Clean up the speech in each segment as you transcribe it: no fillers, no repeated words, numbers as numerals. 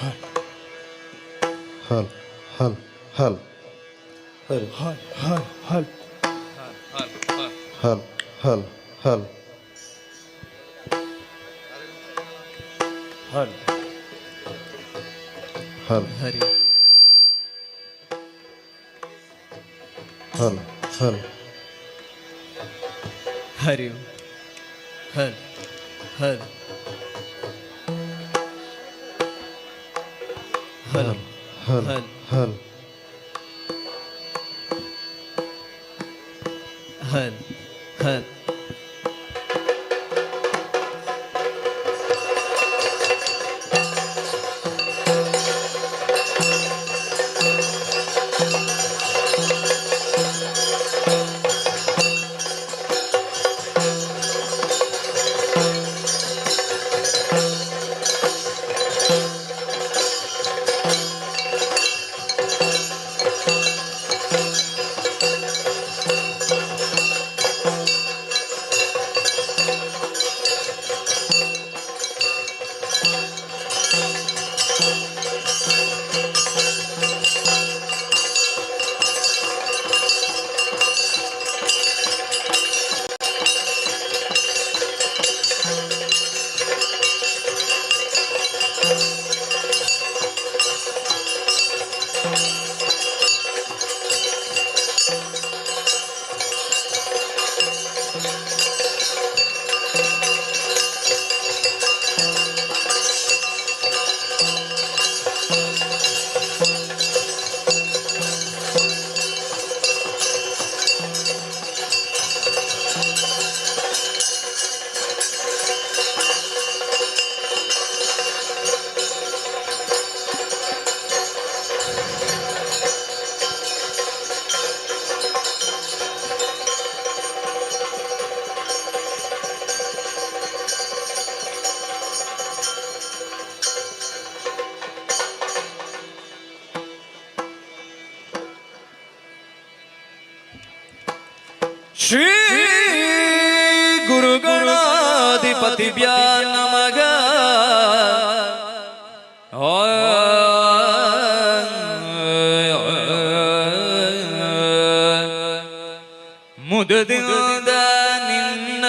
हल हल हल हल हल हल हल हल हल हल हल हरि हल हल हरि हल हल हल हल हल हल हल हल हल ಶ್ರೀ ಗುರುಗಣಾಧಿಪತಿಭ್ಯ ನಮಃ ಮುದದಿಂದ ನಿನ್ನ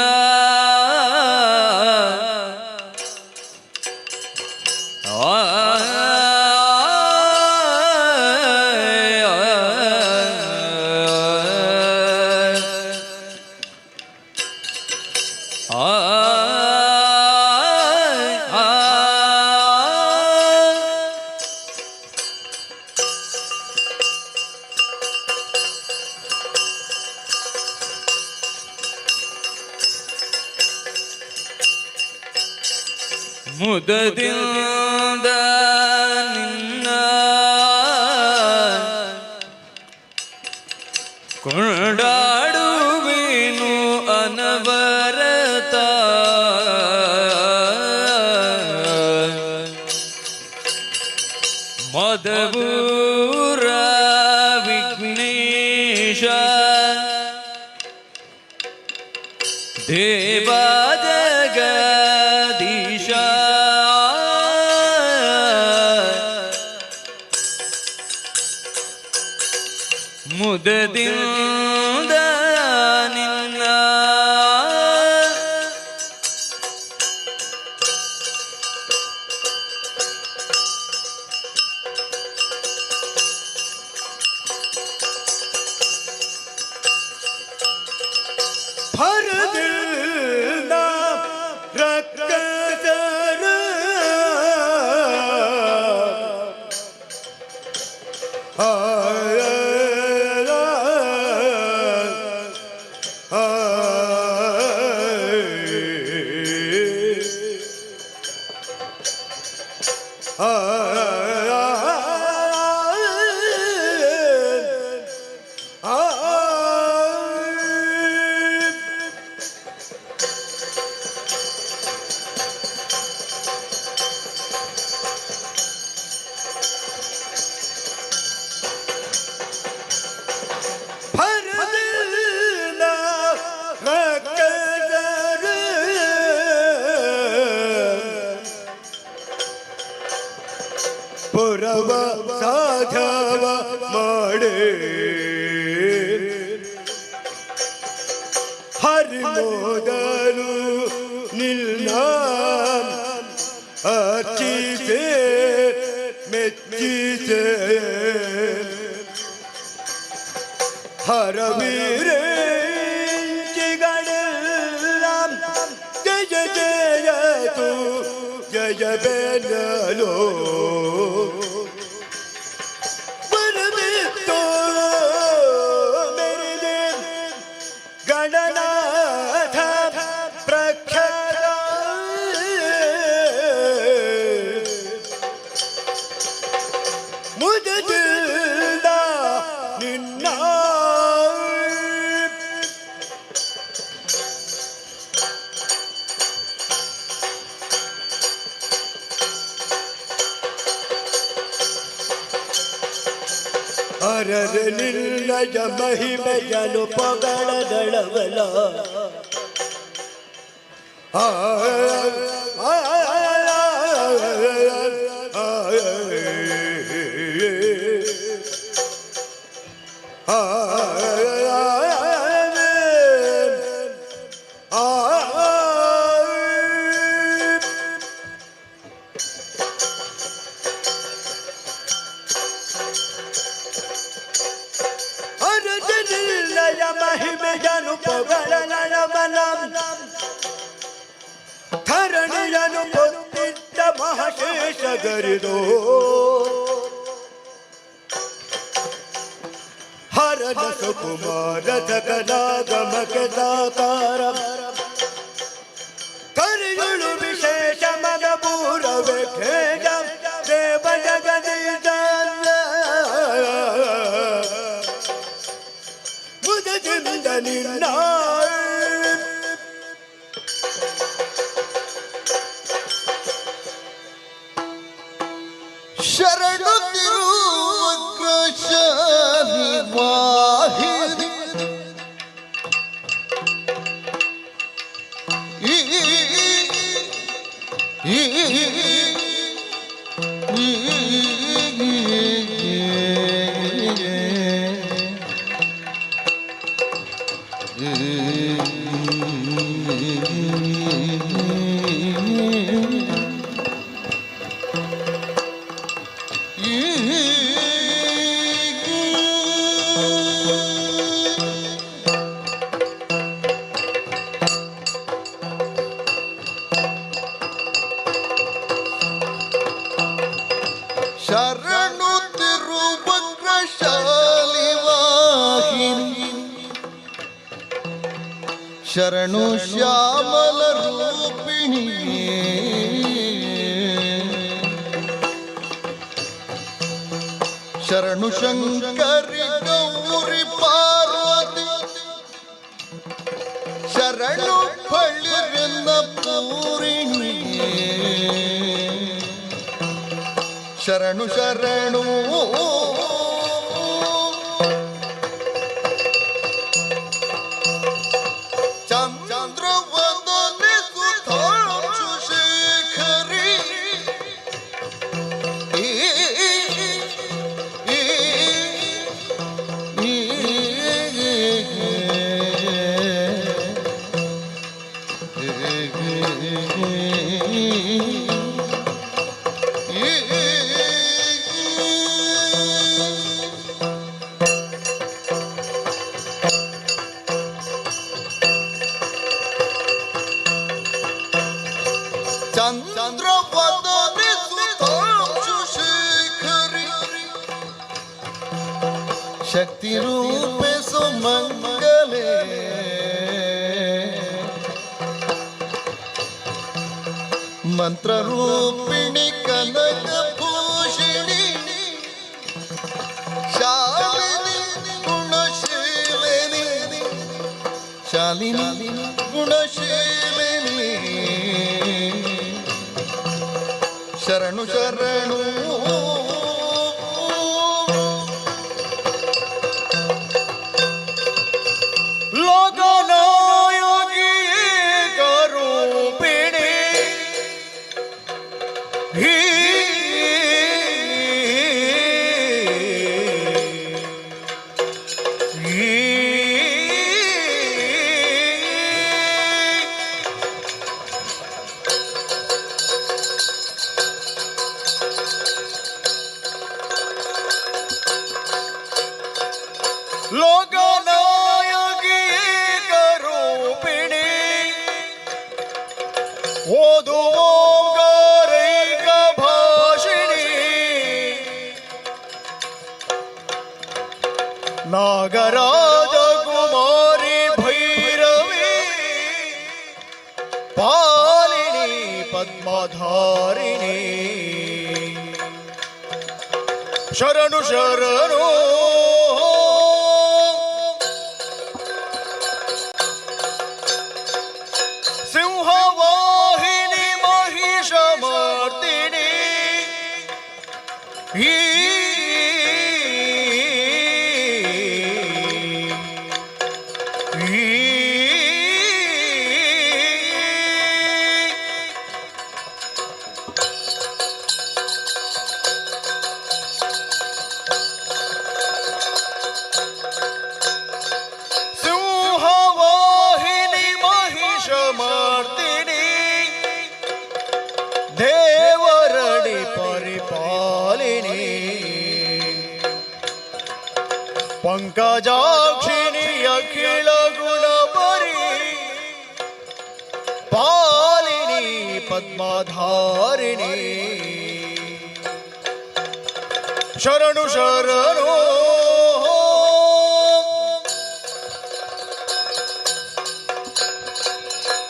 ಮುದದಿಂದ ನಿನ್ನ ಕೊಂಡಾಡುವೆನು ಅನವರತ ಮದಬೂರ ವಿಘ್ನೇಶ ದೇವ ಜಗದೀಶ ಮುದದಿಂದ ನಿನ್ನ ಹರದಿಲ್ಲ ರಕ್ಕಸರ ಪುರವ ಸಾಧವ ಮಾಡೆ ಹರಿ ಮೊದಲು ನಿನ್ನ ಅರ್ಚಿಸೆ ಮೆಚ್ಚಿಸೆ ಹರವೀರೇಂಚಿಗಳೆಲ್ಲ ಜಯ ಜಯತು ಜಯ ಬೆನ್ನಲೋ ಬರದಿತ್ತೋ ಮೆರೆದೆ ಗಣನಾಥ ಪ್ರಖ್ಯಾತ ಮುದದಿಲ್ಲ ನಿನ್ನ ಹರರ ನಿನ್ನಯ ಮಹಿಮೆಯನು ಪೊಗಳದಳವಲ ಅರಜನಿಲ್ಲಯ ಮಹಿಮೆಯನು ಪೊಗಳನಳವಲ ಧರಣಿಯನು ಪೊತ್ತಿದ್ದ ಮಹಶೇಷ ಗರಿದೋ ಹರನ ಸುಕುಮಾರ ಜಗದಾಗಮಕ್ಕೆ ಸಾಕಾರ ಕರಿಯುಳು ವಿಶೇಷ ಮನಪೂರವೇ ಖೇಜ ದೇವ ಜಗದೀಶ ಮುದದಿಂದ ನಿನ್ನ ಶರಣುತ್ತಿರುವಗ್ರಶಾಲಿ ವಾಹಿನಿ ಶರಣುತ್ತಿರುವಗ್ರಶಾಲಿ ವಾಹಿನಿ ಶರಣು ಶ್ಯಾಮಲ ರೂಪಿಣಿ ಶರಣು ಶಂಕರಿ ಗೌರಿ ಪಾರ್ವತಿ ಶರಣು ಬಳಿರೆನ್ನ ಪೂರಿಣಿ ಶರಣು ಶರಣು ಚಂದ್ರವದನೆ ಸುಧಾಂಶು ಶೇಖರಿ ಚಂದ್ರವದನೆ ಸುಧಾಂಶು ಶೇಖರಿ ಶಕ್ತಿ ರೂಪೆ ಸುಮಂಗಲೇ ಮಂತ್ರ ರೂಪಿಣಿ ಕನಕ ಭೂಷಿಣಿ ಶಾಲಿನಿ ಗುಣಶೀಲಿನಿ ಶಾಲಿನಿ ಗುಣಶೀಲಿನಿ ಶರಣು ಶರಣು ಲೋಕನಾಯಕಿ ರೂಪಿಣಿ ಲೋಕನಾಯಕಿ ಏಕರೂಪಿಣಿ ಓದುವೋಂಕಾರೈಕ ಭಾಷಿಣಿ ನಾಗರಾಜ ಕುಮಾರಿ ಭೈರವಿ ಪಾಲಿನಿ ಪದ್ಮಧಾರಿಣಿ ಶರಣು ಶರಣು ಸಿಂಹವಾಹಿನಿ ಮಹಿಷಮರ್ದಿನಿ ಈ ಸಿಂಹವಾಹಿನಿ ಮಹಿಷಮರ್ದಿನಿ ದೇವರಡಿ ಪರಿಪಾಲಿನಿ ಪಂಕಜಾಕ್ಷಿಣಿ ಅಖಿಲ ಗುಣಪರಿ ಪಾಲಿನಿ ಪದ್ಮಧಾರಿಣಿ ಶರಣು ಶರಣು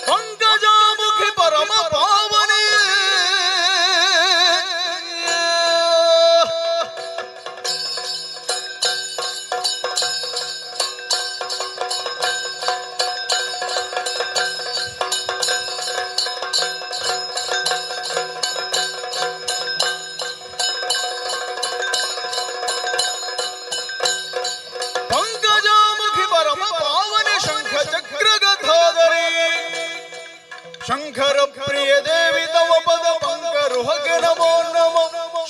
ಪಂಕಜಾಮುಖಿ ಪರಮ ಪಾವನಿ ಪಂಕಜಾಮುಖಿ ಪರಮ ಪಾವನಿ ಶಂಖ ಚಕ್ರ ಗದಾಧರಿ ಶಂಕರ ಪ್ರಿಯ ದೇವಿ ತವ ಪದ ಪಂಕರುಹಗೆ ನಮೋ ನಮೋ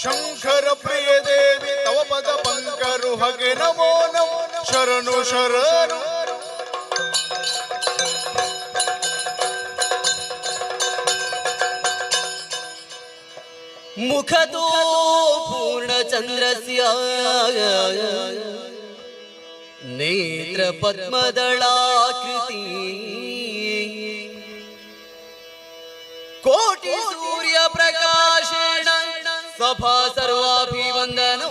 ಶಂಕರ ಪ್ರಿಯ ದೇವಿ ತವ ಪದ ಪಂಕರುಹಗೆ ನಮೋ ನಮೋ ಶರಣು ಶರಣು ಮುಖದೋ ಪೂರ್ಣಚಂದ್ರಸ್ಯ ನೇತ್ರ ಪದ್ಮದಳಾಕೃತಿ ಕೋಟಿ ಸೂರ್ಯ ಪ್ರಕಾಶೇಣ ಸಭಾ ಸರ್ವಾಭಿವಂದನೋ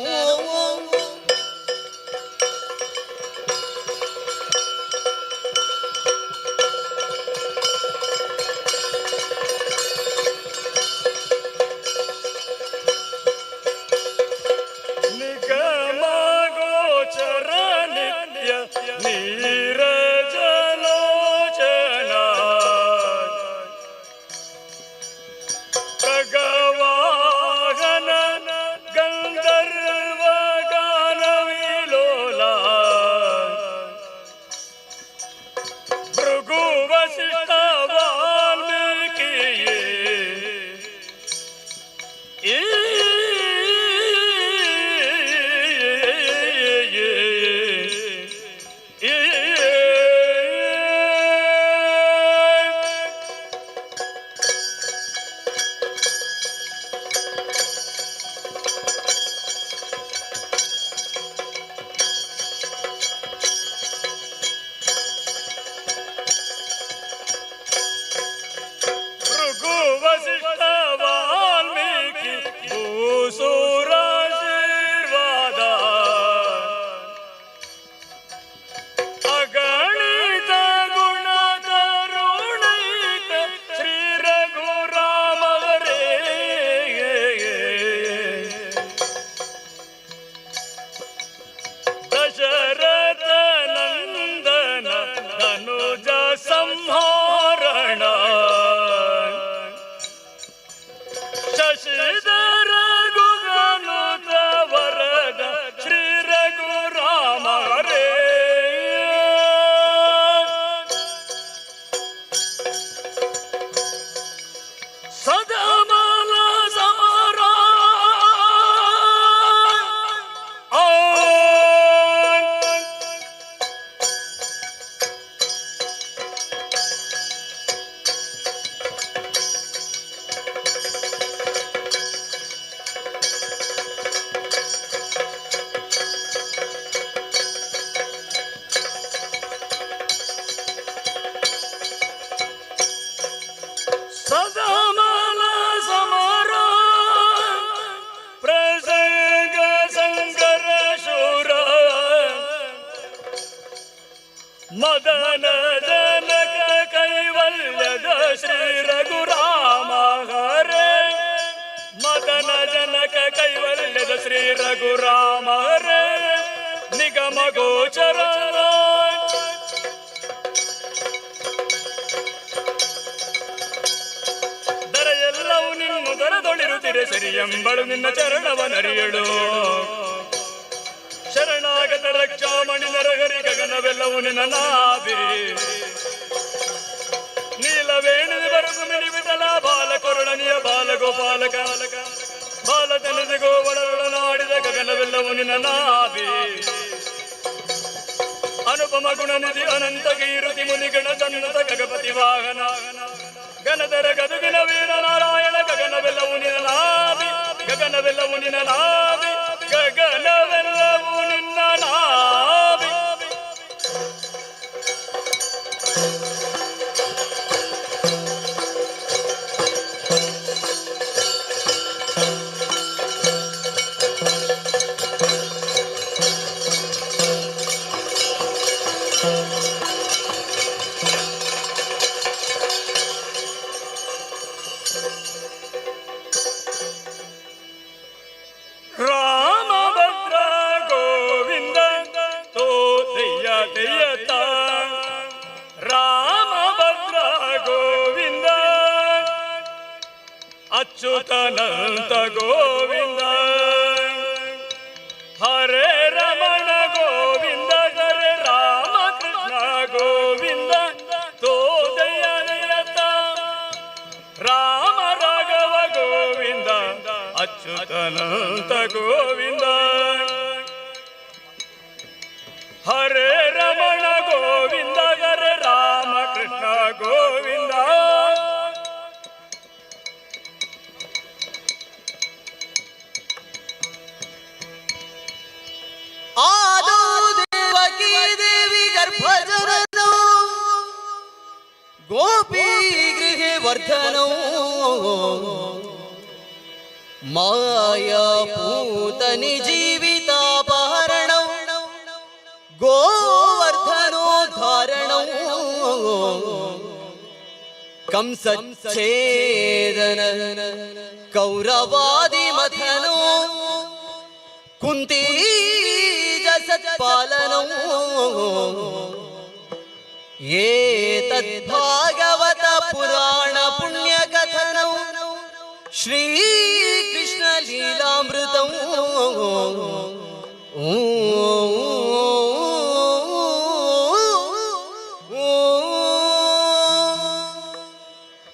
ನಿಗಮ ಗೋಚರ ನಿತ್ಯ ನೀರಜಲೋಚನ ಖಗವಾಹನ ಮದನ ಜನಕ ಕೈವಲ್ಯದ ಶ್ರೀ ರಘುರಾಮ ಹರೇ ಮದನ ಜನಕ ಕೈವಲ್ಯದ ಶ್ರೀ ರಘುರಾಮ ಹರೇ ನಿಗಮ ಗೋಚರ ದರೆಯೆಲ್ಲವೂ ನಿನ್ನ ದರದೊಳಿರುತ್ತಿರೆ ಸರಿ ಎಂಬಳು ನಿನ್ನ ಚರಣವನರಿಯಳು ಶರಣಾಗತ ರಕ್ಷಾಮಣಿ ನರಹರಿ ಗಗನವೆಲ್ಲವೂ ನಿನ್ನ ನಾಭಿ ನೀಲವೇಣಿದ ಬರಗು ಮಿಡಿ ವಿಠಲ ಬಾಲ ಕೊರಳನಿಯ ಬಾಲ ಗೋಪಾಲಕ ಬಾಲ ತನದ ಗೋವಳನಾಡಿದ ಗಗನವೆಲ್ಲವೂ ನಿನ್ನ ನಾಭಿ ಅನುಪಮ ಗುಣನಿಧಿ ಅನಂತ ಕೀರುತಿ ಮುನಿಗಣ ಸನ್ನತ ಗಗಪತಿ ವಾಹನ ಗಣಧರ ಗದುಗಿನ ವೀರ ನಾರಾಯಣ ಗಗನವೆಲ್ಲವೂ ನಿನ್ನ ನಾಭಿ ಗಗನವೆಲ್ಲವೂ ನಿನ್ನ ನಾಭಿ ಗಗನವೆಲ್ಲವೂ ನಿನ್ನ ನಾಭಿ ರಾಮಭದ್ರ ಗೋವಿಂದ ತೋ ದಯ್ಯ ದಯ್ಯತ ರಾಮಭದ್ರ ಗೋವಿಂದ ಅಚ್ಯುತನಂತ ಗೋವಿಂದ ಹರೇ ರಮಣ ಗೋವಿಂದ ಹರೇ ರಾಮಕೃಷ್ಣ ಗೋವಿಂದ ತೋ ದಯ್ಯ ದಯ್ಯತ ರಾಮ ರಾಘವ ಗೋವಿಂದ ಅಚ್ಯುತನಂತ ಗೋವಿಂದ ಹರೇ ರಮಣ ಗೋವಿಂದ ಹರೇ ರಾಮ ಕೃಷ್ಣ ಗೋವಿಂದ ಆದೋ ದೇವಕಿ ದೇವಿ ಗರ್ಭಜನನೋ ಗೋಪಿ ಗೃಹೆ ವರ್ಧನೋ ಮಾಯಾ ಪೂತನಿ ಜೀವಿತಾಪಹರಣೌ ಗೋವರ್ಧನೋ ಧಾರಣೌ ಕಂಸಚ್ಛೇದನ ಕೌರವಾದಿ ಮಥನೋ ಕುಂತಿ ಸತ್ಪಾಲನೌ ಏತದ್ಭಾಗವತ ಪುರಾಣ ಪುಣ್ಯ ಕಥನೌ ಶ್ರೀ ಕೃಷ್ಣ ಲೀಲಾಮೃತಂ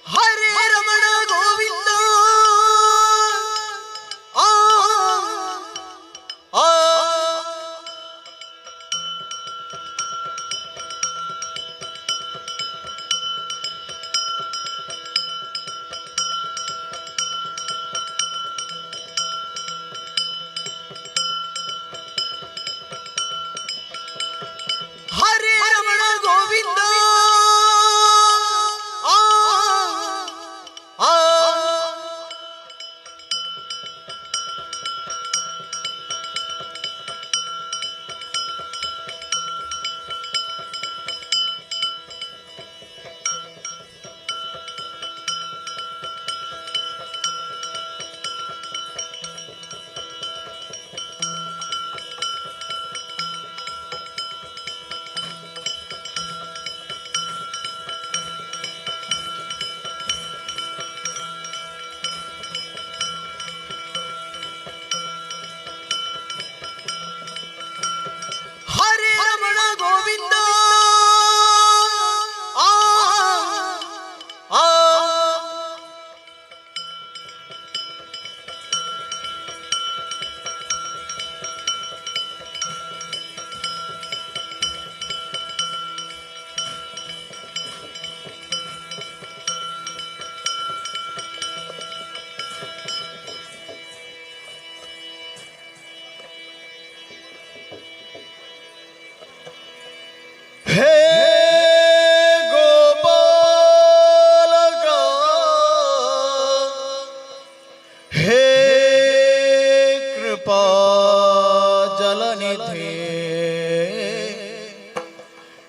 ಹರೇ ರಮಣ ಗೋವಿಂದ ಹರೇ ರಮಣ ಗೋವಿಂದ ಹರೇ ರಮಣ ಗೋವಿಂದ ಹೇ ಗೋಪಾಲಕ ಹೇ ಕೃಪಾ ಜಲನಿಧಿ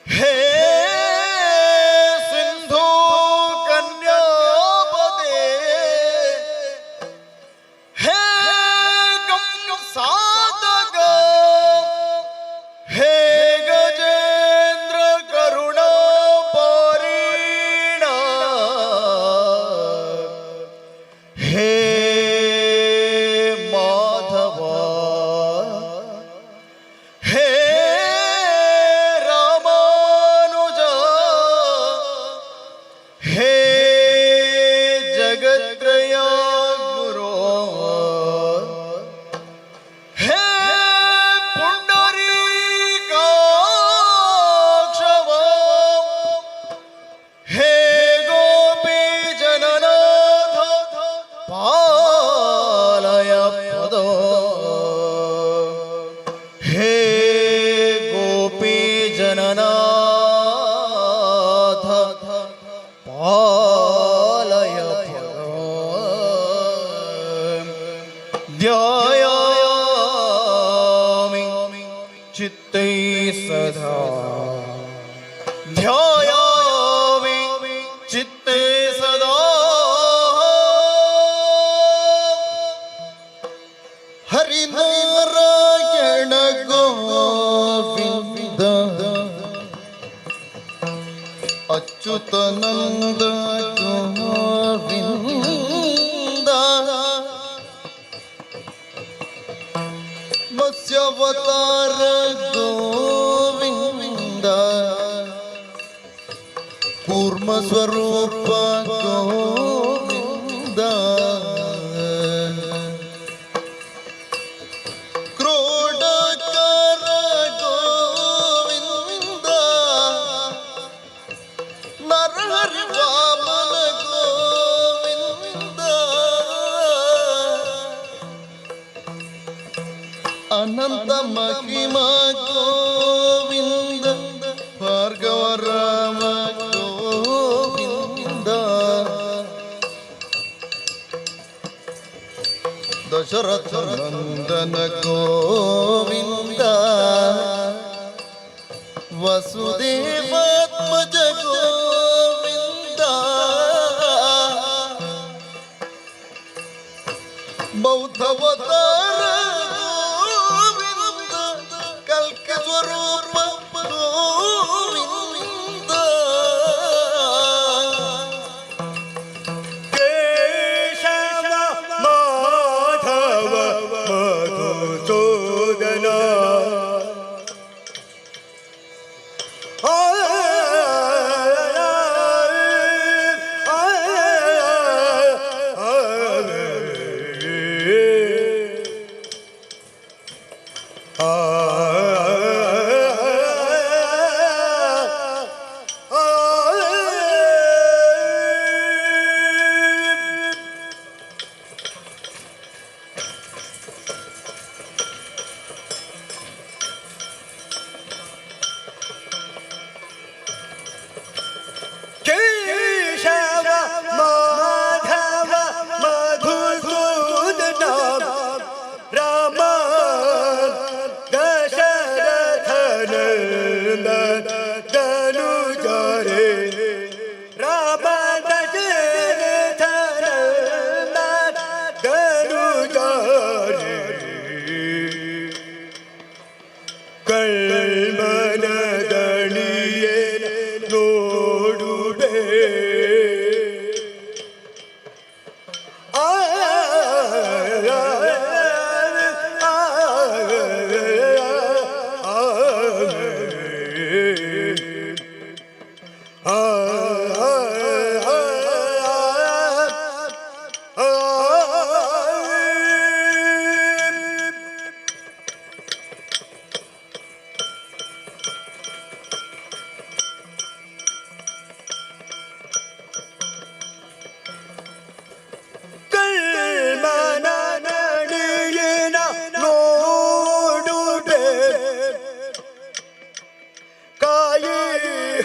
ಹೇ चित्ते सदा ध्यायामि चित्ते सदा हरिनारायण गोविंद अच्युतानंद गोविंद मत्स्यावतार गोविंद कूर्म स्वरूप गोविंद क्रोडकर गोविंद नरहरि वामन गोविंद अनंत महिमा गोविंद भार्गव राम गोविंद दशरथ नंदन गोविंद वसुदेवात्मज गोविंद बौद्धवतार गोविंद कल्क स्वरूप गोविंद ಕೇಶವ ಮಾಧವ ಮಧುಸೂದನ ಕೇಶವ ಮಾಧವ ಮಧುಸೂದನ ರಾಮ ದಶರಥನಂದನ ಧನುಜರೆ ರಾಮ ದಶರಥನಂದನ ಧನುಜರೆ ಕಳ್ಮನ ದಣಿಯೇ ನೋಡುವೆ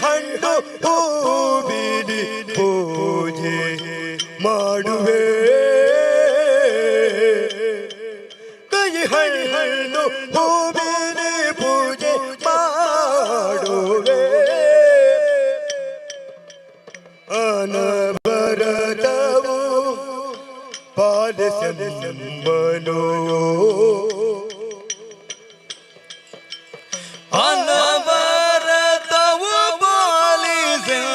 ಹಣ್ಣು ಹೂವಿಡಿ ಪೂಜೆ ಮಾಡುವೆ ಕೈ ಹಣ್ಣು ಹೂವಿಡಿ ಪೂಜೆ ಮಾಡುವೆ ಅನವರತವು ಪಾಲಿಸೆಂಬನು ಅನವರತವು ಪಾಲಿಸೆಂದನು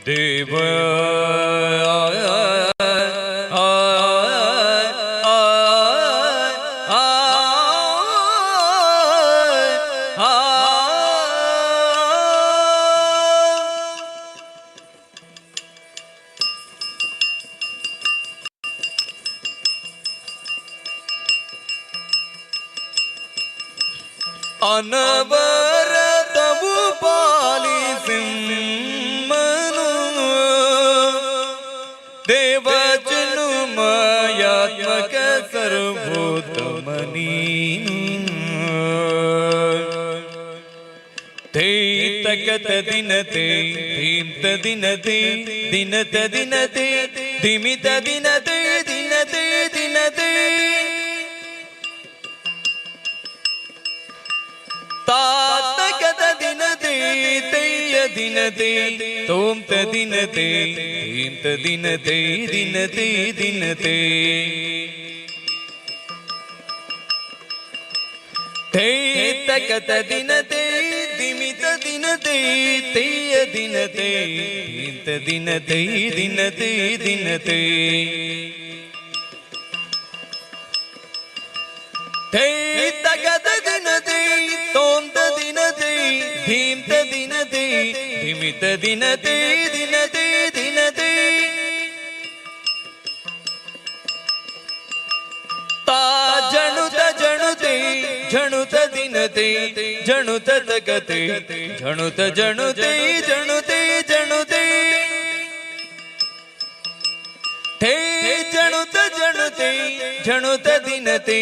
ದೇವ ಅನವರತವು ಪಾಲಿಸೆಂಬನು ದೇವಜನುಮಯಾತ್ಮಕ ಸರ್ವೋತ್ತಮ ನೀನು ತಕತ ದಿನತೆ ಧೀಂತ ದಿನತೆ ದಿನತ ದಿನತೆ ಧಿಮಿತ ದಿನತೆ ದಿನತೆ ದಿನ ದಿನತೆ ತಾತಕದ ದಿನತೆ ತೈಯ ದಿನತೆ ತೋಂತ ದಿನತೆ ಇಂತ ದಿನತೆ ದಿನತೆ ದಿನತೆ ತಕತ ದಿನತೆ ದಿಮಿತ ದಿನತೆ ತೈಯ ದಿನತೆ ಇಂತ ದಿನತೆ ದಿನತೆ ದಿನತೆ ತಗದ ದಿನತೆ ತೋಂತ ದಿನತೆ ಭೀಮ್ತ ದಿನತೆ ಧಿಮಿತ ದಿನತೆ ದಿನತೆ ದಿನತೆ ತಾ ಜಣುತ ಜಣುತೆ ಝಣುತ ದಿನತೆ ಝಣುತ ತಗತೆ ಝಣುತ ಜಣುತೆ ಜಣುತೆ ಜಣುತೆ ಥೇ ಜಣುತ ಜಣುತೆ ಝಣುತ ದಿನತೆ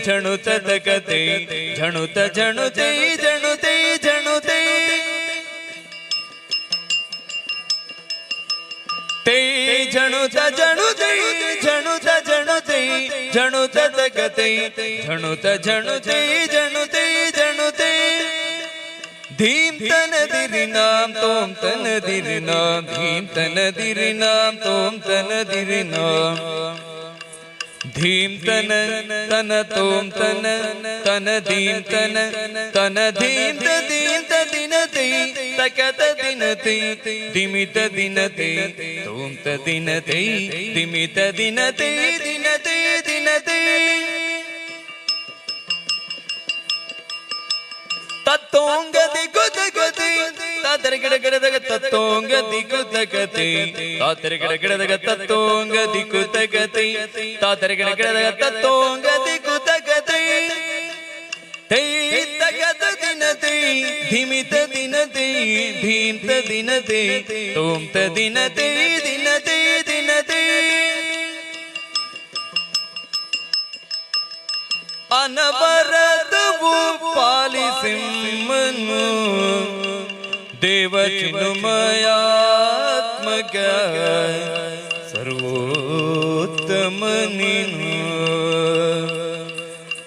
ಝಣುತ ತಗತೆ ಝಣುತ ಜಣುತೆ ಜಣುತೆ ಜಣುತೆ ತೇ ಝಣುತ ಜಣುತೆ ಝಣುತ ಜಣುತೆ ಝಣುತ ತಗತೆ ಝಣುತ ಜಣುತೆ ಜಣುತೆ ಜಣುತೆ ಧೀಂ ತನ ದಿರಿನಾಂ ತೋಂ ತನ ದಿರಿನಾಂ ಧೀಂ ತನ ದಿರಿನಾಂ ತೋಂ ತನ ದಿರಿನಾಂ ಧೀಂ ತನ ತನ ತೋಂ ತನ ತನ ಧೀಂ ತನ ತನ ಧೀಂ ತ ಧೀಂ ತ ದಿನತೆ ತಕತ ದಿನತೆ ದಿಮಿತ ದಿನತೆ ತೋಂ ತ ದಿನತೆ ದಿಮಿತ ದಿನತೆ ದಿನತೆ ದಿನತೆ ತತ್ತೋಂಗದಿ ಗುದಗತಿ ತಾತರ ಗಿಡಗಡದಾಗ ತತ್ತೋಂಗದಿ ಗುದಗತಿ ತಾತರ ಗಿಡಗಡದಾಗ ತತ್ತೋಂಗದಿ ಗುದಗತಿ ತಾತರ ಗಿಡಗಡದಾಗ ತತ್ತೋಂಗದಿ ಗುದಗತಿ ತೈ ತಗದ ದಿನತೆ ಧಿಮಿತ ದಿನತೆ ಧೀಂತ ದಿನತೆ ತೋಂತ ದಿನತೆ ದಿನತೆ ದಿನತೆ ಅನವರತವು ಪಾಲಿಸಿಮ್ಮನು ದೇವಚಿನುಮಯಾತ್ಮಕ ಸರ್ವೋತ್ತಮನಿನು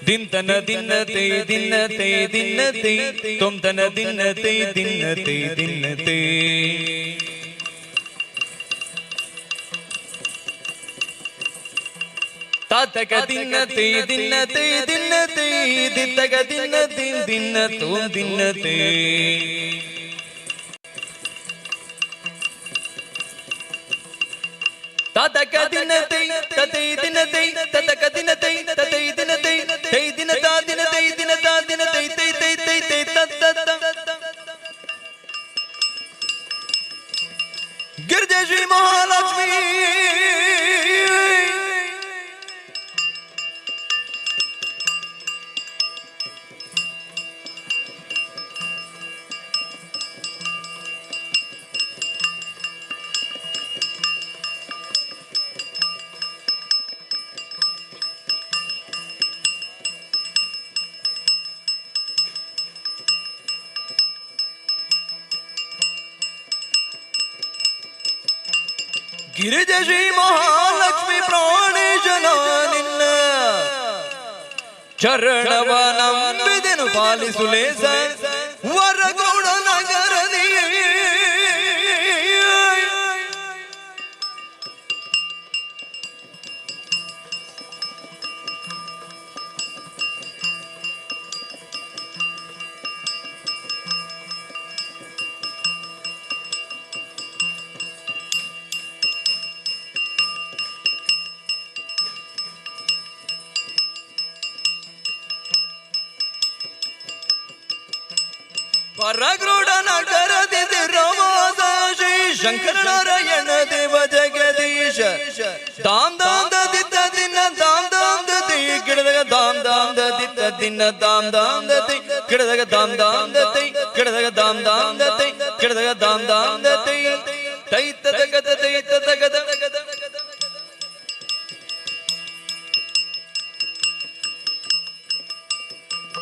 ದಿಂತನ ದಿನ್ನತೆ ದಿನ್ನತೆ ದಿನ್ನತೆ ತೊಂತನ ದಿನ್ನತೆ ದಿನ್ನತೆ ದಿನ್ನತೆ ತಾತಕ ದಿನ್ನತೆ ದಿನ್ನತೆ ದಿನ್ನತೆ ದಿತ್ತಗ ದಿನ್ನತೆ ದಿನ್ನತೋ ದಿನ್ನತೆ ತಾತಕ ದಿನ್ನತೆ ತತೈ ದಿನತೆ ತತಕ ದಿನತೆ ತತೈ ದಿನತೆ ತೈ ದಿನತಾ ದಿನತೆ ದಿನತಾ ದಿನತೆ ತೈ ತೈ ತೈ ತೈ ತತ್ತ ಗಿರಿಜಾ ಶ್ರೀ ಮಹಾಲಕ್ಷ್ಮೀ ಗಿರಿಜಾ ಶ್ರೀ ಮಹಾಲಕ್ಷ್ಮಿ ಪ್ರಾಣೇಶನ ನಿನ್ನ ಚರಣವ ನಂಬಿದೆನು ಪಾಲಿಸುಲೇಸ ವರಗೌಡ ನಗರದಿ ಪರಗೃಢ ನಗರದಿ ರಮಾದ ಶ್ರೀ ಶಂಕರ ನಾರಾಯಣ ದೇವ ಜಗದೀಶ ದಾಮ್ ದಾಮ್ ದಿತ್ತ ದಿನ ದಾಮ್ ದಾಮ್ ದಿ ಗಿಡದಾಗ ದಾಮ್ ದಾಮ್ ದಿತ್ತ ದಿನ ದಾಮ್ ದಾಮ್ ದಿ ಗಿಡದಾಗ ದಾಮ್ ದಾಮ್ ದಿ ಗಿಡದಾಗ ದಾಮ್ ದಾಮ್ ದಿ ಗಿಡದಾಗ ದಾಮ್ ದಾಮ್ ದಿ ತೈತ ತಗದ ತೈತ ತಗದ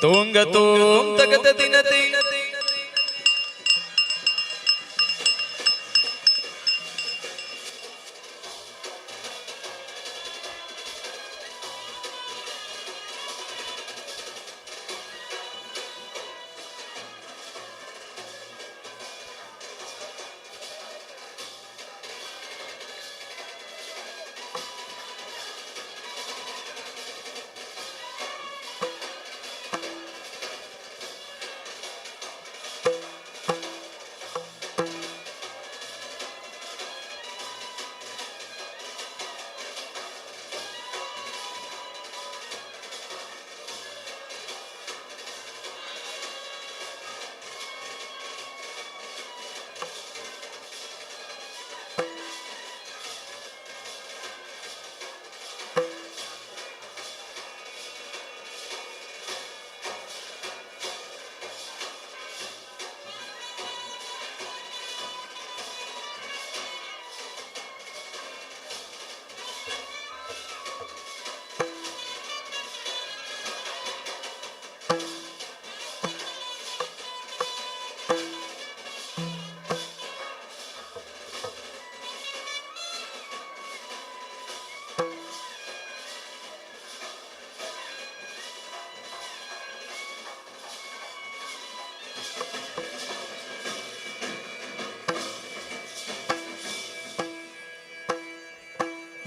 ತೋಂಗ ತೋಂ ತಗದ ದಿನತೆ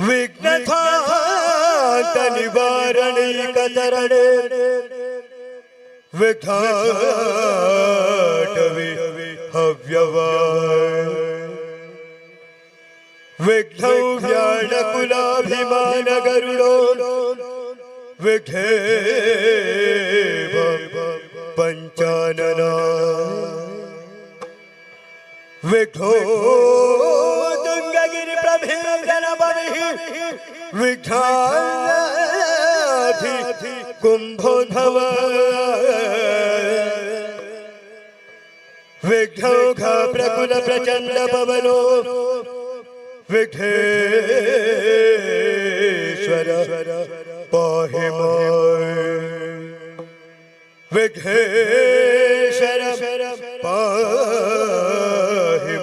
ವಿಘ್ನಧಾಂತ ನಿವಾರಣೈಕತರಣೆ ವಿಘ್ನಾಟವಿ ಹವ್ಯವಾಯ ವಿಘ್ನೌ ವ್ಯಾಳಕುಲಾಭಿಮಾನ ಗರುಡೋ ವಿಘ್ನೇವ ಪಂಚಾನನ ವಿಘ್ನೋ ತುಂಗಗಿರಿ ಪ್ರಭೇದನ ಬವಿಹಿ ವಿಘ್ನಾಧಿ ಕುಂಭೋದ್ಭವ ವಿಘ್ನೌಘ ಪ್ರಕುಲ ಪ್ರಚಂಡ ಪವನೋ ವಿಘ್ನೇಶ್ವರ ಪಾಹಿ ವಿಘ್ನೇಶ್ವರ ಪಾಹಿ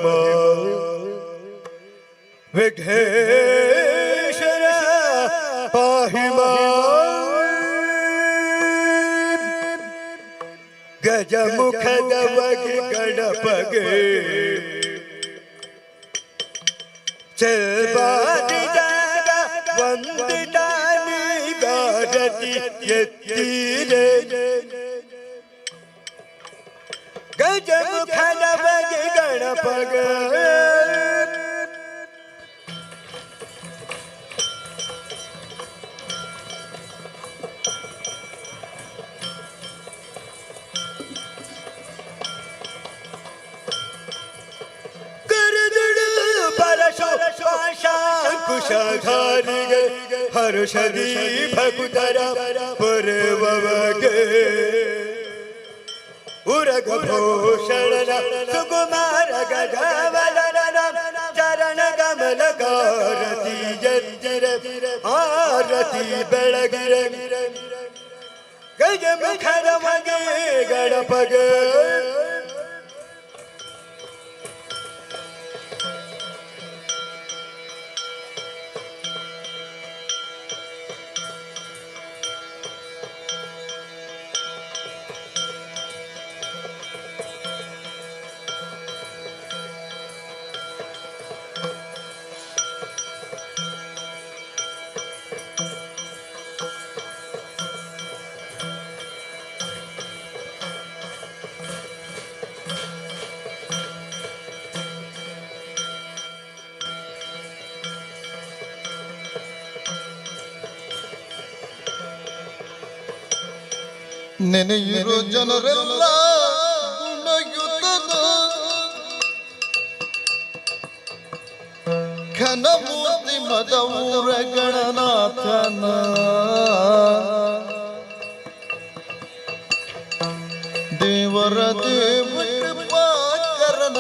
ವಿಘ್ನೇಶ್ವರ ಪಾಹಿ ಗಜಮುಖದ ಬಗೆ ಗಣಪಗೆ ಚೆಲ್ಬಾದಿದಾಗ ವಂದಿತಾನಿ ಗಾರತಿ ಎತ್ತೀರೆ ಗಜಮುಖದ ಬಗೆ ಗಣಪಗ ಕುಶಧಾರಿಗೆ ಹರುಷದಿ ಭಕುತರ ಪುರವಗೆ ಉರಗ ಭೂಷಣ ಸುಕುಮಾರ ಗಜವದನ ಚರಣ ಕಮಲ ಗಾರತಿ ಜಂಜರ ಆರತಿ ಬೆಳಗಿರ ಗಜಮುಖರ ಮಗೆ ಗಣಪಗ ನೆನೆಯಿರೋ ಜನರೆಲ್ಲ ಗುಣಯುತದ ಘನಮೂರ್ತಿ ಮದವೂರ ಗಣನಾಥನ ದೇವರ ದೇವಕರನ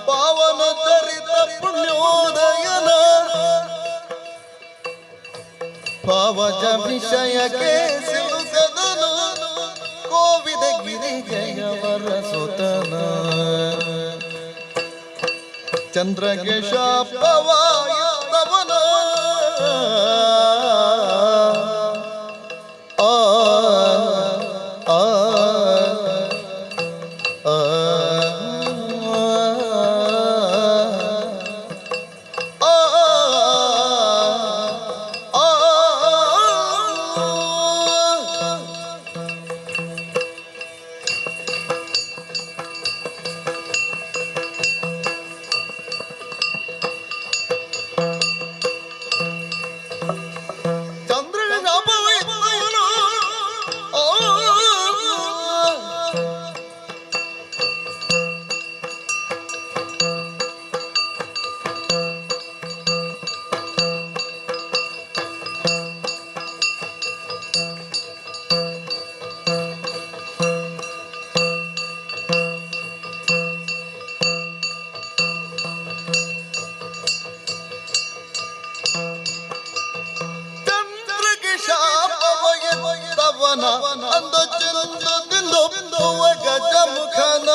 ಪಾವನ ಚರಿತ ಪುಣ್ಯೋದಯನ ಪಾವಜ ವಿಷಯಕ್ಕೆ ಸಿಲುಕದನು ಕೋವಿದ ಗಿರಿ ಜಯವರ ಸುತನ ಚಂದ್ರಗೆ ಶಾಪವಾಯುತ್ತವನ ಪವನ ಅಂದ ಚಂದದಿಂದೊಬ್ಬುವ ಗಜಮುಖನ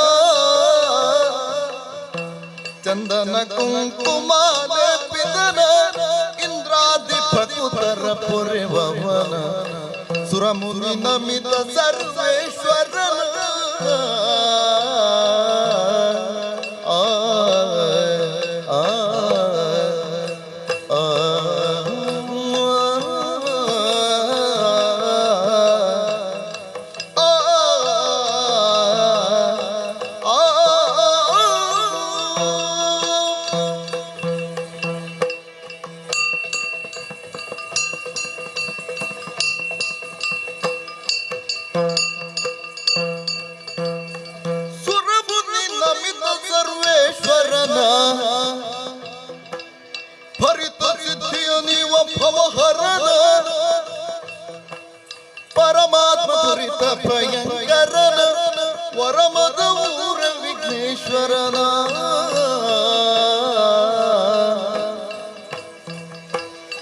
ಚಂದನ ಕುಂಕುಮ ಲೇಪಿದನ ಇಂದ್ರಾದಿ ಭಕುತರ ಪೊರೆವನ ಸುರಮುನಿ ನಮಿತ ಸರ್ವೇಶ್ವರನ ಸುರಮುನಿ ನಮಿತ ಸರ್ವೇಶ್ವರನ ಭರಿತ ಸಿದ್ಧಿಯ ನೀವ ಭವಹರನ ಪರಮಾತ್ಮ ದುರಿತ ಭಯಂಕರನ ವರಮದ ಊರ ವಿಘ್ನೇಶ್ವರನ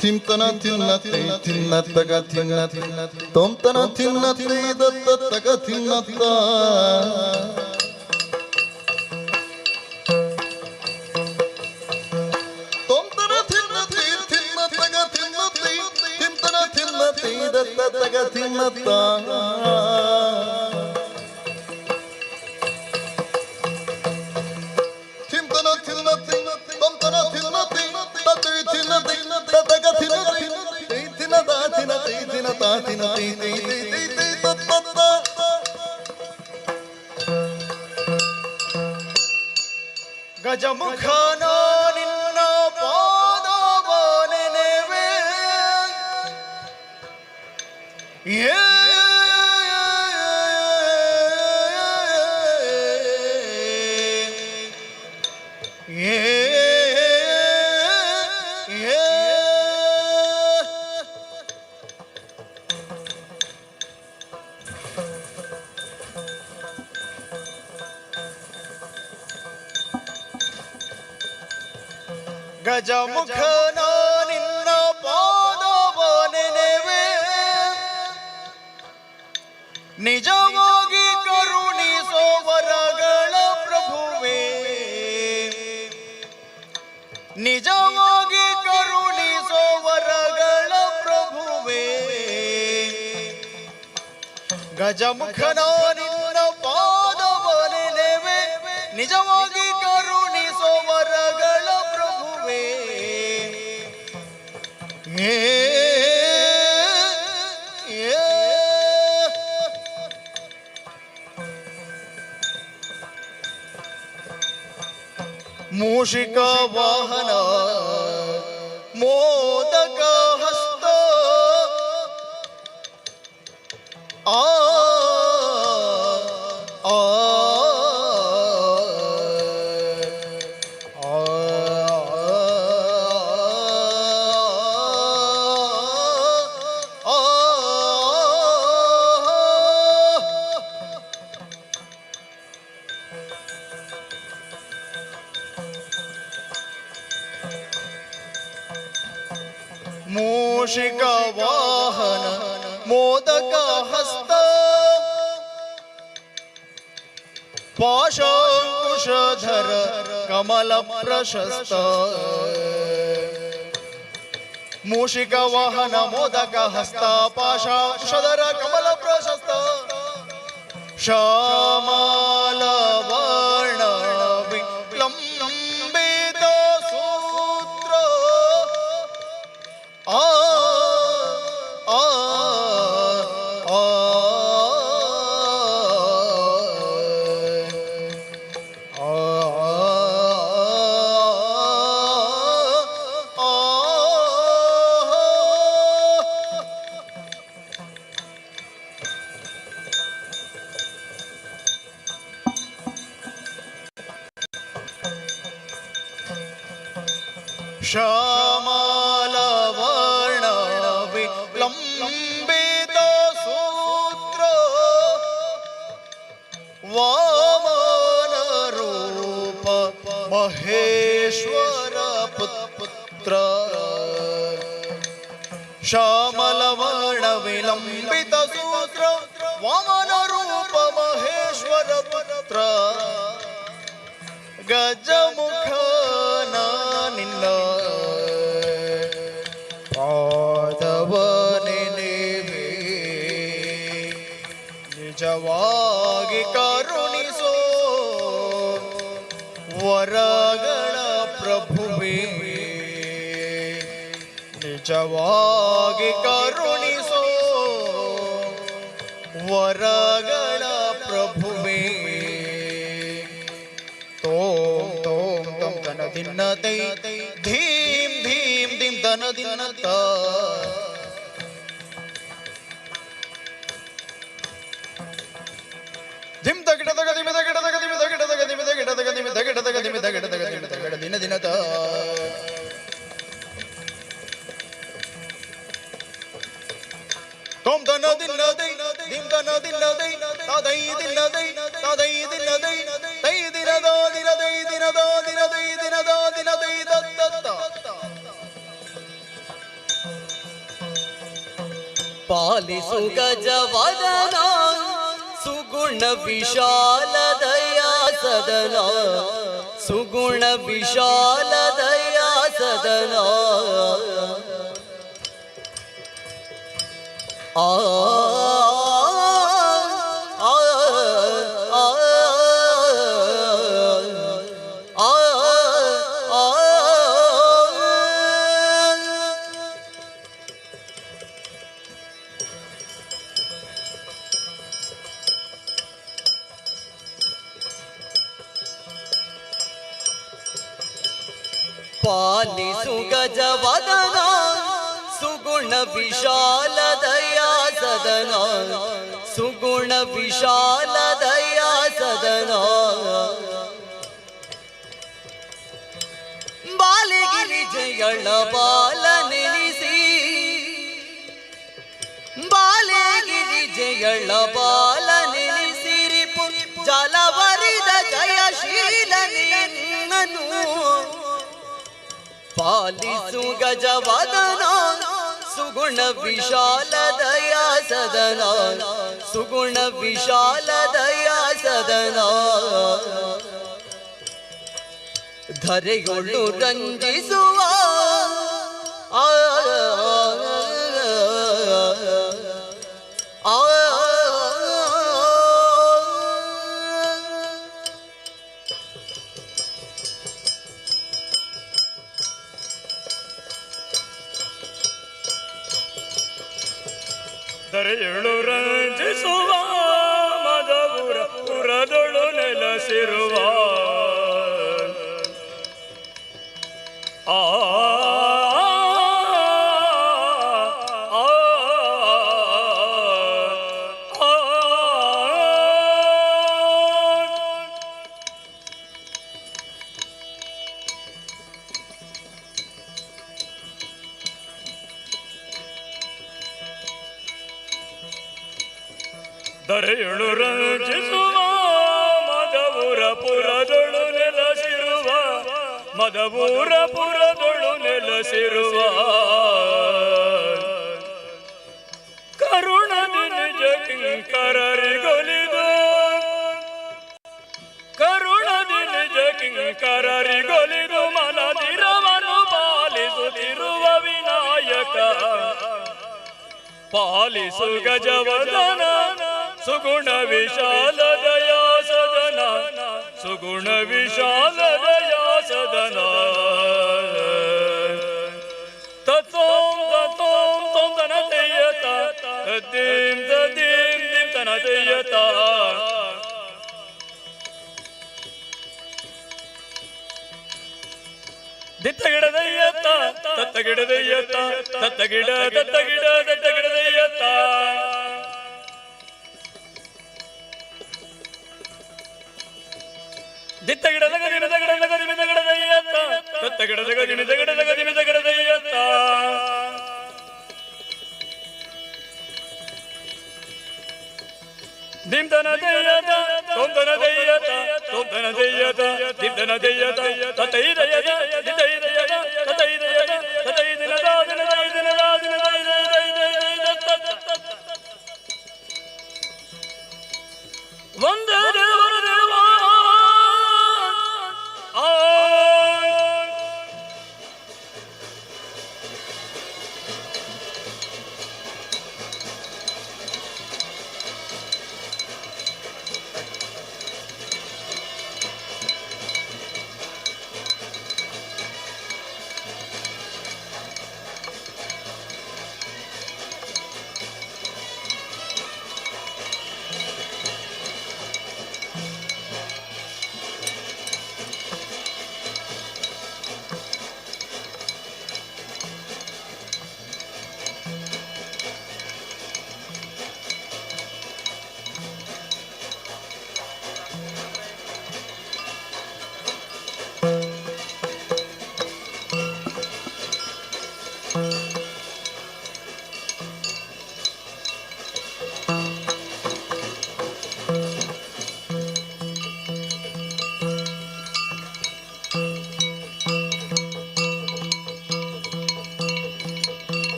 ತಿಂತನ ತಿನ್ನತ್ತೆ ತಿನ್ನತ್ತಗ ತಿನ್ನ ತೊಂತನ ತಿನ್ನತ್ತೆ ದತ್ತಗ ತಿನ್ನತ್ತ ತೊಂತನ ತಿನ್ನತ್ತೆ ತಿನ್ನತ್ತಗ ತಿನ್ನತ್ತೆ ತಿಂತನ ತಿನ್ನತ್ತೆ ದತ್ತಗ ತಿನ್ನತ್ತ ತಿಂತನ ತಿನ್ನತ್ತೆ ತೊಂತನ ತಿನ್ನತ್ತೆ ತತ್ತಿ ತಿನ್ನತ್ತೆ ತಗ ತಿನ್ನತ್ತೆ ತಿನ್ನದ ತಿನ್ನತ್ತೆ ತಿನ್ನತ ತಿನ್ನತ್ತೆ ತತ್ತ ಗಜಮುಖನ ನಿನ್ನ ಪಾದವ ನೆನೆವೆ ಗಜಮುಖನ ನಿನ್ನ ಪಾದವ ನೆನೆವೆ ನಿಜವಾಗಿ ಕರುಣಿಸೋ ವರಗಳ ಪ್ರಭುವೇ ನಿಜವಾಗಿ ಕರುಣಿಸೋ ವರಗಳ ಪ್ರಭುವೇ ಗಜಮುಖನ ನಿನ್ನ ಪಾದವ ನೆನೆವೆ ನಿಜವಾಗಿ ಕರುಣಿಸೋ ವರಗಳ ಪ್ರಭುವೇ ಮೂಷಿಕ ವಾಹನ ಮೋದಕ ಹಸ್ತ ಆ ಆ ಮೂಷಿಕ ವಾಹನ ಮೋದಕ ಹಸ್ತ ಪಾಶಾಂಕುಶಧರ ಕಮಲ ಪ್ರಶಸ್ತ ಮೂಷಿಕ ವಾಹನ ಮೋದಕ ಹಸ್ತ ಪಾಶಾಂಕುಶಧರ ಕಮಲ ಪ್ರಶಸ್ತ ಶ್ಯಾಮಲ ವರ್ಣ ವಿಲಂಬಿತ ಸೂತ್ರ ಆ ಆ ಆ ಶ್ಯಾಮಲ ವರ್ಣ ವಿಲಂಬಿತ ಸೂತ್ರ ವಾಮನ ರೂಪ ಮಹೇಶ್ವರ ಪುತ್ರ ಶ್ಯಾಮಲ ವರ್ಣ ವಿಲಂಬಿತ ಸೂತ್ರ ವಾಮನ ರೂಪ ಮಹೇಶ್ವರ ಪುತ್ರ ಗಜಮುಖನ ನಿನ್ನ ಪಾದವ ನೆನೆವೆ ನಿಜವಾಗಿ ಕರುಣಿಸೋ ವರಗಳ ಪ್ರಭುವೇ ನಿಜವಾಗಿ ಕರುಣಿಸೋ ವರಗಳ ಪ್ರಭುವೇ ತೋಂ ತೋಂ ತಂ ತನ ದಿನ ತೈ ಧೀಂ ಧೀಂ ಧಿಂ ತನ ದಿನ ತ ಧಿಂ ತಗಿಡ ತಗ ದಿಮ ತಗಿಡ ತಗ ದಿಮ ತಗಿಡ ತಗ ದಿಮ ತಗಿಡ ತಗ ದಿಮ ತಗಿಡ ತಗ ದಿಮ ತಗಿಡ ತಗ ದಿಮ ತಗಿಡ ದಿನ ದಿನ ತ ತೋಂ ತನ ದಿನ ತೈ ಧಿಂ ತನ ದಿನ ತೈ ತದೈ ದಿನ ತೈ ತದೈ ದಿನ ತೈ ತೈ ದಿನ ದ ದಿನ ತೈ ದಿನ ದ ದಿನ ತೈ ದಿನ ದ ದಿನ ತೈ ತತ್ತ ಪಾಲಿಸು ಗಜವದನ ಸುಗುಣ ವಿಶಾಲ ದಯಾ ಸದನ ಸುಗುಣ ವಿಶಾಲ ದಯಾ ಸದನ ಆ ಪಾಲಿಸು ಗಜವದನ ಸುಗುಣ ವಿಶಾಲ ದಯಾ ಸದನ ಸುಗುಣ ವಿಶಾಲ ದಯಾ ಸದನ ಬಾಲಗಿರಿ ಜಯಳ ಬಾಲ ನೆನೆಸಿ ಬಾಲಗಿರಿ ಜಯಳ ಬಾಲ ನೆನೆಸಿರಿ ಜಲವರಿದ ಜಯಶೀಲ ನಿನ್ನನು ಪಾಲಿಸು ಗಜವದನ ಸುಗುಣ ವಿಶಾಲ ದಯಾ ಸದನ ಸುಗುಣ ವಿಶಾಲ ದಯಾ ಸದನ ಧರೆಗೊಳ್ಳು ರಂಜಿಸುವ ಆ ಧರೆಯಳು ರಂಜಿಸುವ ಮದಪುರ ಪುರದೊಳು ನೆಲೆಸಿರುವ ಆ ಧರೆಯಳು ರಂಜಿಸುವ ಮದಪುರ ಪುರದೊಳು ನೆಲೆಸಿರುವ ಮದಪುರ ಪುರದೊಳು ನೆಲೆಸಿರುವ ಕರುಣದಿ ನಿಜ ಕಿಂಕರರಿಗೊಲಿದು ಕರುಣದಿ ನಿಜ ಕಿಂಕರರಿಗೊಲಿದು ಮನದಿರವನು ಪಾಲಿಸುತ್ತಿರುವ ವಿನಾಯಕ ಪಾಲಿಸು ಗಜವದನ ಸುಗುಣ ವಿಶಾಲ ದಯಾ ಸದನ ಸುಗುಣ ವಿಶಾಲ ದಯಾ ಸದನ ತತ್ಸೋಂ ತತ್ಸೋಂ ತೋಂ ತನ ತೆಯ್ಯತ ತದ್ದೀಂ ತದ್ದೀಂ ದಿಂ ತನ ತೆಯ್ಯತ ದಿತ್ತಗಿಡದಯ್ಯತ್ತ ತತ್ತಗಿಡದಯ್ಯತ್ತ ತತ್ತಗಿಡ ತತ್ತಗಿಡ ತತ್ತಗಿಡದಯ್ಯತ್ತ ದಿತ್ತಗಿಡದಗ ದಿನದಗಿಡದಗ ದಿನದಗಿಡದಯ್ಯತ್ತ ತತ್ತಗಿಡದಗ ದಿನದಗಿಡದಗ ದಿನದಗಿಡದಯ್ಯತ್ತ ದಿಮ್ದನ ದಯ್ಯತ ತೊಂದನ ದಯ್ಯತ ತೊಂದನ ದಯ್ಯತ ದಿಮ್ದನ ದಯ್ಯತ ತತೈ ದಯ್ಯತ ದಿತೈ ದಯ್ಯತ ತತೈ ದಯ್ಯತ ತತೈ ದಿನದ ದಿನದ ದಿನದ ದಿನದ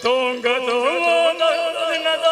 ತೋಂಗ ತೋಂಗದ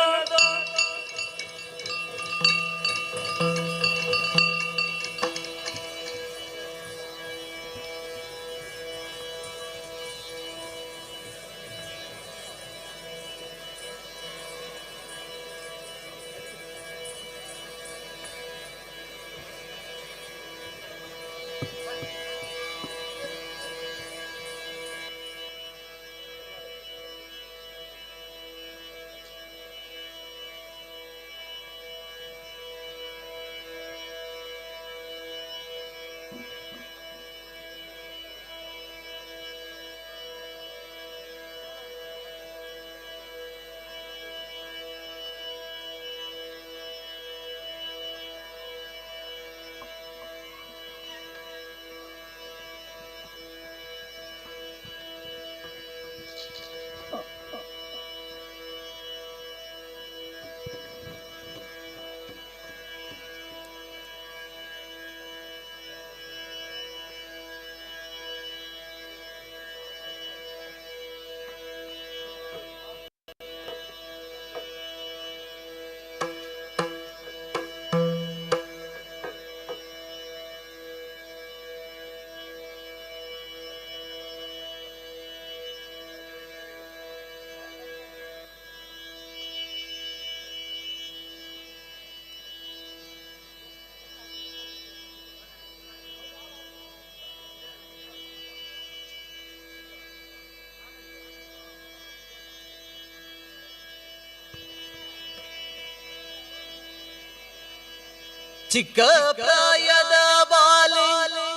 ಚಿಕ್ಕ ಪ್ರಾಯದ ಬಾಲೆ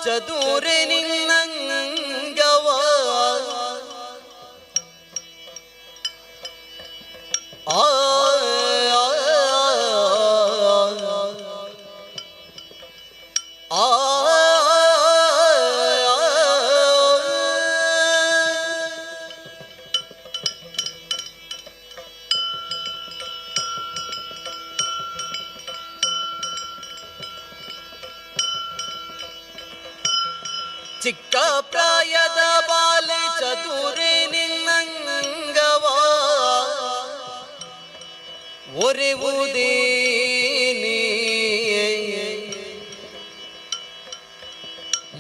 ಚದುರೆ ನಿನ್ನಂಗವ ಆ ಚಿಕ್ಕ ಪ್ರಾಯದ ಬಾಲೆ ಚದುರೆ ನಿನ್ನಂಗವ ಒರೆವುದೇನೆ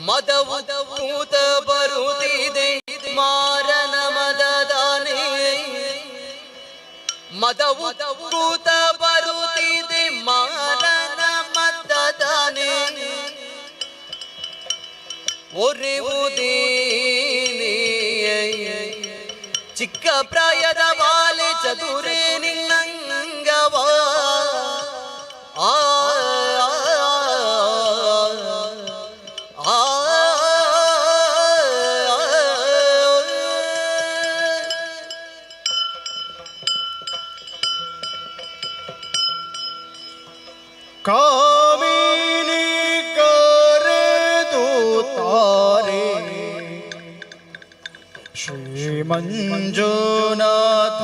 ಮದವು ಕೂತ ಬರುತ್ತಿದೆ ಮಾರನ ಮದದಾನೆ ಮದವು ಕೂತ ಬರುತ್ತಿದೆ ಮಾರನ ಮದದಾನೆ ಒರೆವುದೇನೆ ಚಿಕ್ಕ ಪ್ರಾಯದ ಬಾಲೆ ಚದುರೆ ನಿನ್ನಂಗವ ಆ ಕಾಮಿನಿ ಕರೆದು ತಾರೆ ಶ್ರೀ ಮಂಜುನಾಥ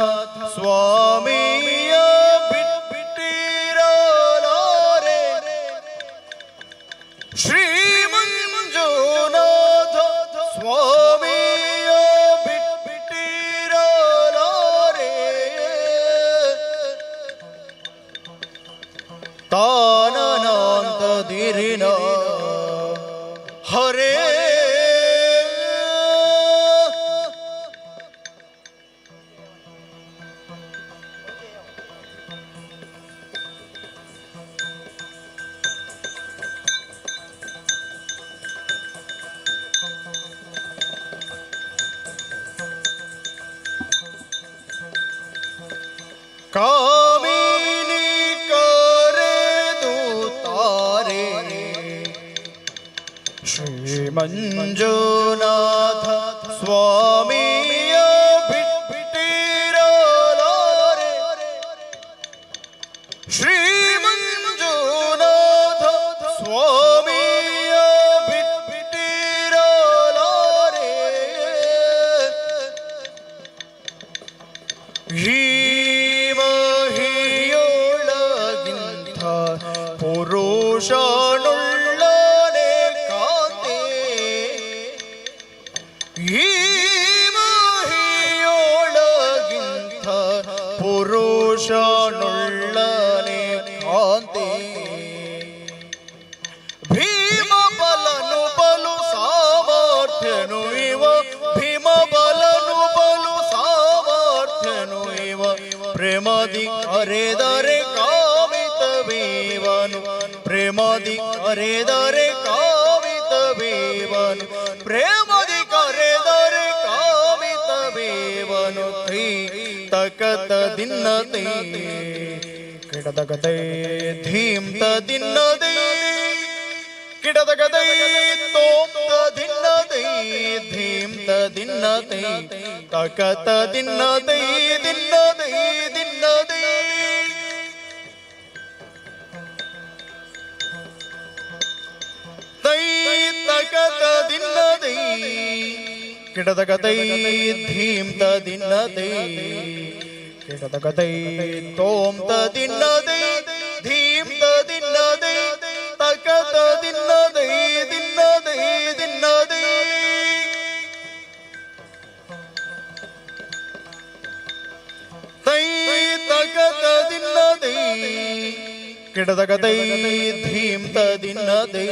ಸ್ವಾಮಿಯ ಬಿಟ್ಟಿರಲಾರೆ ಶ್ರೀ ಮಂಜುನಾಥ ಸ್ವಾಮಿಯ ಬಿಟ್ಟಿರಲಾರೆ ತಾನನಾಂತದಿರಿನ ಹರೇ ಕಾಮಿನಿ ಕರೆದು ತಾರೆ ಶ್ರೀ ಮಂಜುನಾಥ ಸ್ವಾಮಿಯ ಬಿಟ್ಟಿರಲಾರೆ ಶ್ರೀ ಮಂಜುನಾಥ ಸ್ವಾಮಿಯ ಬಿಟ್ಟಿರಲಾರೆ ಈ ಮಹಿಯೊಳಗಿಂತ ಪುರುಷನುಳ್ಳನೆ ಕಾತೆ ಈ ಮಹಿಯೊಳಗಿಂತ ಸಾಮರ್ಥ್ಯನು ಇವ ಭೀಮ ಬಲನು ಬಲು ಸಾಮರ್ಥ್ಯನು ಇವ ಪ್ರೇಮದಿ ಕರೆದರೆ ಕಾಮಿತವೇವನು ಪ್ರೇಮದಿ ಕರೆದರೆ ಕಾಮಿತವೇವನು ಪ್ರೇಮದಿ ಕರೆದರೆ ಕಾಮಿತವೇವನು ತೈ ತಕತ ದಿನ್ನತೆ ಕಿಡದಗತೈ ಧೀಮ್ತ ದಿನ್ನದೆ ಕಿಡದಗತೈ ತೋಮ್ತ ದಿನ್ನದೆ ಧೀಮ್ತ ದಿನ್ನತೆ ತಕತ ದಿನ್ನದೆ ದಿನ್ನದೆ ದಿನ್ನದೆ ತೈ ತಕತ ದಿನ್ನದೆ ಕಿಡದಗತೈ ಧೀಮ್ತ ದಿನ್ನದೆ ಕಿಡದಗತೈ ತೋಮ್ತ ದಿನ್ನದೆ ಧೀಮ್ತ ದಿನ್ನದೆ ತಕತ ದಿನ್ನದೆ ದಿನ್ನದೆ ದಿನ್ನದೆ ತೈ ತಕತ ದಿನ್ನದೆ ಕಿಡದಗತೈ ಧೀಮ್ತ ದಿನ್ನದೆ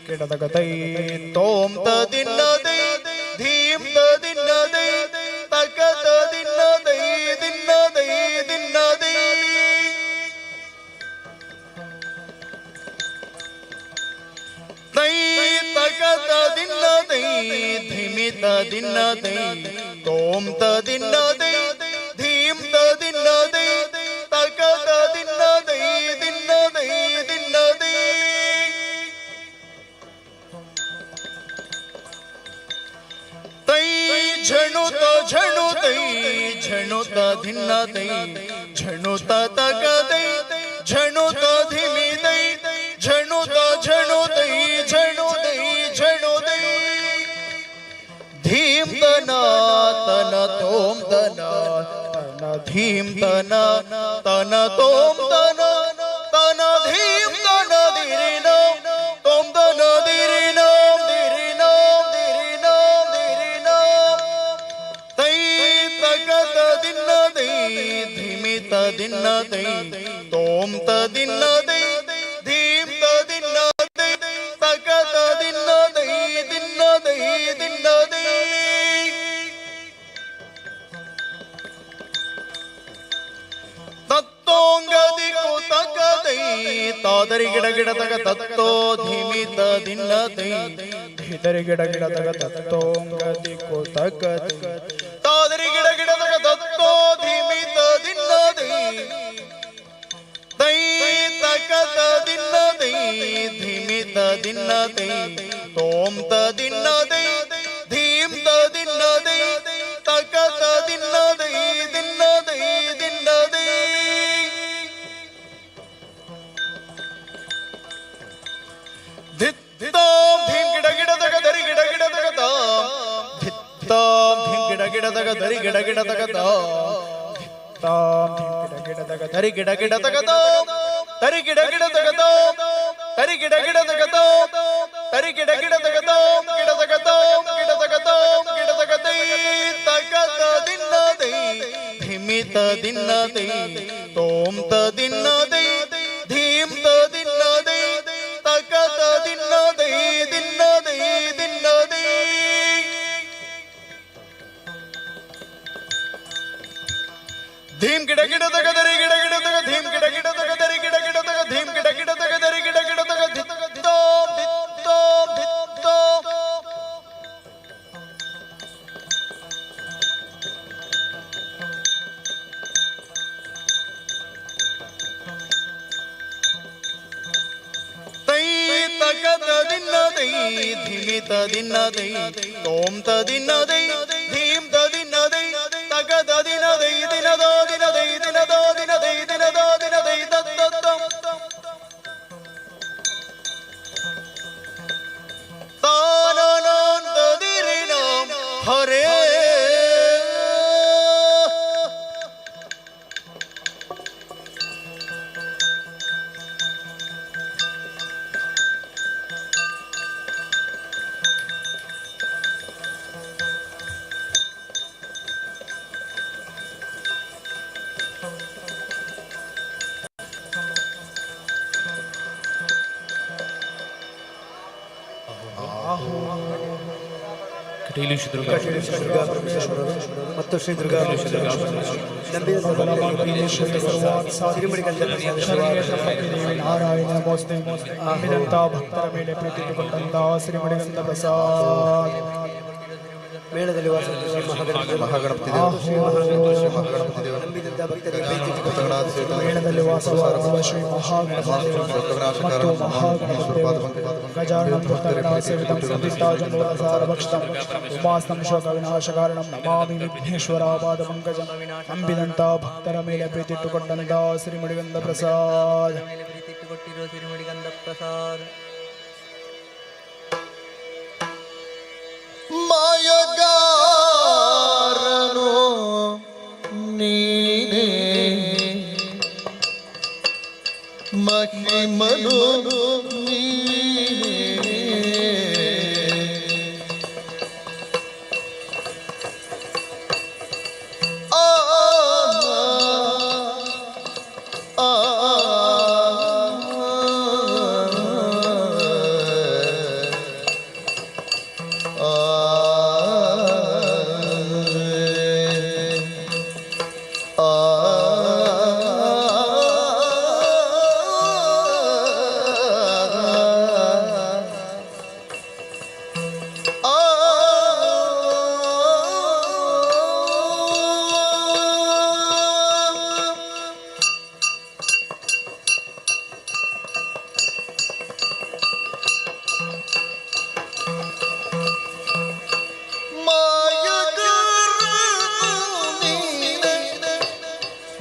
ಕಿಡದಗತೈ ತೋಮ್ತ ದಿನ್ನದೆ ಧೀಮ್ತ ದಿನ್ನದೆ ತಕತ ದಿನ್ನದೆ ದಿನ್ನದೆ ದಿನ್ನದೆ ತೈ ತಕತ ದಿನ್ನದೆ ಧಿಮಿತ ದಿನ್ನದೆ ತೋಮ್ತ ದಿನ್ನದೆ ಧೀಮ್ತ ದಿನ್ನದೆ ತಕತ ದಿನ್ನದೆ ದಿನ್ನದೆ ದಿನ್ನದೆ ತೈ ಝಣುತ ಝಣುತೈ ಝಣುತ ಧಿನ್ನತೈ ಝಣುತ ತಗದೈ ಝಣುತ ಧಿಮಿತೈ ಝಣುತ ಝಣುತೈ ಝಣುತೈ ಝಣುತೈ ಧೀಮ್ತನ ತನ ತೋಮ್ತನ ತನ ಧೀಮ್ತನ ತನ ತೋಮ್ತನ ತನ ಧೀಮ್ತನ ದಿರಿನ ತೋಮ್ತನ ದಿರಿನ ದಿರಿನ ದಿರಿನ ದಿರಿನ ತೈ ತಗತ ದಿನ್ನದೈ ಧಿಮಿತ ದಿನ್ನದೈ ತೋಮ್ತ ದಿನ್ನದೈ ಧೀಮ್ತ ದಿನ್ನದೈ ತಗತ ದಿನ್ನದೈ ದಿನ್ನದೈ ದಿನ್ನದೈ ತತ್ತೋಂಗದಿ ಕುತಕದೈ ತಾದರಿ ಗಿಡ ಗಿಡ ತಗ ತತ್ತೋ ಧಿಮಿತ ದಿನ್ನದೈ ಧಿದರಿ ಗಿಡ ಗಿಡ ತಗ ತತ್ತೋಂಗದಿ ಕುತಕದೈ ತಾದರಿ ಗಿಡ ಗಿಡ ತಗ ತತ್ತೋ ಧಿಮಿತ ದಿನ್ನದೈ ತೈ ತಕತ ದಿನ್ನದೈ ಧಿಮಿತ ದಿನ್ನದೈ ತೋಮ್ತ ದಿನ್ನದೈ ಧೀಮ್ತ ದಿನ್ನದೈ ತಕತ ದಿನ್ನದೈ ದಿನ್ನದೈ ದಿನ್ನದೈ ಧಿತ್ತಾಂ ಧೀಮ್ ಗಿಡ ಗಿಡ ತಗ ದರಿ ಗಿಡ ಗಿಡ ತಗತ ಧಿತ್ತಾಂ ಧೀಮ್ ಗಿಡ ಗಿಡ ತಗ ದರಿ ಗಿಡ ಗಿಡ ತಗತ ಧಿತ್ತಾಂ ಧೀಮ್ ಗಿಡ ಗಿಡ ತಗ ದರಿ ಗಿಡ ಗಿಡ ತಗತ ತರಿ ಗಿಡ ಗಿಡ ತಗತ ತರಿ ಗಿಡ ಗಿಡ ತಗತ ತರಿ ಗಿಡ ಗಿಡ ತಗತ ಗಿಡ ತಗತ ಗಿಡ ತಗತ ಗಿಡ ತಗತೈ ತಗತ ದಿನ್ನದೈ ಧಿಮಿತ ದಿನ್ನದೈ ತೋಮ್ತ ದಿನ್ನದೈ ಧೀಮ್ತ ದಿನ್ನದೈ ತಗತ ದಿನ್ನದೈ ದಿನ್ನದೈ ದಿನ್ನದೈ ಧೀಮ್ ಗಿಡ ಗಿಡ ತಗ ದರಿ ಗಿಡ ಗಿಡ ತಗ ಧೀಮ್ ಗಿಡ ಗಿಡ ತಗ ದರಿ ಗಿಡ ಗಿಡ ತಗ ಧೀಮ್ ಗಿಡ ಗಿಡ ತಗ ದರಿ ಗಿಡ ಗಿಡ ತಗ ಧಿತ್ತೋ ಧಿತ್ತೋ ಧಿತ್ತೋ ತೈ ತಕತ ದಿನ್ನದೈ ಧಿಮಿತ ದಿನ್ನದೈ ತೋಮ್ತ ದಿನ್ನದೈ ಧೀಮ್ತ ದಿನ್ನದೈ ತಗದ ದಿನದೈ ದಿನದ ದಿನದೈ ದಿನದ ದಿನದೈ ದಿನದ ದಿನದೈ ತತ್ತಂ ತಾನನಂತ ದಿರಿನ ಹರೇ ಕಟೀಲು ಶ್ರೀ ದುರ್ಗಾ ಮತ್ತು ಶ್ರೀ ದುರ್ಗಾ ನಂಬಿದ ನಾರಾಯಣ ನಮೋಸ್ತೆ ನಂಬಿದಂತ ಭಕ್ತರ ಮೇಲೆ ಪ್ರೀತಿ ಇಟ್ಟುಕೊಂಡಂತ ಶ್ರೀಮಣಿಗಂಧ ಪ್ರಸಾದ್ ಮೇಳದಲ್ಲಿ ವಾಸ ಶ್ರೀ ಮಹಾಗಣಪತಿ ದೇವರು ಶ್ರೀ ಮಹಾಗಣಪತಿ ದೇವರು ನಂಬಿದಂತ ಭಕ್ತರಿಗೆ ಪ್ರೀತಿ ಮೇಳದಲ್ಲಿ ವಾಸವಾಗಿರುವ ಶ್ರೀ ಮಹಾಗಣಪತಿ ಮತ್ತು ಮಹಾಗಣಪತಿ ಗಜಾನನ ಸೇವಿತಂ ಸಂಪಿಷ್ಟಾಜಮೂಲಸಾರ ಭಕ್ಷಿತಂ ಉಮಾಸ್ತಂ ಶೋಕ ವಿನಾಶಕಾರಣಂ ನಮಾಮಿ ವಿಘ್ನೇಶ್ವರಾಪಾದ ಪಂಕಜಂ ನಂಬಿದಂತ ಭಕ್ತರ ಮೇಲೆ ಪ್ರೀತಿ ಇಟ್ಟುಕೊಂಡಂತ ಶ್ರೀಮಣಿಗಂಧ ಪ್ರಸಾದ್ ಪ್ರೀತಿ ಇಟ್ಟುಕೊಟ್ಟಿರುವ ಸಿರಿಮಡಿಗಂಧ ಪ್ರಸಾದ್ ಮಾಯಗಾರನು ನೀನೇ ಮಹಿಮನು ನೀನೇ ಆ ಆ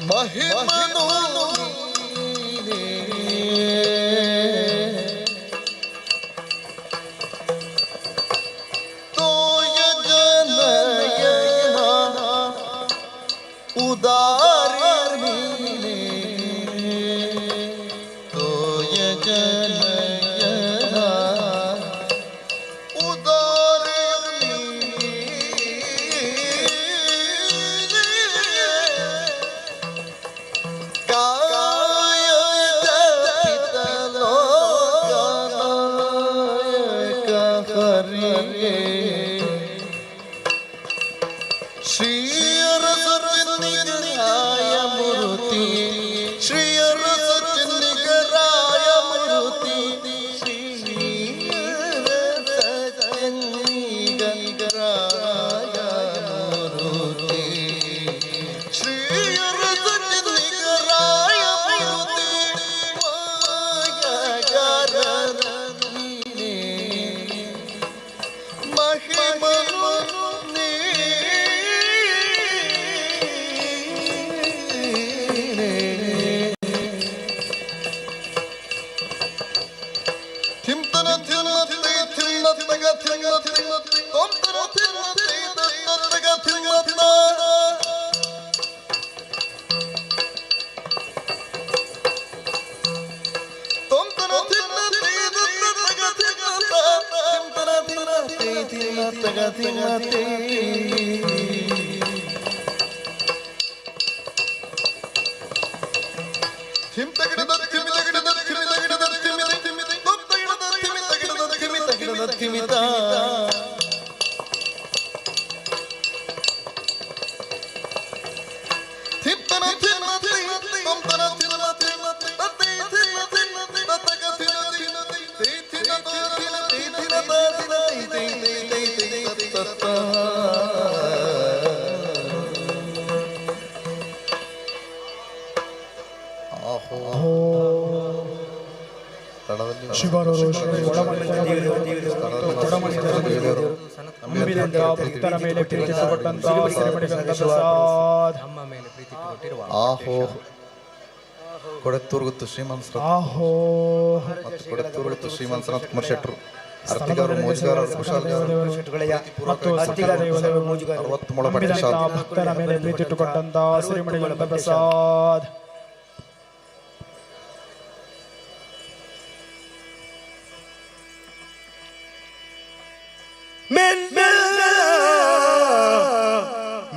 ಮಹಿಮನು ತೋಯ ಜನಯನ ಉದಾರ ನೀನೇ ತೋಯ ಜನಯನ ಉದಾರ ಶ್ರೀಯರಸನಿಗರಾಯ ಮೂರ್ತಿ ಶ್ರೀಯರಸನಿಗರಾಯ ಮೂರ್ತಿ ಶ್ರೀಯರಸನಿಗರಾಯ ಮೂರ್ತಿ ಮಾಯಗಾರನ ನೀನೇ ಮಹಿಮನು ಶಿವರೂರು ಶ್ರೀ ನಂಬಿದಂತ ಭಕ್ತರ ಮೇಲೆ ಪ್ರೀತಿ ಇಟ್ಟುಕೊಂಡಂತ ಶ್ರೀಮಣಿಗಂಧ ಪ್ರಸಾದ್ ಆಹೋ ಕೊಡತ್ತೂರ್ಗುತ್ತು ಶ್ರೀಮಂತ ಆಹೋ ಮತ್ತು ಕೊಡತ್ತೂರ್ಗುತ್ತು ಶ್ರೀಮಂತ ಕುಮಾರ್ ಶೆಟ್ರು ಅರ್ತಿಗಾರರು ಮೋಜುಗಾರರು ಕುಶಾಲ್ ಮತ್ತು ನಂಬಿದಂತ ಭಕ್ತರ ಮೇಲೆ ಪ್ರೀತಿ ಇಟ್ಟುಕೊಂಡಂತ ಶ್ರೀಮಣಿಗಂಧ ಪ್ರಸಾದ್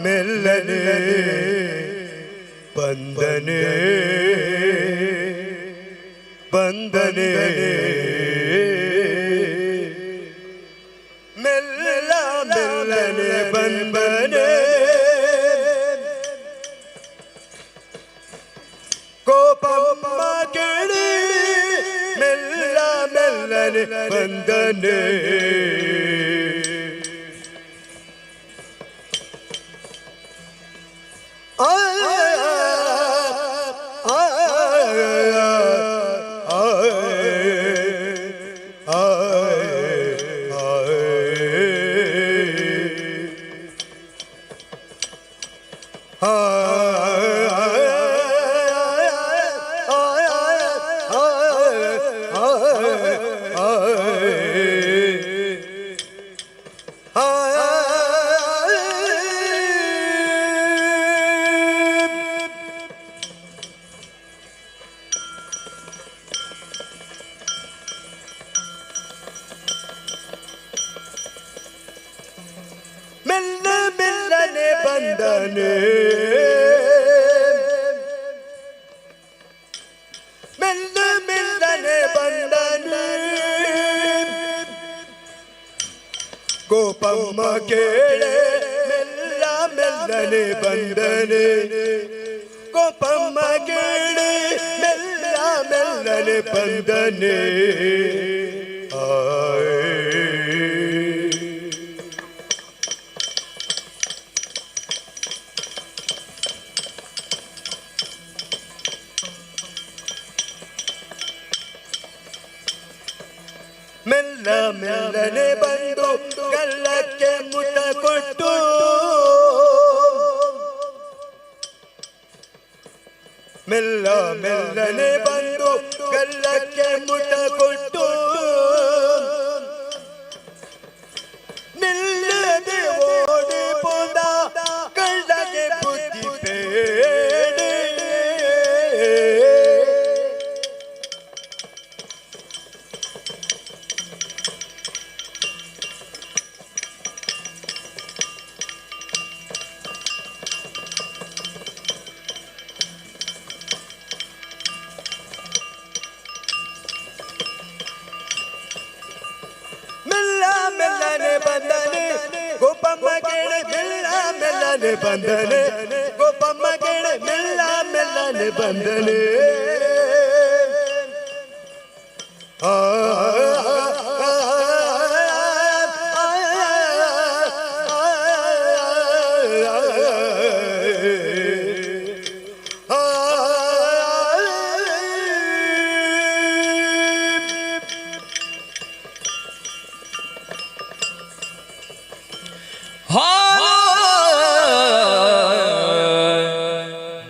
ಮೆಲ್ಲನೆ ಬಂದನೆ ಬಂದನೆ ಮೆಲ್ಲ ಮೆಲ್ಲ ಮೆಲ್ಲನೆ ಬಂದನೆ ಕೋಪಮ್ಮ ಕೇಳಿ ಮೆಲ್ಲ ಮೆಲ್ಲನೆ ಬಂದನೆ ಮೆಲ್ಲ ಮೆಲ್ಲನೆ ಬಂದನೆ ಮೆಲ್ಲ ಮೆಲ್ಲನೆ ಬಂದನೆ ಕೋಪಮ್ಮ ಕೇಳೆ ಮೆಲ್ಲ ಮೆಲ್ಲನೆ ಬಂದನೆ ಕೋಪಮ್ಮ ಕೇಳೆ ಮೆಲ್ಲ ಮೆಲ್ಲನೆ ಬಂದನೆ ಮೆಲ್ಲ ಮೆಲ್ಲನೆ ಬಂದು ಗಲ್ಲಕ್ಕೆ ಮುತ್ತ ಕೊಟ್ಟು ಮೆಲ್ಲ ಮೆಲ್ಲನೆ ಬಂದು ಗಲ್ಲಕ್ಕೆ ಮುತ್ತ ಕೊಟ್ಟು ನಿಲ್ಲದೆ ಓಡಿ ಬಂದ ಕಳ್ಳಗೆ ಬುದ್ಧಿ ಬೇಡಿ ಮೆಲ್ಲನೆ ಬಂದನೆ ಗೋಪಮ್ಮ ಕೇಳೆ ಮೆಲ್ಲ ಮೆಲ್ಲನೆ ಬಂದನೆ ಗೋಪಮ್ಮ ಕೇಳೆ ಮೆಲ್ಲ ಮೆಲ್ಲನೆ ಬಂದನೆ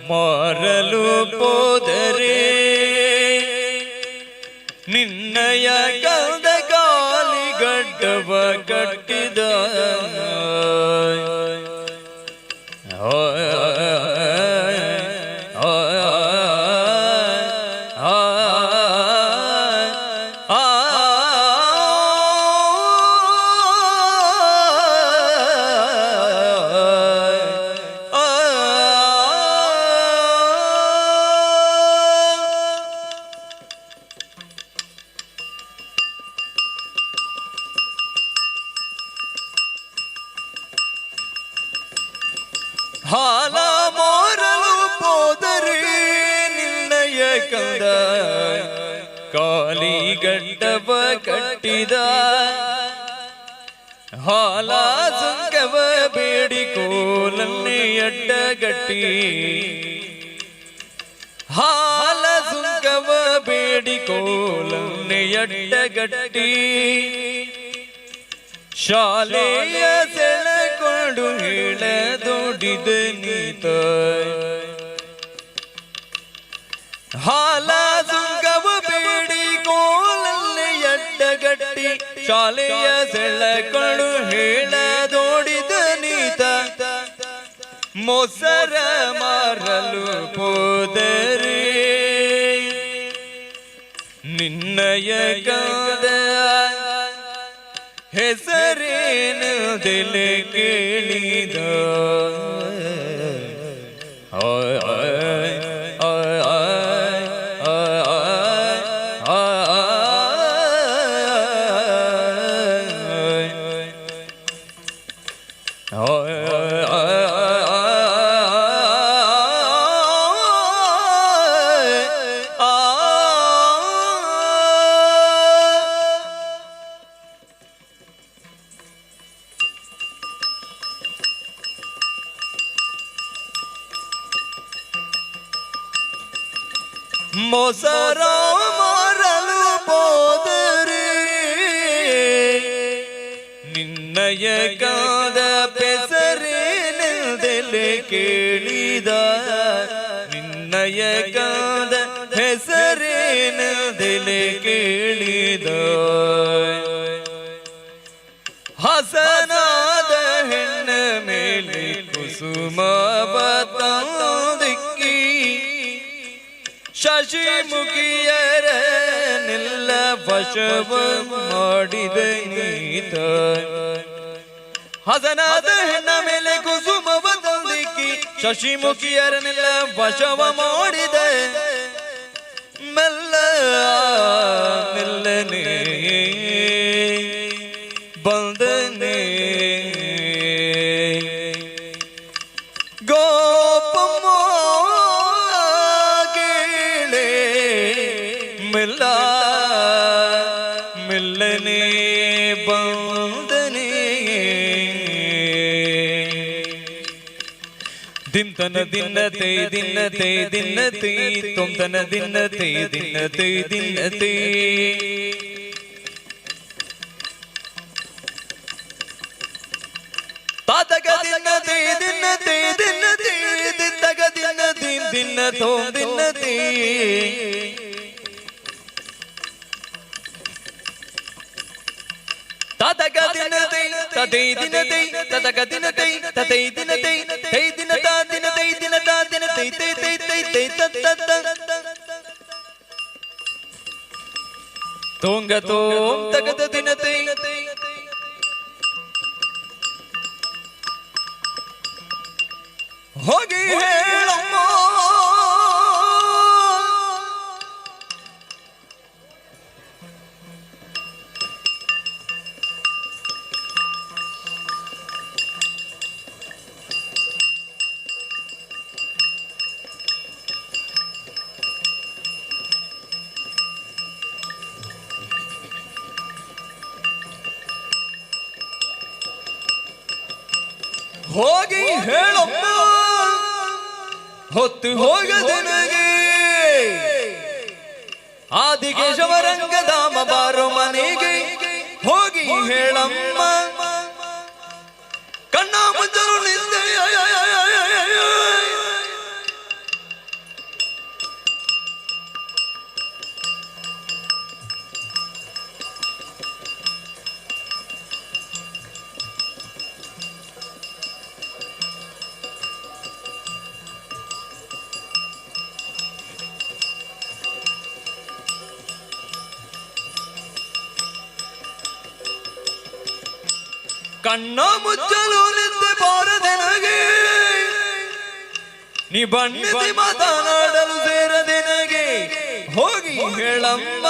ಮಾರಲು ಪೋದರೆ ನಿನ್ನಯ ಕಲ್ದ ಕಾಲಿಗಡ್ಡವ ಕಟ್ಟಿದ ಹಾಲ ಮಾರಲು ಪೋದರೆ ನಿನ್ನಯ ಕಂದ ಕಾಲಿಗಡ್ಡವ ಕಟ್ಟಿದ ಹಾಲ ಸುಂಕವ ಬೇಡಿಕೋಲನ್ನೇ ಅಡ್ಡಗಟ್ಟಿ ಹಾಲ ಸುಂಕವ ಬೇಡಿಕೋಲನ್ನೇ ಅಡ್ಡಗಟ್ಟಿ ಶಾಲೆಯ ಸೆಳೆಕೊಂಡು ಹೇಳದೊಡಿದ ನೀತ ಹಾಲ ಸುಂಕವ ಬೇಡಿ ಕೋಲಲ್ಲಿ ಅಡ್ಡಗಟ್ಟಿ ಶಾಲೆಯ ಸೆಳೆಕೊಂಡು ಹೇಳದೊಡಿದ ನೀತ ಮೊಸರ ಮಾರಲು ಪೋದರೆ ನಿನ್ನಯ ಕಾದ ಹೆಸರೇನು ದಿಲೆ ಕೇಳಿದ ಮೊಸರ ಮಾರಲು ಹೋದರೆ ನಿನ್ನಯ ಕಾದ ಪೆಸರೇನೆಂದೆಲೆ ಕೇಳಿದ ನಿನ್ನಯ ಕಾದ ಹೆಸರೇನೆಂದೆಲೆ ಕೇಳಿದ ಹಸನಾದ ಹೆಣ್ಣ ಮೇಲೆ ಕುಸುಮವ ತಂದಿಕ್ಕಿ ಶಶಿ ಮುಖಿಯರ ನಿಲ್ಲ ವಶವ ಮಾಡಿದ ನೀತ ಹಸನಾದ ಹೆಣ್ಣ ಮೇಲೆ ಕುಸುಮವ ತಂದಿಕ್ಕಿ ಶಶಿ ಮುಖಿಯರನ್ನೆಲ್ಲ ವಶವ ಮಾಡಿದ ಮೆಲ್ಲ ಮೆಲ್ಲನೆ ಬಂದನೆ ಗೋಪಮ್ಮ ಮಿಲ್ಲ ಮಿಲ್ಲನೆ ಬಂದನೆ ದಿನತನ ದಿನತೆ ದಿನತೆ ದಿನತೆ ತುಂತನ ದಿನತೆ ದಿನತೆ ದಿನತೆ ತಾತಗ ದಿನತೆ ದಿನತೆ ದಿನತೆ ದಿತ್ತಗ ದಿನ ದಿನ ದಿನ ತೋಂ ದಿನತೆ ತದಗ ದಿನತೆ ತದೈ ದಿನತೆ ತದಗ ದಿನತೆ ತದೈ ದಿನತೆ ತೈ ದಿನತ ದಿನತೈ ದಿನತ ದಿನತೈ ತೈ ತೈ ತೈ ತೈ ತತ್ತ ತೋಂಗ ತೋಂ ತಗದ ದಿನತೆ ಹೋಗಿ ಹೇಳಮ್ಮ ಹೋಗಿ ಹೇಳಮ್ಮ ಹೊತ್ತು ಹೋಗದೆ ನನಗೆ ಆದಿಕೇಶವರಂಗಧಾಮ ಬಾರೋ ಮನೆಗೆ ಹೋಗಿ ಹೇಳಮ್ಮ ಕಣ್ಣ ಮುಂಜರು ನಿಂದೆ ಕಣ್ಣ ಮುಚ್ಚಲು ನಿಂತೆ ಬಾರದೆ ನಗೆ ನೀ ಬಣ್ಣಿಸಿ ಮಾತನಾಡಲು ಸೇರದೆ ನಗೆ ಹೋಗಿ ಹೇಳಮ್ಮ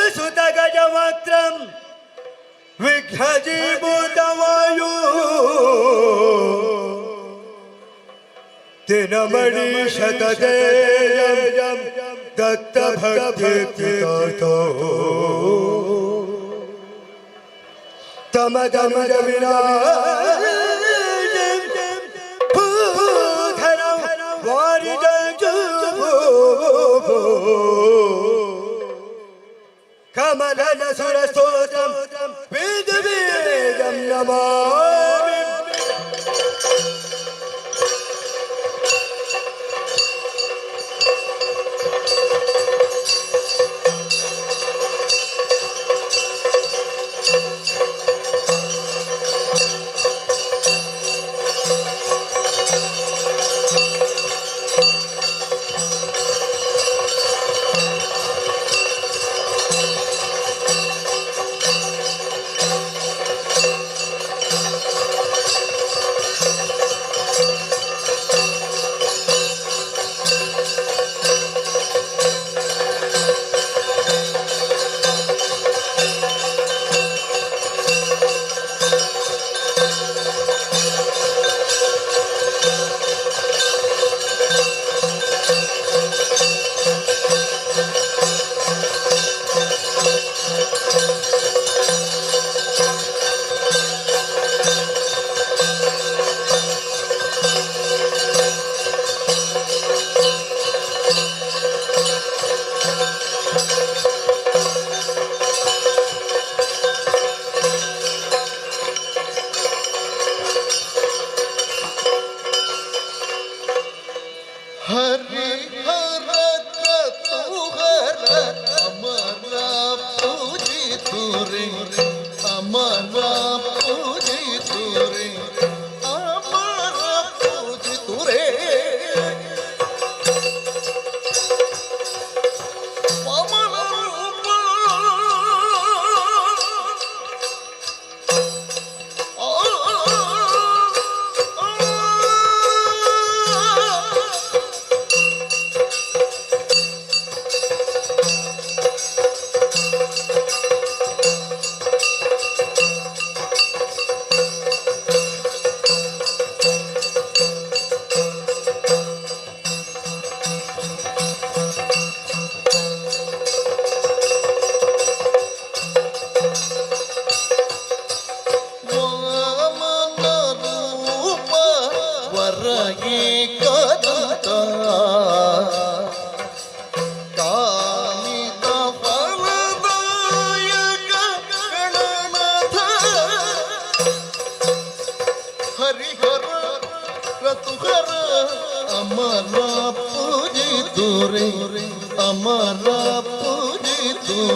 ಸುತ ಗಜವಕ್ತ್ರಂ ವಿಘ್ನಜೀಭೂತವಾಯು ತಿನಮಣಿ ಶತತೇಯಂ ದತ್ತ ಭಕ್ತಿತೋ ತಮದಮ ವಿನಾಶಂ ಭೂಧರಂ ವಾರಿದಜು ಕಮಲನ ಸುರಸ್ತೋತ್ರಂ ವೇದ ವೇದಂ ನಮಾಮಿ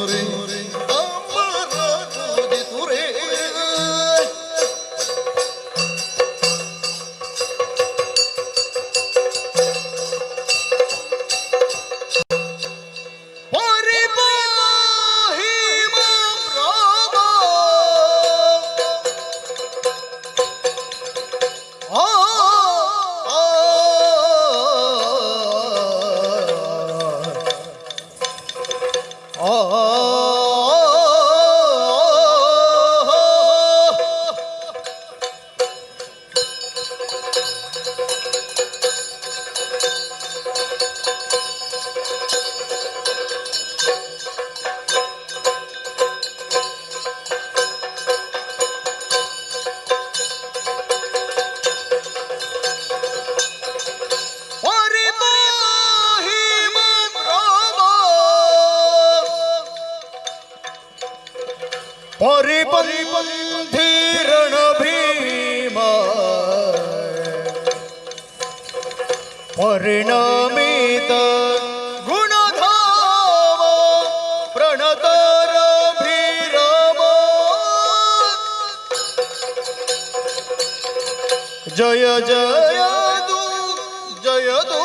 ರೇ ಅಮರಾಗುದಿತು ರೇ ಪರಿಬಂಧೀರಣ ಭೀಮ ಪರಿಣಮಿತ ಗುಣಧಾಮ ಪ್ರಣತರ ಭೀರಮ ಜಯ ಜಯದು ಜಯದು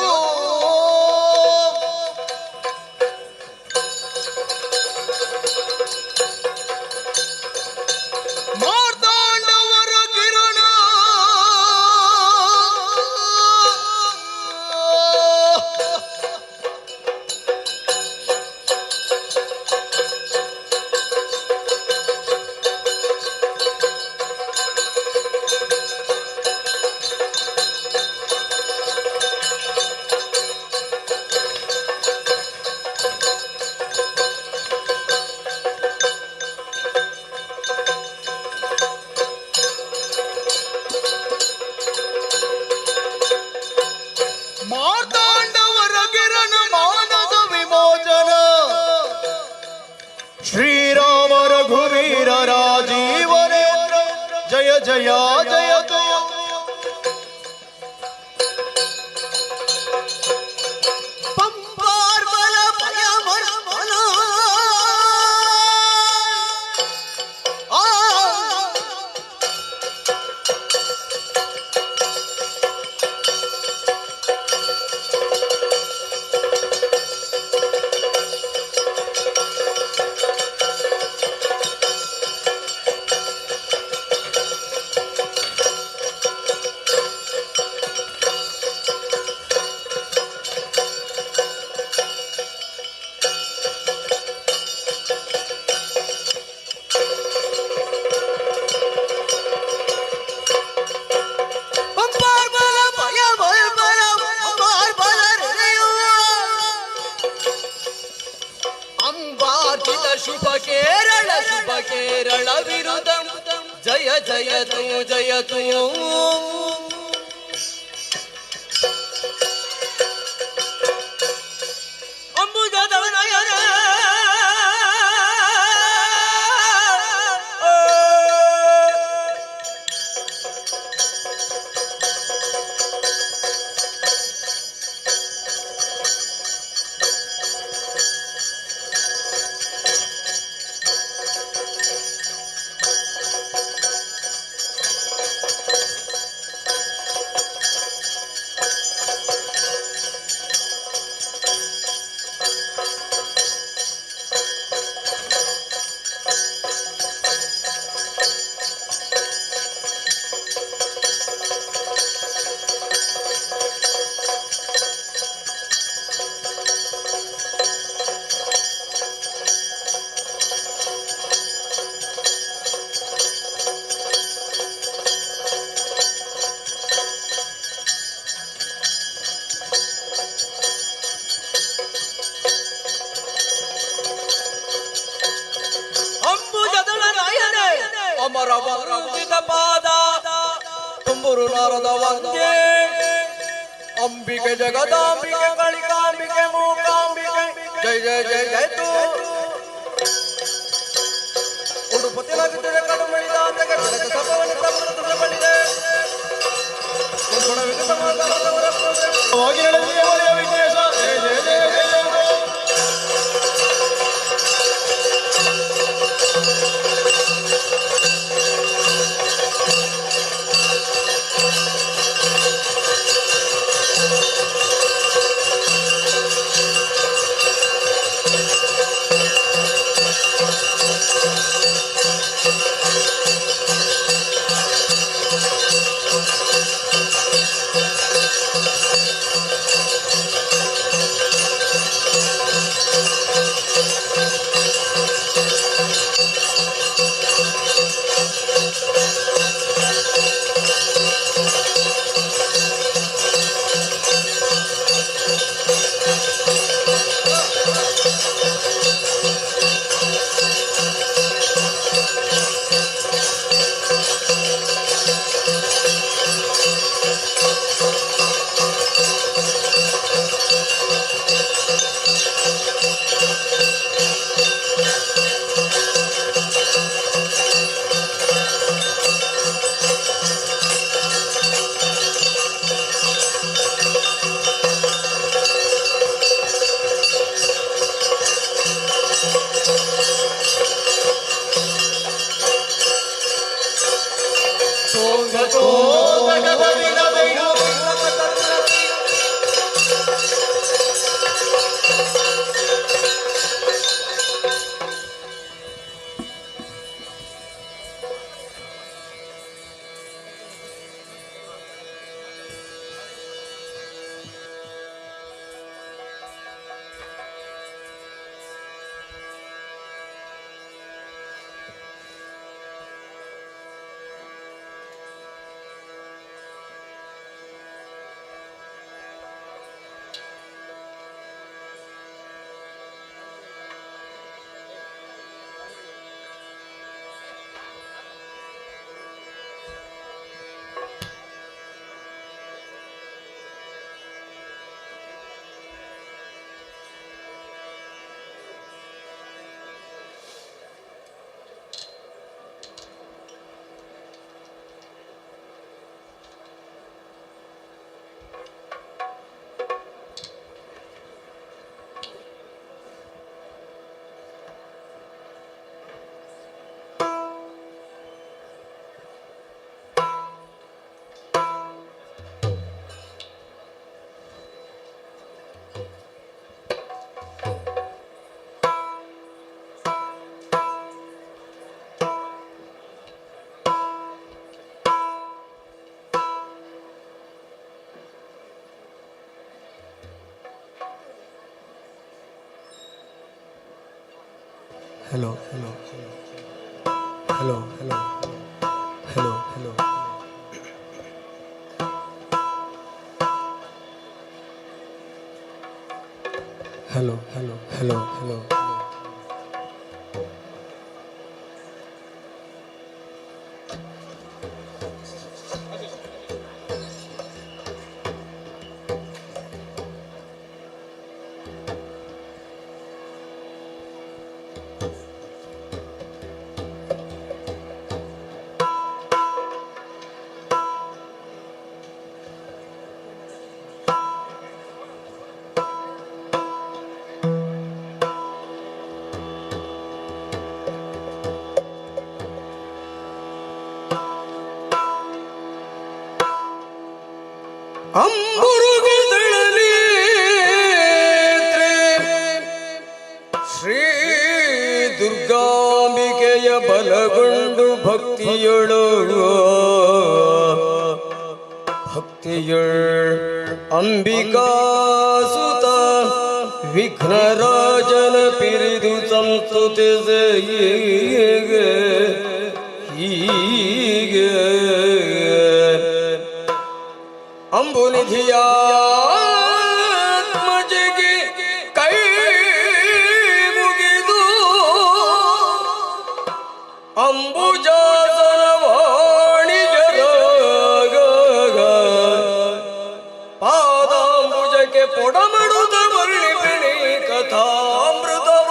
ಶ್ರೀರಾಮ ರಘುವೀರ ರಾಜೀವನೇಂದ್ರ ಜಯ ಜಯ ಜಯತು ಪಂಪಾರ್ಬಲ ಭಯಮರ್ಮಲ ಶುಭ ಕೇರಳ ವಿರುದ್ಧ ಜಯ ಜಯತು ಜಯತು ಅಂಬುಜದವನಯನ ಅಮರ ವಂದಿತ ಪಾದ ತುಂಬುರು ನಾರದ ವಂದ್ಯೆ ಅಂಬಿಕೆ ಜಗದಾಂಬಿಕೆ ಕಳಿಕಾಂಬಿಕೆ ಮೂಕಾಂಬಿಕೆ ಜಯ ಜಯ ಜಯ ಜಯ ತು ಉಡುಪತಿ ನಗುತ್ತಿದೆ ಕಡು ಮಣಿದ ಅಂತೆಗೆ ಬೆಳಕ ಸಪವನಿ ತಮ್ಮನ ಬಂದಿದೆ ಗುಣ ವಿಕಟ ಮಾತಾಡದವರ ಹೋಗಿ ನಡೆದಿದೆ ಒಳ್ಳೆಯ ವಿಘ್ನೇಶ ಜಯ ಜಯ ಜಯ ಜಯ Hello, hello, hello, hello, hello, hello. Hello, hello, hello, hello. ಅಂಬುರುಗದಳಲಿ Shri ದುರ್ಗಾಂಬಿಕೆಯ ಬಲಗೊಂಡು ಭಕ್ತಿಯೊಳು Ambika ಸುತ ವಿಘ್ನರಾಜನ ಪಿರಿದು ಸಂಸ್ತುತಿಸೆ ಹೀಗೆ ಅಂಬುನಿಧಿಯಾತ್ಮಜೆಗೆ ಕೈ ಮುಗಿದು ಅಂಬುಜಾಸನ ವಾಣಿಜರ ಪಾದಾಂಬುಜಕ್ಕೆ ಪೊಡಮಡುದ ವರ್ಣಿಪಿಣಿ ಕಥಾಮೃತವ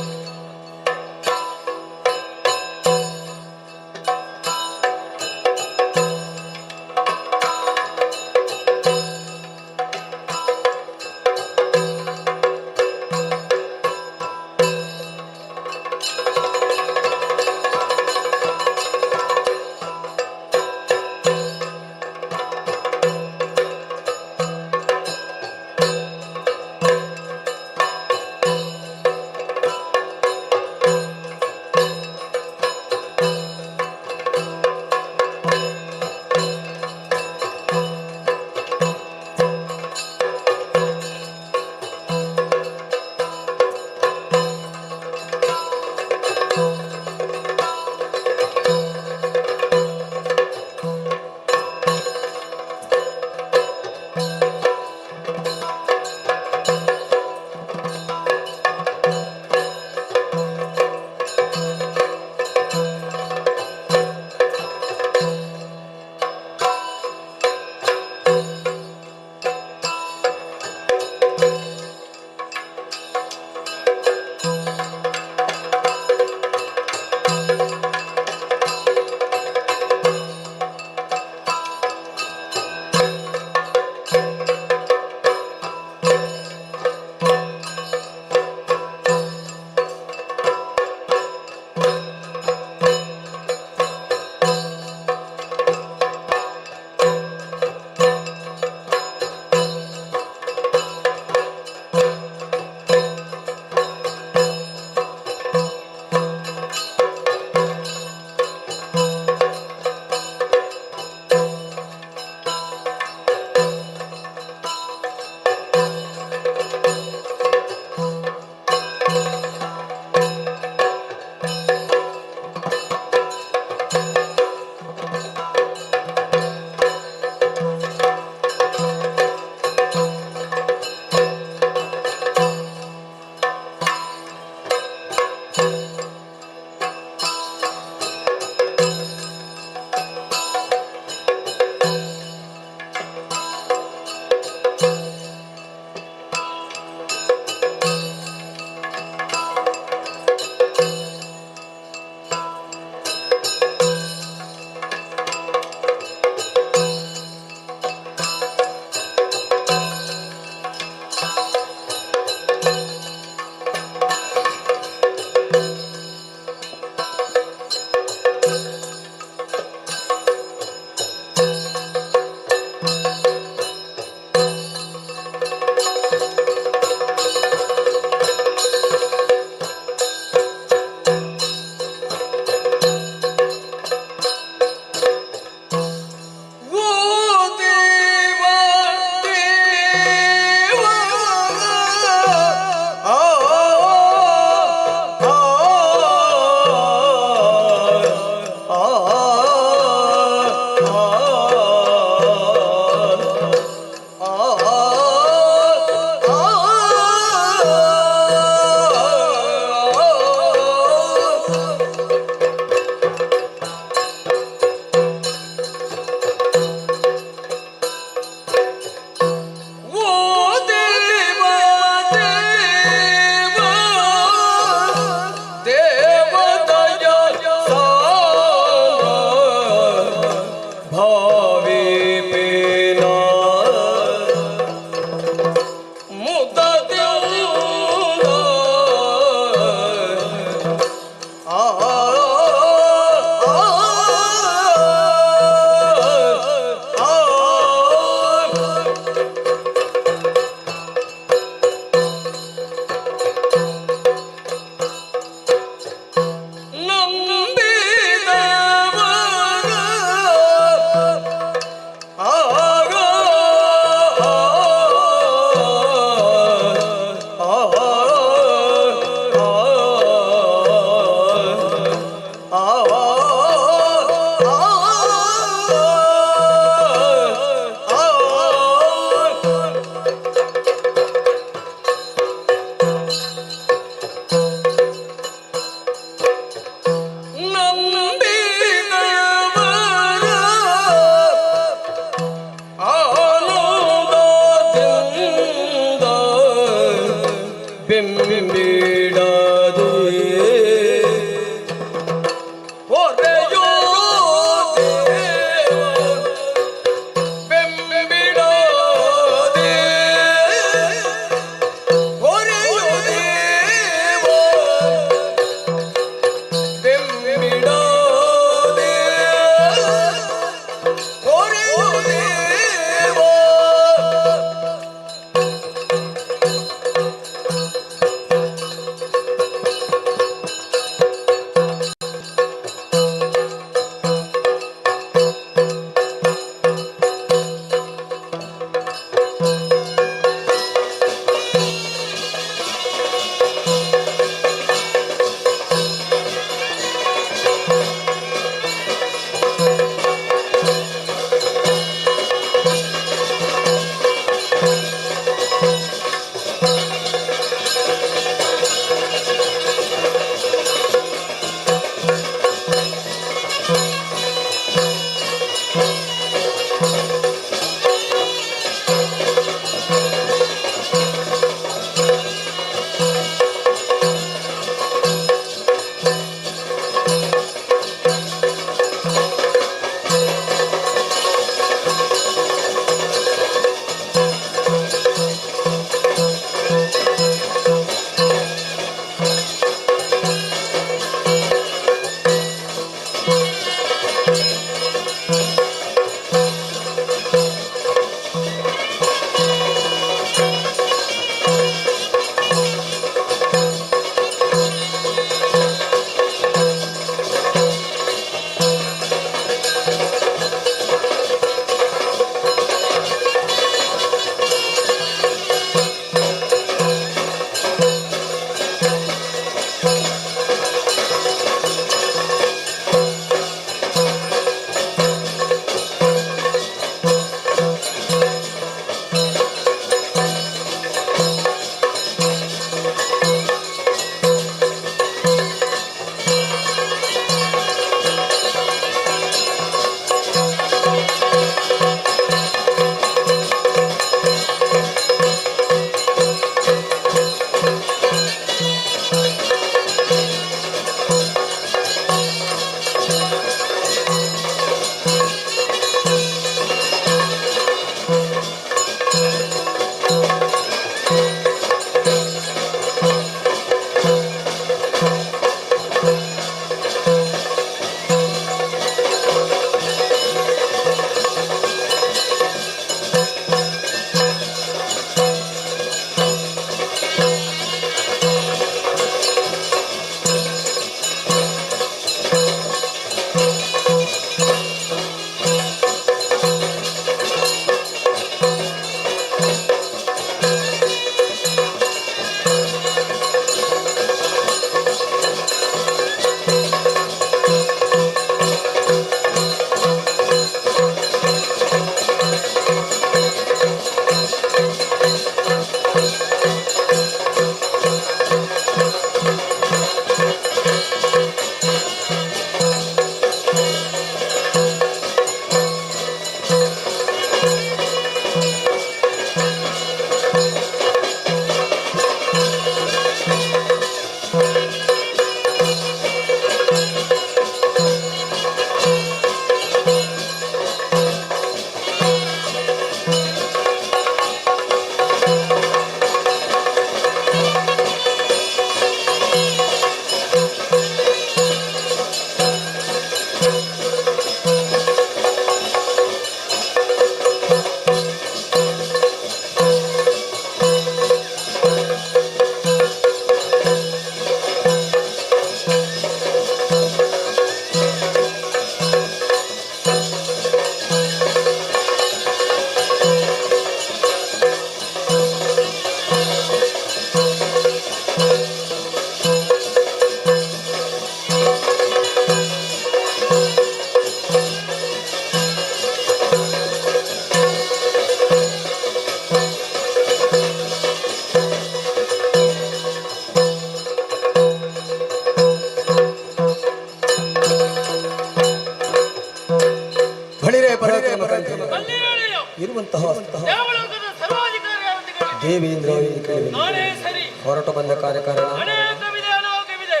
ಇರುವಂತಹ ದೇವಲೋಕದ ಸರ್ವಾಧಿಕಾರಿ ಯಾವಂತ ಕೇಳಿದೆ. ದೇವೇಂದ್ರ ಎಂದು ಕೇಳಿದೆ. ನಾನೇ ಸರಿ. ಹೊರಟು ಬಂದ ಕಾರ್ಯಕಾರಣ ಅನೇಕವಿದೆ ಅಲೋಕವಿದೆ.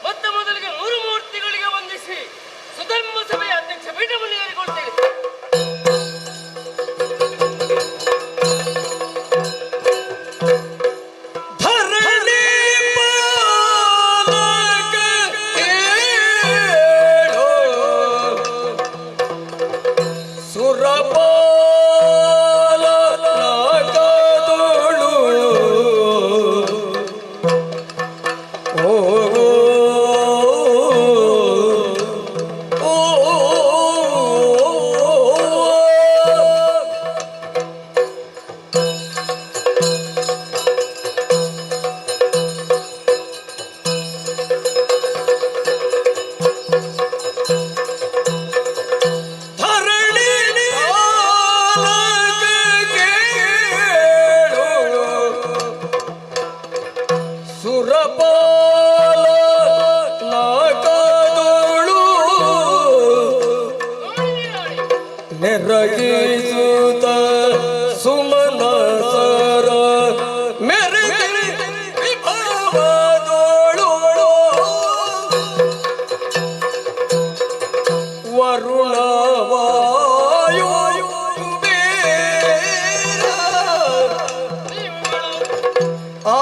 ಮೊತ್ತ ಮೊದಲಿಗೆ ಮೂರು ಮೂರ್ತಿಗಳಿಗೆ ವಂದಿಸಿ ಸುಧರ್ಮ ಸಭೆಯ ಅಧ್ಯಕ್ಷ ಪೀಠವನ್ನು ಏರಿಕೊಳ್ತೇವೆ. ನೆರಗಿಸುತ್ತ ಸುಮನ ಸರ ಮೇರೆ ವಿಭವದೋಳು ವರುಣ ವಾಯು ಕುಬೇರ ಆ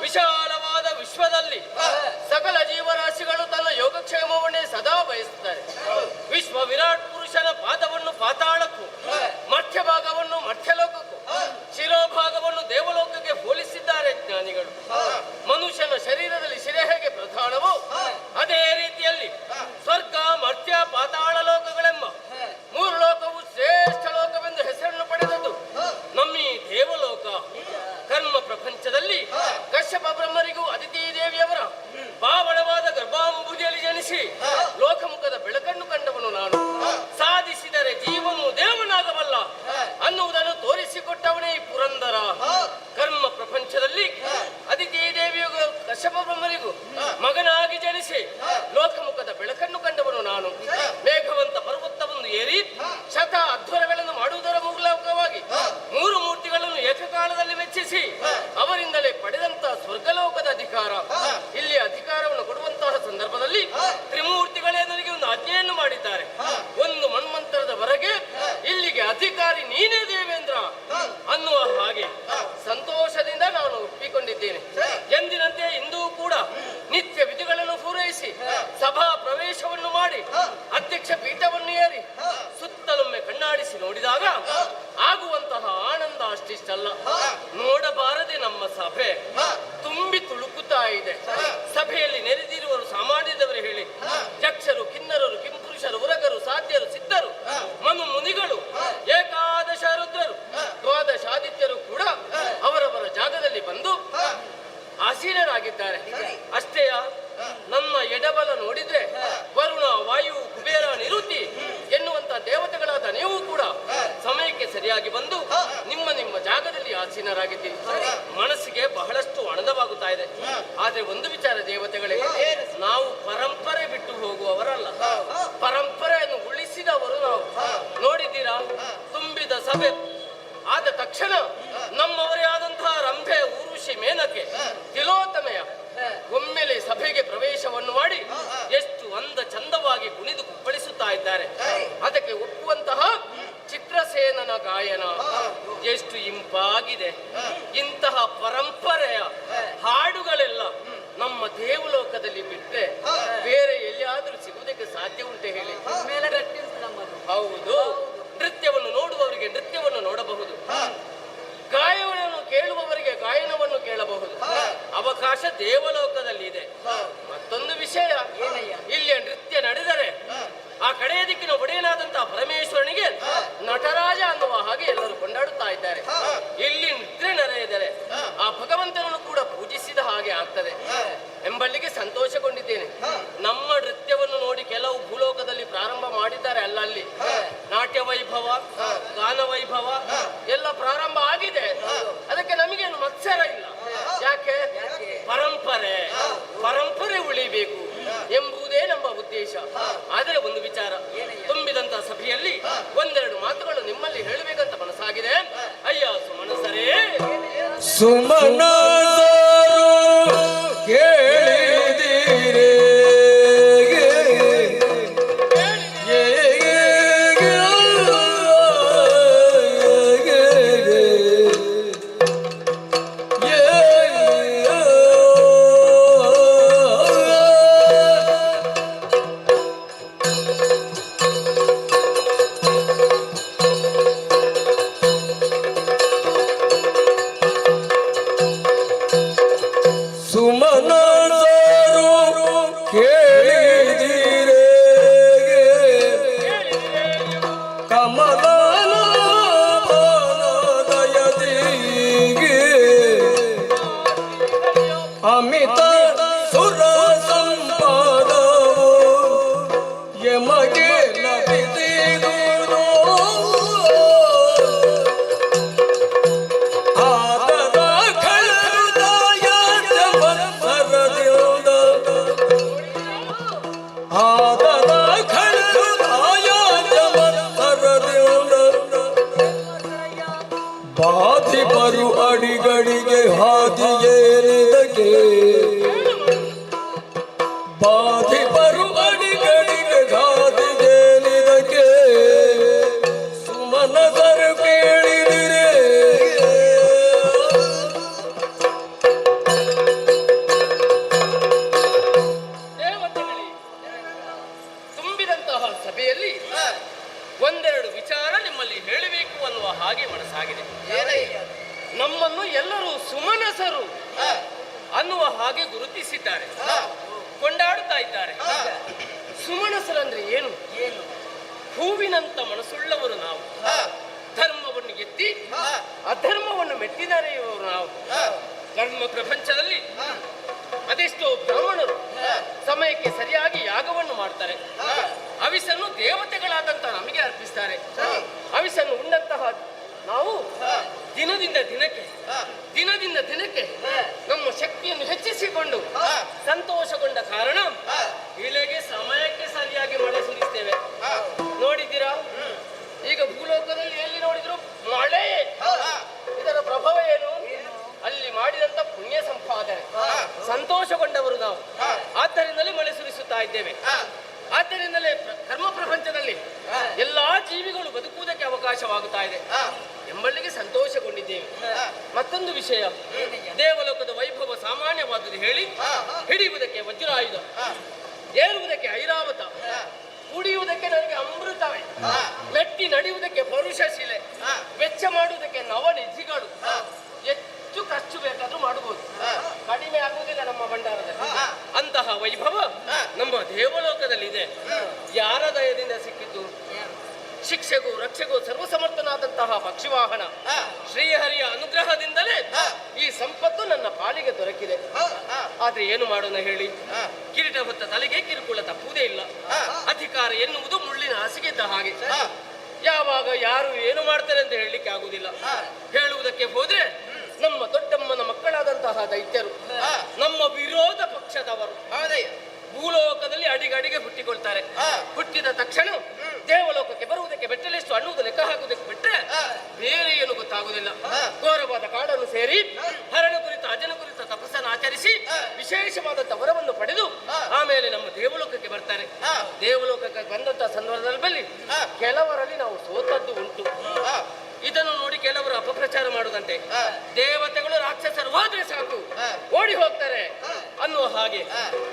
ವಿಶಾಲವಾದ ವಿಶ್ವದಲ್ಲಿ ಸಕಲ ಜೀವರಾಶಿಗಳು ತನ್ನ ಯೋಗಕ್ಷೇಮವನ್ನೇ ಸದಾ ಬಯಸುತ್ತಾರೆ. ವಿಶ್ವ ವಿರಾಟ್ ಪುರುಷನ ಪಾದವನ್ನು ಪಾತಾಳಕ್ಕೂ, ಮಧ್ಯಭಾಗವನ್ನು ಮಧ್ಯಲೋಕಕ್ಕೂ, ಶಿರೋಭಾಗವನ್ನು ದೇವಲೋಕಕ್ಕೆ ಹೋಲಿಸಿದ್ದಾರೆ ಜ್ಞಾನಿಗಳು. ಮನುಷ್ಯನ ಶರೀರದಲ್ಲಿ ಶಿರೆ ಹೇಗೆ ಪ್ರಧಾನವೋ ಅದೇ ರೀತಿಯಲ್ಲಿ ಸ್ವರ್ಗ, ಮರ್ತ್ಯ, ಪಾತಾಳ ಲೋಕಗಳೆಂಬ ಮೂರು ಲೋಕವು ಶ್ರೇಷ್ಠ ಲೋಕವೆಂದು ಹೆಸರನ್ನು ಪಡೆದದ್ದು ನಮ್ಮೀ ದೇವಲೋಕ. ಕರ್ಮ ಪ್ರಪಂಚದಲ್ಲಿ ಕಶ್ಯಪ ಬ್ರಹ್ಮರಿಗೂ ಅದಿತಿ ದೇವಿಯವರ ಪಾವನವಾದ ಗರ್ಭಾಂಬುದಿಯಲ್ಲಿ ಜನಿಸಿ ಲೋಕಮುಖದ ಬೆಳಕನ್ನು ಕಂಡವನು ನಾನು. ಸಾಧಿಸಿದರೆ ಜೀವನು ದೇವನಾಗಬಲ್ಲ ಅನ್ನುವುದನ್ನು ತೋರಿಸಿಕೊಟ್ಟವನೇ ಈ ಪುರಂದರ. ಕರ್ಮ ಪ್ರಪಂಚದಲ್ಲಿ ಅದಿತಿ ದೇವಿಯು ಕಶ್ಯಪ ಬ್ರಹ್ಮರಿಗೂ ಮಗನಾಗಿ ಜನಿಸಿ ಲೋಕಮುಖದ ಬೆಳಕನ್ನು ಕಂಡವನು ನಾನು. ಮೇಘವಂತ ಪರ್ವತವನ್ನು ಏರಿ ಶತ ಅಧ್ವರಗಳನ್ನು ಮಾಡುವುದರ ಮೂಲಕವಾಗಿ ಮೂರು ಮೂರ್ತಿಗಳನ್ನು ಏಕಕಾಲದಲ್ಲಿ ಮೆಚ್ಚಿಸಿ ಅವರಿಂದಲೇ ಪಡೆದಂತಹ ಸ್ವರ್ಗಲೋಕದ ಅಧಿಕಾರ. ಇಲ್ಲಿ ಅಧಿಕಾರವನ್ನು ಕೊಡುವಂತಹ ಸಂದರ್ಭದಲ್ಲಿ ತ್ರಿಮೂರ್ತಿಗಳೇ ನನಗೆ ಒಂದು ಆಜ್ಞೆಯನ್ನು ಮಾಡಿದ್ದಾರೆ. ಒಂದು ಮನ್ಮಂತರದವರೆಗೆ ಇಲ್ಲಿಗೆ ಅಧಿಕಾರಿ ನೀನೇ ದೇವೇಂದ್ರ ಅನ್ನುವ ಹಾಗೆ ಸಂತೋಷದಿಂದ ನಾನು ಒಪ್ಪಿಕೊಂಡಿದ್ದೇನೆ. ಎಂದಿನಂತೆ ಇಂದೂ ಕೂಡ ನಿತ್ಯ ವಿಧಿಗಳನ್ನು ಪೂರೈಸಿ ಸಭಾ ಪ್ರವೇಶವನ್ನು ಮಾಡಿ ಅಧ್ಯಕ್ಷ ಪೀಠವನ್ನು ಏರಿ ಸುತ್ತಲೊಮ್ಮೆ ಕಣ್ಣಾಡಿಸಿ ನೋಡಿದಾಗ ಆಗುವಂತಹ ಆನಂದ ಅಷ್ಟಿಷ್ಟಲ್ಲ. ನೋಡಬಾರದೆ ನಮ್ಮ ಸಭೆ ತುಂಬಿ ತುಳುಕುತ್ತಾ ಇದೆ. ಸಭೆಯಲ್ಲಿ ನೆರೆದಿರುವರು ಸಾಮಾನ್ಯದವರು ಹೇಳಿ ಯಕ್ಷರು, ಕಿನ್ನರರು, ಕಿಂಪುರುಷರು, ಉರಗರು, ಸಾಧ್ಯರು, ಸಿದ್ಧರು, ಮನು ಮುನಿಗಳು, ಏಕಾದಶ ರುದ್ರರು, ದ್ವಾದಶಾದಿತ್ಯರು ಕೂಡ ಅವರವರ ಜಾಗದಲ್ಲಿ ಬಂದು ಆಸೀನರಾಗಿದ್ದಾರೆ. ಅಷ್ಟೇಯ ನನ್ನ ಎಡಬಲ ನೋಡಿದ್ರೆ ವರುಣ, ವಾಯು, ಕುಬೇರ, ನಿರುತಿ ಎನ್ನುವಂತ ದೇವತೆಗಳಾದ ನೀವು ಕೂಡ ಸಮಯಕ್ಕೆ ಸರಿಯಾಗಿ ಬಂದು ನಿಮ್ಮ ನಿಮ್ಮ ಜಾಗದಲ್ಲಿ ಆಸೀನರಾಗಿದ್ದೀರಿ. ಮನಸ್ಸಿಗೆ ಬಹಳಷ್ಟು ಆನಂದವಾಗುತ್ತಾ ಇದೆ. ಆದ್ರೆ ಒಂದು ವಿಚಾರ ದೇವತೆಗಳೇ, ನಾವು ಪರಂಪರೆ ಬಿಟ್ಟು ಹೋಗುವವರಲ್ಲ, ಪರಂಪರೆಯನ್ನು ಉಳಿಸಿದವರು ನಾವು. ನೋಡಿದ್ದೀರಾ ಸಭೆ ಆದ ತಕ್ಷಣ ನಮ್ಮವರೇ ಆದಂತಹ ರಂಭೆ, ಊರ್ವಶಿ, ಮೇನಕೆ, ತಿಲೋತ್ತಮೆಯ ಒಮ್ಮೆಲೆ ಸಭೆಗೆ ಪ್ರವೇಶವನ್ನು ಮಾಡಿ ಎಷ್ಟು ಅಂದ ಚಂದವಾಗಿ ಕುಣಿದು ಕುಪ್ಪಳಿಸುತ್ತಾ ಇದ್ದಾರೆ. ಅದಕ್ಕೆ ಒಪ್ಪುವಂತಹ ಚಿತ್ರಸೇನನ ಗಾಯನ ಎಷ್ಟು ಇಂಪಾಗಿದೆ. ಇಂತಹ ಪರಂಪರೆಯ ಹಾಡುಗಳೆಲ್ಲ ನಮ್ಮ ದೇವಲೋಕದಲ್ಲಿ ಬಿಟ್ಟರೆ ಬೇರೆ ಎಲ್ಲಿಯಾದರೂ ಸಿಗುವುದಕ್ಕೆ ಸಾಧ್ಯ ಉಂಟೆ ಹೇಳಿ? ಹೌದು, ನೃತ್ಯವನ್ನು ನೋಡುವವರಿಗೆ ನೃತ್ಯವನ್ನು ನೋಡಬಹುದು, ಗಾಯನವನ್ನು ಕೇಳುವವರಿಗೆ ಗಾಯನವನ್ನು ಕೇಳಬಹುದು. ಅವಕಾಶ ದೇವಲೋಕದಲ್ಲಿ ಇದೆ. ಮತ್ತೊಂದು ವಿಷಯ, ಇಲ್ಲಿ ನೃತ್ಯ ನಡೆದರೆ ಆ ಕಡೆಯ ದಿಕ್ಕಿನ ಒಡೆಯನಾದಂತಹ ಪರಮೇಶ್ವರನಿಗೆ ನಟರಾಜ ಅನ್ನುವ ಹಾಗೆ ಎಲ್ಲರೂ ಕೊಂಡಾಡುತ್ತಾ ಇದ್ದಾರೆ. ಇಲ್ಲಿ ನೃತ್ಯ ನಡೆದರೆ ಆ ಭಗವಂತನನ್ನು ಕೂಡ ಪೂಜಿಸಿದ ಹಾಗೆ ಆಗ್ತದೆ ಎಂಬಲ್ಲಿಗೆ ಸಂತೋಷಗೊಂಡಿದ್ದೇನೆ. ನಮ್ಮ ನೃತ್ಯವನ್ನು ನೋಡಿ ಕೆಲವು ಭೂಲೋಕದಲ್ಲಿ ಪ್ರಾರಂಭ ಮಾಡಿದ್ದಾರೆ, ಅಲ್ಲಲ್ಲಿ ನಾಟ್ಯ ವೈಭವ, ಗಾನ ವೈಭವ ಎಲ್ಲ ಪ್ರಾರಂಭ ಆಗಿದೆ. ಅದಕ್ಕೆ ನಮಗೇನು ಮತ್ಸರ ಇಲ್ಲ. ಯಾಕೆ? ಪರಂಪರೆ ಉಳಿಬೇಕು ಎಂಬುದೇ ನಮ್ಮ ಉದ್ದೇಶ. ಆದರೆ ಒಂದು ವಿಚಾರ, ತುಂಬಿದಂತಹ ಸಭೆಯಲ್ಲಿ ಒಂದೆರಡು ಮಾತುಗಳು ನಿಮ್ಮಲ್ಲಿ ಹೇಳಬೇಕಂತ ಮನಸ್ಸಾಗಿದೆ. ಅಯ್ಯ ಸುಮನಸರೇ, ಕೇಳಿದಿರೇ ಅಮಿತ ಸುರ ಸಂಪದ ಯಮಗೆ ಲಭಿಸಿದುದು ಆತನ ಖಳದಾಯ ಜಮತ್ಸರದಿಂದ ಆತನ ಖಳದಾಯ ಜಮತ್ಸರದಿಂದ ಬಾಧಿ ಬರು ಅಡಿಗಡಿಗೆ ಹಾದಿಯೇರಿದಕ್ಕೆ ಬಾಧಿ ಬರು ಅಡಿಗಡಿಗೆ ಹಾದಿಯೇರಿದಕ್ಕೆ ಸುಮನಸರು ಕೇಳಿದಿರೇ ದೇವತೆಗಳೇ, ತುಂಬಿದಂತಹ ಸಭೆಯಲ್ಲಿ ಒಂದೆರಡು ವಿಚಾರ ನಿಮ್ಮಲ್ಲಿ ಹೇಳಬೇಕು ಅನ್ನುವ ಹಾಗೆ ಮನಸ್ಸಾಗಿದೆ. ನಮ್ಮನ್ನು ಎಲ್ಲರೂ ಸುಮನಸರು ಅನ್ನುವ ಹಾಗೆ ಗುರುತಿಸಿದ್ದಾರೆ, ಕೊಂಡಾಡುತ್ತಾ ಇದ್ದಾರೆ. ಸುಮನಸರಂದ್ರೆ ಏನು? ಹೂವಿನಂತ ಮನಸ್ಸುಳ್ಳವರು ನಾವು. ಧರ್ಮವನ್ನು ಎತ್ತಿ ಅಧರ್ಮವನ್ನು ಮೆಟ್ಟಿದರೆಯುವವರು ನಾವು. ಧರ್ಮ ಪ್ರಪಂಚದಲ್ಲಿ ಅದೆಷ್ಟೋ ಬ್ರಾಹ್ಮಣರು ಸಮಯಕ್ಕೆ ಸರಿಯಾಗಿ ಯಾಗವನ್ನು ಮಾಡ್ತಾರೆ. ಅವಿಸನ್ನು ದೇವತೆಗಳಾದಂತ ನಮಗೆ ಅರ್ಪಿಸ್ತಾರೆ. ಅವಿಸನ್ನು ಉಂಡಂತಹ ನಾವು ದಿನದಿಂದ ದಿನಕ್ಕೆ ನಮ್ಮ ಶಕ್ತಿಯನ್ನು ಹೆಚ್ಚಿಸಿಕೊಂಡು ಸಂತೋಷಗೊಂಡ ಕಾರಣ ಇಳೆಗೆ ಸಮಯಕ್ಕೆ ಸರಿಯಾಗಿ ಮಳೆ ಸುರಿಸ್ತೇವೆ. ನೋಡಿದ್ದೀರಾ? ಈಗ ಭೂಲೋಕದಲ್ಲಿ ಎಲ್ಲಿ ನೋಡಿದ್ರು ಮಳೆ. ಇದರ ಪ್ರಭಾವ ಏನು? ಅಲ್ಲಿ ಮಾಡಿದಂತ ಪುಣ್ಯ ಸಂಪಾದನೆ. ಸಂತೋಷಗೊಂಡವರು ನಾವು, ಆದ್ದರಿಂದಲೇ ಮಳೆ ಸುರಿಸುತ್ತಾ ಇದ್ದೇವೆ. ಆದ್ದರಿಂದಲೇ ಕರ್ಮ ಪ್ರಪಂಚದಲ್ಲಿ ಎಲ್ಲಾ ಜೀವಿಗಳು ಬದುಕುವುದಕ್ಕೆ ಅವಕಾಶವಾಗುತ್ತಾ ಇದೆ ಎಂಬಲ್ಲಿಗೆ ಸಂತೋಷಗೊಂಡಿದ್ದೇವೆ. ಮತ್ತೊಂದು ವಿಷಯ, ದೇವಲೋಕದ ವೈಭವ ಸಾಮಾನ್ಯವಾದುದು ಹೇಳಿ, ಹಿಡಿಯುವುದಕ್ಕೆ ವಜ್ರಾಯುಧ, ಏರುವುದಕ್ಕೆ ಐರಾವತ, ಕುಡಿಯುವುದಕ್ಕೆ ನನಗೆ ಅಮೃತವೇ, ಮೆಟ್ಟಿ ನಡೆಯುವುದಕ್ಕೆ ಪರುಷ ಶಿಲೆ, ವೆಚ್ಚ ಮಾಡುವುದಕ್ಕೆ ನವನಿಧಿಗಳು. ಹೆಚ್ಚು ಖರ್ಚು ಬೇಕಾದ್ರೂ ಮಾಡಬಹುದು, ಕಡಿಮೆ ಆಗುವುದಿಲ್ಲ ನಮ್ಮ ಭಂಡಾರದಲ್ಲಿ. ಅಂತಹ ವೈಭವ ನಮ್ಮ ದೇವಲೋಕದಲ್ಲಿದೆ. ಯಾರ ದಯದಿಂದ ಸಿಕ್ಕಿದ್ದು? ಶಿಕ್ಷೆಗೂ ರಕ್ಷೆಗೂ ಸರ್ವಸಮರ್ಥನಾದಂತಹ ಪಕ್ಷಿವಾಹನ ಶ್ರೀಹರಿಯ ಅನುಗ್ರಹದಿಂದಲೇ ಈ ಸಂಪತ್ತು ನನ್ನ ಪಾಲಿಗೆ ದೊರಕಿದೆ. ಆದ್ರೆ ಏನು ಮಾಡೋಣ ಹೇಳಿ? ಕಿರೀಟ ಹೊತ್ತ ತಲೆಗೆ ಕಿರುಕುಳ ತಪ್ಪುವುದೇ ಇಲ್ಲ. ಅಧಿಕಾರ ಎನ್ನುವುದು ಮುಳ್ಳಿನ ಹಾಸಿಗೆದ್ದ ಹಾಗೆ. ಯಾವಾಗ ಯಾರು ಏನು ಮಾಡ್ತಾರೆ ಅಂತ ಹೇಳಲಿಕ್ಕೆ ಆಗುವುದಿಲ್ಲ. ಹೇಳುವುದಕ್ಕೆ ಹೋದ್ರೆ ನಮ್ಮ ದೊಡ್ಡಮ್ಮನ ಮಕ್ಕಳಾದಂತಹ ದೈತ್ಯರು, ನಮ್ಮ ವಿರೋಧ ಪಕ್ಷದವರು ಭೂಲೋಕದಲ್ಲಿ ಅಡಿಗಡಿಗೆ ಹುಟ್ಟಿಕೊಳ್ತಾರೆ. ಹುಟ್ಟಿದ ತಕ್ಷಣ ದೇವಲೋಕಕ್ಕೆ ಬರುವುದಕ್ಕೆ ಬೆಟ್ಟಲೆಷ್ಟು ಅನ್ನುವುದು ಲೆಕ್ಕ ಹಾಕುವುದಕ್ಕೆ ಬಿಟ್ಟರೆ ಸೇರಿ ಹರಣ ಕುರಿತ ಅಜನ ಕುರಿತ ತಪಸ್ಸನ್ನು ಆಚರಿಸಿ ವಿಶೇಷವಾದಂತ ವರವನ್ನು ಪಡೆದು ಆಮೇಲೆ ನಮ್ಮ ದೇವಲೋಕಕ್ಕೆ ಬರ್ತಾರೆ. ದೇವಲೋಕಕ್ಕೆ ಬಂದಂತಹ ಸಂದರ್ಭದಲ್ಲಿ ಕೆಲವರಲ್ಲಿ ನಾವು ಸೋತದ್ದು ಉಂಟು. ಇದನ್ನು ನೋಡಿ ಕೆಲವರು ಅಪಪ್ರಚಾರ ಮಾಡುದಂತೆ, ದೇವತೆಗಳು ರಾಕ್ಷಸರು ಹೋದ್ರೆ ಸಾಕು ಓಡಿ ಹೋಗ್ತಾರೆ ಅನ್ನುವ ಹಾಗೆ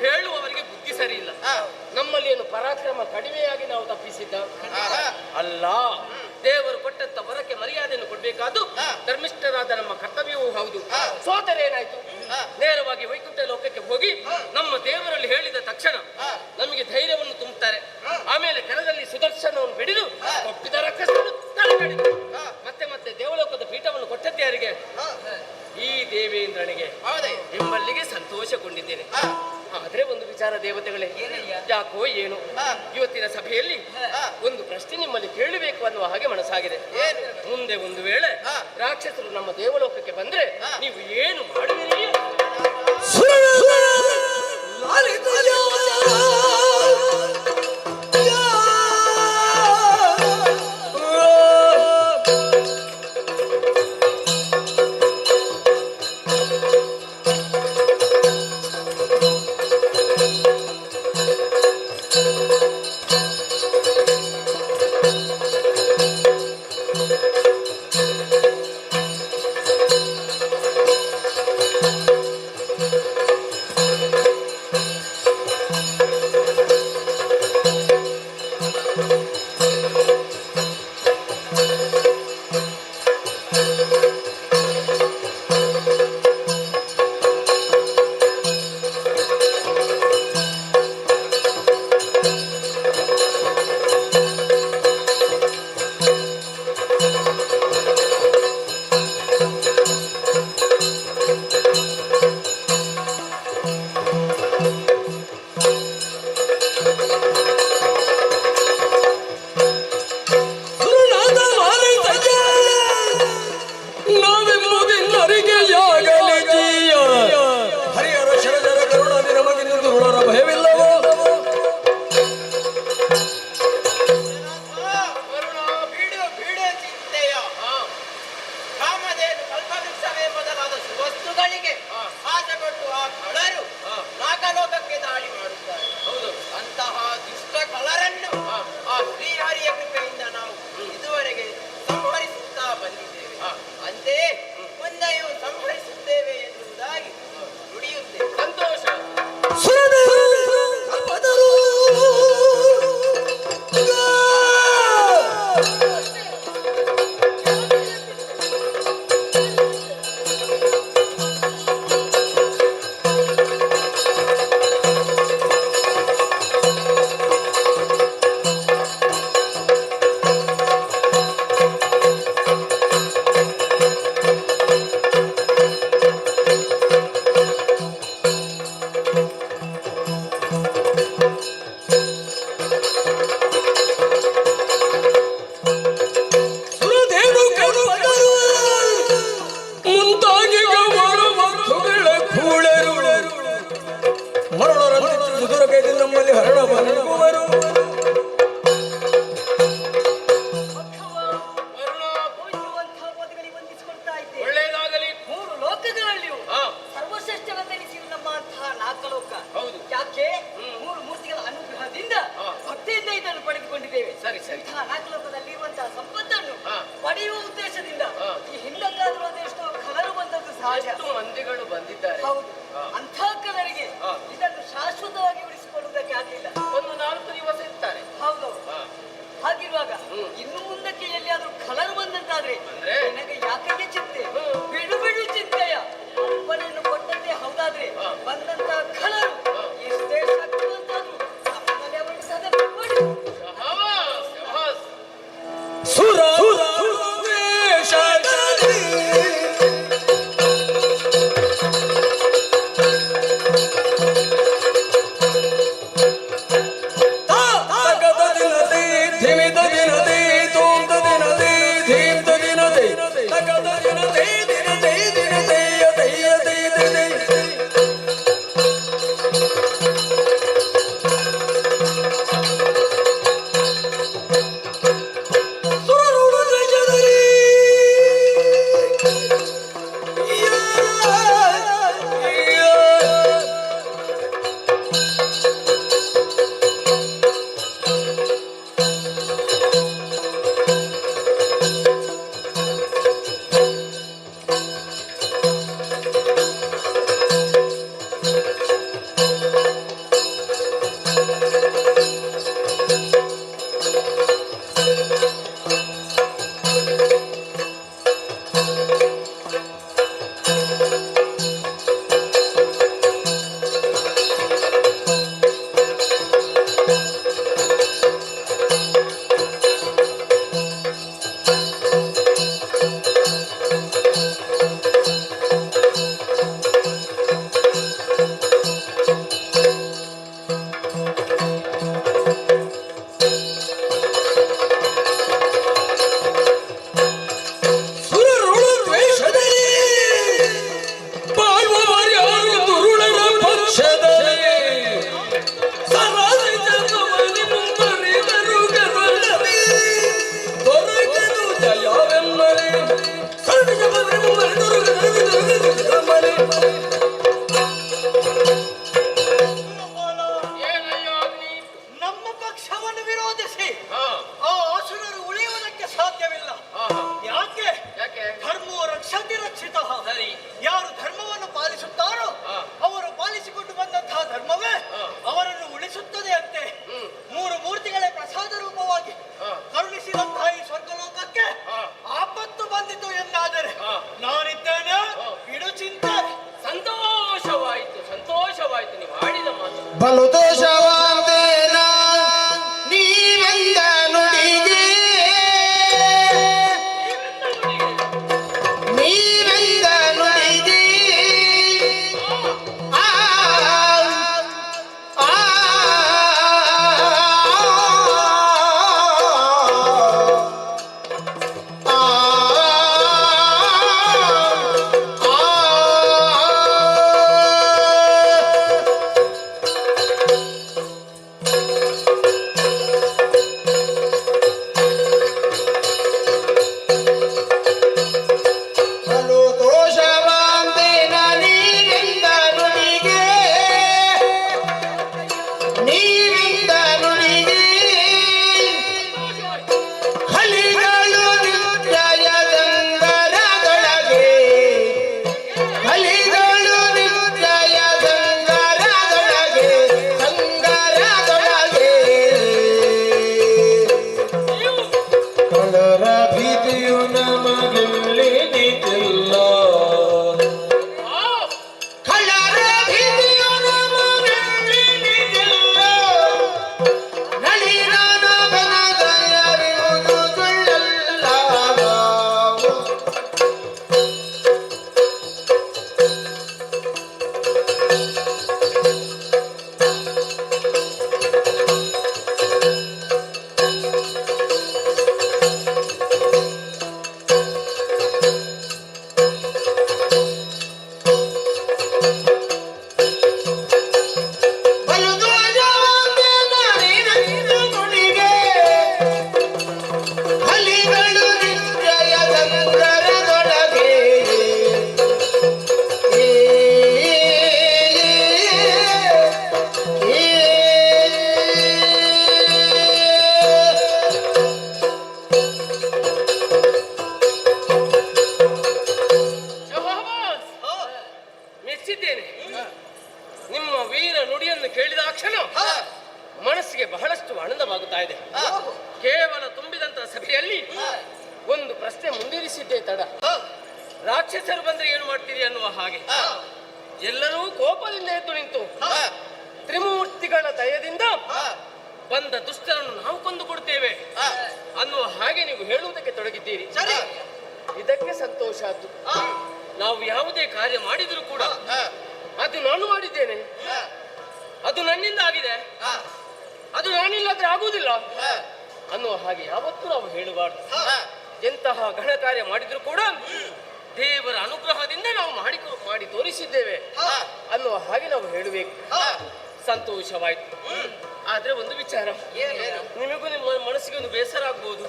ಹೇಳುವವರಿಗೆ ಬುದ್ಧಿ ಸರಿ ಇಲ್ಲ. ನಮ್ಮಲ್ಲಿ ಏನು ಪರಾಕ್ರಮ ಕಡಿಮೆಯಾಗಿ ನಾವು ತಪ್ಪಿಸಿದ್ದ ಅಲ್ಲ. ದೇವರು ಕೊಟ್ಟಂತ ವರಕ್ಕೆ ಮರ್ಯಾದೆಯನ್ನು ಕೊಡ್ಬೇಕಾದ್ದು ಧರ್ಮಿಷ್ಠರಾದ ನಮ್ಮ ಕರ್ತವ್ಯವೂ ಹೌದು. ಸೋತರೆ ಏನಾಯ್ತು, ನೇರವಾಗಿ ವೈಕುಂಠ ಲೋಕಕ್ಕೆ ಹೋಗಿ ನಮ್ಮ ದೇವರಲ್ಲಿ ಹೇಳಿದ ತಕ್ಷಣ ನಮಗೆ ಧೈರ್ಯವನ್ನು ತುಂಬುತ್ತಾರೆ. ಆಮೇಲೆ ಕರದಲ್ಲಿ ಸುದರ್ಶನವನ್ನು ಹಿಡಿದು ಕೊಟ್ಟಿದ ರಕ್ಕಸನ್ನು ತಲೆಗಡಿದು ಮತ್ತೆ ಮತ್ತೆ ದೇವಲೋಕದ ಪೀಠವನ್ನು ಕೊಟ್ಟದ್ದು ಯಾರಿಗೆ? ಈ ದೇವೇಂದ್ರನಿಗೆ. ನಿಮ್ಮಲ್ಲಿಗೆ ಸಂತೋಷಗೊಂಡಿದ್ದೇನೆ. ಆದ್ರೆ ಒಂದು ವಿಚಾರ ದೇವತೆಗಳೇ, ಯಾಕೋ ಏನು ಇವತ್ತಿನ ಸಭೆಯಲ್ಲಿ ಒಂದು ಪ್ರಶ್ನೆ ನಿಮ್ಮಲ್ಲಿ ಕೇಳಬೇಕು ಅನ್ನುವ ಹಾಗೆ ಮನಸ್ಸಾಗಿದೆ. ಮುಂದೆ ಒಂದು ವೇಳೆ ರಾಕ್ಷಸರು ನಮ್ಮ ದೇವಲೋಕಕ್ಕೆ ಬಂದ್ರೆ ನೀವು ಏನು ಮಾಡುವಿರಿ? ನಮ್ಮಲ್ಲಿ ಹರಣ ಬರುವರು. ಒಳ್ಳೆಯದಾಗಲಿ. 3 ಲೋಕಗಳಲ್ಲಿಯೂ ಸರ್ವಶ್ರೇಷ್ಠವೆಂದೆನಿಸಿದ ನಮ್ಮಂತಹ ನಾಲ್ಕಲೋಕ. ಯಾಕೆ 3 ಮೂರ್ತಿಗಳ ಅನುಗ್ರಹದಿಂದ ಭಕ್ತಿಯಿಂದ ಇದನ್ನು ಪಡೆದುಕೊಂಡಿದ್ದೇವೆ. ಸರಿ ಸರಿ. ನಾಲ್ಕಲೋಕದಲ್ಲಿ ಇರುವಂತಹ ಸಂಪತ್ತನ್ನು ಪಡೆಯುವ ಉದ್ದೇಶದಿಂದ ಈ ಹಿಂದಕ್ಕಾದರೂ ಅದೆಷ್ಟೋ ಕಲರು ಬಂದದ್ದು ಸಹಜ. ಎಷ್ಟು ಮಂದಿಗಳು ಬಂದಿದ್ದಾರೆ. ಹೌದು, ಅಂಥ ಕಲರಿಗೆ ಇದನ್ನು ಶಾಶ್ವತವಾಗಿ ಉಳಿಸಿಕೊಳ್ಳುವುದಕ್ಕೆ ಆಗಲಿಲ್ಲ. ಒಂದು 4 ದಿವಸ ಇರ್ತಾರೆ. ಹೌದು. ಹಾಗಿರುವಾಗ ಇನ್ನು ಮುಂದಕ್ಕೆ ಎಲ್ಲಿಯಾದ್ರೂ ಕಲರ್ ಬಂದಂತಾದ್ರೆ ನನಗೆ ಯಾಕೆ ಚಿಂತೆ? ಬಿಡು ಬಿಡು ಚಿಂತೆಯ ಅಪ್ಪನನ್ನು ಕೊಟ್ಟಂತೆ ಹೌದಾದ್ರೆ ಬಂದಂತ ಕಲರು ಎಷ್ಟೇ ಶಕ್ತಿವಂತಾದ್ರೂ ನಮ್ಮನೆ ಅವಳಿಸದೆ ಸುರ ಧಿಮಿತ ದಿನದಿ ತೋಂತ ದಿನದಿ ಧೀಮ್ತ ದಿನದಿ ತಗದ ದಿನ ಬಲು ದೋಷವಾದೇನ ನೀವೆಂದ ನುಡಿಗೆ ನೀವೆಂದ ನುಡಿಗೆ ಆ ಆ ಬಲು ದೋಷವಾಂದೇನ ನೀವೆಂದ ನುಡಿಗೆ ನೀವೆಂದ ನುಡಿಗೆ ಹಲಿಗಳು ನಿತ್ಯಯದಂಗರದೊಳಗೆ ಹಲಿಗಳು ನಿತ್ಯಯದಂಗರದೊಳಗೆ ಸಂಗರದೊಳಗೆ ಕಳರ ಭೀತಿಯು ನಮಗೆಲ್ಲಿನಿಲ್ಲ ಕಳ್ಳರ ಭೀತಿಯು ನಮಗೆಲ್ಲಿನಿಲ್ಲ. ನಳಿನಾನ ಬನದಯವಿರುವುದು ಸುಳ್ಳಲ್ಲ. ಬಲು ದೋಷವಾಂದೇನ ನೀವೆಂದ ನುಡಿಗೆ ಹಲಿಗಳು ನಿತ್ಯಯದಂಗರದೊಳಗೆ ಶಹಬ್ಬಾಸ್! ಮೆಚ್ಚಿದ್ದೇನೆ. ನಿಮ್ಮ ವೀರ ನುಡಿಯನ್ನು ಕೇಳಿದಾಕ್ಷಣ ಮನಸ್ಸಿಗೆ ಬಹಳಷ್ಟು ಆನಂದವಾಗುತ್ತಾ ಇದೆ. ಕೇವಲ ತುಂಬಿದಂತಹ ಸಭೆಯಲ್ಲಿ ಒಂದು ಪ್ರಶ್ನೆ ಮುಂದಿರಿಸಿದ್ದೇ ತಡ. ರಾಕ್ಷಸರು ಬಂದ್ರೆ ಏನು ಮಾಡ್ತೀರಿ ಅನ್ನುವ ಹಾಗೆ ಎಲ್ಲರೂ ಕೋಪದಿಂದ ಎದ್ದು ನಿಂತು ತ್ರಿಮೂರ್ತಿಗಳ ದಯದಿಂದ ಬಂದ ದುಷ್ಟರನ್ನು ನಾವು ಕೊಂದು ಕೊಡ್ತೇವೆ ಅನ್ನುವ ಹಾಗೆ ನೀವು ಹೇಳುವುದಕ್ಕೆ ತೊಡಗಿದ್ದೀರಿ. ಇದಕ್ಕೆ ಸಂತೋಷ ಆಯ್ತು. ನಾವು ಯಾವುದೇ ಕಾರ್ಯ ಮಾಡಿದರೂ ಕೂಡ ಅದು ನಾನು ಮಾಡಿದ್ದೇನೆ, ಅದು ನನ್ನಿಂದ ಆಗಿದೆ, ಅದು ನಾನಿಲ್ಲದ್ರೆ ಆಗುವುದಿಲ್ಲ ಅನ್ನುವ ಹಾಗೆ ಯಾವತ್ತೂ ನಾವು ಹೇಳಬಾರ್ದು. ಎಂತಹ ಘನ ಕಾರ್ಯ ಮಾಡಿದ್ರು ಕೂಡ ದೇವರ ಅನುಗ್ರಹದಿಂದ ನಾವು ಮಾಡಿ ತೋರಿಸಿದ್ದೇವೆ ಅನ್ನುವ ಹಾಗೆ ನಾವು ಹೇಳಬೇಕು. ಸಂತೋಷವಾಯ್ತು. ಆದ್ರೆ ಒಂದು ವಿಚಾರ, ನಿಮಗೂ ನಿಮ್ಮ ಮನಸ್ಸಿಗೆ ಒಂದು ಬೇಸರ ಆಗ್ಬೋದು.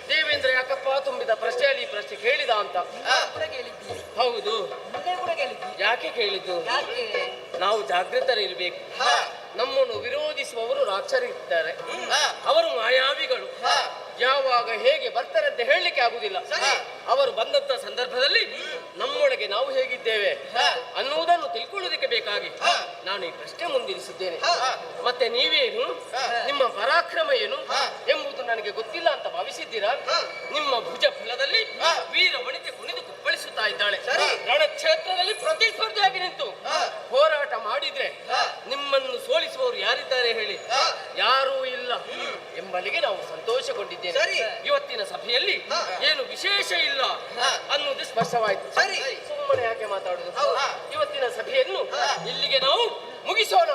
ದೇವೇಂದ್ರ ಯಾಕಪ್ಪ ತುಂಬಿದ ಪ್ರಶ್ನೆಯಲ್ಲಿ ಈ ಪ್ರಶ್ನೆ ಕೇಳಿದ ಅಂತ. ಹೌದು, ಯಾಕೆ ಕೇಳಿದ್ದು? ನಾವು ಜಾಗೃತರಿರ್ಬೇಕು. ನಮ್ಮನ್ನು ವಿರೋಧಿಸುವವರು ರಾಕ್ಷಸರಿದ್ದಾರೆ, ಅವರು ಮಾಯಾವಿಗಳು. ಯಾವಾಗ ಹೇಗೆ ಬರ್ತಾರೆ ಅಂತ ಹೇಳಲಿಕ್ಕೆ ಆಗುದಿಲ್ಲ. ಅವರು ಬಂದಂತ ಸಂದರ್ಭದಲ್ಲಿ ನಮ್ಮೊಳಗೆ ನಾವು ಹೇಗಿದ್ದೇವೆ ಅನ್ನುವುದನ್ನು ತಿಳ್ಕೊಳ್ಳುವುದಕ್ಕೆ ಬೇಕಾಗಿ ನಾನು ಈ ಪ್ರಶ್ನೆ ಮುಂದಿರಿಸಿದ್ದೇನೆ. ಮತ್ತೆ ನೀವೇನು, ನಿಮ್ಮ ಪರಾಕ್ರಮ ಏನು ಎಂಬುದು ನನಗೆ ಗೊತ್ತಿಲ್ಲ ಅಂತ ಭಾವಿಸಿದ್ದೀರಾ? ನಿಮ್ಮ ಭುಜ ಫಲದಲ್ಲಿ ವೀರ ವನಿತೆ ಕುಣಿದು ಕುಪ್ಪಳಿಸುತ್ತಾ ಇದ್ದಾಳೆ. ರಣಕ್ಷೇತ್ರದಲ್ಲಿ ಪ್ರತಿಸ್ಪರ್ಧಿಯಾಗಿ ನಿಂತು ಹೋರಾಟ ಮಾಡಿದ್ರೆ ನಿಮ್ಮನ್ನು ಸೋಲಿಸುವವರು ಯಾರಿದ್ದಾರೆ ಹೇಳಿ? ಯಾರೂ ಇಲ್ಲ ಎಂಬಲ್ಲಿಗೆ ನಾವು ಸಂತೋಷಗೊಂಡಿದ್ದೇವೆ. ಇವತ್ತಿನ ಸಭೆಯಲ್ಲಿ ಏನು ವಿಶೇಷ ಇಲ್ಲ ಅನ್ನುವುದು ಸ್ಪಷ್ಟವಾಯಿತು. ಸುಮ್ಮನೆ ಯಾಕೆ ಮಾತಾಡುದು? ಇವತ್ತಿನ ಸಭೆಯನ್ನು ಇಲ್ಲಿಗೆ ನಾವು ಮುಗಿಸೋಣ.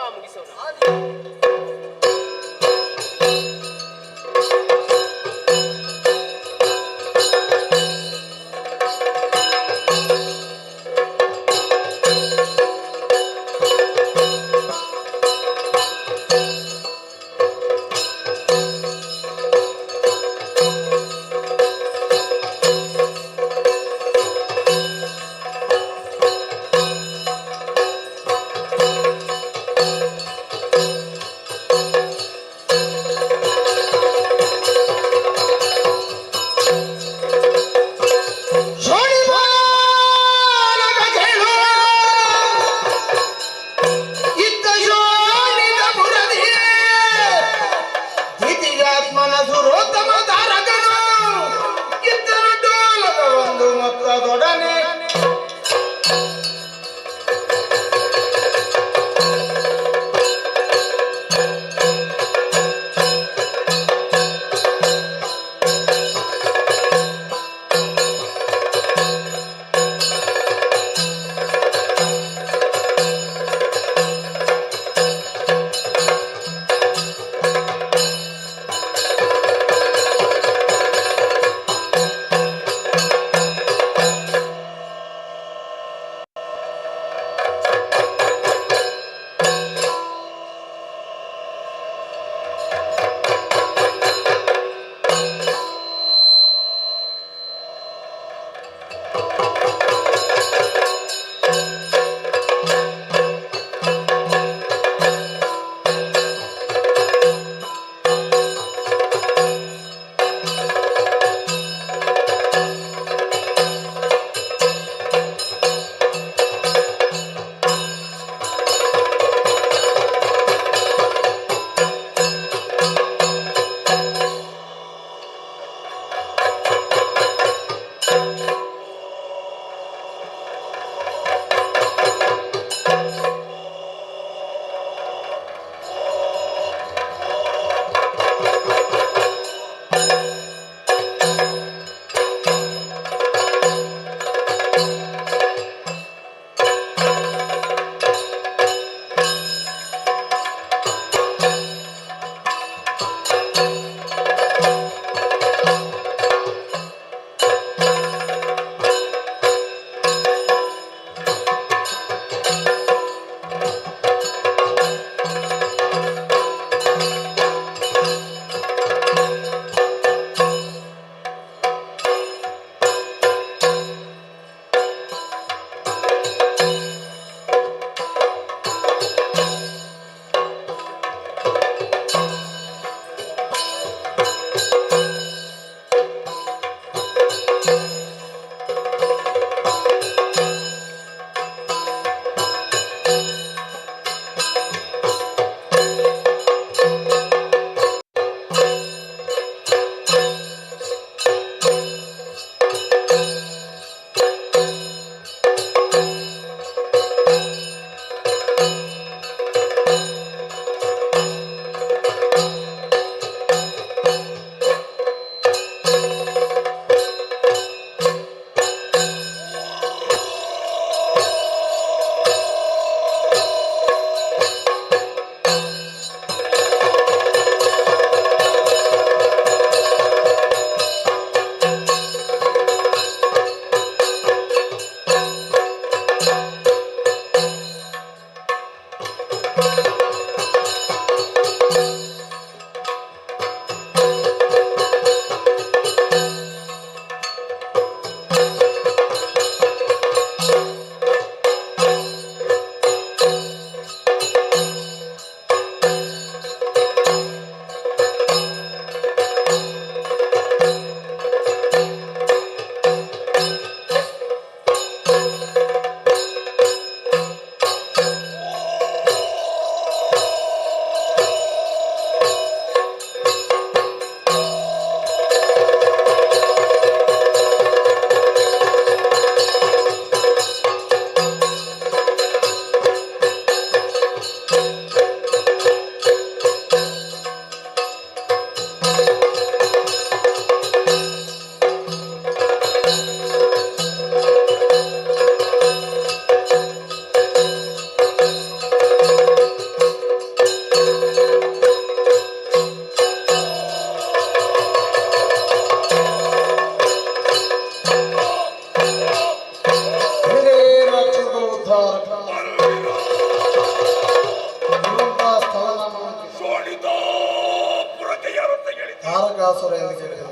ತಾರಕಾಸುರ ಎಂದು ಕೇಳಿದೆ.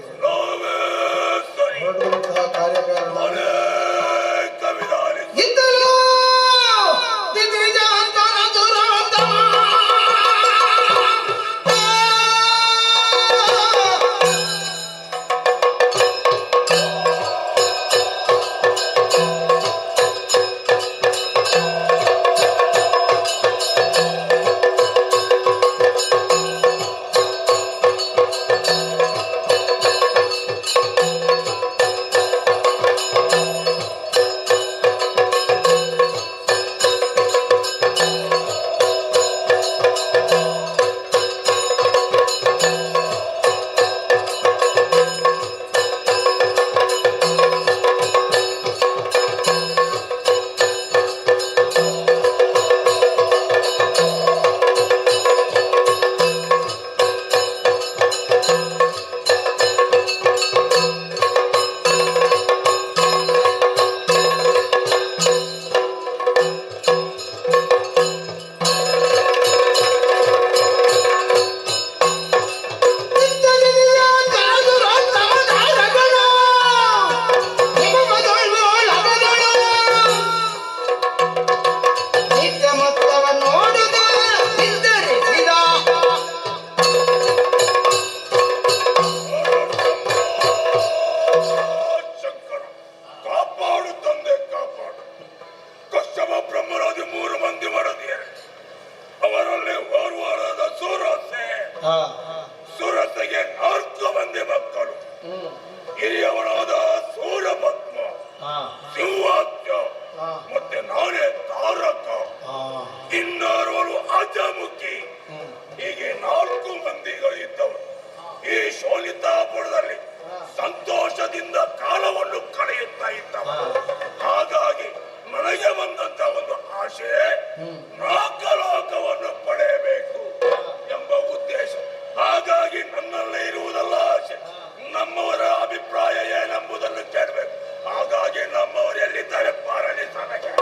ಹೊರಡುವಂತಹ ಕಾರ್ಯಕಾರಣ ಇದ್ದಲ್ಲೋ ದಿಗ್ವಿಜಯಾಂತನ ದುರಾಂತಮ. ಸುರತೆಗೆ 4 ಮಂದಿ ಮಕ್ಕಳು. ಹಿರಿಯವರಾದ ಸೂರಪದ್ಮ, ಸಿಂಹಾತ್ಯ, ಮತ್ತೆ ನಾನೇ ತಾರಕ, ಇನ್ನಾರವರು ಅಜಮುಖಿ. ಹೀಗೆ 4 ಮಂದಿಗಳಿದ್ದವರು. ಈ ಶೋಣಿತಾಪುರದಲ್ಲಿ ಸಂತೋಷದಿಂದ ಕಾಲವನ್ನು ಕಳೆಯುತ್ತಾ ಇದ್ದವರು. ಹಾಗಾಗಿ ನನಗೆ ಬಂದಂತ ಒಂದು ಆಶೆ, ನಾಗಲೋಕವನ್ನು ಪಡೆಯಬೇಕು ಎಂಬ ಉದ್ದೇಶ. ಹಾಗಾಗಿ ನನ್ನಲ್ಲೇ ಇರುವುದಲ್ಲ ಆಸೆ, ನಮ್ಮವರ ಅಭಿಪ್ರಾಯ ಏನೆಂಬುದನ್ನು ಕೇಳಬೇಕು. ಹಾಗಾಗಿ ನಮ್ಮವರು ಎಲ್ಲಿದ್ದಾರೆ ಪಾರಣಿ ನನಗೆ.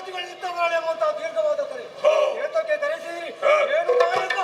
ಮಾತುಗಳಿರ್ತವೆ ಎಂಬಂತಹ ದೀರ್ಘವಾದ ಕರೆ ಹೋ. ಏತಕ್ಕೆ ಕರೆಸಿದಿರಿ ಏನು ನಾಯಕ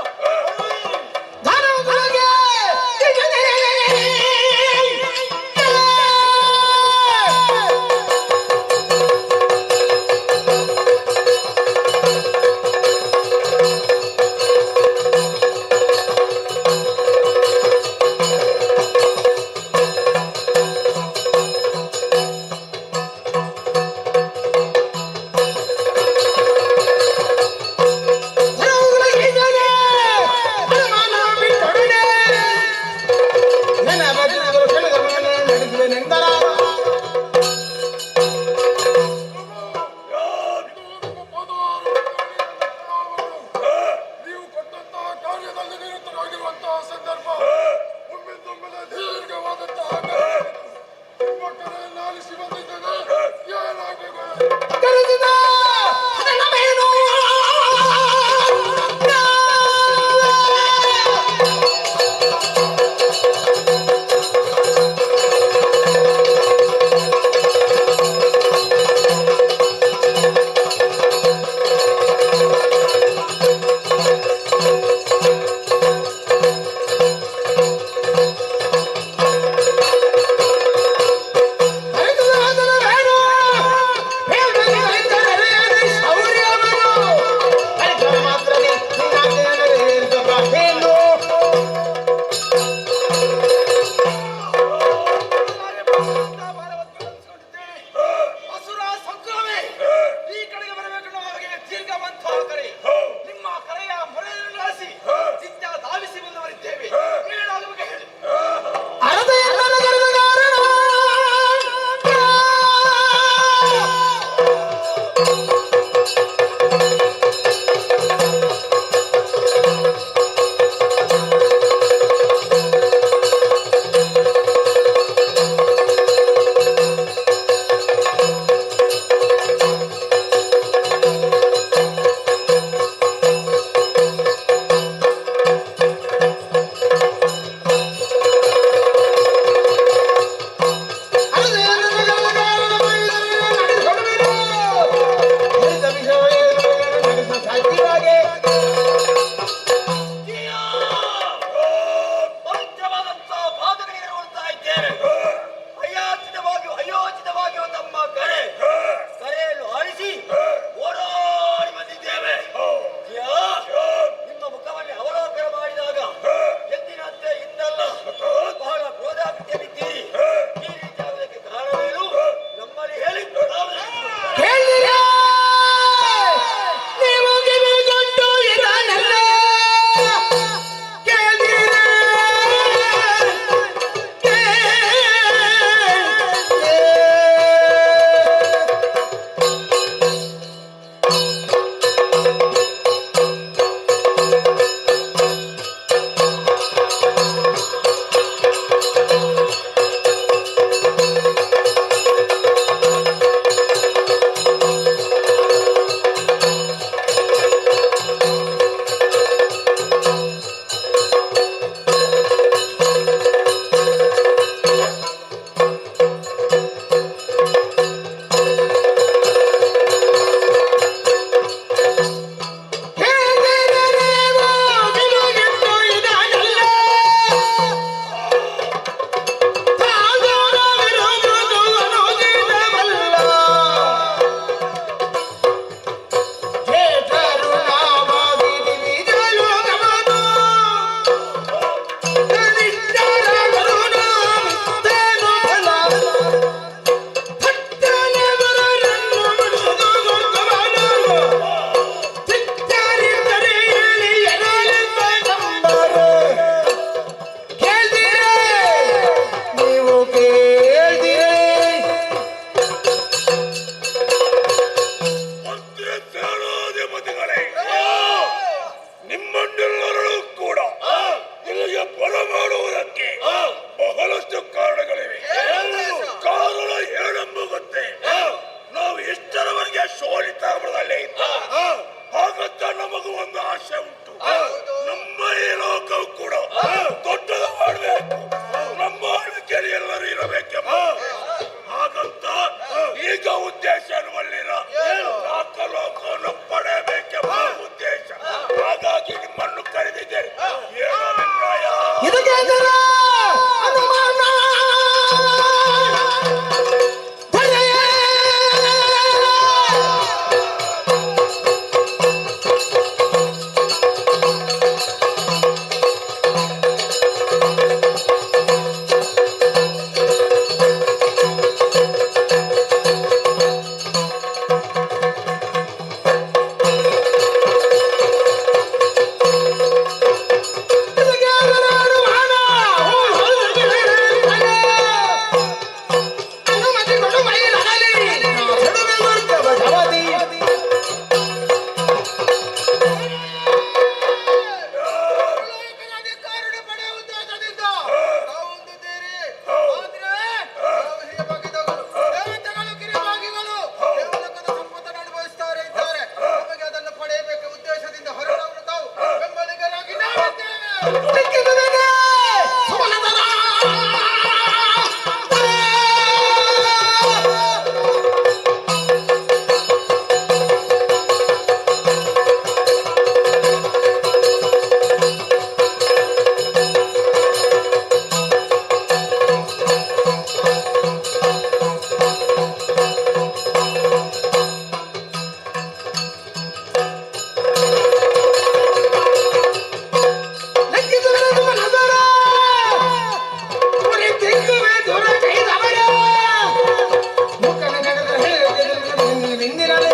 ಹಿಂದಿನಲ್ಲಿ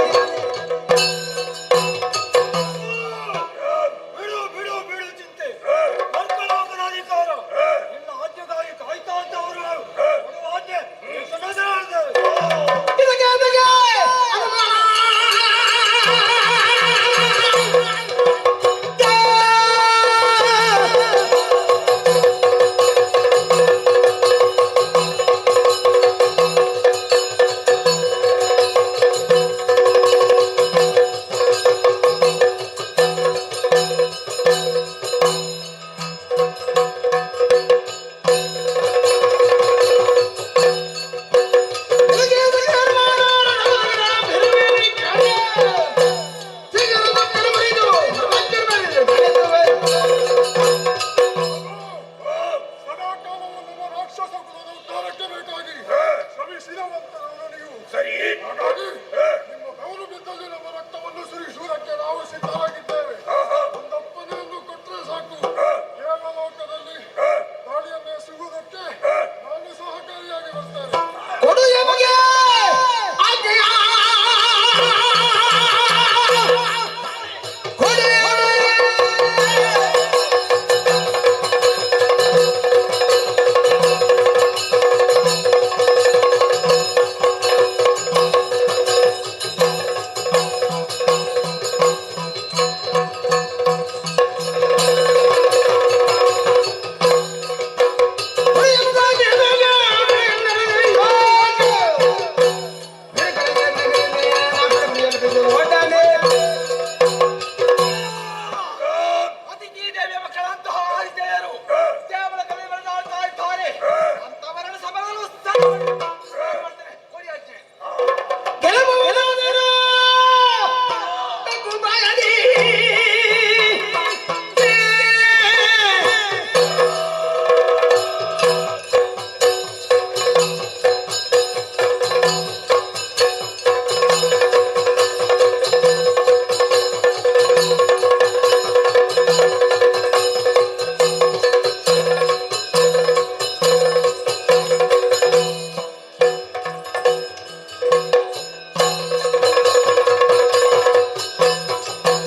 ಬಿಡು ಬಿಡು ಬಿಡು ಚಿಂತೆ ಮಕ್ಕಳಾಧಿಕಾರ ನಿನ್ನ ಆಜ್ಞೆಗಾಗಿ ಕಾಯ್ತಾ ಇದ್ದವರು ನಾವು ಕೊಡುವ ಆಜ್ಞೆ ಸಮಾಧಾನ ಸರಿ ಹಾಗಾಗಿ ನಿಮ್ಮ ಬೆವರು ಬಿದ್ದಲ್ಲಿ ನಮ್ಮ ರಕ್ತವನ್ನು ಸುರಿಸುವುದಕ್ಕೆ ನಾವು ಸಿದ್ಧರಾಗಿದ್ದೇವೆ. ಒಂದಪ್ಪನೆಯನ್ನು ಕೊಟ್ಟರೆ ಸಾಕು, ದೇವಲೋಕದಲ್ಲಿ ದಾಳಿಯನ್ನೇ ಸಿಗುವುದಕ್ಕೆ ನಾನು ಸಹಕಾರಿಯಾಗಿ ಬರ್ತೇನೆ. ಕೊಡು ಎಮಗೆ ಆಜ್ಞೆಯ ಕೊಡು ಅತಿಥಿ ದೇವಿಯ ಮಕ್ಕಳಂತಹ ಆದಿತ್ಯರು ದೇವಲೋಕದಲ್ಲಿ ಬೆಳೆದಾಡ್ತಾ ಇದ್ದಾರೆ. ಅಂತವರನ್ನು ಸಭೆಗಳು ಕೊಡಿ ಅಜ್ಜೆ. ಗೆಲುವುದೆನು ತಗುಬಾಯದಿ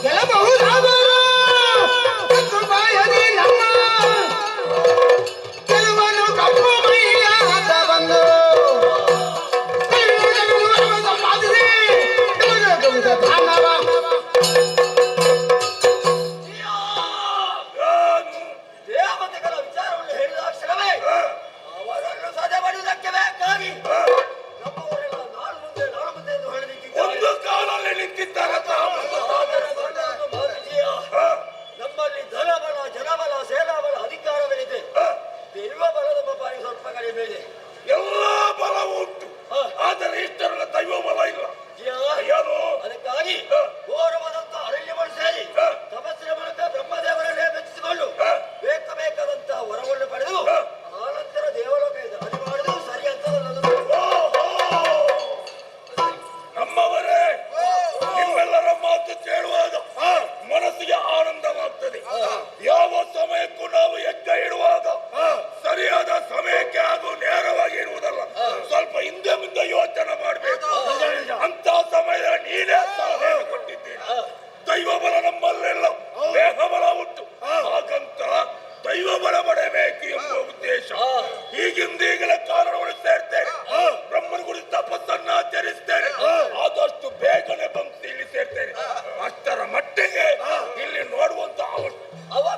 ಗೆಲ್ಲಬಹುದಾದರೂ ತಗುಬಾಯದಿ ನಮ್ಮ ಗೆಲುವನ್ನು ಕಪ್ಪು ಮೈಯಾದ ಬಂದು ಸಂಪಾದಿಸಿ ಧಾನವ ದೇವತೆಗಳ ವಿಚಾರವನ್ನು ಹೇಳಿದ ಕ್ಷಣವೇ ಅವರನ್ನು ಸದೆ ಮಾಡುವುದಕ್ಕೆ ಬೇಕಾಗಿ ನಮ್ಮವರೆಲ್ಲ ನಾಳು ಮುಂದೆ ಎಂದು ಹೇಳಲಿಕ್ಕಿದ್ದಾರೆ. ಒಂದು ಕಾಲಲ್ಲಿ ನಿಂತಿದ್ದಾರೆ ನಮ್ಮಲ್ಲಿ ಧನಬಲ ಜನಬಲ ಸೇನಾಬಲ ಅಧಿಕಾರವಿದೆ. ದೈವಬಲ ನಮ್ಮ ಬಾರಿ ಸ್ವಲ್ಪ ಕಡಿಮೆ ಇದೆ. ಎಲ್ಲಾ ಬಲವೂ ಉಂಟು, ಆದರೆ ಇಷ್ಟರ ದೈವ ಬಲ ಇಲ್ಲ. ಏನು ಅದಕ್ಕಾಗಿ ಗೌರವದಂತ ಅರಣ್ಯವನ್ನು ಸೇರಿ ತಪಸ್ಸಿನ ಮೂಲಕ ಬ್ರಹ್ಮದೇವರನ್ನೇ ಮೆಚ್ಚಿಸಿಕೊಂಡು ಬೇಕಾದಂತ ವರವನ್ನು ಪಡೆದು ಆನಂತರ ದೇವಲೋಕ ದಾಳಿ ಮಾಡುವುದು ಸರಿ ಅಂತ ನಮ್ಮವರೇ, ನಿಮ್ಮೆಲ್ಲರ ಮಾತು ಕೇಳುವಾಗ ಮನಸ್ಸಿಗೆ ಆನಂದವಾಗ್ತದೆ. ಯಾವ ಸಮಯಕ್ಕೂ ನಾವು ಯಜ್ಞ ಇಡುವಾಗ ಸರಿಯಾದ ಸಮಯಕ್ಕೆ ಹಾಗೂ ನೇರವಾಗಿ ಇರುವುದಲ್ಲ, ಸ್ವಲ್ಪ ಹಿಂದೆ ಮುಂದೆ ಯೋಚನೆ ಮಾಡಬೇಕು. ಅಂತ ಸಮಯದಲ್ಲಿ ನೀನೇ ಸಲಹೆ ಕೊಟ್ಟಿದ್ದೀನಿ. ದೈವ ಬಲ ನಮ್ಮಲ್ಲೆಲ್ಲ ದೇಹ ಬಲ ಉಂಟು, ಹಾಗಂತ ದೈವ ಬಲ ಪಡೆಯಬೇಕು ಎಂಬ ಉದ್ದೇಶ. ಈಗಿಂದೀಗಲೇ ಕಾರಣವನ್ನು ಸೇರ್ತೇನೆ, ಬ್ರಹ್ಮನ ಕುರಿತು ತಪಸ್ಸನ್ನು ಆಚರಿಸ್ತೇನೆ. ಆದಷ್ಟು ಬೇಗನೆ ಬಂದು ಇಲ್ಲಿ ಸೇರ್ತೇನೆ. ಅಷ್ಟರ ಮಟ್ಟಿಗೆ ಇಲ್ಲಿ ನೋಡುವಂತ ಅವರ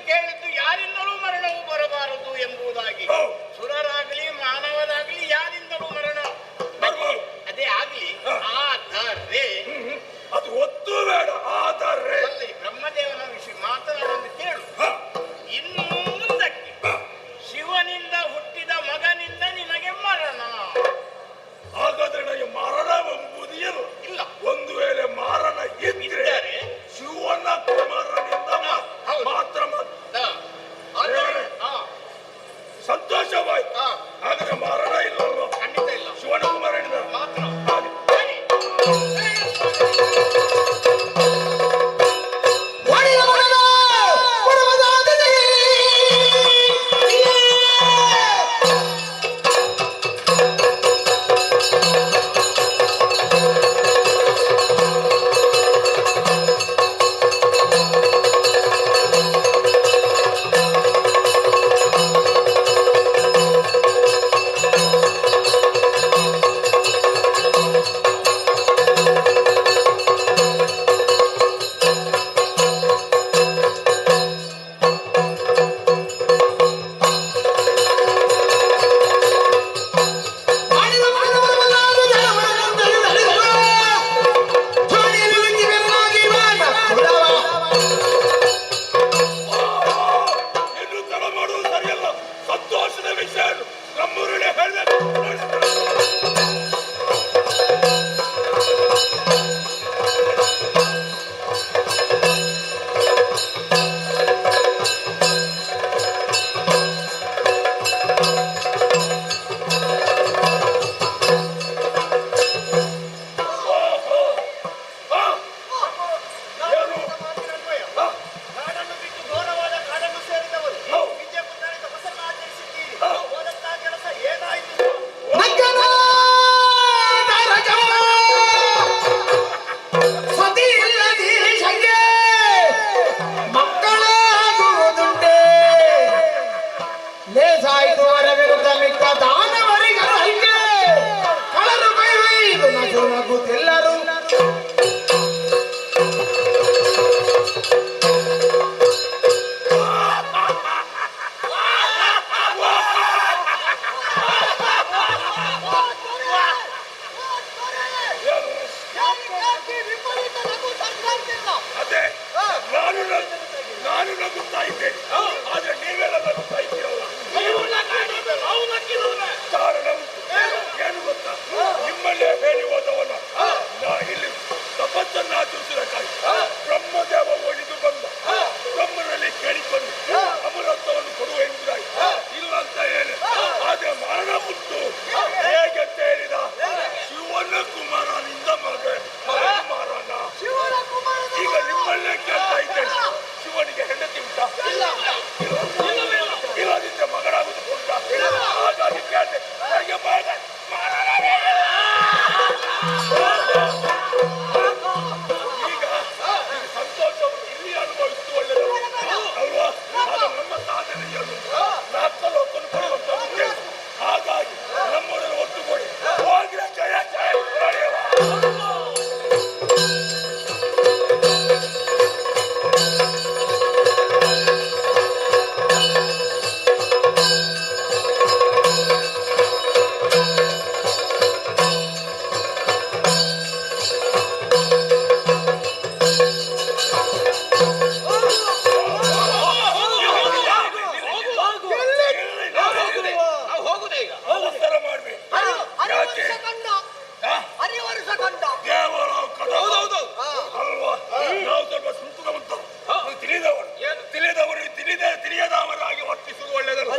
ಕೇಳಿದ್ದು ಯಾರಿಂದಲೂ ಮರಣವು ಬರಬಾರದು ಎಂಬುದಾಗಿ. ಸುರರಾಗಲಿ ಮಾನವರಾಗಲಿ ಯಾರಿಂದಲೂ ಮರಣ ಅದೇ ಆಗ್ಲಿ. ಆದರೆ ಅದು ಒತ್ತು ಬೇಡ. ಆದರೆ ಬ್ರಹ್ಮದೇವನ ವಿಷಯ ಮಾತನಾಡಲು ಕೇಳು. ಇನ್ನು ಮುಂದಕ್ಕೆ ಶಿವನಿಂದ ಹುಟ್ಟಿದ ಮಗನಿಂದ ನಿನಗೆ ಮರಣ. ಹಾಗಾದ್ರೆ ನನಗೆ ಮರಣವೆಂಬುದು ಏನು ಇಲ್ಲ. ಒಂದು ವೇಳೆ ಮರಣ ಇದ್ದರೆ ಶಿವನ ಕುಮಾರನಿಂದ ಮಾತ್ರ ಸಂತೋಷವಾಯ್ತು. ಹಾಗಾದ್ರೆ ಮರಣ ಇಲ್ಲಲ್ವ? ಖಂಡಿತ ಇಲ್ಲ. ಶಿವನ ಕುಮಾರನಿಂದ ಮಾತ್ರ. ನಾನು ನಗುತ್ತಾ ಇದ್ದೇನೆ. ಆದ್ರೆ ನೀವೆಲ್ಲ ನಗುತ್ತಾ ಇದ್ದೀರಲ್ಲ. ಕಾರಣ ಏನು ಗೊತ್ತಾ? ನಿಮ್ಮಲ್ಲೇ ಹೇಳಿ ಹೋದವನ ನಾ ಇಲ್ಲಿ ತಪಸ್ಸನ್ನು ಆಚರಿಸಬೇಕಾಗಿ ಬ್ರಹ್ಮದೇವ ಒಳಿದು ಬಂದ. ಬ್ರಹ್ಮನಲ್ಲಿ ಕೇಳಿಕೊಂಡು ಅಮರತ್ವವನ್ನು ಕೊಡುವ ಎಂಬುದಾಗಿ ಇಲ್ಲ ಅಂತ ಹೇಳಿ ಆದ್ರೆ ಮರಣ ಮುಟ್ಟು ಹೇಗೆ ಅಂತ ಹೇಳಿದ ಶಿವನ ಕುಮಾರನಿಂದ ಮರಣ. ಈಗ ನಿಮ್ಮಲ್ಲೇ ಕೇಳ್ತಾ ಇದ್ದೇನೆ, ಶಿವನಿಗೆ ಹೆಂಡತಿ ಉಂಟಾ? ಇಲ್ಲದಿದ್ದರೆ ಮಗನಾಗುವುದು ಉಂಟಾ? ಹಾಗಾಗಿ ಕೇಳ್ತೆ ನನಗೆ ಈಗ ಸಂತೋಷವನ್ನು ಇಲ್ಲಿ ಅನುಭವಿಸುವುದು ಒಳ್ಳೆಯದು ಅಲ್ವಾ? ಅದು ನಮ್ಮ ಸಾಧನೆಯನ್ನು ನಾಲ್ಕಲು ಹೊತ್ತನ್ನು ಕೊಡುವಂತ ಉದ್ದೇಶ. ಹಾಗಾಗಿ ನಮ್ಮನ್ನು ಒತ್ತುಕೊಡಿ. ಹೋಗಿರ ಜಯ ಜಯ ನಡೆಯುವ. ತಿಳಿಯದವರಾಗಿ ವರ್ತಿಸುವುದು ಒಳ್ಳೆಯದಲ್ಲ.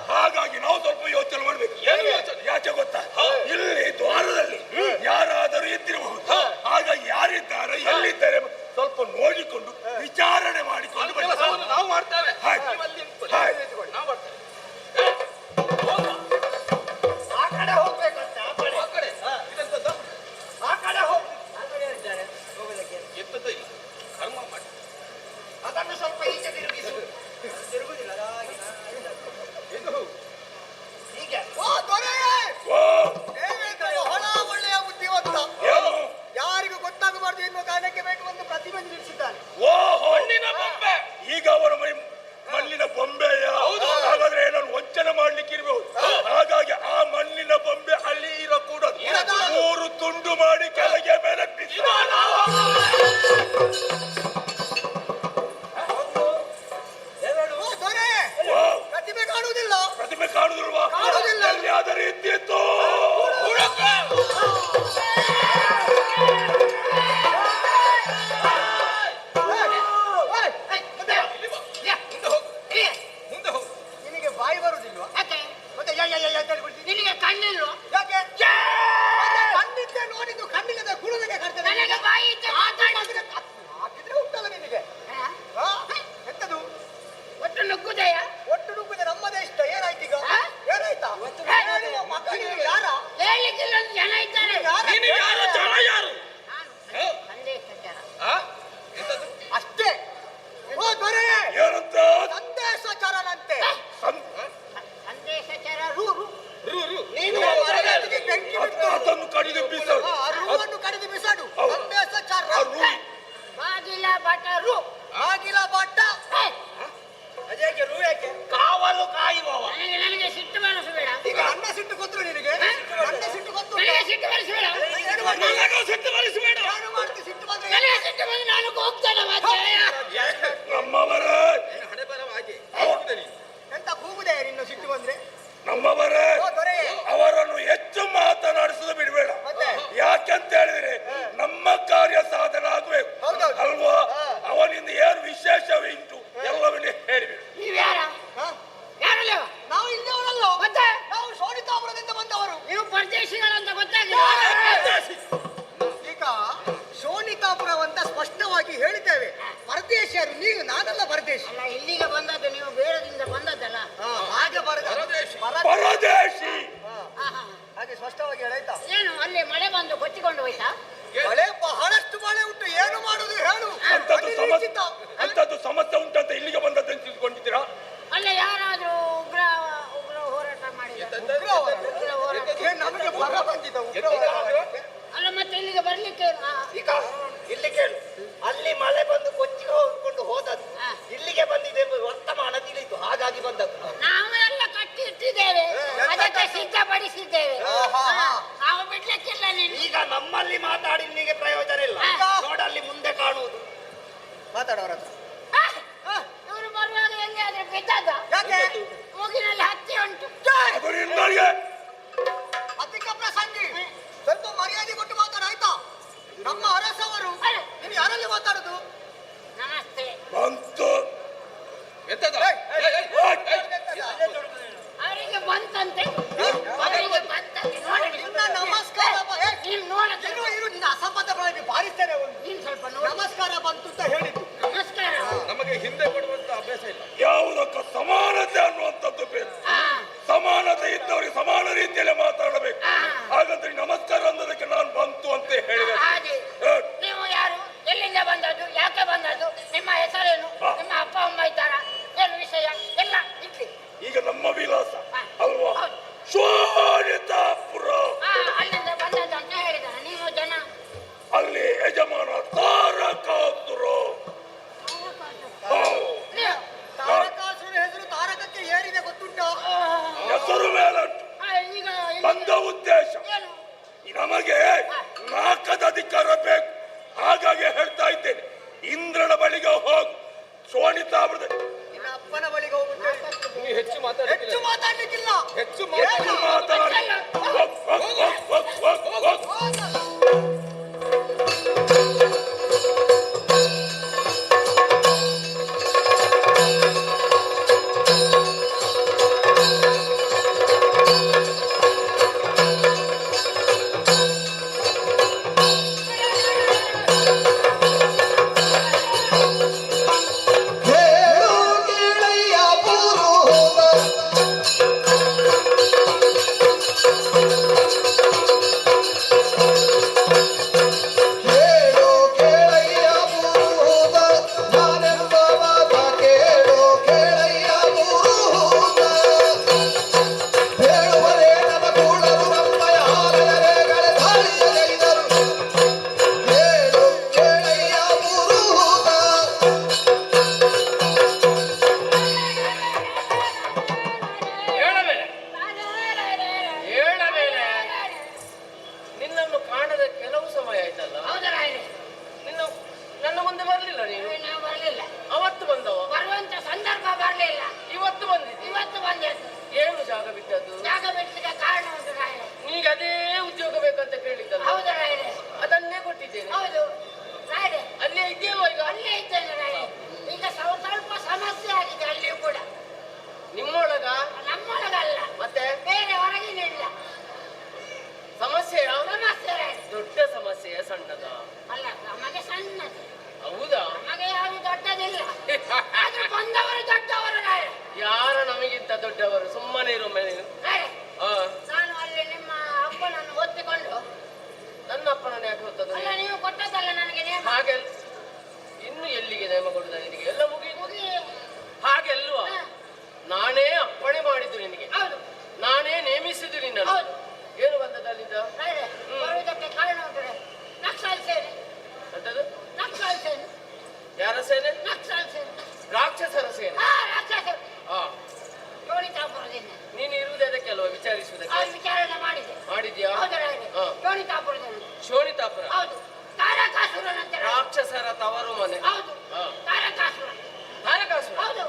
ಹಾಗಾಗಿ ನಾವು ಸ್ವಲ್ಪ ಯೋಚನೆ ಮಾಡಬೇಕು. ಯಾಕೆ ಗೊತ್ತಾ? ಇಲ್ಲಿ ದ್ವಾರದಲ್ಲಿ ಯಾರಾದರೂ ಇದ್ದಿರಬಹುದು. ಹಾಗಾಗಿ ಯಾರಿದ್ದಾರೆ ಎಲ್ಲಿದ್ದಾರೆ ಸ್ವಲ್ಪ ನೋಡಿಕೊಂಡು ವಿಚಾರಣೆ ಮಾಡಿಕೊಂಡು ನಾವು ಮಾಡ್ತೇವೆ. ಆ ಕಡೆ ಹೋಗ್ಬೇಕಂತ ಆ ಕಡೆ ಹೋಗಿ ಎತ್ತದ ಇಲ್ಲ ಕರ್ಮ ಮಾಡಿ ಅದನ್ನು ಸ್ವಲ್ಪ ಈಚೆ ತಿರುಗಿಸು. ತಿರುಗುದಿಲ್ಲ ಹೀಗೆ. ಹೊಳ ಒಳ್ಳೆಯ ಬುದ್ಧಿವಂತ, ಯಾರಿಗೂ ಗೊತ್ತಾಗಬಾರ್ದು ಎನ್ನುವ ಕಾರಣಕ್ಕೆ ಬೇಕು ಒಂದು ಪ್ರತಿಮೆ ನಿಲ್ಲಿಸಿದ್ದಾನೆ. ಓಹೋ, ಈಗ ಅವರ ಬೊಂಬೆಯ ಹಾಗಾದ್ರೆ ನಾನು ವಂಚನೆ ಮಾಡ್ಲಿಕ್ಕೆ ಇರ್ಬೋದು. ಹಾಗಾಗಿ ಆ ಮಣ್ಣಿನ ಬೊಂಬೆ ಅಲ್ಲಿ ಇರಕೂಡದು. 3 ತುಂಡು ಮಾಡಿ ಕೆಳಗೆ ಮೇಲೆ ಪ್ರತಿಭೆ ಕಾಣುವುದಿಲ್ಲ. ಪ್ರತಿಮೆ ಕಾಣುದಿಲ್ವಾ? ಎಲ್ಲಿಯಾದರೂ ಇದ್ದಿತ್ತು. ನಿನಗೆ ಬಾಯಿ ಬರುವುದಿಲ್ವಾ? ಮತ್ತೆ ನಿನಗೆ ಕಣ್ಣಿಲ್ವ? ಯಾಕೆ ಕಣ್ಣಿದ್ದೆ ನೋಡಿದ್ದು ಕಣ್ಣಿಲ್ಲದ ಕುಳುವಿಗೆ ಕರ್ತದೆ. ನನಗೆ ಬಾಯಿ ಇದ್ದ ಹಾಕಿದ್ರೆ ಉಂಟಲ್ಲ ನಿನಗೆ. ಎಂತದು ಒಟ್ಟು ನುಗ್ಗುದೆಯ ಒಟ್ಟು ನುಗ್ಗುದೆ ನಮ್ಮದೇ ಇಷ್ಟ. ಏನಾಯ್ತು ಈಗ? ಏನಾಯ್ತಾ? ಮಕ್ಕಳಿಗೆ ಯಾರ ಹೇಳಿಕ್ಕಿಲ್ಲ ಜನ ಇದ್ದಾರೆ. ಯಾರು? ಅಷ್ಟೇ. ಓ ದೊರೆ, ಏನಂತ? ಸಂದೇಶಚಾರನಂತೆ. ಸಂದೇಶಚಾರ ನೀನು ಮರಗಟ್ಟಿಗೆ ಬೆಂಕಿ ಬಿಟ್ಟು ಅದನ್ನು ಕಡಿದು ಬಿಸಾಡು. ರೂವನ್ನು ಕಡಿದು ಬಿಸಾಡು. ಸಂದೇಶಚಾರ. ಬಾಗಿಲ ಭಟರು ಆಗಿಲ ಬಾಟ. ಅದೇಕೆ ರೂ ಯಾಕೆ? ಕಾವಲು ಕಾಯುವವ. ನನಗೆ ಸಿಟ್ಟು ಬರಿಸಬೇಡ. ಈಗ ಅನ್ನ ಸಿಟ್ಟು ಗೊತ್ತು ನಿನಗೆ? ಅನ್ನ ಸಿಟ್ಟು ಗೊತ್ತು. ನನಗೆ ಸಿಟ್ಟು ಬರಿಸಬೇಡ. ಏನು ಮಾಡ್ತಿ? ಸಿಟ್ಟು ಬರಿಸಬೇಡ. ಏನು ಮಾಡ್ತಿ? ಸಿಟ್ಟು ಬಂದ್ರೆ ನನಗೆ ಸಿಟ್ಟು ಬಂದು ನಾನು ಹೋಗ್ತೇನೆ ಮತ್ತೆ. ನಮ್ಮವರೇ, ಎಂತ ಕೂಗುದೆ ನಿನ್ನ ಸಿಟ್ಟು ಬಂದ್ರೆ? ನಮ್ಮವರೇ, ಓ ದೊರೆ, ಅವರನ್ನು ಹೆಚ್ಚು ಮಾತನಾಡಿಸುವುದು ಬಿಡಬೇಡ. ಮತ್ತೆ? ಯಾಕೆಂತ ಹೇಳಿದ್ರೆ ನಮ್ಮ ಕಾರ್ಯ ಸಾಧನ ಆಗಬೇಕು ಹೌದೌದು. ಅಲ್ವಾ? ಅವನಿಂದ ಏನು ವಿಶೇಷವುಂಟು ಎಲ್ಲವನ್ನೇ ಹೇಳಿಬಿಡು. ನೀವ್ಯಾರ? ಯಾರಲ್ಲ? ನಾವು ಇಲ್ಲಿಯವರಲ್ಲ. ಮತ್ತೆ ನಾವು ಶೋಣಿತಾಪುರದಿಂದ ಬಂದವರು. ನೀವು ಪರದೇಶಿಗಳಂತ ಗೊತ್ತಾಗಿಲ್ಲ. ಈಗ ಶೋಣಿತಾಪುರವಂತ ಸ್ಪಷ್ಟವಾಗಿ ಹೇಳಿದ್ದೇವೆ. ಪರದೇಶಿಯರು ನೀವು, ನಾನಲ್ಲ ಪರದೇಶಿ. ಅಲ್ಲ, ಇಲ್ಲಿಗೆ ಬಂದದ್ದು ನೀವು ಬೇಡದಿಂದ ಬಂದದ್ದಲ್ಲ. ಹಾಗೆ ಪರದೇಶಿ ಹಾಗೆ ಸ್ಪಷ್ಟವಾಗಿ ಹೇಳಾಯ್ತಾ? ಏನು ಅಲ್ಲಿ ಮಳೆ ಬಂದು ಕೊಚ್ಚಿಕೊಂಡು ಹೋಯ್ತಾ? ಮಳೆ ಬಹಳಷ್ಟು ಮಳೆ ಉಂಟು. ಏನು ಮಾಡುದು ಹೇಳು? ಅಂತದ್ದು ಸಮಸ್ಯೆ ಉಂಟಂತ ಇಲ್ಲಿಗೆ ಬಂದದ್ದು ತಿಳ್ಕೊಂಡಿದ್ದೀರಾ? ಅಲ್ಲ, ಯಾರಾದ್ರೂ ಉಗ್ರ ಹೋರಾಟ ಮಾಡಿದ? ನಮಗೆ ಬರ ಬಂದಿದ್ದ. ಅಲ್ಲ, ಮತ್ತೆ ಇಲ್ಲಿಗೆ ಬರ್ಲಿಕ್ಕೆ ಈಗ ಇಲ್ಲಿ ಕೇಳು, ಅಲ್ಲಿ ಮಳೆ ಬಂದು ಕೊಚ್ಚಿ ಹೋಗ್ಕೊಂಡು ಹೋದದ್ದು, ಇಲ್ಲಿಗೆ ಬಂದಿದೆ ಎಂಬ ವರ್ತಮಾನ ತಿಳಿಯಿತು, ಹಾಗಾಗಿ ಬಂದದ್ದು. ನಾವೆಲ್ಲ ಕಟ್ಟಿ ಇಟ್ಟಿದ್ದೇವೆ, ಅದಕ್ಕೆ ಸಿದ್ಧಪಡಿಸಿದ್ದೇವೆ. ನಾವು ಬಿಡ್ಲಿಕ್ಕಿಲ್ಲ. ನೀನು ಈಗ ನಮ್ಮಲ್ಲಿ ಮಾತಾಡಿ ನಿನಗೆ ಪ್ರಯೋಜನ ಇಲ್ಲ. ನೋಡಲ್ಲಿ ಮುಂದೆ ಕಾಣುವುದು. ಮಾತಾಡೋರ ಹತ್ರ. ಇವರು ಬರುವಾಗ ಎಲ್ಲಿಯಾದ್ರೂ ಬಿದ್ದದ? ಯಾಕೆ? ಮೂಗಿನಲ್ಲಿ ಹತ್ತಿ ಉಂಟು. ಅಧಿಕ ಪ್ರಸಂಗಿ, ಸ್ವಲ್ಪ ಮರ್ಯಾದೆ ಕೊಟ್ಟು ಮಾತಾಡಾಯ್ತಾ? ನಮ್ಮ ಅರಸವರು. ನೀನು ಯಾರಲ್ಲಿ ಮಾತಾಡುದು? ನಮಸ್ತೆ. ಬಂತು ಅವರಿಗೆ ಬಂತಂತೆ. ಅವರಿಗೆ ಬಂತಂತೆ. ನೋಡಿ ನಿನ್ನ ನಮಸ್ಕಾರ. ನೀನು ನೋಡ. ಇರು, ನಿನ್ನ ಅಸಂಬದ್ಧವಾಗಿ ಬಾರಿಸ್ತೇನೆ. ಒಂದು ನೀನು ಸ್ವಲ್ಪ ನೋಡಿ. ನಮಸ್ಕಾರ ಬಂತು ಅಂತ ಹೇಳಿದ್ದು. ನಮಸ್ಕಾರ. ನಮಗೆ ಹಿಂದೆ ಕೊಡುವಂತ ಅಭ್ಯಾಸ ಇಲ್ಲ. ಯಾವುದಕ್ಕ ಸಮಾನತೆ ಅನ್ನುವಂಥದ್ದು ಬೇಕು. ಸಮಾನತೆ ಇದ್ದವರಿಗೆ ಸಮಾನ ರೀತಿಯಲ್ಲಿ ಮಾತಾಡಬೇಕು. ಹಾಗಂತ ನಮಸ್ಕಾರ ಅನ್ನೋದಕ್ಕೆ ನಾನು ಬಂತು ಅಂತ ಹೇಳಿದೆ. ಹಾಗೆ ನೀವು ಯಾರು? ಎಲ್ಲಿಂದ ಬಂದದ್ದು? ಯಾಕೆ ಬಂದದ್ದು? ನಿಮ್ಮ ಹೆಸರೇನು? ನಿಮ್ಮ ಅಪ್ಪ ಅಮ್ಮ ಇದ್ದಾರಾ? ಏನು ವಿಷಯ? ಎಲ್ಲ ಇಡ್ಲಿ. ಈಗ ನಮ್ಮ ವಿಳಾಸ ಅಲ್ವಾ? ಶೋಣಿತಾಪುರ. ಅಲ್ಲಿಂದ ಬಂದದ್ದು ಅಂತ ಹೇಳಿದಾರೆ. ನೀವು ಜನ ಅಲ್ಲಿ ಯಜಮಾನ ತಾರಕಾಸುರು. ತಾರಕಾಸುರ ಹೆಸರು ತಾರಕಕ್ಕೆ ಏರಿದೆ, ಗೊತ್ತುಂಟು? ಹೆಸರು ಮೇಲುಂಟು. ಈಗ ಬಂದ ಉದ್ದೇಶ ಏನು? ನಮಗೆ ನಾಲ್ಕದ ಅಧಿಕಾರ ಬೇಕು. ಹಾಗಾಗಿ ಹೇಳ್ತಾ ಇದ್ದೇನೆ, ಇಂದ್ರನ ಬಳಿಗೆ ಹೋಗು. ಶೋಣಿತಾಪುರದ ನಿನ್ನ ಅಪ್ಪನ ಬಳಿಗೆ ಹೋಗುತ್ತೇವೆ. ಹೆಚ್ಚು ಹೆಚ್ಚು ಮಾತಾಡ್ಲಿಕ್ಕಿಲ್ಲ. ಹೆಚ್ಚು ಮಾತಾಡಿ. Thank you. ದೊಡ್ಡವರು ಸುಮ್ಮನೆ ಇರೋ ಮೇಲೆ ನೀನು. ಅರೆ, ಆ, ನಾನು ಅಲ್ಲಿ ನಿಮ್ಮ ಅಪ್ಪನನ್ನು ಹೊತ್ತಿಕೊಂಡು ನನ್ನ ಅಪ್ಪನನ್ನು ಯಾಕೆ ಹೊತ್ತದ್ದು ಅಲ್ಲ, ನೀನು? ನೀವು ಕೊಟ್ಟದ್ದಲ್ಲ ನನಗೆ ನೇಮ. ಹಾಗೆ ಇನ್ನು ಎಲ್ಲಿಗೆ ನೇಮ ಕೊಡುದ ನಿನಗೆ? ಎಲ್ಲ ಮುಗಿದು ಮುಗಿ. ಹಾಗೆ ಅಲ್ವಾ? ಹಾ. ನಾನೇ ಅಪ್ಪಣೆ ಮಾಡಿದ್ದು ನಿನಗೆ, ಹೌದು ನಾನೇ ನೇಮಿಸಿದ್ದು ನಿನ್ನನ್ನು. ಹೌದು. ಏನು ಬಂದದ್ದು ಅಲ್ಲಿಂದ? ಅರೆ, ಬರುವುದಕ್ಕೆ ಕಾರಣ ಉಂಟು. ನಕ್ಸಲ್ ಸೇನೆ. ಅಂತದ್ದು ನಕ್ಸಲ್ ಸೇನೆ. ಯಾರ ಸೇನೆ? ನಕ್ಸಲ್ ಸೇನೆ. ರಾಕ್ಷಸರ ಸೇನೆ. ರಾಕ್ಷಸ ಆ, ಚೋಳಿತಾಪುರದಿಂದ. ನೀನು ಇರುವುದೇ ಅದಕ್ಕೆ ಅಲ್ವಾ, ವಿಚಾರಿಸುವುದಕ್ಕೆ? ಅವ್ರು ವಿಚಾರಣೆ ಮಾಡಿದೆ. ಮಾಡಿದ್ಯಾ? ಹೌದರಾಗೆ. ಹಾ. ಚೋಳಿತಾಪುರದಿಂದ. ಶೋಣಿತಾಪುರ ಹೌದು. ತಾರಕಾಸುರನಂತೆ. ರಾಕ್ಷಸರ ತವರು ಮನೆ. ಹೌದು. ಹಾ. ತಾರಕಾಸುರ. ತಾರಕಾಸುರ. ಹೌದು.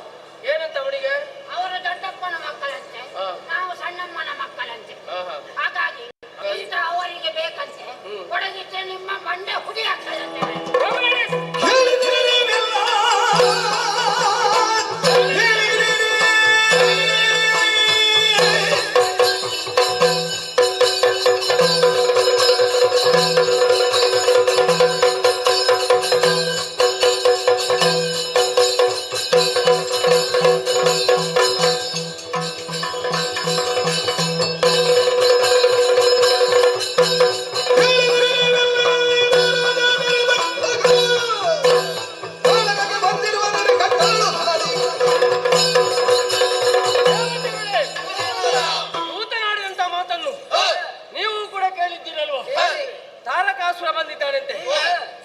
ಏನಂತ ಅವನಿಗೆ? ಅವರು ದೊಡ್ಡಪ್ಪನ ಮಕ್ಕಳಂತೆ, ಹಾ. ನಾವು ಸಣ್ಣಮ್ಮನ ಮಕ್ಕಳಂತೆ. ಆಹಾ. ಹಾಗಾಗಿ ಇಂಥ ಅವರಿಗೆ ಬೇಕಂತೆ. ಕೊಡಗಿದ್ರೆ ನಿಮ್ಮ ಮಂಡೆ ಹುಡಿ ಆಗ್ತದಂತೆ. ದೂತನಾಡಿದಂತ ಮಾತನ್ನು ನೀವು ಕೂಡ ಕೇಳಿದ್ದೀರಲ್ವಾ? ತಾರಕಾಸುರ ಬಂದಿದ್ದಾನಂತೆ.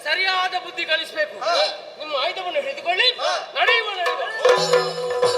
ಸರಿಯಾದ ಬುದ್ಧಿ ಕಲಿಸಬೇಕು. ನಿಮ್ಮ ಆಯುಧವನ್ನು ಹಿಡಿದುಕೊಳ್ಳಿ, ನಡೆಯುವ ನಡೆಯುವ.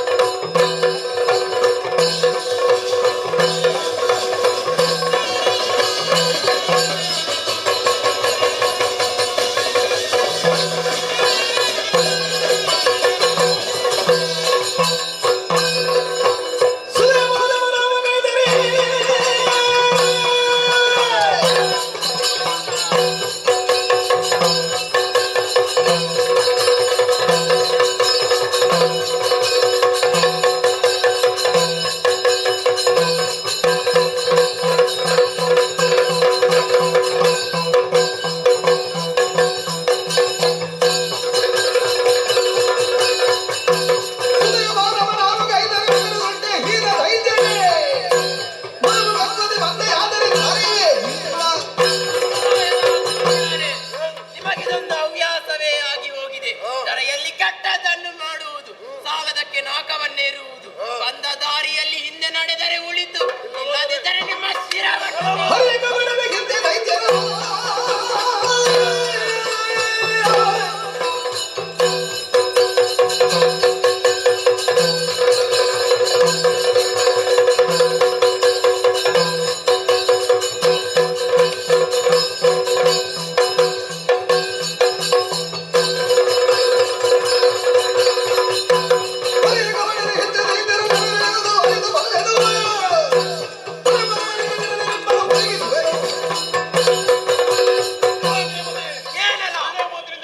ನಿಮಗಿದೊಂದು ಹವ್ಯಾಸವೇ ಆಗಿ ಹೋಗಿದೆ. ದರೆಯಲ್ಲಿ ಕೆಟ್ಟದನ್ನು ಮಾಡುವುದು, ಸಾಲದಕ್ಕೆ ನಾಕವನ್ನೇರುವುದು, ಬಂದ ದಾರಿಯಲ್ಲಿ ಹಿಂದೆ ನಡೆದರೆ ಉಳಿತು, ಇಲ್ಲದಿದ್ದರೆ ನಿಮ್ಮ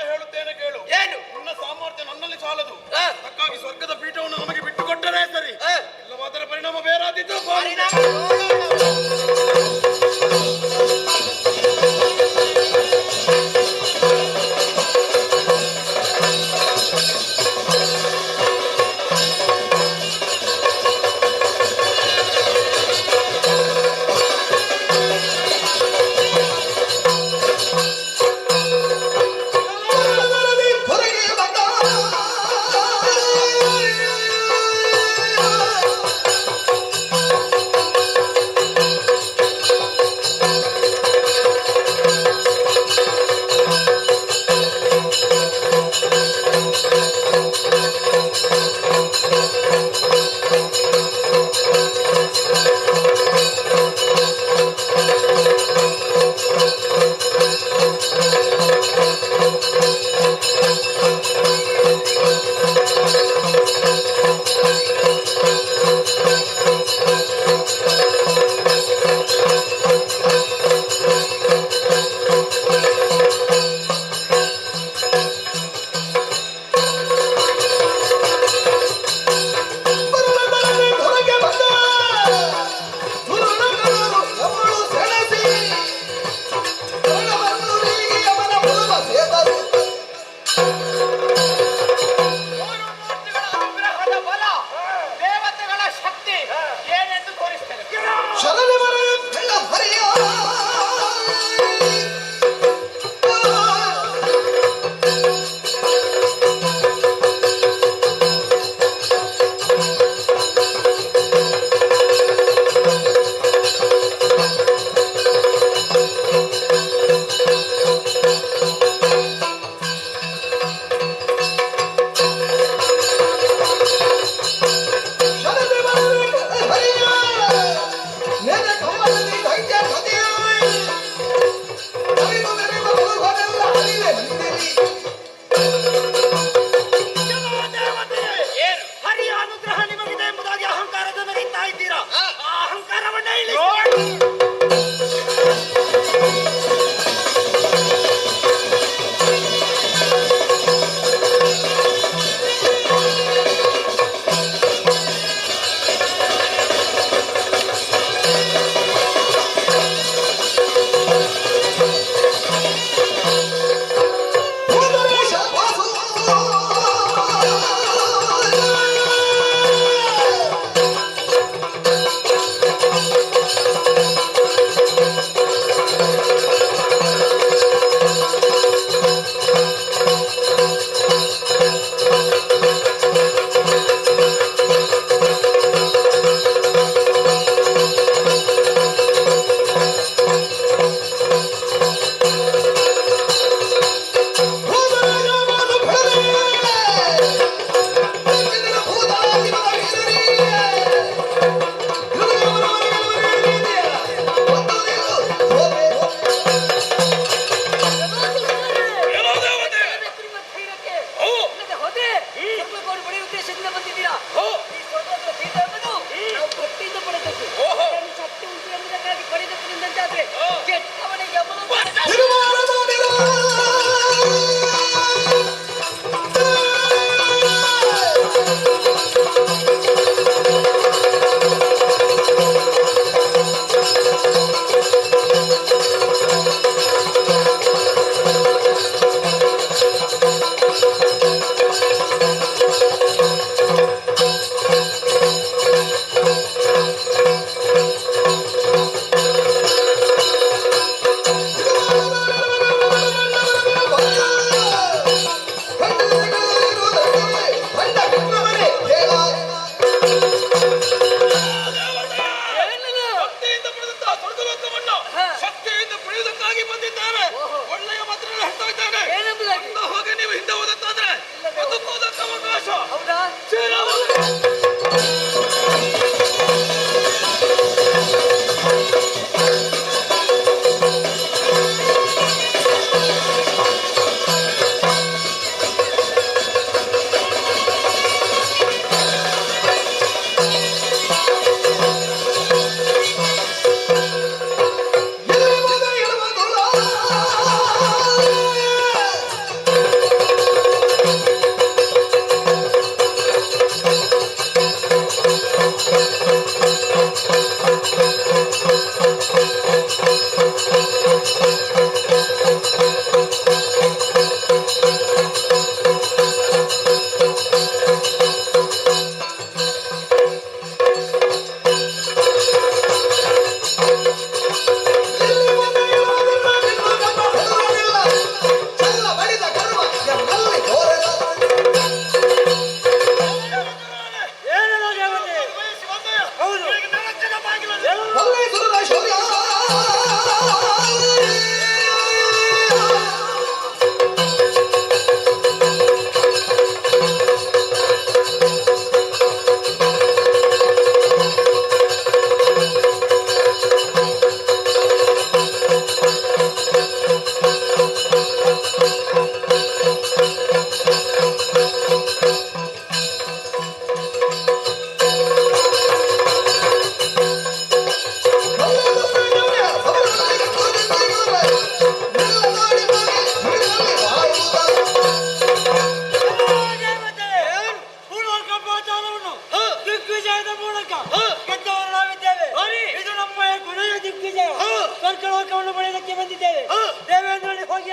ಹೇಳುತ್ತೇನೆ ಕೇಳು. ಏನು? ನನ್ನ ಸಾಮರ್ಥ್ಯ ನನ್ನಲ್ಲಿ ಸಾಲದು. ಅದಕ್ಕಾಗಿ ಸ್ವರ್ಗದ ಪೀಠವನ್ನು ನಮಗೆ ಬಿಟ್ಟು ಕೊಟ್ಟರೆ ಸರಿ, ಇಲ್ಲವಾದರೆ ಪರಿಣಾಮ ಬೇರಾದಿದ್ದು.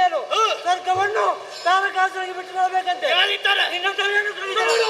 ಏನು ಸ್ವರ್ಗವನ್ನು ತಾರಕಾಸುರನಿಗೆ ಬಿಟ್ಟುಕೊಳ್ಬೇಕಂತೆ. ನಿನ್ನ ತಂದೆಯನ್ನು ಕರೆದು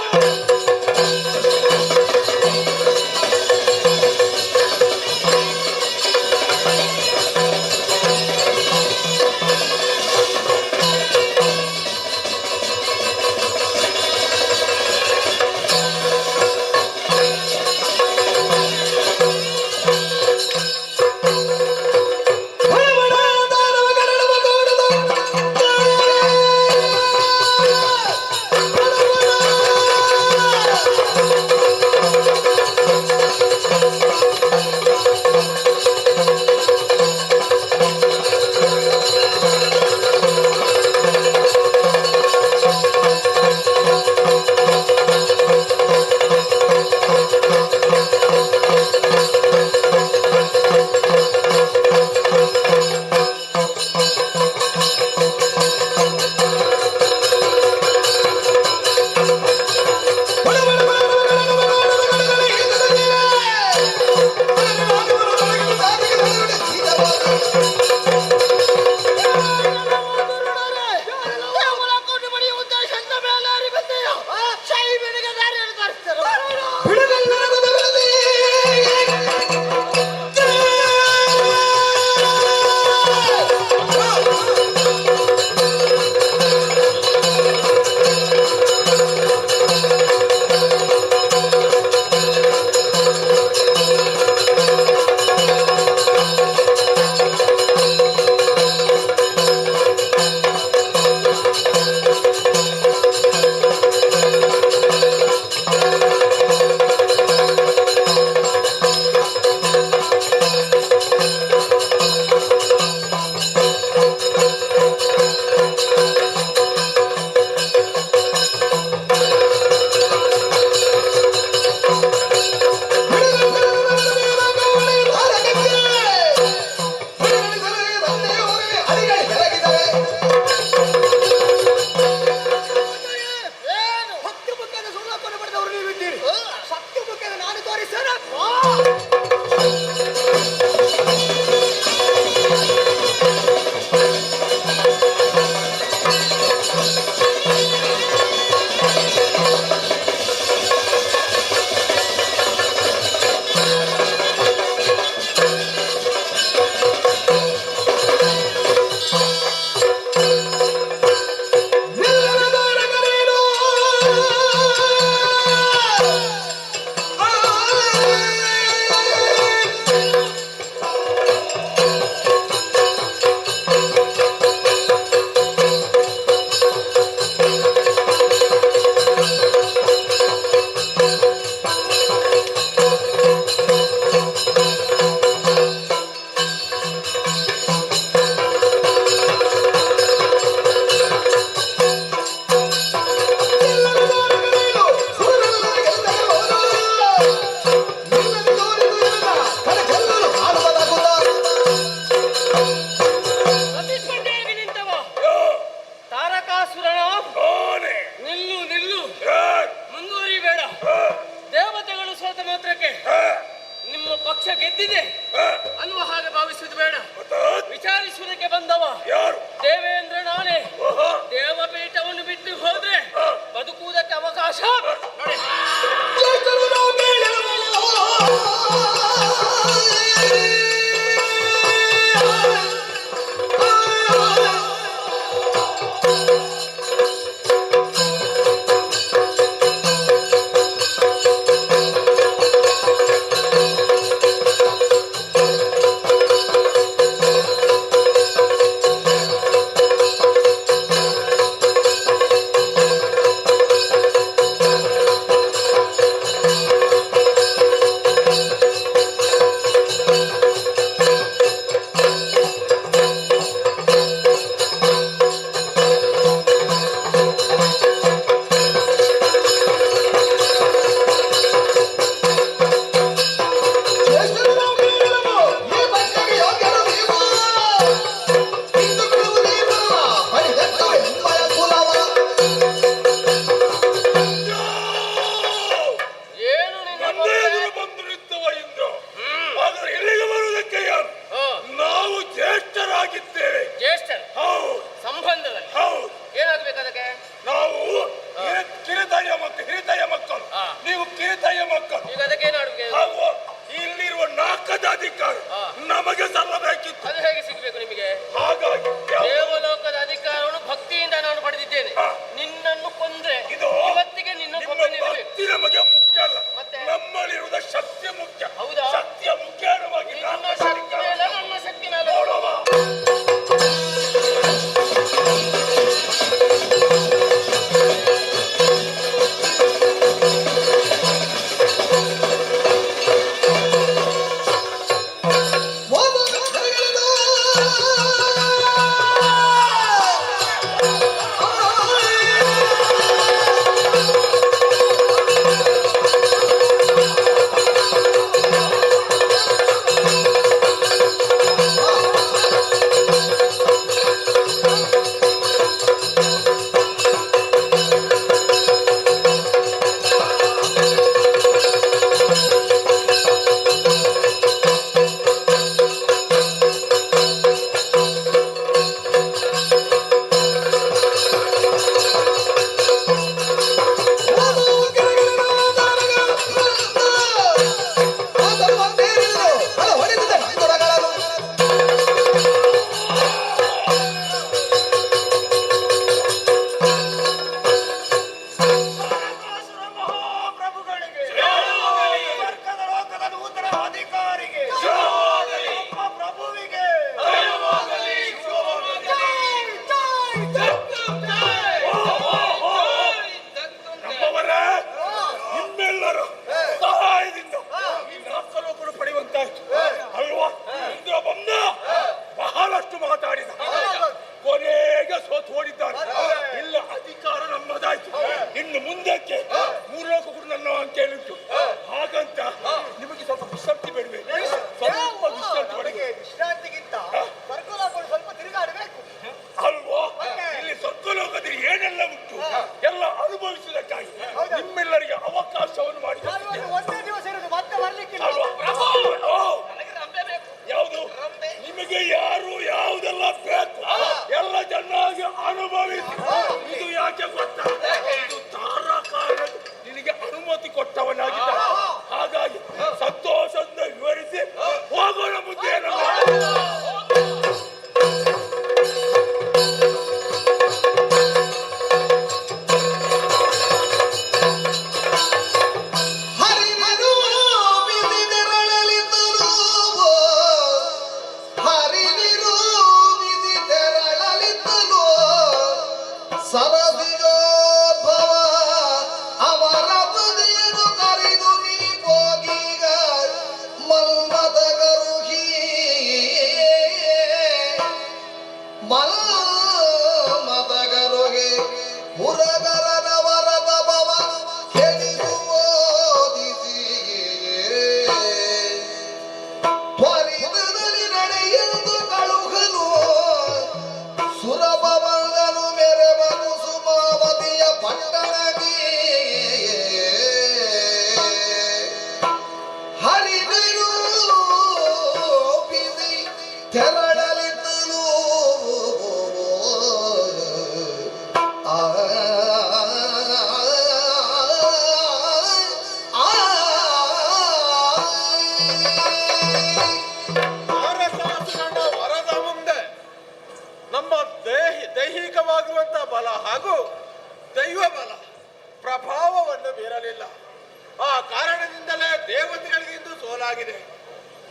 ಮಕ್ಕಳು. ಈಗ ಅದಕ್ಕೇನು ಅಡುಗೆ? ಹಾಗೂ ಇಲ್ಲಿರುವ ನಾಲ್ಕದ ಅಧಿಕಾರ ನಮಗೆ ಸಲ್ಲಬೇಕಿತ್ತು. ಅದು ಹೇಗೆ ಸಿಗಬೇಕು ನಿಮಗೆ? ಹಾಗಾಗಿ ದೇವಲೋಕದ ಅಧಿಕಾರವನ್ನು ಭಕ್ತಿಯಿಂದ ನಾನು ಪಡೆದಿದ್ದೇನೆ. ನಿನ್ನನ್ನು ಕೊಂದ್ರೆ ಇದು ಇವತ್ತಿಗೆ ನಿನ್ನ ನಿಮ್ಮ ಕೊಂದು ನಿಲ್ಲಬೇಕು. ಭಕ್ತಿ ನಮಗೆ ಮುಖ್ಯ ಅಲ್ಲ, ಮತ್ತೆ? ನಮ್ಮಲ್ಲಿರುವುದ ಶಕ್ತಿ ಮುಖ್ಯ. ಹೌದಾ? ಶಕ್ತಿಯ ಮುಖ್ಯವಾಗಿ ನಿನ್ನ ಶಕ್ತಿ ಮೇಲೆ ನನ್ನ ಶಕ್ತಿ ಮೇಲೆ ನೋಡುವ.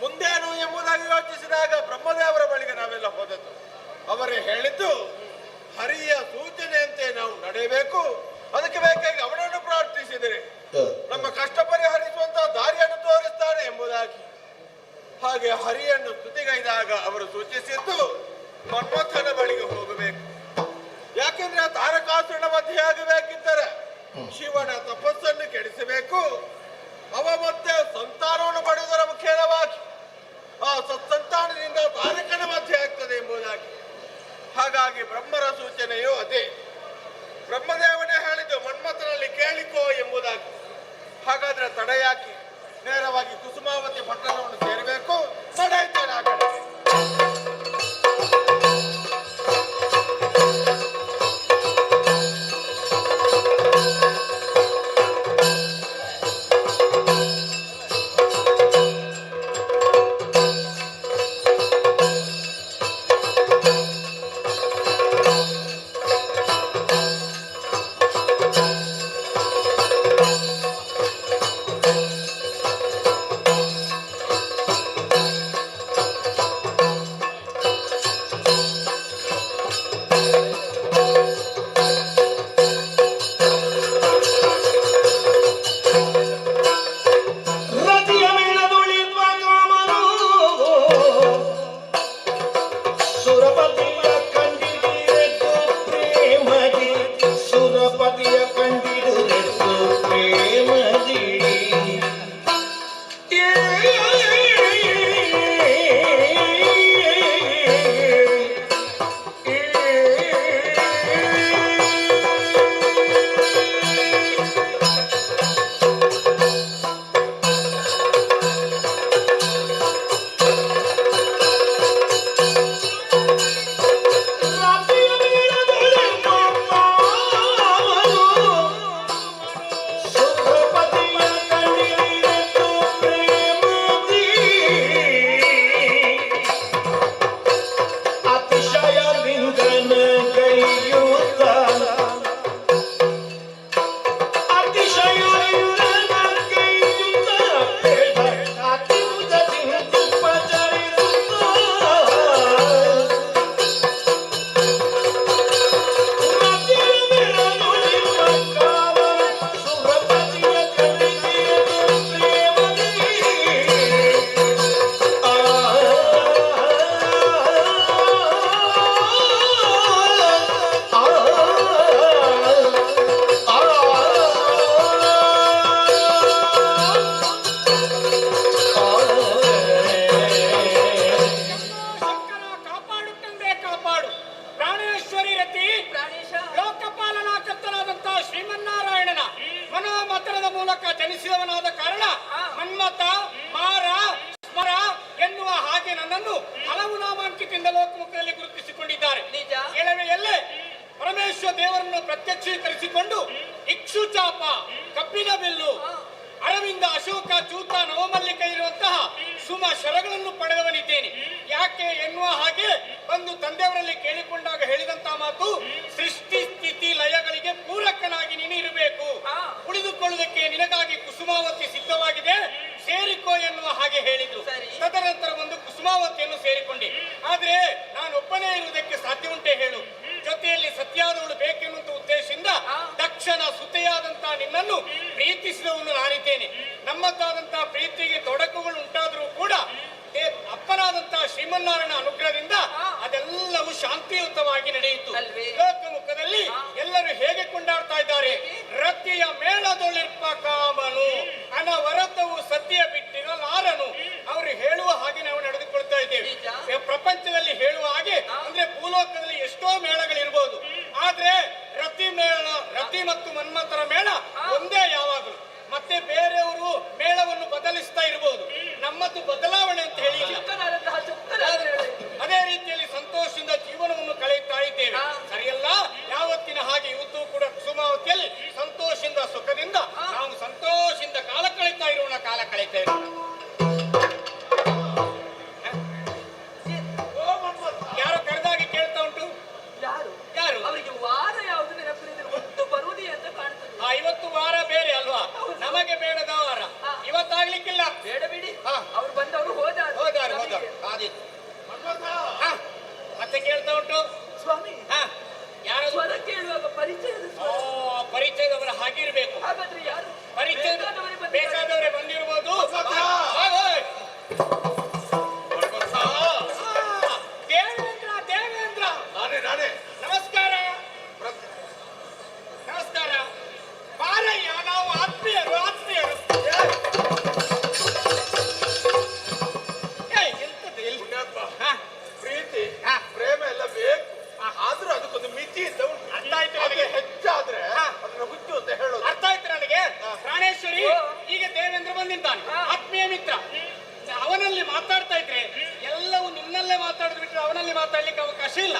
ಮುಂದೇನು ಎಂಬುದಾಗಿ ಯೋಚಿಸಿದಾಗ ಬ್ರಹ್ಮದೇವರ ಬಳಿಗೆ ನಾವೆಲ್ಲ ಹೋದದ್ದು. ಅವರೇ ಹೇಳಿದ್ದು ಹರಿಯ ಸೂಚನೆಯಂತೆ ನಾವು ನಡೆಯಬೇಕು, ಅದಕ್ಕೆ ಬೇಕಾಗಿ ಅವನನ್ನು ಪ್ರಾರ್ಥಿಸಿದರೆ ನಮ್ಮ ಕಷ್ಟ ಪರಿಹರಿಸುವಂತಹ ದಾರಿಯನ್ನು ತೋರಿಸ್ತಾನೆ ಎಂಬುದಾಗಿ. ಹಾಗೆ ಹರಿಯನ್ನು ಸ್ತುತಿಗೈದಾಗ ಅವರು ಸೂಚಿಸಿದ್ದು ಮನ್ಮಥನ ಬಳಿಗೆ ಹೋಗಬೇಕು. ಯಾಕೆಂದ್ರೆ ಆ ತಾರಕಾಸುರನ ಮಧ್ಯೆ ಆಗಬೇಕಿದ್ದರೆ ಶಿವನ ತಪಸ್ಸನ್ನು ಕೆಡಿಸಬೇಕು. ಅವ ಮತ್ತೆ ಸಂತಾನವನ್ನು ಪಡೆಯುವುದರ ಮುಖ್ಯವಾಗಿ ಆ ಸತ್ಸಂತಾನದಿಂದ ತಾರಕನ ಮಧ್ಯೆ ಆಗ್ತದೆ ಎಂಬುದಾಗಿ. ಹಾಗಾಗಿ ಬ್ರಹ್ಮರ ಸೂಚನೆಯು ಅದೇ. ಬ್ರಹ್ಮದೇವನೇ ಹೇಳಿದ್ದು ಮನ್ಮಥನಲ್ಲಿ ಕೇಳಿಕೋ ಎಂಬುದಾಗಿ. ಹಾಗಾದ್ರೆ ತಡೆಯಾಕಿ ನೇರವಾಗಿ ಕುಸುಮಾವತಿ ಪಟ್ಟಣವನ್ನು ಸೇರಬೇಕು. ನಡೆಯುತ್ತೇನೆ ಆ ಕಡೆ. ಪ್ರತ್ಯಕ್ಷೀಕರಿಸಿಕೊಂಡು ಇಕ್ಷುಚಾಪ, ಕಬ್ಬಿನ ಬೆಲ್ಲು, ಅರವಿಂದ, ಅಶೋಕ, ಚೂತ, ನವಮಲ್ಲಿಕ ಇರುವಂತಹ ಸುಮ ಶರಗಳನ್ನು ಪಡೆದವನಿದ್ದೇನೆ. ಯಾಕೆ ಎನ್ನುವ ಹಾಗೆ ಬಂದು ತಂದೆಯವರಲ್ಲಿ ಕೇಳಿಕೊಂಡಾಗ ಹೇಳಿದಂತಹ ಮಾತು, ಸೃಷ್ಟಿ ಸ್ಥಿತಿ ಲಯಗಳಿಗೆ ಪೂರಕನಾಗಿ ನೀನು ಇರಬೇಕು, ಉಳಿದುಕೊಳ್ಳುವುದಕ್ಕೆ ನಿನಗಾಗಿ ಕುಸುಮಾವತಿ ಸಿದ್ಧವಾಗಿದೆ, ಸೇರಿಕೋ ಎನ್ನುವ ಹಾಗೆ ಹೇಳಿದ್ರು. ತದನಂತರ ಒಂದು ಕುಸುಮಾವತಿಯನ್ನು ಸೇರಿಕೊಂಡೆ. ಆದ್ರೆ ನಾನು ಒಬ್ಬನೇ ಇರುವುದಕ್ಕೆ ಸಾಧ್ಯ ಉಂಟೆ ಹೇಳು? ಜೊತೆಯಲ್ಲಿ ಸತ್ಯಾದವಳು ಬೇಕೆನ್ನುವಂತ ಉದ್ದೇಶದಿಂದ ದಕ್ಷನ ಸುತೆಯಾದಂತಹ ನಿನ್ನನ್ನು ಪ್ರೀತಿಸಿದವನು ನಾನಿದ್ದೇನೆ. ನಮ್ಮದಾದಂತಹ ಪ್ರೀತಿಗೆ ತೊಡಕುಗಳು ಉಂಟಾದರೂ ಕೂಡ ಅಪ್ಪನಾದಂತಹ ಶ್ರೀಮನ್ನಾರಾಯಣ ಅನುಗ್ರಹದಿಂದ ಅದೆಲ್ಲವೂ ಶಾಂತಿಯುತವಾಗಿ ನಡೆಯಿತು. ಲೋಕಮುಖದಲ್ಲಿ ಎಲ್ಲರೂ ಹೇಗೆ ಕೊಂಡಾಡ್ತಾ ಇದ್ದಾರೆ, ರತಿಯ ಮೇಳದೊಳಿರ್ಪ ಕಾಮನು ಅನವರತವು ಸತ್ಯ ಬಿಟ್ಟಿರಲಾರನು. ಅವರು ಹೇಳುವ ಹಾಗೆ ನಾವು ನಡೆದುಕೊಳ್ತಾ ಇದ್ದೇವೆ. ಪ್ರಪಂಚದಲ್ಲಿ ಹೇಳುವ ಹಾಗೆ ಅಂದ್ರೆ ಭೂಲೋಕದಲ್ಲಿ ಎಷ್ಟೋ ಮೇಳಗಳಿರ್ಬೋದು, ಆದ್ರೆ ರತಿ ಮೇಳ, ರತಿ ಮತ್ತು ಮನ್ಮಥರ ಮೇಳ ಒಂದೇ ಯಾವಾಗಲೂ. ಮತ್ತೆ ಬೇರೆಯವರು ಮೇಳವನ್ನು ಬದಲಿಸ್ತಾ ಇರಬಹುದು, ನಮ್ಮದು ಬದಲಾವಣೆ ಅಂತ ಹೇಳಿ ಅದೇ ರೀತಿಯಲ್ಲಿ ಸಂತೋಷದಿಂದ ಜೀವನವನ್ನು ಕಳೆಯುತ್ತಾ ಇದ್ದೇವೆ. ಸರಿಯಲ್ಲ? ಯಾವತ್ತಿನ ಹಾಗೆ ಇವತ್ತು ಕೂಡ ಕುಸುಮಾವತಿಯಲ್ಲಿ ಸಂತೋಷದಿಂದ ಸುಖದಿಂದ ನಾವು ಸಂತೋಷದಿಂದ ಕಾಲ ಕಳೀತಾ ಇರೋಣ, ಕಾಲ ಕಳೀತಾ ಇರೋಣ. ಯಾರೋ ಕರೆದಾಗಿ ಕೇಳ್ತಾ ಉಂಟು. ಯಾರು ಯಾರು? ಅವರಿಗೆ ವಾರ ಯಾವುದು ನೆನಪಿದೆ, ಒಟ್ಟು ಬರುವುದೇ ಅಂತ ಕಾಣ್ತದೆ. ಇವತ್ತು ವಾರ ಬೇರೆ ಅಲ್ವಾ, ನಮಗೆ ಬೇಡದ ವಾರ ಇವತ್ತಾಗ್ಲಿಕ್ಕಿಲ್ಲ. ಬೇಡ ಬಿಡಿ, ಅವ್ರು ಬಂದವರು ಹೋದಾರು ಆದಿತ್ತು. ಮತ್ತೆ ಕೇಳ್ತಾ ಉಂಟು ಸ್ವಾಮಿ. ಯಾರು ಸ್ವರ ಕೇಳುವಾಗ ಪರಿಚಯದವರ ಹಾಗಿರ್ಬೇಕು. ಹಾಗಾದ್ರೆ ಯಾರು? ಪರಿಚಯ ಬೇಕಾದವರೇ ಬಂದಿರ್ಬೋದು. ದೇವೇಂದ್ರ ನಮಸ್ಕಾರ. ನಮಸ್ಕಾರ. ಬಾರಯ್ಯ, ನಾವು ಆತ್ಮೀಯರು. ಪ್ರೀತಿ ಪ್ರೇಮ ಎಲ್ಲ ಬೇಕು, ಆದ್ರೂ ಅದಕ್ಕೊಂದು ಮಿತಿ ಇದ್ದ ಉಂಟು. ಅರ್ಥ ಆಯ್ತು ನನಗೆ. ಹೆಚ್ಚಾದ್ರೆ ಅದನ್ನ ಹುಚ್ಚು ಅಂತ ಹೇಳೋದು. ಅರ್ಥ ಆಯ್ತು ನನಗೆ. ಪ್ರಾಣೇಶ್ವರಿ, ಈಗ ದೇವೇಂದ್ರ ಬಂದಿದ್ದಾನೆ, ಆತ್ಮೀಯ ಮಿತ್ರ. ಅವನಲ್ಲಿ ಮಾತಾಡ್ತಾ ಇದ್ರೆ ಎಲ್ಲವೂ ನಿನ್ನಲ್ಲೇ ಮಾತಾಡಿದ್ ಬಿಟ್ರೆ ಅವನಲ್ಲಿ ಮಾತಾಡ್ಲಿಕ್ಕೆ ಅವಕಾಶ ಇಲ್ಲ.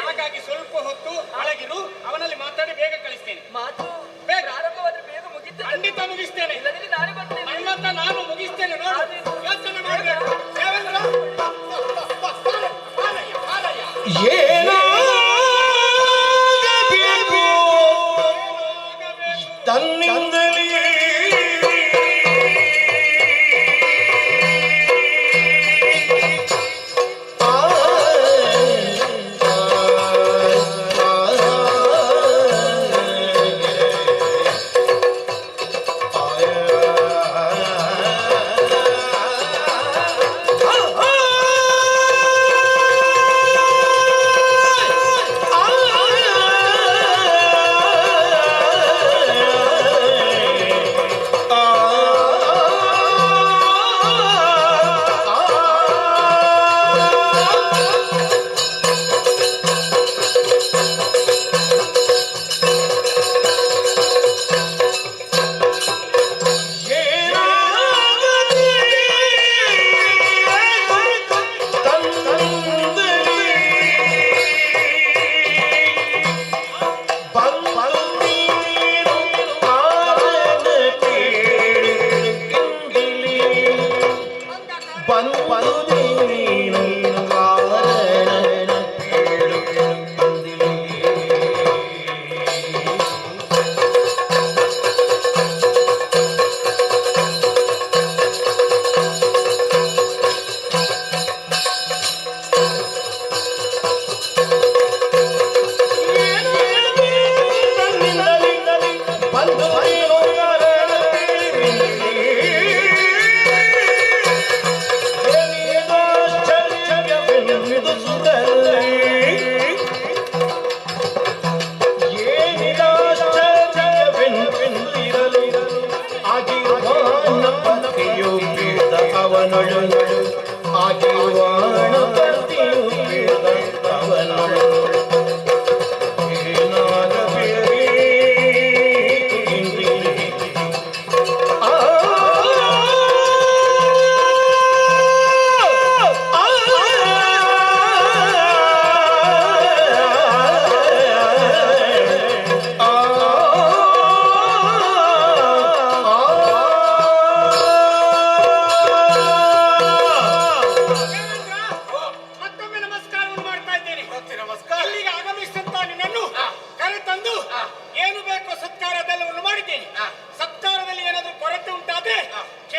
ಹಾಗಾಗಿ ಸ್ವಲ್ಪ ಹೊತ್ತು ಒಳಗಿರು, ಅವನಲ್ಲಿ ಮಾತಾಡಿ ಬೇಗ ಕಳಿಸ್ತೇನೆ. ಮಾತು ಬೇಗ ಆರಂಭವಾದ್ರೆ ಬೇಗ ಮುಗಿಸ್ತೇನೆ. ಖಂಡಿತ ಮುಗಿಸ್ತೇನೆ. ನನ್ನಂತ ನಾನು ಮುಗಿಸ್ತೇನೆ. ನೋಡು, ಯೋಚನೆ ಮಾಡಬೇಕು. ದೇವೇಂದ್ರ ಏನಾಗಬೇಕು ತನ್ನಿಂದಲೇ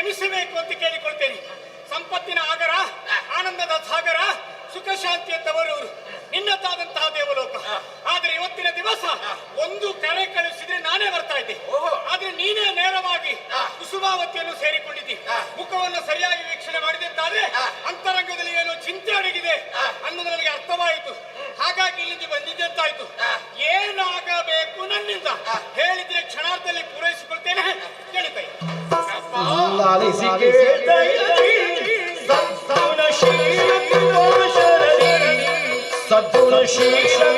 ಕ್ಷಮಿಸಬೇಕು ಅಂತ ಕೇಳಿಕೊಳ್ತೇನೆ. ಸಂಪತ್ತಿನ ಆಗರ, ಆನಂದದ ಸಾಗರ, ಸುಖ ಶಾಂತಿಯ ತವರೂರು ನಿನ್ನದಾದಂತಹ ದೇವಲೋಕ. ಆದ್ರೆ ಇವತ್ತಿನ ದಿವಸ ಒಂದು ಕರೆ ಕಳಿಸಿದ್ರೆ ನಾನೇ ಬರ್ತಾ ಇದ್ದೆ. ಆದ್ರೆ ನೀನೇ ನೇರವಾಗಿ ಕುಸುಮಾವತಿಯನ್ನು ಸೇರಿಕೊಂಡಿದ್ದಿ. ಮುಖವನ್ನು ಸರಿಯಾಗಿ ವೀಕ್ಷಣೆ ಮಾಡಿದೆ ಅಂತಾದ್ರೆ ಅಂತರಂಗದಲ್ಲಿ ಏನೋ ಚಿಂತೆ ಅಡಗಿದೆ ಅನ್ನೋದು ನನಗೆ ಅರ್ಥವಾಯಿತು. ಹಾಗಾಗಿ ಇಲ್ಲಿಂದ ಬಂದಿದ್ದೆ ಅಂತಾಯ್ತು. ಏನಾಗಬೇಕು ನನ್ನಿಂದ ಹೇಳಿದ್ರೆ ಕ್ಷಣಾರ್ಧದಲ್ಲಿ ಪೂರೈಸಿಕೊಳ್ತೇನೆ. ಕೇಳಿಕೈ ಸದ್ಗುಣ ಶೀಲಶಿ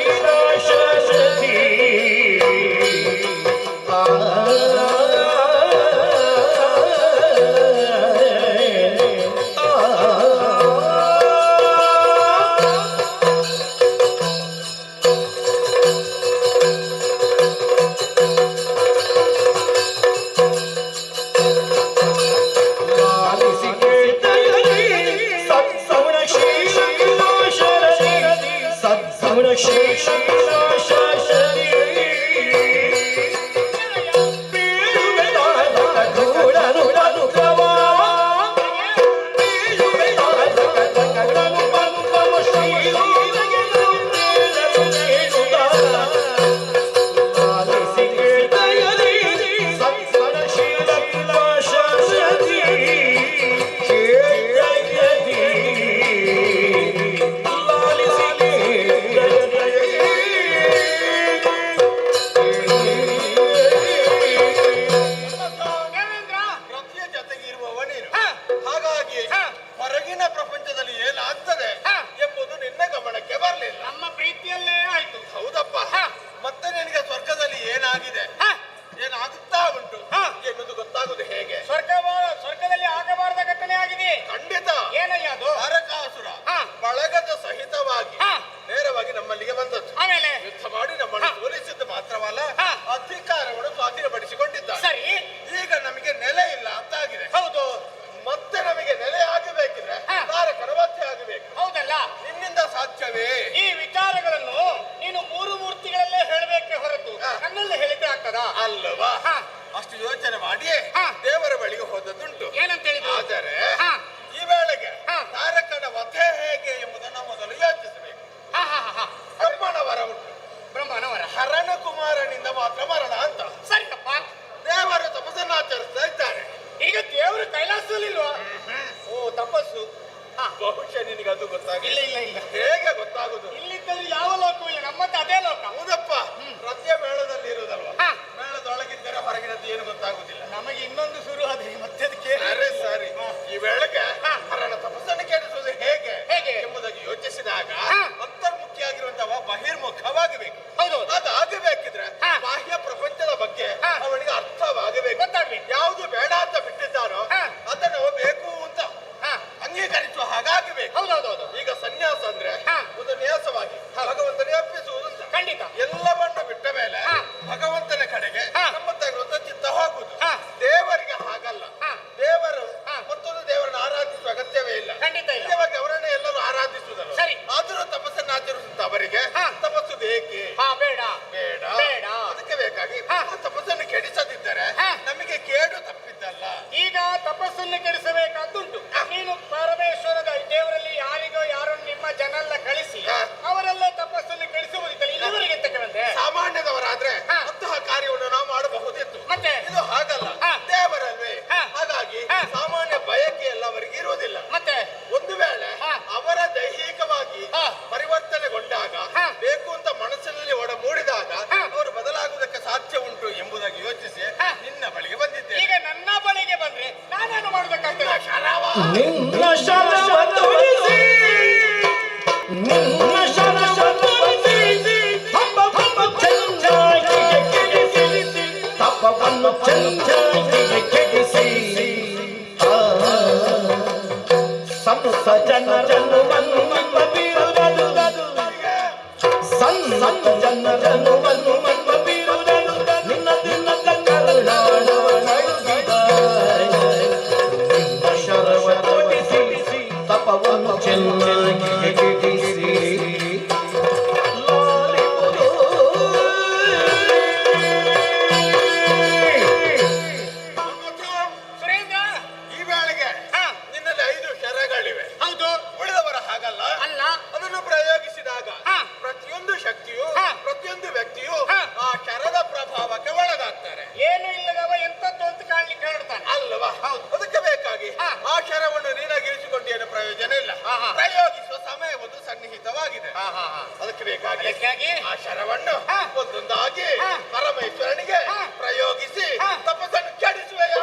ಅದಕ್ಕೆ ಬೇಕಾಗಿ ಆ ಶರವನ್ನು ನೀನಾಗಿರಿಸಿಕೊಂಡಿದ್ದೇನೆ, ಪ್ರಯೋಜನ ಇಲ್ಲ. ಪ್ರಯೋಗಿಸುವ ಸಮಯ ಒಂದು ಸನ್ನಿಹಿತವಾಗಿದೆ. ಅದಕ್ಕೆ ಬೇಕಾಗಿ ಆ ಶರವನ್ನು ಒಂದೊಂದಾಗಿ ಪರಮೇಶ್ವರನಿಗೆ ಪ್ರಯೋಗಿಸಿ ತಪಸ್ಸನ್ನು ಕೆಡಿಸುವೆಯ.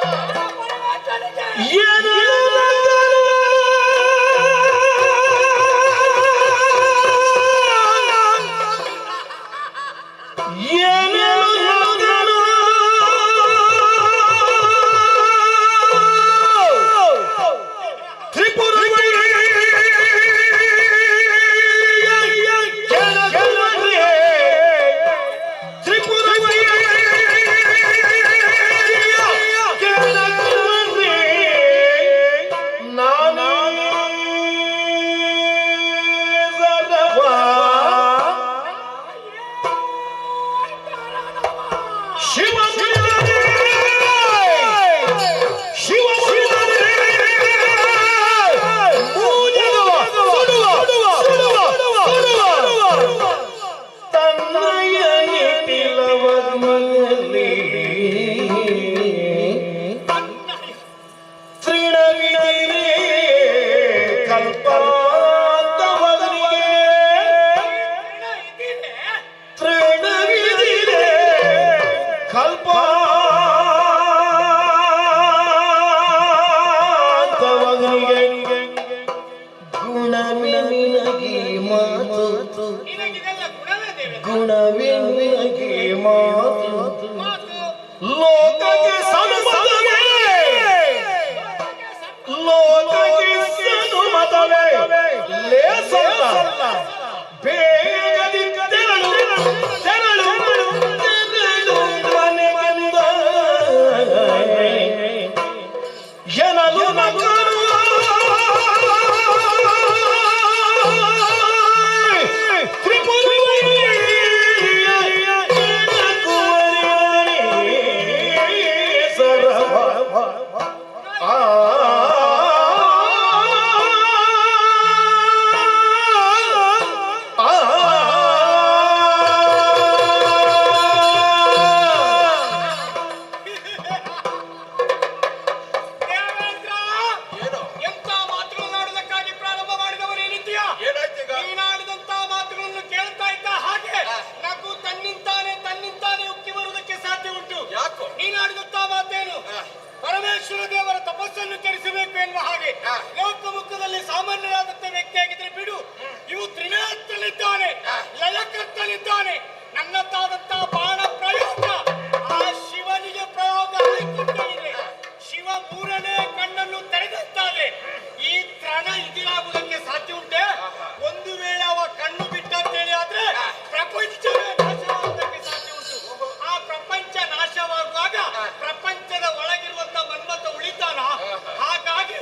ಪರಮೇಶ್ವರ ದೇವರ ತಪಸ್ಸನ್ನು ಕೆಡಿಸಬೇಕು ಎನ್ನುವ ಹಾಗೆ ಲೋಕಮುಖದಲ್ಲಿ ಸಾಮಾನ್ಯರಾದಂತ ವ್ಯಕ್ತಿಯಾಗಿದ್ರೆ ಬಿಡು, ಇವು ತ್ರಿನೇತ್ರನಿದ್ದಾನೆ, ಲಯಕರ್ತನಿದ್ದಾನೆ. ನನ್ನದಾದಂತಹ ಬಾಣ ಪ್ರಯೋಗ ಆ ಶಿವನಿಗೆ ಪ್ರಯೋಗ ಆಯ್ಕೊಂಡಿದೆ. ಶಿವ ಮೂರನೇ ಕಣ್ಣನ್ನು ತೆರೆದಂತಾನೆ. ಈ ತ್ರಣ ಇದಿರಾಗುವುದಕ್ಕೆ ಸಾಧ್ಯ ಉಂಟೆ? ಒಂದು ವೇಳೆ ಅವ ಕಣ್ಣು ಬಿಟ್ಟಂತೇಳಿ ಆದ್ರೆ ಪ್ರಪಂಚವೇ ನಾಶವಾಗುವುದಕ್ಕೆ ಸಾಧ್ಯ ಉಂಟು. ಆ ಪ್ರಪಂಚ ನಾಶವಾಗುವಾಗ ಪ್ರಪಂಚದ ಒಳಗಿರುವಂತ ಮನ್ಮಥ ಉಳಿತಾನ. ಹಾಗಾಗಿ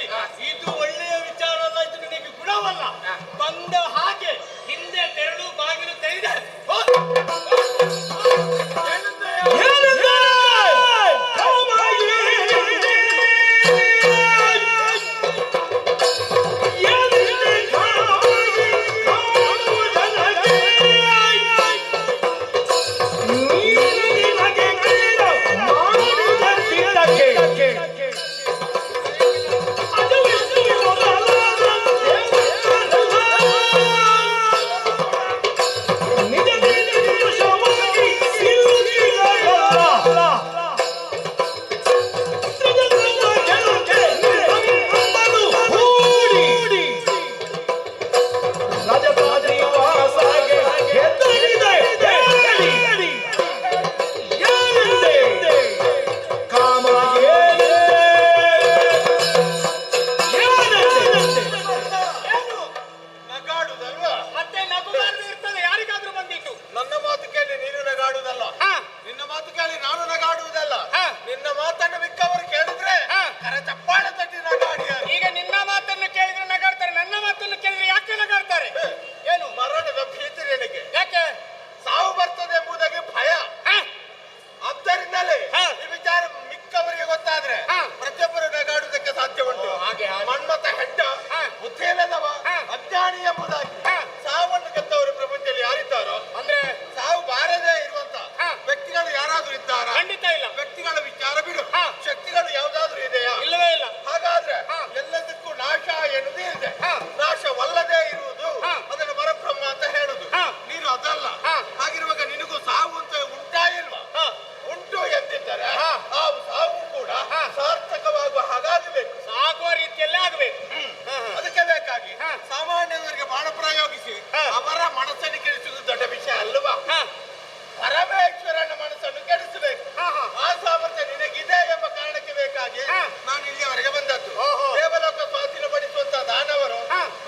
ಇದು ಒಳ್ಳೆಯ ವಿಚಾರ ಅಲ್ಲ, ಇದು ನನಗೆ ಗುಣವಲ್ಲ. ಬಂದ ಹಾಗೆ ಹಿಂದೆ ತೆರಳು, ಬಾಗಿಲು ತೆರೆದೆ Yeah. ನಾನು ಇಲ್ಲಿಯವರೆಗೆ ಬಂದದ್ದು. ದೇವಲೋಕ ಸ್ವಾಧೀನಪಡಿಸುವಂತ ದಾನವರು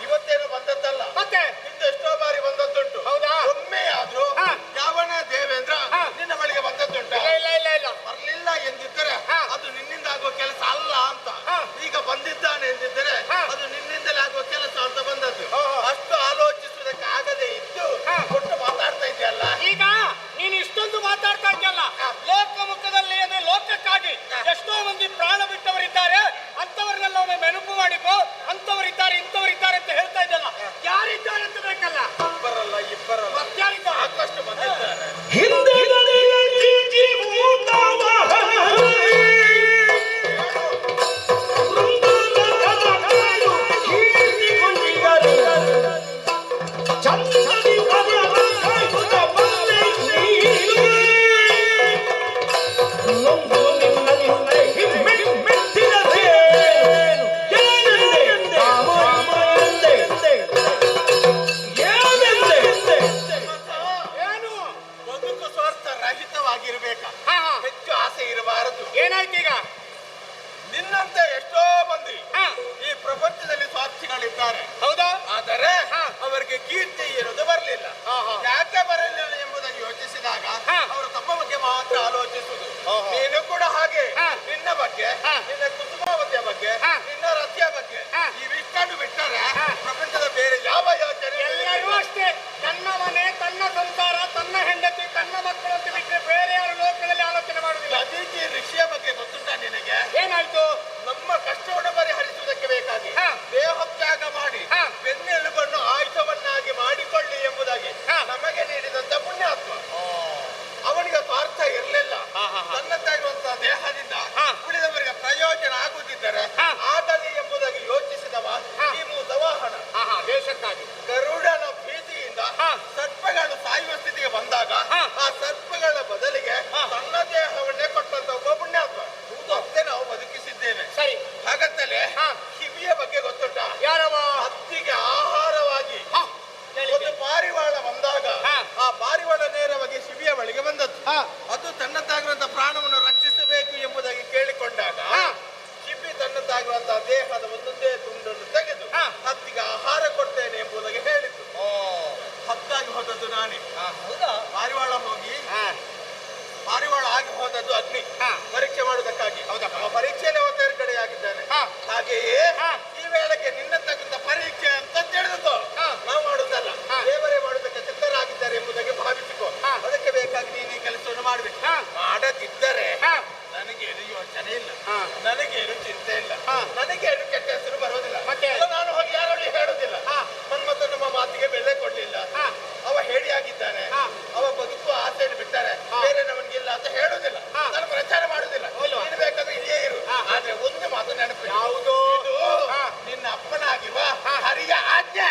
ಇವತ್ತೇನು ಬಂದದ್ದಲ್ಲ, ಮತ್ತೆ ಹಿಂದೆ ಎಷ್ಟೋ ಬಾರಿ ಬಂದದ್ದುಂಟು. ಹೌದಾ? ಒಮ್ಮೆ ಆದ್ರೂ ಯಾವನ ದೇವೇಂದ್ರ ನಿನ್ನ ಬಳಿಗೆ ಬಂದದ್ದುಂಟ? ಇಲ್ಲ ಬರ್ಲಿಲ್ಲ ಎಂದಿದ್ದರೆ ಅದು ನಿನ್ನಿಂದ ಆಗುವ ಕೆಲಸ ಅಲ್ಲ ಅಂತ. ಈಗ ಬಂದಿದ್ದಾನೆ ಎಂದಿದ್ದರೆ ಅದು ನಿನ್ನಿಂದಲೇ ಆಗುವ ಕೆಲಸ ಅಂತ ಬಂದದ್ದು. ಅಷ್ಟು ಆಲೋಚಿಸುವುದಕ್ಕೆ ಆಗದೆ ಇದ್ದು ಕೊಟ್ಟು ಮಾತಾಡ್ತಾ ಇದೆಯಲ್ಲ. ಈಗ ನೀನು ಇಷ್ಟೊಂದು ಮಾತಾಡ್ತಾ ಇದ್ದಲ್ಲ, ಲೋಕಮುಖದಲ್ಲಿ ಅಂದ್ರೆ ಲೋಕಕ್ಕಾಗಿ ಎಷ್ಟೋ ಮಂದಿ ಪ್ರಾಣ ಬಿಟ್ಟವರಿದ್ದಾರೆ, ಅಂತವರನ್ನೆಲ್ಲ ಒಮ್ಮೆ ನೆನಪು ಮಾಡಿಕೊ. ಅಂತವರಿದ್ದಾರೆ ಇಂಥವರಿದ್ದಾರೆ ಅಂತ ಹೇಳ್ತಾ ಇದ್ದಲ್ಲ, ಯಾರಿದ್ದಾರೆ ಅಂತ ಬೇಕಲ್ಲ? ಇಬ್ಬರಲ್ಲ ಮತ್ತಾರಿದ್ದಾರೆ? ಸಾಕಷ್ಟು ಬಂದಿದ್ದಾರೆ. ಏನು ಬದುಕು ಸ್ವಾರ್ಥ ರಹಿತವಾಗಿರ್ಬೇಕಾ? ಹೆಚ್ಚು ಆಸೆ ಇರಬಾರದು. ಏನಾಯ್ತು ಈಗ? ನಿನ್ನಂತೆ ಎಷ್ಟೋ ಮಂದಿ ಈ ಪ್ರಪಂಚದಲ್ಲಿ ಸ್ವಾರ್ಥಿಗಳಿದ್ದಾರೆ. ಹೌದಾ? ಆದರೆ ಅವರಿಗೆ ಕೀರ್ತಿ ಇರುವುದು ಬರಲಿಲ್ಲ. ಯಾಕೆ ಬರಲಿಲ್ಲ ಎಂಬುದಾಗಿ ಯೋಚಿಸಿದಾಗ ಅವರು ತಮ್ಮ ಬಗ್ಗೆ ಮಾತ್ರ ಆಲೋಚಿಸುವುದು. ನೀನು ಕೂಡ ಹಾಗೆ ನಿನ್ನ ಬಗ್ಗೆ, ನಿನ್ನ ಕುಸುಮಾವತಿಯ ಬಗ್ಗೆ, ನಿನ್ನ ರತಿಯ ಬಗ್ಗೆ ಇವಿಷ್ಟನ್ನು ಬಿಟ್ಟರೆ ಪ್ರಪಂಚದ ಬೇರೆ ಯಾವ ಯೋಚನೆ ಎಲ್ಲರೂ ಅಷ್ಟೇ. ತನ್ನ ಮನೆ, ತನ್ನ ಸಂಸಾರ, ತನ್ನ ಹೆಂಡತಿ, ತನ್ನ ಮಕ್ಕಳು ಅಂತ ಬಿಟ್ಟರೆ ಬೇರೆ ಯಾರು ಲೋಕದಲ್ಲಿ ಆಲೋಚನೆ ಮಾಡುವುದಿಲ್ಲ. ಅದೀತಿ ಋಷಿಯ ಬಗ್ಗೆ ಗೊತ್ತುಂಟ ನಿನಗೆ? ಏನಾಯ್ತು? ನಮ್ಮ ಕಷ್ಟವನ್ನು ಪರಿಹರಿಸುವುದಕ್ಕೆ ಬೇಕಾಗಿ ದೇಹತ್ಯಾಗ ಮಾಡಿ ಬೆನ್ನೆಲುಬನ್ನು ಆಯುಧವನ್ನಾಗಿ ಮಾಡಿಕೊಳ್ಳಿ ಎಂಬುದಾಗಿ ನಮಗೆ ನೀಡಿದಂತ ಪುಣ್ಯಾತ್ಮ. ಅವನಿಗೆ ಸ್ವಾರ್ಥ ಇರಲಿಲ್ಲ. ತನ್ನದ್ದಾಗಿರುವಂತಹ ದೇಹದಿಂದ ಉಳಿದವರಿಗೆ ಪ್ರಯೋಜನ ಆಗುತ್ತಿದ್ದರೆ ಆಗಲಿ ಎಂಬುದಾಗಿ ಯೋಚಿಸಿದವ ಈ ಮೂತವಾಹನ. ದೇಶಕ್ಕಾಗಿ ಗರುಡನ ಭೀತಿಯಿಂದ ಸರ್ಪಗಳು ಸಾಯುವ ಸ್ಥಿತಿಗೆ ಬಂದಾಗ ಆ ಸರ್ಪಗಳ ಬದಲಿಗೆ ತನ್ನ ದೇಹವನ್ನೇ ಕೊಟ್ಟಂತ ಒಬ್ಬ ಪುಣ್ಯಾತ್ಮ ಮತ್ತೆ ನಾವು ಬದುಕಿಸಿದ್ದೇವೆ. ಸರಿ. ಹಾಗಂತಲೇ ಕಿವಿಯ ಬಗ್ಗೆ ಗೊತ್ತುಂಟ? ಯಾರವ? ಹತ್ತಿಗೆ ಆಹಾರವಾಗಿ ಒಂದು ಪಾರಿವಾಳ ಬಂದಾಗ ಆ ಪಾರಿವಾಳ ನೇರವಾಗಿ ಶಿಬಿಯ ಬಳಿಗೆ ಬಂದದ್ದು. ಅದು ತನ್ನದ್ದಾಗಿರುವಂತಹ ಪ್ರಾಣವನ್ನು ರಕ್ಷಿಸಬೇಕು ಎಂಬುದಾಗಿ ಕೇಳಿಕೊಂಡಾಗ ಶಿಬಿ ತನ್ನದ್ದಾಗಿರುವಂತಹ ದೇಹದ ಒಂದೊಂದೇ ತುಂಡನ್ನು ತೆಗೆದು ಹತ್ತಿಗೆ ಆಹಾರ ಕೊಡ್ತೇನೆ ಎಂಬುದಾಗಿ ಹೇಳಿತು. ಹತ್ತಾಗಿ ಹೋದದ್ದು ನಾನೇ. ಪಾರಿವಾಳ ಹೋಗಿ ಪಾರಿವಾಳ ಆಗಿ ಹೋದದ್ದು ಅಗ್ನಿ ಪರೀಕ್ಷೆ ಮಾಡುವುದಕ್ಕಾಗಿ. ಪರೀಕ್ಷೆಯಲ್ಲಿ ತೇರ್ಗಡೆಯಾಗಿದ್ದಾನೆ. ಹಾಗೆಯೇ ಈ ವೇಳೆಗೆ ನಿನ್ನ ತಗುಂತ ಪರೀಕ್ಷೆ ಅಂತ ತಿಳಿದು ನಾವು ಮಾಡುವುದಲ್ಲ, ದೇವರೇ ಮಾಡುವುದಕ್ಕೆ ಸಿದ್ಧರಾಗಿದ್ದಾರೆ ಎಂಬುದಾಗಿ ಭಾವಿಸಿಕೊ. ಅದಕ್ಕೆ ಬೇಕಾಗಿ ನೀನು ಈ ಕೆಲಸವನ್ನು ಮಾಡಬೇಕು. ಮಾಡದಿದ್ದರೆ ನನಗೇನು ಯೋಚನೆ ಇಲ್ಲ, ನನಗೇನು ಚಿಂತೆ ಇಲ್ಲ, ನನಗೇನು ಕೆಟ್ಟ ಹೆಸರು ಬರೋದಿಲ್ಲ. ನಾನು ಹೋಗಿ ಯಾರಲ್ಲಿ ಹೇಳುದಿಲ್ಲ. ಮನ್ಮಥ ನಮ್ಮ ಮಾತಿಗೆ ಬೆಲೆ ಕೊಡ್ಲಿಲ್ಲ, ಅವ ಹೇಳಿಯಾಗಿದ್ದಾನೆ, ಅವ ಬದುಕು ಆಸೆಯನ್ನು ಬಿಟ್ಟಾರೆ ಬೇರೆ ನಮಗಿಲ್ಲ ಅಂತ ಹೇಳುದಿಲ್ಲ. ನಾನು ಪ್ರಚಾರ ಮಾಡುದಿಲ್ಲ. ನೀನು ಬೇಕಾದ್ರೆ ಇದೇ ಇರು. ಆದ್ರೆ ಒಂದು ಮಾತು ನೆನಪು, ಯಾವುದು? ನಿನ್ನ ಅಪ್ಪನಾಗಿರುವ ಹರಿಯ ಆಜ್ಞೆ.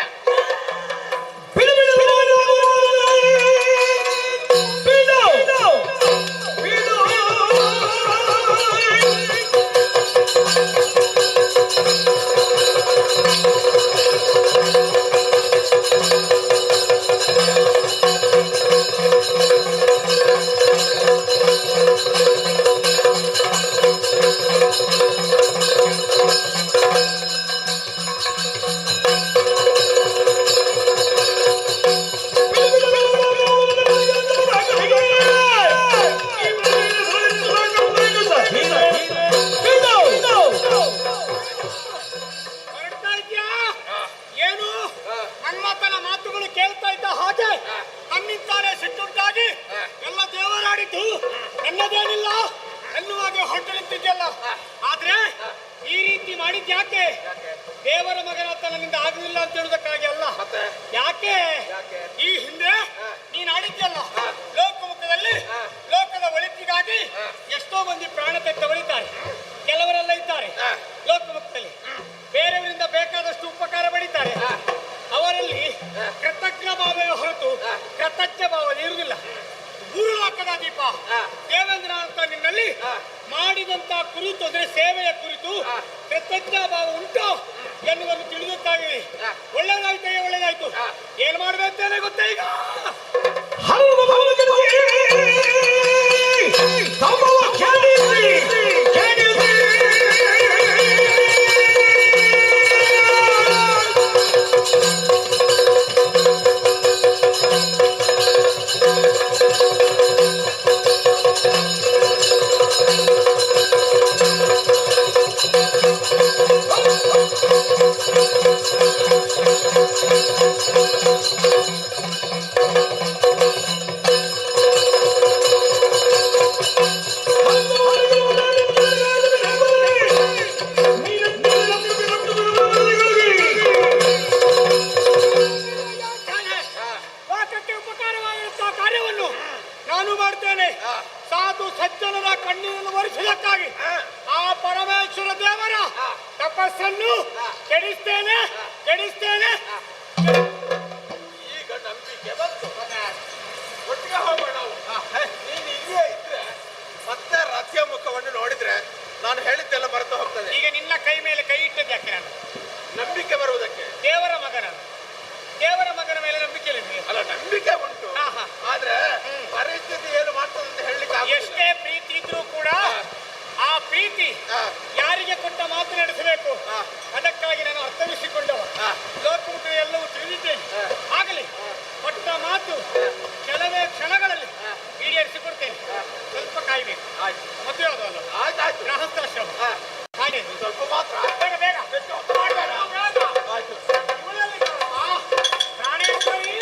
ನನ್ನದೇನಿಲ್ಲ ಎನ್ನುವಾಗ ಹೊರಟು ನಿಂತಿದ್ದೆಲ್ಲ. ಆದ್ರೆ ಈ ರೀತಿ ಮಾಡಿದ್ ಯಾಕೆ? ದೇವರ ಮಗನಾತ ನನ್ನಿಂದ ಆಗಲಿಲ್ಲ ಅಂತ ಹೇಳುವುದಕ್ಕಾಗಿ ಅಲ್ಲ. ಯಾಕೆ? ಈ ಹಿಂದೆ ನೀನು ಆಡಿದ್ಯಲ್ಲ ಲೋಕಮುಖದಲ್ಲಿ, ಲೋಕದ ಒಳಿತಿಗಾಗಿ ಎಷ್ಟೋ ಮಂದಿ ಪ್ರಾಣ ತೆತ್ತವರಿದ್ದಾರೆ. ಕೆಲವರೆಲ್ಲ ಇದ್ದಾರೆ ಲೋಕಮುಖದಲ್ಲಿ, ಬೇರೆಯವರಿಂದ ಬೇಕಾದಷ್ಟು ಉಪಕಾರ ಪಡಿತಾರೆ. ಅವರಲ್ಲಿ ಕೃತಜ್ಞ ಭಾವವೇ ಹೊರತು ಕೃತಜ್ಞ ಭಾವ ಇರುವುದಿಲ್ಲ. ಮೂರು ಲೋಕದ ದೀಪ ದೇವೇಂದ್ರ ಅಂತ ನಿನ್ನಲ್ಲಿ ಮಾಡಿದಂತ ಕುರಿತು, ಅಂದ್ರೆ ಸೇವೆಯ ಕುರಿತು ಕೃತಜ್ಞ ಭಾವ ಉಂಟು ಎನ್ನುವುದನ್ನು ತಿಳಿದುತ್ತಾಗಿ ಒಳ್ಳೆದಾಯ್ತೇ ಒಳ್ಳೆದಾಯ್ತು. ಏನ್ ಮಾಡ್ಬೇಕಂತೇನೆ ಗೊತ್ತಾ ಈಗ? ತಪಸ್ಸನ್ನು ಕೆಡಿಸ್ತೇನೆ ಕೆಡಿಸ್ತೇನೆ. ಈಗ ನಂಬಿಕೆ ಬಂತು. ಒಟ್ಟಿಗೆ ಹೋಗೋಣ ನಾವು. ನೀನು ಇಲ್ಲಿಯೇ ಇದ್ರೆ ಮತ್ತೆ ರಥ್ಯ ಮುಖವನ್ನು ನೋಡಿದ್ರೆ ನಾನು ಹೇಳಿದ್ದೆಲ್ಲ ಮರೆತು ಹೋಗ್ತದೆ. ಈಗ ನಿನ್ನ ಕೈ ಮೇಲೆ ಕೈ ಇಟ್ಟದ್ದು ಯಾಕೆ ನಾನು? ನಂಬಿಕೆ ಬರುವುದಕ್ಕೆ. ದೇವರ ಮಗನ ಮೇಲೆ ನಂಬಿಕೆ ಇಲ್ಲ. ಅಲ್ಲ, ನಂಬಿಕೆ ಉಂಟು, ಆದ್ರೆ ಪರಿಸ್ಥಿತಿ ಏನು ಮಾಡ್ತದೆ ಅಂತ ಹೇಳಲಿಕ್ಕೆ ಎಷ್ಟೇ ಪ್ರೀತಿ ಇದ್ರೂ ಕೂಡ ಆ ಪ್ರೀತಿ ಯಾರಿಗೆ ಕೊಟ್ಟ ಮಾತು ನಡೆಸಬೇಕು. ಅದಕ್ಕಾಗಿ ನಾನು ಅರ್ಥವಿಸಿಕೊಂಡವ. ಲೋಕಮುಖ ಎಲ್ಲವೂ ತಿಳಿದಿದ್ದೇನೆ. ಆಗಲಿ, ಕೊಟ್ಟ ಮಾತು ಕೆಲವೇ ಕ್ಷಣಗಳಲ್ಲಿ ಈಡೇರಿಸಿಕೊಡ್ತೇನೆ. ಸ್ವಲ್ಪ ಕಾಯ್ಬೇಕು. ಮದುವೆ ಆದವಲ್ಲ, ಗೃಹಸ್ಥಾಶ್ರಮ ಹಾಗೆ ಸ್ವಲ್ಪ ಮಾತ್ರ. ಬೇಗ ಬೇಗ ಪ್ರಾಣೇಶ್ವರಿ.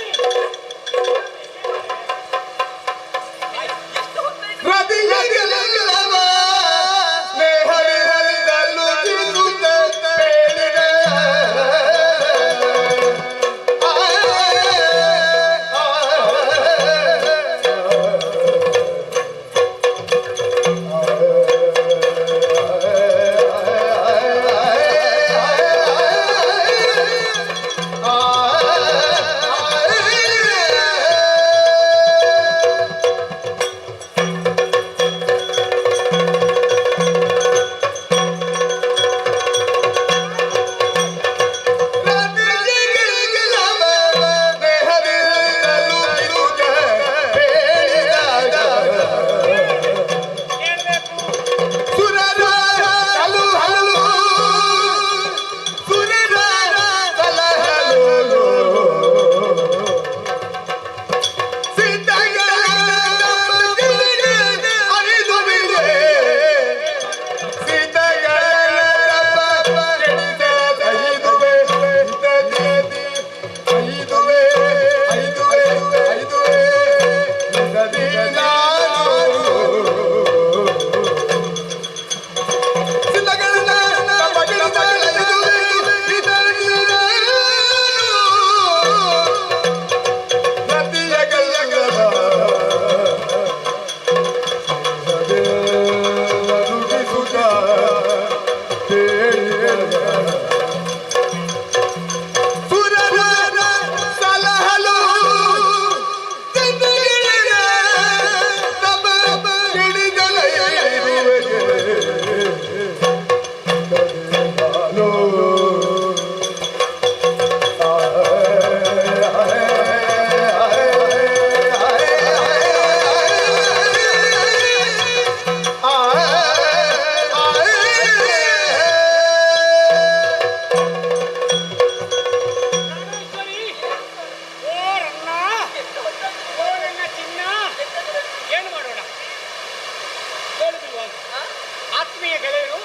ಆತ್ಮೀಯ ಗೆಳೆಯರು,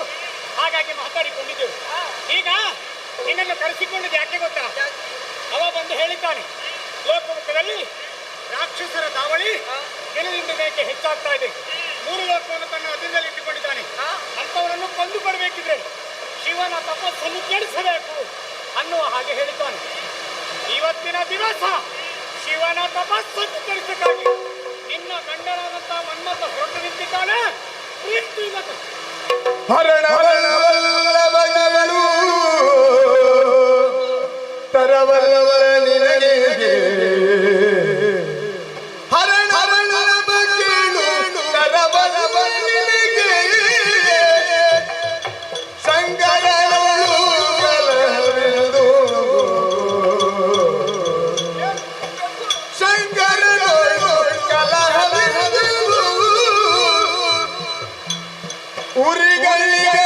ಹಾಗಾಗಿ ಮಾತಾಡಿಕೊಂಡಿದ್ದೆವು. ಈಗ ನಿನ್ನನ್ನು ಕರೆಸಿಕೊಂಡಿದ್ದು ಯಾಕೆ ಗೊತ್ತಾ? ಅವ ಬಂದು ಹೇಳಿದ್ದಾನೆ, ಲೋಕಮುಖದಲ್ಲಿ ರಾಕ್ಷಸರ ದಾವಳಿ ದಿನದಿಂದ ದಿನಕ್ಕೆ ಹೆಚ್ಚಾಗ್ತಾ ಇದೆ. 3 ಲೋಕವನ್ನು ತನ್ನ ಅಧೀನದಲ್ಲಿ ಇಟ್ಟುಕೊಂಡಿದ್ದಾನೆ. ಅಂಥವರನ್ನು ಕೊಂದು ಬರಬೇಕಿದ್ರೆ ಶಿವನ ತಪಸ್ಸನ್ನು ಕೆಡಿಸಬೇಕು ಅನ್ನುವ ಹಾಗೆ ಹೇಳಿದ್ದಾನೆ. ಇವತ್ತಿನ ದಿವಸ ಶಿವನ ತಪಸ್ಸನ್ನು ಕೆಡಿಸಕ್ಕಾಗಿ ನಿನ್ನ ಗಂಡನಾದಂತ ಮನ್ಮಥ ಹೊರಟು ನಿಂತಿದ್ದಾನೆ. ಪ್ರೀತಿ ಮತ್ತು ಹರಣವಲ್ಲವಗಳು ತರವಲ್ಲವರ ನಿನಗೆ ಹರಣವಲ್ಲವ ಕೇಳು ತರವಲ್ಲವ ನಿನಗೆ ಸಂಗರಗಳು ಕಲಹವೆಂದು ಸಂಗರಗಳು ಕಲಹವೆಂದು ಉರಿಗಳಿಗೆ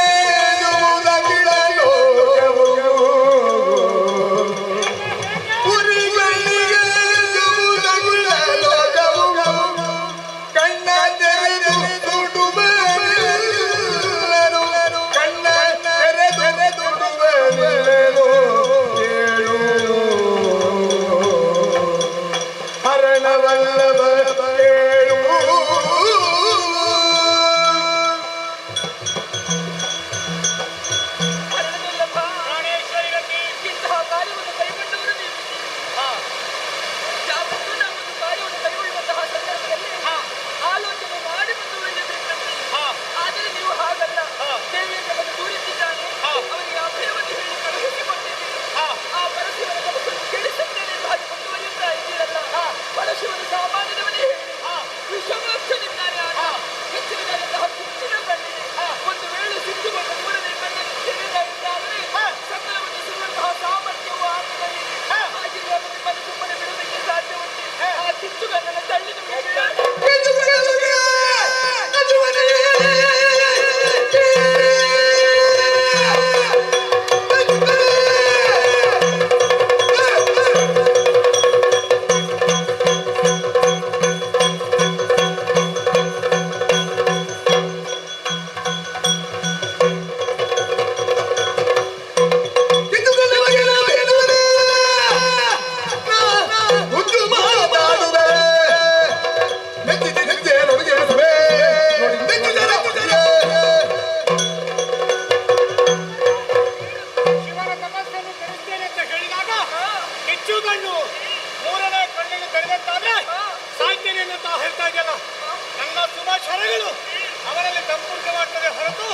ತಂಪುಂಟು ಮಾಡ್ತದೆ ಹೊರತು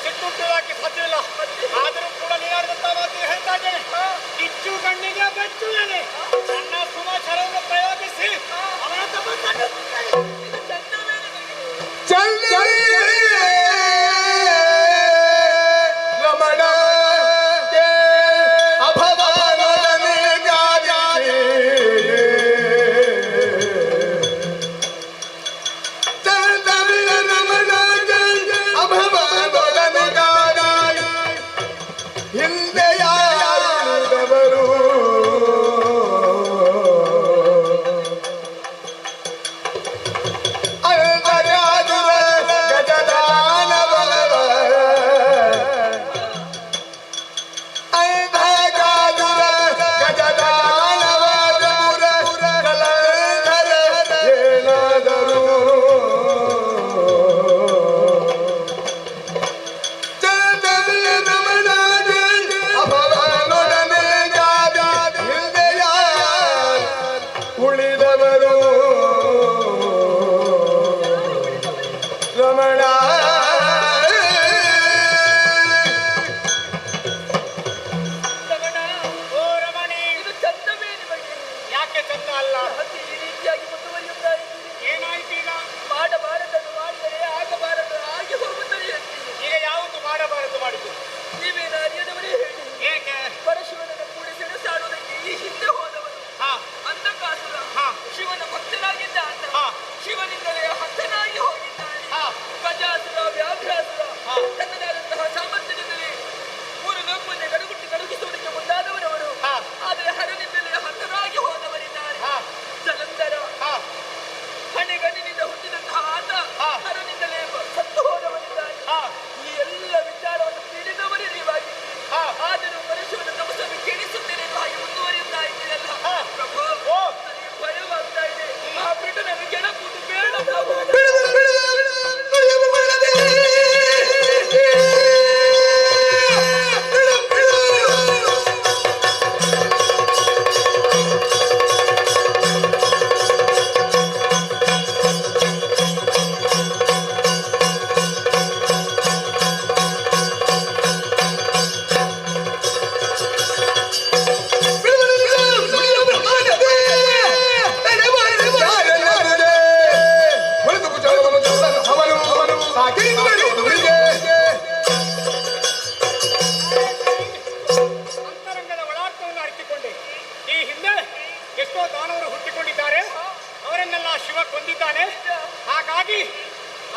ಸಿಟ್ಟುಂಟುವುದಕ್ಕೆ ಸಾಧ್ಯವಿಲ್ಲ. ಆದರೂ ಕೂಡ ನೀನಾಡಿದಂತ ಮಾತು ಹೇಳ್ತಾ ಇದ್ದೇನೆ, ಕಿಚ್ಚು ಕಣ್ಣಿಗೆ ಬೆಚ್ಚುತ್ತೇನೆ. ನನ್ನ ಸುಮಾಚಾರವನ್ನು ಪ್ರಯೋಗಿಸಿ ಅವನ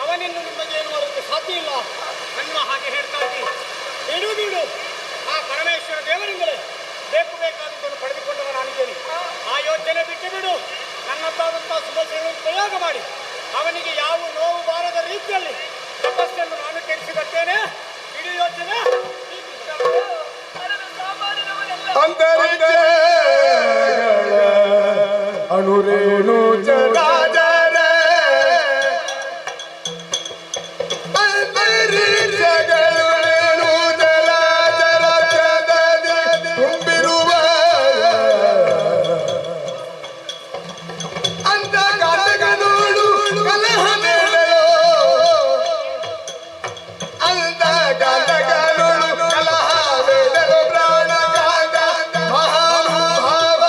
ಅವನನ್ನು ನಿಮಗೇನು ಮಾಡೋಕ್ಕೆ ಸಾಧ್ಯ ಇಲ್ಲ ನನ್ನ ಹಾಗೆ ಹೇಳ್ತಾ ಇದ್ದೀನಿ. ಬಿಡು ಆ ಪರಮೇಶ್ವರ ದೇವರಿಂದಲೇ ಬೇಕಾದದ್ದನ್ನು ಪಡೆದುಕೊಂಡವ ನಾನಿದ್ದೇನೆ. ಆ ಯೋಚನೆ ಬಿಟ್ಟು ಬಿಡು. ನನ್ನಂತಾದಂತಹ ಸುಭದ್ರೆಗಳನ್ನು ಪ್ರಯೋಗ ಮಾಡಿ ಅವನಿಗೆ ಯಾವ ನೋವು ಬಾರದ ರೀತಿಯಲ್ಲಿ ತಪಸ್ಸನ್ನು ನಾನು ಕೆಡಿಸಿಕೊಟ್ಟೇನೆ. ಇಡೀ ಯೋಚನೆ ಅನುರೇಣು ಜಗಾಜರ ಅಂತರಿಕ್ಷಗಳೇನು ಜಲಚರ ತುಂಬಿರುವ ಅಂತ ಗಾತಗನೋಡು ಕಲಹ ಬೇಡಯೋ ಅಂತ ಗಾತಗನೋಡು ಕಲಹ ಬೇಡಯೋ ಪ್ರಾಣ ಗಾತ ಮಹಾನುಭಾವ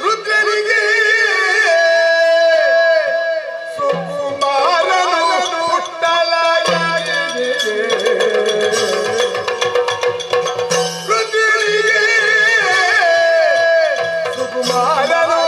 ರುದ್ರನಿಗೆ ಸುಕುಮಾರನು ಹುಟ್ಟಲಾಗಿದೆ ರುದ್ರನಿಗೆ ಸುಕುಮಾರನು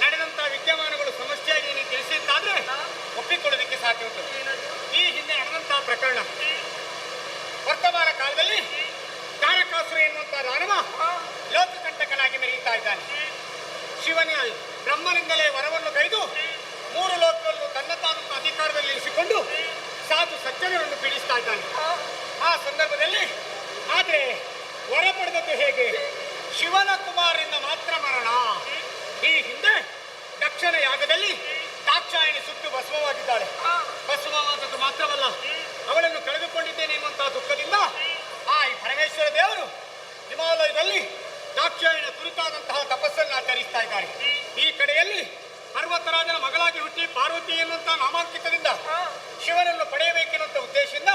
ನಡೆದಂತಹ ವಿದ್ಯಮಾನಗಳು ಸಮಸ್ಯೆಯಾಗಿ ನೀನು ತಿಳಿಸಿದ್ದಾದ್ರೆ ಒಪ್ಪಿಕೊಳ್ಳೋದಕ್ಕೆ ಸಾಧ್ಯವಾಗುತ್ತದೆ. ಈ ಹಿಂದೆ ನಡೆದಂತಹ ಪ್ರಕರಣ ವರ್ತಮಾನ ಕಾಲದಲ್ಲಿ ತಾರಕಾಸುರ ಎನ್ನುವಂತಹ ದಾನವ ಲೋಕಕಂಟಕನಾಗಿ ಮೆರೆಯುತ್ತಾ ಇದ್ದಾನೆ. ಶಿವನ ಬ್ರಹ್ಮನಿಂದಲೇ ವರವನ್ನು ಕೈದು 3 ಲೋಕಗಳನ್ನು ತನ್ನ ತಾನು ಅಧಿಕಾರದಲ್ಲಿ ಇರಿಸಿಕೊಂಡು ಸಾಧು ಸಜ್ಜನರನ್ನು ಪೀಡಿಸ್ತಾ ಇದ್ದಾನೆ. ಆ ಸಂದರ್ಭದಲ್ಲಿ ಆದ್ರೆ ವರ ಪಡೆದದ್ದು ಹೇಗೆ? ಶಿವನ ಕುಮಾರರಿಂದ ಮಾತ್ರ ಮರಣ. ಈ ಹಿಂದೆ ದಕ್ಷಿಣ ಯಾಗದಲ್ಲಿ ದಾಕ್ಷಾಯಣಿ ಸುಟ್ಟು ಭಸ್ಮವಾಗಿದ್ದಾಳೆ. ಭಸ್ಮವಾದದ್ದು ಮಾತ್ರವಲ್ಲ, ಅವಳನ್ನು ಕಳೆದುಕೊಂಡಿದ್ದೇನೆ ಎನ್ನುವಂತಹ ದುಃಖದಿಂದ ಆ ಪರಮೇಶ್ವರ ದೇವರು ಹಿಮಾಲಯದಲ್ಲಿ ದಾಕ್ಷಾಯಣ ಕುರಿತಾದಂತಹ ತಪಸ್ಸನ್ನು ಆಚರಿಸ್ತಾ ಇದ್ದಾರೆ. ಈ ಕಡೆಯಲ್ಲಿ ಪರ್ವತರಾಜನ ಮಗಳಾಗಿ ಹುಟ್ಟಿ ಪಾರ್ವತಿ ಎನ್ನುವಂತಹ ನಾಮಾಂಕಿತದಿಂದ ಶಿವನನ್ನು ಪಡೆಯಬೇಕೆನ್ನುವಂತ ಉದ್ದೇಶದಿಂದ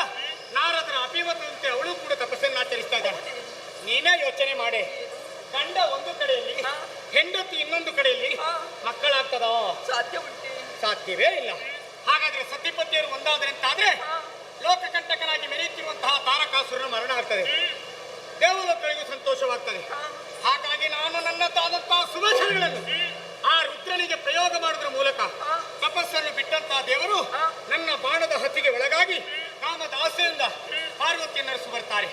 ನಾರದರ ಅಭಿಮತದಂತೆ ಅವಳು ಕೂಡ ತಪಸ್ಸನ್ನು ಆಚರಿಸ್ತಾ ಇದ್ದಾಳೆ. ನೀನೇ ಯೋಚನೆ ಮಾಡೆ, ಗಂಡ ಒಂದು ಕಡೆಯಲ್ಲಿ, ಹೆಂಡತಿ ಇನ್ನೊಂದು ಕಡೆಯಲ್ಲಿ, ಮಕ್ಕಳಾಗ್ತದೋ? ಸಾಧ್ಯವೇ ಇಲ್ಲ. ಹಾಗಾದ್ರೆ ಸತಿಪತಿಯರು ಒಂದಾದ್ರಂತಾದ್ರೆ ಲೋಕಕಂಟಕನಾಗಿ ಮೆರೆಯುತ್ತಿರುವಂತಹ ತಾರಕಾಸುರನ ಮರಣ ಆಗ್ತದೆ, ದೇವಲೋಕಗಳಿಗೂ ಸಂತೋಷವಾಗ್ತದೆ. ಹಾಗಾಗಿ ನಾನು ನನ್ನದಾದಂತಹ ಸುಭಾಷಣೆಗಳನ್ನು ಆ ರುದ್ರನಿಗೆ ಪ್ರಯೋಗ ಮಾಡುವುದರ ಮೂಲಕ ತಪಸ್ಸನ್ನು ಬಿಟ್ಟಂತಹ ದೇವರು ನನ್ನ ಬಾಣದ ಹತ್ತಿಗೆ ಒಳಗಾಗಿ ಕಾಮದ ಆಸೆಯಿಂದ ಪಾರ್ವತಿಯನ್ನು ನಡೆಸಿ ಬರ್ತಾರೆ.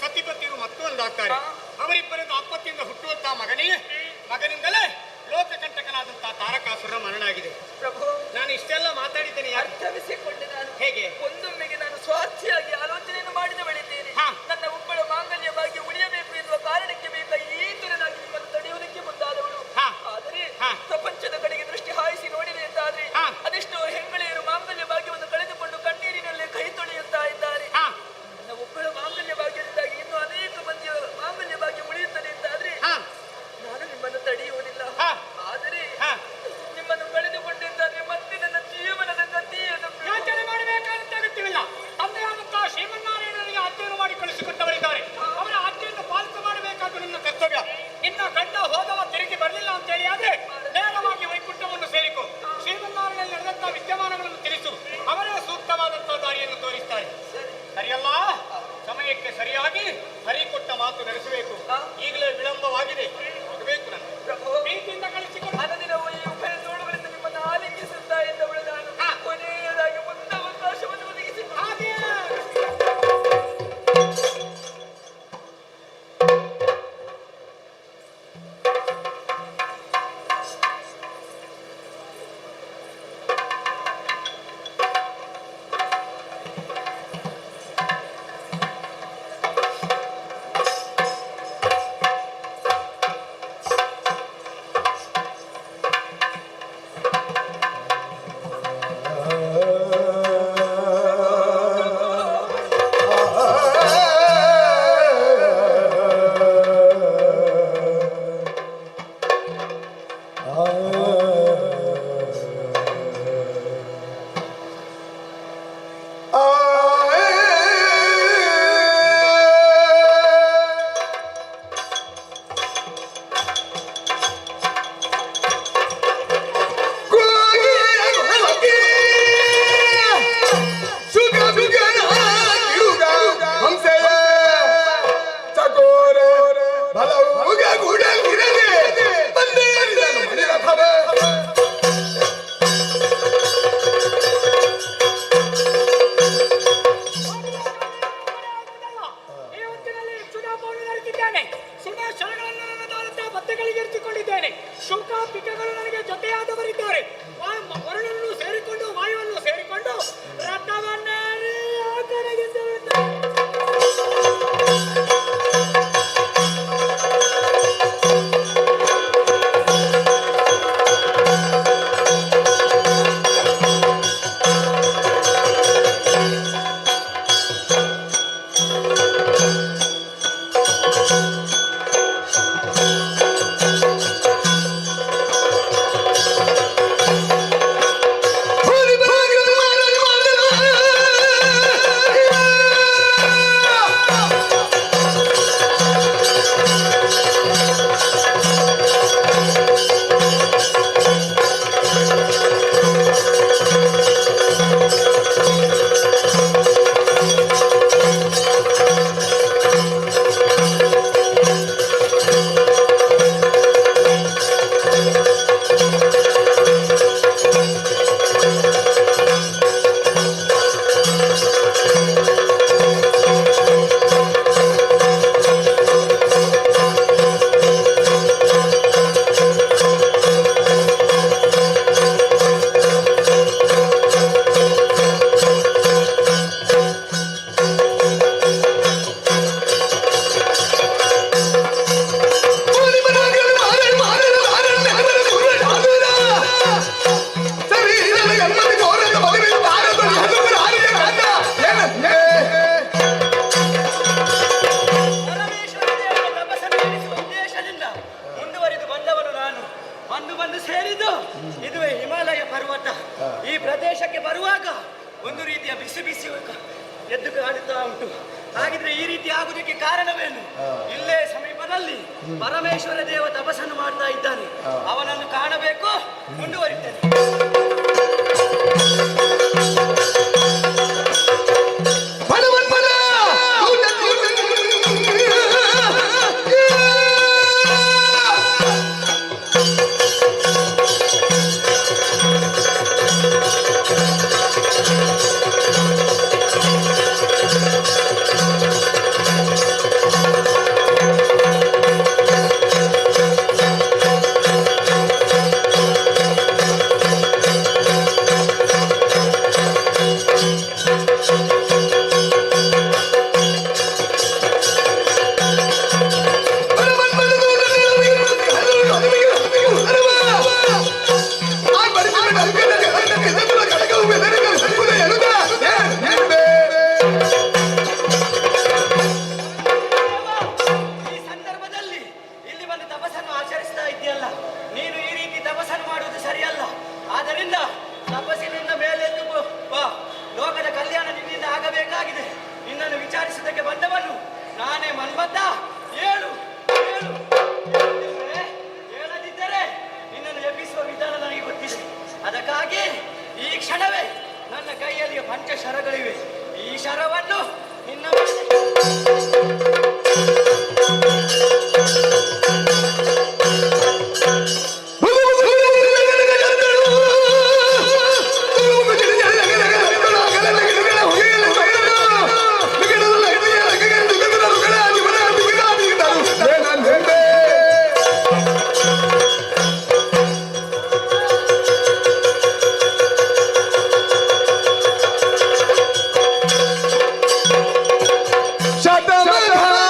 ಸತಿಪತಿಯರು ಮತ್ತೊಂದಾಗ್ತಾರೆ. ಅವರಿಬ್ಬರಿಂದ ಅಪ್ಪತ್ತಿಯಿಂದ ಹುಟ್ಟುವಂತಹ ಮಗನಿಂದಲೇ ಲೋಕಕಂಟಕನಾದಂತಹ ತಾರಕಾಸುರ ಮರಣ ಆಗಿದೆ. ಪ್ರಭು, ನಾನು ಇಷ್ಟೆಲ್ಲ ಮಾತಾಡಿದ್ದೇನೆ ಅರ್ಥವಿಸಿಕೊಂಡೆ. ನಾನು ಹೇಗೆ? ಒಂದೊಮ್ಮೆಗೆ ನಾನು ಸ್ವಾರ್ಥಿಯಾಗಿ ಆಲೋಚನೆಯನ್ನು ಮಾಡಿದ ಬೆಳಿದ್ದೇನೆ. ನನ್ನ ಒಬ್ಬಳ ಮಾಂಗಲ್ಯವಾಗಿ ಉಳಿಯಬೇಕು ಎನ್ನುವ ಕಾರಣಕ್ಕೆ ಬೇಕಾಗಿ ಈ ತರನಾಗಿ ನಿಮ್ಮನ್ನು ತಡೆಯುವುದಕ್ಕೆ ಮುಂದಾದವಳು. ಆದರೆ ಪ್ರಪಂಚದ ಕಡೆಗೆ ದೃಷ್ಟಿ ಹಾಯಿಸಿ ನೋಡಿದೆ ಅಂತಾದ್ರೆ ಅದೆಷ್ಟೋ ಹೆಂಗಳೆಯರು ಮಾಂಗಲ್ಯ ಭಾಗ್ಯವನ್ನು ಕಳೆದುಕೊಂಡು ಕಣ್ಣೀರಿನಲ್ಲೇ ಕೈ ತೊಳೆಯುತ್ತಾ ಇದ್ದಾರೆ. ನನ್ನ ಒಬ್ಬಳ ಮಾಂಗಲ್ಯ ಭಾಗ್ಯದಿಂದಾಗಿ ಇನ್ನು ಅನೇಕ ಮಂದಿಯ ಮಾಂಗಲ್ಯ ಭಾಗ್ಯ ಉಳಿಯುತ್ತದೆ ಅಂತಾದ್ರೆ ನಾನು ನಿಮ್ಮನ್ನು ತಡೆಯುವುದಿಲ್ಲ. ಆದರೆ ನಿಮ್ಮನ್ನು ಕಳೆದುಕೊಂಡಿದ್ದಾದ್ರೆ ಮತ್ತೆ ನನ್ನ ಜೀವನದ ಗತಿಯನ್ನು ಯೋಚನೆ ಮಾಡಬೇಕಾಗುತ್ತಿಲ್ಲ. ಈ ಹೊತ್ತಿನಲ್ಲಿ ಚುನಾವಣೆ ನಡೆಸಿದ್ದೇನೆ. ಸುಮಾ ಶರಗಳನ್ನು ನನ್ನದಾದಂತಹ ಬತ್ತೆಗಳಿಗೆ ಇರಿಸಿಕೊಂಡಿದ್ದೇನೆ. ಶುಕ ಪಿಕಗಳು ನನಗೆ ಜೊತೆಯಾದವರಿದ್ದಾರೆ. ವರುಣನ್ನು ಸೇರಿಕೊಂಡು ವಾಯುವನ್ನು ಸೇರಿಕೊಂಡು ರಥವನ್ನೇರಿ ಆ ಕಡೆಗಿಂದ ಸೇರಿದ್ದು ಇದುವೇ ಹಿಮಾಲಯ ಪರ್ವತ. ಈ ಪ್ರದೇಶಕ್ಕೆ ಬರುವಾಗ ಒಂದು ರೀತಿಯ ಬಿಸಿ ಬಿಸಿ ಎದ್ದು ಕಾಡುತ್ತಾ ಉಂಟು. ಹಾಗಿದ್ರೆ ಈ ರೀತಿ ಆಗುವುದಕ್ಕೆ ಕಾರಣವೇನು? ಇಲ್ಲೇ ಸಮೀಪದಲ್ಲಿ ಪರಮೇಶ್ವರ ದೇವ ತಪಸ್ಸನ್ನು ಮಾಡ್ತಾ ಇದ್ದಾನೆ. ಅವನನ್ನು ಕಾಣಬೇಕು. ಮುಂದುವರಿತೇನೆ. ಅದಕ್ಕಾಗಿ ಈ ಕ್ಷಣವೇ ನನ್ನ ಕೈಯಲ್ಲಿ ಪಂಚಶರಗಳಿವೆ. ಈ ಶರವನ್ನು ನಿನ್ನ Shut the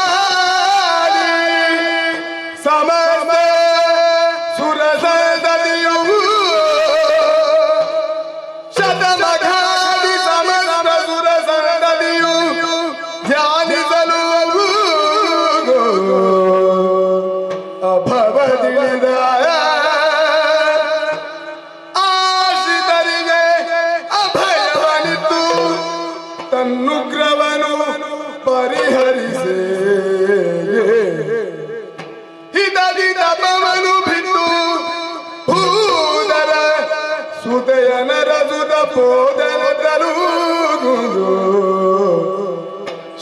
ಪೋದಲದಲು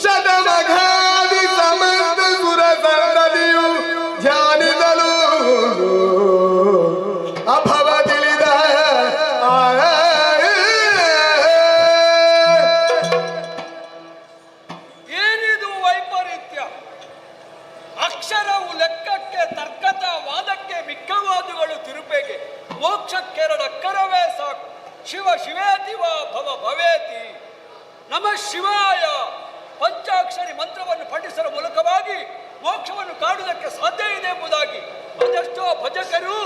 ಶತಮಘಾದಿ ಸಮಸ್ತ ಸುರ ಸಂದದಿಯು ಧ್ಯಾನಿಸಲು ಅಭವ ತಿಳಿದ ಏನಿದು ವೈಪರೀತ್ಯ? ಅಕ್ಷರವು ಲೆಕ್ಕಕ್ಕೆ, ತರ್ಕತ ವಾದಕ್ಕೆ, ಮಿಕ್ಕವಾದುಗಳು ತಿರುಪೆಗೆ, ಮೋಕ್ಷಕ್ಕೆರಡಕ್ಕರವೇ ಸಾಕು. ಶಿವ ಶಿವೇತಿ ವಾ ಭವ ಭವೇತಿ. ನಮಃ ಶಿವಾಯ ಪಂಚಾಕ್ಷರಿ ಮಂತ್ರವನ್ನು ಪಠಿಸುವ ಮೂಲಕವಾಗಿ ಮೋಕ್ಷವನ್ನು ಕಾಡುವುದಕ್ಕೆ ಸಾಧ್ಯ ಇದೆ ಎಂಬುದಾಗಿ ಅದೆಷ್ಟೋ ಭಜಕರು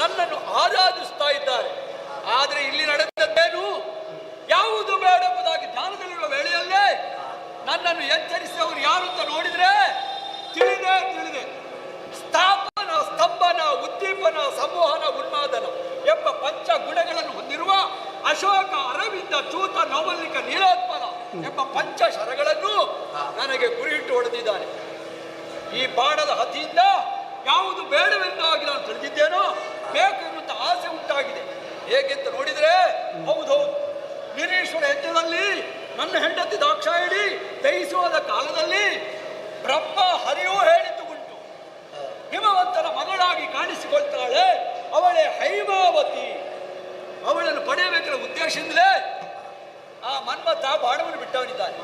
ನನ್ನನ್ನು ಆರಾಧಿಸ್ತಾ ಇದ್ದಾರೆ. ಆದರೆ ಇಲ್ಲಿ ನಡೆದದ್ದೇನು? ಯಾವುದು ಬೇಡ ಎಂಬುದಾಗಿ ಧ್ಯಾನದಲ್ಲಿರುವ ವೇಳೆಯಲ್ಲೇ ನನ್ನನ್ನು ಎಚ್ಚರಿಸಿದವರು ಯಾರು ಅಂತ ನೋಡಿದ್ರೆ ತಿಳಿದೆ ಸ್ಥಾಪನ, ಸ್ತಂಭನ, ಉದ್ದೀಪನ, ಸಂಮೋಹನ, ಉನ್ಮಾದನ ಎಂಬ ಪಂಚ ಗುಣಗಳನ್ನು ಹೊಂದಿರುವ ಅಶೋಕ, ಅರವಿಂದ, ಚೂತ, ನವಮಲ್ಲಿಕ, ನೀಲೋತ್ಪಲ ಎಂಬ ಪಂಚ ಶರಗಳನ್ನು ನನಗೆ ಗುರಿಯಿಟ್ಟು ಹೊಡೆದಿದ್ದಾನೆ. ಈ ಬಾಣದ ಹತಿಯಿಂದ ಯಾವುದು ಬೇಡವೆಂದಾಗಿ ನಾನು ತಿಳಿದಿದ್ದೇನೋ ಬೇಕು ಎನ್ನುವಂತ ಆಸೆ ಉಂಟಾಗಿದೆ. ಹೇಗೆಂತ ನೋಡಿದ್ರೆ ಹೌದು, ನಿರೀಶ್ವರ ಯಜ್ಞದಲ್ಲಿ ನನ್ನ ಹೆಂಡತಿ ದಾಕ್ಷಾಯಿಣಿ ದಹಿಸುವ ಕಾಲದಲ್ಲಿ ಬ್ರಹ್ಮ ಹರಿಯೂ ಹೇಳಿದ್ದು ಉಂಟು. ಹಿಮವಂತನ ಮಗಳಾಗಿ ಕಾಣಿಸಿಕೊಳ್ತಾಳೆ, ಅವಳೇ ಹೈಮಾವತಿ. ಅವಳನ್ನು ಪಡೆಯಬೇಕಿರುವ ಉದ್ದೇಶದಿಂದಲೇ ಆ ಮನ್ಮಥ ಬಾಣವನ್ನು ಬಿಟ್ಟವನಿದ್ದಾನೆ.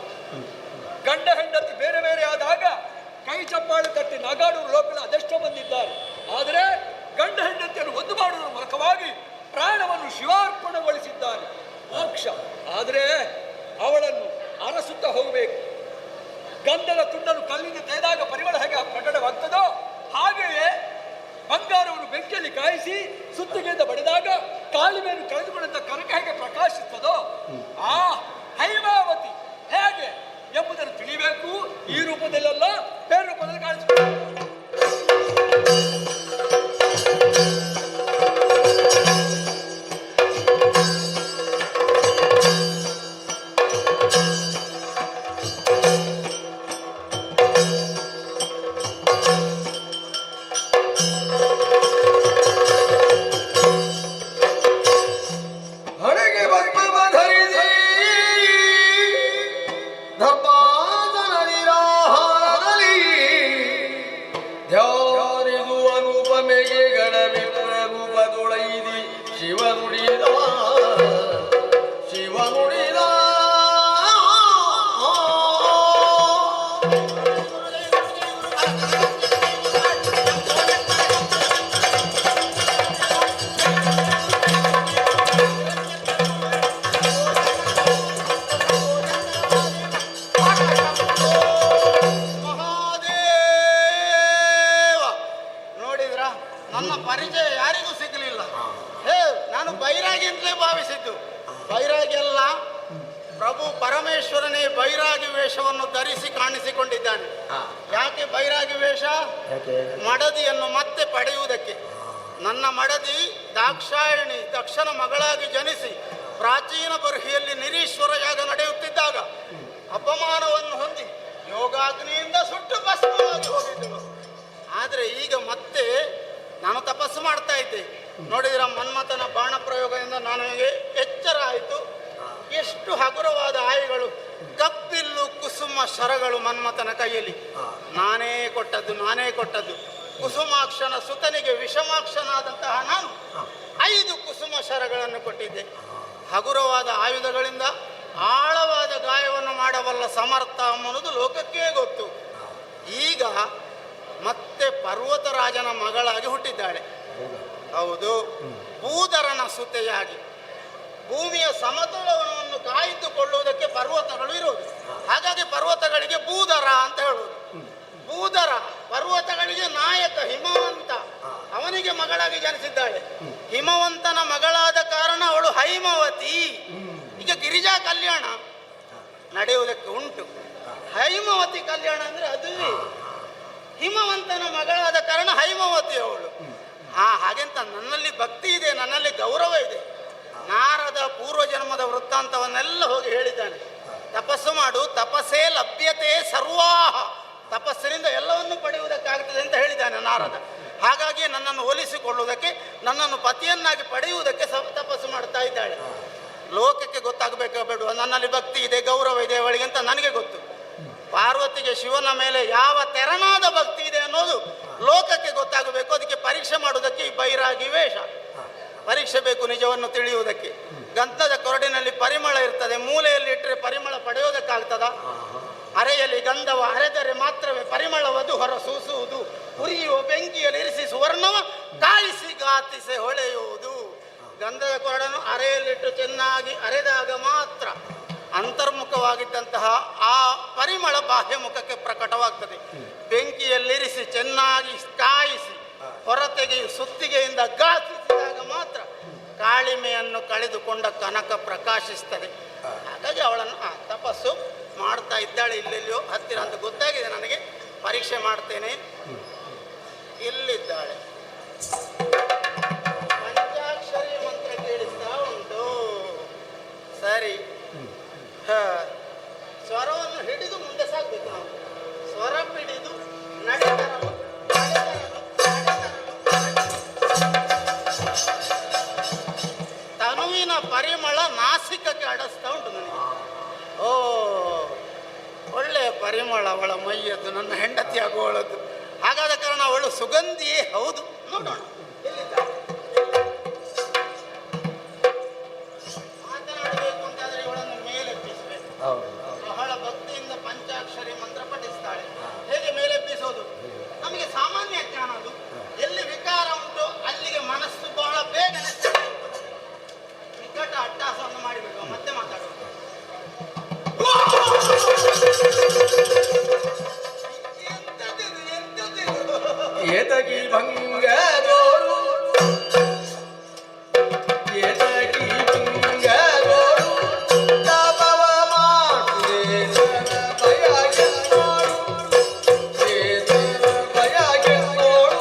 ಗಂಡ ಹೆಂಡತಿ ಬೇರೆ ಬೇರೆ ಆದಾಗ ಕೈ ಚಪ್ಪಾಳು ಕಟ್ಟಿ ನಗಾಡುವ ಲೋಕದಲ್ಲಿ ಅದೆಷ್ಟೋ ಬಂದಿದ್ದಾರೆ. ಆದರೆ ಗಂಡ ಹೆಂಡತಿಯನ್ನು ಒಂದು ಮಾಡುವುದರ ಮೂಲಕವಾಗಿ ಪ್ರಾಣವನ್ನು ಶಿವಾರ್ಪಣೆಗೊಳಿಸಿದ್ದಾನೆ. ಮೋಕ್ಷ ಆದರೆ ಅವಳನ್ನು ಅರಸುತ್ತಾ ಹೋಗಬೇಕು. ಗಂಧದ ತುಂಡನ್ನು ಕಲ್ಲಿಂದ ತೆಗೆದಾಗ ಪರಿಮಳ ಹೇಗೆ ಪ್ರಕಟವಾಗ್ತದೋ ಹಾಗೆಯೇ ಬಂಗಾರವನ್ನು ಬೆಂಕಿಯಲ್ಲಿ ಕಾಯಿಸಿ ಸುತ್ತಿಗೆಯಿಂದ ಬಡಿದಾಗ ಕಾಳಿಮೆಯನ್ನು ಕಳೆದುಕೊಂಡಂತ ಕನಕ ಹೇಗೆ ಪ್ರಕಾಶಿಸ್ತದೋ ಆ ಹೈಮಾವತಿ ಹೇಗೆ ಎಂಬುದನ್ನು ತಿಳಿಯಬೇಕು. ಈ ರೂಪದಲ್ಲೆಲ್ಲ ಬೇರೆ ರೂಪದಲ್ಲಿ ಕಾಣಿಸ್ಬೇಕು. ಹಣೆಗೆ ಭಸ್ಮ ಧರಿಸಿ ಧರ್ಮಾಸನ ನಿರಾಹಾರದಲ್ಲಿ ಧ್ಯಾನಿಸುವ ರೂಪಮೆಗೆ ಗಣವಿಪ್ರ ರೂಪದೊಳೈದಿ ಶಿವ ನುಡಿದ ನೋಡಿದ್ರ ನನ್ನ ಪರಿಚಯ ಯಾರಿಗೂ ಸಿಗಲಿಲ್ಲ. ನಾನು ಬೈರಾಗಿ ಅಂತಲೇ ಭಾವಿಸಿದ್ದು. ಬೈರಾಗಿ ಅಲ್ಲ, ಪ್ರಭು ಪರಮೇಶ್ವರನೇ ಬೈರಾಗಿ ವೇಷವನ್ನು ಧರಿಸಿ ಕಾಣಿಸಿಕೊಂಡಿದ್ದಾನೆ. ಯಾಕೆ ಬೈರಾಗಿ ವೇಷ? ಮಡದಿಯನ್ನು ಮತ್ತೆ ಪಡೆಯುವುದಕ್ಕೆ. ನನ್ನ ಮಡದಿ ದಾಕ್ಷಾಯಿಣಿ ದಕ್ಷನ ಮಗಳಾಗಿ ಜನಿಸಿ ಪ್ರಾಚೀನ ಬರ್ಹಿಯಲ್ಲಿ ನಿರೀಶ್ವರ ಯಾಗ ನಡೆಯುತ್ತಿದ್ದಾಗ ಅಪಮಾನವನ್ನು ಹೊಂದಿ ಯೋಗಾಗ್ನಿಯಿಂದ ಸುಟ್ಟು ಭಸ್ಮವಾಗಿ ಹೋಗಿದ್ದಳು. ಆದರೆ ಈಗ ಮತ್ತೆ ನಾನು ತಪಸ್ಸು ಮಾಡ್ತಾ ಇದ್ದೆ. ನೋಡಿದ್ರ ಮನ್ಮಥನ ಬಾಣ ಪ್ರಯೋಗದಿಂದ ನನಗೆ ಎಚ್ಚರ ಆಯಿತು. ಎಷ್ಟು ಹಗುರವಾದ ಆಯುಗಳು, ಕಪ್ಪಿಲ್ಲು ಕುಸುಮ ಶರಗಳು ಮನ್ಮಥನ ಕೈಯಲ್ಲಿ. ನಾನೇ ಕೊಟ್ಟದ್ದು. ಕುಸುಮಾಕ್ಷನ ಸುತನಿಗೆ ವಿಷಮಾಕ್ಷನಾದಂತಹ ನಾನು 5 ಕುಸುಮ ಶರಗಳನ್ನು ಕೊಟ್ಟಿದ್ದೆ. ಹಗುರವಾದ ಆಯುಧಗಳಿಂದ ಆಳವಾದ ಗಾಯವನ್ನು ಮಾಡಬಲ್ಲ ಸಮರ್ಥ ಅನ್ನೋದು ಲೋಕಕ್ಕೇ ಗೊತ್ತು. ಈಗ ಮತ್ತೆ ಪರ್ವತರಾಜನ ಮಗಳಾಗಿ ಹುಟ್ಟಿದ್ದಾಳೆ. ಹೌದು, ಭೂಧರನ ಸುತೆಯಾಗಿ. ಭೂಮಿಯ ಸಮತೋಲನವನ್ನು ಕಾಯ್ದುಕೊಳ್ಳುವುದಕ್ಕೆ ಪರ್ವತಗಳು ಇರುವುದು. ಹಾಗಾಗಿ ಪರ್ವತಗಳಿಗೆ ಭೂಧರ ಅಂತ ಹೇಳುವುದು. ಭೂಧರ ಪರ್ವತಗಳಿಗೆ ನಾಯಕ ಹಿಮವಂತ, ಅವನಿಗೆ ಮಗಳಾಗಿ ಜನಿಸಿದ್ದಾಳೆ. ಹಿಮವಂತನ ಮಗಳಾದ ಕಾರಣ ಅವಳು ಹೈಮವತಿ. ಈಗ ಗಿರಿಜಾ ಕಲ್ಯಾಣ ನಡೆಯುವುದಕ್ಕೆ ಉಂಟು. ಹೈಮವತಿ ಕಲ್ಯಾಣ ಅಂದ್ರೆ ಅದುವೇ. ಹಿಮವಂತನ ಮಗಳಾದ ಕಾರಣ ಹೈಮವತಿ ಅವಳು. ಹಾಗೆಂತ ನನ್ನಲ್ಲಿ ಭಕ್ತಿ ಇದೆ, ನನ್ನಲ್ಲಿ ಗೌರವ ಇದೆ. ನಾರದ ಪೂರ್ವಜನ್ಮದ ವೃತ್ತಾಂತವನ್ನೆಲ್ಲ ಹೋಗಿ ಹೇಳಿದ್ದಾನೆ. ತಪಸ್ಸು ಮಾಡು, ತಪಸ್ಸೇ ಲಭ್ಯತೆ ಸರ್ವಾಹ, ತಪಸ್ಸಿನಿಂದ ಎಲ್ಲವನ್ನು ಪಡೆಯುವುದಕ್ಕಾಗ್ತದೆ ಅಂತ ಹೇಳಿದ್ದಾನೆ ನಾರದ. ಹಾಗಾಗಿ ನನ್ನನ್ನು ಹೋಲಿಸಿಕೊಳ್ಳುವುದಕ್ಕೆ, ನನ್ನನ್ನು ಪತಿಯನ್ನಾಗಿ ಪಡೆಯುವುದಕ್ಕೆ ತಪಸ್ಸು ಮಾಡ್ತಾ ಇದ್ದಾಳೆ. ಲೋಕಕ್ಕೆ ಗೊತ್ತಾಗಬೇಕ ಬೇಡ ನನ್ನಲ್ಲಿ ಭಕ್ತಿ ಇದೆ, ಗೌರವ ಇದೆ ಅವಳಿಗೆ ಅಂತ ನನಗೆ ಗೊತ್ತು. ಪಾರ್ವತಿಗೆ ಶಿವನ ಮೇಲೆ ಯಾವ ತೆರನಾದ ಭಕ್ತಿ ಇದೆ ಅನ್ನೋದು ಲೋಕಕ್ಕೆ ಗೊತ್ತಾಗಬೇಕು. ಅದಕ್ಕೆ ಪರೀಕ್ಷೆ ಮಾಡುವುದಕ್ಕೆ ಈ ಬೈರಾಗಿ ವೇಷ. ಪರೀಕ್ಷೆ ಬೇಕು ನಿಜವನ್ನು ತಿಳಿಯುವುದಕ್ಕೆ. ಗಂಧದ ಕೊರಡಿನಲ್ಲಿ ಪರಿಮಳ ಇರ್ತದೆ, ಮೂಲೆಯಲ್ಲಿ ಇಟ್ಟರೆ ಪರಿಮಳ ಪಡೆಯೋದಕ್ಕಾಗ್ತದ? ಅರೆಯಲ್ಲಿ ಗಂಧವ ಅರೆದರೆ ಮಾತ್ರವೇ ಪರಿಮಳವದು ಹೊರ ಸೂಸುವುದು. ಉರಿಯುವ ಬೆಂಕಿಯಲ್ಲಿ ಇರಿಸಿ ಸುವರ್ಣವ ಕಾಯಿಸಿ ಗಾತಿಸಿ ಹೊಳೆಯುವುದು. ಗಂಧದ ಕೊರಡನ್ನು ಅರೆಯಲ್ಲಿಟ್ಟು ಚೆನ್ನಾಗಿ ಅರೆದಾಗ ಮಾತ್ರ ಅಂತರ್ಮುಖವಾಗಿದ್ದಂತಹ ಆ ಪರಿಮಳ ಬಾಹ್ಯ ಮುಖಕ್ಕೆ ಪ್ರಕಟವಾಗ್ತದೆ. ಬೆಂಕಿಯಲ್ಲಿರಿಸಿ ಚೆನ್ನಾಗಿ ಕಾಯಿಸಿ ಹೊರತೆಗೆಯು ಸುತ್ತಿಗೆಯಿಂದ ಗಾತಿಸಿದಾಗ ಮಾತ್ರ ಕಾಳಿಮೆಯನ್ನು ಕಳೆದುಕೊಂಡ ಕನಕ ಪ್ರಕಾಶಿಸ್ತದೆ. ಹಾಗಾಗಿ ಅವಳನ್ನು ತಪಸ್ಸು ಮಾಡ್ತಾ ಇದ್ದಾಳೆ, ಇಲ್ಲೆಲ್ಲಿಯೋ ಹತ್ತಿರ ಅಂತ ಗೊತ್ತಾಗಿದೆ ನನಗೆ. ಪರೀಕ್ಷೆ ಮಾಡ್ತೇನೆ. ಇಲ್ಲಿದ್ದಾಳೆ. ಪಂಚಾಕ್ಷರಿ ಮಂತ್ರ ಕೇಳಿಸ್ತಾ ಉಂಟು. ಸರಿ, ಸ್ವರವನ್ನು ಹಿಡಿದು ಮುಂದೆ ಸಾಗಬೇಕು ನಾವು. ಸ್ವರ ಹಿಡಿದು ನಡೆತರಲು ತನುವಿನ ಪರಿಮಳ ನಾಸಿಕಕ್ಕೆ ಅಡಸ್ತಾ ಉಂಟು ನನಗೆ. ಓ, ಒಳ್ಳೆಯ ಪರಿಮಳ ಅವಳ ಮೈಯದ್ದು, ನನ್ನ ಹೆಂಡತಿ ಆಗುವಳದ್ದು. ಹಾಗಾದ ಕಾರಣ ಅವಳು ಸುಗಂಧಿಯೇ ಹೌದು. ನೋಡೋಣ ಮಾತನಾಡಬೇಕು ಅಂತಾದ್ರೆ ಇವಳನ್ನು ಮೇಲೆಬ್ಬಿಸಬೇಕು. ಬಹಳ ಭಕ್ತಿಯಿಂದ ಪಂಚಾಕ್ಷರಿ ಮಂತ್ರ ಪಠಿಸ್ತಾಳೆ. ಹೇಗೆ ಮೇಲೆಬ್ಬಿಸೋದು? ನಮಗೆ ಸಾಮಾನ್ಯ ಜ್ಞಾನ ಅದು. ಎಲ್ಲಿ ವಿಕಾರ ಉಂಟು ಅಲ್ಲಿಗೆ ಮನಸ್ಸು ಬಹಳ ಬೇಗನೆ ವಿಕಟ ಅಟ್ಟಾಸವನ್ನು ಮಾಡಿಬಿಡುವ. ಮತ್ತೆ ಮಾತಾಡುವ. ಏತಗಿ ಭಂಗದೋಳು ಏತಗಿ ಭಂಗದೋಳು ತಪವ ಮಾಡುವೆ ಬಯಗೆ ನೋಡು ಬಯಗೆ ನೋಡು.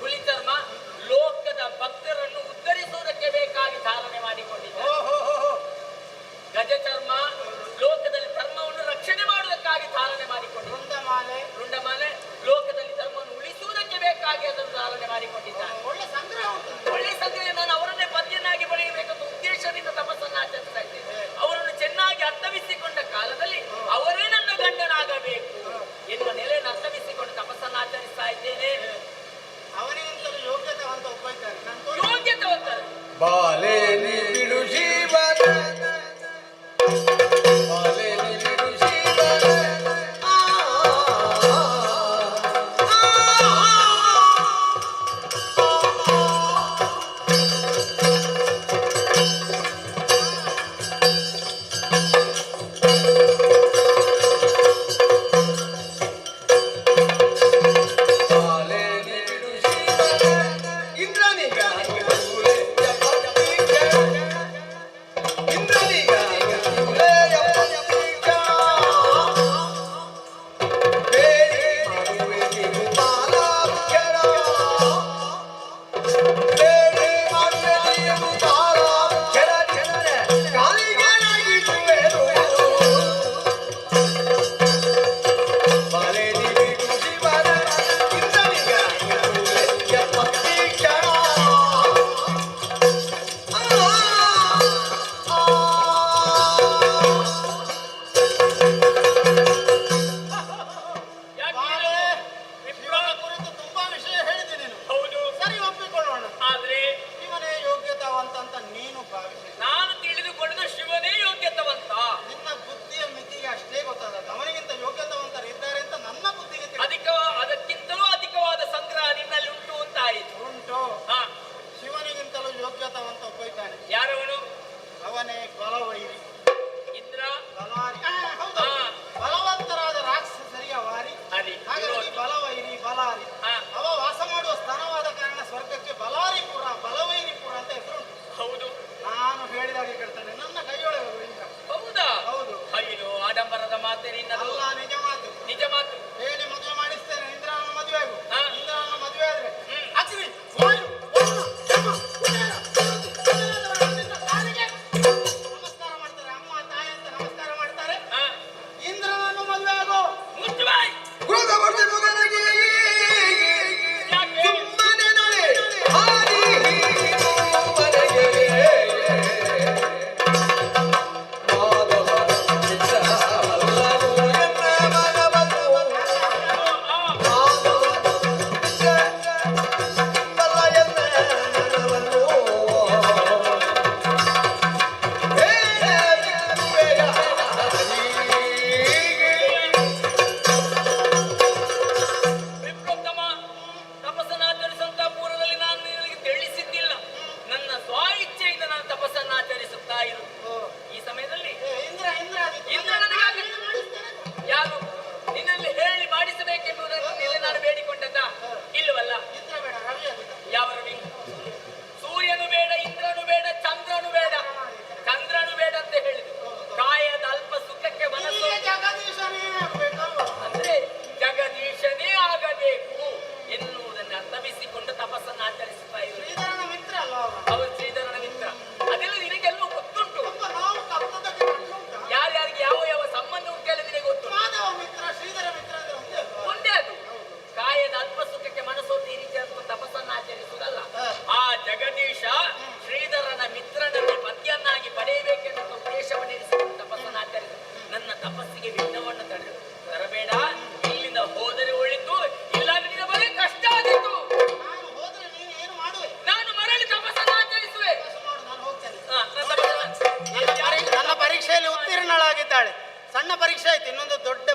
ಹುಲಿ ಚರ್ಮ ಲೋಕದ ಭಕ್ತರನ್ನು ಉದ್ಧರಿಸುವುದಕ್ಕೆ ಬೇಕಾಗಿ ಧಾರಣೆ ಮಾಡಿಕೊಂಡಿದ್ದಾರೆ. ಗಜ ಚರ್ಮ ಲೋಕದಲ್ಲಿ ಧರ್ಮವನ್ನು ರಕ್ಷಣೆ ಮಾಡುವುದಕ್ಕಾಗಿ ಧಾರಣೆ ಮಾಡಿಕೊಂಡಿದ್ದಾರೆ. ರುಂಡಮಾಲೆ ಲೋಕದಲ್ಲಿ ಧರ್ಮವನ್ನು ಉಳಿಸುವುದಕ್ಕೆ ಬೇಕಾಗಿ ಅದನ್ನು ಧಾರಣೆ ಮಾಡಿಕೊಂಡಿದ್ದಾರೆ. ಒಳ್ಳೆ ಸಂಗ್ರಹ ಉಂಟು. ಒಳ್ಳೆ ಸಂಗ್ರಹ. ನಾನು ಅವರನ್ನೇ ಪದ್ಯನಾಗಿ ಪಡೆಯಬೇಕೆಂಬ ಉದ್ದೇಶದಿಂದ ತಪಸ್ಸನ್ನು ಆಚರಿಸ್ತಾ ಇದ್ದೇನೆ. ಅವರನ್ನು ಚೆನ್ನಾಗಿ ಅರ್ಥವಿಸಿಕೊಂಡ ಕಾಲದಲ್ಲಿ ಅವರೇ ನನ್ನ ಗಂಡನಾಗಬೇಕು ಎನ್ನುವ ನೆಲೆಯನ್ನು ಅರ್ಥವಿಸಿಕೊಂಡು ತಪಸ್ಸನ್ನು ಆಚರಿಸ್ತಾ ಇದ್ದೇನೆ. ಅವನಿಗಿಂತಲೂ ಯೋಗ್ಯತೆವಂತ ಒಬ್ಬ ಇದ್ದಾನೆ. ಯೋಗ್ಯತೆವಂತರು ಬಾಲೆ ಬಿಡು ಜೀವನ ಬಾಲೆ ಬಿಡು ಜೀವನ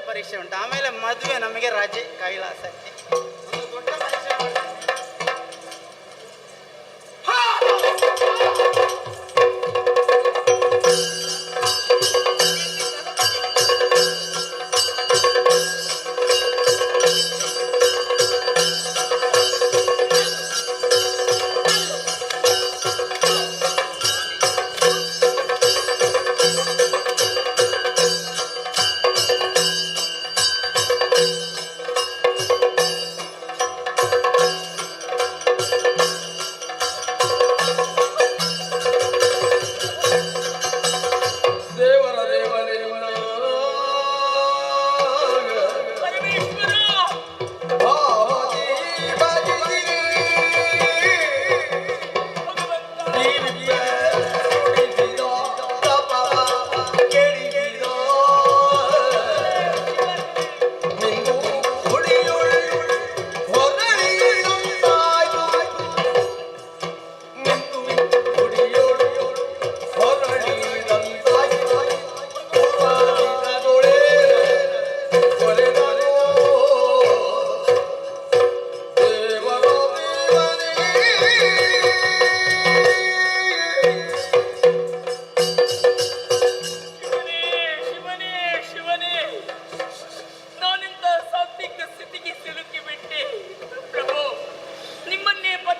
ಪರೀಕ್ಷೆ ಉಂಟು, ಆಮೇಲೆ ಮದುವೆ ನಮಗೆ ರಜೆ ಕೈಲಾಸಕ್ಕೆ. ಒಂದು ದೊಡ್ಡ ಪರೀಕ್ಷೆ ಮಾಡ್ತಾರೆ.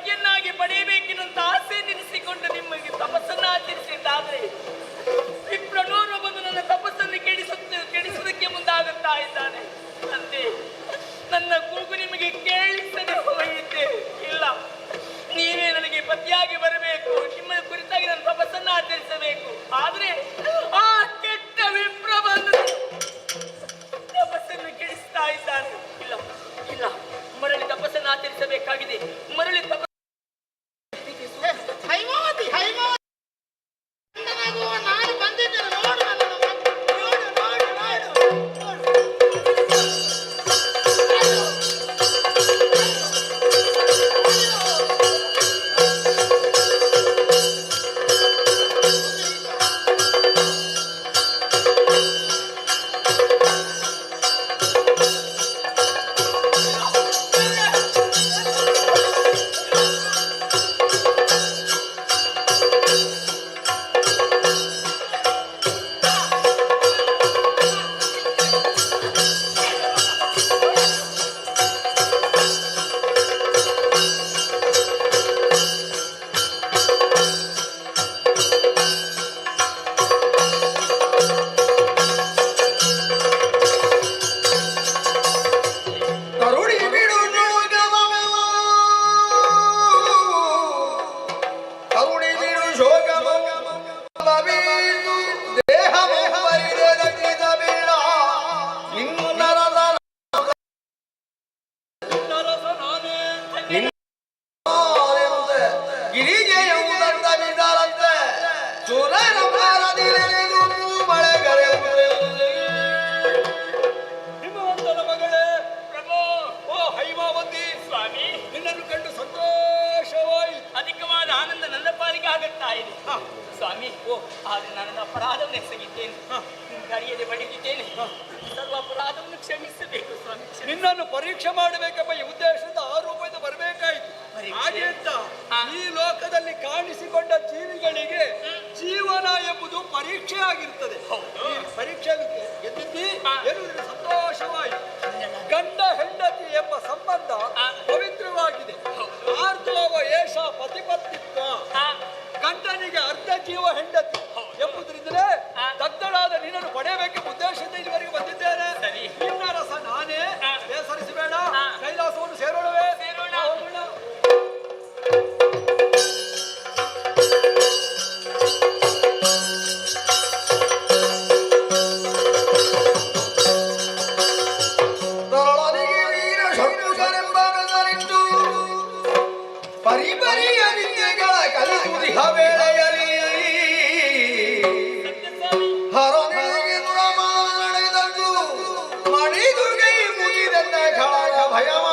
ಪತಿಯನ್ನಾಗಿ ಪಡೆಯಬೇಕೆನ್ನುವಂತ ಆಸೆ ನಿಲ್ಲಿಸಿಕೊಂಡು ನಿಮಗೆ ತಪಸ್ಸನ್ನ ಆಚರಿಸಿದ್ದಾದ್ರೆ ವಿಪ್ರನೋರ್ವ ಬಂದು ನನ್ನ ತಪಸ್ಸನ್ನು ಕೆಡಿಸುವುದಕ್ಕೆ ಮುಂದಾಗುತ್ತಾ ಇದ್ದಾನೆ. ಅಂತೆ ನನ್ನ ಕೂಗು ನಿಮಗೆ ಕೇಳಿಸದೆ ಹೋಯಿತೆ. ಇಲ್ಲ, ನೀವೇ ನನಗೆ ಪತಿಯಾಗಿ ಬರಬೇಕು, ನಿಮ್ಮ ಕುರಿತಾಗಿ ನನ್ನ ತಪಸ್ಸನ್ನು ಆಚರಿಸಬೇಕು. ಆದ್ರೆ ಆ ಕೆಟ್ಟ ವಿಪ್ರ ಬಂದು ತಪಸ್ಸನ್ನು ಕೆಡಿಸ್ತಾ ಇದ್ದಾನೆ. ಇಲ್ಲ ಇಲ್ಲ, ಮರಳಿ ತಪಸ್ಸನ್ನು ಆಚರಿಸಬೇಕಾಗಿದೆ. ಮರಳಿ ಹೈಮಾವತಿ ಹೈಮಾವತಿ ನಾನು ಬಂದಿದ್ದೇನೆ. ನೋಡು ನನ್ನನ್ನು, ನೋಡು ನೋಡು ನೋಡು. ಹಿಮವಂತನ ಮಗಳೇ ಪ್ರಭು, ಓ ಹೈಮಾವತಿ ಸ್ವಾಮಿ, ನಿನ್ನನ್ನು ಕಂಡು ಸಂತೋಷವಾಯಿತು. ಅಧಿಕವಾದ ಆನಂದ ನನ್ನ ಪಾಲಿಗೆ ಆಗುತ್ತಾ ಇದೆ. ಸ್ವಾಮಿ, ಆದ್ರೆ ನನ್ನ ಅಪರಾಧವನ್ನು ಎಸಗಿದ್ದೇನೆ, ಕರೆಯದೆ ಬಡಿದಿದ್ದೇನೆ. ಸರ್ವ ಅಪರಾಧವನ್ನು ಕ್ಷಮಿಸಬೇಕು ಸ್ವಾಮಿ. ನಿನ್ನನ್ನು ಪರೀಕ್ಷೆ ಮಾಡಬೇಕೆಂಬ ಈ ಉದ್ದೇಶದಿಂದ ಆ ರೂಪದಿಂದ ಬರಬೇಕಾಯಿತು. ಹಾಗೆ ಅಂತ ಈ ಲೋಕದಲ್ಲಿ ಕಾಣಿಸಿಕೊಂಡ ಜೀವಿಗಳಿಗೆ ಜೀವನ ಎಂಬುದು ಪರೀಕ್ಷೆ ಆಗಿರ್ತದೆ. ಈ ಪರೀಕ್ಷೆ ಗೆದ್ದಿದ್ದಿ ಎನ್ನುವುದರಿಂದ ಸಂತೋಷವಾಯಿತು. ಗಂಡ ಹೆಂಡತಿ ಎಂಬ ಸಂಬಂಧ ಪವಿತ್ರವಾಗಿದೆ. ಆರ್ದವ ಏಷ ಪತಿಪತ್ನಿತ್ವ. ಗಂಡನಿಗೆ ಅರ್ಧ ಜೀವ ಹೆಂಡತಿ ಎಂಬುದರಿಂದಲೇ ದಗ್ಧಳಾದ ನಿನ್ನನ್ನು ಪಡೆಯಬೇಕೆಂಬ ಉದ್ದೇಶದಿಂದ ಇಲ್ಲಿವರೆಗೆ ಬಂದಿದ್ದೇನೆ. ನಿನ್ನ ರಸ ನಾನೇ, ಬೇಸರಿಸಬೇಡ. ಕೈಲಾಸವನ್ನು ಸೇರೋಣವೇ? ಹೋಗೋಣ. ಪರಿಪರಿಯ ವಿದ್ಯೆಗಳ ಕಲಿಸುವ ವೇಳೆಯಲ್ಲಿ ಹರನಿಗೆ ದುರಮಾನಡೆದಂದು ಮಣಿದುಗೈ ಮುಗಿದೆಂದ ಖಳಗ ಭಯವ.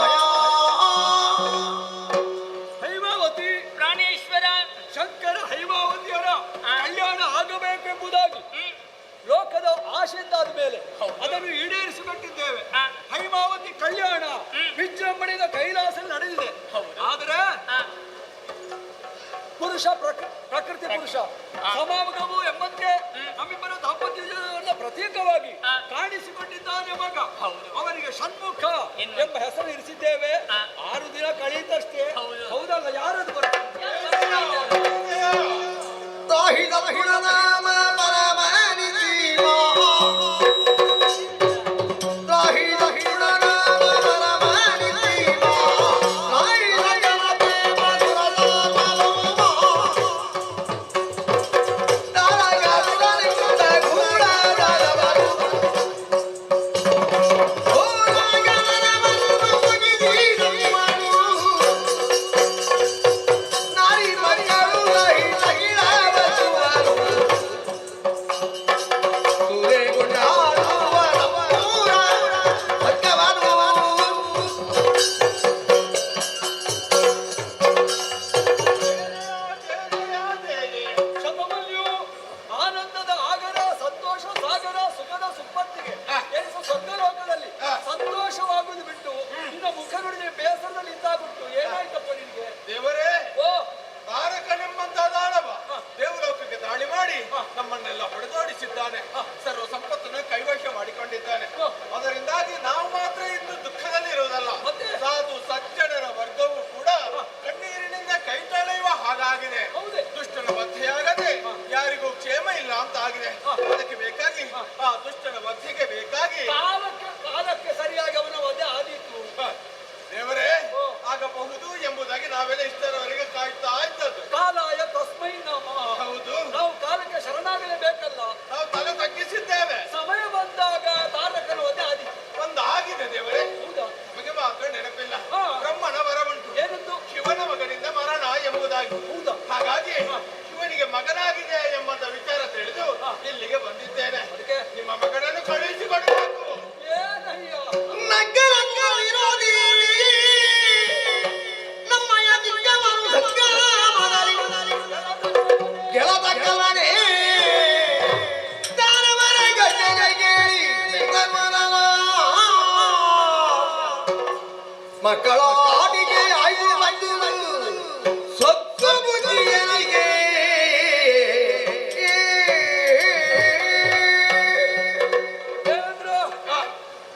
ಹೈಮಾವತಿ ಪ್ರಾಣೇಶ್ವರ ಶಂಕರ ಹೈಮಾವತಿಯರ ಕಲ್ಯಾಣ ಆಗಬೇಕೆಂಬುದಾಗಿ ಲೋಕದ ಆಶೆಯಿಂದಾದ ಮೇಲೆ ಅದನ್ನು ಈಡೇರಿಸಿಬಿಟ್ಟಿದ್ದೇವೆ. ಹೈಮಾವತಿ ಕಲ್ಯಾಣ ವಿಜೃಂಭಣೆಯಿಂದ ಕೈಲಾಸ ನಡೆದಿದೆ. ಆದರೆ ಪುರುಷ ಪ್ರಕೃತಿ ಪುರುಷ ಸಮಾಗಮವು ಎಂಬಂತೆ ನಮ್ಮಿಬ್ಬರ ದಾಂಪತ್ಯ ಜೀವನದ ಪ್ರತೀಕವಾಗಿ ಕಾಣಿಸಿಕೊಂಡಿದ್ದಾನೆ ಮಗ. ಅವನಿಗೆ ಷಣ್ಮುಖ ಎಂಬ ಹೆಸರು ಇರಿಸಿದ್ದೇವೆ. 6 ದಿನ ಕಳೆಯಿತಷ್ಟೇ. ಹೌದಲ್ಲ? ಯಾರದು ಬರುತ್ತೆ? ನಾವೆಲ್ಲ ಇಷ್ಟರವರೆಗೆ ಕಾಯ್ತಾ ಇದ್ದದ್ದು. ಕಾಲಾಯ ತಸ್ಮೈ ನಮಃ. ಹೌದು, ನಾವು ಕಾಲಕ್ಕೆ ಶರಣಾಗಲೇಬೇಕಲ್ಲ. ನಾವು ತಲೆ ತಗ್ಗಿಸಿದ್ದೇವೆ. ಸಮಯ ಬಂದಾಗ ತಾರಕನ ಒದೆ ಆದಿ. ಒಂದು ಆಗಿದೆ ದೇವರೇ. ಹೌದಾ? ನಮಗೆ ಮಾತ್ರ ನೆನಪಿಲ್ಲ. ಹಾ. ಬ್ರಹ್ಮನ ವರ ಉಂಟು. ಏನಂದು? ಶಿವನ ಮಗನಿಂದ ಮರಣ ಎಂಬುದಾಗಿ. ಹೌದಾ? ಹಾಗಾಗಿ ಶಿವನಿಗೆ ಮಗನಾಗಿದೆ ಎಂಬಂತ ವಿಚಾರ ತಿಳಿದು ಇಲ್ಲಿಗೆ ಬಂದಿದ್ದೇನೆ. ಅದಕ್ಕೆ ನಿಮ್ಮ ಮಗನನ್ನು ಕಳುಹಿಸಿಕೊಡಬೇಕು. ಏನಯ್ಯ? ಮಕ್ಕಳ ಆಟಿಗೆ ಆಯ್ದು ಬಂದು ಸತ್ತ ಬುದ್ಧಿಯನಿಗೆ ದೇವೇಂದ್ರ,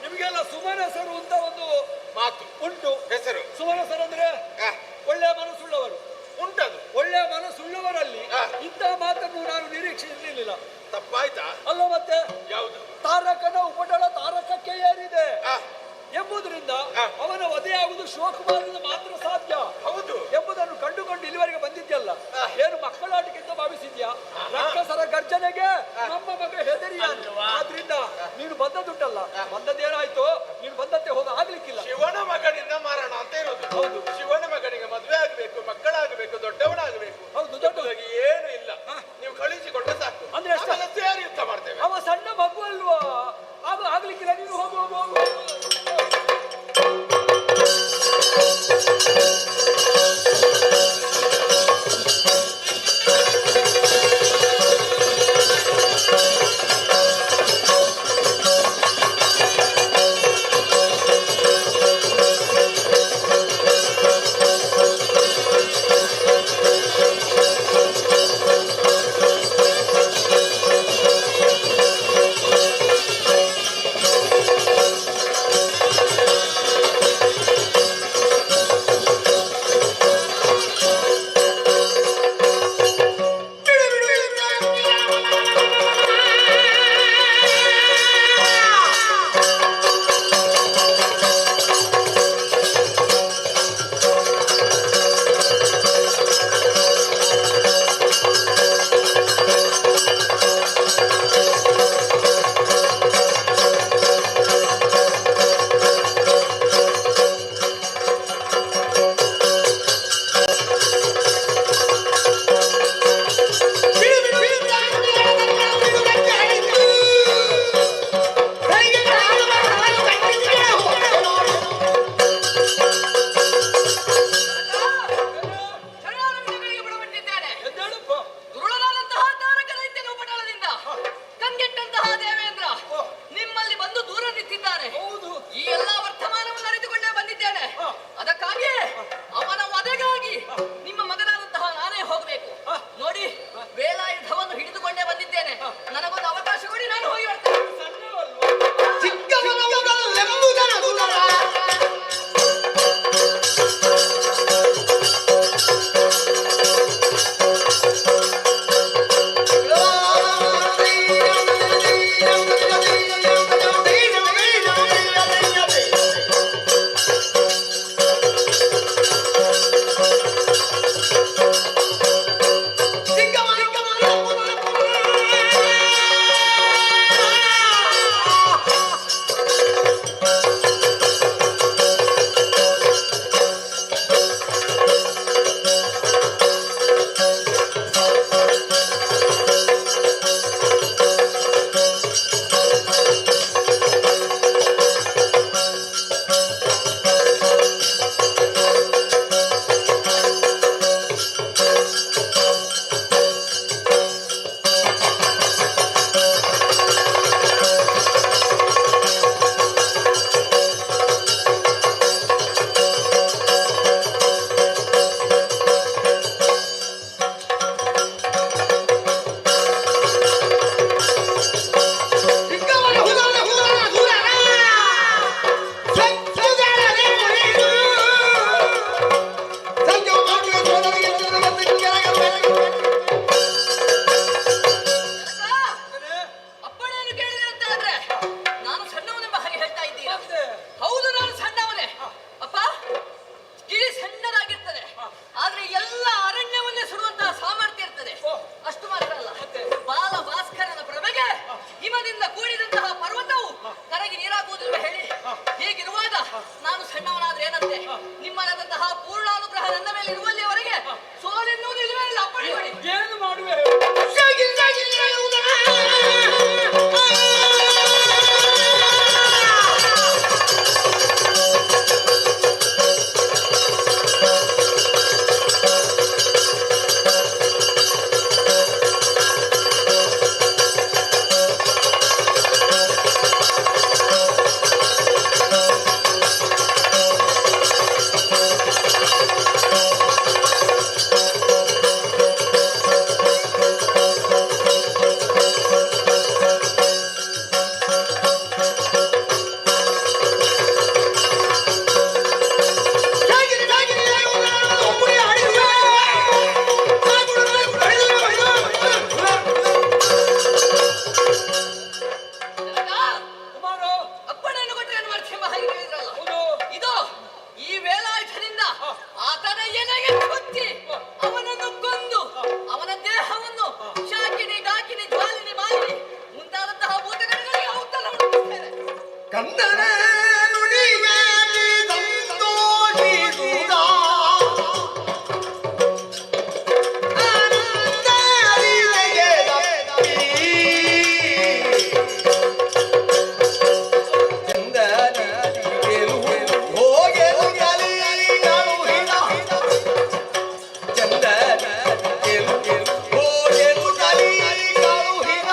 ನಿಮ್ಗೆಲ್ಲ ಸುಮನಸರು ಅಂತ ಒಂದು ಮಾತು ಉಂಟು. ಹೆಸರು ಸುಮನಸರು ಅಂದ್ರೆ ಆ, ಒಳ್ಳೆಯ ಮನಸ್ಸುಳ್ಳವರು. ಉಂಟದು. ಒಳ್ಳೆಯ ಮನಸ್ಸುಳ್ಳವರಲ್ಲಿ ಆ. ಇಂತಹ ಮಾತನ್ನು ನಾನು ನಿರೀಕ್ಷಿಸಲಿಲ್ಲ. ತಪ್ಪಾಯ್ತಾ? ಅಲ್ಲ ಮತ್ತೆ ಯಾವುದು? ತಾರಕನ ಉಪಟಳ ತಾರಕಕ್ಕೆ ಏರಿದೆ ಆ, ಎಂಬುದರಿಂದ ಆ. ಅವನ ವಧೆಯಾಗುವುದು ಶಿವಕುಮಾರನಿಂದ ಮಾತ್ರ ಸಾಧ್ಯ ಹೌದು. ಎಂಬುದನ್ನು ಕಂಡುಕೊಂಡು ಇಲ್ಲಿವರೆಗೆ ಬಂದಿದ್ಯಲ್ಲ. ಏನು ಮಕ್ಕಳಾಟಿಕೆಂತ ಭಾವಿಸಿದ್ಯಾ? ರಕ್ಕಸರ ಗರ್ಜನೆಗೆ ನಮ್ಮ ಮಗ ಹೆದರಿಯ. ಆದ್ರಿಂದ ನೀನು ಬಂದದುಂಟಲ್ಲ, ಬಂದದ್ದೇನಾಯ್ತು, ನೀನು ಬಂದತ್ತೆ ಹೋಗ ಆಗ್ಲಿಕ್ಕಿಲ್ಲ. ಶಿವನ ಮಗನಿಂದ ಮರಣ ಅಂತ ಇರೋದು. ಹೌದು. ಶಿವನ ಮಗನಿಗೆ ಮದುವೆ ಆಗ್ಬೇಕು, ಮಕ್ಕಳಾಗಬೇಕು, ದೊಡ್ಡವನಾಗಬೇಕು. ಹೌದು, ದೊಡ್ಡ ಎಂಬುದಾಗಿ ಏನು ಇಲ್ಲ. ನೀವು ಕಳುಹಿಸಿಕೊಟ್ರೆ ಸಾಕು. ಅಂದ್ರೆ ಅಷ್ಟೇ. ಆಮೇಲೆ ಸೇರಿ ಯುದ್ಧ ಮಾಡ್ತೇವೆ. ಅವ ಸಣ್ಣ ಮಗು ಅಲ್ವಾ, ಅದು ಆಗ್ಲಿಕ್ಕಿಲ್ಲ. ನೀನು ಹೋಗು ಹೋಗು ಹೋಗು. ಎಲ್ಲ ಅರಣ್ಯವನ್ನೇ ಸುಡುವಂತಹ ಸಾಮರ್ಥ್ಯ ಇರ್ತದೆ. ಅಷ್ಟು ಮಾತ್ರ ಅಲ್ಲ, ಬಾಲ ಭಾಸ್ಕರನ ಪ್ರಭೆಗೆ ಹಿಮದಿಂದ ಕೂಡಿದಂತಹ ಪರ್ವತವು ಕರಗಿ ನೀರಾಗುವುದಿಲ್ಲ ಹೇಳಿ. ಹೀಗಿರುವಾಗ ನಾನು ಸಣ್ಣವನಾದ್ರೆ ಏನಂತೆ, ನಿಮ್ಮನಾದಂತಹ ಪೂರ್ಣಾನುಗ್ರಹ ನನ್ನ ಮೇಲೆ ಇರುವಲ್ಲಿಯವರೆಗೆ ಸೋಲೆನ್ನುವುದು ಇದುವೇ ಅಪ್ಪಣೆ ಮಾಡಿ. ಏನು ಮಾಡುವೆ? ಅಪ್ಪಣೆಯನ್ನು ಕೊಟ್ಟರೆ ಏನು ಮಾಡ್ತೀಯ ಹಾಗೆ ಹೇಳಿದ್ರಲ್ಲ. ಇದು ಈ ವೇಲಾಯುಧನಿಂದ ಆತನ ಎನೆಗೆ ಕೊತ್ತಿ ಅವನನ್ನು ಕೊಂದು ಅವನ ದೇಹವನ್ನು ಶಾಕಿನಿ ಡಾಕಿನಿ ಜ್ವಾಲಿನಿ ಮಾಲಿನಿ ಮುಂತಾದಂತಹ ಭೂತಗಳಿಗೆ ಔತಣ ಮಾಡುತ್ತೇನೆ. ಕಂದನ ನುಡಿಯಲ್ಲಿ ಸಂತೋಷಿಸುವುದ ಆನಂದವಿದೆಗೆ ದಪ್ಪಿ. ಹೋಗೆನು ಕಲಿಗಳು ಹಿತ. ಹೋಗೆನು ಕಲಿಗಳು ಹಿತ.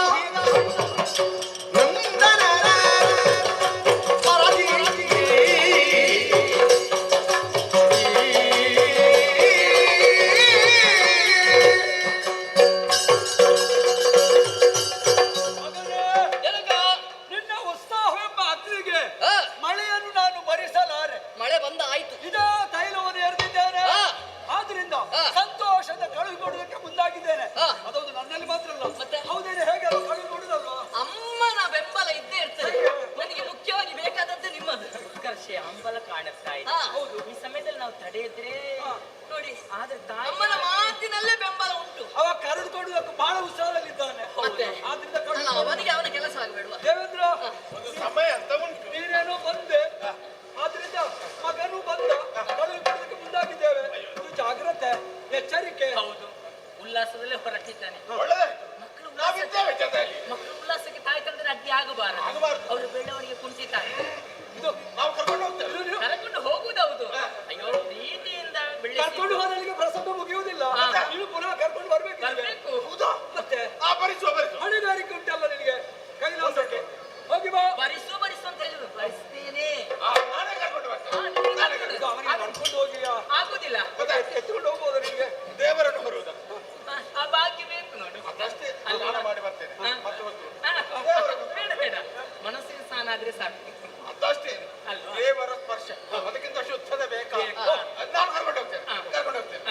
ನಂದನನ ಪರದಿ. ಜನಕ, ನಿನ್ನ ಉತ್ಸಾಹವೆಂಬ ಅಗ್ನಿಗೆ ಮಳೆಯನ್ನು ನಾನು ಭರಿಸಲಾರೆ. ಮಳೆ ಬಂದ ಆಯ್ತು. ಇದೋ ತೈಲವನ್ನು ಎರೆದಿದ್ದೇನೆ. ಆದ್ರಿಂದ ಸಂತೋಷದ ಕಳುಹಿ ಕೊಡುವುದಕ್ಕೆ ಮುಂದಾಗಿದ್ದೇನೆ. ಅದೊಂದು ನನ್ನಲ್ಲಿ ಮಾತ್ರ ಅಲ್ಲ, ಮತ್ತೆ? ಹೌದೇನೆ? ಹೇಗೆ ಕಳುಹಿ ಕೊಡುದಲ್ವಾ? ಅಮ್ಮನ ಬೆಂಬಲ ಇದ್ದೇ ಇರ್ತದೆ. ನನಗೆ ಮುಖ್ಯವಾಗಿ ಬೇಕಾದದ್ದು ನಿಮ್ಮದು ಕರ್ಷೆ ಹಂಬಲ ಕಾಣಿಸ್ತಾ ಇದೆ. ಹೌದು. ಈ ಸಮಯದಲ್ಲಿ ನಾವು ತಡೆಯಿದ್ರೆ ನೋಡಿ, ಆದ್ರೆ ತಾಯಿ ಅಮ್ಮನ ಮಾತಿನಲ್ಲೇ ಬೆಂಬಲ ಉಂಟು. ಅವ ಕರೆದುಕೊಳ್ಳುವುದಕ್ಕೆ ಬಹಳ ಉತ್ಸಾಹದಲ್ಲಿದ್ದಾನೆ. ಮತ್ತೆ? ಆದ್ರಿಂದ ಅಲ್ಲ, ಕಳುಹಿ ಅವನಿಗೆ ಅವನ ಕೆಲಸ ಆಗಬೇಡುವ. ದೇವೇಂದ್ರ, ಸಮಯ ಅಂತ ಉಂಟು. ನೀನೇನೋ ಬಂದೆ, ಆದ್ರಿಂದ ಮಗನು ಬಂದ, ಕಳುಹಿ ಕೊಡುವುದಕ್ಕೆ ಮುಂದಾಗಿದ್ದೇವೆ. ಇದು ಜಾಗ್ರತೆ, ಎಚ್ಚರಿಕೆ. ಹೌದು, ಉಲ್ಲಾಸದಲ್ಲೇ ಹೊರಟಿದ್ದಾನೆ. ಒಳ್ಳೆದಾಯ್ತು, ನಾವಿದ್ದೇವೆ ಜೊತೆಯಲ್ಲಿ. ಮಕ್ಕಳು ಉಲ್ಲಾಸಕ್ಕೆ ತಾಯಿ ತಂದ್ರೆ ಅಡ್ಡಿ ಆಗಬಾರದು. ಅವರ ಬೆಳವಣಿಗೆ ಕುಂಠಿತ. ಇದು ನಾವು ಕರ್ಕೊಂಡು ಹೋಗ್ತೇವೆ. ಕರ್ಕೊಂಡು ಹೋಗುದೌದು. ಅಯ್ಯೋ, ಪ್ರೀತಿಯಿಂದ ಕರ್ಕೊಂಡು ಬೆಳೆಸಿ ಹೋದಲ್ಲಿಗೆ ಪ್ರಸಂಗ ಮುಗಿಯುವುದಿಲ್ಲ. ನೀನು ಪುನಃ ಕರ್ಕೊಂಡು ಬರ್ಬೇಕು. ಬರ್ಬೇಕು. ಹೌದಾ? ಮತ್ತೆ ಭರಿಸುವ ಹಣೆಗಾರಿಕೆ ಉಂಟಲ್ಲ ನಿನಗೆ, ಕೈಲಾಸಕ್ಕೆ ಹೋಗಿ ಬಾ. ಬರಿಸು ಅಂತ ಹೇಳಿದ್ರು, ಬರಿಸ್ತೇನೆ. ನಾನೇ ಕರ್ಕೊಂಡು ಬರ್ತೇನೆ. ಈಗ ಅವನಿಗೆ ನಡ್ಕೊಂಡು ಹೋಗಿಯಾ? ಆಗುದಿಲ್ಲ. ಎತ್ಕೊಂಡು ಹೋಗ್ಬೋದ ನಿನಗೆ? ದೇವರನ್ನು ಬರುವುದ ಆ ಭಾಗ್ಯ ಬೇಕು ನೋಡು. ಅದಷ್ಟೇ ನಾನು ಮಾಡಿ ಬರ್ತೇನೆ. ಮತ್ತೆ ಹೋಗ್ತೇನೆ. ಬೇಡ ಬೇಡ, ಮನಸ್ಸಿನ ಸ್ನಾನ ಆದ್ರೆ ಸಾಕು. ಅದಷ್ಟೇ ಅಲ್ವಾ? ದೇವರ ಸ್ಪರ್ಶ, ಅದಕ್ಕಿಂತ ಶುದ್ಧದ ಬೇಕಾ? ನಾನು ಕರ್ಕೊಂಡು ಹೋಗ್ತೇನೆ, ಕರ್ಕೊಂಡು ಹೋಗ್ತೇನೆ.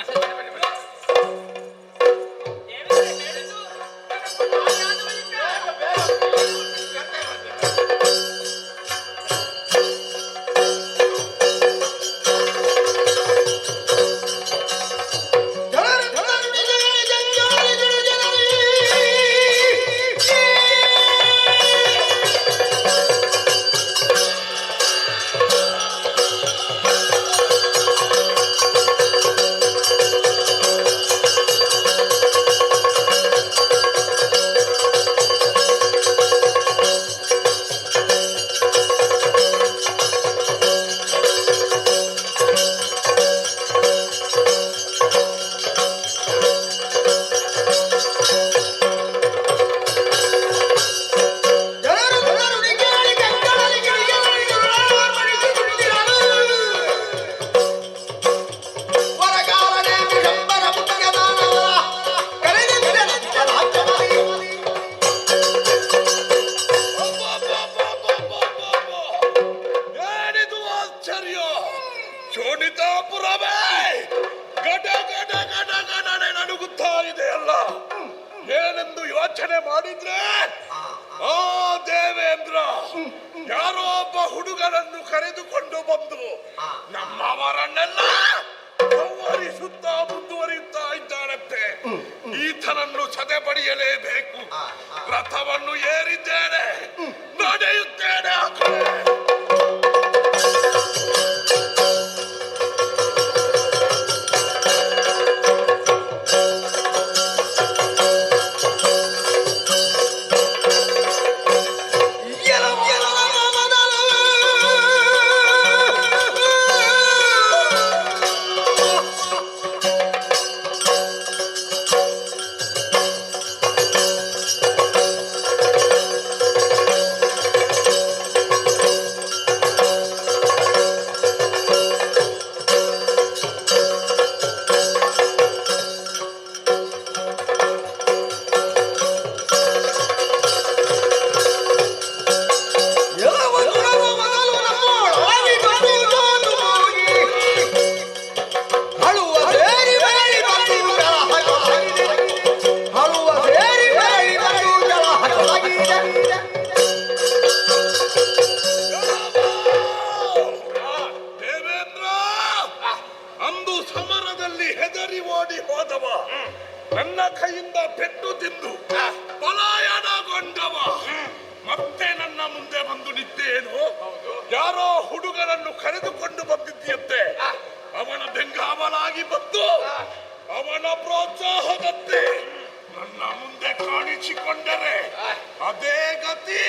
ಯೋಚನೆ ಮಾಡಿದ್ರೆ ಆ ದೇವೇಂದ್ರ ಯಾರೋ ಒಬ್ಬ ಹುಡುಗನನ್ನು ಕರೆದುಕೊಂಡು ಬಂದು ನಮ್ಮವರನ್ನೆಲ್ಲ ಹರಿಸುತ್ತಾ ಮುಂದುವರಿಯುತ್ತಾ ಇದ್ದಾನಂತೆ. ಈತನನ್ನು ಸದೆ ಬಡಿಯಲೇಬೇಕು. ರಥವನ್ನು ಏರಿದ್ದೇನೆ, ನಡೆಯುತ್ತೇನೆ. ನನ್ನ ಕೈಯಿಂದ ಪೆಟ್ಟು ತಿಂದು ಪಲಾಯನಗೊಂಡವ ಮತ್ತೆ ನನ್ನ ಮುಂದೆ ಬಂದು ನಿಂತೇನು? ಯಾರೋ ಹುಡುಗರನ್ನು ಕರೆದುಕೊಂಡು ಬಂದಿದ್ದೀಯಂತೆ. ಅವನ ಬೆಂಗಾವಲಾಗಿ ಬಂದು ಅವನ ಪ್ರೋತ್ಸಾಹದಂತೆ ನನ್ನ ಮುಂದೆ ಕಾಣಿಸಿಕೊಂಡರೆ ಅದೇ ಗತಿ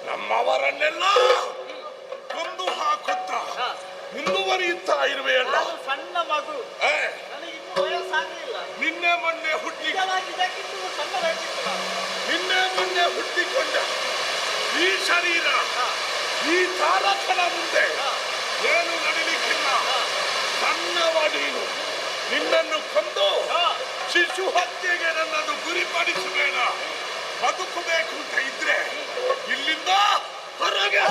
ನಮ್ಮವರನ್ನೆಲ್ಲ ಕೊಂದು ಹಾಕುತ್ತಾ ಮುಂದುವರಿಯುತ್ತಾ ಇರುವೆಯಲ್ಲ. ಸಣ್ಣ ಮಗು, ನನಗಿನ್ನೂ ವಯಸ್ಸಾಗಲಿಲ್ಲ. ನಿನ್ನೆ ಮೊನ್ನೆ ಹುಟ್ಟಿಕೊಂಡ ಈ ಶರೀರ ಈ ಚಾಲಕನ ಮುಂದೆ ಏನು ನಡಿಲಿಕ್ಕಿಲ್ಲ. ಸಣ್ಣವ ನೀನು, ನಿನ್ನನ್ನು ಕೊಂದು ಶಿಶು ಹತ್ಯೆಗೆ ನನ್ನನ್ನು ಗುರಿಪಡಿಸಬೇಡ. ಬದುಕಬೇಕು ಅಂತ ಇದ್ರೆ ಇಲ್ಲಿಂದ ಹೊರಗೆ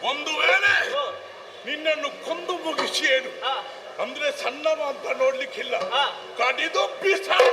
ಒಂದು ವೇಳೆ ನಿನ್ನನ್ನು ಕೊಂದು ಮುಗಿಸಿ ಏನು ಅಂದ್ರೆ ಸಣ್ಣವ ಅಂತ ನೋಡ್ಲಿಕ್ಕಿಲ್ಲ, ಕಡಿದು ಬಿಸಾಡಿ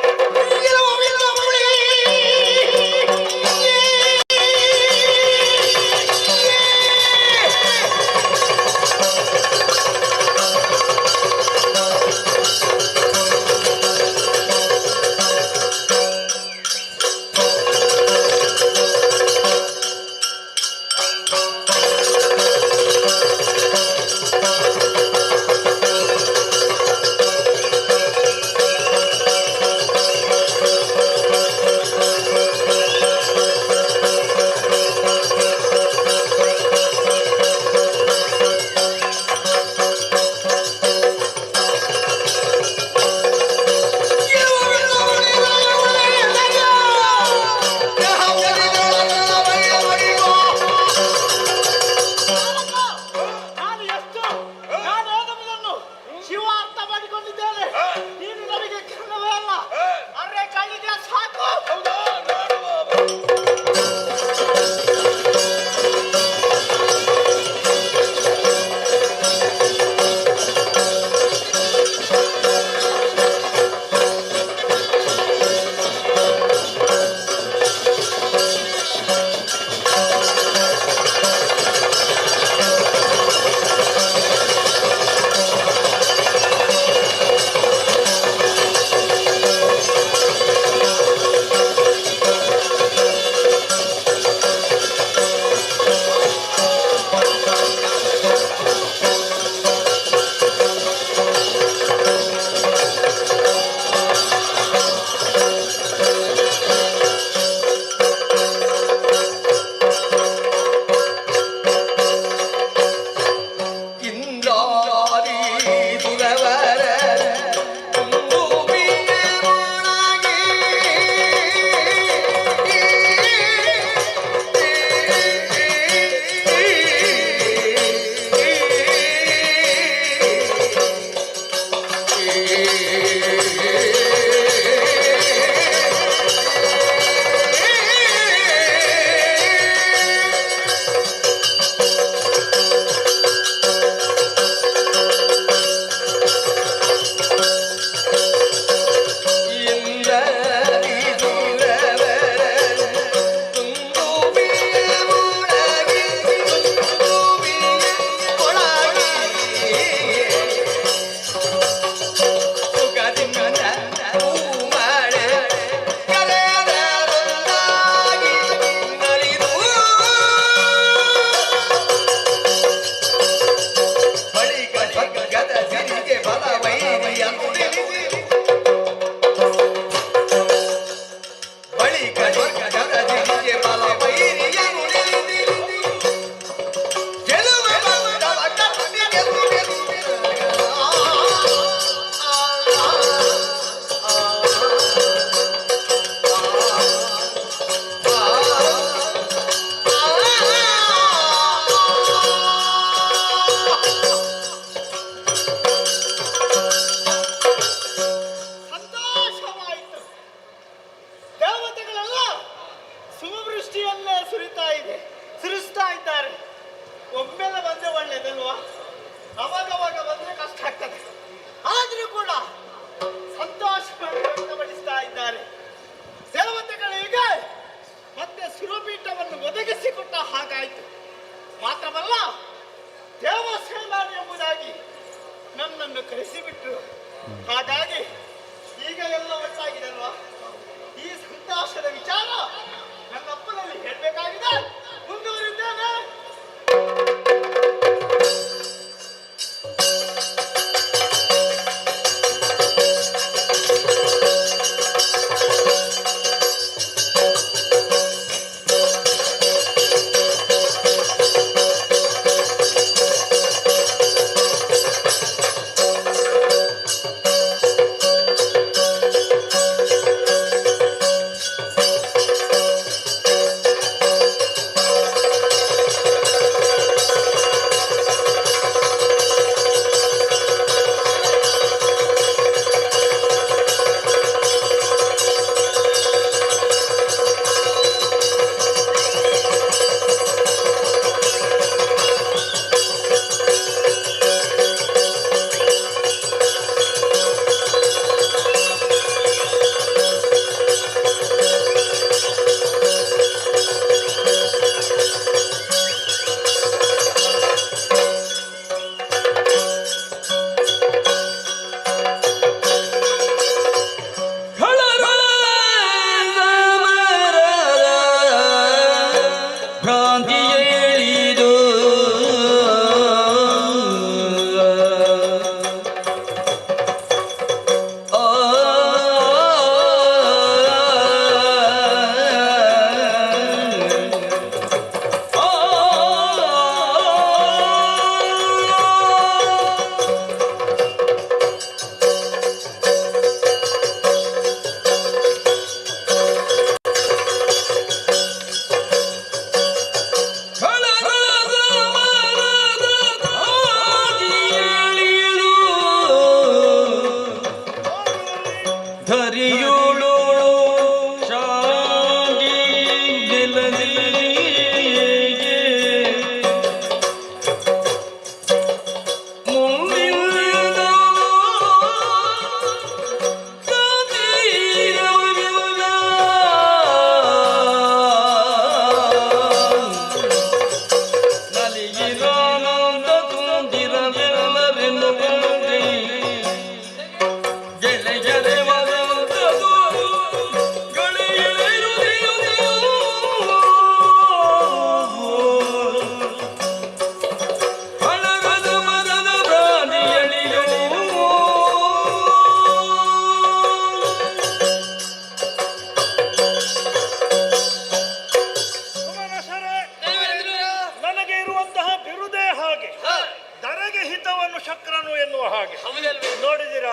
ಹಿತವನ್ನು ಶಕ್ರನು ಎನ್ನುವ ಹಾಗೆ ಹೌದಲ್ವೇ? ನೋಡಿದಿರಾ?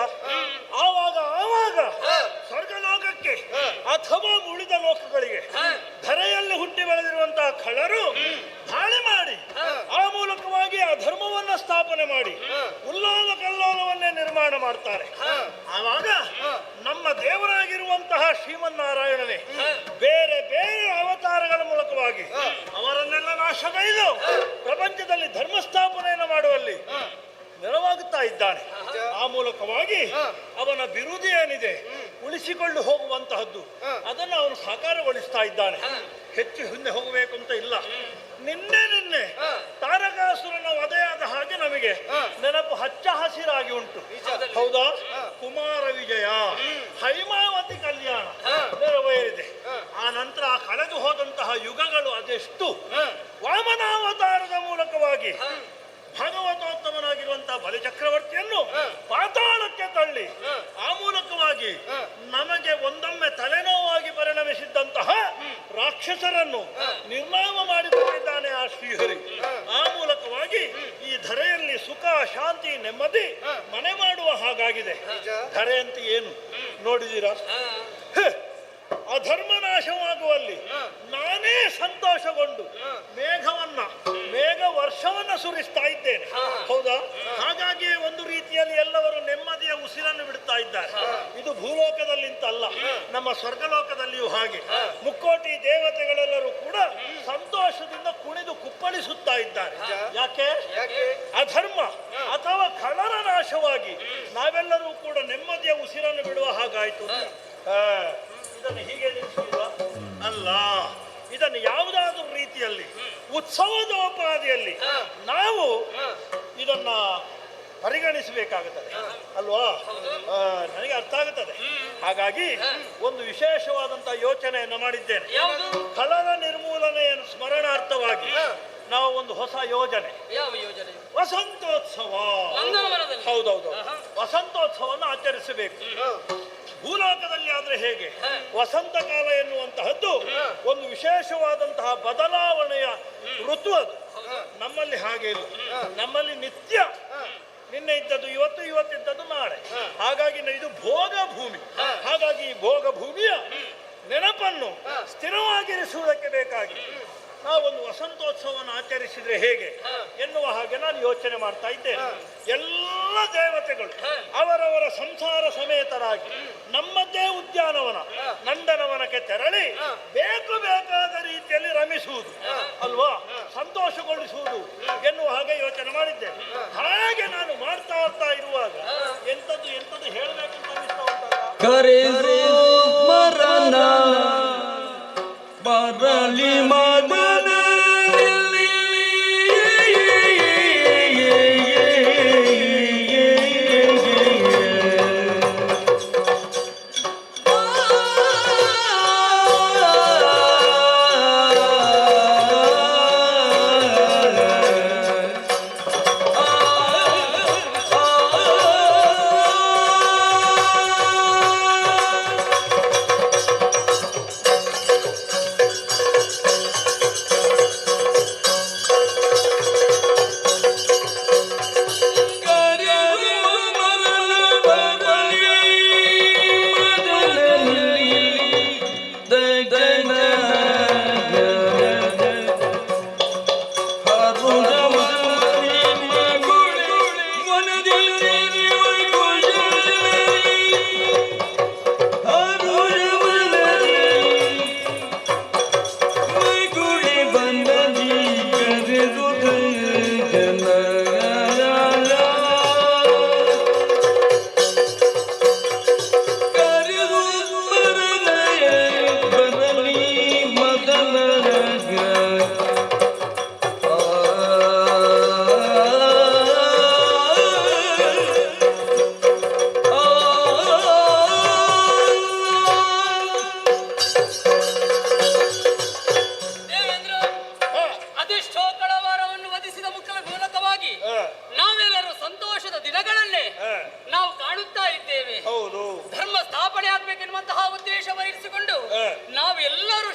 ಆವಾಗ ಸ್ವರ್ಗಲೋಕಕ್ಕೆ ಅಥವಾ ಉಳಿದ ಲೋಕಗಳಿಗೆ ಧರೆಯಲ್ಲಿ ಹುಟ್ಟಿ ಬೆಳೆದಿರುವಂತಹ ಖಳರು ದಾಳಿ ಮಾಡಿ ಆ ಮೂಲಕವಾಗಿ ಅಧರ್ಮವನ್ನ ಸ್ಥಾಪನೆ ಮಾಡಿ ಉಲ್ಲೋಲ ಕಲ್ಲೋಲವನ್ನೇ ನಿರ್ಮಾಣ ಮಾಡ್ತಾರೆ. ಆವಾಗ ನಮ್ಮ ದೇವರಾಗಿರುವಂತಹ ಶ್ರೀಮನ್ನಾರಾಯಣನೇ ಬೇರೆ ಬೇರೆ ಅವತಾರಗಳ ಮೂಲಕವಾಗಿ ಅವರನ್ನೆಲ್ಲ ನಾಶಗೈದು ಪ್ರಪಂಚದಲ್ಲಿ ಧರ್ಮ ಸ್ಥಾಪನೆಯನ್ನು ಮಾಡುವಲ್ಲಿ ನೆರವಾಗುತ್ತಾ ಇದ್ದಾನೆ. ಆ ಮೂಲಕವಾಗಿ ಅವನ ಬಿರುದು ಏನಿದೆ ಉಳಿಸಿಕೊಂಡು ಹೋಗುವಂತಹದ್ದು ಅದನ್ನು ಅವನು ಸಾಕಾರಗೊಳಿಸ್ತಾ ಇದ್ದಾನೆ. ಹೆಚ್ಚು ಹಿಂದೆ ಹೋಗಬೇಕು ಅಂತ ಇಲ್ಲ. ನಿನ್ನೆ ತಾರಕಾಸುರನ ವಧೆಯಾದ ಹಾಗೆ ನಮಗೆ ನೆನಪು ಹಚ್ಚ ಹಸಿರಾಗಿ ಉಂಟು. ಹೌದಾ? ಕುಮಾರ ವಿಜಯ, ಹೈಮಾವತಿ ಕಲ್ಯಾಣ ನೆರವೇರಿದೆ. ಆ ನಂತರ ಆ ಕಳೆದು ಹೋದಂತಹ ಯುಗಗಳು ಅದೆಷ್ಟು. ವಾಮನಾವತಾರದ ಮೂಲಕವಾಗಿ ಭಾಗವತೋತ್ತಮನಾಗಿರುವಂತಹ ಬಲಿಚಕ್ರವರ್ತಿಯನ್ನು ಪಾತಾಳಕ್ಕೆ ತಳ್ಳಿ ಆ ಮೂಲಕವಾಗಿ ನಮಗೆ ಒಂದೊಮ್ಮೆ ತಲೆನೋವಾಗಿ ಪರಿಣಮಿಸಿದ್ದಂತಹ ರಾಕ್ಷಸರನ್ನು ನಿರ್ನಾಮ ಮಾಡಿಕೊಂಡಿದ್ದಾನೆ ಆ ಶ್ರೀಹರಿ. ಆ ಮೂಲಕವಾಗಿ ಈ ಧರೆಯಲ್ಲಿ ಸುಖ, ಶಾಂತಿ, ನೆಮ್ಮದಿ ಮನೆ ಮಾಡುವ ಹಾಗಾಗಿದೆ. ಧರೆ ಅಂತ ಏನು ನೋಡಿದಿರಾ? ಅಧರ್ಮ ನಾಶವಾಗುವಲ್ಲಿ ನಾನೇ ಸಂತೋಷಗೊಂಡು ಮೇಘ ವರ್ಷವನ್ನ ಸುರಿಸ್ತಾ ಇದ್ದೇನೆ. ಹೌದಾ? ಹಾಗಾಗಿ ಒಂದು ರೀತಿಯಲ್ಲಿ ಎಲ್ಲವರು ನೆಮ್ಮದಿಯ ಉಸಿರನ್ನು ಬಿಡ್ತಾ ಇದ್ದಾರೆ. ಇದು ಭೂಲೋಕದಲ್ಲಿಂತಲ್ಲ, ನಮ್ಮ ಸ್ವರ್ಗಲೋಕದಲ್ಲಿಯೂ ಹಾಗೆ ಮುಕ್ಕೋಟಿ ದೇವತೆಗಳೆಲ್ಲರೂ ಕೂಡ ಸಂತೋಷದಿಂದ ಕುಣಿದು ಕುಪ್ಪಳಿಸುತ್ತಾ ಇದ್ದಾರೆ. ಯಾಕೆ? ಅಧರ್ಮ ಅಥವಾ ಖಳರ ನಾಶವಾಗಿ ನಾವೆಲ್ಲರೂ ಕೂಡ ನೆಮ್ಮದಿಯ ಉಸಿರನ್ನು ಬಿಡುವ ಹಾಗಾಯ್ತು. ಇದನ್ನು ಹೀಗೆ ನಿಲ್ಲಿಸುವುದ ಅಲ್ಲ. ಇದನ್ನು ಯಾವುದಾದ್ರೂ ರೀತಿಯಲ್ಲಿ ಉತ್ಸವದೋಪಾದಿಯಲ್ಲಿ ನಾವು ಇದನ್ನ ಪರಿಗಣಿಸಬೇಕಾಗುತ್ತದೆ ಅಲ್ವಾ? ನನಗೆ ಅರ್ಥ ಆಗುತ್ತದೆ. ಹಾಗಾಗಿ ಒಂದು ವಿಶೇಷವಾದಂತಹ ಯೋಚನೆಯನ್ನು ಮಾಡಿದ್ದೇನೆ. ಖಳರ ನಿರ್ಮೂಲನೆಯನ್ನು ಸ್ಮರಣಾರ್ಥವಾಗಿ ನಾವು ಒಂದು ಹೊಸ ಯೋಜನೆ, ವಸಂತೋತ್ಸವ. ಹೌದೌದು, ವಸಂತೋತ್ಸವವನ್ನು ಆಚರಿಸಬೇಕು. ಭೂಲೋಕದಲ್ಲಿ ಆದ್ರೆ ಹೇಗೆ ವಸಂತ ಕಾಲ ಎನ್ನುವಂತಹದ್ದು ಒಂದು ವಿಶೇಷವಾದಂತಹ ಬದಲಾವಣೆಯ ಋತು. ಅದು ನಮ್ಮಲ್ಲಿ ಹಾಗೆ ಇಲ್ಲ. ನಮ್ಮಲ್ಲಿ ನಿತ್ಯ ನಿನ್ನೆ ಇದ್ದದ್ದು ಇವತ್ತು, ಇವತ್ತಿದ್ದದ್ದು ನಾಳೆ. ಹಾಗಾಗಿ ಇದು ಭೋಗ ಭೂಮಿ. ಹಾಗಾಗಿ ಈ ಭೋಗ ಭೂಮಿಯ ನೆನಪನ್ನು ಸ್ಥಿರವಾಗಿರಿಸುವುದಕ್ಕೆ ಬೇಕಾಗಿ ನಾವೊಂದು ವಸಂತೋತ್ಸವವನ್ನು ಆಚರಿಸಿದ್ರೆ ಹೇಗೆ ಎನ್ನುವ ಹಾಗೆ ನಾನು ಯೋಚನೆ ಮಾಡ್ತಾ ಇದ್ದೇನೆ. ಎಲ್ಲ ದೇವತೆಗಳು ಅವರವರ ಸಂಸಾರ ಸಮೇತರಾಗಿ ನಮ್ಮದೇ ಉದ್ಯಾನವನ ನಂದನವನಕ್ಕೆ ತೆರಳಿ ಬೇಕಾದ ರೀತಿಯಲ್ಲಿ ರಮಿಸುವುದು ಅಲ್ವಾ, ಸಂತೋಷಗೊಳಿಸುವುದು ಎನ್ನುವ ಹಾಗೆ ಯೋಚನೆ ಮಾಡಿದ್ದೇನೆ. ಹಾಗೆ ನಾನು ಮಾಡ್ತಾ ಇರುವಾಗ ಎಂಥದ್ದು ಹೇಳಬೇಕಂತ ಅನಿಸ್ತಾ ಉಂಟಲ್ಲ. ಬರಲಿ ಮದನ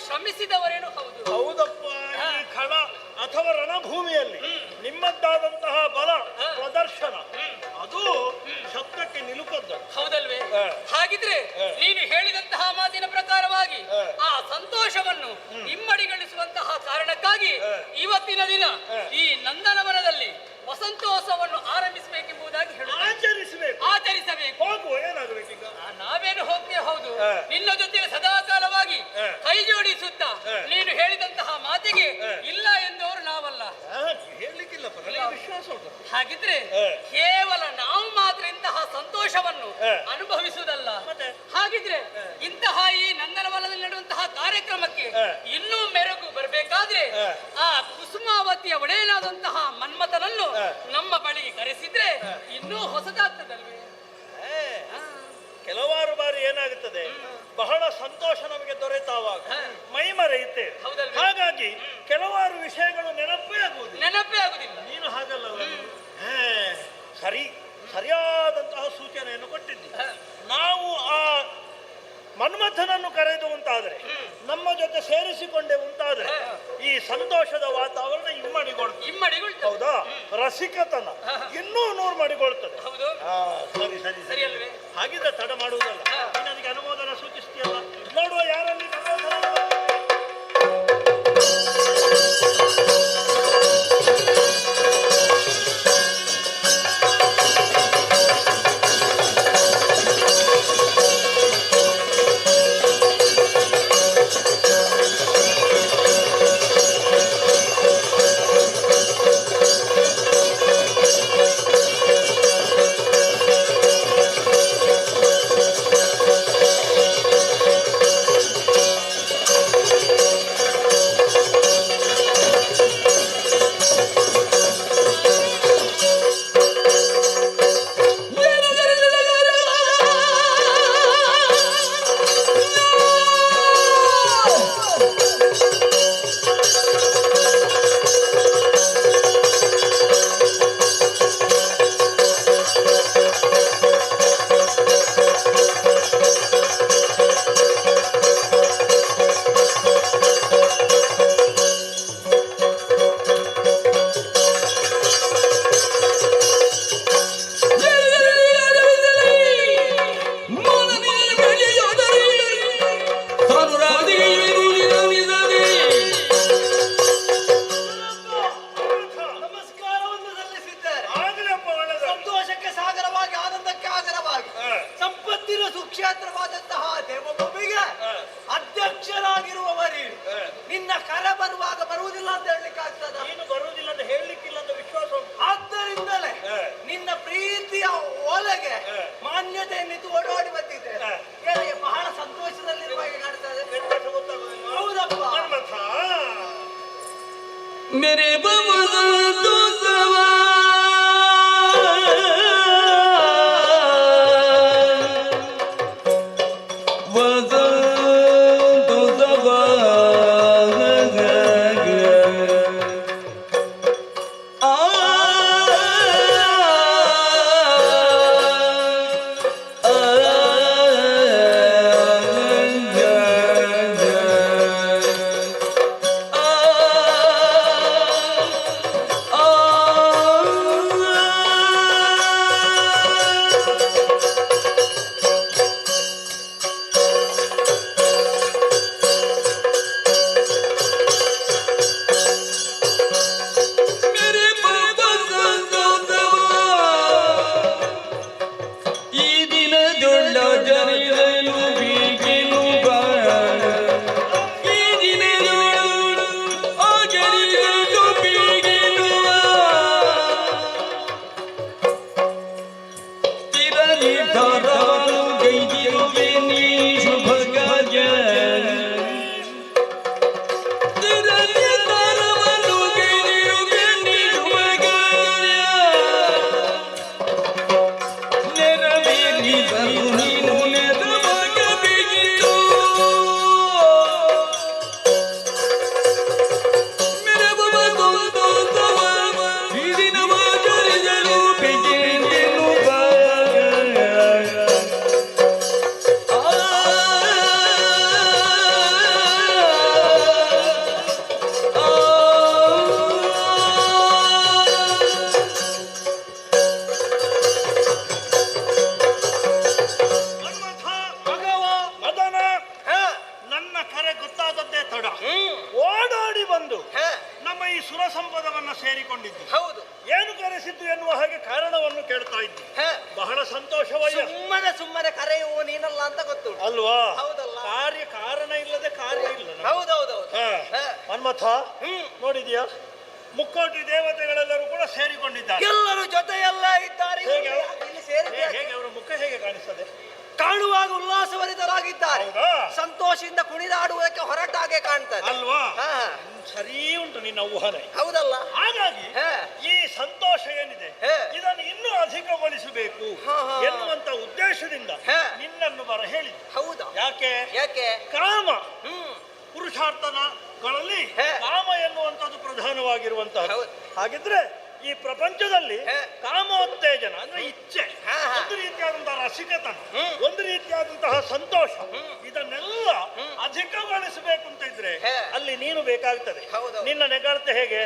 ಶ್ರಮಿಸಿದವರೇನು ಹೌದು. ಹೌದಪ್ಪ, ಈ ಖಳ ಅಥವಾ ರಣಭೂಮಿಯಲ್ಲಿ ನಿಮ್ಮದ್ದಾದಂತಹ ಬಲ ಪ್ರದರ್ಶನ ಹಾಗಿದ್ರೆ ನೀನು ಹೇಳಿದಂತಹ ಮಾತಿನ ಪ್ರಕಾರವಾಗಿ ಆ ಸಂತೋಷವನ್ನು ಇಮ್ಮಡಿಗೊಳಿಸುವಂತಹ ಕಾರಣಕ್ಕಾಗಿ ಇವತ್ತಿನ ದಿನ ಈ ನಂದನವನದಲ್ಲಿ ವಸಂತೋತ್ಸವವನ್ನು ಆರಂಭಿಸಬೇಕೆಂಬುದಾಗಿ ಆಚರಿಸಬೇಕು. ಏನಾಗಬೇಕೀಗ? ನಾವೇನು ಹೋಗ್ತೇವೆ, ಹೌದು. ನಿನ್ನ ಜೊತೆಗೆ ಸದಾಕಾಲವಾಗಿ ಕೈ ಜೋಡಿಸುತ್ತಾ ನೀನು ಹೇಳಿದಂತಹ ಮಾತಿಗೆ ಇಲ್ಲ ಎಂದವರು ನಾವಲ್ಲ. ಹೇಳಲಿಕ್ಕಿಲ್ಲ, ವಿಶ್ವಾಸ ಉಂಟು. ಹಾಗಿದ್ರೆ ಕೇವಲ ನಾವು ಮಾತ್ರ ಇಂತಹ ಸಂತೋಷವನ್ನು ಅನುಭವಿಸುವುದಲ್ಲ. ಹಾಗಿದ್ರೆ ಇಂತಹ ಈ ನಂದನವನದಲ್ಲಿ ನಡೆಯುವಂತಹ ಕಾರ್ಯಕ್ರಮಕ್ಕೆ ಇನ್ನೂ ಮೆರುಗು ಬರಬೇಕಾದ್ರೆ ಆ ಕುಸುಮಾವತಿಯ ಒಡೆಯನಾದಂತಹ ಮನ್ಮಥನನ್ನು ನಮ್ಮ ಬಳಿಗೆ ಕರೆಸಿದ್ರೆ ಇನ್ನೂ ಹೊಸದಾಗ್ತದಲ್ವೇ? ಕೆಲವಾರು ಬಾರಿ ಏನಾಗುತ್ತದೆ, ಬಹಳ ಸಂತೋಷ ನಮಗೆ ದೊರೆತಾವಾಗ ಮೈ ಮರೆಯುತ್ತೆ. ಹಾಗಾಗಿ ಕೆಲವಾರು ವಿಷಯಗಳು ನೆನಪೇ ಆಗುವುದಿಲ್ಲ. ನೀನು ಹಾಗಲ್ಲ, ಸರಿಯಾದಂತಹ ಸೂಚನೆಯನ್ನು ಕೊಟ್ಟಿದ್ದಿ. ನಾವು ಆ ಮನ್ಮಥನನ್ನು ಕರೆದು ಉಂಟಾದರೆ, ನಮ್ಮ ಜೊತೆ ಸೇರಿಸಿಕೊಂಡೆ ಉಂಟಾದರೆ ಈ ಸಂತೋಷದ ವಾತಾವರಣ ಇಮ್ಮಡಿಗೊಳ್ತದೆ. ಹೌದಾ? ರಸಿಕತನ ಇನ್ನೂ 100 ಮಡಿಗೊಳ್ತದೆ. ಸರಿ. ಹಾಗಿದ್ರೆ ತಡ ಮಾಡುವುದಲ್ಲ, ನೀನು ಅದಕ್ಕೆ ಅನುಮೋದನ ಸೂಚಿಸ್ತೀಯಲ್ಲ. ನೋಡುವ ಯಾರಲ್ಲಿ ಸುಕ್ಷೇತ್ರವಾದಂತಹ ದೇವಭೂಮಿಗೆ ಅಧ್ಯಕ್ಷರಾಗಿರುವವರಿ ನಿನ್ನ ಕರೆ ಬರುವಾಗ ಬರುವುದಿಲ್ಲ ಅಂತ ಹೇಳಲಿಕ್ಕೆ ಆಗ್ತದ? ನೀನು ಬರುವುದಿಲ್ಲ ಅಂತ ಹೇಳಲಿಕ್ಕಿಲ್ಲ ಅಂತ ವಿಶ್ವಾಸ ಉಂಟು. ಆದ್ದರಿಂದಲೇ ನಿನ್ನ ಪ್ರೀತಿಯ ಓಲೆಗೆ ಮಾನ್ಯತೆಯನ್ನಿದ್ದು ಓಡಾಡಿ ಬಂದಿದ್ದೆ. ಬಹಳ ಸಂತೋಷದಲ್ಲಿರುವ ಹಾಗೆ ಕಾಣ್ತದೆ. ಹೌದಪ್ಪ. मेरे बमज़ो सवा आ ಕರೆಸಿದ್ದು ಎನ್ನುವ ಹಾಗೆ ಕಾರಣವನ್ನು ಕೇಳ್ತಾ ಇದ್ದಿ. ಬಹಳ ಸಂತೋಷವಯ್ಯ. ಸುಮ್ಮನೆ ಕರೆಯುವ ನೀನಲ್ಲ ಅಂತ ಗೊತ್ತು ಅಲ್ವಾ? ಹೌದಲ್ಲ. ಕಾರಣ ಇಲ್ಲದೆ ಕಾರ್ಯ ಇಲ್ಲ. ಹೌದೌದು. ಮನ್ಮಥ ನೋಡಿದ್ಯಾ, ಮುಕ್ಕೋಟಿ ದೇವತೆಗಳೆಲ್ಲರೂ ಕೂಡ ಸೇರಿಕೊಂಡಿದ್ದಾರೆ. ಎಲ್ಲರೂ ಜೊತೆಯಲ್ಲ ಇದ್ದಾರೆ. ಹೇಗೆ ಅವರ ಮುಖ ಹೇಗೆ ಕಾಣಿಸ್ತದೆ? ಕಾಣುವಾಗ ಉಲ್ಲಾಸಭರಿತರಾಗಿದ್ದಾರೆ. ಹೌದಾ? ಸಂತೋಷದಿಂದ ಕುಣಿದಾಡುವುದಕ್ಕೆ ಹೊರಟಾಗೆ ಕಾಣ್ತಾರೆ ಅಲ್ವಾ? ಸರಿ ಉಂಟು ನಿನ್ನ ಊಹನೆ. ಹೌದಲ್ಲ? ಹಾಗಾಗಿ ಈ ಸಂತೋಷ ಏನಿದೆ ಇದನ್ನು ಇನ್ನೂ ಅಧಿಕಗೊಳಿಸಬೇಕು ಎನ್ನುವಂತ ಉದ್ದೇಶದಿಂದ ನಿನ್ನನ್ನು ಬರ ಹೇಳಿ. ಹೌದಾ? ಯಾಕೆ ಕಾಮ ಪುರುಷಾರ್ಥನಗಳಲ್ಲಿ ಕಾಮ ಎನ್ನುವಂಥದ್ದು ಪ್ರಧಾನವಾಗಿರುವಂತಹ. ಹಾಗಿದ್ರೆ ಈ ಪ್ರಪಂಚದಲ್ಲಿ ಕಾಮೋತ್ತೇಜನ ಅಂದ್ರೆ ಇಚ್ಛೆ, ಒಂದು ರೀತಿಯಾದಂತಹ ರಸಿಕತನ, ಒಂದು ರೀತಿಯಾದಂತಹ ಸಂತೋಷ, ಇದನ್ನೆಲ್ಲ ಅಧಿಕಗೊಳಿಸಬೇಕು ಅಂತ ಇದ್ರೆ ಅಲ್ಲಿ ನೀನು ಬೇಕಾಗ್ತದೆ. ನಿನ್ನ ನೆಗಾಡ್ತೆ ಹೇಗೆ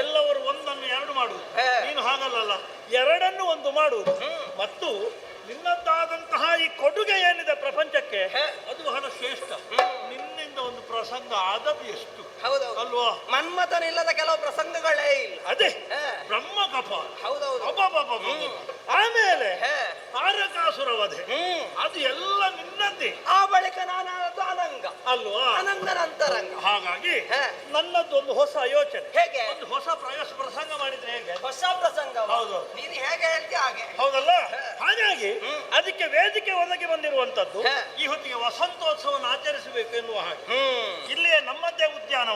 ಎಲ್ಲವರು ಒಂದನ್ನು ಎರಡು ಮಾಡುವುದು, ನೀನು ಹಾಗಲ್ಲ, ಎರಡನ್ನು ಒಂದು ಮಾಡುವುದು. ಮತ್ತು ನಿನ್ನದ್ದಾದಂತಹ ಈ ಕೊಡುಗೆ ಏನಿದೆ ಪ್ರಪಂಚಕ್ಕೆ ಅದು ಬಹಳ ಶ್ರೇಷ್ಠ. ನಿನ್ನಿಂದ ಒಂದು ಪ್ರಸಂಗ ಆದದ್ದು ಎಷ್ಟು ಅಲ್ವಾ? ಮನ್ಮಥನಿಲ್ಲದ ಕೆಲವು ಪ್ರಸಂಗಗಳೇ ಇಲ್ಲ. ಅದೇ ಬ್ರಹ್ಮ ಕಪಾಲ. ಹೌದೌದು. ಆಮೇಲೆ ತಾರಕಾಸುರ ವಧೆ, ಅದು ಎಲ್ಲ ನಿನ್ನದ್ದೇ. ಆ ಬಳಿಕ ನಾನಾದದ್ದು ಅನಂಗ ಅಲ್ವಾ? ಅನಂಗನ ಅಂತರಂಗ. ಹಾಗಾಗಿ ನನ್ನದೊಂದು ಹೊಸ ಯೋಚನೆ. ಹೇಗೆ? ಒಂದು ಹೊಸ ಪ್ರಸಂಗ ಮಾಡಿದ್ರೆ ಹೇಗೆ? ಹೊಸ ಪ್ರಸಂಗ. ಹೌದು. ನೀನು ಹೇಗೆ ಹೇಳ್ತೀಯ ಹಾಗೆ. ಹೌದಲ್ಲ? ಹಾಗಾಗಿ ಅದಕ್ಕೆ ವೇದಿಕೆ ಒದಗಿ ಬಂದಿರುವಂತದ್ದು ಈ ಹೊತ್ತಿಗೆ ವಸಂತೋತ್ಸವವನ್ನು ಆಚರಿಸಬೇಕು ಎನ್ನುವ ಹಾಗೆ. ಇಲ್ಲಿಯೇ ನಮ್ಮದೇ ಉದ್ಯಾನವನ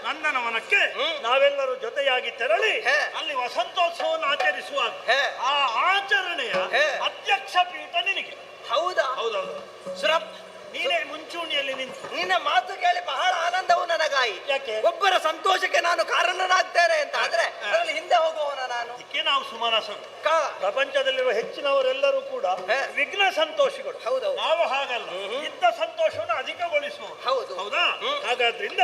ನಂದನವನಕ್ಕೆ ನಾವೆಲ್ಲರೂ ಜೊತೆಯಾಗಿ ತೆರಳಿ ಅಲ್ಲಿ ವಸಂತೋತ್ಸವವನ್ನು ಆಚರಿಸುವಾಗ ಆ ಆಚರಣೆಯ ಅಧ್ಯಕ್ಷ ಪೀಠ ನಿನಗೆ. ಹೌದಾ? ಹೌದೌದು. ನೀನೇ ಮುಂಚೂಣಿಯಲ್ಲಿ ನಿಂತು. ನಿನ್ನ ಮಾತು ಕೇಳಿ ಬಹಳ ಆನಂದವು ನನಗಾಯಿ. ಯಾಕೆ? ಒಬ್ಬರ ಸಂತೋಷಕ್ಕೆ ನಾನು ಕಾರಣನಾಗ್ತೇನೆ ಅಂತ ಆದ್ರೆ ಅದರಲ್ಲಿ ಹಿಂದೆ ಹೋಗುವವನ ನಾನು. ಇದಕ್ಕೆ ನಾವು ಸುಮನಸರು. ಪ್ರಪಂಚದಲ್ಲಿರುವ ಹೆಚ್ಚಿನವರೆಲ್ಲರೂ ಕೂಡ ವಿಘ್ನ ಸಂತೋಷಿಗಳು. ಹೌದು. ನಾವು ಹಾಗಲ್ಲ, ಇದ್ದ ಸಂತೋಷವನ್ನು ಅಧಿಕಗೊಳಿಸುವ. ಹೌದು. ಹೌದಾ? ಹಾಗಾದ್ರಿಂದ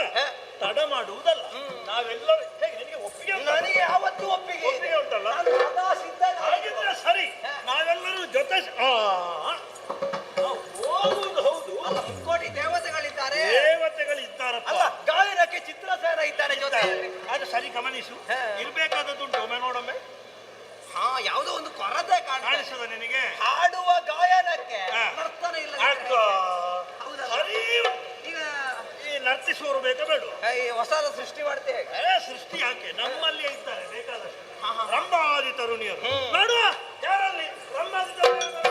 ತಡ ಮಾಡುವುದಲ್ಲ. ನಾವೆಲ್ಲರೂ ಹೇಗೆ ನಿನಗೆ ಒಪ್ಪಿಗೆ? ನನಗೆ ಯಾವತ್ತೂ ಒಪ್ಪಿಗೆ ಉಂಟಲ್ಲ? ಹಾಗಿದ್ರೆ ಸರಿ, ನಾವೆಲ್ಲರೂ ಜೊತೆ ಹೋಗುವುದು. ಹೌದು, ಮುಕ್ಕೋಟಿ ದೇವತೆಗಳಿದ್ದಾರೆ. ದೇವತೆಗಳಿದ್ದಾರಪ್ಪ. ಅಲ್ಲ, ಗಾಯನಕ್ಕೆ ಚಿತ್ರಸೇನ ಇದ್ದಾರೆ ಜೊತೆಯಲ್ಲಿ. ಅದು ಸರಿ, ಗಮನಿಸು. ಇರ್ಬೇಕಾದದ್ದುಂಟು ಒಮ್ಮೆ ನೋಡೊಮ್ಮೆ. ಯಾವುದೋ ಒಂದು ಕೊರತೆ ಕಾಣಿಸದ ನಿನಗೆ? ಹಾಡುವ ಗಾಯನಕ್ಕೆ ನರ್ತನ ಇಲ್ಲ. ಸರಿ, ಈಗ ಈ ನರ್ತಿಸುವವರು ಬೇಕಾ ಬೇಡ? ಹೊಸದ ಸೃಷ್ಟಿ ಮಾಡ್ತೇವೆ. ಸೃಷ್ಟಿ ಯಾಕೆ, ನಮ್ಮಲ್ಲಿಯೇ ಇದ್ದಾರೆ ಬೇಕಾದಷ್ಟು ರಂಭಾದಿ ತರುಣಿಯರು. ನೋಡುವ ಯಾರಲ್ಲಿ ರಂಭಾದಿ ತರುಣಿಯರು.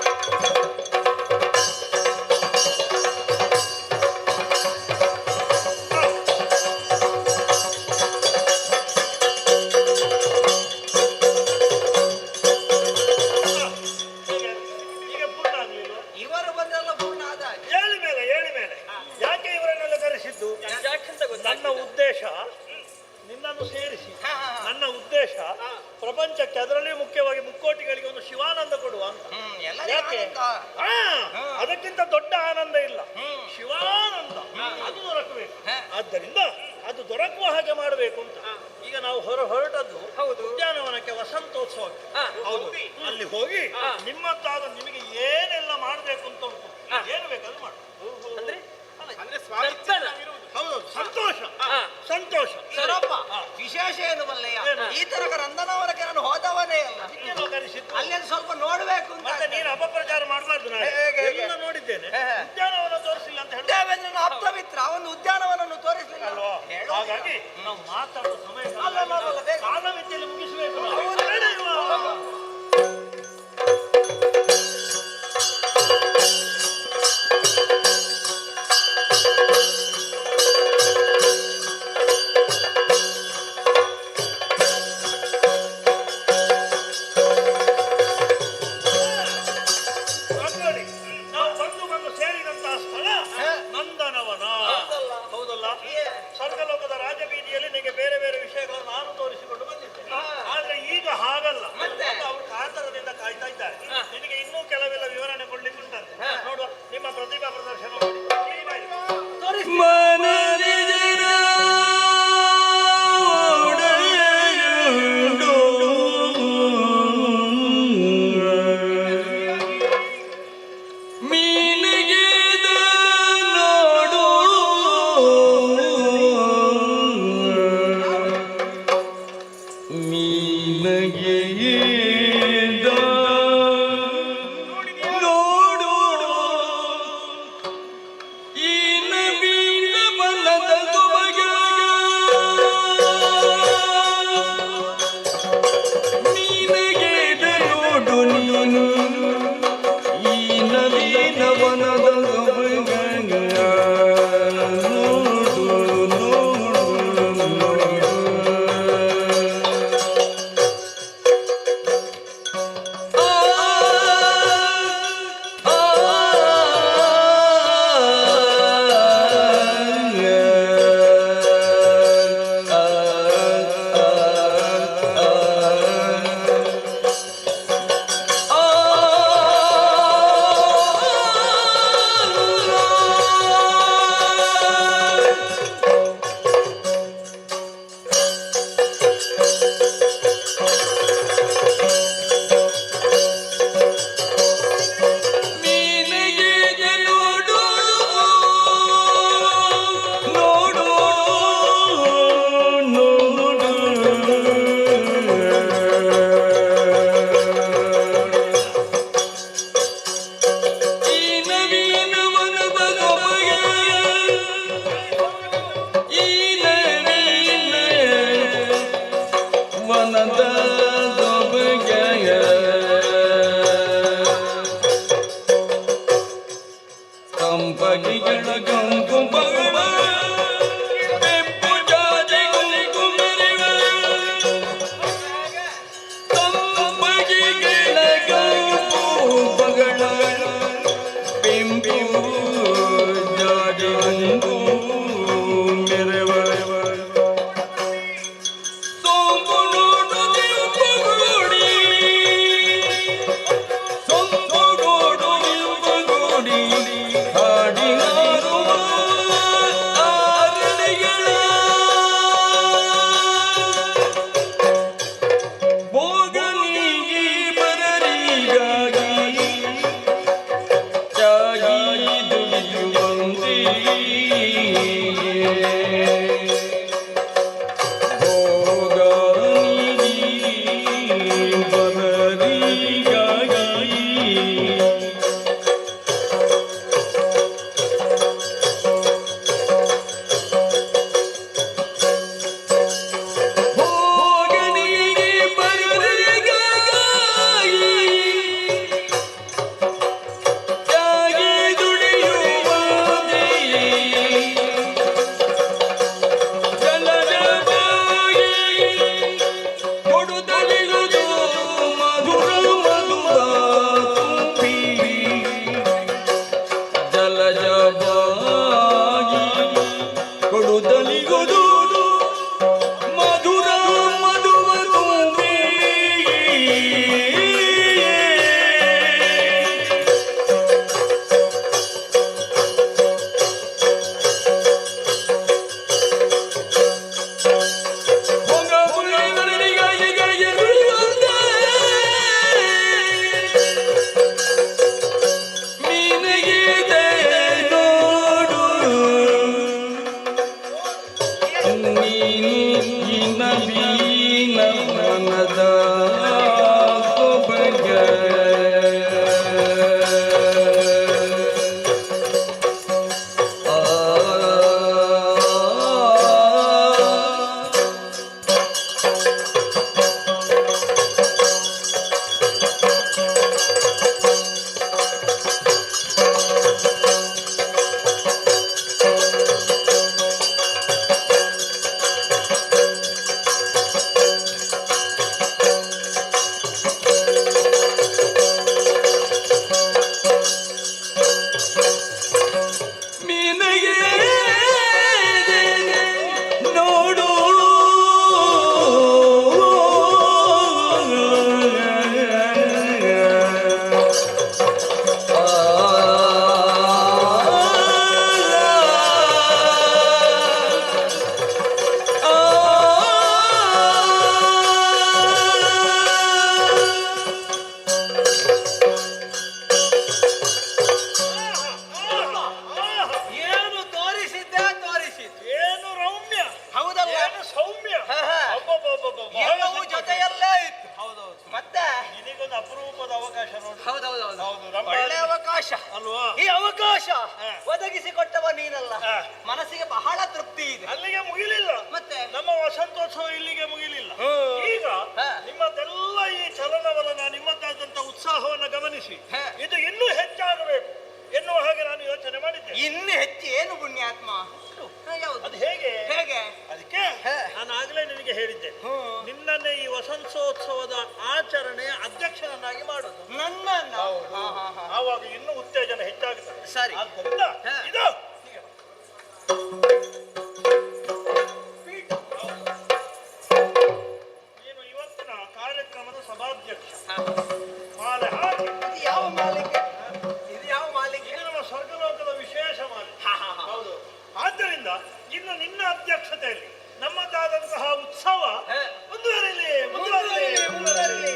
ನನ್ನ ಉದ್ದೇಶ ನಿನ್ನನ್ನು ಸೇರಿಸಿ, ನನ್ನ ಉದ್ದೇಶ ಪ್ರಪಂಚಕ್ಕೆ, ಅದರಲ್ಲಿ ಮುಖ್ಯವಾಗಿ ಮುಕ್ಕೋಟಿಗಳಿಗೆ ಒಂದು ಶಿವಾನಂದ ಕೊಡುವ ಅಂತ. ಯಾಕೆ? ಅದಕ್ಕಿಂತ ದೊಡ್ಡ ಆನಂದ ಇಲ್ಲ. ಶಿವಾನಂದ ಅದು ದೊರಕಬೇಕು. ಆದ್ದರಿಂದ ಅದು ದೊರಕುವ ಹಾಗೆ ಮಾಡಬೇಕು ಅಂತ ಈಗ ನಾವು ಹೊರಟದ್ದು ಉದ್ಯಾನವನಕ್ಕೆ ವಸಂತೋತ್ಸವಕ್ಕೆ. ಹೌದು. ಅಲ್ಲಿ ಹೋಗಿ ನಿಮ್ಮತ್ತಾದ ನಿಮಗೆ ಏನೆಲ್ಲ ಮಾಡಬೇಕು ಅಂತ ಉಂಟು, ಏನು ಬೇಕಾದ್ರೂ ಮಾಡು. ಹೌದು, ಸಂತೋಷ ಸಂತೋಷ. ಸರಪ್ಪ, ವಿಶೇಷ ಏನು ಬಲ್ಲಯ್ಯ, ಈ ತರ ರಂದನವನಕ್ಕೆ ನಾನು ಹೋದವನೇ ಅಲ್ಲ. ಅಲ್ಲಿ ಸ್ವಲ್ಪ ನೋಡ್ಬೇಕು ಮತ್ತೆ ನೀನು ಅಪಪ್ರಚಾರ ಮಾಡಬಾರ್ದು. ನಾನು ನೋಡಿದ್ದೇನೆ, ಉದ್ಯಾನವನ ತೋರಿಸಿಲ್ಲ ಅಂತ ಹೇಳಿ. ದೇವೇಂದ್ರನ ಆಪ್ತ ಮಿತ್ರ ಒಂದು ಉದ್ಯಾನವನನ್ನು ತೋರಿಸಲಿಲ್ಲ ಅಲ್ವಾ? ಹಾಗಾಗಿ ನಾವು ಮಾತಾಡುವ ಸಮಯ ಕಾಲಮಿತಿಯಲ್ಲಿ ಮುಗಿಸಬೇಕು. ಸ್ವರ್ಗಲೋಕದ ರಾಜಬೀದಿಯಲ್ಲಿ ನಿಮಗೆ ಬೇರೆ ಬೇರೆ ವಿಷಯಗಳನ್ನು ನಾನು ತೋರಿಸಿಕೊಂಡು ಬಂದಿದ್ದೆ. ನೋಡು ಈ ನವೀನ ಬಣ್ಣದ ಸೊಬಗೆ ನೀನಗೆ ನೋಡು ನೀನು ಈ ನವೀನ ವನದ ಸೊಬಗೆ ಆ ಮತ್ತೆ ನಿನಗೊಂದು ಅಪರೂಪದ ಅವಕಾಶ ನೋಡಿ. ಹೌದೌದು ಹೌದು, ಒಳ್ಳೆ ಅವಕಾಶ ಅಲ್ವಾ? ಈ ಅವಕಾಶ ಒದಗಿಸಿಕೊಟ್ಟವ ನೀನಲ್ಲ. ಮನಸ್ಸಿಗೆ ಬಹಳ ತೃಪ್ತಿ ಇದೆ. ಅಲ್ಲಿಗೆ ಮುಗಿಲಿಲ್ಲ, ಮತ್ತೆ ನಮ್ಮ ವಸಂತೋತ್ಸವ ಇಲ್ಲಿಗೆ ಮುಗಿಲಿಲ್ಲ. ಈಗ ನಿಮ್ಮದೆಲ್ಲ ಈ ಚಲನವಲನ, ನಿಮ್ಮದಾದಂತ ಉತ್ಸಾಹವನ್ನು ಗಮನಿಸಿ ಇದು ಇನ್ನೂ ಹೆಚ್ಚಾಗಬೇಕು ಎನ್ನುವ ಹಾಗೆ ನಾನು ಯೋಚನೆ ಮಾಡಿದ್ದೆ. ಇನ್ನು ಹೆಚ್ಚು ಏನು ಪುಣ್ಯಾತ್ಮ? ಅದು ಹೇಗೆ ಹೇಗೆ? ಅದಕ್ಕೆ ನಾನು ಆಗ್ಲೇ ನಿನಗೆ ಹೇಳಿದ್ದೆ, ನಿನ್ನನ್ನೇ ಈ ವಸಂತೋತ್ಸವದ ಆಚರಣೆಯ ಅಧ್ಯಕ್ಷನನ್ನಾಗಿ ಮಾಡುದು ನನ್ನನ್ನು. ಆವಾಗ ಇನ್ನೂ ಉತ್ತೇಜನ ಹೆಚ್ಚಾಗುತ್ತದೆ. ಸರಿ. ಆದ್ದರಿಂದ ಇದು ನೀನು ಇವತ್ತಿನ ಕಾರ್ಯಕ್ರಮದ ಸಭಾಧ್ಯಕ್ಷ. ಮಾಲೆ ಹಾಕಿ. ಇದು ಯಾವ ಮಾಲಿಕೆ? ಇದು ಯಾವ ಮಾಲಿಕೆ? ಇದು ನಮ್ಮ ಸ್ವರ್ಗಲೋಕದ ವಿಶೇಷ ಮಾಲಿಕೆ. ಹೌದು. ಆದ್ದರಿಂದ ಇನ್ನು ನಿನ್ನ ಅಧ್ಯಕ್ಷತೆಯಲ್ಲಿ ನಮ್ಮದಾದಂತಹ ಉತ್ಸವ ಮುಂದುವರಿಲಿ ಮುಂದುವರಿಲಿ ಮುಂದುವರಿಲಿ.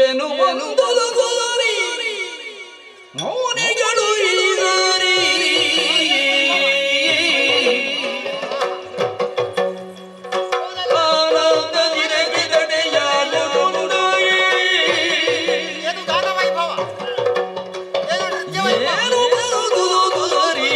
ಏನು ಬಂದದ ಗೋರಿ ಮೌನಿಗಳು ಇಳಿದಾರಿ ಆನಂದದಿ ರಗಿದಡೆಯಾಲು ಕೊಂಡಾಯಿ ಏನು ಗಾನ ವೈಭವ, ಏನು ನೃತ್ಯ ವೈಭವ. ಏನು ಬಂದದ ಗೋರಿ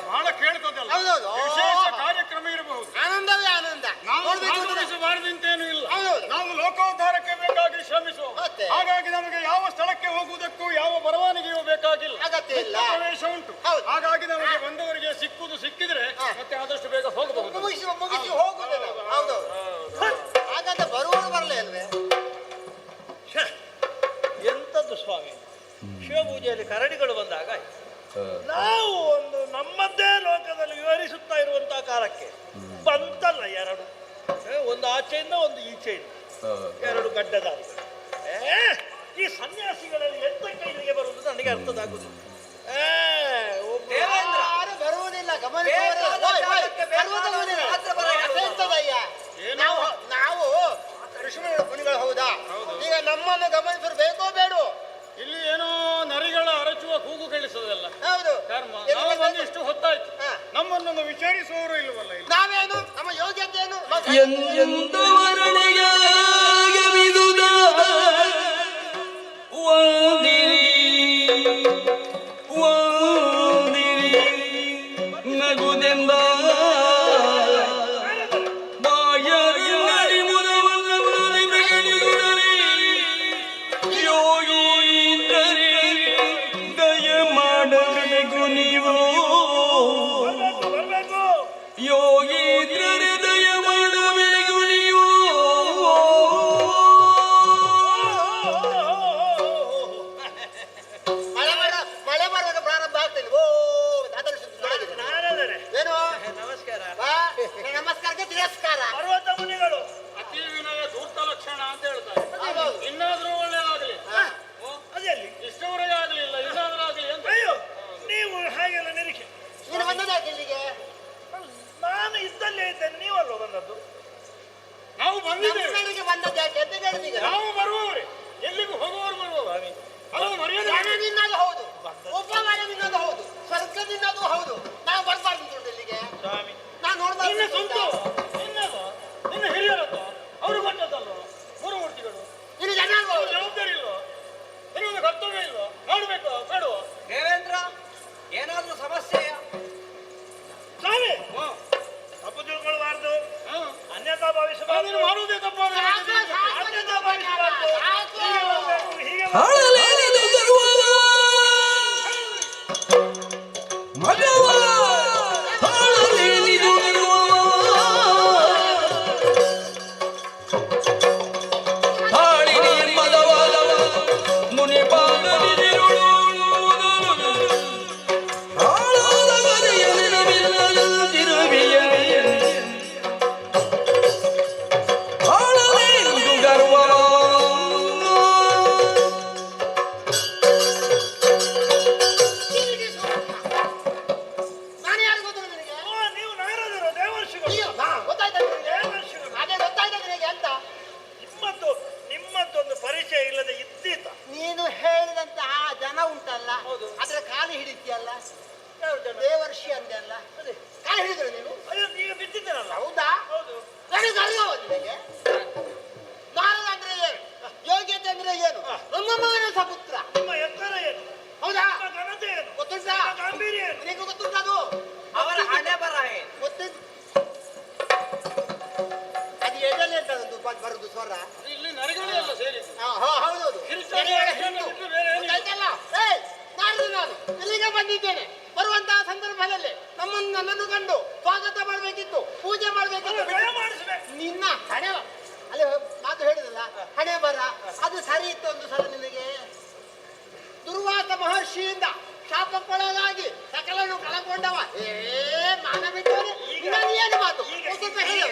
ಬಹಳ ಕೇಳ್ತದಲ್ಲ. ಹೌದೌದು. ವಿಶೇಷ ಕಾರ್ಯಕ್ರಮ ಇರಬಹುದು. ಆನಂದವೇ ಆನಂದ. ನಾವು ನೋಡ್ಬೇಕು ಅಂದ್ರೆ. ಭಾಗವಹಿಸಬಾರದಂತೇನು ಇಲ್ಲ. ಹೌದೌದು. ನಾವು ಲೋಕೋದ್ಧಾರಕ್ಕೆ ಬೇಕಾಗಿ ಶ್ರಮಿಸುವ. ಮತ್ತೆ? ಹಾಗಾಗಿ ನಮಗೆ ಯಾವ ಸ್ಥಳಕ್ಕೆ ಹೋಗುವುದಕ್ಕೂ ಯಾವ ಪರವಾನಗಿಯೂ ಬೇಕಾಗಿಲ್ಲ. ಅಗತ್ಯ ಇಲ್ಲ. ಮುಕ್ತ ಪ್ರವೇಶ ಉಂಟು. ಹೌದು. ಹಾಗಾಗಿ ನಮಗೆ ಬಂದವರಿಗೆ ಸಿಕ್ಕಿದ್ರೆ ಮತ್ತೆ ಆದಷ್ಟು ಬೇಗ ಹೋಗಬಹುದು. ಮುಗಿಸಿ ಹೋಗುದು ನಾವು. ಹೌದೌದು. ಹಾಗಂತ ಬರುವವರು ಬರಲೇ ಅಲ್ವೇ? ಎಂತದ್ದು ಸ್ವಾಮಿ, ಶಿವಪೂಜೆಯಲ್ಲಿ ಕರಡಿಗಳು ಬಂದಾಗ ನಾವು ಒಂದು ನಮ್ಮದೇ ಲೋಕದಲ್ಲಿ ವಿವರಿಸುತ್ತಾ ಇರುವಂತಹ ಕಾಲಕ್ಕೆ ಬಂತಲ್ಲ ಎರಡು, ಒಂದು ಆಚೆಯಿಂದ ಒಂದು ಈಚೆಯಿಂದ ಎರಡು ಗಡ್ಡದಾರಿಗಳು. ಈ ಸನ್ಯಾಸಿಗಳಲ್ಲಿ ಎಂತಕ್ಕೆ ಇಲ್ಲಿಗೆ ಬರುವುದು ನನಗೆ ಅರ್ಥದಾಗುದು. ಯಾರು ಬರುವುದಿಲ್ಲ, ನಾವು ಋಷಿಗಳ ಮುನಿಗಳು. ಹೌದಾ? ಈಗ ನಮ್ಮನ್ನು ಗಮನಿಸಲು ಬೇಕೋ ಬೇಡವೋ? ಇಲ್ಲಿ ಏನೋ ನರಿಗಳ ಅರಚುವ ಕೂಗು ಕೇಳಿಸೋದಲ್ಲ. ಹೌದು. ಕರ್ಮ. ನಾವು ಬಂದು ಇಷ್ಟು ಹೊತ್ತಾಯ್ತು, ನಮ್ಮನ್ನೊಂದು ವಿಚಾರಿಸುವವರು ಇಲ್ಲವಲ್ಲ ಇಲ್ಲಿ. ನಾವೇನು, ನಮ್ಮ ಯೋಗ್ಯತೆ ಏನು? ಎಂದವರಣಿಯಾಗವಿದುದ ವಂದಿರಿ ನಗುದೆಂದ ಬಾಯರಿ ಮರಿ ಮುದವಲ್ಲವರಿ ಬೆಗಳಿರುಡರಿ ಯೋಗೀಂದ್ರರಿ ದಯ ಮಾಡಬೇಕು ನೀವು. ಯೋಗೀಂದ್ರರಿ ದಯ ಮಾಡಬೇಕು ನೀವು. ಮಳೆ ಬರುವಾಗ ಪ್ರಾರಂಭ ಆಗ್ತದೆ. ಓ ಏನು? ನಮಸ್ಕಾರ. ನಮಸ್ಕಾರಕ್ಕೆ ತಿರಸ್ಕಾರ. ಪರ್ವತ ಮುನಿಗಳು ಅತಿ ವಿನಯ ಧೂರ್ತ ಲಕ್ಷಣ ಅಂತ ಹೇಳ್ತಾರೆ. ಹೌದೌದು. ಇನ್ನಾದ್ರೂ ಒಳ್ಳೆಯದಾಗಲಿ. ಅದಲ್ಲಿ ಇಷ್ಟವರೆಗೆ ಆಗಲಿಲ್ಲ, ಇನ್ನಾದ್ರೂ ಆಗಲಿ ಅಂತ. ಅಯ್ಯೋ, ನೀವು ಹಾಗೆಲ್ಲ ನಿರೀಕ್ಷೆ. ನೀನು ಬಂದದಾಕೆ ಇಲ್ಲಿಗೆ? ನಾನು ಇದ್ದಲ್ಲೇ ಇದ್ದೇನೆ, ನೀವಲ್ವ ಬಂದದ್ದು? ನಾವು ಬಂದಿದ್ದೇವೆ. ನಮ್ಮನೆಗೆ ಬಂದದ್ದು ಯಾಕೆ ಅಂತ ಹೇಳಿದೀಗ. ನಾವು ಬರುವವರೇ, ಎಲ್ಲಿಗೂ ಹೋಗುವವರು ಬರುವವರು. ಅದನ್ನು ಮರ್ಯಾದೆ ಜನನಿನ್ನದು ಹೌದು, ಉಪವನನಿನ್ನದು ಹೌದು, ಸ್ವರ್ಗದಿನ್ನದು ಹೌದು. ನಾವು ಬರ್ಬಾರ್ದು ಇಲ್ಲಿಗೆ. ಸ್ವಾಮಿ, ನಾನು ನಿನ್ನ ಸ್ವಂತ ನೋಡ್ಬಾರ್ದು. ನಿನ್ನ ಹಿರಿಯರದ್ದು ಅವರು ಕೊಟ್ಟದ್ದಲ್ವ ಮೂರುಮೂರ್ತಿಗಳು. ಇನ್ನು ಜನ ಅಲ್ವಾ? ಜವಾಬ್ದಾರಿ ಇಲ್ವಾ? ನಿನಗೊಂದು ಕರ್ತವ್ಯ ಇಲ್ವಾ? ಮಾಡಬೇಕು ಬೇಡವಾ? ದೇವೇಂದ್ರ, ಏನಾದ್ರೂ ಸಮಸ್ಯೆಯ? ಸ್ವಾಮಿ, ತಪ್ಪು ತಿಳ್ಕೊಳ್ಬಾರ್ದು, ಅನ್ಯತಾ ಭಾವಿಸಬಾರ್ದು. ಮಾಡುವುದೇ ತಪ್ಪಾದ್ರೆ ಅನ್ಯತಾ ಭಾವಿಸಬಾರ್ದು. ಹೀಗೆ ಬರ್ಬೇಕು, ಹೀಗೆ ಬರ್ಬೇಕು. ಹಾಳಲೇನಿದು ಗರ್ವ ಮಗವ ಹಾಳಲೇನಿದು ಗರ್ವ ಉಂಟಲ್ಲ, ಅದ್ರ ಕಾಲು ಹಿಡಿತೀಯಲ್ಲ, ದೇವರ್ಷಿ ಅಂದೆ ಅಲ್ಲ, ಕಾಲು ಹಿಡಿದ್ರು ನೀನು ಈಗ ಬಿಟ್ಟಿದ್ದೇನಲ್ಲ. ಹೌದಾ? ನನಗೆ ಅಲ್ಲವ ನಿನಗೆ. ನಾರದ ಅಂದ್ರೆ ಏನು, ಯೋಗ್ಯತೆ ಅಂದ್ರೆ ಏನು, ನಮ್ಮ ಮಾನಸ ಪುತ್ರ. ನಿಮ್ಮ ಎತ್ತರ ಏನು, ಹೌದಾ? ನಿಮ್ಮ ಘನತೆ ಏನು, ಗೊತ್ತುಂಟಾ? ಗಾಂಭೀರ್ಯ ಏನು, ನಿನಗೆ ಗೊತ್ತುಂಟಾ? ಅದು ಅವರ ಹಣೆ ಬರ ಗೊತ್ತಿದ್ದು ಅದು ಎಡಲೆ ಅಂತ ಬರುದು ಸ್ವರ. ಇಲ್ಲಿ ನರಗಳೇ ಎಲ್ಲ ಸೇರಿ ಹೌದೌದು. ಆಯ್ತಲ್ಲ? ನಾನು ಇಲ್ಲಿಗೆ ಬಂದಿದ್ದೇನೆ. ಬರುವಂತಹ ಸಂದರ್ಭದಲ್ಲಿ ನನ್ನನ್ನು ಕಂಡು ಸ್ವಾಗತ ಮಾಡಬೇಕಿತ್ತು, ಪೂಜೆ ಮಾಡಬೇಕಿತ್ತು. ನಿನ್ನ ಹಣೆ ಅಲ್ಲಿ ಮಾತು ಹೇಳಿದಲ್ಲ, ಹಣೆ ಬರ ಅದು ಸರಿ ಇತ್ತು. ಒಂದು ಸಲ ನಿನಗೆ ದುರ್ವಾಸ ಮಹರ್ಷಿಯಿಂದ ಶಾಪಕ್ಕೊಳಗಾಗಿ ಸಕಲನು ಕಳಕೊಂಡವ ಮಾನ ಬಿಟ್ಟವನೇ. ಏನು ಮಾತು ಸ್ವಲ್ಪ ಹೇಳು.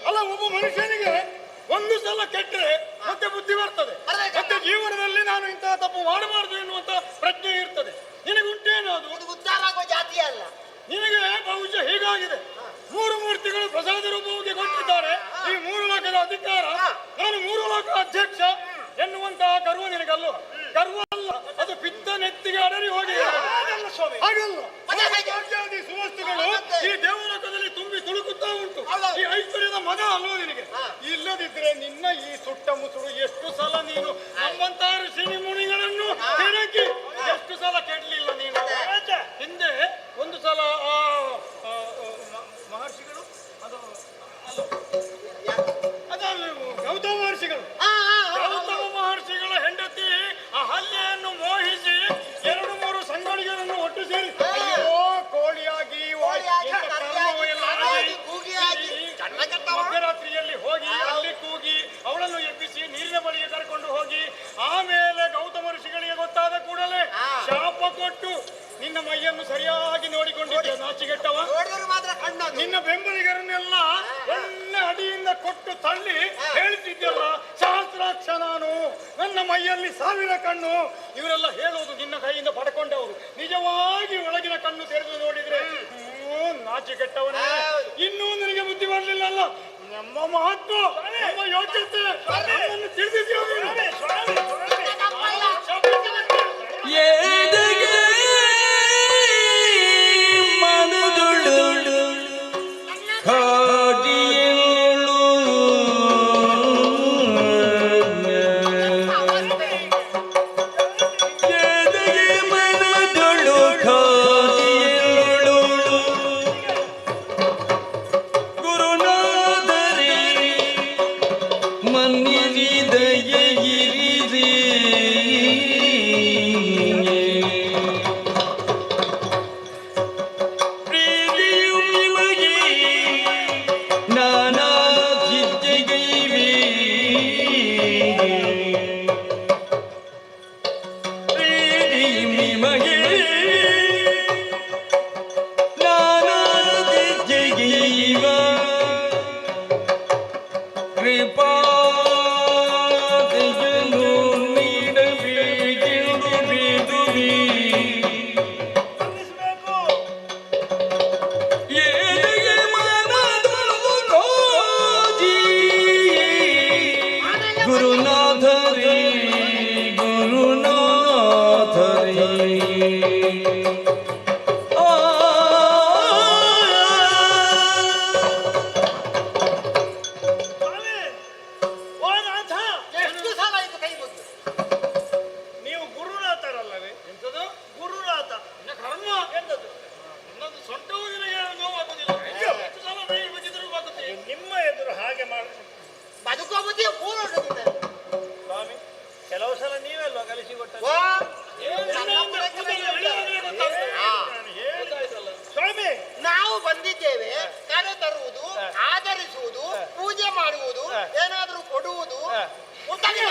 ಅಲ್ಲ, ಒಬ್ಬ ಮನುಷ್ಯನಿಗೆ ಒಂದು ಸಲ ಕೆಟ್ಟರೆ ಮತ್ತೆ ಬುದ್ಧಿ ಬರ್ತದೆ, ಮತ್ತೆ ಜೀವನದಲ್ಲಿ ನಾನು ಇಂತಹ ತಪ್ಪು ಮಾಡಬಾರದು ಎನ್ನುವಂತ ಪ್ರಜ್ಞೆ ಇರ್ತದೆ. ನಿನಗುಂಟೇನು ಅದು? ಉದ್ಧಾರ ಆಗೋ ಜಾತಿ ಅಲ್ಲ. ನಿನಗೆ ಬಹುಶಃ ಹೀಗಾಗಿದೆ. 3 ಮೂರ್ತಿಗಳು ಪ್ರಸಾದ ರೂಪವಾಗಿ ಕೊಟ್ಟಿದ್ದಾರೆ. ಈ 3 ಲೋಕದ ಅಧಿಕಾರ, ನಾನು 3 ಲೋಕ ಅಧ್ಯಕ್ಷ ಎನ್ನುವಂತಹ ಗರ್ವ ನಿನಗಲ್ಲ. ಗರ್ವ ಅಲ್ಲ, ಅದು ಪಿತ್ತ ನೆತ್ತಿಗೆ ಅಡರಿ ಹೋಗಿ ಹಾಗಲ್ಲ. ಸುವಸ್ತುಗಳು ಈ ದೇವಲೋಕದಲ್ಲಿ ತುಂಬಿ ತುಳುಕುತ್ತಾ ಉಂಟು. ಈ ಐಶ್ವರ್ಯದ ಮಗ ಅಲ್ವ ನಿನಗೆ? ಇಲ್ಲದಿದ್ರೆ ನಿನ್ನ ಈ ಸುಟ್ಟ ಮುಸುಡು ಎಷ್ಟು ಸಲ ನೀನು ನಮ್ಮಂತ ಋಷಿ ಮುನಿಗಳನ್ನು ಕೆಣಕಿ ಎಷ್ಟು ಸಲ ಕೆಡಲಿಲ್ಲ ನೀನು? ಹಿಂದೆ ಒಂದು ಸಲ ಆ ಮಹರ್ಷಿಗಳು ಅದಲ್ಲ ಗೌತಮ ಮಹರ್ಷಿಗಳು, ಗೌತಮ ಮಹರ್ಷಿಗಳ ಹೆಂಡತಿ ಅಹಲ್ಯೆಯನ್ನು ಮೋಹಿಸಿ 2-3 ಸಂಗಡಿಗರನ್ನು ಒಟ್ಟು ಸೇರಿ ಕೋಳಿಯಾಗಿ ಮಧ್ಯರಾತ್ರಿಯಲ್ಲಿ ಹೋಗಿ ಅಲ್ಲಿ ಕೂಗಿ ಅವಳನ್ನು ಎಬ್ಬಿಸಿ ನೀರಿನ ಬಳಿಗೆ ಕರ್ಕೊಂಡು ಹೋಗಿ ಆಮೇಲೆ ಗೌತಮ ಋಷಿಗಳಿಗೆ ಗೊತ್ತಾದ ಕೂಡಲೇ ಶಾಪ ಕೊಟ್ಟು ನಿನ್ನ ಮೈಯನ್ನು ಸರಿಯಾಗಿ ನೋಡಿಕೊಂಡಿದ್ದೆ ನಾಚಿಗೆಟ್ಟವ. ನಿನ್ನ ಬೆಂಬಲಿಗರನ್ನೆಲ್ಲ ಒಳ್ಳೆ ಅಡಿಯಿಂದ ಕೊಟ್ಟು ತಳ್ಳಿ ಹೇಳ್ತಿದ್ದೆಲ್ಲ, ಸಹಸ್ರಾಕ್ಷ ನಾನು, ನನ್ನ ಮೈಯಲ್ಲಿ 1000 ಕಣ್ಣು. ಇವರೆಲ್ಲ ಹೇಳೋದು ನಿನ್ನ ಕೈಯಿಂದ ಪಡ್ಕೊಂಡವರು. ನಿಜವಾಗಿ ಒಳಗಿನ ಕಣ್ಣು ತೆರೆದು ನೋಡಿದ್ರೆ ನಾಚಿಗೆಟ್ಟವನೇ. ಇನ್ನೂ ನನಗೆ ಬುದ್ಧಿ ಬರಲಿಲ್ಲಲ್ಲ. ನಮ್ಮ ಮಹತ್ವ, ನಮ್ಮ ಯೋಗ್ಯತೆ ನಮ್ಮನ್ನು ತಿಳಿದಿದ್ಯೋ ನೀನು?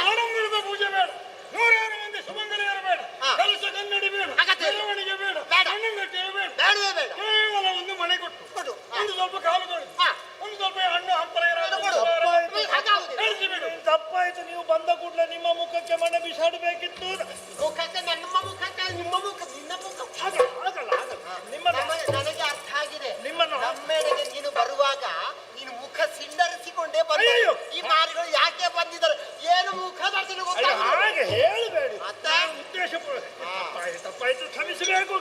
ಆಡಂಬರದ ಪೂಜೆ ಬೇಡ, 100 ಮಂದಿ ಸುಮಂಗಲಿಯರು ಬೇಡ, ಕೆಲಸ ಕನ್ನಡಿ ಬೇಡ, ಮೆರವಣಿಗೆ ಬೇಡ, ಹಣ್ಣುಗಟ್ಟೆ ಬೇಡ, ಕೇವಲ ಒಂದು ಮನೆ ಕೊಟ್ಟು ಒಂದು ಸ್ವಲ್ಪ ಕಾಲು ತೊಳೆದು ಒಂದು ಸ್ವಲ್ಪ ಹಣ್ಣು ಹಂಪಲ ತಪ್ಪಾಯ್ತು. ನೀವು ಬಂದ ಕೂಡಲೇ ನಿಮ್ಮ ಮುಖಕ್ಕೆ ಮನೆ ಬಿಸಾಡಬೇಕಿತ್ತು. ಮುಖಕ್ಕೆ ನಮ್ಮ ಮುಖಕ್ಕೆ ನಿಮ್ಮ ಮುಖ ನಿನ್ನ ಮುಖ ಆಗಲ್ಲ ನನಗೆ ಅರ್ಥ ಆಗಿದೆ. ನಿಮ್ಮನ್ನು ನಮ್ಮೆಡೆಗೆ ನೀನು ಬರುವಾಗ ನೀನು ಮುಖ ಸಿಂಡರಿಸಿಕೊಂಡೇ ಬಂದ. ಈ ಮಾರಿಗಳು ಯಾಕೆ ಬಂದಿದ್ದಾರೆ, ಏನು ಮುಖ ದರ್ಶನ ಗೊತ್ತಾಗ ಹಾಗೆ ಹೇಳಬೇಡಿ. ಮತ್ತೆ ಉದ್ದೇಶ ತಪ್ಪಾಯ್ತು, ಕ್ಷಮಿಸಬೇಕು.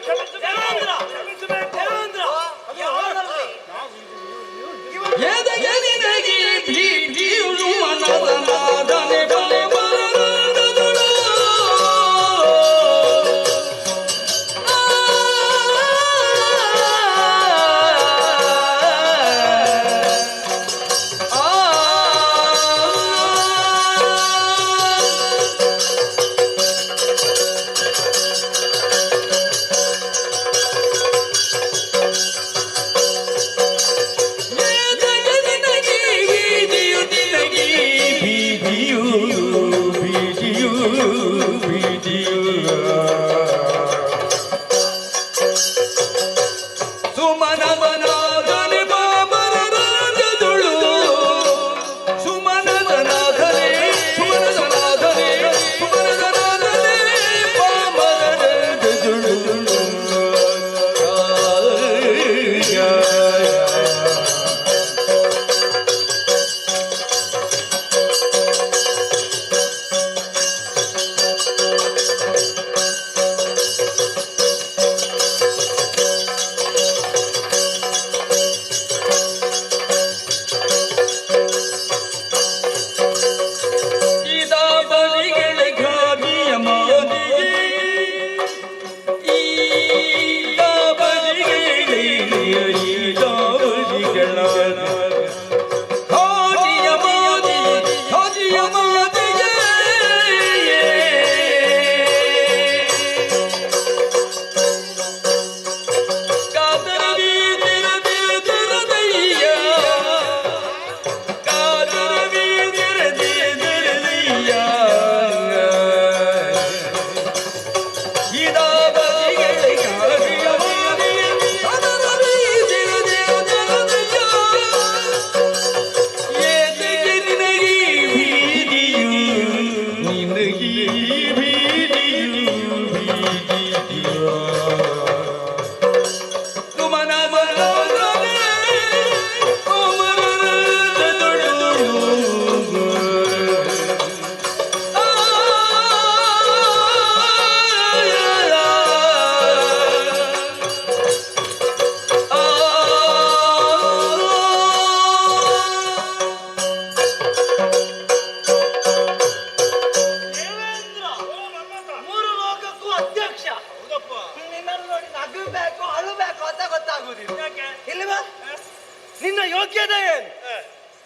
ನಿನ್ನ ಯೋಗ್ಯತೆ ಏನು,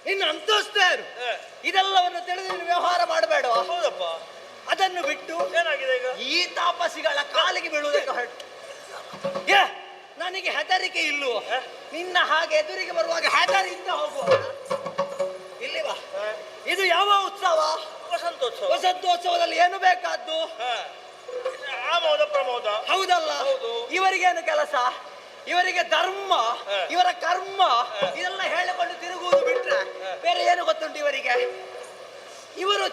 ನಿನ್ನ ಅಂತಸ್ತು ಏನು, ಇದೆಲ್ಲವನ್ನು ತಿಳಿದು ನೀನು ವ್ಯವಹಾರ ಮಾಡಬೇಡ. ಹೌದಪ್ಪ. ಅದನ್ನು ಬಿಟ್ಟು ಏನಾಗಿದೆ ಈಗ ಈ ತಾಪಸಿಗಳ ಕಾಲಿಗೆ ಬೀಳುವುದಕ್ಕೆ ಹೊರಟು. ನನಗೆ ಹೆದರಿಕೆ ಇಲ್ಲವೋ? ನಿನ್ನ ಹಾಗೆ ಎದುರಿಗೆ ಬರುವಾಗ ಹೆದರಿಂದ ಹೋಗುವ. ಇಲ್ಲಿ ಬಾ. ಇದು ಯಾವ ಉತ್ಸವ? ವಸಂತೋತ್ಸವ. ವಸಂತೋತ್ಸವದಲ್ಲಿ ಏನು ಬೇಕಾದ್ದು? ಆಮೋದ ಪ್ರಮೋದ. ಹೌದಲ್ಲ? ಇವರಿಗೇನು ಕೆಲಸ? ಇವರಿಗೆ ಧರ್ಮ, ಇವರ ಕರ್ಮ ಇದೆಲ್ಲ ಹೇಳಿಕೊಂಡು ತಿರುಗುವುದು ಬಿಟ್ರೆ ಬೇರೆ ಏನು ಗೊತ್ತುಂಟು ಇವರಿಗೆ? ಇವರು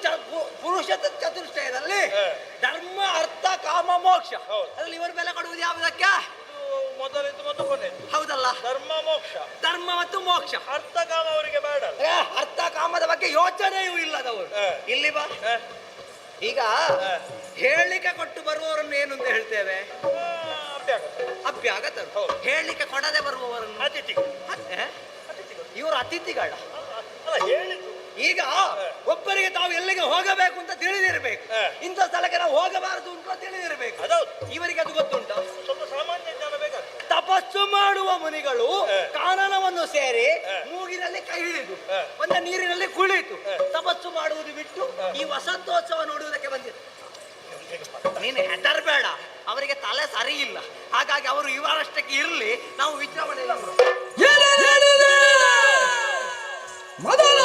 ಪುರುಷ ಚತುಷ್ಟಯದಲ್ಲಿ ಧರ್ಮ ಅರ್ಥ ಕಾಮ ಮೋಕ್ಷ ಅದ್ರಲ್ಲಿ ಇವರು ಬೆಲೆ ಕೊಡುವುದು ಯಾವುದಕ್ಕೆ? ಮೊದಲಿದ್ದು ಮತ್ತು ಕೊನೆ. ಹೌದಲ್ಲ? ಧರ್ಮ ಮೋಕ್ಷ. ಧರ್ಮ ಮತ್ತು ಮೋಕ್ಷ. ಅರ್ಥ ಕಾಮ ಅವರಿಗೆ ಬೇಡ. ಅರ್ಥ ಕಾಮದ ಬಗ್ಗೆ ಯೋಚನೆಯೂ ಇಲ್ಲದವರು. ಇಲ್ಲಿ ಬಾ. ಈಗ ಹೇಳಿಕೆ ಕೊಟ್ಟು ಬರುವವರನ್ನು ಏನು ಅಂತ ಹೇಳ್ತೇವೆ? ಅಭ್ಯಾಗತರು. ಹೇಳಿಕೆ ಕೊಡದೆ ಬರುವವರನ್ನು ಅತಿಥಿಗಳು. ಇವರು ಅತಿಥಿಗಳ. ಈಗ ಒಬ್ಬರಿಗೆ ತಾವು ಎಲ್ಲಿಗೆ ಹೋಗಬೇಕು ಅಂತ ತಿಳಿದಿರಬೇಕು, ಇಂಥ ಸ್ಥಳಕ್ಕೆ ನಾವು ಹೋಗಬಾರದು ಅಂತ ತಿಳಿದಿರಬೇಕು. ಇವರಿಗೆ ಅದು ಗೊತ್ತುಂಟ? ಸ್ವಲ್ಪ ಸಾಮಾನ್ಯ ಜ್ಞಾನ ಬೇಕಾಗ್ತದೆ. ತಪಸ್ಸು ಮಾಡುವ ಮುನಿಗಳು ಕಾನನವನ್ನು ಸೇರಿ ಮೂಗಿನಲ್ಲಿ ಕೈ ಹಿಡಿದು ಒಂದು ನೀರಿನಲ್ಲಿ ಕುಳಿತು ತಪಸ್ಸು ಮಾಡುವುದು ಬಿಟ್ಟು ಈ ವಸಂತೋತ್ಸವ ನೋಡುವುದಕ್ಕೆ ಬಂದಿದೆ. ನೀನು ಹೆದರಬೇಡ, ಅವರಿಗೆ ತಲೆ ಸರಿ ಇಲ್ಲ, ಹಾಗಾಗಿ ಅವರು ಇವರಷ್ಟಕ್ಕೆ ಇರಲಿ, ನಾವು ವಿಜೃಂಭಣೆ ಮೊದಲ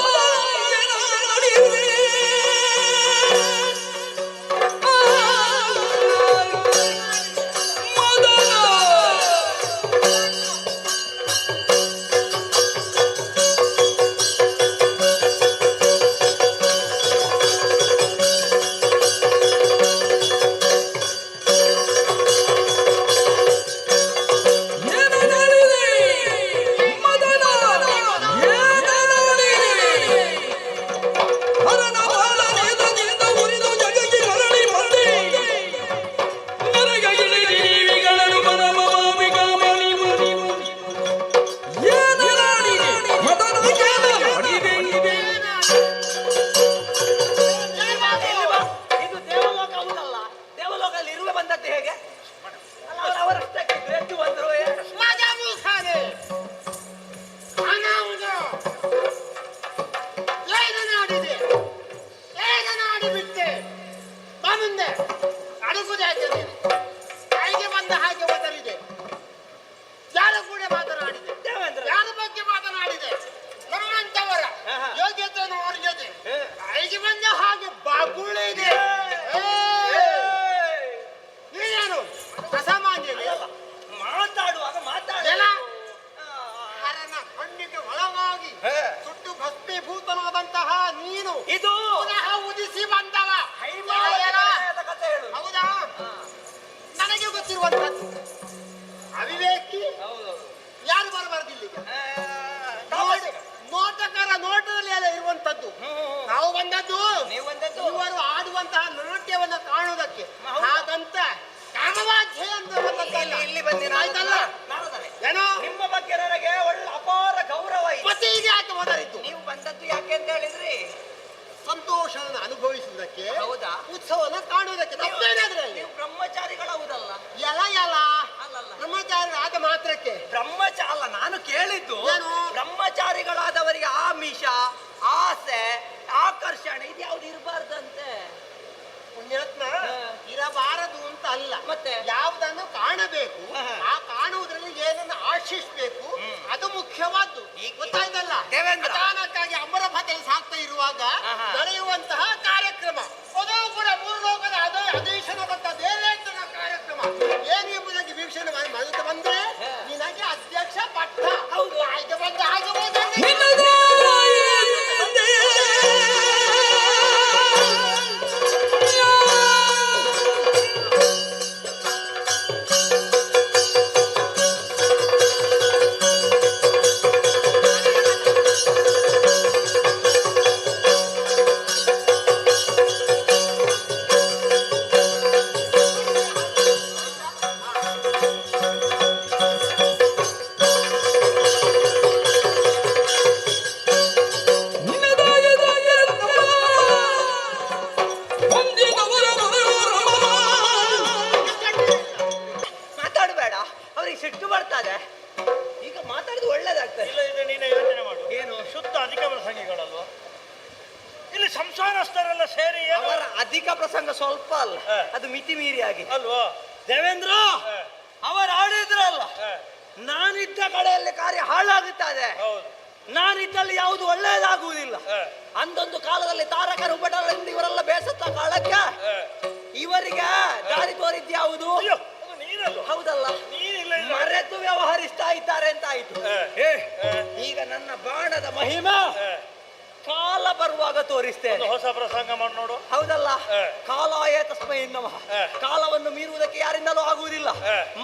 ಮಾಡಿಬಿಟ್ಟೆ. ಬಾ ಮುಂದೆ ಅಡಗುದು ಯಾಕೆ ನೀನು? ಕೈಗೆ ಬಂದ ಹಾಗೆ ಮೊದಲಿಗೆ ಯಾರ ಕೂಡ ಮಾತನಾಡಿದೆ? ಯಾರ ಬಗ್ಗೆ ಮಾತನಾಡಿದೆ? ನಮ್ಮಂತವರ ಯೋಗ್ಯತೆ ನೋಡಿದೆ. ಕೈಗೆ ಬಂದ ಹಾಗೆ ಬಾಗುಳಿದೆ. ನೀನೇನು ಅಸಾಮಾನ್ಯ ಮಾತಾಡುವಾಗ ಜನ ಹರನ ಕಣ್ಣಿಗೆ ಒಳಗಾಗಿ ಸುಟ್ಟು ಭಸ್ಮೀಭೂತನಾದಂತಹ ನೀನು ಇದು ಪುನಃ ಉದಿಸಿ ಬಂದವ. ಕಥೆ ಹೇಳು. ಹೌದಾ? ನನಗೆ ಗೊತ್ತಿರುವಂತದ್ದು ಅವಿವೇಕಿ ಯಾರು ಬರಬಾರ್ದು ಇಲ್ಲಿಗೆ. ನೋಟಕರ ನೋಟದಲ್ಲಿ ಎಲ್ಲ ಇರುವಂತದ್ದು. ನಾವು ಬಂದದ್ದು ಇವರು ಆಡುವಂತಹ ನಾಟ್ಯವನ್ನು ಕಾಣುವುದಕ್ಕೆ. ಹಾಗಂತ ಕಾಮವಾದ್ಯ ಇಲ್ಲಿ ಬಂದಿನ ಆಯ್ತಲ್ಲ ಏನೋ ನಿಮ್ಮ ಬಗ್ಗೆ ನನಗೆ ಒಳ್ಳೆ ಅಪಾರ ಗೌರವ ಇದೆ. ಮತ್ತೆ ಈಗ ಯಾಕೆ ಮೊದಲಿದ್ದು? ನೀವು ಬಂದದ್ದು ಯಾಕೆ ಅಂತ ಹೇಳಿದ್ರಿ? ಸಂತೋಷವನ್ನು ಅನುಭವಿಸುವುದಕ್ಕೆ. ಹೌದಾ? ಉತ್ಸವನ ಕಾಣುವುದಕ್ಕೆ. ನೀವು ಬ್ರಹ್ಮಚಾರಿಗಳಾಗುದಲ್ಲ. ಎಲ ಬ್ರಹ್ಮಚಾರಿ ಆದ ಮಾತ್ರಕ್ಕೆ ಅಲ್ಲ, ನಾನು ಕೇಳಿದ್ದು ಏನು? ಬ್ರಹ್ಮಚಾರಿಗಳಾದವರಿಗೆ ಆಮಿಷ, ಆಸೆ, ಆಕರ್ಷಣೆ ಇದು ಯಾವ್ದು ಇರಬಾರ್ದಂತೆ. ಪುಣ್ಯಾತ್ಮ ಇರಬಾರದು ಅಂತ ಅಲ್ಲ, ಮತ್ತೆ ಯಾವುದನ್ನು ಕಾಣಬೇಕು, ಆ ಕಾಣುವುದರಲ್ಲಿ ಏನನ್ನು ಆಶಿಸಬೇಕು, ಅದು ಮುಖ್ಯವಾದ್ದು. ಗೊತ್ತಾಯ್ತಲ್ಲ? ಅಚಾನಕ್ಕಾಗಿ ಅಮರ ಭದ್ರಲ್ಲಿ ಸಾಕ್ತಾ ಇರುವಾಗ ನಡೆಯುವಂತಹ ಕಾರ್ಯಕ್ರಮ ಅದು ಕೂಡ ಮೂರು ಲೋಕದ ಅಧೀಶನದಂತ ದೇವೇಂದ್ರನ ಕಾರ್ಯಕ್ರಮ ಏನು ಎಂಬುದಾಗಿ ವೀಕ್ಷಣೆ ಮಾಡುತ್ತಾ ಬಂದ್ರೆ ನಿನಗೆ ಅಧ್ಯಕ್ಷ ಪಟ್ಟ. ಹೌದು, ಆಯ್ಕೆ ಬಂದ ಹಾಗೆ ಮಾತಾಡಬೇಡ, ಅವ್ರಿಗೆ ಸಿಟ್ಟು ಬರ್ತದೆ. ಈಗ ಮಾತಾಡಿದ್ರೆ ಒಳ್ಳೇದಾಗ್ತದೆ. ಇಲ್ಲ, ಇದು ನೀನೇ ಯೋಚನೆ ಮಾಡು. ಏನು? ಶುದ್ಧ ಅಧಿಕ ಪ್ರಸಂಗಿಗಳಲ್ವಾ ಇಲ್ಲಿ ಸಂಸಾರಸ್ಥರೆಲ್ಲ ಸೇರಿ ಅವರ ಅಧಿಕ ಪ್ರಸಂಗ ಸ್ವಲ್ಪ ಅಲ್ಲ, ಅದು ಮಿತಿ ಮೀರಿ ಆಗಿ ಅಲ್ವಾ? ದೇವೇಂದ್ರ ಅವರು ಆಡಿದ್ರಲ್ಲ, ನಾನಿದ್ದ ಕಡೆಯಲ್ಲಿ ಕಾರ್ಯ ಹಾಳಾಗುತ್ತದೆ, ನಾನಿದ್ದಲ್ಲಿ ಯಾವುದು ಒಳ್ಳೆಯದಾಗುವುದಿಲ್ಲ. ಅಂದೊಂದು ಕಾಲದಲ್ಲಿ ತಾರಕರು ಉಪಟರಿಂದ ಇವರೆಲ್ಲ ಬೇಸತ್ತ ಕಾಲಕ್ಕೆ ಇವರಿಗೆ ದಾರಿ ತೋರಿದ್ಯಾವುದು? ಹೌದಲ್ಲ, ಮರೆತು ವ್ಯವಹರಿಸ್ತಾ ಇದ್ದಾರೆ ಅಂತ ಆಯ್ತು. ಈಗ ನನ್ನ ಬಾಣದ ಮಹಿಮೆ ಕಾಲ ಬರುವಾಗ ತೋರಿಸ್ತೇನೆ. ಹೊಸ ಪ್ರಸಂಗ ಮಾಡಿ ನೋಡು. ಹೌದಲ್ಲ, ಕಾಲಾಯ ತಸ್ಮೈ ನಮಃ. ಕಾಲವನ್ನು ಮೀರುವುದಕ್ಕೆ ಯಾರಿಂದಲೂ ಆಗುವುದಿಲ್ಲ.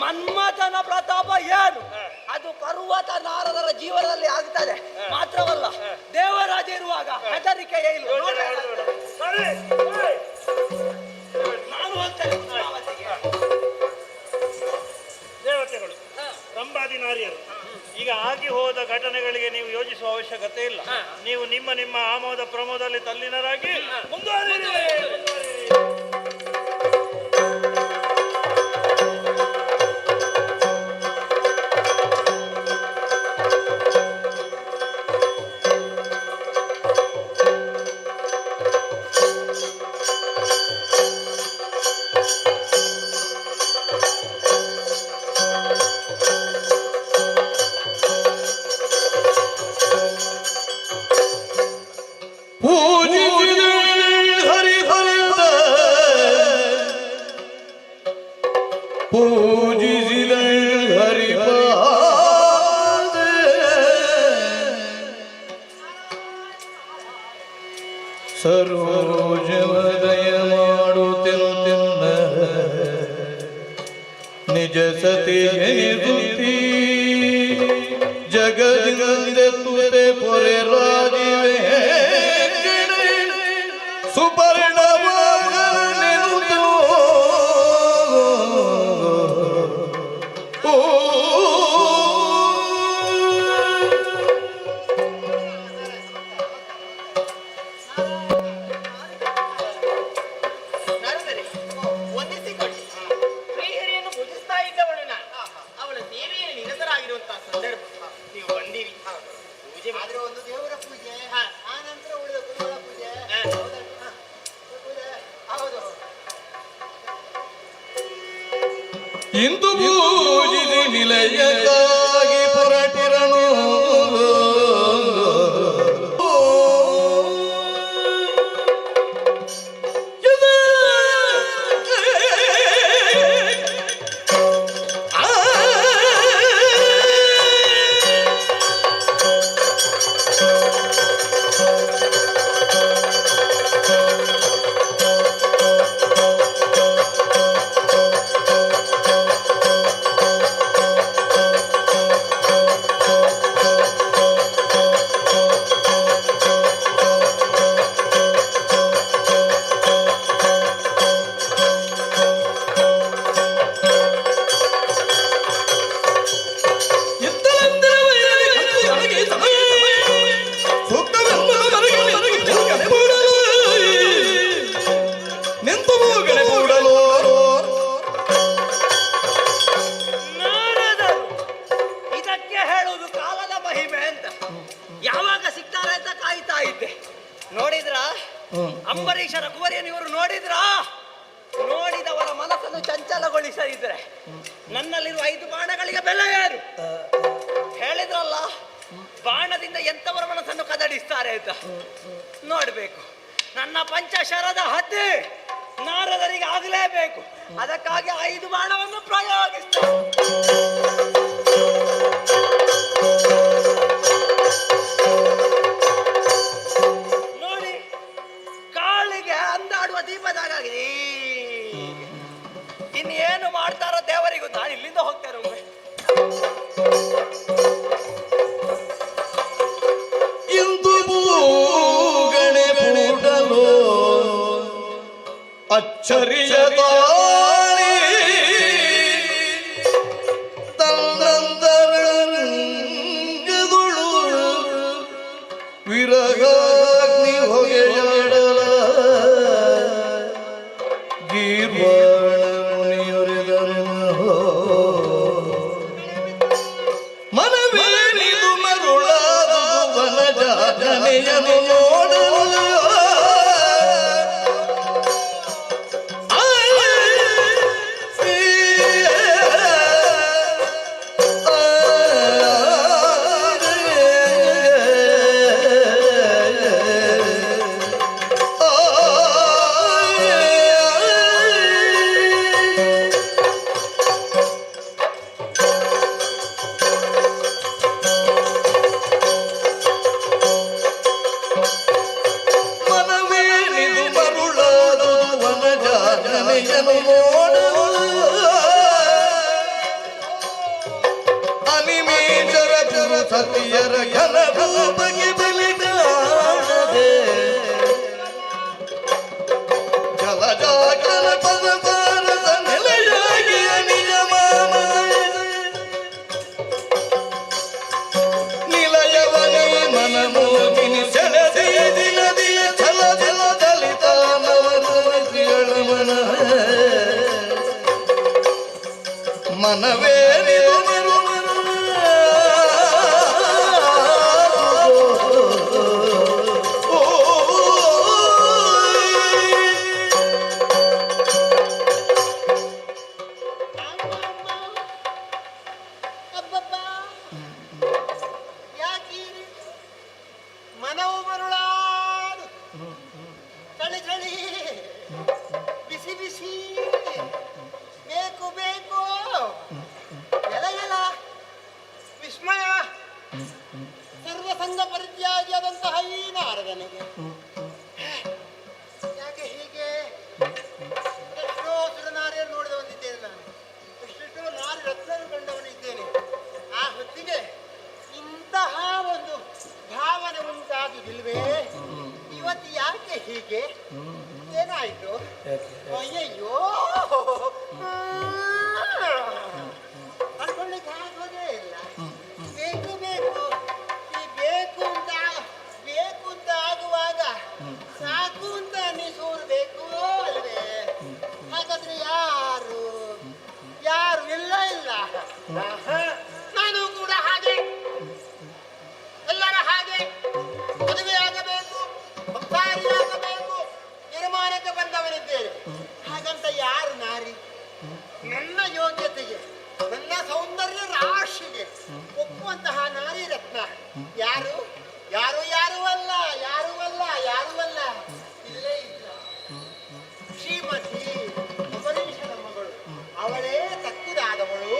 ಮನ್ಮಥನ ಪ್ರತಾಪ ಏನು ಅದು ಪರ್ವತ ನಾರದರ ಜೀವನದಲ್ಲಿ ಆಗ್ತದೆ. ಮಾತ್ರವಲ್ಲ, ದೇವರಾಜ ಇರುವಾಗ ಹೆದರಿಕೆಯೇ ಇಲ್ಲ. ನಾನು ಹೋಗ್ತೇನೆ ದೇವತೆಗಳು, ರಂಭಾದಿ ನಾರಿಯರು ಈಗ ಆಗಿ ಹೋದ ಘಟನೆಗಳಿಗೆ ನೀವು ಯೋಚಿಸುವ ಅವಶ್ಯಕತೆ ಇಲ್ಲ. ನೀವು ನಿಮ್ಮ ನಿಮ್ಮ ಆಮೋದ ಪ್ರಮೋದದಲ್ಲಿ ತಲ್ಲೀನರಾಗಿ ಮುಂದುವರಿಯಿರಿ. ಪೂಜಿಸಿದ ಹರಿಪಾದ ಸರೋಜವದಯ ಮಾಡುತ್ತಿಲ್ಲ ನಿಜ ಸತಿ ಎನಿಸುತ್ತೀ ಜಗದಿಂದೆತ್ತುತೆ ಪೊರೆ ರಾಜಿವೆ ಸುಪರ್ಣವಾಗನೆನುತೋ ಶ್ರೀಹರಿಯನ್ನು ಪೂಜಿಸ್ತಾ ಇದ್ದವಳು ನಾನು. ಅವಳ ಸೇವೆಯಲ್ಲಿ ನಿರತರಾಗಿರುವಂತಹ ಸಂದರ್ಭ ನೀವು ಬಂದಿರಿ. ಪೂಜೆ ಆದ್ರೆ ಒಂದು ದೇವರ ಪೂಜೆ, ಆ ನಂತರ ಉಳಿದ ಗುರುಗಳ ಪೂಜೆ. ಇಂದು ಪೂಜಿಸಿ ನಿಲಯಕ್ಕಾಗಿ ಹೊರಟಿರನು. ಇದಕ್ಕೆ ಹೇಳುವುದು ಕಾಲದ ಮಹಿಮೆ ಅಂತ. ಯಾವಾಗ ಸಿಗ್ತಾರೆ ಅಂತ ಕಾಯ್ತಾ ಇದ್ದೆ. ನೋಡಿದ್ರ ಅಂಬರೀಷ ರಘುವರಿಯನ್ನು ಇವರು ನೋಡಿದ್ರ? ನೋಡಿದವರ ಮನಸ್ಸನ್ನು ಚಂಚಲಗೊಳಿಸದಿದ್ರೆ ನನ್ನಲ್ಲಿರುವ 5 ಬಾಣಗಳಿಗೆ ಬೆಲೆ ಯಾರು? ಹೇಳಿದ್ರಲ್ಲ, ಬಾಣದಿಂದ ಎಂತವರ ಮನಸ್ಸನ್ನು ಕದಡಿಸ್ತಾರೆ ಅಂತ ನೋಡ್ಬೇಕು. ನನ್ನ ಪಂಚಶರದ ಹದ್ದೆ ನಾರದರಿಗೆ ಆಗಲೇಬೇಕು. ಅದಕ್ಕಾಗಿ 5 ಬಾಣವನ್ನು ಪ್ರಯೋಗಿಸ್ತಾರೆ. ನೋಡಿ, ಕಾಳಿಗೆ ಅಂದಾಡುವ ದೀಪದಾಗಿದೆ. ಇನ್ನೇನು ಮಾಡ್ತಾರೋ ದೇವರಿಗೂ. ನಾನು ಇಲ್ಲಿಂದ ಹೋಗ್ತಾರೆ ಒಮ್ಮೆ. ಇಂದು ಗಣೆ ಪೂಡಲು ಅಚ್ಚರಿಯ ತಾಳಿ ತನ್ನಂದರಂಗದುಳು ವಿರಗಾಗ್ನಿ ಹೊಗೆಯಾಡಲ ಗೀರ್ವಾಣನಿಯುರಿದನು. ಮನವೇನಿದು ಮರುಳಾದು ವನಜ ಜನೆಯನು ನೋಡಲು. ಮನವೇನಿದು ಮರುಳಾದು ವನಜ ಜನೆಯನು ನೋಡಲು. ಅನಿಮೇಷರ ಸತಿಯರ ಘನಭೂಪಗೆ ಬಲಿ ಕಾಣದೆ ಜಲಜಾಗರ ಪದಭಾರದ ನೆಲೆಯಾಗಿ ನಿಜ ನಿಲಯವನೇ ಮನಮೋಗಿನಿ ಸೆಳೆದಿ ದಿನದಿಯ ಛಲ ಜಲ ದಲಿತ ನವರುಗಳ ಮನವೇ ಮನವು ಮರುಳಾದು ಚಳಿ ಚಳಿ ಬಿಸಿ ಬಿಸಿ ಬೇಕು ಬೇಕು ಎಲ ಎಲ ವಿಸ್ಮಯ ಸರ್ವಸಂಗ ಪರಿತ್ಯಾಗಿಯಾದಂತಹ ಈ ನಾರದನಿಗೆ ಯಾಕೆ ಹೀಗೆ? ಎಷ್ಟೋ ಸುರನಾರಿಯನ್ನು ನೋಡಿದ ಬಂದಿದ್ದೇನೆ ನಾನು. ಎಷ್ಟೆಷ್ಟೋ ನಾರಿ ರತ್ನರು ಕಂಡವನಿದ್ದೇನೆ. ಆ ಹೊತ್ತಿಗೆ ಇಂತಹ ಒಂದು ಭಾವನೆ ಉಂಟಾಗುವುದಿಲ್ವೇ? ಇವತ್ತು ಯಾಕೆ ಹೀಗೆ? ಏನಾಯ್ತು? ಅಯ್ಯಯ್ಯೋ, ಅನ್ಕೊಳ್ಳಿಕ್ಕೆ ಆಗೋದೇ ಇಲ್ಲ. ಬೇಕು ಬೇಕು ಈ ಬೇಕು ಅಂತ ಆಗುವಾಗ ಸಾಕು ಅಂತ ಅನ್ನಿಸೋರು ಬೇಕು ಅಲ್ವೇ? ಹಾಗಾದ್ರೆ ಯಾರು ಇಲ್ಲ ಇಲ್ಲ. ನಾನು ಕೂಡ ಹಾಗೆ, ಎಲ್ಲರ ಹಾಗೆ ಮದುವೆಯಾಗಬೇಕು, ಭಕ್ತಾರಿಯಾಗಬೇಕು, ನಿರ್ಮಾಣಕ್ಕೆ ಬಂದವನಿದ್ದೇನೆ. ಹಾಗಂತ ಯಾರು ನಾರಿ ನನ್ನ ಯೋಗ್ಯತೆಗೆ, ನನ್ನ ಸೌಂದರ್ಯ ರಾಶಿಗೆ ಒಪ್ಪುವಂತಹ ನಾರಿ ರತ್ನ ಯಾರು ಯಾರು ಯಾರು ಅಲ್ಲ, ಯಾರು ಅಲ್ಲ, ಯಾರು ಅಲ್ಲ, ಇಲ್ಲೇ ಇಲ್ಲ. ಶ್ರೀಮತಿ ಅಂಬರೀಷನ ಮಗಳು, ಅವಳೇ ತಕ್ಕುದಾದವಳು.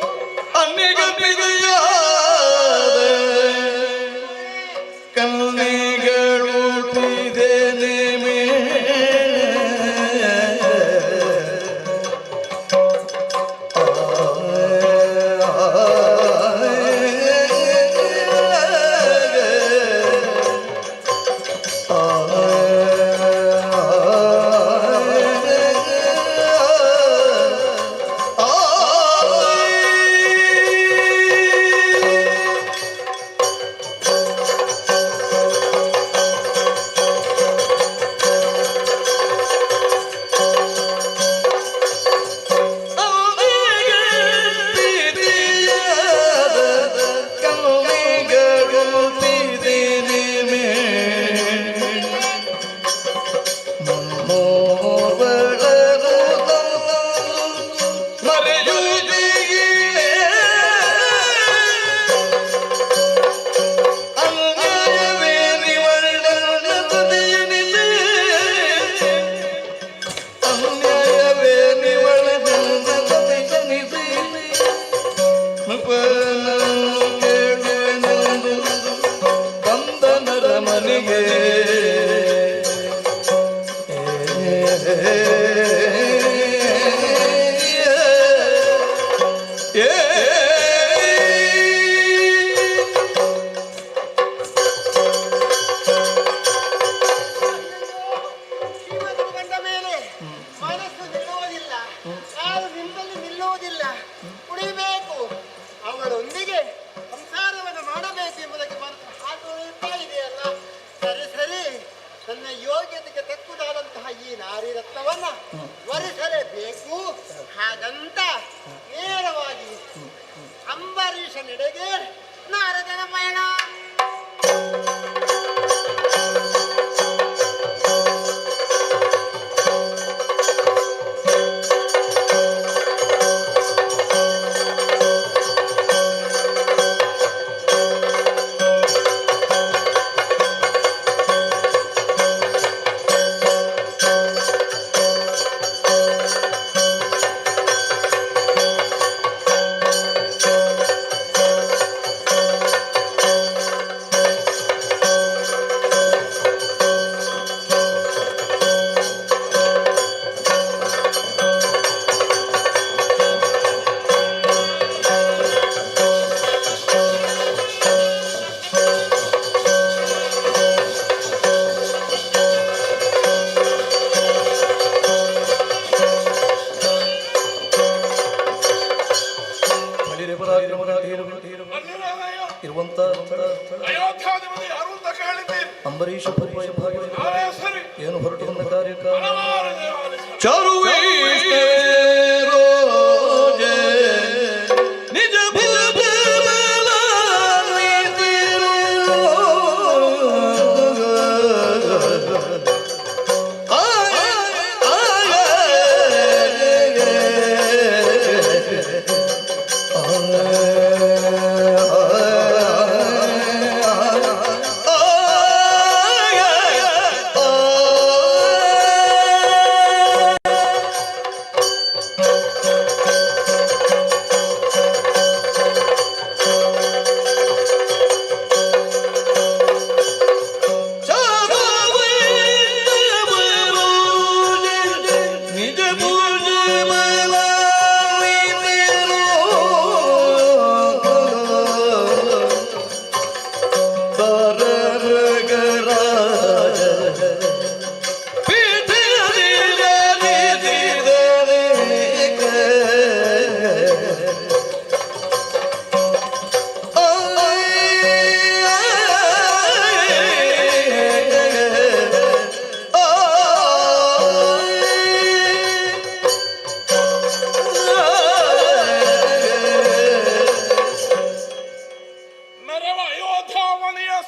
ಹಾಗಂತ ನೇರವಾಗಿ ಅಂಬರೀಷನೆಡೆಗೆ ನಾರದನ ಪಯಣ. ಅಂಬರೀಷ ಏನು ಹೊರಟು ಬಂದ ಕಾರ್ಯಕ್ರಮ ಚಾರುವೇ ನಿಜ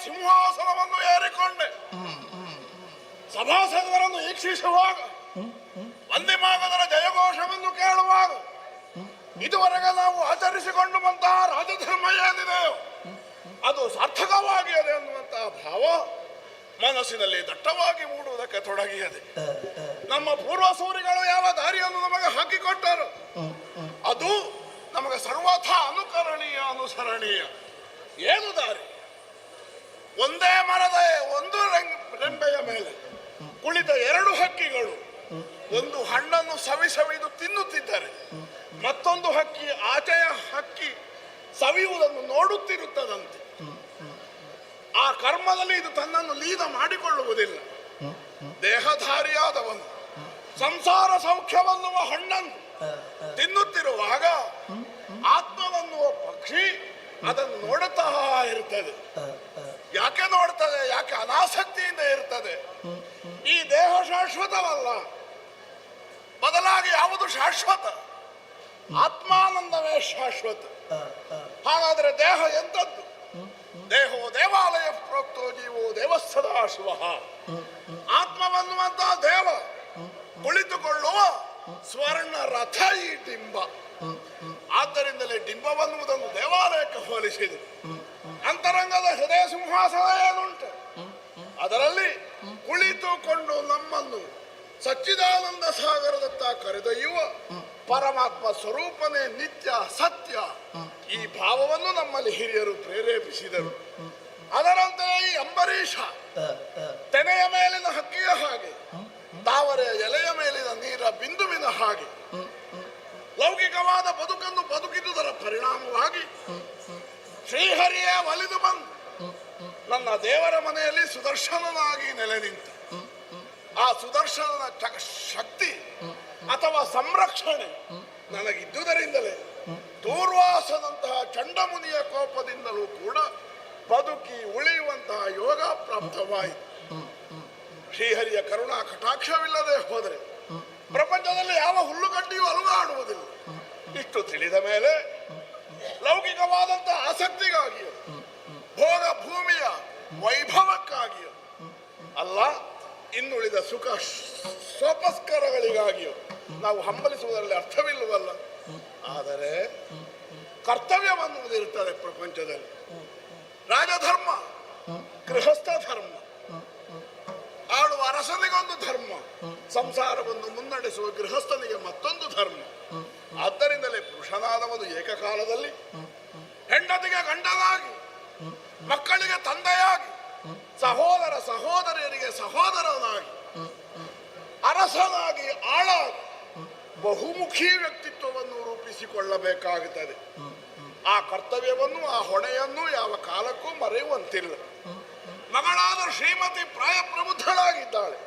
ಸಿಂಹಾಸನವನ್ನು ಏರಿಕೊಂಡೆ ಸಭಾಸದರನ್ನು ಈಕ್ಷಿಸುವಾಗ ವಂದೇ ಮಾತರಂ ಜಯಘೋಷವನ್ನು ಕೇಳುವಾಗ ಇದುವರೆಗೆ ನಾವು ಆಚರಿಸಿಕೊಂಡು ಬಂತಹ ರಾಜಧರ್ಮ ಏನಿದೆಯೋ ಅದು ಸಾರ್ಥಕವಾಗಿದೆ ಅನ್ನುವಂತಹ ಭಾವ ಮನಸ್ಸಿನಲ್ಲಿ ದಟ್ಟವಾಗಿ ಮೂಡುವುದಕ್ಕೆ ತೊಡಗಿಯದೆ. ನಮ್ಮ ಪೂರ್ವಸೂರಿಗಳು ಯಾವ ದಾರಿಯನ್ನು ನಮಗೆ ಹಾಕಿಕೊಟ್ಟರು ಅದು ನಮಗೆ ಸರ್ವಥ ಅನುಸರಣೀಯ. ಏನು ದಾರಿ? ಒಂದೇ ಮರದ ಒಂದು ರೆಂಬೆಯ ಮೇಲೆ ಕುಳಿತ ಎರಡು ಹಕ್ಕಿಗಳು ಒಂದು ಹಣ್ಣನ್ನು ಸವಿದು ತಿನ್ನುತ್ತಿದ್ದರೆ ಮತ್ತೊಂದು ಹಕ್ಕಿ ಆಚೆಯ ಹಕ್ಕಿ ಸವಿಯುವುದನ್ನು ನೋಡುತ್ತಿರುತ್ತದಂತೆ. ಆ ಕರ್ಮದಲ್ಲಿ ಇದು ತನ್ನನ್ನು ಲೀನ ಮಾಡಿಕೊಳ್ಳುವುದಿಲ್ಲ. ದೇಹಧಾರಿಯಾದವನು ಸಂಸಾರ ಸೌಖ್ಯವನ್ನುವ ಹಣ್ಣನ್ನು ತಿನ್ನುತ್ತಿರುವಾಗ ಆತ್ಮವನ್ನುವ ಪಕ್ಷಿ ಅದನ್ನು ನೋಡುತ್ತಾ ಇರ್ತದೆ. ಯಾಕೆ ನೋಡ್ತದೆ? ಯಾಕೆ ಅನಾಸಕ್ತಿಯಿಂದ ಇರ್ತದೆ? ಈ ದೇಹ ಶಾಶ್ವತವಲ್ಲ, ಬದಲಾಗಿ ಯಾವುದು ಶಾಶ್ವತ? ಆತ್ಮಾನಂದವೇ ಶಾಶ್ವತ. ಹಾಗಾದ್ರೆ ದೇಹ ಎಂಥದ್ದು? ದೇಹೋ ದೇವಾಲಯ ಪ್ರೋಕ್ತೋ ಜೀವೋ ದೇವಸ್ಥದ ಶಿವ. ಆತ್ಮವನ್ನುವಂತಹ ದೇವ ಕುಳಿತುಕೊಳ್ಳುವ ಸ್ವರ್ಣ ರಥ ಈ ಡಿಂಬ. ಆದ್ದರಿಂದಲೇ ಡಿಂಬವನ್ನುವುದನ್ನು ದೇವಾಲಯಕ್ಕೆ ಹೋಲಿಸಿದೆ. ಅಂತರಂಗದ ಹೃದಯ ಸಿಂಹಾಸನ ಏನುಂಟು ಅದರಲ್ಲಿ ಕುಳಿತುಕೊಂಡು ನಮ್ಮನ್ನು ಸಚ್ಚಿದಾನಂದ ಸಾಗರದತ್ತ ಕರೆದೊಯ್ಯುವ ಪರಮಾತ್ಮ ಸ್ವರೂಪನೇ ನಿತ್ಯ ಸತ್ಯ. ಈ ಭಾವವನ್ನು ನಮ್ಮಲ್ಲಿ ಹಿರಿಯರು ಪ್ರೇರೇಪಿಸಿದರು. ಅದರಂತೆ ಈ ಅಂಬರೀಷ ತೆನೆಯ ಮೇಲಿನ ಹಕ್ಕಿಯ ಹಾಗೆ, ತಾವರೆಯ ಎಲೆಯ ಮೇಲಿನ ನೀರ ಬಿಂದುವಿನ ಹಾಗೆ ಲೌಕಿಕವಾದ ಬದುಕನ್ನು ಬದುಕಿದುದರ ಪರಿಣಾಮವಾಗಿ ಶ್ರೀಹರಿಯೇ ಒಲಿದು ಬಂದು ನನ್ನ ದೇವರ ಮನೆಯಲ್ಲಿ ಸುದರ್ಶನನಾಗಿ ನೆಲೆ ನಿಂತ. ಆ ಸುದರ್ಶನನ ಶಕ್ತಿ ಅಥವಾ ಸಂರಕ್ಷಣೆ ನನಗಿದ್ದುದರಿಂದಲೇ ದೂರ್ವಾಸನಂತಹ ಚಂಡಮುನಿಯ ಕೋಪದಿಂದಲೂ ಕೂಡ ಬದುಕಿ ಉಳಿಯುವಂತಹ ಯೋಗ ಪ್ರಾಪ್ತವಾಯಿತು. ಶ್ರೀಹರಿಯ ಕರುಣಾ ಕಟಾಕ್ಷವಿಲ್ಲದೆ ಹೋದರೆ ಪ್ರಪಂಚದಲ್ಲಿ ಯಾವ ಹುಲ್ಲುಗಡ್ಡಿಯೂ ಅಲುಗಾಡುವುದಿಲ್ಲ. ಇಷ್ಟು ತಿಳಿದ ಮೇಲೆ ಲೌಕಿಕವಾದಂತಹ ಆಸಕ್ತಿಗಾಗಿಯೋ ಭೋಗ ಭೂಮಿಯ ವೈಭವಕ್ಕಾಗಿಯೋ ಅಲ್ಲ, ಇನ್ನುಳಿದ ಸುಖ ಸೋಪಸ್ಕರಗಳಿಗಾಗಿಯೋ ನಾವು ಹಂಬಲಿಸುವುದರಲ್ಲಿ ಅರ್ಥವಿಲ್ಲವಲ್ಲ. ಆದರೆ ಕರ್ತವ್ಯವನ್ನುವುದು ಇರ್ತದೆ ಪ್ರಪಂಚದಲ್ಲಿ. ರಾಜಧರ್ಮ, ಗೃಹಸ್ಥ ಧರ್ಮ, ಆಳುವ ಅರಸನಿಗೊಂದು ಧರ್ಮ, ಸಂಸಾರವನ್ನು ಮುನ್ನಡೆಸುವ ಗೃಹಸ್ಥನಿಗೆ ಮತ್ತೊಂದು ಧರ್ಮ. ಆದ್ದರಿಂದಲೇ ಪುರುಷನಾದವನು ಏಕಕಾಲದಲ್ಲಿ ಹೆಂಡತಿಗೆ ಗಂಡನಾಗಿ, ಮಕ್ಕಳಿಗೆ ತಂದೆಯಾಗಿ, ಸಹೋದರ ಸಹೋದರಿಯರಿಗೆ ಸಹೋದರನಾಗಿ, ಅರಸನಾಗಿ, ಆಳಾಗಿ ಬಹುಮುಖಿ ವ್ಯಕ್ತಿತ್ವವನ್ನು ರೂಪಿಸಿಕೊಳ್ಳಬೇಕಾಗುತ್ತದೆ. ಆ ಕರ್ತವ್ಯವನ್ನು, ಆ ಹೊಣೆಯನ್ನು ಯಾವ ಕಾಲಕ್ಕೂ ಮರೆಯುವಂತಿಲ್ಲ. ಮಗಳಾದ ಶ್ರೀಮತಿ ಪ್ರಾಯ ಪ್ರಬುದ್ಧಳಾಗಿದ್ದಾಳೆ.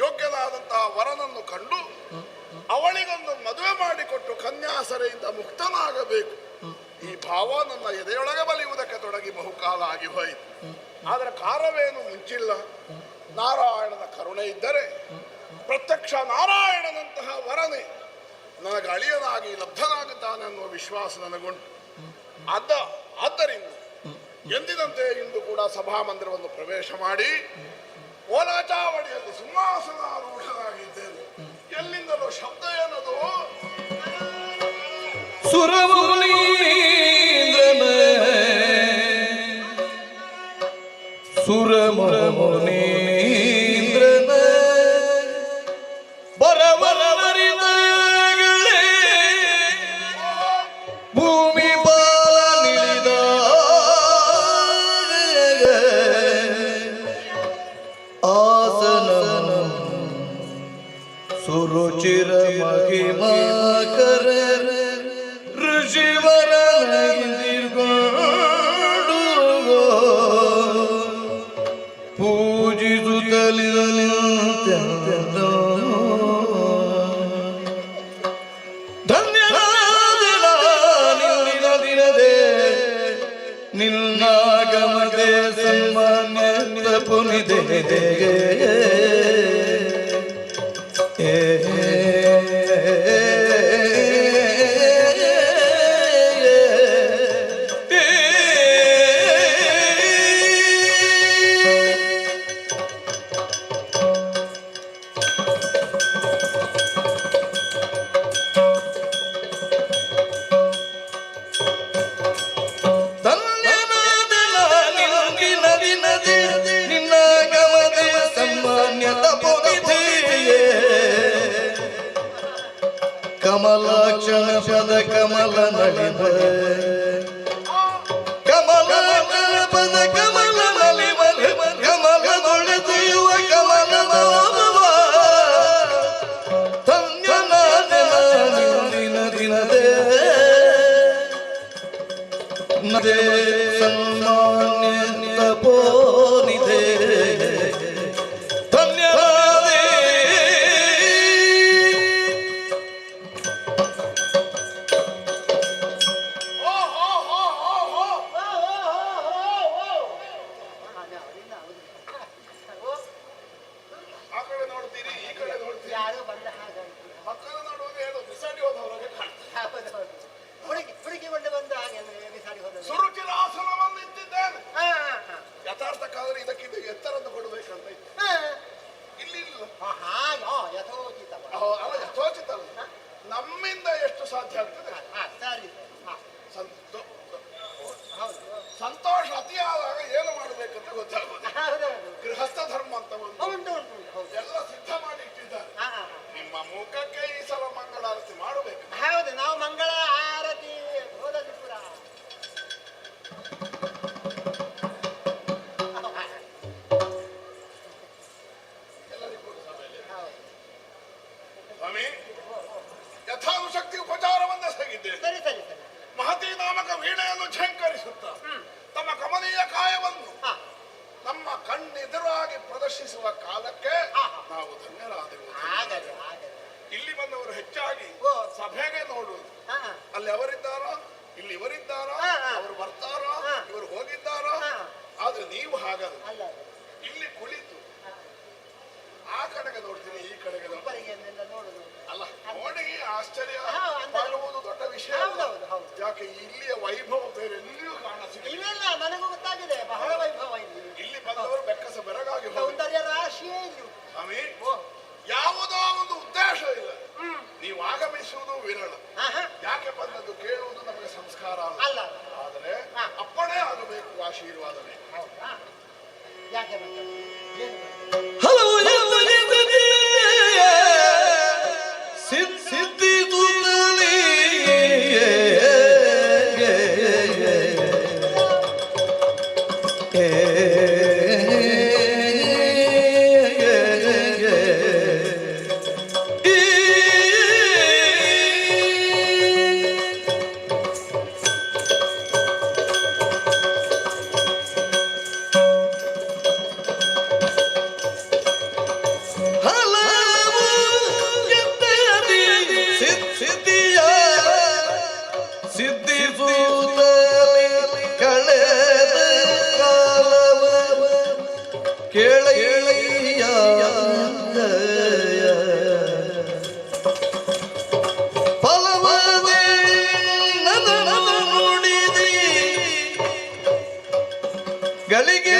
ಯೋಗ್ಯನಾದಂತಹ ವರನನ್ನು ಕಂಡು ಅವಳಿಗೊಂದು ಮದುವೆ ಮಾಡಿಕೊಟ್ಟು ಕನ್ಯಾಸರೆಯಿಂದ ಮುಕ್ತನಾಗಬೇಕು. ಈ ಭಾವ ನನ್ನ ಎದೆಯೊಳಗೆ ಬಲಿಯುವುದಕ್ಕೆ ತೊಡಗಿ ಬಹುಕಾಲ ಆಗಿ ಹೋಯಿತು. ಆದರೆ ಕಾಲವೇನು ಮುಂಚಿಲ್ಲ. ನಾರಾಯಣನ ಕರುಣೆ ಇದ್ದರೆ ಪ್ರತ್ಯಕ್ಷ ನಾರಾಯಣನಂತಹ ವರನೇ ನನಗೆ ಅಳಿಯನಾಗಿ ಲಬ್ಧನಾಗುತ್ತಾನೆ ಅನ್ನುವ ವಿಶ್ವಾಸ ನನಗುಂಟು. ಆದ್ದರಿಂದ ಎಂದಿನಂತೆ ಇಂದು ಕೂಡ ಸಭಾಮಂದಿರವನ್ನು ಪ್ರವೇಶ ಮಾಡಿ ಓಲಾಚಾವಡಿಯಲ್ಲಿ ಸಿಂಹಾಸನಾರೂಢನಾಗಿದ್ದೇನೆ. ಎಲ್ಲಿಂದಲೂ ಶಬ್ದ ಏನದು? ಸುರಮುನೀಂದ್ರನ ಬರವರವರಿದಗಳೇ ಭೂಮಿ ಬಾಲ ನಿಳಿದ ಆಸನ ಸುರುಚಿರ ಮಹಿಮಾಕರ ಋಷಿವರ ನಿನ್ನಾಗಮದೆ ಸನ್ಮಾನ್ಯ ಪುನಿದೆ ಕಮಲಾಕ್ಷಣ ಪದ ಕಮಲ ನಳಿನ ಕಮಲಾಕ್ಷಣ ಪದ ಕಮಲ ನಳಿನ ಕಮಲ ತೊಳೆದುಯುವ ಕಮಲ ನಾಮವ ಧನ್ಯನಾದ ದಿನ ದಿನದೇ ನದೇ ಸನ್ಮಾನ್ಯ ತಪೋನಿಧೆ ಧನ್ಯನಾದೆ ಆ ಕಡೆ ನೋಡ್ತೀರಿ ಈ ಕಡೆ ನೋಡ್ತೀರಿ ಯಾರು ಬಂದ ಹಾಗಾಗಿ ಪಕ್ಕದ ನೋಡುವಾಗ ಏನು ಬಿಸಾಡಿ ಹೋದವರಿಗೆ ಕಾಣ್ತದೆ. ಹುಡುಗಿ ಕೊಂಡು ಬಂದ ಹಾಗೆ ಬಿಸಾಡಿ ಹೋದ ಸುರುಚಿರ ಆಸನವನ್ನು ಇಟ್ಟಿದ್ದೇನೆ. ಯಥಾರ್ಥಕ್ಕಾದ್ರೆ ಇದಕ್ಕಿಂತ ಎತ್ತರದ್ದು ಕೊಡಬೇಕಂತ ಇತ್ತು. ಇಲ್ಲಿ ಇಲ್ಲ. ಯಥೋಚಿತ ಅಲ್ಲ ಯಥೋಚಿತ ಅಲ್ಲ, ನಮ್ಮಿಂದ ಎಷ್ಟು ಸಾಧ್ಯ ಆಗ್ತದೆ. ಸರಿ ಸಂತೋಷ ಅತಿಯಾದಾಗ ಏನು ಮಾಡಬೇಕಂತ ಗೊತ್ತಾಗುವುದು. ಹೌದೌದು ಗೃಹಸ್ಥ ಧರ್ಮ ಅಂತ ಒಂದು ಉಂಟು ಉಂಟು ಹೌದು ಎಲ್ಲ ಸಿದ್ಧ ಮಾಡಿ ಇಟ್ಟಿದ್ದಾರೆ. ನಿಮ್ಮ ಮುಖಕ್ಕೆ ಈ ಸಲ ಮಂಗಳಾರತಿ ಮಾಡಬೇಕು. ಹೌದು ನಾವು ಮಂಗಳ ಆರತಿ ಹೋದಲ್ಲಿ ಪುರ ಎಲ್ಲರಿಗೂ ಸಭೆಯಲ್ಲಿ ಸ್ವಾಮಿ ಯಥಾನುಶಕ್ತಿ ಉಪಚಾರವನ್ನೇ ಸಗಿದ್ದೇನೆ. ಸರಿ ಸರಿ ಸರಿ ಮಹತಿ ನಾಮಕ ವೀಣೆಯನ್ನು ಝಂಕರಿಸುತ್ತ ತಮ್ಮ ಕಮನೀಯ ಕಾಯವನ್ನು ನಮ್ಮ ಕಣ್ಣೆದುರಾಗಿ ಪ್ರದರ್ಶಿಸುವ ಕಾಲಕ್ಕೆ ನಾವು ಧನ್ಯರಾದೆವು. ಆಗದೆ ಆಗದೆ ಇಲ್ಲಿ ಬಂದವರು ಹೆಚ್ಚಾಗಿ ಸಭೆಗೆ ನೋಡುವುದು. ಅಲ್ಲಿ ಅವರಿದ್ದಾರೋ ಇಲ್ಲಿ ಇವರಿದ್ದಾರೋ ಅವರು ಬರ್ತಾರೋ ಇವರು ಹೋಗಿದ್ದಾರೋ. ಆದ್ರೆ ನೀವು ಹಾಗಲ್ಲ, ಇಲ್ಲಿ ಕುಳಿತು ಆ ಕಡೆಗೆ ನೋಡ್ತೀನಿ ಈ ಕಡೆಗೆ ನೋಡುದು ಅಲ್ಲ ನೋಡಿ ಆಶ್ಚರ್ಯ ಪಡುವುದು ದೊಡ್ಡ ವಿಷಯ. ಯಾಕೆ ಇಲ್ಲಿಯ ವೈಭವ ಬೇರೆ ಎಲ್ಲಿಯೂ ಕಾಣಿಸಿಲ್ಲ. ಇವೆಲ್ಲ ನನಗೂ ಗೊತ್ತಾಗಿದೆ, ಬಹಳ ವೈಭವ ಇಲ್ಲಿ. ಇಲ್ಲಿ ಬಂದವರು ಬೆಕ್ಕಸ ಬೆರಗಾಗಿ ಸೌಂದರ್ಯ ರಾಶಿಯೇ ಇಲ್ಲಿ. ಸ್ವಾಮಿ ಯಾವುದೋ ಒಂದು ಉದ್ದೇಶ ಇಲ್ಲ, ನೀವು ಆಗಮಿಸುವುದು ವಿರಳ. ಯಾಕೆ ಬಂದದ್ದು ಕೇಳುವುದು ನಮಗೆ ಸಂಸ್ಕಾರ ಅಲ್ಲ. ಆದರೆ ಅಪ್ಪಣೆ ಆಗಬೇಕು, ಆಶೀರ್ವಾದನೆ. ಯಾಕೆ ಹಲವು ಸಿದ್ಧಿ ದೂತಲಿ ಗಳಿಗೆ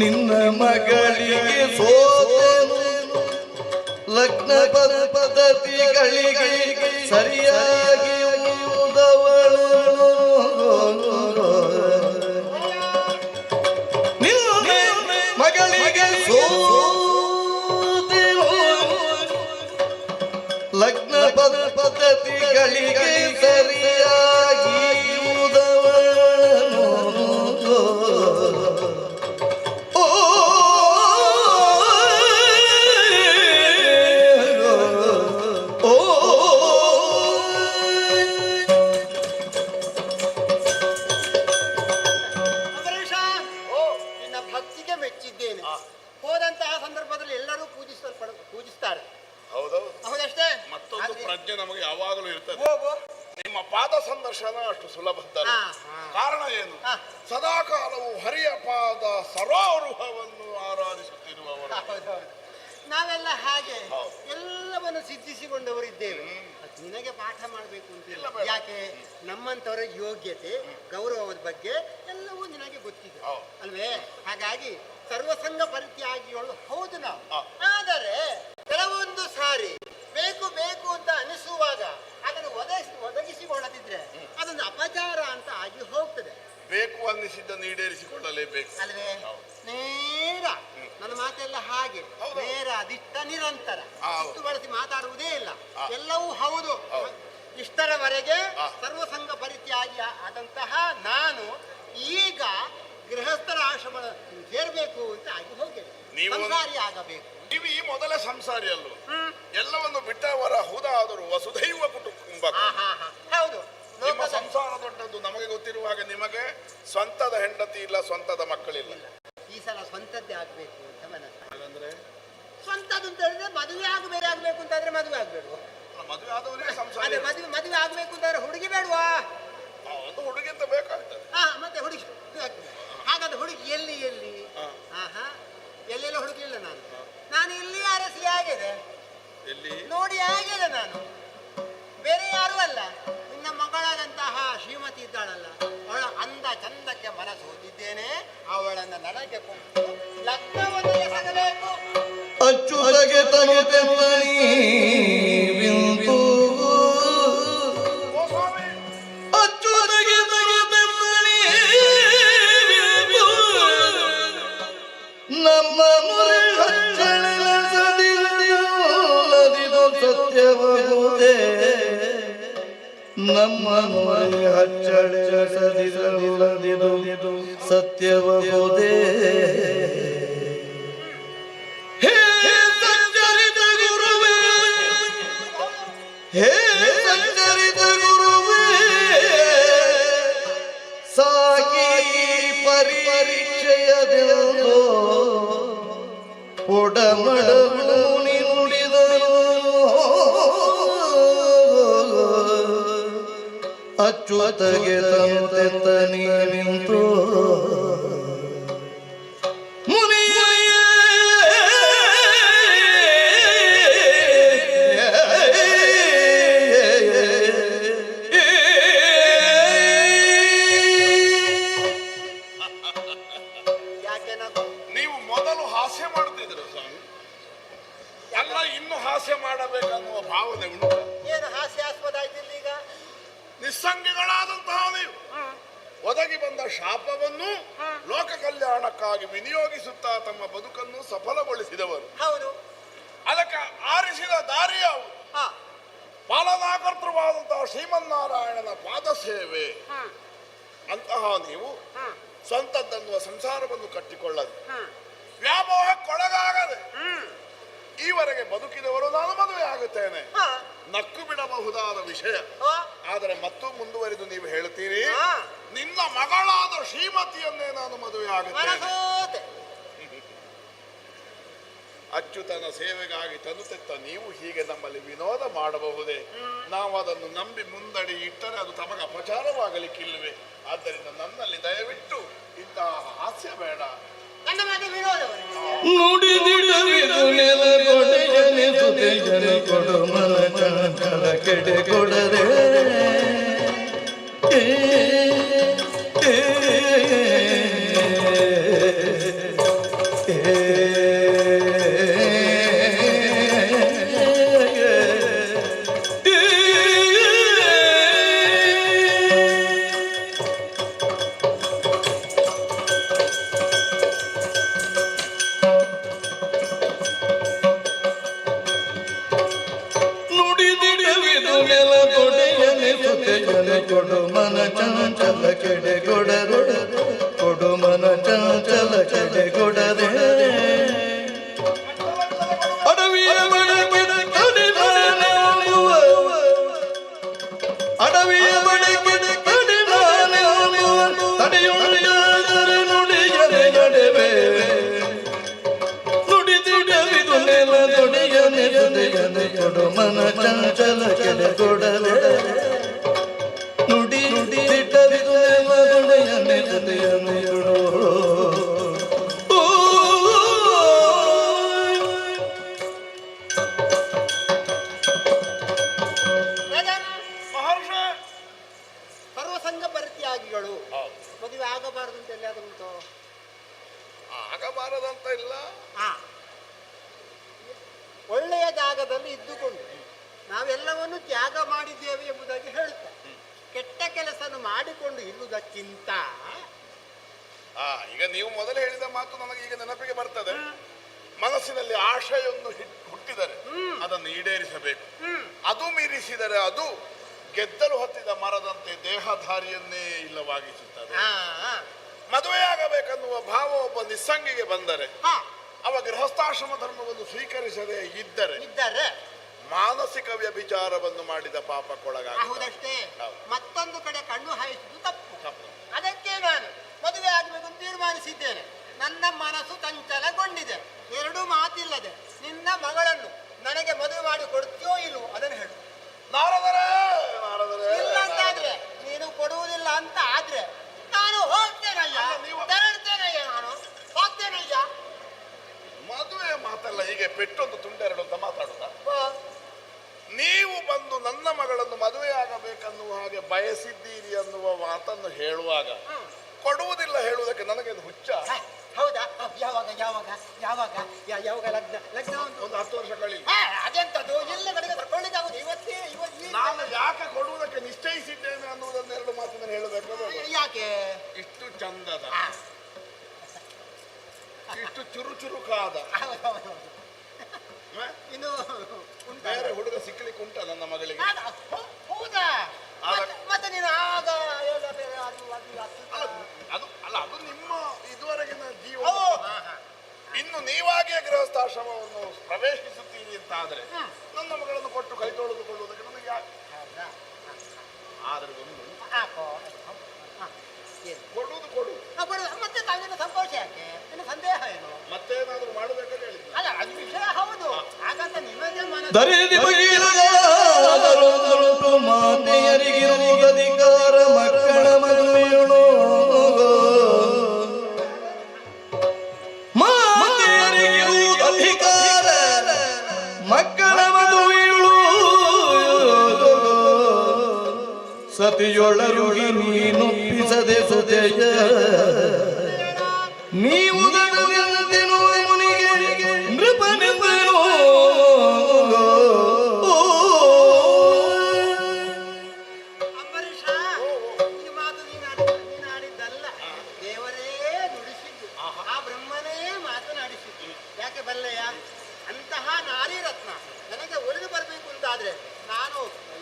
ನಿನ್ನ ಮಗಳಿಗೆ ಸೋತೆನು ಲಗ್ನ ಪದ್ಧತಿಗಳಿಗೆ ಸರಿಯಾಗಿ ಉದವಳು ನಿನ್ನ ಮಗಳಿಗೆ ಸೋತೆನು ಲಗ್ನ ಪದ್ಧತಿಗಳಿಗೆ ಸರಿಯಾಗಿ ಉದವಳು ಹೋದಂತಹ ಸಂದರ್ಭದಲ್ಲಿ ಎಲ್ಲರೂ ಪೂಜಿಸ್ತಾರೆ. ಹೌದಷ್ಟೇ. ಮತ್ತೊಂದು ಪ್ರಜ್ಞೆ ನಮಗೆ ಯಾವಾಗಲೂ ಇರ್ತದೆ. ನಿಮ್ಮ ಪಾದ ಸಂದರ್ಶನ ಅಷ್ಟು ಸುಲಭದ್ದಲ್ಲ. ಕಾರಣ ಏನು? ಸದಾಕಾಲವು ಹರಿಯ ಪಾದ ಸರೋರುಹವನ್ನು ಆರಾಧಿಸುತ್ತಿರುವವರು ನಾವೆಲ್ಲ ಹಾಗೆ ಎಲ್ಲವನ್ನು ಸಿದ್ಧಿಸಿಕೊಂಡವರಿದ್ದೇವೆ. ನಿನಗೆ ಪಾಠ ಮಾಡಬೇಕು ಅಂತಿಲ್ಲ. ಯಾಕೆ? ನಮ್ಮಂತವರ ಯೋಗ್ಯತೆ ಗೌರವದ ಬಗ್ಗೆ ಎಲ್ಲವೂ ನಿನಗೆ ಗೊತ್ತಿದೆ ಅಲ್ವೇ? ಹಾಗಾಗಿ ಸರ್ವಸಂಗ ಪರಿತ್ಯಾಗಿಗಳು ಹೌದು ನಾವು. ಆದರೆ ಕೆಲವೊಂದು ಸಾರಿ ಬೇಕು ಬೇಕು ಅಂತ ಅನಿಸುವಾಗ ಅದನ್ನು ಒದಗಿಸಿಕೊಳ್ಳದಿದ್ರೆ ಅದೊಂದು ಅಪಚಾರ ಅಂತ ಆಗಿ ಹೋಗ್ತದೆ. ಬೇಕು ಅನ್ನಿಸಿದ್ದನ್ನು ಈಡೇರಿಸಿಕೊಳ್ಳಲೇಬೇಕು ಅಲ್ವೇ? ನೇರ ನನ್ನ ಮಾತೆಲ್ಲ ಹಾಗೆ ನೇರ ದಿಟ್ಟ ನಿರಂತರ ಇಷ್ಟು ಬಳಸಿ ಮಾತಾಡುವುದೇ ಇಲ್ಲ. ಎಲ್ಲವೂ ಹೌದು. ಇಷ್ಟರವರೆಗೆ ಸರ್ವಸಂಗ ಪರಿತ್ಯಾಗಿ ಆದಂತಹ ನಾನು ಈಗ ಗೃಹಸ್ಥರ ಆಶ್ರಮ ಸೇರ್ಬೇಕು ಅಂತ ಆಗಿ ಹೋಗಿ ಸಂಸಾರಿ ಆಗಬೇಕು. ನೀವು ಈ ಮೊದಲ ಸಂಸಾರಿ ಅಲ್ಲೂ ಎಲ್ಲವನ್ನು ಬಿಟ್ಟವರ ಹೌದಾದರೂ ವಸುಧೈವ ಕುಟುಂಬ. ಹೌದು. ನಿಮ್ಮ ಸಂಸಾರ ದೊಡ್ಡದ್ದು ನಮಗೆ ಗೊತ್ತಿರುವಾಗ ನಿಮಗೆ ಸ್ವಂತದ ಹೆಂಡತಿ ಇಲ್ಲ, ಸ್ವಂತದ ಮಕ್ಕಳಿಲ್ಲ. ಈ ಸಲ ಸ್ವಂತದ್ದೇ ಆಗ್ಬೇಕು ಅಂತ ಮನಸ್ಸು. ಹಾಗಂದ್ರೆ ಸ್ವಂತದ್ದು ಅಂತ ಹೇಳಿದ್ರೆ ಮದುವೆ ಆಗಬೇಕು ಅಂತಾದ್ರೆ ಮದುವೆ ಆಗ್ಬೇಡುವ? ಮದುವೆ ಆದವರಿಗೆ ಸಂಸಾರ. ಮದುವೆ ಆಗ್ಬೇಕು ಅಂತಂದ್ರೆ ಹುಡುಗಿ ಬೇಡವಾ? ಅದು ಹುಡುಗಿ ಅಂತ ಬೇಕಾಗ್ತದೆ. ಮತ್ತೆ ಹುಡುಗಿ ಹಾಗಾದ್ರೆ ಹುಡುಗಿ ಎಲ್ಲಿ ಎಲ್ಲೆಲ್ಲ ಹುಡುಗಿಲ್ಲ. ನಾನು ಇಲ್ಲಿ ಅರಸಿ ಆಗಿದೆ ನೋಡಿ ಆಗಿದೆ. ನಾನು ಬೇರೆ ಯಾರು ಅಲ್ಲ, ನಿನ್ನ ಮಗಳಾದಂತಹ ಶ್ರೀಮತಿ ಇದ್ದಾಳಲ್ಲ, ಅವಳ ಅಂದ ಚಂದಕ್ಕೆ ಮನಸ್ಸು ಹೋಗಿದ್ದೇನೆ. ಅವಳನ್ನು ನನಗೆ ಕೊಟ್ಟು ಲಗ್ನವನ್ನು ಎಸಗಬೇಕು. ಅಚ್ಚುತಗೆ ತನು ತೆಮ್ಮನಿ ವಿಂತು ಅಚ್ಚುತಗೆ ತನು ತೆಮ್ಮನಿ ವಿಂತು ನಮ್ಮ ಮುರೆ ಹಚ್ಚಳಿನ ಸದಿಲ್ಲದಿದು ಸತ್ಯವಾಗುವುದೇ. ನಮ್ಮ ಮುರೆ ಹಚ್ಚಳಿನ ಸದಿಲ್ಲದಿದು ಸತ್ಯವಾಗುವುದೇ. ಹೇ ಸಂಚರಿತ ಗುರುವೇ ಸಾಕಿ ಪರಿಚಯದೆಂದು ಒಡಮಡಲು ನುಡಿದನು. ಅಚ್ಚುತಗೆ ತಂತೆತ್ತ ನೀ ನಿಂತು ನೀವು ಮೊದಲು ಹಾಸ್ಯ ಮಾಡುತ್ತಿದ್ರು ಸ್ವಾಮಿ, ಅಲ್ಲ ಇನ್ನು ಹಾಸ್ಯ ಮಾಡಬೇಕನ್ನುವ ಭಾವನೆ ಉಂಟು. ಏನು ಹಾಸ್ಯಾಸ್ಪದ ಆಯ್ತಿಲ್ಲ ಈಗ? ನಿಸ್ಸಂಗಿಗಳಾದಂತಹ ನೀವು ಒದಗಿ ಬಂದ ಶಾಪವನ್ನು ಲೋಕ ಕಲ್ಯಾಣಕ್ಕಾಗಿ ವಿನಿಯೋಗಿಸುತ್ತಾ ತಮ್ಮ ಬದುಕನ್ನು ಸಫಲಗೊಳಿಸಿದವರು. ಹೌದು. ಅದಕ್ಕೆ ಆರಿಸಿದ ದಾರಿ ಯಾವುದು? ಪಾಲನಾಕರ್ತೃವಾದಂತಹ ಶ್ರೀಮನ್ನಾರಾಯಣನ ಪಾದ ಸೇವೆ. ಅಂತಹ ನೀವು ಸ್ವಂತದ್ದನ್ನುವ ಸಂಸಾರವನ್ನು ಕಟ್ಟಿಕೊಳ್ಳದೆ ವ್ಯಾಮೋಹಕ್ಕೊಳಗಾಗದೆ ಈವರೆಗೆ ಬದುಕಿದವರು ನಾನು ಮದುವೆ ಆಗುತ್ತೇನೆ ನಕ್ಕು ಬಿಡಬಹುದಾದ ವಿಷಯ. ಆದರೆ ಮತ್ತು ಮುಂದುವರಿದು ನೀವು ಹೇಳ್ತೀರಿ ನಿನ್ನ ಮಗಳಾದ ಶ್ರೀಮತಿಯನ್ನೇ ನಾನು ಮದುವೆ ಆಗುತ್ತೇನೆ. ಅಚ್ಯುತನ ಸೇವೆಗಾಗಿ ತನುತೆತ್ತ ನೀವು ಹೀಗೆ ನಮ್ಮಲ್ಲಿ ವಿನೋದ ಮಾಡಬಹುದೇ? ನಾವು ಅದನ್ನು ನಂಬಿ ಮುಂದಡಿ ಇಟ್ಟರೆ ಅದು ತಮಗೆ ಅಪಚಾರವಾಗಲಿಕ್ಕಿಲ್ಲವೇ? ಆದ್ದರಿಂದ ನನ್ನಲ್ಲಿ ದಯವಿಟ್ಟು ಇಂತಹ ಹಾಸ್ಯ ಬೇಡ. ನುಡಿದಿಡವಿದು ನೆಲಗೊಡೆಯನಿಸುತ್ತೆ ಜನ ಕೊಡು ಮನ ಚಂಚಲ ಕೆಡೆ ಕೊಡದೆ. ಕೊಡು ಮನ ಚಂಚಲ ಕೆಡೆ ಕೊಡದೆ ಕೊಡು ಮನ ಚಂಚಲ ಕೆಡೆ ಕೊಡದೆ. ಅಡವಿಯ ಬಡಗಿದ ಕಡಿದಾನೆಂಬುವ ಅಡವಿಯ ಬಡಗಿದ ಕಡಿದಾನೆಂಬುವ ತಡೆಯುಳಿಯಾದರೆ ನುಡಿಯದೆ ನಡೆವೆ. ನುಡಿದಿಡವಿದು ನೆಲ ದೊಡೆಯ ನೆರೆದೆಯದೆ ಕೊಡು ಮನ ಚಂಚಲ ಕೆಡೆ ಕೊಡದೆ. ನುಡಿ ನುಡಿದಿಟ್ಟವಿದು ನೆಲದೊಡೆಯ ನೆರೆದೆಯನು ಕೊಡು. ಮಹರ್ಷಿ ಸರ್ವಸಂಗ ಪರಿತ್ಯಾಗಿಗಳು ಮದುವೆ ಆಗಬಾರದು ಅಂತ ಎಲ್ಲಿಯಾದ್ರೂ ಉಂಟು? ಆಗಬಾರದಂತ ಇಲ್ಲ. ಒಳ್ಳೆಯ ಜಾಗದಲ್ಲಿ ಇದ್ದುಕೊಂಡು ನಾವೆಲ್ಲವನ್ನು ತ್ಯಾಗ ಮಾಡಿದ್ದೇವೆ ಎಂಬುದಾಗಿ ಹೇಳುತ್ತಾರೆ. ಕೆಟ್ಟ ಕೆಲಸವನ್ನು ಮಾಡಿಕೊಂಡು ಇರುವುದಕ್ಕಿಂತ ಈಗ ನೀವು ಮೊದಲು ಹೇಳಿದ ಮಾತು ನನಗೆ ಈಗ ನೆನಪಿಗೆ ಬರ್ತದೆ. ಮನಸ್ಸಿನಲ್ಲಿ ಆಶೆಯನ್ನು ಹುಟ್ಟಿದರೆ ಅದನ್ನು ಈಡೇರಿಸಬೇಕು. ಅದು ಮೀರಿಸಿದರೆ ಅದು ಗೆದ್ದಲು ಹೊತ್ತಿದ ಮರದಂತೆ ದೇಹಧಾರಿಯನ್ನೇ ಇಲ್ಲವಾಗಿಸುತ್ತದೆ. ಮದುವೆಯಾಗಬೇಕನ್ನುವ ಭಾವ ಒಬ್ಬ ನಿಸ್ಸಂಗಿಗೆ ಬಂದರೆ, ಅವ ಗೃಹಸ್ಥಾಶ್ರಮ ಧರ್ಮವನ್ನು ಸ್ವೀಕರಿಸದೆ ಇದ್ದರೆ ಮಾನಸಿಕ ವ್ಯಭಿಚಾರವನ್ನು ಮಾಡಿದ ಪಾಪಕ್ಕೊಳಗಾಗುವುದಷ್ಟೇ. ಮತ್ತೊಂದು ಕಡೆ ಕಣ್ಣು ಹಾಯಿಸುವುದು ತಪ್ಪು. ಅದಕ್ಕೆ ನಾನು ಮದುವೆ ಆಗಬೇಕು ಅಂತ ತೀರ್ಮಾನಿಸಿದ್ದೇನೆ. ನನ್ನ ಮನಸ್ಸು ಚಂಚಲಗೊಂಡಿದೆ. ಎರಡು ಮಾತಿಲ್ಲದೆ ನಿನ್ನ ಮಗಳನ್ನು ನನಗೆ ಮದುವೆ ಮಾಡಿ ಕೊಡ್ತೀಯೋ ಇಲ್ವೋ ಅದನ್ನು ಹೇಳು. ನಾರದರೆ ಇಲ್ಲ ಅಂತಾದ್ರೆ, ನೀನು ಕೊಡುವುದಿಲ್ಲ ಅಂತ ಆದ್ರೆ ನಾನು ಹೋಗ್ತೇನಯ್ಯ, ತೆರಳ್ತೇನಯ್ಯ, ನಾನು ಹೋಗ್ತೇನಯ್ಯ. ಮದುವೆ ಮಾತಲ್ಲ, ಹೀಗೆ ಪೆಟ್ಟೊಂದು ತುಂಡೆರಡು ಅಂತ ಮಾತಾಡುದ. ನೀವು ಬಂದು ನನ್ನ ಮಗಳನ್ನು ಮದುವೆಯಾಗಬೇಕನ್ನುವ ಹಾಗೆ ಬಯಸಿದ್ದೀರಿ ಅನ್ನುವ ಮಾತನ್ನು ಹೇಳುವಾಗ ಕೊಡುವುದಿಲ್ಲ ಹೇಳುವುದಕ್ಕೆ ನನಗೆ ಹುಚ್ಚ. ಹೌದಾ? ಯಾವಾಗ ಯಾವಾಗ ಯಾವಾಗ ಯಾವಾಗ ಲಗ್ನ ಲಗ್ನ ಒಂದು 10 ವರ್ಷ ಕಳಿ. ಅದೆಂತದ್ದು ಎಲ್ಲ ಕಡೆಗೆ ತಗೊಳ್ಳಿಕ್ಕಾಗುದು. ಇವತ್ತೇ ನಾನು ಯಾಕೆ ಕೊಡುವುದಕ್ಕೆ ನಿಶ್ಚಯಿಸಿದ್ದೇನೆ ಅನ್ನುವುದನ್ನು 2 ಮಾತಿನಲ್ಲಿ ಹೇಳಬೇಕು. ಯಾಕೆ? ಇಷ್ಟು ಚಂದದ, ಇಷ್ಟು ಚುರುಕಾದ ಇನ್ನು ಬೇರೆ ಹುಡುಗ ಸಿಕ್ಕಲಿಕ್ಕೆ ಉಂಟ ನನ್ನ ಮಗಳಿಗೆ? ಹೌದಾ? ಮತ್ತೆ ನೀನು ಆಗ ಅದು ನಿಮ್ಮ ಇದುವರೆಗಿನ ಜೀವ. ಇನ್ನು ನೀವಾಗೇ ಗೃಹಸ್ಥಾಶ್ರಮವನ್ನು ಪ್ರವೇಶಿಸುತ್ತೀರಿ ಅಂತ ಆದ್ರೆ ನನ್ನ ಮಗಳನ್ನು ಕೊಟ್ಟು ಕೈ ತೊಳೆದುಕೊಳ್ಳುವುದಕ್ಕೆ ನನಗೆ ಆದ್ರೆ ಕೊಡು ಮತ್ತೆ ತಂಗಿನ ಸಂತೋಷ ಯಾಕೆ? ನಿನ್ನ ಸಂದೇಹ ಏನು? ಮತ್ತೇನಾದ್ರೂ ಮಾಡಬೇಕಂತ ಹೇಳಿದ್ರು. ಅಲ್ಲ, ಅದು ವಿಷಯ ಹೌದು. ಹಾಗಂತ ನಿಮಗೆ ಮನಸ್ಸು ಮಾತೆಯರಿಗಿರುವುದಧಿಕಾರ ಮಕ್ಕಳ ಮದುವೆಯಳು, ಮಾತೆಯರಿಗಿರುವುದಧಿಕಾರ ಮಕ್ಕಳ ಮದುವೆಯಳು, ಸತಿಯೊಳರುಗಿ ನೀನೊಪ್ಪಿಸದೆ ಸುತೆಯ ನೀವು ಮುನಿಗೆ ನೃಪನೆಂದನು. ಅಂಬರೀಷ, ಈ ಮಾತು ನೀನಾಡಿದ್ದಲ್ಲ, ದೇವರೇ ನುಡಿಸಿದ್ದು, ಆ ಬ್ರಹ್ಮನೇ ಮಾತನಾಡಿಸಿದ್ದು. ಯಾಕೆ ಬಲ್ಲೆಯ? ಅಂತಹ ನಾರಿ ರತ್ನ ನನಗೆ ಒಲಿದು ಬರಬೇಕು ಅಂತಾದ್ರೆ ನಾನು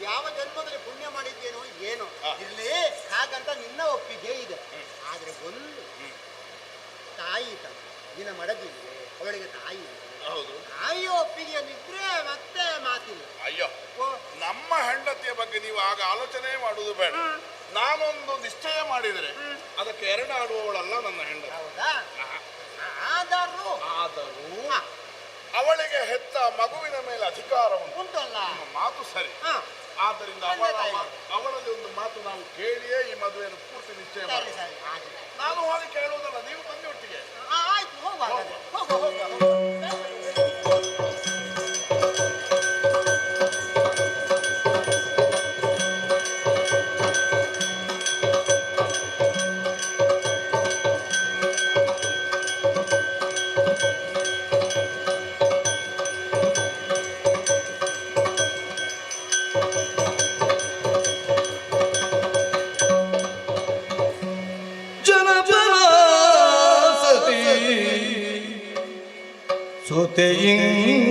ಯಾವ ಜನ್ಮದಲ್ಲಿ ಪುಣ್ಯ ಮಾಡಿದ್ದೇನೋ ಏನೋ ಇರ್ಲಿ, ಹಾಗಂತ ನಿನ್ನ ಒಪ್ಪಿಗೆ ಇದೆ. ಆದ್ರೆ ಒಂದು ತಾಯಿ ನಿನ್ನ ಮಡದಿಗೆ, ಅವಳಿಗೆ ತಾಯಿ, ತಾಯಿಯ ಒಪ್ಪಿಗೆಯನ್ನಿದ್ರೆ ಮತ್ತೆ ಮಾತಿಲ್ಲ. ಅಯ್ಯೋ, ನಮ್ಮ ಹೆಂಡತಿಯ ಬಗ್ಗೆ ನೀವು ಆಗ ಆಲೋಚನೆ ಮಾಡುವುದು ಬೇಡ. ನಾನೊಂದು ನಿಶ್ಚಯ ಮಾಡಿದರೆ ಅದಕ್ಕೆ 2 ಆಡುವವಳಲ್ಲ ನನ್ನ ಹೆಂಡತಿ. ಹೌದಾ? ಆದರೂ ಅವಳಿಗೆ ಹೆತ್ತ ಮಗುವಿನ ಮೇಲೆ ಅಧಿಕಾರ ಉಂಟಲ್ಲ. ಮಾತು ಸರಿ. ಆದ್ದರಿಂದ ಅವಳಲ್ಲಿ ಒಂದು ಮಾತು ನಾವು ಕೇಳಿಯೇ ಈ ಮದುವೆಯನ್ನು ಪೂರ್ತಿ ನಿಶ್ಚಯ ಮಾಡಿ. ನಾನು ಹೋಗಿ ಕೇಳುವುದಲ್ಲ, ನೀವು ಬನ್ನಿ ಒಟ್ಟಿಗೆ. ಆಯ್ತು, ಹೋಗುವ.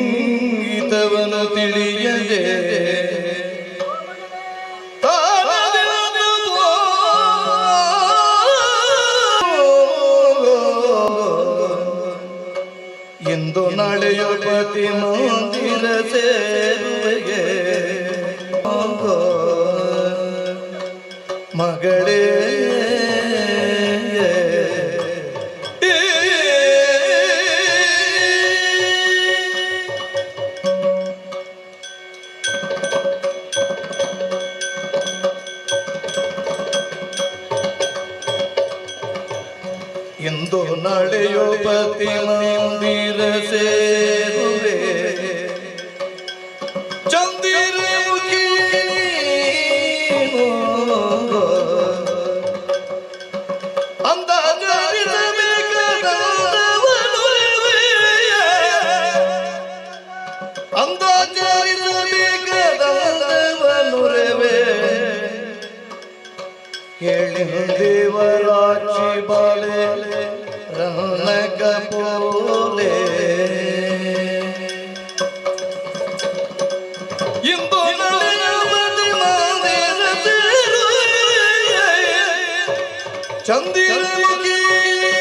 ಸುತೆಯಿಂಗಿತವನು ತಿಳಿಯದೆ ಎಂದು ನಾಳೆಯ ಪತಿ ಮಂದಿರ ಸೇರುವೆಗೆ ಮಗಳೇ ಎಂದು ನಾಳೆಯೋ ಪತಿ ಮಂದಿರ ಸೇರುವೆ ಚಂದಿರ ಮುಖಿ ಅಂದಾಜರಿಸಬೇಕಾದವನುರವೆ ಕೇಳಿ ದೇವರಾಕ್ಷಿ ಬಾಲೆ ಚಂದಿರಮುಖಿ ಬಾಲೆ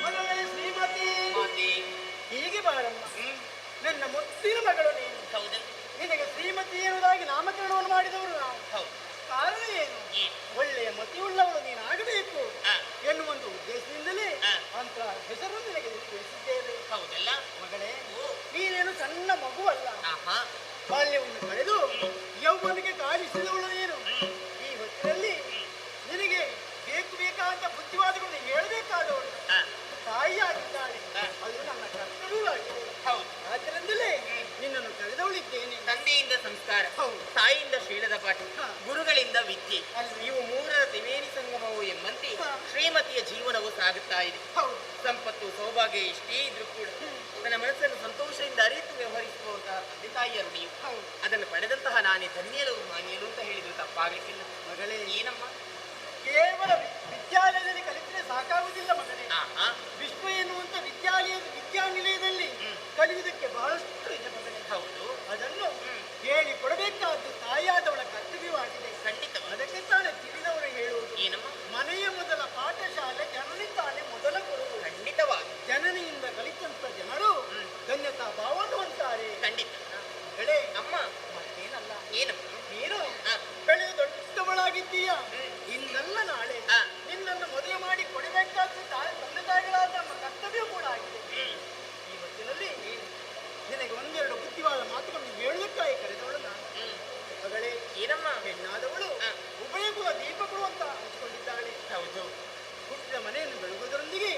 ಮಗಳೇ ಶ್ರೀಮತಿ ಹೀಗೆ ಬಾರಮ್ಮ. ನನ್ನ ಮುತ್ತಿನ ಮಗಳು ನೀನು. ನಿನಗೆ ಶ್ರೀಮತಿ ಎನ್ನುವುದಾಗಿ ನಾಮಕರಣವನ್ನು ಮಾಡಿದವರು ನಾವು. ಕಾರಣ ಏನು? ಒಳ್ಳೆಯ ಮತಿಯುಳ್ಳವಳು ನೀನು ಆಗಬೇಕು ಎನ್ನುವಂತ ಉದ್ದೇಶದಿಂದಲೇ ಅಂತ ಹೆಸರು ನಿನಗೆ ತಿಳಿಸಿದ್ದೇವೆ. ಮಗಳೇ, ನೀನೇನು ಸಣ್ಣ ಮಗು ಅಲ್ಲ. ಬಾಲ್ಯವನ್ನು ಕಳೆದು ಯೌವನಿಗೆ ಕಾಲಿಸಿದವಳು ನೀನು. ಈ ಹೊತ್ತಿನಲ್ಲಿ ನಿನಗೆ ಬೇಕಾದ ಬುದ್ಧಿವಾದಗಳನ್ನು ಹೇಳಬೇಕಾದವಳು ತಾಯಿಯಾಗಿದ್ದಾಳೆ. ಅದು ನನ್ನ ಕರ್ತವ್ಯವಾಗಿದೆ. ಆದ್ದರಿಂದಲೇ ನಿನ್ನನ್ನು ಕರೆದವಳಿದ್ದೇನೆ. ತಂದೆಯಿಂದ ಸಂಸ್ಕಾರ, ತಾಯಿಯಿಂದ ಶೀಲದ ಪಾಠ, ಗುರುಗಳಿಂದ ವಿದ್ಯೆ, ಇವು ಮೂರರ ತ್ರಿವೇಣಿ ಸಂಗಮವು ಎಂಬಂತೆ ಶ್ರೀಮತಿಯ ಜೀವನವು ಸಾಗುತ್ತಾ ಇದೆ. ಸಂಪತ್ತು ಸೌಭಾಗ್ಯ ಎಷ್ಟೇ ಇದ್ರೂ ಕೂಡ ನನ್ನ ಮನಸ್ಸನ್ನು ಸಂತೋಷದಿಂದ ಅರಿತು ವ್ಯವಹರಿಸುವಂತಹ ತಂದೆ ತಾಯಿಯರು ನೀವು. ಅದನ್ನು ಪಡೆದಂತಹ ನಾನೇ ಧನ್ಯಲು ಮಾನ್ಯಲು ಅಂತ ಹೇಳಿದ್ರು ತಪ್ಪಾಗಲಿಕ್ಕಿಲ್ಲ. ಮಗಳೇ, ಏನಮ್ಮ? ಕೇವಲ ವಿದ್ಯಾಲಯದಲ್ಲಿ ಕಲಿತರೆ ಸಾಕಾಗುವುದಿಲ್ಲ ಮಗನೇ. ವಿಶ್ವ ಎನ್ನುವಂತ ವಿದ್ಯಾನಿಲಯದಲ್ಲಿ ಕಲಿಯುವುದಕ್ಕೆ ಬಹಳಷ್ಟು ಇದೆ ಮಗನೇ. ಅದನ್ನು ಹೇಳಿ ಕೊಡಬೇಕಾದ್ದು ತಾಯಿಯಾದವಳ ಕರ್ತವ್ಯವಾಗಿದೆ. ಖಂಡಿತ. ಅದಕ್ಕೆ ತಾನೇ ತಿಳಿದವರು ಹೇಳುವುದು, ಏನಮ್ಮ? ಮನೆಯ ಮೊದಲ ಪಾಠಶಾಲೆ ಜನನಿ ತಾನೇ ಮೊದಲ ಗುರು. ಖಂಡಿತವಾಗಿ ಜನನಿಯಿಂದ ಕಲಿತಂತ ಜನರು ಧನ್ಯತಾ ಭಾವನು ಅಂತಾರೆ. ಖಂಡಿತ. ಮಗಳೇ, ಅಮ್ಮ ಮತ್ತೇನಲ್ಲ, ಏನಮ್ಮ? ನೀನು ಬೆಳೆದು ದೊಡ್ಡವಳಾಗಿದ್ದೀಯ. ಇನ್ನಲ್ಲ ನಾಳೆ ನಿನ್ನನ್ನು ಮದುವೆ ಮಾಡಿ ಕೊಡಬೇಕಾದ ತಂದೆ ತಾಯಿಗಳಾದ ನಮ್ಮ ಕರ್ತವ್ಯ ಕೂಡ ಆಗಿದೆ. ಈ ಹೊತ್ತಿನಲ್ಲಿ ನಿನಗೆ ಒಂದೆರಡು ಬುದ್ಧಿವಾದ ಮಾತುಗಳನ್ನು ಹೇಳುವುದಕ್ಕಾಗಿ ಕರೆದವಳು ನಾನು. ಮಗಳೇ, ಏನಮ್ಮ? ಹೆಣ್ಣಾದವಳು ಉಭಯ ಕುಲ ದೀಪಗಳು ಅಂತ ಅನಿಸಿಕೊಂಡಿದ್ದಾಳೆ. ಹುಟ್ಟಿದ ಮನೆಯನ್ನು ಬೆಳಗುವುದರೊಂದಿಗೆ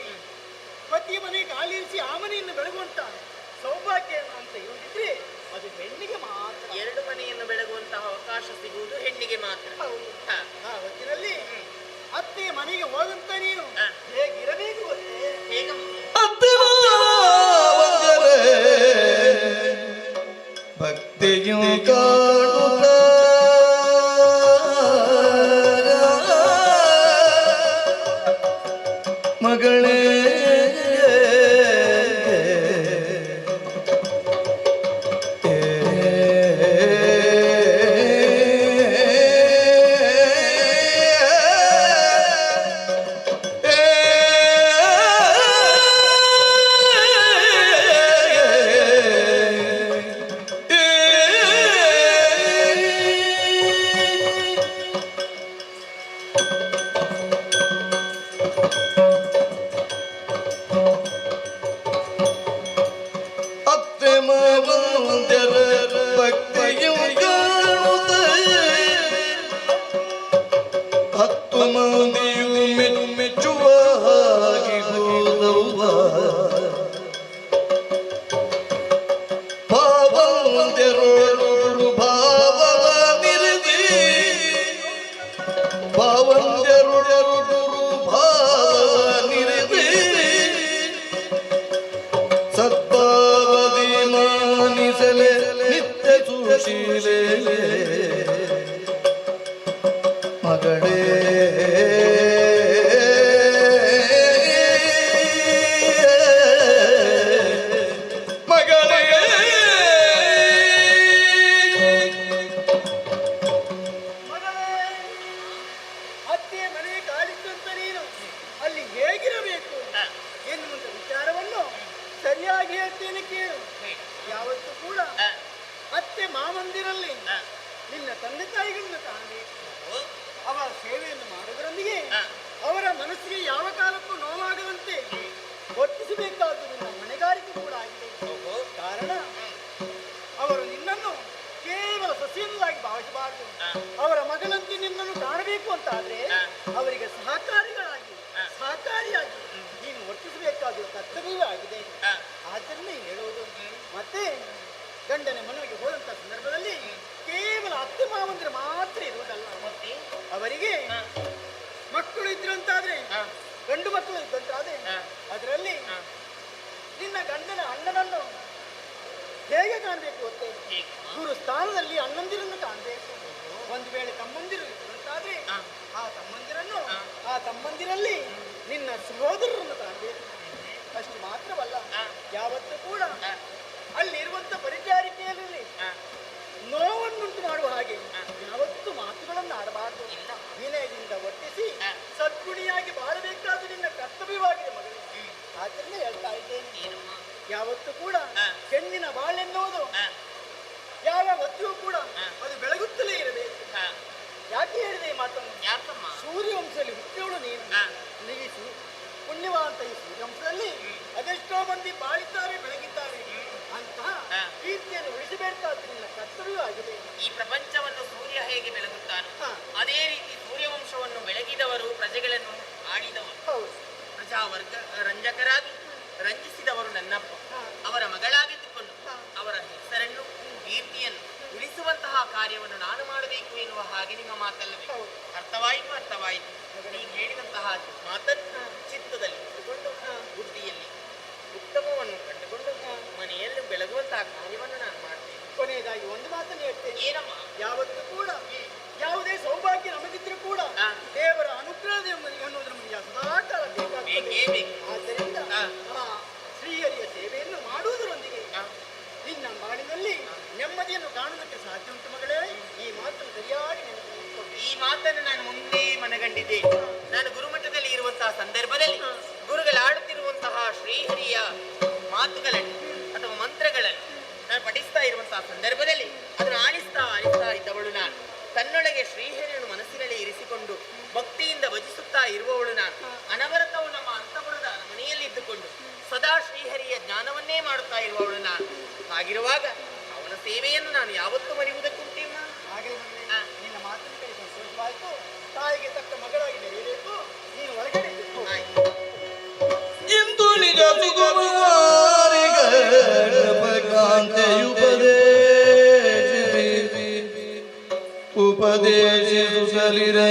ಪತಿಯ ಮನೆ ಗಾಲಿರಿಸಿ ಆ ಮನೆಯನ್ನು ಬೆಳಗುವಂತ ಸೌಭಾಗ್ಯ ಅಂತ ಇರುವುದಿದ್ರೆ ಅದು ಹೆಣ್ಣಿಗೆ ಮಾತ್ರ. ಎರಡು ಮನೆಯನ್ನು ಬೆಳಗುವಂತಹ ಅವಕಾಶ ಸಿಗುವುದು ಹೆಣ್ಣಿಗೆ ಮಾತ್ರ. ಆ ಹೊತ್ತಿನಲ್ಲಿ ಅತ್ತೆಯ ಮನೆಗೆ ಹೋದಂತ ನೀನು ಹೇಗಿರಬೇಕು ಗೊತ್ತೇ? ಹೇಗಮ್ಮ? ಭಕ್ತಿಯು ಕಾಣುತ್ತ ಮಗಳೇ ಸತ್ಪಾವದಿ ಮಾನಿಸಲೆ ನಿತ್ಯ ಸುಶೀಲೆ ಮಗಳೇ ಮಾವಂದಿರಲ್ಲಿ ನಿನ್ನ ತಂದೆ ತಾಯಿಗಳನ್ನು ಕಾಣಬೇಕು. ಅವರ ಸೇವೆಯನ್ನು ಮಾಡುವುದರೊಂದಿಗೆ ಅವರ ಮನಸ್ಸಿಗೆ ಯಾವ ಕಾಲಕ್ಕೂ ನೋವಾಗದಂತೆ ವರ್ತಿಸಬೇಕಾದ್ದು ನಿನ್ನ ಹೊಣೆಗಾರಿಕೆ ಕೂಡ ಆಗಿದೆ. ಕಾರಣ ಅವರು ನಿನ್ನನ್ನು ಕೇವಲ ಸಸ್ಯನ್ನಾಗಿ ಭಾವಿಸಬಾರದು. ಅವರ ಮಗಳಂತೆ ನಿನ್ನನ್ನು ಕಾಣಬೇಕು ಅಂತ ಆದ್ರೆ ಅವರಿಗೆ ಸಹಕಾರಿಯಾಗಿ ನೀನು ವರ್ತಿಸಬೇಕಾದ ಕರ್ತವ್ಯವೇ ಆಗಿದೆ. ಆದ್ದರಿಂದ ಹೇಳುವುದು ಮತ್ತೆ ಗಂಡನ ಮನೆಗೆ ಹೋದಂತ ಸಂದರ್ಭದಲ್ಲಿ ಕೇವಲ ಅತ್ತೆ ಮಾವಂದಿರು ಮಾತ್ರ ಇರುವುದಲ್ಲ, ಮತ್ತೆ ಅವರಿಗೆ ಮಕ್ಕಳು ಇದ್ರಂತಾದ್ರೆ, ಗಂಡು ಮಕ್ಕಳು ಇದ್ದಂತಾದ್ರೆ ಅದರಲ್ಲಿ ನಿನ್ನ ಗಂಡನ ಅಣ್ಣನನ್ನು ಹೇಗೆ ಕಾಣಬೇಕು ಗೊತ್ತೇ? ಗುರು ಸ್ಥಾನದಲ್ಲಿ ಅಣ್ಣಂದಿರನ್ನು ಕಾಣಬೇಕು. ಒಂದು ವೇಳೆ ತಮ್ಮಂದಿರು ಇದ್ದಂತಾದ್ರೆ ಆ ತಮ್ಮಂದಿರನ್ನು ತಮ್ಮಂದಿರಲ್ಲಿ ನಿನ್ನ ಸಹೋದರರನ್ನು ಕಾಣಬೇಕು. ಅಷ್ಟು ಮಾತ್ರವಲ್ಲ, ಯಾವತ್ತೂ ಕೂಡ ಅಲ್ಲಿರುವಂತ ಪರಿಚಾರಿಕೆಯಲ್ಲಿ ನೋವನ್ನುಂಟು ಮಾಡುವ ಹಾಗೆ ಯಾವತ್ತೂ ಮಾತುಗಳನ್ನು ಆಡಬಾರದು. ವಿನಯದಿಂದ ವರ್ತಿಸಿ ಸದ್ಗುಣಿಯಾಗಿ ಬಾಳಬೇಕಾದ ನಿನ್ನ ಕರ್ತವ್ಯವಾಗಿದೆ ಮಗಳೇ. ಆದ್ದರಿಂದ ಹೇಳ್ತಾ ಇದ್ದೇನೆ, ಯಾವತ್ತೂ ಕೂಡ ಹೆಣ್ಣಿನ ಬಾಳೆನ್ನುವುದು ಯಾವ ಹೊತ್ತಿಗೂ ಕೂಡ ಅದು ಬೆಳಗುತ್ತಲೇ ಇರಬೇಕು. ಯಾಕೆ ಹೇಳಿದೆ ಈ ಮಾತನ್ನು? ಸೂರ್ಯವಂಶದಲ್ಲಿ ಹುಟ್ಟೋಳು ನೀನು. ನಿಲ್ಲಿಸು ಪುಣ್ಯವಂತ ಈ ಸೂರ್ಯವಂಶದಲ್ಲಿ ಅದೆಷ್ಟೋ ಮಂದಿ ಬಾಳಿದ್ದಾರೆ, ಬೆಳಗಿದ್ದಾರೆ. ಅಂತಹ ಕೀರ್ತಿಯನ್ನು ಉಳಿಸಬೇಕಾದ ನಿನ್ನ ಕರ್ತವ್ಯವಾಗಿದೆ. ಈ ಪ್ರಪಂಚವನ್ನು ಸೂರ್ಯ ಹೇಗೆ ಬೆಳಗುತ್ತಾನೋ ಅದೇ ರೀತಿ ಸೂರ್ಯವಂಶವನ್ನು ಬೆಳಗಿದವರು ಪ್ರಜೆಗಳನ್ನು ಆಡಿದವರು, ಪ್ರಜಾವರ್ಗ ರಂಜಕರಾಗಿ ರಂಜಿಸಿದವರು ನನ್ನಪ್ಪ. ಅವರ ಮಗಳಾಗಿದ್ದುಕೊಂಡು ಅವರ ಹೆಸರನ್ನು ಕೀರ್ತಿಯನ್ನು ಉಳಿಸುವಂತಹ ಕಾರ್ಯವನ್ನು ನಾನು ಮಾಡಬೇಕು ಎನ್ನುವ ಹಾಗೆ ನಿಮ್ಮ ಮಾತಲ್ಲವೇ? ಅರ್ಥವಾಯಿತು. ನೀವು ಹೇಳಿದಂತಹ ಮಾತನ್ನು ಚಿತ್ತದಲ್ಲಿ ಇಟ್ಟುಕೊಂಡು ಬುದ್ಧಿಯಲ್ಲಿ ಉತ್ತಮವನ್ನು ಕಂಡುಕೊಂಡು ಮನೆಯಲ್ಲಿ ಬೆಳಗುವಂತಹ ಕಾರ್ಯವನ್ನು ನಾನು ಮಾಡ್ತೇನೆ. ಕೊನೆಯದಾಗಿ ಒಂದು ಮಾತನ್ನು ಹೇಳ್ತೇನೆ. ಏನಮ್ಮ? ಯಾವತ್ತೂ ಕೂಡ ಯಾವುದೇ ಸೌಭಾಗ್ಯ ನಮಗಿದ್ರೂ ಕೂಡ ದೇವರ ಅನುಗ್ರಹ ಅನ್ನೋದು ನಮಗೆ ಸದಾಕಾಲ ಬೇಕಾಗ್ತದೆ. ಆದ್ದರಿಂದ ಶ್ರೀಹರಿಯ ಸೇವೆಯನ್ನು ಮಾಡುವುದರೊಂದಿಗೆ ನಿನ್ನ ಬಾಳಿನಲ್ಲಿ ನೆಮ್ಮದಿಯನ್ನು ಕಾಣುವುದಕ್ಕೆ ಸಾಧ್ಯ ಉಂಟು ಮಗಳೇ. ಈ ಮಾತನ್ನು ಸರಿಯಾಗಿ ನೆನಪಿಸಿಕೊಂಡು ಈ ಮಾತನ್ನು ನಾನು ಮುಂದೆ ಮನಗಂಡಿದ್ದೆ. ನಾನು ಗುರುಮಠದಲ್ಲಿ ಇರುವಂತಹ ಸಂದರ್ಭದಲ್ಲಿ ಗುರುಗಳಾಡುತ್ತಿರುವಂತಹ ಶ್ರೀಹರಿಯ ಮಾತುಗಳನ್ನು ಅಥವಾ ಮಂತ್ರಗಳನ್ನು ನಾನು ಪಠಿಸ್ತಾ ಇರುವಂತಹ ಸಂದರ್ಭದಲ್ಲಿ ಅದನ್ನು ಆಲಿಸ್ತಾ ಇದ್ದವಳು ನಾನು. ತನ್ನೊಳಗೆ ಶ್ರೀಹರಿಯನ್ನು ಮನಸ್ಸಿನಲ್ಲಿ ಇರಿಸಿಕೊಂಡು ಭಕ್ತಿಯಿಂದ ಭಜಿಸುತ್ತಾ ಇರುವವಳು ನಾನು. ಅನವರತವು ನಮ್ಮ ಅಂತಃಪುರದ ಮನೆಯಲ್ಲಿ ಇದ್ದುಕೊಂಡು ಸದಾ ಶ್ರೀಹರಿಯ ಜ್ಞಾನವನ್ನೇ ಮಾಡುತ್ತಾ ಇರುವವಳು ನಾನು. ಹಾಗಿರುವಾಗ ಅವನ ಸೇವೆಯನ್ನು ನಾನು ಯಾವತ್ತೂ ಮರೆಯುವುದಕ್ಕುಂಟೇಮ್ಮ? ಹಾಗೆ ನಿನ್ನ ಮಾತಿನ ಕೈ ಸಂತೋಷವಾಯಿತು. ತಾಯಿಗೆ ತಕ್ಕ ಮಗಳಾಗಿ ಬೆಳೆಯಬೇಕು. ನೀನು ಹೊರಗಡೆ ಇಂದು ನಿಜ ಉಪದೇಶಿಸಲಿರೆ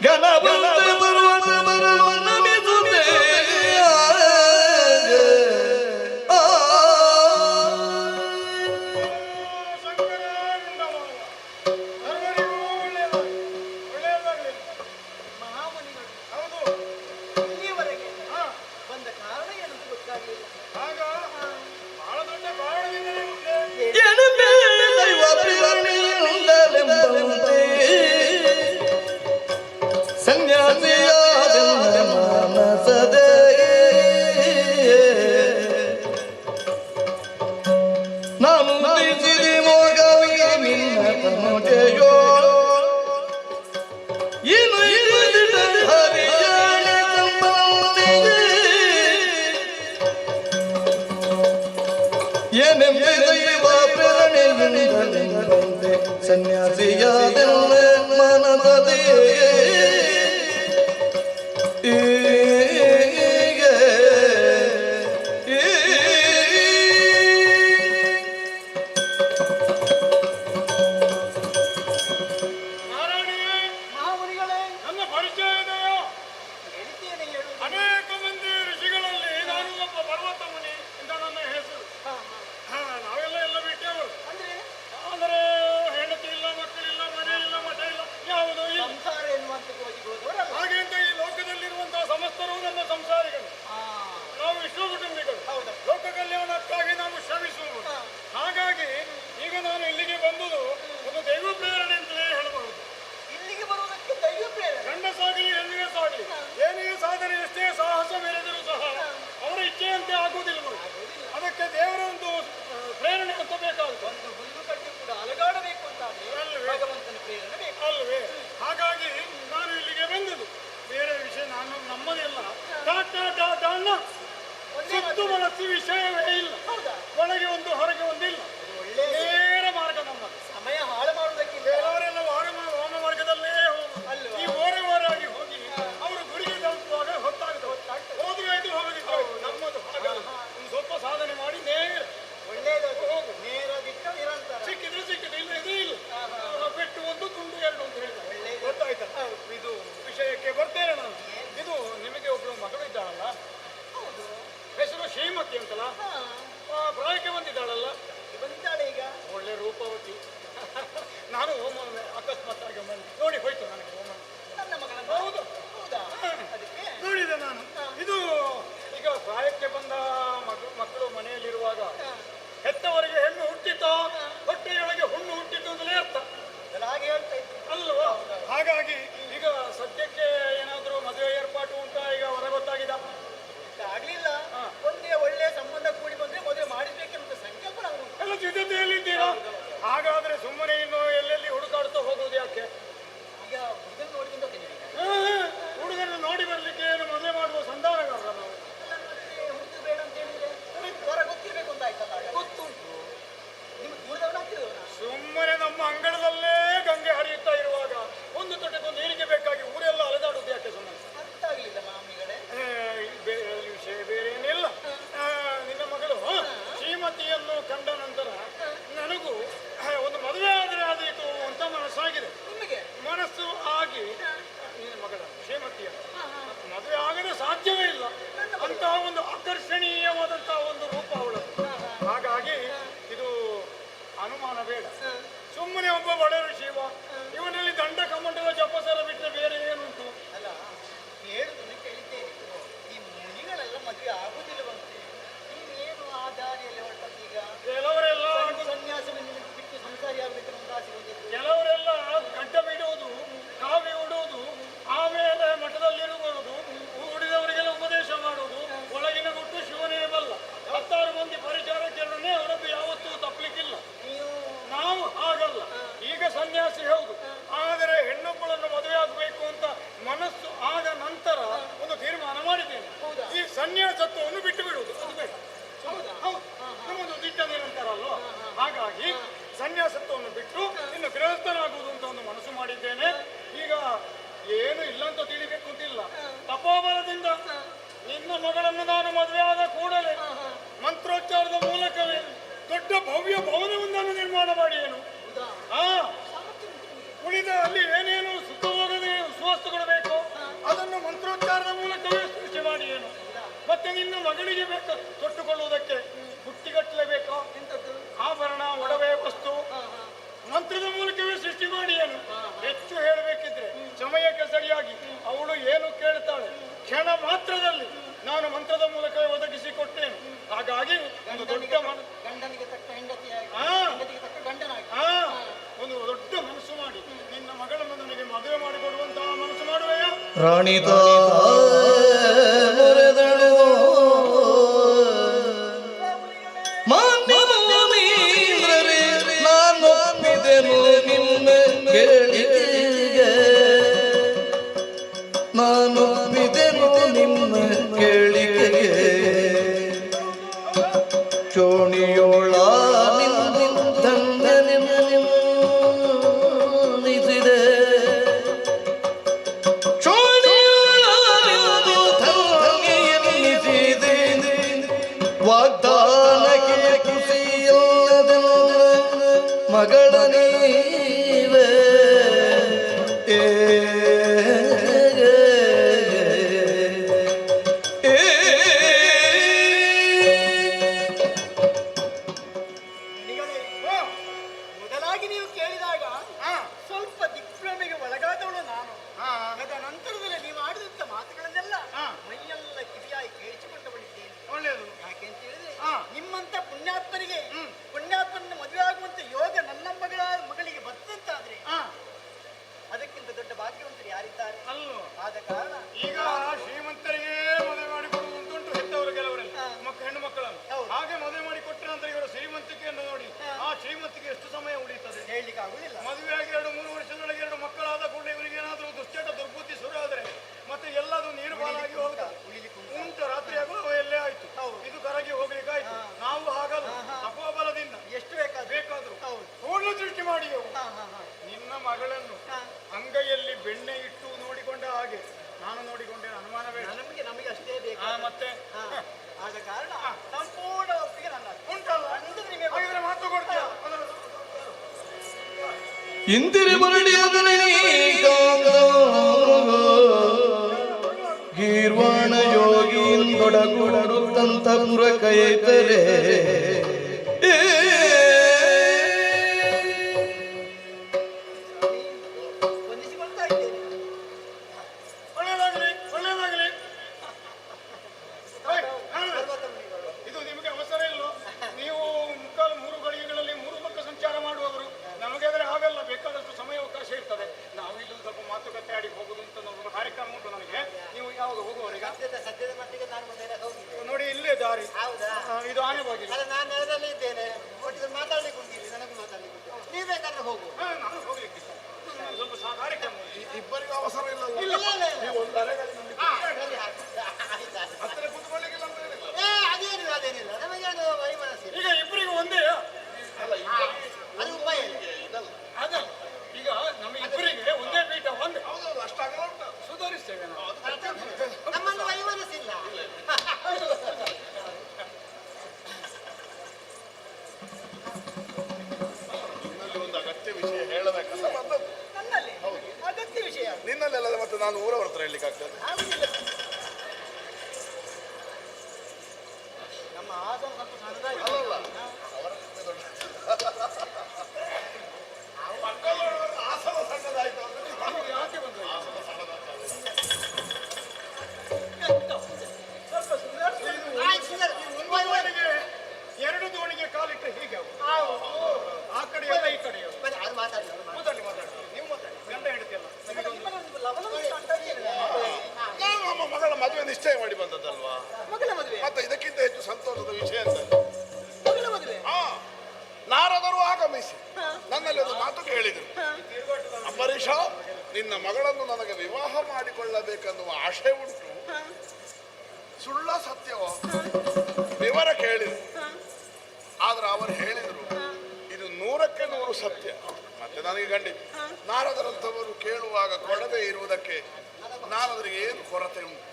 ಗಣಪಂತ ಪರ್ವತ ಬರಲು ನಮಿಸುತ್ತೆ. ಮಹಾಮುನಿಗಳು ಹೌದು ಇಲ್ಲಿಯವರೆಗೆ ಬಂದ ಕಾರಣ ಏನಂತ ಗೊತ್ತಾಗಲಿಲ್ಲ. ಆಗ ಬಹಳ ದೊಡ್ಡ ಕಾರಣದಿಂದ ಸನ್ಯಾಸಿಯಾದ ಮಾನಸದೇ ನಾನು ತಿಳಿಸಿದೆ ಮೋಗವಿಗೆ ನಿನ್ನ ತನುಜೆಯೋ ಇನ್ನು ಹರಿಯಾಣ ಏನೆಂಬ ದೈವ ಪ್ರೇರಣೆಯಿಂದಲೇ ಸನ್ಯಾಸಿಯಾದ ಮನಸದೇ ಮಹಾಮುನಿಗಳೇ ನನ್ನ ಪರಿಚಯ ಇದೆಯೋ? ಹೇಳ್ತೇನೆ ಹೇಳು. ಅನೇಕ ಮಂದಿ ಋಷಿಗಳಲ್ಲಿ ನಾನು ಒಬ್ಬ ಪರ್ವತ ಮುನಿ ಅಂತ ನನ್ನ ಹೆಸರು. ನಾವೆಲ್ಲ ಬಿಟ್ಟೇವರು. ಆದರೆ ಹೆಂಡತಿ ಇಲ್ಲ, ಮಕ್ಕಳಿಲ್ಲ, ಮನೆ ಇಲ್ಲ, ಮಠ ಇಲ್ಲ, ಯಾವುದೂ ಇಲ್ಲ. ಸಂಸಾರ ಎನ್ನುವಂತ ಹೋದವರಲ್ಲ. ಹಾಗೆ ಅಂತ ಈ ಲೋಕದಲ್ಲಿರುವಂತಹ ಸಮಸ್ತರು ನಮ್ಮ ಸಂಸಾರಿಗಳು. ನಾವು ವಿಶ್ವ ಕುಟುಂಬಿಗಳು. ಲೋಕ ಕಲ್ಯಾಣಕ್ಕಾಗಿ ನಾವು ಶ್ರಮಿಸುವುದು. ಹಾಗಾಗಿ ಈಗ ನಾನು ಇಲ್ಲಿಗೆ ಬಂದುದು ಒಂದು ದೈವ ಪ್ರೇರಣೆ ಅಂತಲೇ ಹೇಳಬಹುದು. ಇಲ್ಲಿಗೆ ಬರುವುದಕ್ಕೆ ದೈವ ಪ್ರೇರಣೆ. ಗಂಡಸಾಗಲಿ ಹೆಣ್ಣಿಗೆ ಸಾಗಲಿ ಏನೇ ಸಾಧನೆ ಎಷ್ಟೇ ಸಾಹಸ ಮೆರೆದರೂ ಸಹ ಅವರ ಇಚ್ಛೆಯಂತೆ ಆಗುವುದಿಲ್ಲ. ಅದಕ್ಕೆ ದೇವರ ಒಂದು ಪ್ರೇರಣೆ ಅಂತ ಬೇಕಾಗುತ್ತೆ. ಒಂದು ಹುಲ್ಲು ಕಟ್ಟಿ ಕೂಡ ಅಲಗಾಡಬೇಕು ಅಂತಾದ್ರೆ ಭಗವಂತನ ಪ್ರೇರಣೆ ಬೇಕು ಅಲ್ವೇ? ಹಾಗಾಗಿ ನಾನು ಇಲ್ಲಿಗೆ ಬಂದದ್ದು. ಬೇರೆ ವಿಷಯ ನಾನು ನಮ್ಮದೆಲ್ಲ ಅನ್ನ ಸುತ್ತು ಬಳಸಿ ವಿಷಯವೇ ಇಲ್ಲ. ಒಳಗೆ ಒಂದು ಹೊರಗೆ ಒಂದಿಲ್ಲ. ನೇರ ಮಾರ್ಗ ನಮ್ಮದು. ಸಮಯ ಹಾಳು ಮಾಡುವುದಕ್ಕೆ ಕೆಲವರೆಲ್ಲ ವಾಮ ಮಾರ್ಗದಲ್ಲೇ ಹೋಗುದು. ಈ ಓರೆ ಹೋಗಿ ಅವರು ಗುರಿಗೆ ತಲುಪುವಾಗ ಹೊತ್ತಾಗ್ತದೆ. ಹೋದ್ರೆ ಆಯ್ತು, ಹೋಗದಿತ್ತು. ನಮ್ಮದು ಹಾಗಲ್ಲ. ಒಂದು ಸ್ವಲ್ಪ ಸಾಧನೆ ಮಾಡಿ ನೇರ ಒಳ್ಳೇದಾಗಿ ಹೋಗು. ನೇರ ದಿಕ್ಕ ನಿರಂತರ. ಸಿಕ್ಕಿದ್ರೆ ಇಲ್ಲ ಇದೇ ಇಲ್ಲ. ಪೆಟ್ಟು ಒಂದು ತುಂಡು ಎರಡು ಅಂತ ಹೇಳಿದ ಗೊತ್ತಾಯ್ತಾ? ಇದು ವಿಷಯಕ್ಕೆ ಬರ್ತೇನೆ ನಾನು. ಇದು ನಿಮಗೆ ಒಬ್ಳು ಮಗಳು ಇದ್ದಾಳಲ್ಲ, ಹೆಸರು ಶ್ರೀಮತಿ ಅಂತಲ್ಲ, ಪ್ರಾಯಕ್ಕೆ ಬಂದಿದ್ದಾಳಲ್ಲ. ಬಂದಿದ್ದಾಳೆ ಈಗ. ಈಗ ಏನು ಇಲ್ಲ ಅಂತ ತಿಳಿಬೇಕು ಅಂತಿಲ್ಲ. ತಪೋಬಲದಿಂದ ನಿನ್ನ ಮಗಳನ್ನು ನಾನು ಮದುವೆ ಆದ ಕೂಡಲೇ ಮಂತ್ರೋಚ್ಚಾರದ ಮೂಲಕವೇ ದೊಡ್ಡ ಭವ್ಯ ಭವನವೊಂದನ್ನು ನಿರ್ಮಾಣ ಮಾಡಿ ಏನು ಉಳಿದ ಅಲ್ಲಿ ಏನೇನು ಸುಖವಾಗದೆ ಸುವಸ್ತುಗಳು ಬೇಕೋ ಅದನ್ನು ಮಂತ್ರೋಚ್ಚಾರದ ಮೂಲಕವೇ ಸೃಷ್ಟಿ ಮಾಡಿ ಏನು. ಮತ್ತೆ ನಿನ್ನ ಮಗಳಿಗೆ ಬೇಕು ತೊಟ್ಟುಕೊಳ್ಳುವುದಕ್ಕೆ ಹುಟ್ಟಿಗಟ್ಟಲೆ ಬೇಕೋ ಆಭರಣ ಒಡವೆ ವಸ್ತು ಮಂತ್ರದ ಮೂಲಕವೇ ಸೃಷ್ಟಿ ಮಾಡಿ ಏನು. ಹೆಚ್ಚು ಹೇಳಬೇಕಿದ್ರೆ ಸಮಯಕ್ಕೆ ಸರಿಯಾಗಿ ಅವಳು ಏನು ಕೇಳ್ತಾಳೆ ಕ್ಷಣ ಮಾತ್ರದಲ್ಲಿ ನಾನು ಮಂತ್ರದ ಮೂಲಕವೇ ಒದಗಿಸಿಕೊಟ್ಟೇನು. ಹಾಗಾಗಿ ಒಂದು ದೊಡ್ಡ ಗಂಡನಿಗೆ ತಕ್ಕ ಹೆಂಡತಿಯಾಗಿ ಒಂದು ದೊಡ್ಡ ಮನಸ್ಸು ಮಾಡಿ ನಿನ್ನ ಮಗಳನ್ನು ನನಗೆ ಮದುವೆ ಮಾಡಿಕೊಡುವಂತಹ ಮನಸ್ಸು ಮಾಡುವೆಯಾ? ರಾಣಿತ ನಾನೊಪ್ಪಿದೆನು ನಿಮ್ಮ ಕೇಳಿಕೆಗೆ ಚೋಣಿಯೋಳ ನಿಂದಿದೆ ವಾಗ್ದಾನಕ್ಕೆ ಖುಷಿಯಲ್ಲದ ಮಗಳ ನೀವೇ ಮೊದಲಾಗಿ ನೀವು ಕೇಳಿದಾಗ ಸ್ವಲ್ಪ ದಿಗ್ಭ್ರಮೆಗೆ ಒಳಗಾದವಳು ನಾನು. ಅದ ನಂತರದಲ್ಲಿ ನೀವು ಆಡಿದಂತ ಮಾತುಗಳನ್ನೆಲ್ಲ ಮೈಯೆಲ್ಲ ಕಿವಿಯಾಗಿ ಕೇಳಿಸಿಕೊಂಡವಳಿದ್ದೇನೆ. ಒಳ್ಳೆಯದು. ಯಾಕೆ ಅಂತ ಹೇಳಿದ್ರೆ ನಿಮ್ಮಂತ ಪುಣ್ಯಾತ್ಮರಿಗೆ ಪುಣ್ಯಾತ್ಮನ ಮದುವೆ ಆಗುವಂತ ಯೋಗ ನನ್ನ ಮಗಳಿಗೆ ಬರ್ತಂತಾದ್ರೆ ಅದಕ್ಕಿಂತ ದೊಡ್ಡ ಭಾಗ್ಯವಂತರು ಯಾರಿದ್ದಾರೆ ಅಲ್ವೋ? ಆದ ಕಾರಣ ಈಗ ಶ್ರೀಮಂತರಿಗೆ ಮದುವೆ ಮಾಡಿಕೊಡುವಂತುಂಟು ಹೆತ್ತವರು ಕೆಲವರೆಲ್ಲ ಹೆಣ್ಣು ಮಕ್ಕಳನ್ನು ಹಾಗೆ ಮದುವೆ ಮಾಡಿ ಕೊಟ್ಟರೆ ನಂತರ ಇವರ ಶ್ರೀಮಂತಿಕೆಯನ್ನು ನೋಡಿ ಆ ಶ್ರೀಮಂತಿಗೆ ಎಷ್ಟು ಸಮಯ ಉಳಿಯುತ್ತದೆ ಹೇಳಲಿಕ್ಕೆ ಆಗುದಿಲ್ಲ. ಮದುವೆಯಾಗಿ 2-3 ವರ್ಷದೊಳಗೆ 2 ಮಕ್ಕಳಾದ ಕೂಡಲೇ ಇವರಿಗೆ ಏನಾದರೂ ದುಶ್ಚಟ ದುರ್ಬುದ್ಧಿ ಶುರು ಆದರೆ ಮತ್ತೆ ಎಲ್ಲದು ನೀರು ಪಾಲಾಗಿ ಹೋಗ್ತದೆ. ಉಂಟು ರಾತ್ರಿ ಆಗುವ ಎಲ್ಲೇ ಆಯ್ತು ಇದು ಕರಗಿ ಹೋಗ್ಲಿಕ್ಕಾಯ್ತು. ನಾವು ಹಾಗಲ್ಲ ತಪೋಬಲದಿಂದ ಎಷ್ಟು ಬೇಕಾದ್ರೂ ಕೂಡಲೂ ಸೃಷ್ಟಿ ಮಾಡಿದೆವು. ನಿನ್ನ ಮಗಳನ್ನು ಅಂಗೈಯಲ್ಲಿ ಬೆಣ್ಣೆ ಇಟ್ಟು ನೋಡಿಕೊಂಡ ಹಾಗೆ ನಾನು ನೋಡಿಕೊಂಡೆ ಅನುಮಾನ ಬೇಡ. ನಮಗೆ ಅಷ್ಟೇ ಬೇಕು. ಮತ್ತೆ ಆದ ಕಾರಣ ಸಂಪೂರ್ಣ ಒಪ್ಪಿಗೆ ನನ್ನ ಉಂಟಲ್ಲ ಹಾಗಿದ್ರೆ ಮಾತು ಕೊಡ್ತೀಯ. ಇಂದಿರಿ ಮರಳಿಯದನೇ ಗೀರ್ವಾಣ ಯೋಗಿಯಿಂದೊಡಗೂಡುತ್ತಂತ ಪುರ ಕೈತರೆ ವಂದಿಸಿಕೊಳ್ತಾ ಇದ್ದೇನೆ. ಒಳ್ಳೆಯದಾಗಲಿ ಒಳ್ಳೆಯದಾಗಲಿ. ಇದು ನಿಮಗೆ ಅವಸರ ಇಲ್ಲೋ? ನೀವು 3 ಗಳಿಗೆಗಳಲ್ಲಿ 3 ಪಕ್ಕ ಸಂಚಾರ ಮಾಡುವವರು. ನಮಗೆ ಆದರೆ ಹಾಗಲ್ಲ, ಬೇಕಾದಷ್ಟು ಸಮಯ ಅವಕಾಶ ಇರ್ತದೆ. ನಾವು ಇಲ್ಲಿ ಸ್ವಲ್ಪ ಮಾತುಕತೆ ಆಡಿ ಹೋಗುದು ಅಂತ ಒಂದು ಕಾರ್ಯಕ್ರಮ ಉಂಟು ನನಗೆ. ನೀವು ಯಾವಾಗ ಹೋಗುವವರಿಗೆ? ಸದ್ಯದ ಮಟ್ಟಿಗೆ ನಾನು ಮೊದಲೇ ಹೋಗಿದ್ದೆ. ನೋಡಿ ಇಲ್ಲೇ ದಾರಿ. ಹೌದಾ? ಇದು ಆನೆ ಬಾಗಿಲು. ಅಲ್ಲ, ನಾನು ನೆಲದಲ್ಲಿ ಇದ್ದೇನೆ. ಒಟ್ಟಿಗೆ ಮಾತಾಡ್ಲಿಕ್ಕೆ ಉಂಟಿಲ್ಲ, ನನಗೂ ಮಾತಾಡ್ಲಿಕ್ಕೆ ಉಂಟು. ನೀವು ಬೇಕಾದ್ರೆ ಹೋಗು. ನಾನು ಹೋಗ್ಲಿಕ್ಕೆ ಸ್ವಲ್ಪ ಕಾರ್ಯಕ್ರಮ ಇಬ್ಬರಿಗೂ ಅವಸರ ಇಲ್ಲ. ನೀವು ಒಂದು ಅರೆಗಾಲಿನಲ್ಲಿ ಹತ್ತಿರ ಕೂತ್ಕೊಳ್ಳಿಕ್ಕಿಲ್ಲ ಅಂತ ಹೇಳಿಲ್ಲ. ಅದೇನಿಲ್ಲ ನಮಗೇನು ವೈಮನಸ್ಸಿಲ್ಲ. ಈಗ ಇಬ್ಬರಿಗೂ ಒಂದೇ ಅದು ಉಪಾಯ ಇಲ್ಲ. ಅದಲ್ಲ, ಈಗ ನಮ್ಮ ಇಬ್ಬರಿಗೆ ಒಂದೇ ಪೀಠ ಒಂದೇ. ಹೌದೌದು, ಅಷ್ಟಾಗಲ್ಲ ಉಂಟು. ಸುಧಾರಿಸ್ತೇವೆ ನಾವು. ನಮ್ಮನ್ನು ವೈಮನಸ್ಸಿಲ್ಲ. ನಿನ್ನಲ್ಲಿ ಒಂದು ಅಗತ್ಯ ವಿಷಯ ಹೇಳಬೇಕಂತ ಬಂದದ್ದು. ನನ್ನಲ್ಲಿ ಅಗತ್ಯ ವಿಷಯ ನಿನ್ನಲ್ಲೆಲ್ಲ ಮತ್ತೆ ನಾನು ಊರವ್ರ ಹತ್ರ ಹೇಳಲಿಕ್ಕೆ ಆಗ್ತದೆ. ಆಗುದಿಲ್ಲ. ನಮ್ಮ ಆಸನ ಸ್ವಲ್ಪ ಸಣ್ಣದಾಗಿ ಅಲ್ಲಲ್ಲ, ಅವರ ದೊಡ್ಡ ಮಕ್ಕಳೊಳಗೆ ಆಸನ ಸಣ್ಣದಾಯ್ತು ಅಂದ್ರೆ ನೀವು ಯಾಕೆ ಬಂದ್ರೆ ಆಸನ ಸಣ್ಣದಾಯ್ತು. ಸ್ವಲ್ಪ ಸುಧಾರಿಸಿ. ಒಂದೊಂದಿಗೆ 2 ದೋಣಿಗೆ ಕಾಲಿಟ್ಟು ಹೀಗೆ ಆ ಕಡೆಯಲ್ಲ ಈ ಕಡೆಯಲ್ಲ. ಅದು ಮಾತಾಡಿ ಮಾತಾಡಿ ನೀವು ಮಾತಾಡಿ. ಗಂಡ ಹೆಂಡತಿಯಲ್ಲ ನಮ್ಮ ಮಗಳ ಮದುವೆ ನಿಶ್ಚಯ ಮಾಡಿ ಬಂದದ್ದಲ್ವಾ? ಮಗಳ ಮದುವೆ. ಮತ್ತೆ ಇದಕ್ಕಿಂತ ಹೆಚ್ಚು ಸಂತೋಷದ ವಿಷಯ ಅಂತ ಮಗಳ ಮದುವೆ. ನಾರದರು ಆಗಮಿಸಿ ನನ್ನಲ್ಲಿ ಒಂದು ಮಾತು ಕೇಳಿದರು. ಅಂಬರೀಷ, ನಿನ್ನ ಮಗಳನ್ನು ನನಗೆ ವಿವಾಹ ಮಾಡಿಕೊಳ್ಳಬೇಕೆನ್ನುವ ಆಶೆ ಉಂಟು. ಸುಳ್ಳ ಸತ್ಯವೋ ವಿವರ ಕೇಳಿದರು. ಆದ್ರೆ ಅವರು ಹೇಳಿದರು ಇದು 100ಕ್ಕೆ 100 ಸತ್ಯ. ಮತ್ತೆ ನನಗೆ ಖಂಡಿತ ನಾರದರಂಥವರು ಕೇಳುವಾಗ ನಾನು ಅದರಿಗೆ ಏನು ಕೊರತೆ ಉಂಟು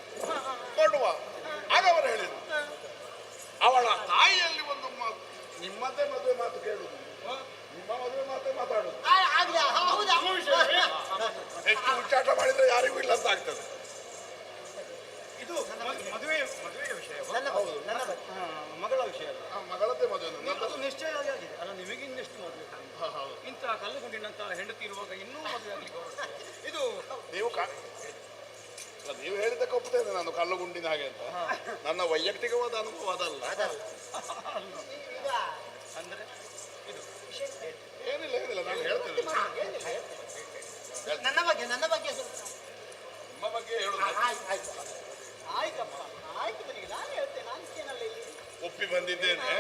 ಕೊಡುವ. ಆಗ ಅವರು ಹೇಳಿದರು, ಅವಳ ತಾಯಿಯಲ್ಲಿ ಒಂದು ಮಾತು, ನಿಮ್ಮದೇ ಮದುವೆ ಮಾತು ಕೇಳುದು, ನಿಮ್ಮ ಮದುವೆ ಮಾತೇ ಮಾತಾಡುದು. ಹೆಚ್ಚು ಉಚ್ಚಾಟ ಮಾಡಿದ್ರೆ ಯಾರಿಗೂ ಇಲ್ಲ ಅಂತ ಆಗ್ತದೆ. ಇದು ಮದುವೆ ವಿಷಯ, ಹೌದು, ಮಗಳ ವಿಷಯ, ಮಗಳದ್ದೇ ಮದುವೆ. ಅದು ನಿಶ್ಚಯ ಆಗಿದೆ ಅಲ್ಲ, ನಿಮಗೆ ಇನ್ನೆಷ್ಟು ಮದುವೆ? ಇಂಥ ಕಲ್ಲುಗುಂಡಿನಂತ ಹೆಂಡತಿ ಇರುವಾಗ ಇನ್ನೂ ಮದುವೆ ಆಗ್ಲಿಕ್ಕೆ ಇದು ನೀವು ಅಲ್ಲ, ನೀವು ಹೇಳಿದ್ದಕ್ಕೆ ಒಪ್ತೇನೆ ನಾನು, ಕಲ್ಲುಗುಂಡಿನ ಹಾಗೆ ಅಂತ. ನನ್ನ ವೈಯಕ್ತಿಕವಾದ ಅನುಭವ ಅದಲ್ಲ. ಅಂದ್ರೆ ಏನಿಲ್ಲ ಏನಿಲ್ಲ, ನಾನು ಹೇಳ್ತೇನೆ ನನ್ನ ಬಗ್ಗೆ ನಿಮ್ಮ ಬಗ್ಗೆ ಹೇಳುದು. ಆಯ್ತಪ್ಪ, ಆಯ್ತು ಬನ್ನಿ, ನಾನು ಹೇಳ್ತೇನೆ, ನಾನು ಏನಲ್ಲ ಇಲ್ಲಿ ಒಪ್ಪಿ ಬಂದಿದ್ದೇನೆ.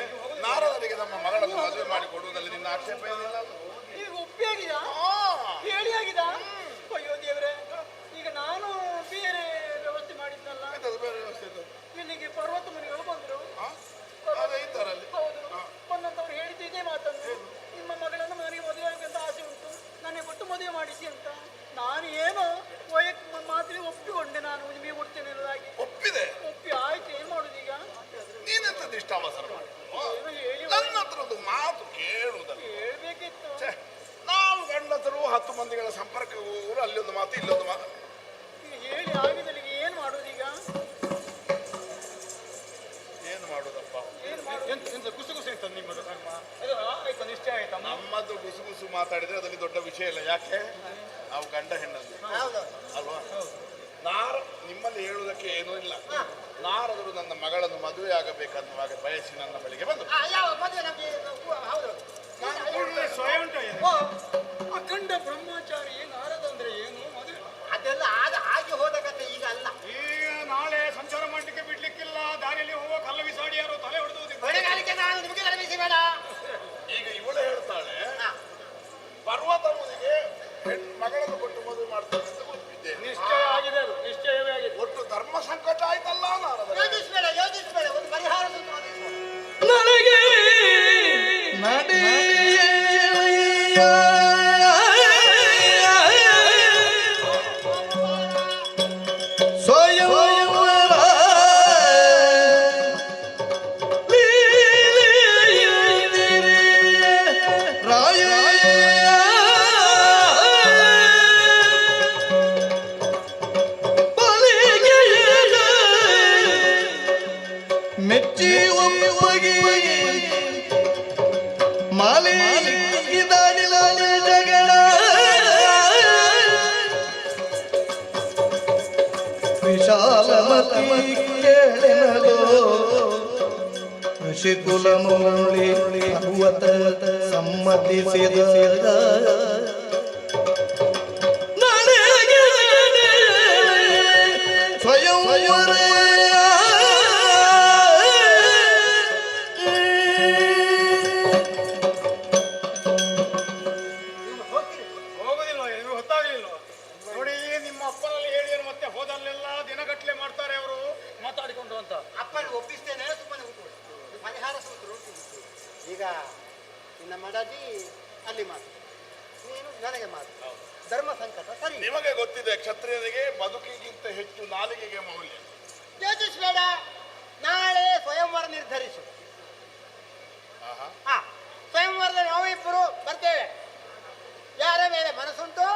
ನಾರದರಿಗೆ ನಮ್ಮ ಮಗಳನ್ನು ಮದುವೆ ಮಾಡಿ ಕೊಡುವುದಲ್ಲಿ ನಿನ್ನ ಆಕ್ಷೇಪ ಏನಿಲ್ಲ. ಈಗ ಒಪ್ಪಿ ಆಗಿದ, ಹೇಳಿ ಆಗಿದ. ಅಯ್ಯೋ ದೇವ್ರೆ, ಈಗ ನಾನು ಬೇರೆ ವ್ಯವಸ್ಥೆ ಮಾಡಿದ್ನಲ್ಲ. ಬೇರೆ ವ್ಯವಸ್ಥೆ ಇಲ್ಲಿಗೆ ಪರ್ವತ ಮನೆಗಳು ಬಂದ್ರು. ಅದೇ ಇದ್ದಾರಲ್ಲಿ. ಹೌದು, ಬಂದಂತವ್ರು ಹೇಳಿದ್ದು ಇದೇ ಮಾತಂದ್ರು, ನಿಮ್ಮ ಮಗಳನ್ನು ನನಗೆ ಮದುವೆ ಆಗಂತ ಆಸೆ ಉಂಟು, ನನಗೆ ಕೊಟ್ಟು ಮದುವೆ ಮಾಡಿಸಿ ಅಂತ. ನಾನು ಏನೋ ಮಾತ್ರ ಒಪ್ಪಿಕೊಂಡೆ, ನಾನು ನಿಮಗೆ ಕೊಡ್ತೇನೆ ಅನ್ನೋದಾಗಿ ಒಪ್ಪಿದೆ. ಒಪ್ಪಿ ಆಯ್ತು, ಏನ್ ಮಾಡುದು ಈಗ? ನೀನೆಂತದ್ದು ಇಷ್ಟ ಅವಸರ ಮಾಡಿ ಹೇಳಿ ನನ್ನ ಹತ್ರ ಒಂದು ಮಾತು ಕೇಳುವುದಲ್ಲ. ಹೇಳ್ಬೇಕಿತ್ತು. ನಾವು ಗಂಡಸರು 10 ಮಂದಿಗಳ ಸಂಪರ್ಕ ಅಲ್ಲೊಂದು ಮಾತು ಇಲ್ಲೊಂದು ಮಾತು. ಹೇಳಿ ಆಗಿದಲ್ಲಿ ಏನ್ ಮಾಡುದು ಈಗ? ಏನು ಮಾಡುದಪ್ಪ? ಎಂತ ಗುಸುಗುಸು ಅಂತ ನಿಮ್ಮದು ಕರ್ಮ? ಆಯ್ತಾ, ನಿಶ್ಚಯ ಆಯ್ತಾ? ನಮ್ಮದು ಗುಸುಗುಸು ಮಾತಾಡಿದ್ರೆ ಅದರಲ್ಲಿ ದೊಡ್ಡ ವಿಷಯ ಇಲ್ಲ. ಯಾಕೆ? ನಾವು ಗಂಡ ಹೆಣ್ಣಲ್ಲಿ ಅಲ್ವಾ? ನಿಮ್ಮಲ್ಲಿ ಹೇಳುವುದಕ್ಕೆ ಏನೂ ಇಲ್ಲ. ನಾರದರು ನನ್ನ ಮಗಳನ್ನು ಮದುವೆ ಆಗಬೇಕನ್ನುವಾಗ ಬಯಸಿ ನನ್ನ ಬಳಿಗೆ ಬಂದು ಅಖಂಡ ಬ್ರಹ್ಮಚಾರಿ ನಾರದ ಅಂದ್ರೆ ಏನು? ಮದುವೆ ಅದೆಲ್ಲ ಆಗಿ ಹೋದ ಕತೆ, ಈಗ ಅಲ್ಲ. ಈಗ ನಾಳೆ ಸಂಚಾರ ಮಾಡಲಿಕ್ಕೆ ಬಿಡ್ಲಿಕ್ಕಿಲ್ಲ, ದಾರಿಯಲ್ಲಿ ಹೋಗುವ ಕಲ್ಲ ಬಿಸಾಡಿ ಯಾರು ತಲೆ ಹೊಡೆದು ಹೊಣೆಗಾರಿಕೆ ನಾನು ನಿಮಗೆ ತಲೆಬಿಸಿ ಬೇಡ. ಈಗ ಇವಳು ಹೇಳ್ತಾಳೆ, ಪರ್ವತ ಮುನಿಗೆ ಮಗಳನ್ನು ಕೊಟ್ಟು ಮದುವೆ ಮಾಡ್ತಾರೆ ಅಂತ ಗೊತ್ತಿದ್ದೇನೆ. ನಿಶ್ಚಯ ಆಗಿದೆ, ಅದು ನಿಶ್ಚಯವೇ ಆಗಿದೆ. ಒಟ್ಟು ಧರ್ಮ ಸಂಕಟ ಆಯ್ತಲ್ಲ ನಾರದ. ಯೋಚಿಸ್ಬೇಡ, ಒಂದು ಪರಿಹಾರ ನನಗೆ ನಡೆಯ ಮೆಚ್ಚಿ ಒಪ್ಪಗೆ ಮಾಲೆ ದಾಡಿಲ ಜಗಳ ವಿಶಾಲಮತಿ ಕೇಳೆನದು ಋಷಿಕುಲ ಮೌಳಿ ಅರುವತ ಸಮ್ಮತಿಸಿದ ನನಗೆ ಸ್ವಯಂವರ ಒಪ್ಪಿಸ್ತೇನೆ, ಸುಮ್ಮನೆ ಕೂತ್ಕೊಳ್ಳಿ. ಪರಿಹಾರ ಸೂತ್ರ ಈಗ ನಿನ್ನ ಮಡದಿ ಅಲ್ಲಿ ಮಾತು, ನೀನು ನನಗೆ ಮಾತು. ಧರ್ಮ ಸಂಕಟ ಸರಿ. ನಿಮಗೆ ಗೊತ್ತಿದೆ, ಕ್ಷತ್ರಿಯನಿಗೆ ಬದುಕಿಗಿಂತ ಹೆಚ್ಚು ನಾಲಿಗೆಗೆ ಮೌಲ್ಯ. ಯೋಚಿಸಬೇಡ, ನಾಳೆ ಸ್ವಯಂವರ ನಿರ್ಧರಿಸು. ಸ್ವಯಂವರದಲ್ಲಿ ನಾವಿಬ್ಬರು ಬರ್ತೇವೆ. ಯಾರ ಮೇಲೆ ಮನಸ್ಸುಂಟು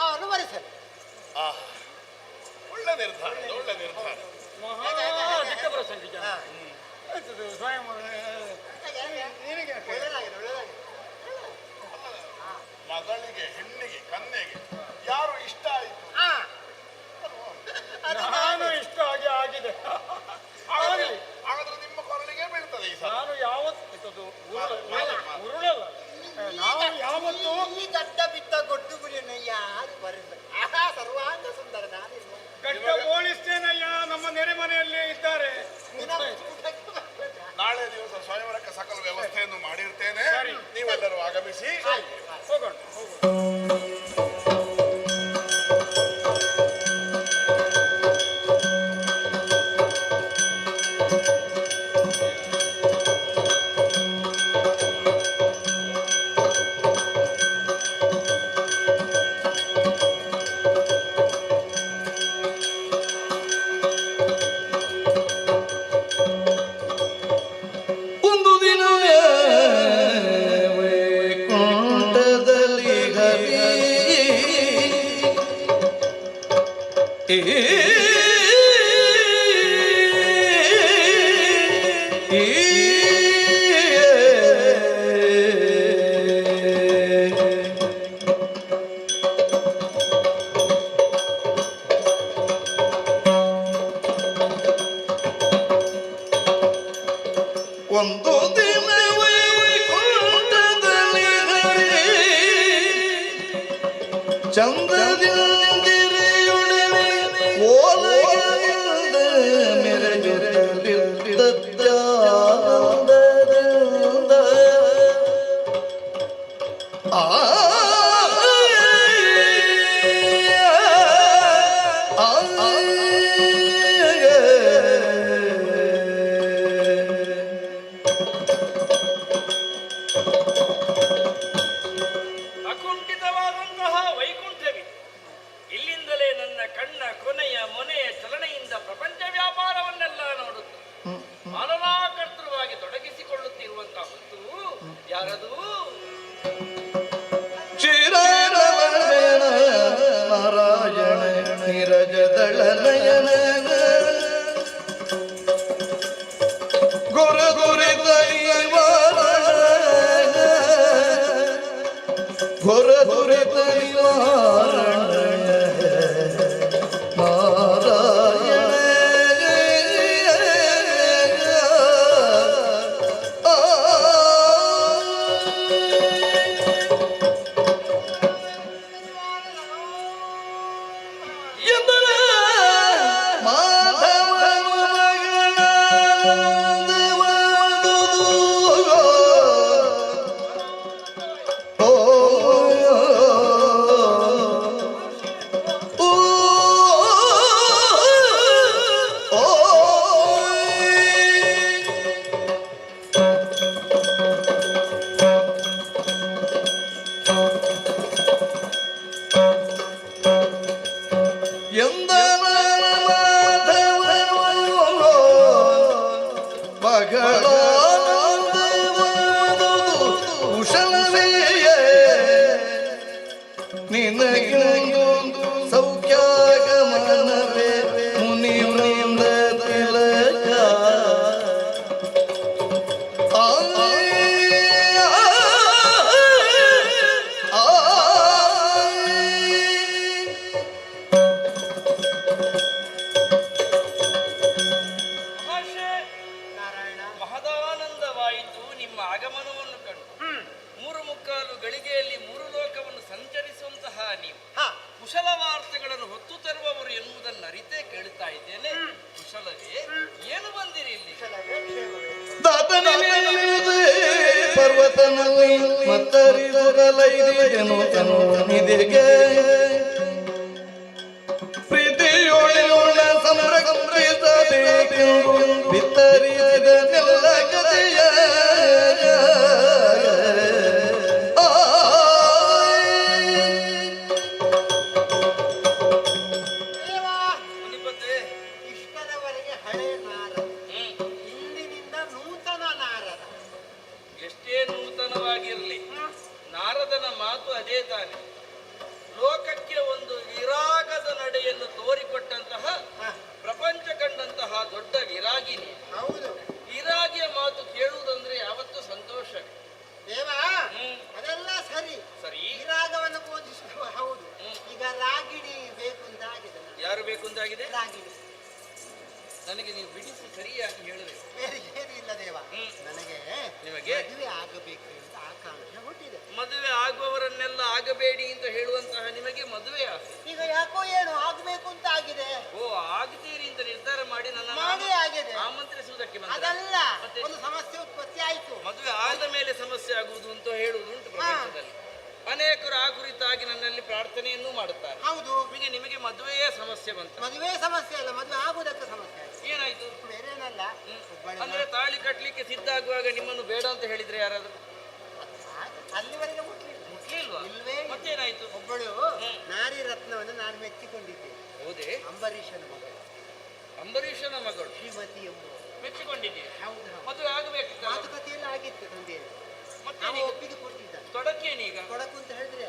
ಅವನು ವರಿಸಲಿ. ಒಳ್ಳೆ ನಿರ್ಧಾರ, ಒಳ್ಳೆ ನಿರ್ಧಾರ. ಮಗಳಿಗೆ, ಹೆಣ್ಣಿಗೆ, ಕನ್ಯೆಗೆ ಯಾರು ಇಷ್ಟ ಆಯಿತು? ನಾನು ಇಷ್ಟ ಆಗಿದೆ. ಹಾಗಾದ್ರೆ ನಿಮ್ಮ ಕೊರಳಿಗೆ ಬೀಳ್ತದೆ ಈ ಸಲ. ನಾನು ಯಾವತ್ತು ಉರುಳಲ್ಲ, ನಾವು ಯಾವತ್ತು ಈ ಗಡ್ಡ ಬಿದ್ದ ಗೊಡ್ಡು ಗುಳಿಯನ್ನು ಯಾರು ಬರೆದ ಸರ್ವಾಂಗ ಸುಂದರ ನಾನು ಗಡ್ಡ ಬೋಳಿಸ್ತೇನಯ್ಯ, ನಮ್ಮ ನೆರೆ ಮನೆಯಲ್ಲೇ ಇದ್ದಾರೆ. ನಾಳೆ ದಿವಸ ಸ್ವಯಂವರಕ್ಕೆ ಸಕಲ ವ್ಯವಸ್ಥೆಯನ್ನು ಮಾಡಿರ್ತೇನೆ, ನೀವೆಲ್ಲರೂ ಆಗಮಿಸಿ. ಹೋಗೋಣ. ಒಂದು ದಿನ ವೈಕುಂಠದಲ್ಲಿ ಹರಿ ಚಂದ್ರದಿಂದಿರೆಯೊಡನೆ ಓಲಗದಿಂದ ಮೆರೆಯುತ್ತಲಿದ್ದಾನಂದದಿಂದ ಅಕುಂಠಿತವಾದಂತಹ ವೈಕುಂಠವಿದೆ. ಇಲ್ಲಿಂದಲೇ ನನ್ನ ಕಣ್ಣ ಕೊನೆಯ ಮೊನೆಯ ಚಲನೆಯಿಂದ ಪ್ರಪಂಚ ವ್ಯಾಪಾರವನ್ನೆಲ್ಲ ನೋಡುತ್ತೆ. ಪಾಲನಾಕರ್ತೃವಾಗಿ ತೊಡಗಿಸಿಕೊಳ್ಳುತ್ತಿರುವಂತಹ ಹೊತ್ತು ಯಾರದು? ಶ್ರೀರಾಮನ ನಾರಾಯಣ ನೀರಜದಳ ನಯನ ಗುರು ಗುರಿ ದೈವಾರ ಗುರು ಗುರಿ ದೈವಾರ ನಾರಾಯಣ ಎಂದರ ಮಾಧವನ ಮಗಳಾದವದುದು. ಓ ಓ ಓ ಎಂದನ ಮಾಧವನು ಮಗಳಾನಂದವದುದು. ಕುಶಲವೇ ನಿನಗೊಂದು ಸೌಖ್ಯಾಗಮನವೇ ಮುನಿವೃಂದ ತಿಲಕ. ಆ ಮಹರ್ಷಿ, ಮಹದಾನಂದವಾಯಿತು ನಿಮ್ಮ ಆಗಮನವನ್ನು ಕಂಡು. 3 ಗಳಿಗೆಯಲ್ಲಿ 3 ಲೋಕವನ್ನು ಸಂಚರಿಸುವಂತಹ ನೀವು ಕುಶಲ ವಾರ್ತೆಗಳನ್ನು ಹೊತ್ತು ತರುವವರು ಎನ್ನುವುದನ್ನು ಅರಿತೇ ಕೇಳುತ್ತಾ ಇದ್ದೇನೆ. ಕುಶಲವೇ? ಏನು ಬಂದಿರಿ ಇಲ್ಲಿ? ಪರ್ವತನಲ್ಲಿ ಮತ್ತರಿದೆನು ತನು ನಿಧಿಗೆ ಪ್ರೀತಿಯೋಳ ಸಂರಕ್ಷಿಸಬೇಕೆಂದು ಬಿತ್ತರಿಸಿದೆಲ್ಲ ಕಥೆಯ ಮುನಿಪತೆ, ಇಷ್ಟದವರೆಗೆ ಹಳೆ ನಾರದ, ಇಂದಿನಿಂದ ನೂತನ ನಾರದ. ಎಷ್ಟೇ ನೂತನವಾಗಿರಲಿ ನಾರದನ ಮಾತು ಅದೇ ತಾನೆ. ಲೋಕಕ್ಕೆ ಒಂದು ವಿರಾಗದ ನಡೆಯನ್ನು ತೋರಿಕೊಟ್ಟಂತಹ ಪ್ರಪಂಚ ಕಂಡಂತಹ ದೊಡ್ಡ ವಿರಾಗಿನಿ. ಹೌದು ವಿರಾಗಿಯ ಮಾತು ಕೇಳುವುದಂದ್ರೆ ಯಾವತ್ತೂ ಸಂತೋಷವೇ. ದೇವ, ಅದೆಲ್ಲ ಸರಿ ಸರಿ, ವಿರಾಗವನ್ನು ಪೂಜಿಸುವ. ಹೌದು, ಈಗ ರಾಗಿಣಿ ಬೇಕು ಅಂತ ಆಗಿದೆ. ಯಾರು ಬೇಕು ಅಂತಾಗಿದೆ? ರಾಗಿಣಿ. ನನಗೆ ನೀವು ಬಿಡಿಸಿ ಸರಿಯಾಗಿ ಹೇಳಬೇಕು. ಬೇರೆ ಏನು ಇಲ್ಲ ದೇವ, ನನಗೆ ನಿಮಗೆ ಮದುವೆ ಆಗಬೇಕು ಅಂತ ಆಕಾಂಕ್ಷೆ ಹುಟ್ಟಿದೆ. ಮದುವೆ ಆಗುವವರನ್ನೆಲ್ಲ ಆಗಬೇಡಿ ಅಂತ ಹೇಳುವಂತಹ ನಿಮಗೆ ಮದುವೆ ಆಸೆ. ಈಗ ಯಾಕೋ ಏನು ಆಗಬೇಕು ಅಂತ ಆಗಿದೆ. ಓ, ಆಗ್ತೀರಿ ಅಂತ ನಿರ್ಧಾರ ಮಾಡಿ ನನ್ನ ಮಾಡಿ ಆಗಿದೆ. ಆಮಂತ್ರಿಸುವುದಕ್ಕೆ ಬಂದ. ಅದಲ್ಲ, ಮತ್ತೆ ಒಂದು ಸಮಸ್ಯೆ ಉತ್ಪತ್ತಿ ಆಯ್ತು. ಮದುವೆ ಆದ ಮೇಲೆ ಸಮಸ್ಯೆ ಆಗುವುದು ಅಂತ ಹೇಳುವುದುಂಟು ಪ್ರಪಂಚದಲ್ಲಿ. ಅನೇಕರು ಆ ಕುರಿತಾಗಿ ನನ್ನಲ್ಲಿ ಪ್ರಾರ್ಥನೆಯನ್ನೂ ಮಾಡುತ್ತಾರೆ. ಹೌದು, ನಿಮಗೆ ಮದುವೆಯೇ ಸಮಸ್ಯೆ ಬಂತ? ಮದುವೆ ಸಮಸ್ಯೆ ಅಲ್ಲ, ಮದುವೆ ಆಗುವುದಕ್ಕೆ ಸಮಸ್ಯೆ ಆಯ್ತು. ಏನಾಯ್ತು? ಬೇರೇನಲ್ಲ, ಅಂದ್ರೆ ತಾಳಿ ಕಟ್ಲಿಕ್ಕೆ ಸಿದ್ಧ ಆಗುವಾಗ ನಿಮ್ಮನ್ನು ಬೇಡ ಅಂತ ಹೇಳಿದ್ರೆ ಯಾರಾದ್ರೂ? ಅಲ್ಲಿವರೆಗೆ ಮುಟ್ಲಿಲ್ಲ. ಮುಟ್ಲಿಲ್ವಾ? ಇಲ್ವೇ. ಮತ್ತೇನಾಯ್ತು? ಒಬ್ಬಳು ನಾರಿ ರತ್ನವನ್ನು ನಾನು ಮೆಚ್ಚಿಕೊಂಡಿದ್ದೇನೆ. ಹೌದೇ? ಅಂಬರೀಷನ ಮಗಳು. ಅಂಬರೀಷನ ಮಗಳು ಶ್ರೀಮತಿ ಎಂಬುವ ಮೆಚ್ಚಿಕೊಂಡಿದ್ದೀರಿ. ಹೌದು, ಮದುವೆ ಆಗಬೇಕು. ಮಾತುಕತೆಯೆಲ್ಲ ಆಗಿತ್ತು ತಂದೆ. ಮತ್ತೆ ನಾವು ಒಪ್ಪಿಗೆ ಕೊಟ್ಟಿದ್ದ. ತೊಡಕೇನೀಗ? ತೊಡಕು ಅಂತ ಹೇಳಿದ್ರೆ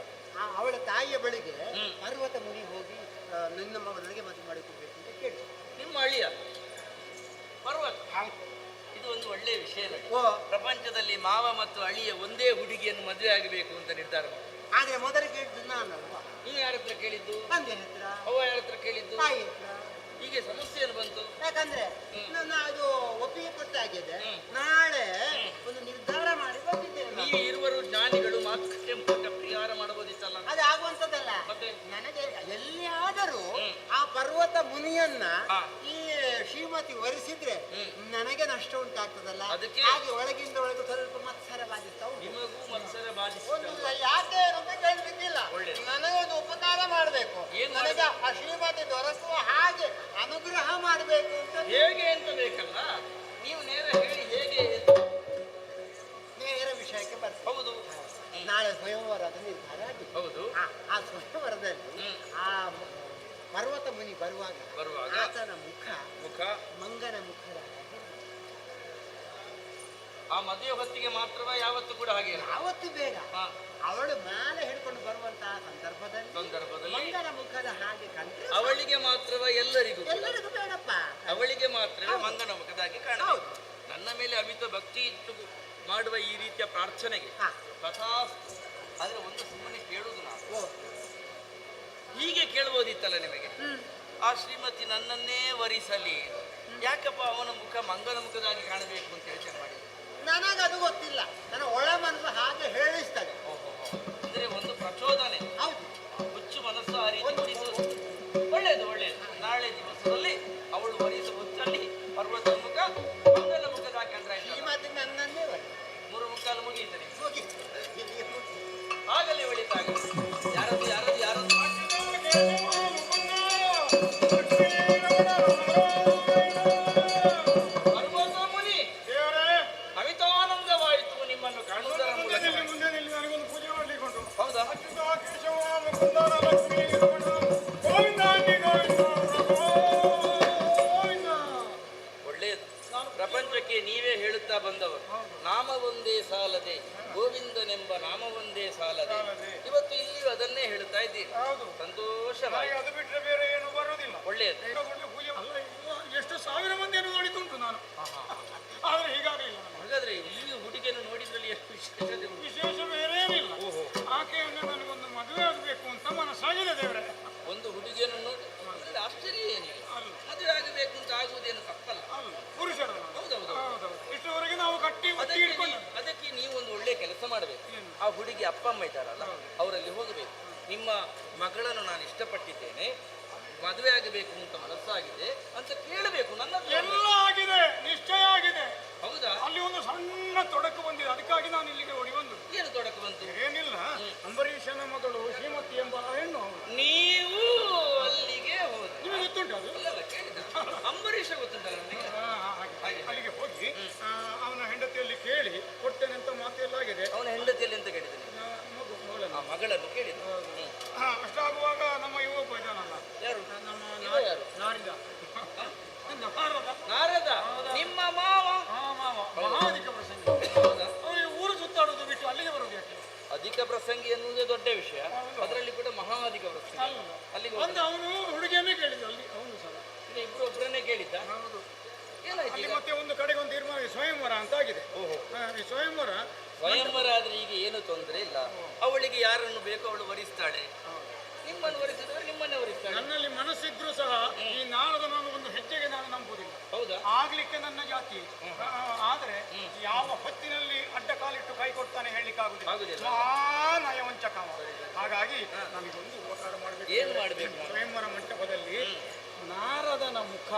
ಅವಳ ತಾಯಿಯ ಬಳಿಗೆ ಪರ್ವತ ಮುನಿ ಹೋಗಿ ನಿನ್ನ ಮಗಳಿಗೆ ಮದುವೆ ಮಾಡಿಕೊಡ್ಬೇಕು ಅಂತ ಕೇಳಿ. ನಿಮ್ಮ ಅಳಿಯ ಪರ್ವತ, ಇದು ಒಂದು ಒಳ್ಳೆಯ ವಿಷಯ. ಪ್ರಪಂಚದಲ್ಲಿ ಮಾವ ಮತ್ತು ಅಳಿಯ ಒಂದೇ ಹುಡುಗಿಯನ್ನು ಮದುವೆ ಆಗಬೇಕು ಅಂತ ನಿರ್ಧಾರ ಮಾಡಿ. ಆದ್ರೆ ಮೊದಲು ಕೇಳಿದ್ದು ನಾನಲ್ವಾ? ನೀನು ಯಾರ ಹತ್ರ ಕೇಳಿದ್ದು? ತಂದೆ ಹತ್ರ. ಅವ್ವ ಯಾರ ಹತ್ರ ಕೇಳಿದ್ದು? ತಾಯಿ ಹತ್ರ. ಹೀಗೆ ಸಮಸ್ಯೆ ಏನು ಬಂತು? ಯಾಕಂದ್ರೆ ನನ್ನ ಅದು ಒಪ್ಪಿಗೆ ಕೊಟ್ಟಾಗಿದೆ. ನಾಳೆ ಒಂದು ನಿರ್ಧಾರ ಮಾಡಿ ಬಂದಿದ್ದೇನೆ. ನೀವು ಇರುವರು ಜ್ಞಾನಿಗಳು, ಮಾತುಕತೆ ಮೂಲಕ ಪರಿಹಾರ ಮಾಡಬಹುದಿತ್ತಲ್ಲ. ಅದು ಆಗುವಂತದ್ದಲ್ಲ. ನನಗೆ ಎಲ್ಲಿಯಾದರೂ ಆ ಪರ್ವತ ಮುನಿಯನ್ನ ಈ ಶ್ರೀಮತಿ ವರಿಸಿದ್ರೆ ನನಗೆ ನಷ್ಟ ಉಂಟಾಗ್ತದಲ್ಲ. ಹಾಗೆ ಒಳಗಿಂದ ಒಳಗೆ ಸ್ವಲ್ಪ ಮತ್ಸರ ಬಾಧಿಸ್ತಾ ಉಂಟು. ನಿಮಗೂ ಮತ್ಸರ ಬಾಧಿಸ ಯಾಕೆ ಅಂತ ಕೇಳ್ತಿದ್ದಿಲ್ಲ. ನನಗೊಂದು ಉಪಕಾರ ಮಾಡಬೇಕು, ನನಗೆ ಆ ಶ್ರೀಮತಿ ದೊರಕುವ ಹಾಗೆ ಅನುಗ್ರಹ ಮಾಡಬೇಕು ಅಂತ. ಹೇಗೆ ಅಂತ ಬೇಕಲ್ಲ, ನೀವು ನೇರ ಹೇಳಿ ಹೇಗೆ. ನೇರ ವಿಷಯಕ್ಕೆ ಬರ್ತದೆ. ಹೌದು, ನಾಳೆ ಸ್ವಯಂವರದ ನಿರ್ಧಾರ ಆಗಿದೆ. ಹೌದು. ಆ ಸ್ವಯಂವರದಲ್ಲಿ ಆ ಪರ್ವತ ಮುನಿ ಬರುವಾಗ ಆತನ ಮುಖ ಮಂಗನ ಮುಖದ ಆ ಮದುವೆ ಹೊತ್ತಿಗೆ ಮಾತ್ರವ ಯಾವತ್ತು ಕೂಡ ಹಾಗೆ? ಯಾವತ್ತು ಬೇಡ. ಅವಳು ಮಾಲೆ ಹಿಡ್ಕೊಂಡು ಬರುವಂತಹ ಸಂದರ್ಭದಲ್ಲಿ ಮಂಗನ ಮುಖದ ಹಾಗೆ ಕಂಡ್ರೆ ಅವಳಿಗೆ ಮಾತ್ರವ? ಎಲ್ಲರಿಗೂ ಬೇಡಪ್ಪ. ಅವಳಿಗೆ ಮಾತ್ರವೇ ಮಂಗನ ಮುಖದಾಗಿ ಕಾಣಬಹುದು. ನನ್ನ ಮೇಲೆ ಅಮಿತ ಭಕ್ತಿ ಇಟ್ಟು ಮಾಡುವ ಈ ರೀತಿಯ ಪ್ರಾರ್ಥನೆಗೆ ತಥಾಸ್ತು. ಆದ್ರೆ ಒಂದು ಸುಮ್ಮನೆ ಕೇಳುವುದು ನಾವು ಹೀಗೆ ಕೇಳ್ಬೋದಿತ್ತಲ್ಲ ನಿಮಗೆ. ಆ ಶ್ರೀಮತಿ ನನ್ನನ್ನೇ ವರಿಸಲಿ, ಯಾಕಪ್ಪ ಅವನ ಮುಖ ಮಂಗನ ಮುಖದಾಗಿ ಕಾಣಬೇಕು ಅಂತ ಯೋಚನೆ ಮಾಡಿ? ನನಗದು ಗೊತ್ತಿಲ್ಲ. ನನ್ನ ಒಳ ಮನಸ್ಸು ಹಾಗೆ ಹೇಳಿಸ್ತದೆ. ಅಂದ್ರೆ ಒಂದು ಪ್ರಚೋದನೆ. ಹೌದು, ಹುಚ್ಚು ಮನಸ್ಸು ಆ ರೀತಿ ಹೊಡಿಸುವುದು ಒಳ್ಳೆಯದು. ನಾಳೆ ದಿವಸದಲ್ಲಿ ಅವಳು ವರಿಸುವ ಹೊತ್ತಲ್ಲಿ ಪರ್ವತ ಮುಖ ಮಂಗನ ಮುಖದಾಗಿ ಕಂಡ್ರೆ ಶ್ರೀಮತಿ ನನ್ನನ್ನೇ ವರಿ. 3 ಮುಕ್ಕಾಲು ಮುಗಿಯುತ್ತದೆ. ಆಗಲಿ ಒಳಿತಾಗ. ಯಾರದು ಯಾರದು ಯಾರದು ಪರ್ವತ ಮುನಿ, ಅಮಿತಾನಂದವಾಯಿತು ನಿಮ್ಮನ್ನು ಕಾಣುವುದರ ಮೂಲಕ. ನನಗೊಂದು ಪೂಜೆ ಮಾಡ್ಲಿಕ್ಕೆ ಉಂಟು. ಹೌದಾ? ಒಳ್ಳೆಯದು. ಪ್ರಪಂಚಕ್ಕೆ ನೀವೇ ಹೇಳುತ್ತಾ ಬಂದವರು, ನಾಮವೊಂದೇ ಸಾಲದೆ ಗೋವಿಂದನೆಂಬ ನಾಮವೊಂದೇ ಸಾಲದೆ. ಇವತ್ತು ಇಲ್ಲಿಯೂ ಅದನ್ನೇ ಹೇಳುತ್ತಾ ಇದ್ದೀರಿ. ಸಂತೋಷವಾಗಿ. ಅದು ಬಿಟ್ಟರೆ ಬೇರೆ ಏನು ಬರೋದಿಲ್ಲ. ಒಳ್ಳೆಯದು. ಎಷ್ಟು ಸಾವಿರ ಮಂದಿಯನ್ನು ನೋಡಿದುಂಟು ನಾನು, ಆದ್ರೆ ಹೀಗಾಗಲಿಲ್ಲ. ಹಾಗಾದ್ರೆ ಈ ಹುಡುಗಿಯನ್ನು ನೋಡಿದ್ರಲ್ಲಿ ಎಷ್ಟು ವಿಶೇಷತೆ? ವಿಶೇಷ ಬೇರೇನಿಲ್ಲ. ಆಕೆಯನ್ನು ನನಗೊಂದು ಮದುವೆ ಆಗಬೇಕು ಅಂತ ಮನಸ್ಸಾಗಿದೆ ದೇವರೇ. ಒಂದು ಹುಡುಗಿಯನ್ನು ನೋಡಿ ಆಶ್ಚರ್ಯ ಏನಿಲ್ಲ. ಮದುವೆ ಆಗಬೇಕು ಅಂತ ಆಗುವುದೇನು ತಪ್ಪಲ್ಲ. ಪುರುಷರು. ಹೌದೌದು. ಇಷ್ಟವರೆಗೆ ನಾವು ಕಟ್ಟಿ ಅದಕ್ಕೆ ನೀವು ಒಂದು ಒಳ್ಳೆ ಕೆಲಸ ಮಾಡಬೇಕು. ಆ ಹುಡುಗಿ ಅಪ್ಪ ಅಮ್ಮ ಇದ್ದಾರಲ್ಲ, ಅವರಲ್ಲಿ ಹೋಗಬೇಕು. ನಿಮ್ಮ ಮಗಳನ್ನು ನಾನು ಇಷ್ಟಪಟ್ಟಿದ್ದೇನೆ, ಮದುವೆ ಆಗಬೇಕು ಅಂತ ಮನಸ್ಸಾಗಿದೆ ಅಂತ ಕೇಳಬೇಕು. ನನ್ನ ಎಲ್ಲ ಆಗಿದೆ, ನಿಶ್ಚಯ ಆಗಿದೆ. ಹೌದಾ? ಅಲ್ಲಿ ಒಂದು ಸಣ್ಣ ತೊಡಕು ಬಂದಿದೆ, ಅದಕ್ಕಾಗಿ ನಾನು ಇಲ್ಲಿಗೆ ಓಡಿ ಬಂದು. ಏನು ತೊಡಕು ಬಂತು? ಏನಿಲ್ಲ, ಅಂಬರೀಷನ ಮಗಳು ಶ್ರೀಮತಿ ಎಂಬ ಹೆಣ್ಣು. ನೀವು ಅಲ್ಲಿಗೆ ಹೋದ? ನಿಮಗೆ ಗೊತ್ತುಂಟು ಅದು? ಅಲ್ಲಲ್ಲ, ಕೇಳಿದ. ಅಂಬರೀಷ ಗೊತ್ತುಂಟಲ್ಲ ನನಗೆ. ಅಲ್ಲಿಗೆ ಹೋಗಿ ಅವನ ಹೆಂಡತಿಯಲ್ಲಿ ಕೇಳಿ ಕೊಟ್ಟೆನೆ ಅಂತ ಮಾತೆಲ್ಲ ಆಗಿದೆ. ಅವನ ಹೆಂಡತಿಯಲ್ಲಿ ಅಂತ ಕೇಳಿದ್ದೇನೆ, ಮಗಳನ್ನು ಕೇಳಿದ. ಅಷ್ಟಾಗುವಾಗ ನಮ್ಮ ಯುವ ಒಬ್ಬ ಇದ್ದಾನಲ್ಲ, ಯಾರು? ನಮ್ಮ ಯಾರು? ನಾರದ. ನಾರದ ನಿಮ್ಮ ಮಾವ? ಮಹಾಧಿಕ ಪ್ರಸಂಗಿ. ಊರು ಸುತ್ತಾಡೋದು ಬಿಟ್ಟು ಅಲ್ಲಿಗೆ ಬರೋದು ಯಾಕೆ? ಅಧಿಕ ಪ್ರಸಂಗಿ ಎನ್ನುವುದೇ ದೊಡ್ಡ ವಿಷಯ, ಅದರಲ್ಲಿ ಕೂಡ ಮಹಾಧಿಕ ಪ್ರಸಂಗಿ. ಅಲ್ಲಿಗೆ ಒಂದು ಅವನು ಹುಡುಗಿಯನ್ನೇ ಕೇಳಿದ ಅಲ್ಲಿ, ಅವನು ಸಹ ಇಬ್ರು ಒಬ್ಬರನ್ನೇ ಕೇಳಿದ್ದ. ಏನಾಯ್ತು? ಮತ್ತೆ ಒಂದು ಕಡೆಗೆ ಒಂದು ತೀರ್ಮಾನ, ಸ್ವಯಂವರ ಅಂತ ಆಗಿದೆ. ಈ ಸ್ವಯಂವರ ಆದ್ರೆ ಈಗ ಏನು ತೊಂದರೆ ಇಲ್ಲ. ಅವಳಿಗೆ ಯಾರನ್ನು ಬೇಕೋ ಅವಳು ವರಿಸ್ತಾಳೆ. ನಿಮ್ಮನ್ನು ವರಿಸಿದ್ರೆ ನಿಮ್ಮನ್ನೇ ವರಿಸ್ತಾಳೆ. ನನ್ನಲ್ಲಿ ಮನಸ್ಸಿದ್ರು ಸಹ ಈ ನಾಳದ ನಾನು ಒಂದು ಹೆಜ್ಜೆಗೆ ನಾನು ನಂಬುದಿಲ್ಲ. ಹೌದಾ? ಆಗ್ಲಿಕ್ಕೆ ನನ್ನ ಜಾತಿ. ಆದ್ರೆ ಯಾವ ಹೊತ್ತಿನಲ್ಲಿ ಅಡ್ಡ ಕಾಲಿಟ್ಟು ಕೈ ಕೊಡ್ತಾನೆ ಹೇಳಲಿಕ್ಕೆ ಆಗುದಿಲ್ಲ. ನಯವಂಚಕ. ಹಾಗಾಗಿ ನಮಗೊಂದು ಉಪಕಾರ ಮಾಡಬೇಕು. ಏನು ಮಾಡಬೇಕು? ಸ್ವಯಂವರ ಮಂಟಪದಲ್ಲಿ ನಾರದನ ಮುಖ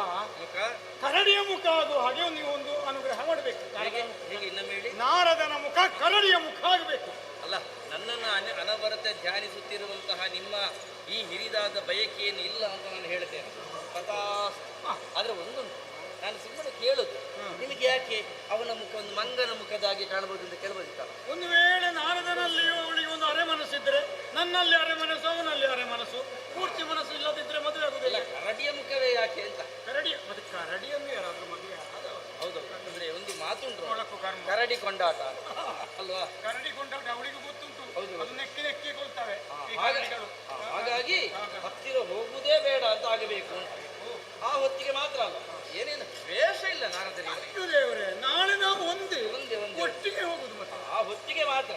ಕರಡಿಯ ಮುಖ ಆಗುವ ಹಾಗೆ ನೀವು ಒಂದು ಅನುಗ್ರಹ ಮಾಡಬೇಕು. ನಾರದನ ಮುಖ ಕರಡಿಯ ಮುಖ ಆಗಬೇಕು. ಅಲ್ಲ, ನನ್ನನ್ನು ಅನವರತ ಧ್ಯಾನಿಸುತ್ತಿರುವಂತಹ ನಿಮ್ಮ ಈ ಹಿರಿದಾದ ಬಯಕೆಯನ್ನು ಇಲ್ಲ ಅಂತ ನಾನು ಹೇಳ್ತೇನೆ. ಆದ್ರೆ ಒಂದುಂಟು, ನಾನು ಸುಮ್ಮನೆ ಕೇಳುದು, ನಿಮಗೆ ಯಾಕೆ ಅವನ ಮುಖ ಒಂದು ಮಂಗನ ಮುಖದಾಗಿ ಕಾಣಬಹುದು ಅಂತ ಕೇಳಬಹುದಿತ್ತಲ್ಲ? ಒಂದು ವೇಳೆ ನಾರದನಲ್ಲಿಯೂ ಅವಳಿಗೆ ಒಂದು ಅರೆ ಮನಸ್ಸಿದ್ರೆ, ನನ್ನಲ್ಲಿ ಅರೆ ಮನಸ್ಸು, ಅವನಲ್ಲಿ ಅರೆ ಮನಸ್ಸು, ಪೂರ್ತಿ ಮನಸ್ಸು ಇಲ್ಲದಿದ್ರೆ ಮದುವೆ ಆಗುದಿಲ್ಲ. ಕರಡಿಯ ಮುಖವೇ ಯಾಕೆ ಅಂತ? ಕರಡಿಯನ್ನು ಯಾರಾದ್ರೂ ಮದುವೆ? ಹೌದು. ಅಂದ್ರೆ ಒಂದು ಮಾತುಂಟು, ಕರಡಿ ಕೊಂಡಾಟ ಅಲ್ವಾ? ಕರಡಿ ಕೊಂಡಾಟ ಅವಳಿಗೂ ಗೊತ್ತುಂಟು. ಅದು ನೆಕ್ಕಿ ನೆಕ್ಕಿ ಕೊಳ್ತವೆ. ಹಾಗಾಗಿ ಹತ್ತಿರ ಹೋಗುವುದೇ ಬೇಡ ಬರಬೇಕು ಅಂತ. ಆ ಹೊತ್ತಿಗೆ ಮಾತ್ರ ಅಲ್ಲ, ಏನೇನು ದ್ವೇಷ ಇಲ್ಲ ನಾರದರಿಗೆ. ದೇವರೇ, ನಾಳೆ ನಾವು ಒಂದೇ ಒಂದೇ ಒಂದೇ ಒಟ್ಟಿಗೆ ಹೋಗುದು ಮತ್ತೆ. ಆ ಹೊತ್ತಿಗೆ ಮಾತ್ರ.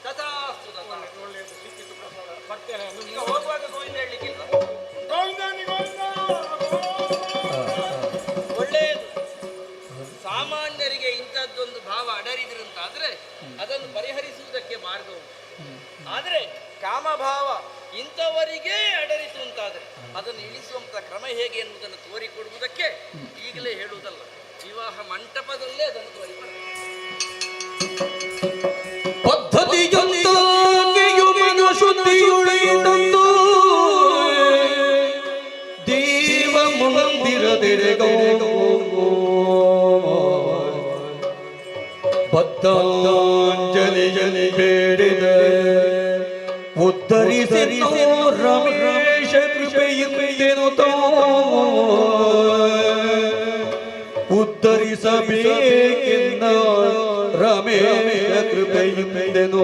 ತಥಾಸ್ತು ತಥಾಸ್ತು. ಒಳ್ಳೆಯದು, ಸಿಕ್ಕಿತು ಪ್ರಸಾದ. ಬರ್ತೇನೆ. ಈಗ ಹೋಗುವಾಗ ಗೋವಿಂದ ಹೇಳಲಿಕ್ಕಿಲ್ಲ. ಒಳ್ಳೆಯದು. ಸಾಮಾನ್ಯರಿಗೆ ಇಂಥದ್ದೊಂದು ಭಾವ ಅಡರಿದ್ರಂತಾದ್ರೆ ಅದನ್ನು ಪರಿಹರಿಸುವುದಕ್ಕೆ ಮಾರ್ಗ ಉಂಟು. ಆದರೆ ಕಾಮಭಾವ ಇಂಥವರಿಗೇ ಅಡರಿತು ಅಂತಾದರೆ ಅದನ್ನು ಇಳಿಸುವಂಥ ಕ್ರಮ ಹೇಗೆ ಎನ್ನುವುದನ್ನು ತೋರಿಕೊಡುವುದಕ್ಕೆ ಈಗಲೇ ಹೇಳುವುದಲ್ಲ, ವಿವಾಹ ಮಂಟಪದಲ್ಲೇ ಅದನ್ನು ತೋರಿಕೊಡಬೇಕು. ದೇವ ಮಂದಿರದೆಡೆಗೋ ಬದ್ಧಾಂಜಲಿ ಬೇಡಿದ ಉದ್ಧರಿಸಿ ರಮೇಶ ಕೃಪೆಯಿಂದೆನು ಉದ್ಧರಿಸಬೇಕೆನ್ನ ರಮೇಶ ಕೃಪೆಯಿಂದೆನು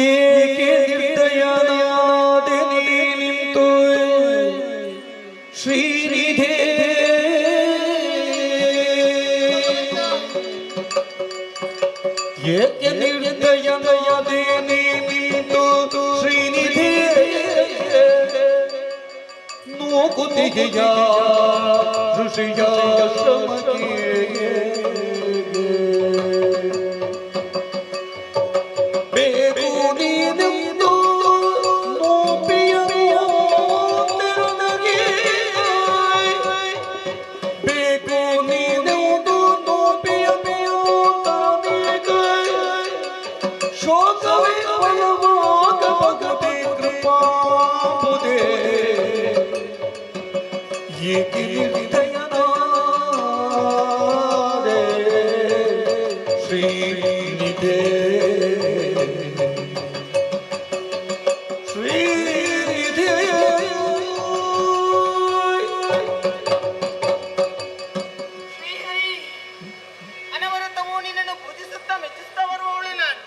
ಏಕೆ ನಿರ್ದಯನಾದೆ ನಿಂತು ಶ್ರೀನಿಧೇ ಏಕೆ ನಿರ್ದಯನಾದೆ ನಿಂತು ಶ್ರೀನಿಧೇ ನೋಕುತಿಗೆಯ ಋಷಿಯ ಶ್ರಮಕ್ಕೆ ಶ್ರೀನಿಧೇ ಶ್ರೀನಿಧೇ ಶ್ರೀಹರಿ, ಅನವರತವೂ ನಿನ್ನನ್ನು ಪೂಜಿಸುತ್ತಾ ಮೆಚ್ಚಿಸುತ್ತಾ ಬರುವವಳು ನಾನು.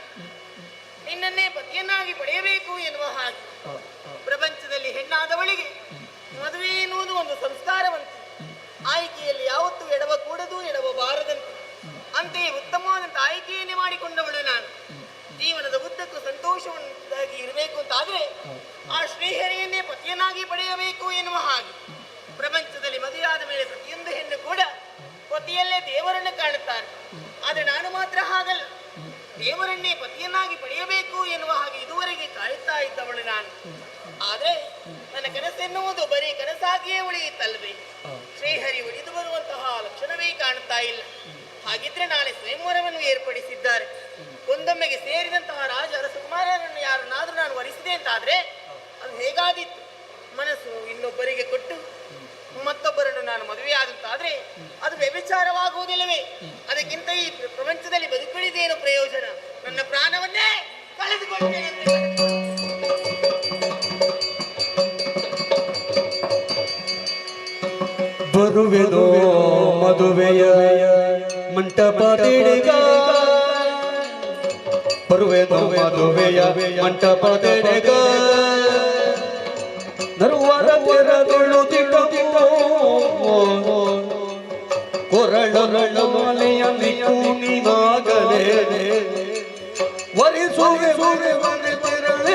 ನಿನ್ನನ್ನೇ ಪತಿಯನ್ನಾಗಿ ಪಡೆಯಬೇಕು ಎನ್ನುವ ಹಾಗೆ ಪ್ರಪಂಚದಲ್ಲಿ ಹೆಣ್ಣಾದವಳಿಗೆ ಮದುವೆ ಎನ್ನುವುದು ಒಂದು ಸಂಸ್ಕಾರವಂತೆ. ಆಯ್ಕೆಯಲ್ಲಿ ಯಾವತ್ತೂ ಎಡವಕೂಡದು, ಎಡವಬಾರದಂತೆ. ಅಂತೆಯೇ ಉತ್ತಮವಾದಂಥ ಆಯ್ಕೆಯನ್ನೇ ಮಾಡಿಕೊಂಡವಳು ನಾನು. ಜೀವನದ ಉದ್ದಕ್ಕೂ ಸಂತೋಷವಾಗಿ ಇರಬೇಕು ಅಂತಾದ್ರೆ ಆ ಶ್ರೀಹರಿಯನ್ನೇ ಪತಿಯನ್ನಾಗಿ ಪಡೆಯಬೇಕು ಎನ್ನುವ ಹಾಗೆ ಪ್ರಪಂಚದಲ್ಲಿ ಮದುವೆಯಾದ ಮೇಲೆ ಪ್ರತಿಯೊಂದು ಹೆಣ್ಣು ಕೂಡ ಪತಿಯಲ್ಲೇ ದೇವರನ್ನು ಕಾಣುತ್ತಾರೆ. ಆದರೆ ನಾನು ಮಾತ್ರ ಹಾಗಲ್ಲ, ದೇವರನ್ನೇ ಪತಿಯನ್ನಾಗಿ ಪಡೆಯಬೇಕು ಎನ್ನುವ ಹಾಗೆ ಇದುವರೆಗೆ ಕಾಯುತ್ತಾ ಇದ್ದವಳು ನಾನು. ಆದರೆ ನನ್ನ ಕನಸೆನ್ನುವುದು ಬರೀ ಕನಸಾಗಿಯೇ ಉಳಿಯಿತಲ್ವೇ? ಶ್ರೀಹರಿ ಒಲಿದು ಬರುವಂತಹ ಲಕ್ಷಣವೇ ಕಾಣುತ್ತಾ ಇಲ್ಲ. ಹಾಗಿದ್ರೆ ನಾಳೆ ಸ್ವಯಂವರವನ್ನು ಏರ್ಪಡಿಸಿದ್ದಾರೆ. ಒಂದೊಮ್ಮೆಗೆ ಸೇರಿದಂತಹ ರಾಜ ಅರಸಕುಮಾರರನ್ನು ಯಾರನ್ನಾದ್ರೂ ನಾನು ವರಿಸಿದೆ ಅಂತಾದ್ರೆ ಅದು ಹೇಗಾದೀತು? ಮನಸ್ಸು ಇನ್ನೊಬ್ಬರಿಗೆ ಕೊಟ್ಟು ಮತ್ತೊಬ್ಬರನ್ನು ನಾನು ಮದುವೆಯಾದಂತಾದ್ರೆ ಅದು ವ್ಯಭಿಚಾರವಾಗುವುದಿಲ್ಲವೇ? ಅದಕ್ಕಿಂತ ಈ ಪ್ರಪಂಚದಲ್ಲಿ ಬದುಕುಳಿದೇನು ಪ್ರಯೋಜನ? ನನ್ನ ಪ್ರಾಣವನ್ನೇ ಕಳೆದುಕೊಳ್ಳುತ್ತೇನೆ. ಬರುವೆನೋ ಮದುವೆಯ ಮಂಟಪದೆಡೆಗ, ಬರುವೆನೋ ಮದುವೆಯ ಮಂಟಪದೆಡೆಗ, ನರುವರ ತೆರದುಳುತ್ತಿಟ್ಟೋ ಕೊರಳೊರಳು ಮಲೆಯ ನಿಕೂನಿನಾಗಲೇ ವರಿಸುವೆ ಮನೆ ತೆರಳೆ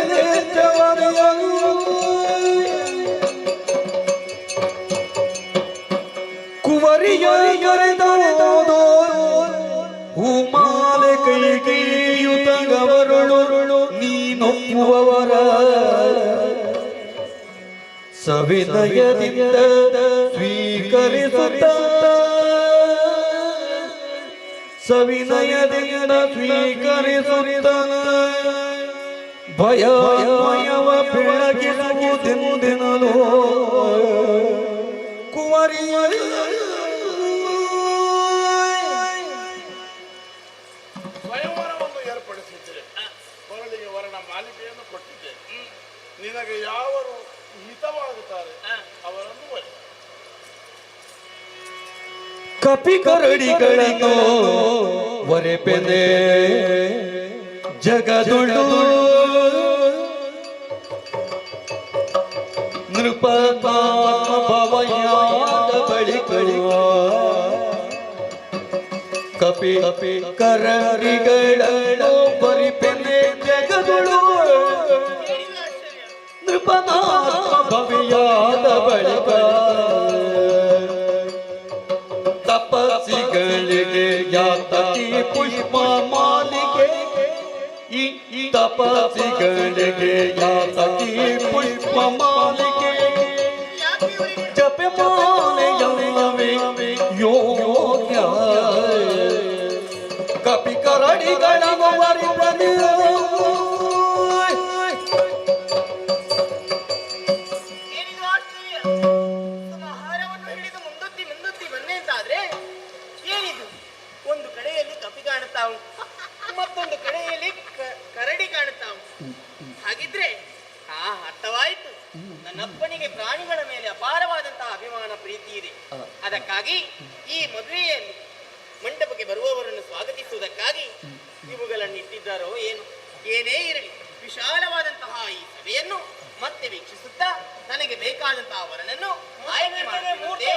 ಕುವರಿಯರೆದೋ ಹೂಮಾಲೆ ಕೈಗೆಯುತಗವರುಳು ನೀನೊಪ್ಪುವವರ ಸವಿನಯದಿಂದ ಸ್ವೀಕರಿಸುತ್ತ, ಸವಿನಯದಿಂದ ಸ್ವೀಕರಿಸುತ್ತ ಭಯವ ಬೆಳಗಿಸುವುದೆಂದೆನಲು ಕುವರಿಯ ಸ್ವಯಂವರವನ್ನು ಏರ್ಪಡಿಸಿದ್ದೆ. ಕೊರಳಿಗೆ ವರ್ಣ ಮಾಲಿಕೆಯನ್ನು ಕೊಟ್ಟಿದ್ದೆ. ನಿನಗೆ ಯಾವರು ಹಿತವಾಗುತ್ತಾರೆ ಅವರನ್ನು ಒಯ್ಯ. ಕಪಿ ಕರಡಿಗಳನ್ನು ವರೆಪೆನೆ ಜಗದೊಳು ನೃಪನಾಭವಯಾದ ಬಳಿಕ ಕಪಿ ಕರರಿಗಳನ್ನು ಬರಿಪೆನೆ ಜಗಗಳು ನೃಪನಾಭವಯಾದ ಬಳಿಕ ತಪಸ್ಸಿಗಳಿಗೆ ಯಾತಕಿ ಪುಷ್ಪ ಮಾಲಿಕೆ ಈ ತಪಸ್ಸಿಗಳಿಗೆ ಯಾತಕಿ ಪುಷ್ಪ ಮಾಲಿಕೆ ಜಪಮಾಲೆಯಲ್ಲವೇ ಯೋಗ್ಯ ಕಪಿ ಕರಡಿಗಳನ್ನು ವರಿಪನೆ ಆಹಾರವನ್ನು ಹಿಡಿದು ಮುಂದೊತ್ತಿ ಬನ್ನಿ ಅಂತಾದ್ರೆ ಏನಿದು? ಒಂದು ಕಡೆಯಲ್ಲಿ ಕಪಿ ಕಾಣುತ್ತಾ ಉಂಟು, ಮತ್ತೊಂದು ಕಡೆಯಲ್ಲಿ ಕರಡಿ ಕಾಣುತ್ತಾ ಉಂಟು. ಹಾಗಿದ್ರೆ ಅರ್ಥವಾಯಿತು, ನನ್ನಪ್ಪನಿಗೆ ಪ್ರಾಣಿಗಳ ಮೇಲೆ ಅಪಾರವಾದಂತಹ ಅಭಿಮಾನ ಪ್ರೀತಿ ಇದೆ. ಅದಕ್ಕಾಗಿ ಈ ಮದುವೆಯಲ್ಲಿ ಮಂಟಪಕ್ಕೆ ಬರುವವರನ್ನು ಸ್ವಾಗತಿಸುವುದಕ್ಕಾಗಿ ಇವುಗಳನ್ನು ಇಟ್ಟಿದ್ದಾರೋ ಏನು? ಏನೇ ಇರಲಿ, ವಿಶಾಲವಾದಂತಹ ಈ ಸಭೆಯನ್ನು ಮತ್ತೆ ವೀಕ್ಷಿಸುತ್ತಾ ನನಗೆ ಬೇಕಾದಂತಹ ವರನನ್ನು ಆಯ್ಕೆ ಮಾಡುತ್ತೇನೆ.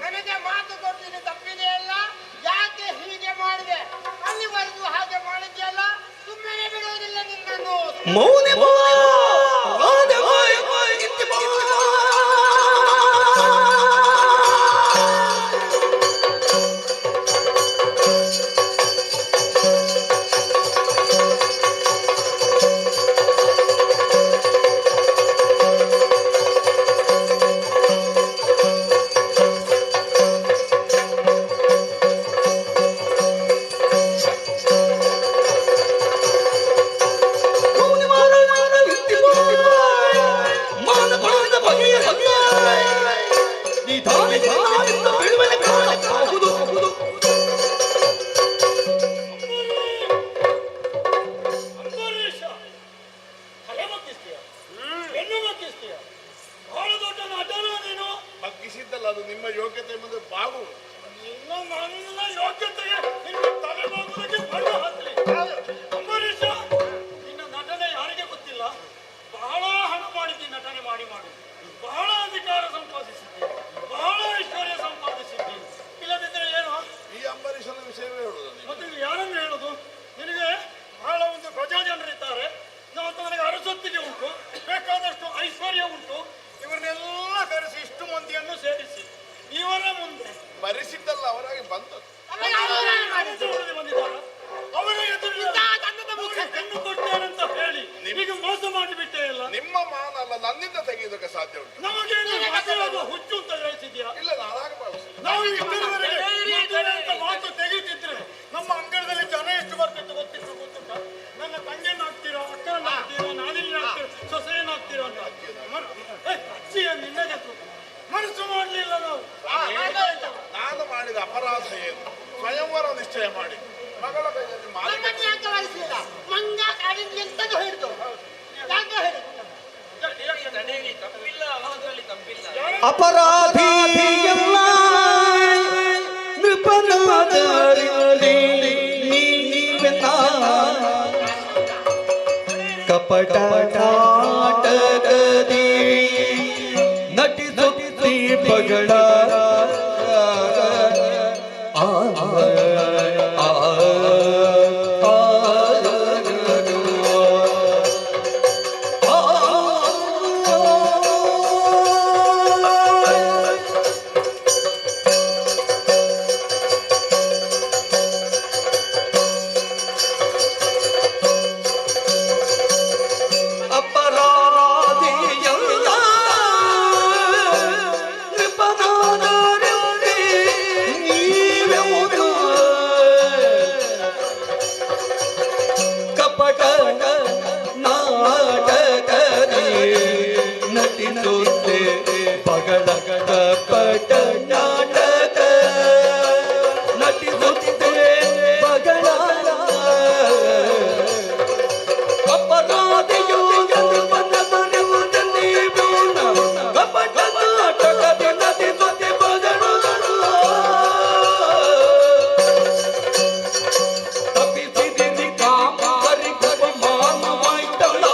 ನನಗೆ ಮಾತು ಕೊಟ್ಟಿದ್ದು ತಪ್ಪಿದೆ ಅಲ್ಲ? ಯಾಕೆ ಹೀಗೆ ಮಾಡಿದೆ? ಅಲ್ಲಿವರೆಗೂ ಹಾಗೆ ಮಾಡಿದ್ಯಲ್ಲ, ಸುಮ್ಮನೆ ಬಿಡುವುದಿಲ್ಲ ನಿನ್ನನ್ನು. ಬಗ್ಗಿಸಿದ್ದಲ್ಲ, ಅದು ನಿಮ್ಮ ಯೋಗ್ಯತೆ ಮುಂದೆ ಬಾಗು. ನನ್ನ ಯೋಗ್ಯತೆಗೆ ನಿನ್ನ ತಲೆ ಬಾಗುವುದಕ್ಕೆ ಬಣ್ಣ ಹತ್ತಲಿ. ಅಂಬರೀಷ, ನಿನ್ನ ನಟನೆ ಯಾರಿಗೆ ಗೊತ್ತಿಲ್ಲ. ಬಹಳ ಹಣ ಮಾಡಿದ್ದಿ ನಟನೆ ಮಾಡಿ ಬಹಳ ಅಧಿಕಾರ ಸಂಪಾದಿಸಿದ್ದಿ, ಬಹಳ ಐಶ್ವರ್ಯ ಸಂಪಾದಿಸಿದ್ದಿ. ಇಲ್ಲದಿದ್ದರೆ ಏನು? ಈ ಅಂಬರೀಷನ ವಿಷಯವೇ ಹೇಳುದು. ಮತ್ತೆ ಯಾರನ್ನು ಹೇಳುದು? ನಿನಗೆ ಬಹಳ ಒಂದು ಪ್ರಜಾ ಜನರಿದ್ದಾರೆ, ನನಗೆ ಅರಸೊತ್ತಿಗೆ ಉಂಟು, ಬೇಕಾದಷ್ಟು ಐಶ್ವರ್ಯ ಉಂಟು. ಇವರನ್ನೆಲ್ಲ ಕರೆಸಿ ಇಷ್ಟು ಮಂದಿಯನ್ನು ಸೇರಿಸಿ ಇವರ ಮುಂದೆ ಬರಿಸಿದ್ದಲ್ಲ, ಅವರಾಗಿ ಬಂದದ್ದು. ಬಂದಿದ್ದಾರೆ ಅವರ ಎದುರು ಹೆಣ್ಣು ಕೊಡ್ತೇನಂತ ಹೇಳಿ ಈಗ ಮೋಸ ಮಾಡಿಬಿಟ್ಟೆ ಅಲ್ಲ. ನಿಮ್ಮ ಮಾನ ಅಲ್ಲ, ನನ್ನಿಂದ ತೆಗೆಯುವುದಕ್ಕೆ ಸಾಧ್ಯ ಉಂಟು. ನಮಗೇನು ಹುಚ್ಚು ಅಂತ ಹೇಳ್ತಿದ್ಯಾ? ಇಲ್ಲ, ನಾನಾಗ ಭಾವಿಸಿದೆ. ನಾವು ಇಷ್ಟರವರೆಗೆ ಮಾತು ತೆಗೆಯುತ್ತಿದ್ರೆ ನಮ್ಮ ಅಂಗಳದಲ್ಲಿ ಜನ ಎಷ್ಟು ಬರ್ತಿತ್ತು ಗೊತ್ತುಂಟ. ನನ್ನ ತಂಗಿಯನ್ನು ಹಾಕ್ತೀರಾ, ಅಕ್ಕರನ್ನು ಹಾಕ್ತೀರಾ, ನಾನಿಲ್ಲ ಹಾಕ್ತೀರಾ, ಸೊಸೆಯನ್ನು ಹಾಕ್ತೀರಾ ಅಂತ ಅಜ್ಜಿಯ ನಿನ್ನಗೆ ಮನಸ್ಸು ಮಾಡಲಿಲ್ಲ. ನಾವು ನಾನು ಮಾಡಿದ ಅಪರಾಧ ಏನು? ಸ್ವಯಂವರ ನಿಶ್ಚಯ ಮಾಡಿ ಮಗಳ ಕೈಯಲ್ಲಿ ಅಪರಾಧಿಯಲ್ಲ ನೃಪನಾದರಲ್ಲಿ ಕಪಟ ನಾಟಕದಿ ನಟಿಸುತ್ತಿ ಪಗಳ ಅಪರಾಧಿಯಲ್ಲ ನಟಿಸುತ್ತೆ ಬಗಳಗಡ ಪಟ ನಾಟಕ ನಟಿಸುತ್ತೆ ಬಗಳ ಅಪರಾಧಿಯು ಗತಿಪದ ಬರುವುದನ್ನೇ ಬೇಡ ಕಪಟ ನಾಟಕದಿ ನಟಿಸುತ್ತೆ ಬಗಳಗಳು ತಪ್ಪಿಸಿದಿ ಕಾಮಾರಿ ಕಪಮಾನವಾಯ್ತಲ್ಲ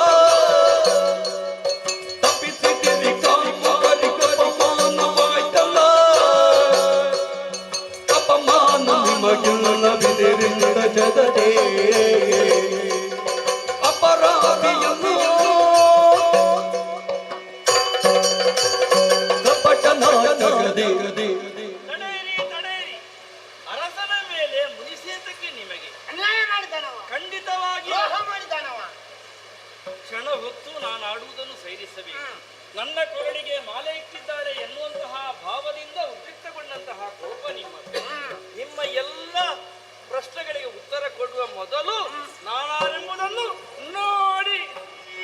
ತಪ್ಪಿಸಿದಿ ಕಾಮಾರಿ ಕಪಮಾನವಾಯ್ತಲ್ಲ ಅಪಮಾನ ನಿಮಗಿಲ್ಲವಿದರಿಂದ ಜಗದೇ ಅಪರಾಧಿಯನ್ನು ಕಪಟ ನಾಟಕದಿ ತಡೆಯಿರಿ. ಅರಸನ ಮೇಲೆ ಮುನಿಸೇತಕ್ಕೆ ನಿಮಗೆ ಅನ್ಯಾಯ ಮಾಡಿದ್ದಾನವ, ಖಂಡಿತವಾಗಿ ದ್ರೋಹ ಮಾಡಿದ್ದಾನವ. ಕ್ಷಣ ಹೊತ್ತು ನಾನು ಆಡುವುದನ್ನು ಸೈರಿಸಬೇಕು. ನನ್ನ ಕೊರಳಿಗೆ ಮಾಲೆ ಇಟ್ಟಿದ್ದಾರೆ ಎನ್ನುವಂತಹ ಭಾವದಿಂದ ಉದ್ರಿಕ್ತಗೊಂಡಂತಹ ಕೋಪ ನಿಮ್ಮದು. ನಿಮ್ಮ ಎಲ್ಲ ಪ್ರಶ್ನೆಗಳಿಗೆ ಉತ್ತರ ಕೊಡುವ ಮೊದಲು ನಾನಾರೆಂಬುದನ್ನು ನೋಡಿ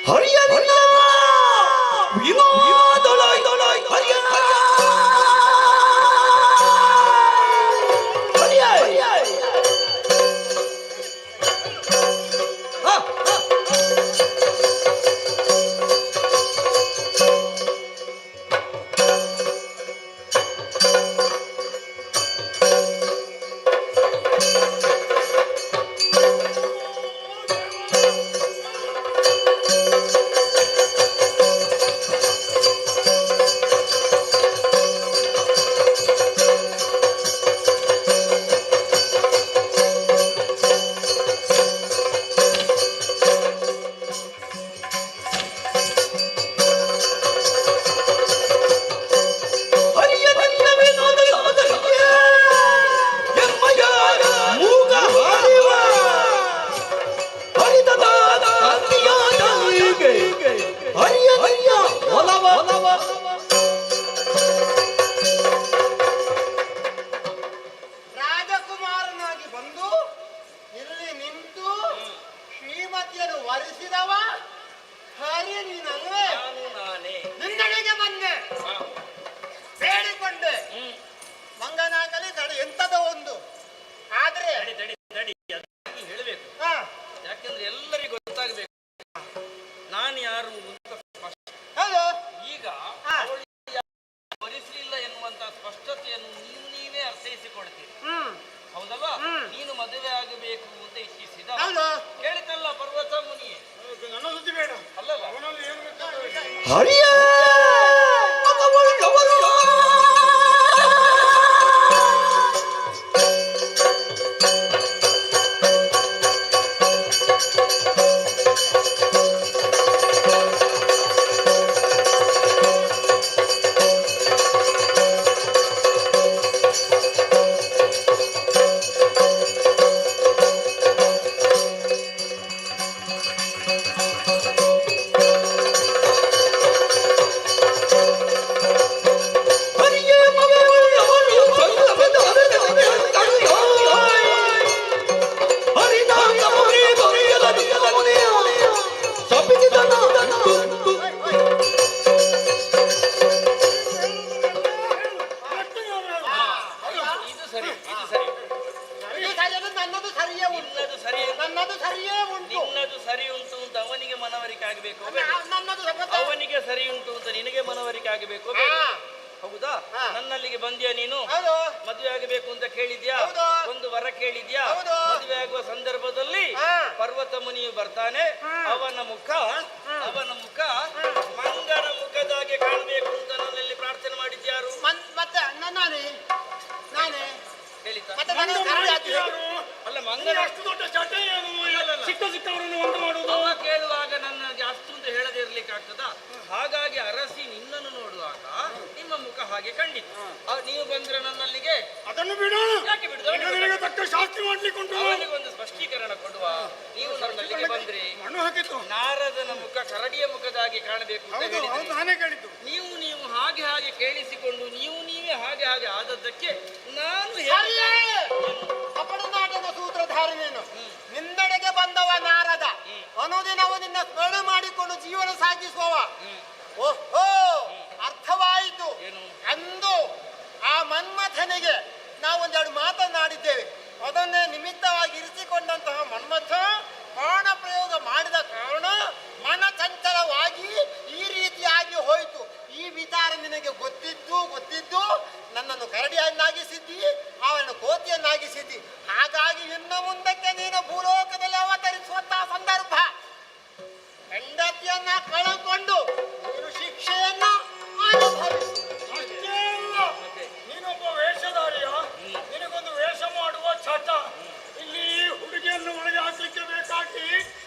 ಹರಿಯಲಿಲ್ಲ ವಿನೋದೊಳೈ ಹರಿಯ ರಾಜಕುಮಾರನಾಗಿ ಬಂದು ಇಲ್ಲಿ ನಿಂತು ಶ್ರೀಮತಿಯನ್ನು ವರಿಸಿದವ ಹರಿ ನೀನಲ್ವೇ? ನಾನೇ ನಿನ್ನಡೆಗೆ ಬಂದೆ, ಬೇಡಿಕೊಂಡೆ, ಮಂಗನಾಗಲಿ ತಡೆ ಎಂತದ ಒಂದು. ಆದ್ರೆ ಹೇಳಬೇಕು, ಹಾ, ಯಾಕೆಂದ್ರೆ ಎಲ್ಲರಿಗೂ ಗೊತ್ತಾಗಬೇಕು ನಾನು ಯಾರು ಅಂತ ಸ್ಪಷ್ಟ. ಹೌದು, ಈಗ ಹಾ. ಅವಳು ವರಿಸಲಿಲ್ಲ ಎನ್ನುವಂತ ಸ್ಪಷ್ಟತೆಯನ್ನು ನೀವೇ ಅರ್ಥೈಸಿಕೊಳ್ತೀರಿ, ಹೌದಲ್ವಾ? ನೀನು ಮದುವೆ ಆಗಬೇಕು ಅಂತ ಇಚ್ಛಿಸಿದ ಹೌದು. ಕೇಳಿತಲ್ಲ ಪರ್ವತ ಮುನಿಯೇ, ನನ್ನ ಸುದ್ದಿ ಬೇಡ. ಅಲ್ಲಲ್ಲ? ಹರಿಯ ಇದು ಸರಿ, ಇದು ಸರಿ. ಈ ಸರಿಯದು ನನ್ನದು ಸರಿಯೇ ಉಂಟು, ನಿನ್ನದು ಸರಿ, ನನ್ನದು ಸರಿಯೇ ಉಂಟು. ನಿನ್ನದು ಸರಿ ಉಂಟು ಅಂತ ಅವನಿಗೆ ಮನವರಿಕೆ ಆಗಬೇಕು, ನನ್ನದು ಅವನಿಗೆ ಸರಿ ಉಂಟು ಅಂತ ನಿನಗೆ ಮನವರಿಕೆ ಆಗಬೇಕು, ಹೌದಾ? ನನ್ನಲ್ಲಿಗೆ ಬಂದ್ಯಾ ನೀನು? ಹೌದು. ಮದುವೆ ಆಗಬೇಕು ಅಂತ ಕೇಳಿದ್ಯಾ? ಹೌದು. ಒಂದು ವರ ಕೇಳಿದ್ಯಾ? ಹೌದು. ಮದುವೆ ಆಗುವ ಸಂದರ್ಭದಲ್ಲಿ ಪರ್ವತ ಮುನಿಯು ಬರ್ತಾನೆ, ಅವನ ಮುಖ ಮಂಗನ ಮುಖದಾಗೆ ಕಾಣಬೇಕು ಅಂತ ನನ್ನಲ್ಲಿ ಪ್ರಾರ್ಥನೆ ಮಾಡಿದ್ಯಾರು? ಮತ್ತೆ ನಾನೇ ಹೇಳಿತಾ? ಮತ್ತೆ ನನ್ನ ಸರಿ ಆಗಿ ಹೇಳು. ಅಲ್ಲ, ಮಂಗನ ಅಷ್ಟು ದೊಡ್ಡ ಚಟ ಏನು? ಸಿಕ್ಕವರನ್ನು ಒಂದು ಮಾಡುವುದು. ಅವ ಕೇಳುವಾಗ ನನಗೆ ಅಷ್ಟು ಅಂತ ಹೇಳದೆ ಇರ್ಲಿಕ್ಕೆ ಆಗ್ತದಾ? ಹಾಗಾಗಿ ಅರಸಿ ನಿನ್ನನ್ನು ನೋಡುವಾಗ ನಿಮ್ಮ ಮುಖ ಹಾಗೆ ಕಂಡಿತು. ನೀವು ಬಂದ್ರೆ ನನ್ನಲ್ಲಿಗೆ ಅದನ್ನು ಬಿಡೋಣ. ಯಾಕೆ ಬಿಡುದು? ನಿನಗೆ ತಕ್ಕ ಶಾಸ್ತಿ ಮಾಡ್ಲಿಕ್ಕೆ ಉಂಟು. ಅವನಿಗೊಂದು ಸ್ಪಷ್ಟೀಕರಣ ಕೊಡುವ. ನೀವು ನನ್ನಲ್ಲಿಗೆ ಬಂದ್ರೆ ಮಣ್ಣು ಹಾಕಿತ್ತು. ನಾರದನ ಮುಖ ಕರಡಿಯ ಮುಖದಾಗಿ ಕಾಣಬೇಕು ಅಂತ ಹೇಳಿದ್ರಿ. ನಾನೇ ಕೇಳಿದ್ದು. ನೀವು ಹಾಗೆ ಕೇಳಿಸಿಕೊಂಡು ನೀವೇ ಹಾಗೆ ಆದದ್ದಕ್ಕೆ ನಾನು ಅಪರನಾಟದ ಸೂತ್ರಧಾರಿ ನೀನು. ನಿಂದೆಡೆಗೆ ಬಂದವ ನಾರದ, ಅನುದಿನವು ನಿನ್ನ ಸ್ಮರಣೆ ಮಾಡಿಕೊಂಡು ಜೀವನ ಸಾಗಿಸುವವ. ಓಹೋ, ಅರ್ಥವಾಯಿತು. ಏನು? ಅಂದು ಆ ಮನ್ಮಥನಿಗೆ ನಾವೊಂದೆರಡು ಮಾತನಾಡಿದ್ದೇವೆ. ಅದನ್ನೇ ನಿಮಿತ್ತವಾಗಿ ಇರಿಸಿಕೊಂಡಂತಹ ಮನ್ಮಥ ಬಾಣ ಪ್ರಯೋಗ ಮಾಡಿದ ಕಾರಣ ಮನ ಚಂಚಲವಾಗಿ ಈ ರೀತಿಯಾಗಿ ಹೋಯಿತು. ಈ ವಿಚಾರ ನಿನಗೆ ಗೊತ್ತಿದ್ದು ನನ್ನನ್ನು ಕರಡಿಯನ್ನಾಗಿಸಿದ್ದಿ, ಅವನನ್ನು ಕೋತಿಯನ್ನಾಗಿಸಿದ್ದಿ. ಹಾಗಾಗಿ ಇನ್ನು ಮುಂದಕ್ಕೆ ನೀನು ಭೂಲೋಕದಲ್ಲಿ ಅವತರಿಸುವಂತಹ ಸಂದರ್ಭ, ಹೆಂಡತಿಯನ್ನ ಕಳಕೊಂಡು ನೀನು ಶಿಕ್ಷೆಯನ್ನು ಅನುಭವಿಸು. ಅಷ್ಟೇ ಅಲ್ಲ, ನೀನೊಬ್ಬ ವೇಷಧಾರಿಯ, ನಿನಗೊಂದು ವೇಷ ಮಾಡುವ ಚಟ. ಇಲ್ಲಿ ಹುಡುಗಿಯನ್ನು ಒಳಗೆ ಹಾಕಲಿಕ್ಕೆ ಬೇಕಾಗಿ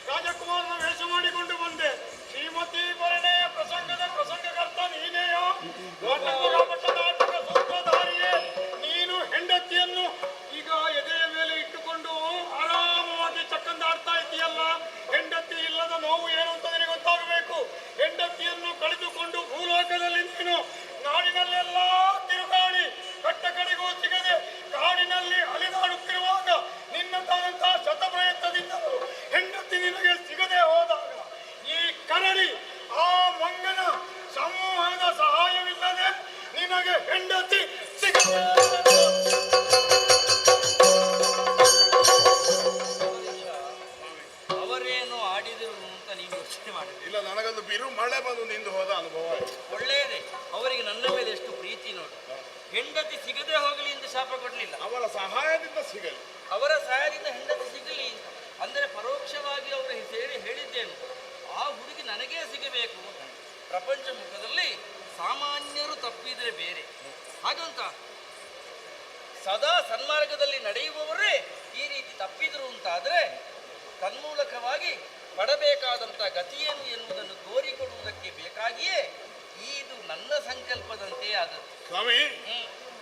ರಾಜಕುಮಾರನ ವೇಷ ಮಾಡಿಕೊಂಡು ಬಂದೆ. ಶ್ರೀಮತಿ ಭರಣೆಯ ಪ್ರಸಂಗಕರ್ತ ನೀನೆಯೋ? ನಾಟಕ ಸೂತ್ರಧಾರಿಯೇ ನೀನು. ಹೆಂಡತಿಯನ್ನು ಈಗ ಎದೆಯ ಮೇಲೆ ಇಟ್ಟುಕೊಂಡು ಆರಾಮವಾಗಿ ಚಕ್ಕಂದಾಡ್ತಾ ಇದ್ದೀಯಲ್ಲ. ಹೆಂಡತಿ ಇಲ್ಲದ ನೋವು ಏನು ಅಂತ ನಿನಗೆ ಗೊತ್ತಾಗಬೇಕು. ಹೆಂಡತಿಯನ್ನು ಕಳೆದುಕೊಂಡು ಭೂಲೋಕದಲ್ಲಿ ನೀನು ನಾಡಿನಲ್ಲೆಲ್ಲ ತಿರುಗಾಡಿ ಕಟ್ಟ ಕಡೆಗೂ ಸಿಗದೆ ಕಾಡಿನಲ್ಲಿ ಅಲಿದಾಡುತ್ತಿರುವಾಗ ನಿನ್ನದಾದಂತಹ ಶತಪ್ರಯತ್ನದಿಂದಲೂ ಹೆಂಡತಿ ನಿನಗೆ ಸಿಗದೆ ಹೋದಾಗ ಈ ಕರಡಿ ಆ ಮಂಗನ ಸಮೂಹದ ಸಹಾಯವಿಲ್ಲದೆ ನಿನಗೆ ಹೆಂಡತಿ ಸಿಗದೆ ಅವರೇನು ಆಡಿದರು ಅಂತ ನೀವು ಯೋಚನೆ ಮಾಡಿದ್ರಿ? ಇಲ್ಲ, ನನಗೊಂದು ಬಿರು ಮಳೆ ಬಂದು ನಿಂದು ಹೋದ ಅನುಭವ ಆಯ್ತು. ಒಳ್ಳೆಯದೇ. ಅವರಿಗೆ ನನ್ನ ಮೇಲೆ ಎಷ್ಟು ಪ್ರೀತಿ ನೋಡಿ. ಹೆಂಡತಿ ಸಿಗದೆ ಹೋಗಲಿ ಅಂತ ಶಾಪ ಕೊಡಲಿಲ್ಲ, ಅವರ ಸಹಾಯದಿಂದ ಸಿಗಲಿ. ಅವರ ಸಹಾಯದಿಂದ ಹೆಂಡತಿ ಸಿಗಲಿ ಅಂದರೆ ಪರೋಕ್ಷವಾಗಿ ಅವರು ಸೇರಿ ಹೇಳಿದ್ದೇನು, ಆ ಹುಡುಗಿ ನನಗೇ ಸಿಗಬೇಕು. ಪ್ರಪಂಚ ಮುಖದಲ್ಲಿ ಸಾಮಾನ್ಯರು ತಪ್ಪಿದ್ರೆ ಬೇರೆ, ಹಾಗಂತ ಸದಾ ಸನ್ಮಾರ್ಗದಲ್ಲಿ ನಡೆಯುವವರೇ ಈ ರೀತಿ ತಪ್ಪಿದ್ರು ಅಂತಾದರೆ ತನ್ಮೂಲಕವಾಗಿ ಪಡಬೇಕಾದಂಥ ಗತಿಯೇನು ಎನ್ನುವುದನ್ನು ತೋರಿಕೊಡುವುದಕ್ಕೆ ಬೇಕಾಗಿಯೇ ಇದು ನನ್ನ ಸಂಕಲ್ಪದಂತೆ ಆದದ್ದು. ಸ್ವಾಮಿ,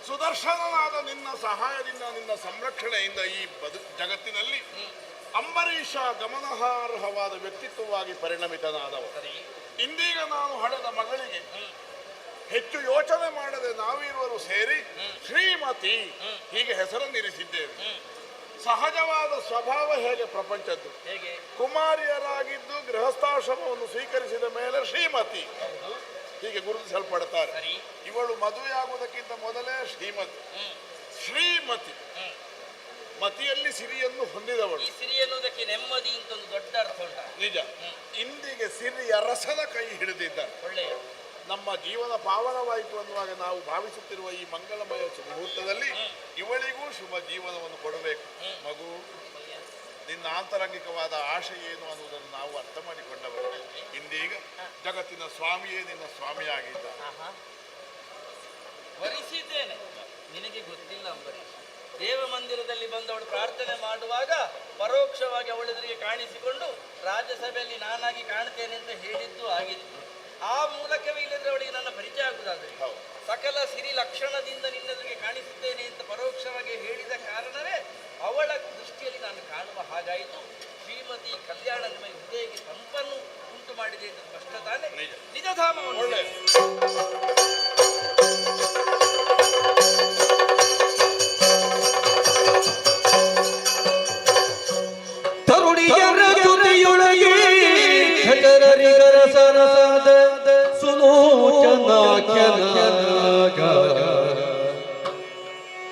ಸುದರ್ಶನನಾದ ನಿನ್ನ ಸಹಾಯದಿಂದ, ನಿನ್ನ ಸಂರಕ್ಷಣೆಯಿಂದ ಈ ಜಗತ್ತಿನಲ್ಲಿ ಅಂಬರೀಷ ಗಮನಾರ್ಹವಾದ ವ್ಯಕ್ತಿತ್ವವಾಗಿ ಪರಿಣಮಿತನಾದವ. ಇಂದೀಗ ನಾನು ಹಡೆದ ಮಗಳಿಗೆ ಹೆಚ್ಚು ಯೋಚನೆ ಮಾಡದೆ ನಾವಿರುವರು ಸೇರಿ ಶ್ರೀಮತಿ ಹೀಗೆ ಹೆಸರನ್ನಿರಿಸಿದ್ದೇವೆ. ಸಹಜವಾದ ಸ್ವಭಾವ ಹೇಗೆ ಪ್ರಪಂಚದ್ದು, ಹೇಗೆ ಕುಮಾರಿಯರಾಗಿದ್ದು ಗೃಹಸ್ಥಾಶ್ರಮವನ್ನು ಸ್ವೀಕರಿಸಿದ ಮೇಲೆ ಶ್ರೀಮತಿ ಹೀಗೆ ಗುರುತಿಸಲ್ಪಡ್ತಾರೆ. ಇವಳು ಮದುವೆಯಾಗುವುದಕ್ಕಿಂತ ಮೊದಲೇ ಶ್ರೀಮತಿ. ಮತಿಯಲ್ಲಿ ಸಿರಿಯನ್ನು ಹೊಂದಿದವಳು. ಈ ಸಿರಿ ಎನ್ನುವುದಕ್ಕೆ ನೆಮ್ಮದಿ ಅಂತ ಒಂದು ದೊಡ್ಡ ಅರ್ಥ ಉಂಟ. ನಿಜ. ಇಂದಿಗೆ ಸಿರಿಯ ರಸದ ಕೈ ಹಿಡಿದಿದ್ದಾರೆ. ಒಳ್ಳೆಯ ನಮ್ಮ ಜೀವನ ಪಾವನವಾಯಿತು ಅನ್ನುವಾಗ ನಾವು ಭಾವಿಸುತ್ತಿರುವ ಈ ಮಂಗಳಮಯ ಮುಹೂರ್ತದಲ್ಲಿ ಇವಳಿಗೂ ಶುಭ ಜೀವನವನ್ನು ಕೊಡಬೇಕು. ಮಗು, ನಿನ್ನ ಆಂತರಂಗಿಕವಾದ ಆಶೆ ಏನು ಅನ್ನುವುದನ್ನು ನಾವು ಅರ್ಥ ಮಾಡಿಕೊಂಡವರು. ಇಂದೀಗ ಜಗತ್ತಿನ ಸ್ವಾಮಿಯೇ ನಿನ್ನ ಸ್ವಾಮಿಯಾಗಿದ್ದ. ವರಿಸಿದ್ದೇನೆ, ನಿನಗೆ ಗೊತ್ತಿಲ್ಲ ಅಂಬರೀಷ್. ದೇವ ಮಂದಿರದಲ್ಲಿ ಬಂದವಳು ಪ್ರಾರ್ಥನೆ ಮಾಡುವಾಗ ಪರೋಕ್ಷವಾಗಿ ಅವಳೆದುರಿಗೆ ಕಾಣಿಸಿಕೊಂಡು ರಾಜ್ಯಸಭೆಯಲ್ಲಿ ನಾನಾಗಿ ಕಾಣ್ತೇನೆ ಅಂತ ಹೇಳಿದ್ದು ಆಗಿದೆ. ಆ ಮೂಲಕವೇ ಇಲ್ಲದ್ರೆ ಅವಳಿಗೆ ನನ್ನ ಪರಿಚಯ ಆಗುವುದಾದ್ರೆ ಸಕಲ ಸಿರಿ ಲಕ್ಷಣದಿಂದ ನಿನ್ನೆದುರಿಗೆ ಕಾಣಿಸುತ್ತೇನೆ ಅಂತ ಪರೋಕ್ಷವಾಗಿ ಹೇಳಿದ ಕಾರಣವೇ ಅವಳ ದೃಷ್ಟಿಯಲ್ಲಿ ನಾನು ಕಾಣುವ ಹಾಗಾಯಿತು. ಶ್ರೀಮತಿ ಕಲ್ಯಾಣ ನಿಮಗೆ ಹೃದಯಕ್ಕೆ ತಂಪನ್ನು ಉಂಟು ಮಾಡಿದೆ ಅಂತ ಸ್ಪಷ್ಟ ತಾನೆ. ನಿಜಧಾಮವನ್ನು ತರುಣಿಯರ ಜೊತೆಯೊಳಗೆ ಖಗರರಿಗರಸನಾದ ಸುಲೋಚನಾಖ್ಯನಾಗ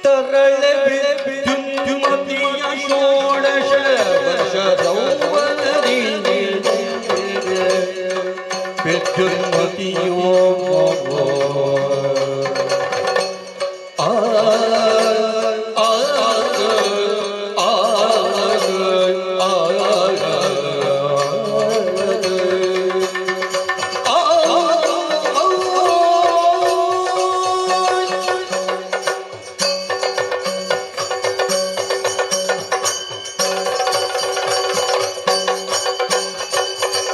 ತರಳೆ ವಿದ್ಯುನ್ಮತಿಯ ಷೋಡಶ ವರ್ಷದೌವನದಿ ವಿದ್ಯುನ್ಮತಿಯೋ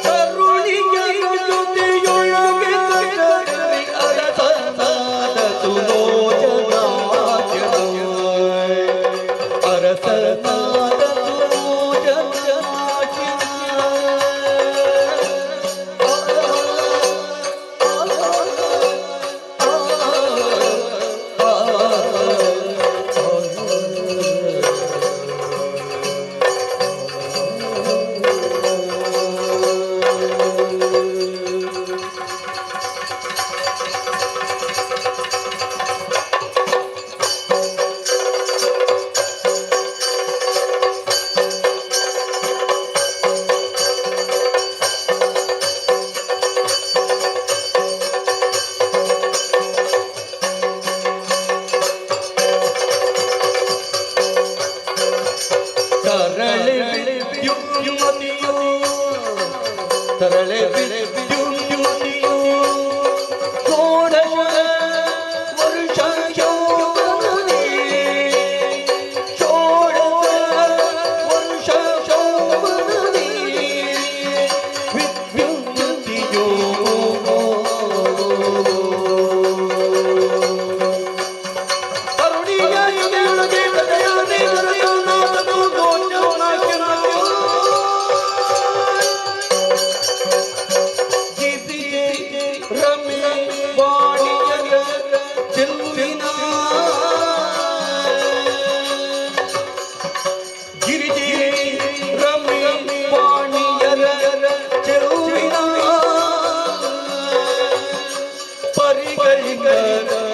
ತರುಣಿಯ ಜೊತೆಯೊಳಗೆ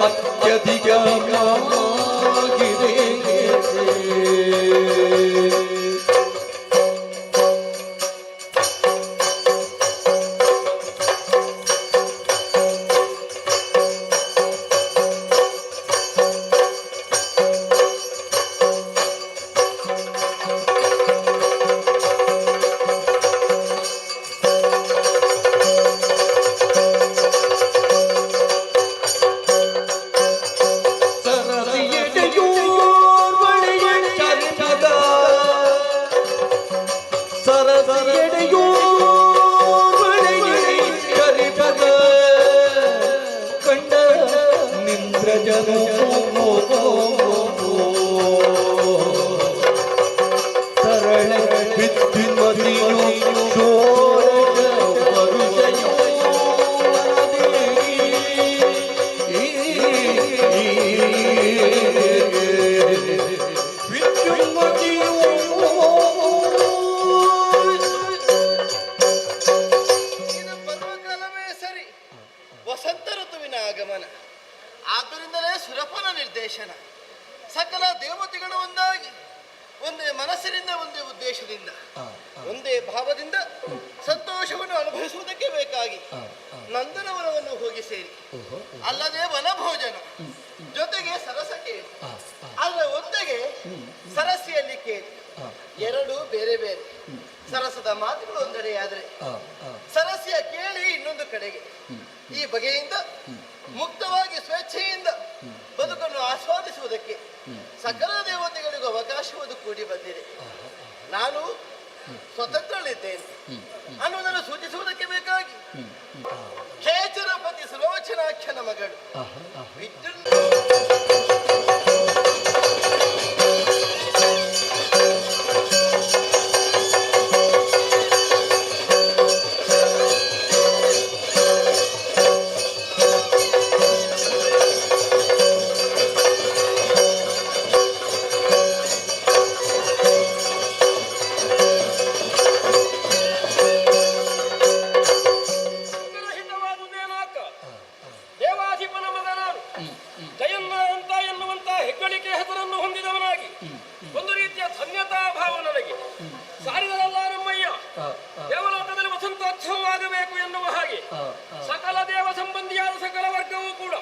ಅತ್ಯಧಿಕವಾಗಿದೆ. ವಸಂತ ಋತುವಿನ ಆಗಮನ, ಆದ್ದರಿಂದಲೇ ಸುರಪನ ನಿರ್ದೇಶನ. ಸಕಲ ದೇವತೆಗಳು ಒಂದಾಗಿ ಒಂದೇ ಮನಸ್ಸಿನಿಂದ, ಒಂದೇ ಉದ್ದೇಶದಿಂದ, ಒಂದೇ ಭಾವದಿಂದ ಸಂತೋಷವನ್ನು ಅನುಭವಿಸುವುದಕ್ಕೆ ಬೇಕಾಗಿ ನಂದನವನವನ್ನು ಹೋಗಿ ಸೇರಿ, ಅಲ್ಲದೆ ವನಭೋಜನ ಜೊತೆಗೆ ಸರಸ ಕೇಳಿ, ಅಲ್ಲ ಒಂದೆಗೆ ಸರಸಿಯಲ್ಲಿ ಕೇಳಿ, ಎರಡು ಬೇರೆ ಬೇರೆ ಸರಸದ ಮಾತುಗಳು ಒಂದೆಡೆಯಾದರೆ ಸರಸ್ಯ ಕೇಳಿ ಇನ್ನೊಂದು ಕಡೆಗೆ. ಈ ಬಗೆಯಿಂದ ಮುಕ್ತವಾಗಿ ಸ್ವೇಚ್ಛೆಯಿಂದ ಬದುಕನ್ನು ಆಸ್ವಾದಿಸುವುದಕ್ಕೆ ಸಕಲ ದೇವತೆಗಳಿಗೂ ಅವಕಾಶವನ್ನು ಕೂಡಿ ಬಂದಿದೆ. ನಾನು ಸ್ವತಂತ್ರಳಿದ್ದೇನೆ ಅನ್ನುವುದನ್ನು ಸೂಚಿಸುವುದಕ್ಕೆ ಬೇಕಾಗಿ ಖೇಚರಪತಿ ಸುಲೋಚನಾಖ್ಯನ ಮಗಳು ದೇವಲೋಕದಲ್ಲಿ ವಸಂತೋತ್ಸವವಾಗಬೇಕು ಎನ್ನುವ ಹಾಗೆ ಸಕಲ ದೇವ ಸಂಬಂಧಿಯಾದ ಸಕಲ ವರ್ಗವೂ ಕೂಡ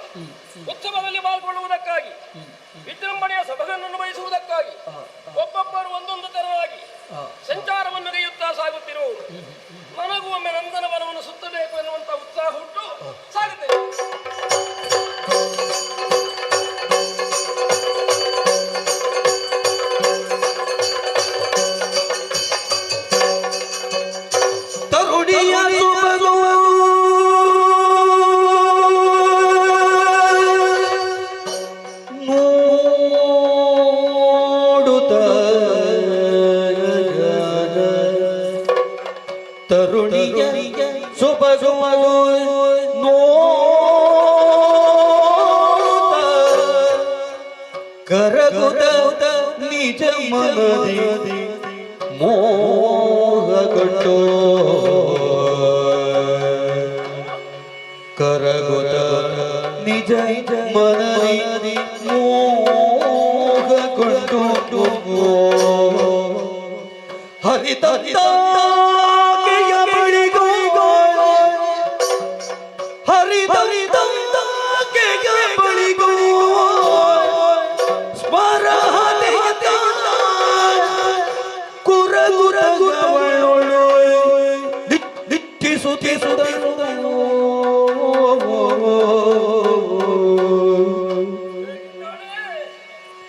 ಉತ್ಸವದಲ್ಲಿ ಪಾಲ್ಗೊಳ್ಳುವುದಕ್ಕಾಗಿ, ವಿಜೃಂಭಣೆಯ ಸೊಬಗನ್ನು ಬಯಸುವುದಕ್ಕಾಗಿ ಒಬ್ಬೊಬ್ಬರು ಒಂದೊಂದು ತರವಾಗಿ ಸಂಚಾರವನ್ನು ಗೈಯುತ್ತಾ ಸಾಗುತ್ತಿರುವುದು. ನನಗೂ ಒಮ್ಮೆ ನಂದನವನವನ್ನು ಸುತ್ತಬೇಕು ಎನ್ನುವಂತ ಉತ್ಸಾಹ ಹುಟ್ಟು ಸಾಗುತ್ತೇನೆ. ತರುಣಿಯ ಸೊಬಗುವ ಕರಗುದ ನಿಜ ಮನದಿ ಮೋಹಗೊಂಡು ಕರಗುದ ನಿಜ ಮನದಿ ಮೋಹಗೊಂಡು ಹರಿತ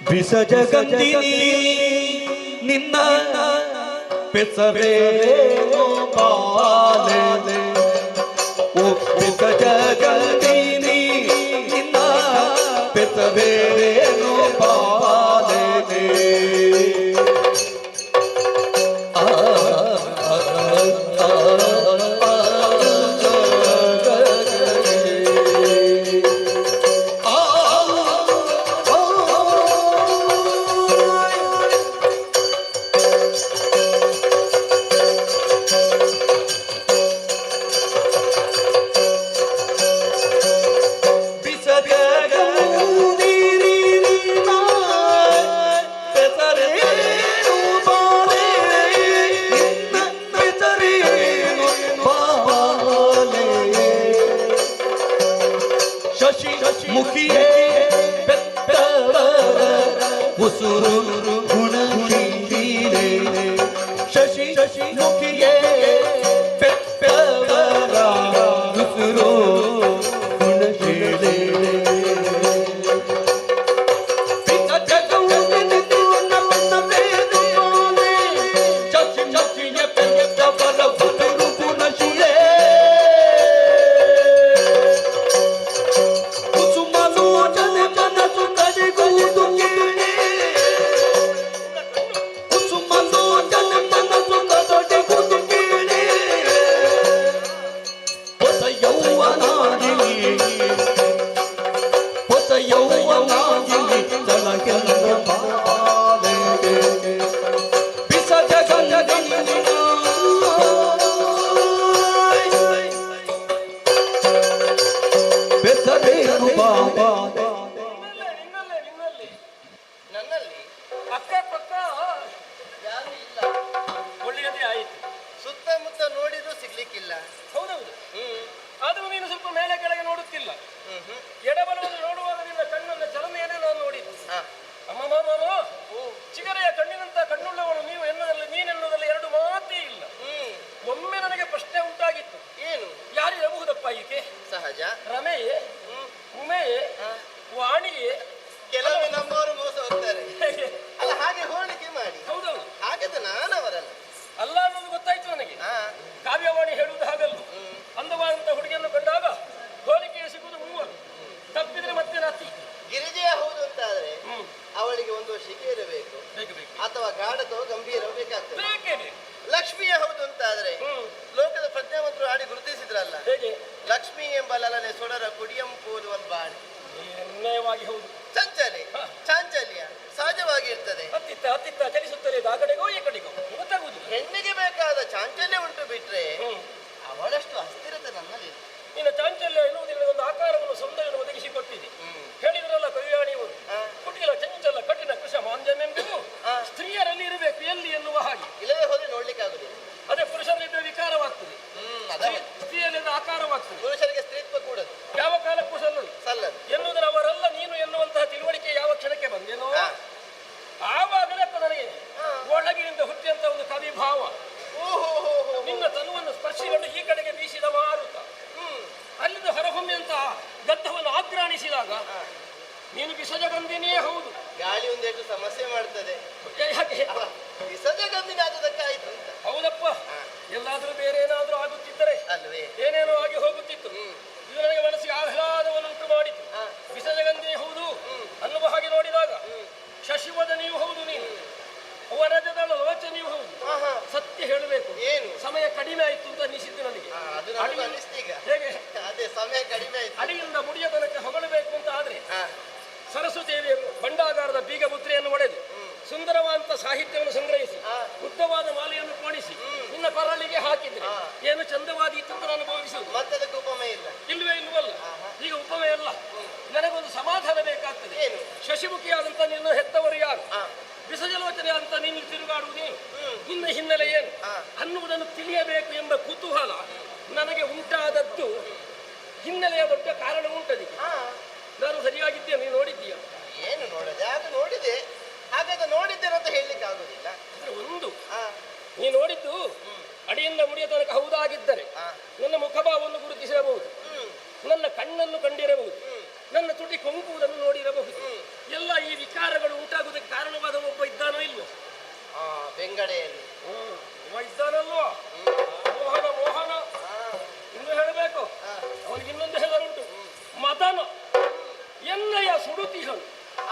ಬಿಸಜಗಂದಿನಿ ನಿನ್ನ ಪೆಸರೇನೋ ಬಾಲೆ ಓ ಬಿಸಜಗಂದಿನಿ ನಿನ್ನ ಪೆಸರೇನೋ ಬಾಲೆ ಮುಖಿಯೇ ಬೆತ್ತವರ ಉಸುರು ಗುಣಶೀಲೆ ಶಶಿ ಮುಖಿಯೇ ಬೆತ್ತವರ ಉಸುರು ಗುಣಶೀಲೆ ನನ್ನಲ್ಲಿ ಅಕ್ಕ ಪಕ್ಕ ಯಾರು ಇಲ್ಲ. ಒಳ್ಳೆಯದೇ ಆಯಿತು. ಸುತ್ತಮುತ್ತ ನೋಡಿದ್ರು ಸಿಗ್ಲಿಕ್ಕಿಲ್ಲ. ಹೌದೌದು. ಆದರೂ ನೀನು ಸ್ವಲ್ಪ ಮೇಲೆ ಕೆಳಗೆ ನೋಡುತ್ತಿಲ್ಲ. ಎಡಬಲವನ್ನು ನೋಡುವಾಗ ನಿನ್ನ ಕಣ್ಣನ್ನ ಚಲನೆಯನ್ನೇ ನಾನು ನೋಡಿದ್ದು. ಅಮ್ಮ ಮಾಮ ಚಿಗರೆಯ ಕಣ್ಣಿನಂತ ಕಣ್ಣುಳ್ಳವಳು ನೀವು ಎನ್ನುವುದರಲ್ಲಿ ನೀನೆನ್ನುವುದರಲ್ಲಿ ಎರಡು ಮಾತೇ ಇಲ್ಲ. ಒಮ್ಮೆ ನನಗೆ ಪ್ರಶ್ನೆ ಉಂಟಾಗಿತ್ತು. ಏನು? ಯಾರಿರಬಹುದಪ್ಪ ಈಕೆ? ಸಹಜ. ರಮೆಯೇ, ಉಮೆಯೇ, ವಾಣಿಯೇ? ಕೆಲವು ನಮ್ಮವರು ಮೋಸ ಹೋಗ್ತಾರೆ. ಅಲ್ಲ ಹಾಗೆ ಹೋಲಿಕೆ ಮಾಡಿ. ಹೌದೌದು. ಹಾಗಾದ್ರೆ ನಾನವರಲ್ಲ ಅಲ್ಲ ಅನ್ನೋದು ಗೊತ್ತಾಯ್ತು ನನಗೆ. ಕಾವ್ಯವಾಣಿ ಹೇಳುವುದು ಹಾಗಲ್ಲ. ಅಂದವಾದಂತ ಹುಡುಗಿಯನ್ನು ಕಂಡಾಗ ಹೋಲಿಕೆಯ ಸಿಗುವುದು ಮೂವರು, ತಪ್ಪಿದ್ರೆ ಮತ್ತೆ ನಾತಿ. ಗಿರಿಜೆಯ ಹೌದು ಅಂತ ಆದ್ರೆ ಅವಳಿಗೆ ಒಂದು ಶಿಕೆ ಇರಬೇಕು ಅಥವಾ ಗಾಢತೋ ಗಂಭೀರವೋ ಬೇಕಾಗ್ತದೆ. ಲಕ್ಷ್ಮಿಯ ಹೌದು ಅಂತ ಆದ್ರೆ ಲೋಕದ ಪ್ರಜ್ಞಾವಂತರು ಆಡಿ ಗುರುತಿಸಿದ್ರಲ್ಲ, ಲಕ್ಷ್ಮಿ ಎಂಬ ಲಲನೆ ಸೊಡರ ಕುಡಿಯಂ ಪೋಲುವಲ್ ಬಾಣಿ. ಹೌದು. ಚಂಚಲೆ ಚಾಂಚಲ್ಯ ಸಹಜವಾಗಿ ಇರ್ತದೆ. ಹತ್ತಿತ್ತ ಹತ್ತಿತ್ತ ಚಲಿಸುತ್ತದೆ ಆ ಕಡೆಗೋ ಈ ಕಡೆಗೋ ಗೊತ್ತಾಗುವುದು. ಹೆಣ್ಣಿಗೆ ಬೇಕಾದ ಚಾಂಚಲ್ಯ ಉಂಟು ಬಿಟ್ರೆ ಅವಳಷ್ಟು ಅಸ್ಥಿರತೆ ನನ್ನಲ್ಲಿ. ನಿನ್ನ ಚಾಂಚಲ್ಯ ಎನ್ನುವುದಿಲ್ಲ ಒಂದು ಆಕಾರವನ್ನು ಸೌಂದರ್ಯವನ್ನು ಒದಗಿಸಿಕೊಟ್ಟಿದೆ. ಹೇಳಿದ್ರಲ್ಲ ಕವಿಯಾಣಿಯವರು, ಕುಟಿಲ ಚಂಚಲ ಕಠಿಣ ಕೃಷ ಮಾಂದ್ಯಮೆಂಬುದು ಸ್ತ್ರೀಯರಲ್ಲಿ ಇರಬೇಕು ಎಲ್ಲಿ ಎನ್ನುವ ಹಾಗೆ. ಇಲ್ಲದೆ ಹೋದ್ರೆ ನೋಡ್ಲಿಕ್ಕೆ ಆಗುದಿಲ್ಲ. ಅದೇ ಪುರುಷರಲ್ಲಿದ್ದರೆ ವಿಕಾರವಾಗ್ತದೆ, ಸ್ತ್ರೀಯಲ್ಲಿದ್ದ ಆಕಾರವಾಗ್ತದೆ. ಪುರುಷರಿಗೆ ಸ್ತ್ರೀತ್ವ ಕೂಡದು ಯಾವ ಕಾಲಕ್ಕೂ ಸಲ್ಲದು ಸಲ್ಲದು ಎನ್ನುವುದರ ಅವರಲ್ಲ ನೀನು ಎನ್ನುವಂತಹ ತಿಳುವಳಿಕೆ ಯಾವ ಕ್ಷಣಕ್ಕೆ ಬಂದೇನೋ ಆವಾಗಲೇ ನನಗೆ ಒಳಗಿನಿಂದ ಹುಟ್ಟಿದಂತ ಒಂದು ಕವಿ ಭಾವ. ನಿನ್ನ ತನುವನ್ನು ಸ್ಪರ್ಶಿಕೊಂಡು ಈ ಕಡೆಗೆ ಬೀಸಿದ ಮಾರುತ ಅಲ್ಲಿಂದ ಹೊರಹೊಮ್ಮೆಂತ ಗದ್ದವನ್ನು ಆಗ್ರಾಣಿಸಿದಾಗ ನೀನು ವಿಸರ್ಜಗಂಧಿನೇ ಹೌದು. ಗಾಳಿ ಒಂದೆಷ್ಟು ಸಮಸ್ಯೆ ಮಾಡ್ತದೆ. ವಿಸರ್ಜಗಂಧಿನ ಆದದಕ್ಕಾಯ್ತು ಅಂತ. ಹೌದಪ್ಪ, ಎಲ್ಲಾದ್ರೂ ಬೇರೆ ಏನಾದ್ರೂ ಆಗುತ್ತಿದ್ದರೆ ಅಲ್ವೇ ಏನೇನೋ ಆಗಿ ಹೋಗುತ್ತಿತ್ತು. ಇದು ನನಗೆ ಮನಸ್ಸಿಗೆ ಆಹ್ಲಾದವನ್ನು ಉಂಟು ಮಾಡಿತು. ವಿಸರ್ಜಗಂಧಿ ಹೌದು ಅನ್ನುವ ಹಾಗೆ ನೋಡಿದಾಗ ಶಶಿವದನಿಯೂ ಹೌದು, ನೀನು ಅವರಜದ ಲೋಚನೆಯೂ ಹೌದು. ಸತ್ಯ ಹೇಳಬೇಕು, ಏನು ಸಮಯ ಕಡಿಮೆ ಆಯ್ತು ಅಂತ ಅನಿಸಿದ್ದು ನನಗೆ. ಹೇಗೆ ಅದೇ ಸಮಯ ಕಡಿಮೆ ಆಯ್ತು. ಅಡಿಯಿಂದ ಮುಡಿಯ ತನಕ ಹೊಗಳಬೇಕು ಅಂತ ಆದ್ರೆ ಸರಸ್ವತಿಯ ಭಂಡಾಗಾರದ ಬೀಗ ಮುದ್ರೆಯನ್ನು ಒಡೆದು ಸುಂದರವಾದಂತ ಸಾಹಿತ್ಯವನ್ನು ಸಂಗ್ರಹಿಸಿ ಉದ್ದವಾದ ಮಾಲೆಯನ್ನು ಕೋಣಿಸಿ ನಿನ್ನ ಕೊರಳಿಗೆ ಹಾಕಿದ್ರೆ ಏನು ಚಂದವಾದೀತು ಅಂತ ನಾನು ಭಾವಿಸುವುದು. ಮತ್ತೆ ಅದಕ್ಕೆ ಉಪಮೆ ಇಲ್ಲ. ಇಲ್ವೇ ಇಲ್ವಲ್ಲ, ಈಗ ಉಪಮೆ ಅಲ್ಲ. ನನಗೊಂದು ಸಮಾಧಾನ ಬೇಕಾಗ್ತದೆ. ಏನು? ಶಶಿಮುಖಿಯಾದಂತ ನಿನ್ನ ಹೆತ್ತವರು ಯಾರು, ವಿಸರ್ಜಲೋಚನೆ ಅಂತ ನೀನು ತಿರುಗಾಡುವುದೇನು, ನಿನ್ನ ಹಿನ್ನೆಲೆ ಏನು ಅನ್ನುವುದನ್ನು ತಿಳಿಯಬೇಕು ಎಂಬ ಕುತೂಹಲ ನನಗೆ ಉಂಟಾದದ್ದು. ಹಿನ್ನೆಲೆಯ ದೊಡ್ಡ ಕಾರಣ ಉಂಟದಿಗೆ. ನಾನು ಸರಿಯಾಗಿದ್ದೇನೆ, ನೀನು ನೋಡಿದ್ದೀಯ? ಏನು ನೋಡದೆ? ಅದು ನೋಡಿದೆ. ಹಾಗಾದ್ರೆ ನೋಡಿದ್ದೇನೆ ಅಂತ ಹೇಳಲಿಕ್ಕೆ ಆಗುದಿಲ್ಲ. ಒಂದು ನೀ ನೋಡಿದ್ದು ಅಡಿಯಿಂದ ಮುಡಿಯ ತನಕ ಹೌದಾಗಿದ್ದರೆ ನನ್ನ ಮುಖಭಾವವನ್ನು ಗುರುತಿಸಿರಬಹುದು, ನನ್ನ ಕಣ್ಣನ್ನು ಕಂಡಿರಬಹುದು, ನನ್ನ ತುಟಿ ಕೊಂಕುವುದನ್ನು ನೋಡಿರಬಹುದು. ಎಲ್ಲ ಈ ವಿಕಾರಗಳು ಉಂಟಾಗುವುದಕ್ಕೆ ಕಾರಣವಾದ ಒಬ್ಬ ಇದ್ದಾನೋ ಇಲ್ವೋ? ಬೆಂಗಡೆಯಲ್ಲಿ ಇದ್ದಾನಲ್ವೋ? ಮೋಹನ. ಮೋಹನ ಇನ್ನು ಹೇಳಬೇಕು, ಅವನಿಗೆ ಇನ್ನೊಂದು ಹೆಸರುಂಟು, ಮದನ. ಎನ್ನಯ ಸುಡುತಿಹನು.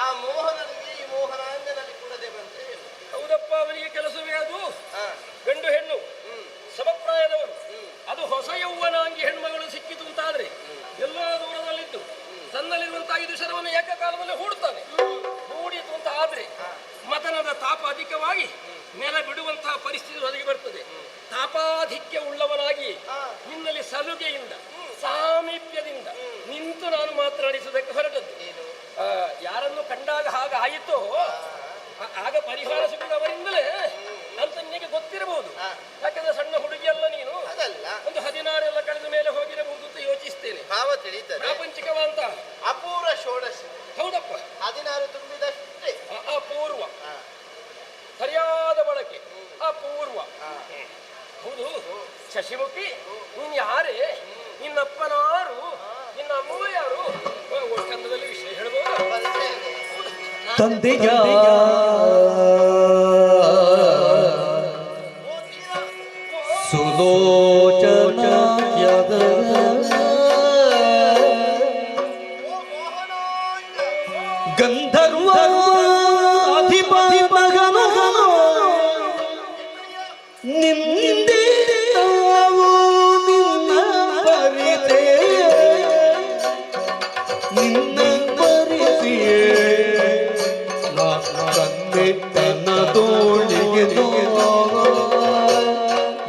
ಆ ಮೋಹನನಿಗೆ ಈ ಮೋಹನಾಂಗನಲ್ಲಿ ಕೂಡದೆ ಬಂದ್ರೆ ಹೌದಪ್ಪ, ಅವನಿಗೆ ಕೆಲಸವೇ ಅದು. ಗಂಡು ಹೆಣ್ಣು ಸಮಪ್ರಾಯದವರು, ಅದು ಹೊಸ ಯೌವನಾಂಗಿ ಹೆಣ್ಮಗಳು ಸಿಕ್ಕಿತು ಅಂತಾದ್ರೆ ಎಲ್ಲ ದೂರದಲ್ಲಿದ್ದು ತನ್ನಲ್ಲಿರುವಂತಹ 5 ಶರವನ್ನು ಏಕಕಾಲದಲ್ಲಿ ಹೂಡುತ್ತಾನೆ. ಹೂಡಿತು ಅಂತ ಆದ್ರೆ ಮತನದ ತಾಪ ಅಧಿಕವಾಗಿ ನೆಲ ಬಿಡುವಂತಹ ಪರಿಸ್ಥಿತಿ ಒದಗಿ ಬರ್ತದೆ. ತಾಪಾಧಿಕ್ಯ ಉಳ್ಳವನಾಗಿ ನಿನ್ನಲ್ಲಿ ಸಲುಗೆಯಿಂದ ಸಾಮೀಪ್ಯದಿಂದ ನಿಂತು ನಾನು ಮಾತನಾಡಿಸುವುದಕ್ಕೆ ಹೊರಟದ್ದು. ಯಾರನ್ನು ಕಂಡಾಗ ಹಾಗಾಯಿತೋ ಆಗ ಪರಿಹಾರ ಸಿಗುವುದವರಿಂದಲೇ ಅಂತ ನಿನಗೆ ಗೊತ್ತಿರಬಹುದು. ಯಾಕಂದ್ರೆ ಸಣ್ಣ ಹುಡುಗಿಯಲ್ಲ ನೀನು, ಒಂದು 16 ಎಲ್ಲ ಕಳೆದ ಮೇಲೆ ಹೋಗಿರಬಹುದು ಅಂತ ಯೋಚಿಸ್ತೇನೆ. ಭಾವ ತಿಳಿತದೆ. ಪ್ರಾಪಂಚಿಕವಂತ ಅಪೂರ್ವ ಷೋಡಶ. ಹೌದಪ್ಪ. 16 ತುಂಬಿದಷ್ಟೇ. ಅಪೂರ್ವ. ಸರಿಯಾದ ಬಳಕೆ ಅಪೂರ್ವ. ಹೌದು ಶಶಿಮುಖಿ, ನೀನ್ ಯಾರೇ? ನಿನ್ನಪ್ಪನಾರು, ನಿನ್ನ ಅಮ್ಮ ಯಾರು? ಒಕ್ಕಂದದಲ್ಲಿ ವಿಷಯ ಹೇಳ್ಬೋದು. ತಂದೆಯ ಸುಲೋಚನ ಗಂಧರ್ವ ಅಧಿಪತಿ ಮಗನ ನಿಂದೆ ತಾವು ನಿನ್ನ ಬರಿತೆ ನಿನ್ನ ಬರಿಸಿಯೇ ಕನ್ನೆ ತನ್ನ ತೋಳಿಗೆ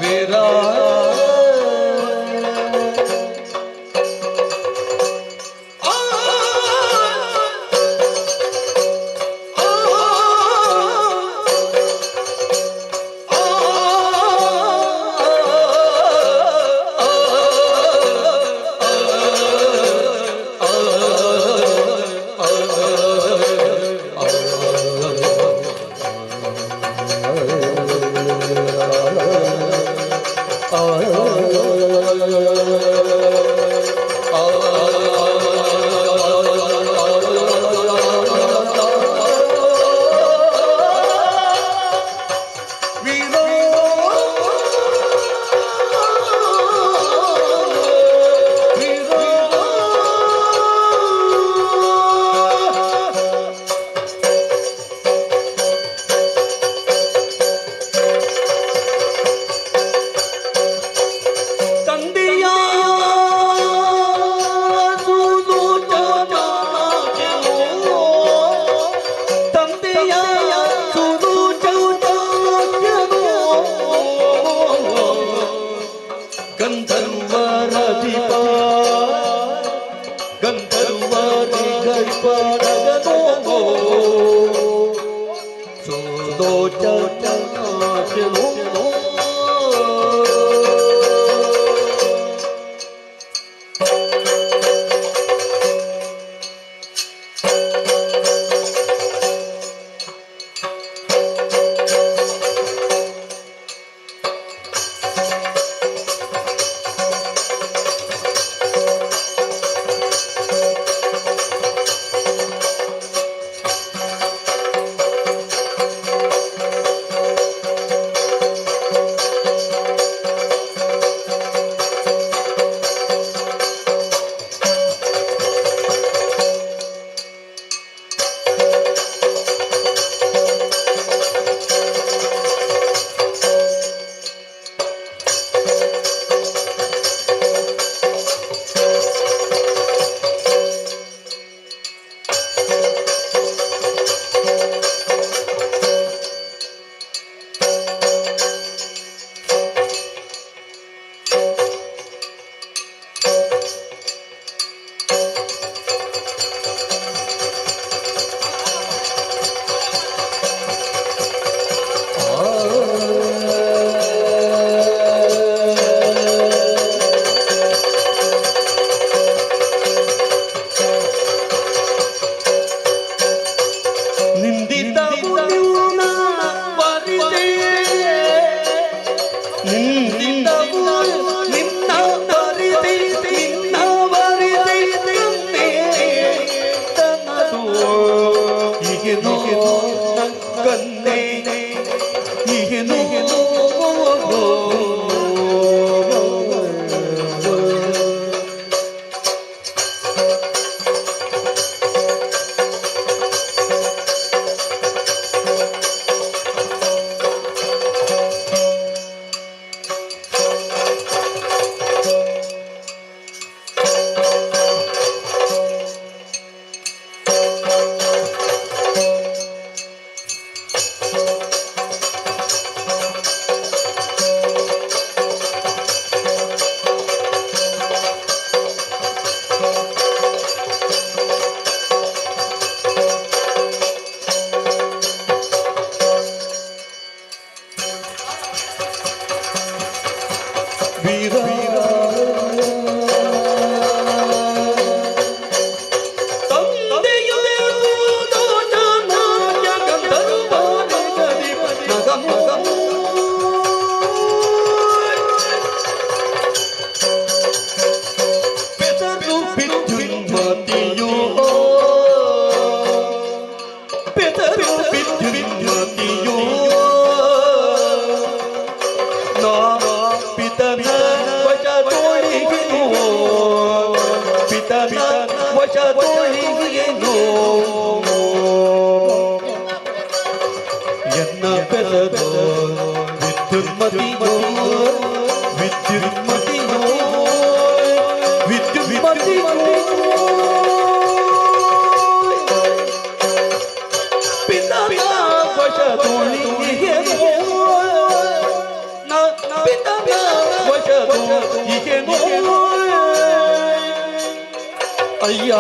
ವೀರ ಎನ್ನ ಬೆದದೋ ವಿದ್ಯುನ್ಮತಿಯೋ ವಿದ್ಯುನ್ಮತಿಯೋ ವಿದ್ಯುನ್ಮತಿಯೋ ಪಿತಾ ವಶ ತೋಳಿಗೆನೋ ಪಿತಾ ವಶ ತೋಳಿಗೆನೋ ಅಯ್ಯ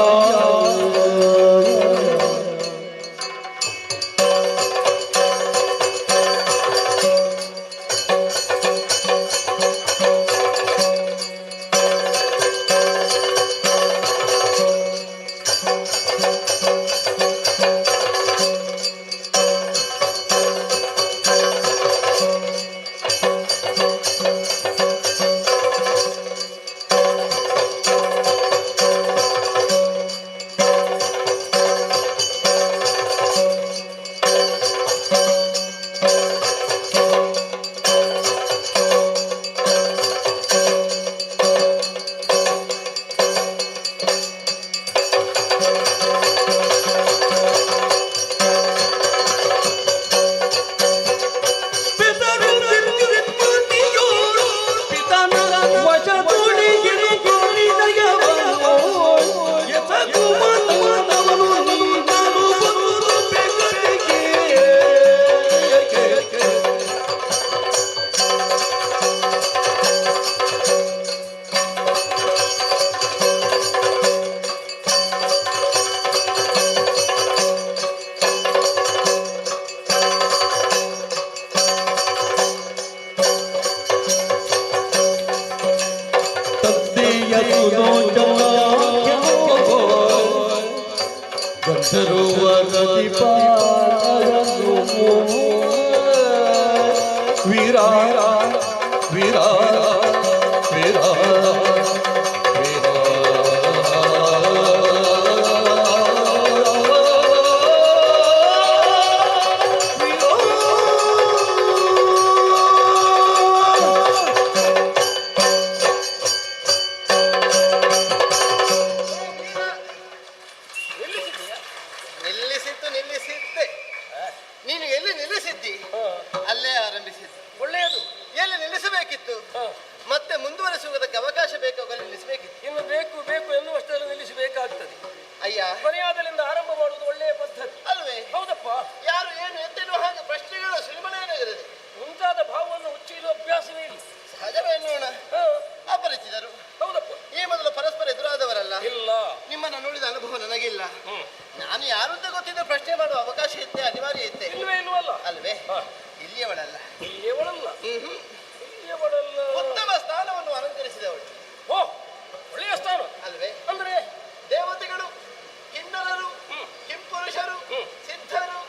ವೀರ ವೀರ ವೀರ ನಿಲ್ಲಿಸಿದ್ದೆ. ನೀನು ಎಲ್ಲಿ ನಿಲ್ಲಿಸಿದ್ದಿ ಅಲ್ಲೇ ಆರಂಭಿಸಿದ್ದು. ಒಳ್ಳೆಯದು. ಎಲ್ಲಿ ನಿಲ್ಲಿಸಬೇಕಿತ್ತು ಮತ್ತೆ ಮುಂದುವರಿಸುವುದಕ್ಕೆ ಅವಕಾಶ ಬೇಕಾಗಲು ನಿಲ್ಲಿಸಬೇಕಿತ್ತು. ಇನ್ನು ಬೇಕು ಬೇಕು ಎನ್ನುವಷ್ಟರಲ್ಲಿ ನಿಲ್ಲಿಸಬೇಕಾಗ್ತದೆ. ಅಯ್ಯ, ಕೊನೆಯಾದಲಿಂದ ಆರಂಭ ಮಾಡುವುದು ಒಳ್ಳೆಯ ಪದ್ಧತಿ ಅಲ್ವೇ? ಹೌದಪ್ಪ. ಯಾರು ಏನು ಎತ್ತಿಡುವ ಹಾಗೆ ಪ್ರಶ್ನೆಗಳು ಶ್ರೀಮನೆಯಲ್ಲಿರದೆ ಮುಂತಾದ ಭಾವವನ್ನು ಉಚ್ಚಿಡುವ ಅಭ್ಯಾಸವೇ ಇಲ್ಲ. ಸಹಜವೇ ಎನ್ನೋಣ. ಅಪರಿಚಿತರು. ಹೌದಪ್ಪ. ಈ ಮೊದಲು ಪರಸ್ಪರ ಎದುರಾದವರಲ್ಲ. ಇಲ್ಲ. ನಿಮ್ಮನ್ನು ನೋಡಿದ ಅನುಭವ ನನಗಿಲ್ಲ. ನಾನು ಯಾರು ಅಂತ ಗೊತ್ತಿದ್ದ ಪ್ರಶ್ನೆ ಮಾಡುವ ಅವಕಾಶ ಇತ್ತೆ, ಅನಿವಾರ್ಯ ಇತ್ತೆ. ಇಲ್ವೇ ಇಲ್ವಲ್ಲ. ಅಲ್ವೇ? ಇಲ್ಲಿಯವಳಲ್ಲ. ಇಲ್ಲಿಯವಳಲ್ಲ. ಇಲ್ಲಿಯವಳಲ್ಲ. ಉತ್ತಮ ಸ್ಥಾನವನ್ನು ಅಲಂಕರಿಸಿದವಳು. ಓ, ಒಳ್ಳೆಯ ಸ್ಥಾನ ಅಲ್ವೇ? ಅಂದ್ರೆ ದೇವತೆಗಳು, ಕಿನ್ನರರು, ಕಿಂಪುರುಷರು, ಸಿದ್ಧರು,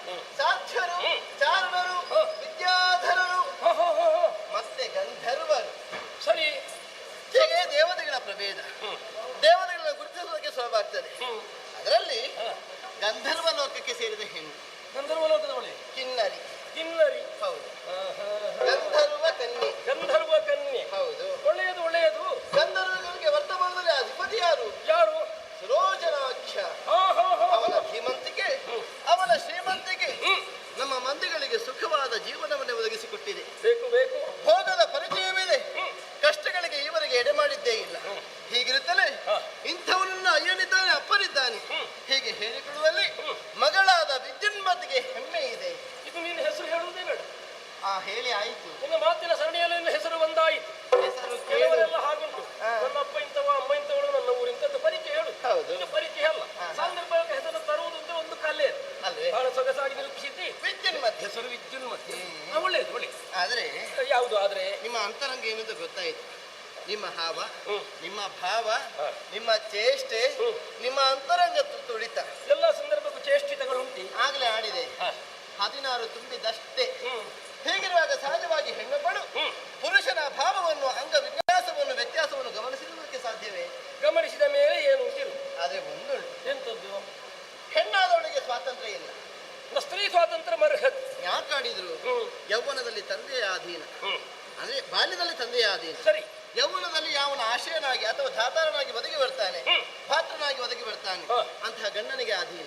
ಸಾಧ್ಯರು, ಚಾರಣರು, ವಿದ್ಯಾಧರರು ಮತ್ತೆ ಗಂಧರ್ವರು. ಸರಿ. ಹೀಗೆ ದೇವತೆಗಳ ಪ್ರಭೇದ. ದೇವತೆಗಳನ್ನು ಗುರುತಿಸುವುದಕ್ಕೆ ಸುಲಭ ಆಗ್ತದೆ. ಅದರಲ್ಲಿ ಗಂಧರ್ವ ಲೋಕಕ್ಕೆ ಸೇರಿದ ಹೆಣ್ಣು. ಗಂಧರ್ವ ಲೋಕದವಳೆ ಕಿನ್ನರಿ. ಕಿನ್ನರಿ. ಹೌದು. ಗಂಧರ್ವ ಕನ್ಯೆ. ಗಂಧರ್ವ ಕನ್ಯೆ. ಹೌದು. ಒಳ್ಳೆಯದು ಒಳ್ಳೆಯದು. ಗಂಧರ್ವಗಳಿಗೆ ವರ್ತಮಾನದಲ್ಲಿ ಅಧಿಪತಿ ಯಾರು? ಯಾರು? ಸುರೋಚನಾಕ್ಷ. ಅವನ ಧೀಮಂತಿಕೆ, ಅವನ ಶ್ರೀಮಂತಿಕೆ ನಮ್ಮ ಮಂದಿಗಳಿಗೆ ಸುಖವಾದ ಜೀವನವನ್ನೇ ಒದಗಿಸಿಕೊಟ್ಟಿದೆ. ಬೇಕು ಬೇಕು. ಭೋಗದ ಪರಿಚಯವಿದೆ. ಕಷ್ಟಗಳಿಗೆ ಇವರಿಗೆ ಎಡೆ ಮಾಡಿದ್ದೇ ಇಲ್ಲ. ಹೀಗಿರುತ್ತಲೇ ಇಂಥವನನ್ನ ಅಯ್ಯನಿದ್ದಾನೆ, ಅಪ್ಪನಿದ್ದಾನೆ ಹೀಗೆ ಹೇಳಿಕೊಳ್ಳುವಲ್ಲಿ ಮಗಳಾದ ವಿದ್ಯುನ್ಮತಿಗೆ ಹೆಮ್ಮೆ ಇದೆ. ಇದು ನಿನ್ನ ಹೆಸರು ಹೇಳುವುದೇ ಬೇಡ. ಹೇಳಿ ಆಯಿತು. ನಿನ್ನ ಮಾತಿನ ಸರಣಿಯಲ್ಲಿ ನಿನ್ನ ಹೆಸರು ಒಂದಾಯಿತು. ಹೆಸರು ಕೆಲವರೆಲ್ಲ ಹಾಗುಂಟು. ನನ್ನ ಅಪ್ಪ ಇಂಥವ, ಅಮ್ಮ ಇಂಥವಳು, ನನ್ನ ಊರಿಂತ ಪರಿಚಯ ಹೇಳು. ಹೌದು. ಇದು ಪರಿಚಯ ಅಲ್ಲ. ಸಾಂದರ್ಭಿಕ ಹೆಸರು ತರುವುದು ಅಂತ ಒಂದು ಕಲೆ. ಅಲ್ವೇ? ಬಹಳ ಸೊಗಸಾಗಿ ನಿರೂಪಿಸಿದ್ದಿ. ವಿದ್ಯುನ್ಮತಿ. ಹೆಸರು ವಿದ್ಯುನ್ಮತಿ. ಒಳ್ಳೆಯದು ಒಳ್ಳೆಯದು. ಆದ್ರೆ ಯಾವುದು ಆದ್ರೆ? ನಿಮ್ಮ ಅಂತರಂಗ ಏನಂತ ಗೊತ್ತಾಯಿತು. ನಿಮ್ಮ ಹಾವ, ನಿಮ್ಮ ಭಾವ, ನಿಮ್ಮ ಚೇಷ್ಟೆ, ನಿಮ್ಮ ಅಂತರಂಗ ತುಳಿತ ಎಲ್ಲ ಸಂದರ್ಭಕ್ಕೂ ಚೇಷ್ಟಿತಗಳು ಉಂಟು. ಆಗ್ಲೇ ಆಡಿದೆ. 16 ತುಂಬಿದಷ್ಟೇ. ಹೀಗಿರುವಾಗ ಸಹಜವಾಗಿ ಹೆಣ್ಣೊಬ್ಬಳು ಪುರುಷನ ಭಾವವನ್ನು, ಅಂಗ ವಿನ್ಯಾಸವನ್ನು, ವ್ಯತ್ಯಾಸವನ್ನು ಗಮನಿಸಿರುವುದಕ್ಕೆ ಸಾಧ್ಯವೇ? ಗಮನಿಸಿದ ಮೇಲೆ ಏನು ಅಂತಿರು. ಆದ್ರೆ ಒಂದುಂಟು. ಎಂತದ್ದು? ಹೆಣ್ಣಾದವಳಿಗೆ ಸ್ವಾತಂತ್ರ್ಯ ಇಲ್ಲ. ಸ್ತ್ರೀ ಸ್ವಾತಂತ್ರ್ಯ ಮರ್ಹತ್. ಯಾಕಾಡಿದ್ರು? ಯೌವನದಲ್ಲಿ ತಂದೆಯ ಅಧೀನ, ಅಂದ್ರೆ ಬಾಲ್ಯದಲ್ಲಿ ತಂದೆಯ ಅಧೀನ. ಸರಿ. ಯೌವನದಲ್ಲಿ ಯಾವನ ಆಶ್ರಯನಾಗಿ ಅಥವಾ ಧಾತಾರನಾಗಿ ಒದಗಿ ಬರ್ತಾನೆ, ಪಾತ್ರನಾಗಿ ಒದಗಿ ಬರ್ತಾನೆ, ಅಂತಹ ಗಂಡನಿಗೆ ಅಧೀನ.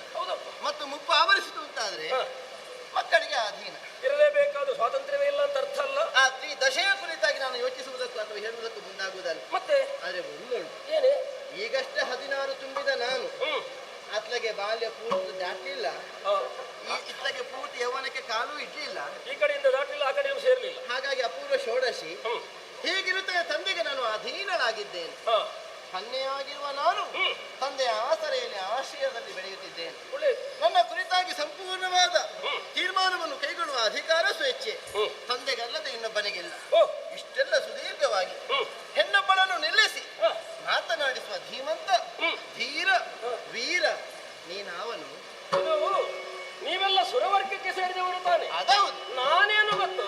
ಬಾಲ್ಯ ಪೂರ್ತಿ ದಾಟಲಿಲ್ಲ, ಇತ್ತಗೆ ಪೂರ್ತಿ ಯೌವನಕ್ಕೆ ಕಾಲು ಇಡ್ಲಿಲ್ಲ, ಈ ಕಡೆಯಿಂದ ದಾಟಲಿಲ್ಲ, ಆ ಕಡೆಯೂ ಸೇರ್ಲಿಲ್ಲ. ಹಾಗಾಗಿ ಅಪೂರ್ವ ಷೋಡಶಿ. ಹೀಗಿರುತ್ತದೆ ತಂದೆಗೆ ನಾನು ಅಧೀನಳಾಗಿದ್ದೇನೆ. ಕನ್ಯೆಯಾಗಿರುವ ನಾನು ತಂದೆಯ ಆಸರೆಯಲ್ಲಿ ಆಶ್ರಯದಲ್ಲಿ ಬೆಳೆಯುತ್ತಿದ್ದೇನೆ. ನನ್ನ ಕುರಿತಾಗಿ ಸಂಪೂರ್ಣವಾದ ತೀರ್ಮಾನವನ್ನು ಕೈಗೊಳ್ಳುವ ಅಧಿಕಾರ ಸ್ವೇಚ್ಛೆ ತಂದೆಗಲ್ಲದೆ ಇನ್ನೊಬ್ಬನಿಗಿಲ್ಲ. ಇಷ್ಟೆಲ್ಲ ಸುದೀರ್ಘವಾಗಿ ಹೆಣ್ಣೊಬ್ಬಳನ್ನು ನಿಲ್ಲಿಸಿ ಮಾತನಾಡಿಸುವ ಧೀಮಂತ ಧೀರ ವೀರ ನೀನಾವನು. ನೀವೆಲ್ಲ ಸುರವರ್ಗಕ್ಕೆ ಸೇರಿದವರು ತಾನೆ? ಅದೌದು. ನಾನೇನು ಗೊತ್ತು?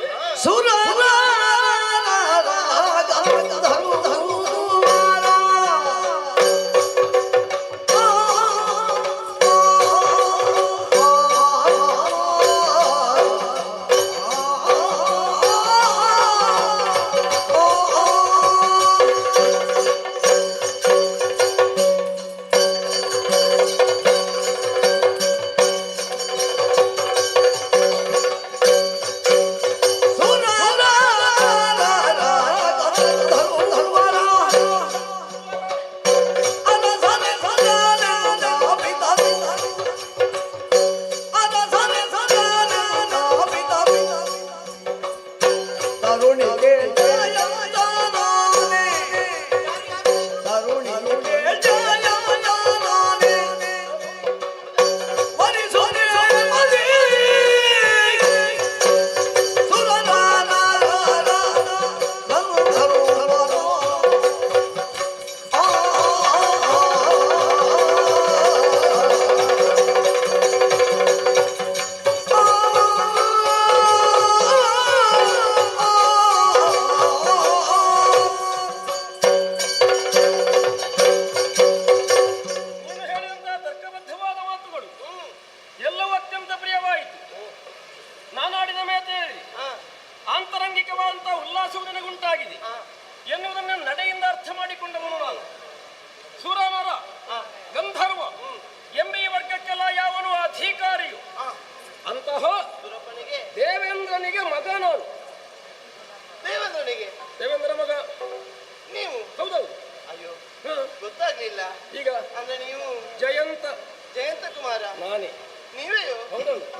ಈಗ ಅಂದ್ರೆ ನೀವು ಜಯಂತ ಕುಮಾರ? ನಾನೇ. ನೀವೇಯೋ?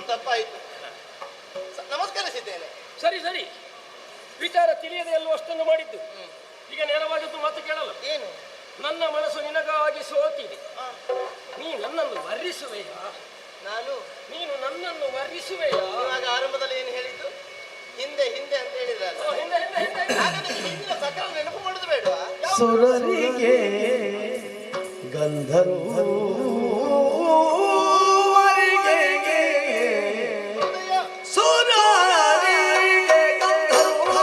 ತಪ್ಪಾಯಿತು, ನಮಸ್ಕರಿಸಿದ್ದೇನೆ. ಸರಿ ಸರಿ, ವಿಚಾರ ತಿಳಿಯದೆ ಎಲ್ಲೋ ಅಷ್ಟನ್ನು ಮಾಡಿದ್ದು. ಈಗ ನೇರವಾಗಿದ್ದು ಮಾತು ಕೇಳಲ್ಲ. ಏನು? ನನ್ನ ಮನಸ್ಸು ನಿನಗಾಗಿ ಸೋತಿದೆ. ನೀ ನನ್ನನ್ನು ವರ್ರಿಸುವೆಯಾ? ನೀನು ನನ್ನನ್ನು ವರ್ರಿಸುವೆಯಾ? ಇವಾಗ ಆರಂಭದಲ್ಲಿ ಏನು ಹೇಳಿದ್ದು? ಹಿಂದೆ ಹಿಂದೆ ಅಂತ ಹೇಳಿದ್ರಲ್ಲ. ಹಿಂದಿನ ಸಕಲ ನೆನಪು ಮಾಡುದು ಬೇಡವಾ? ಸುರರಿಗೆ ಗಂಧರ್ವರಿಗೆ ಸುರರಿಗೆ ಗಂಧರ್ವ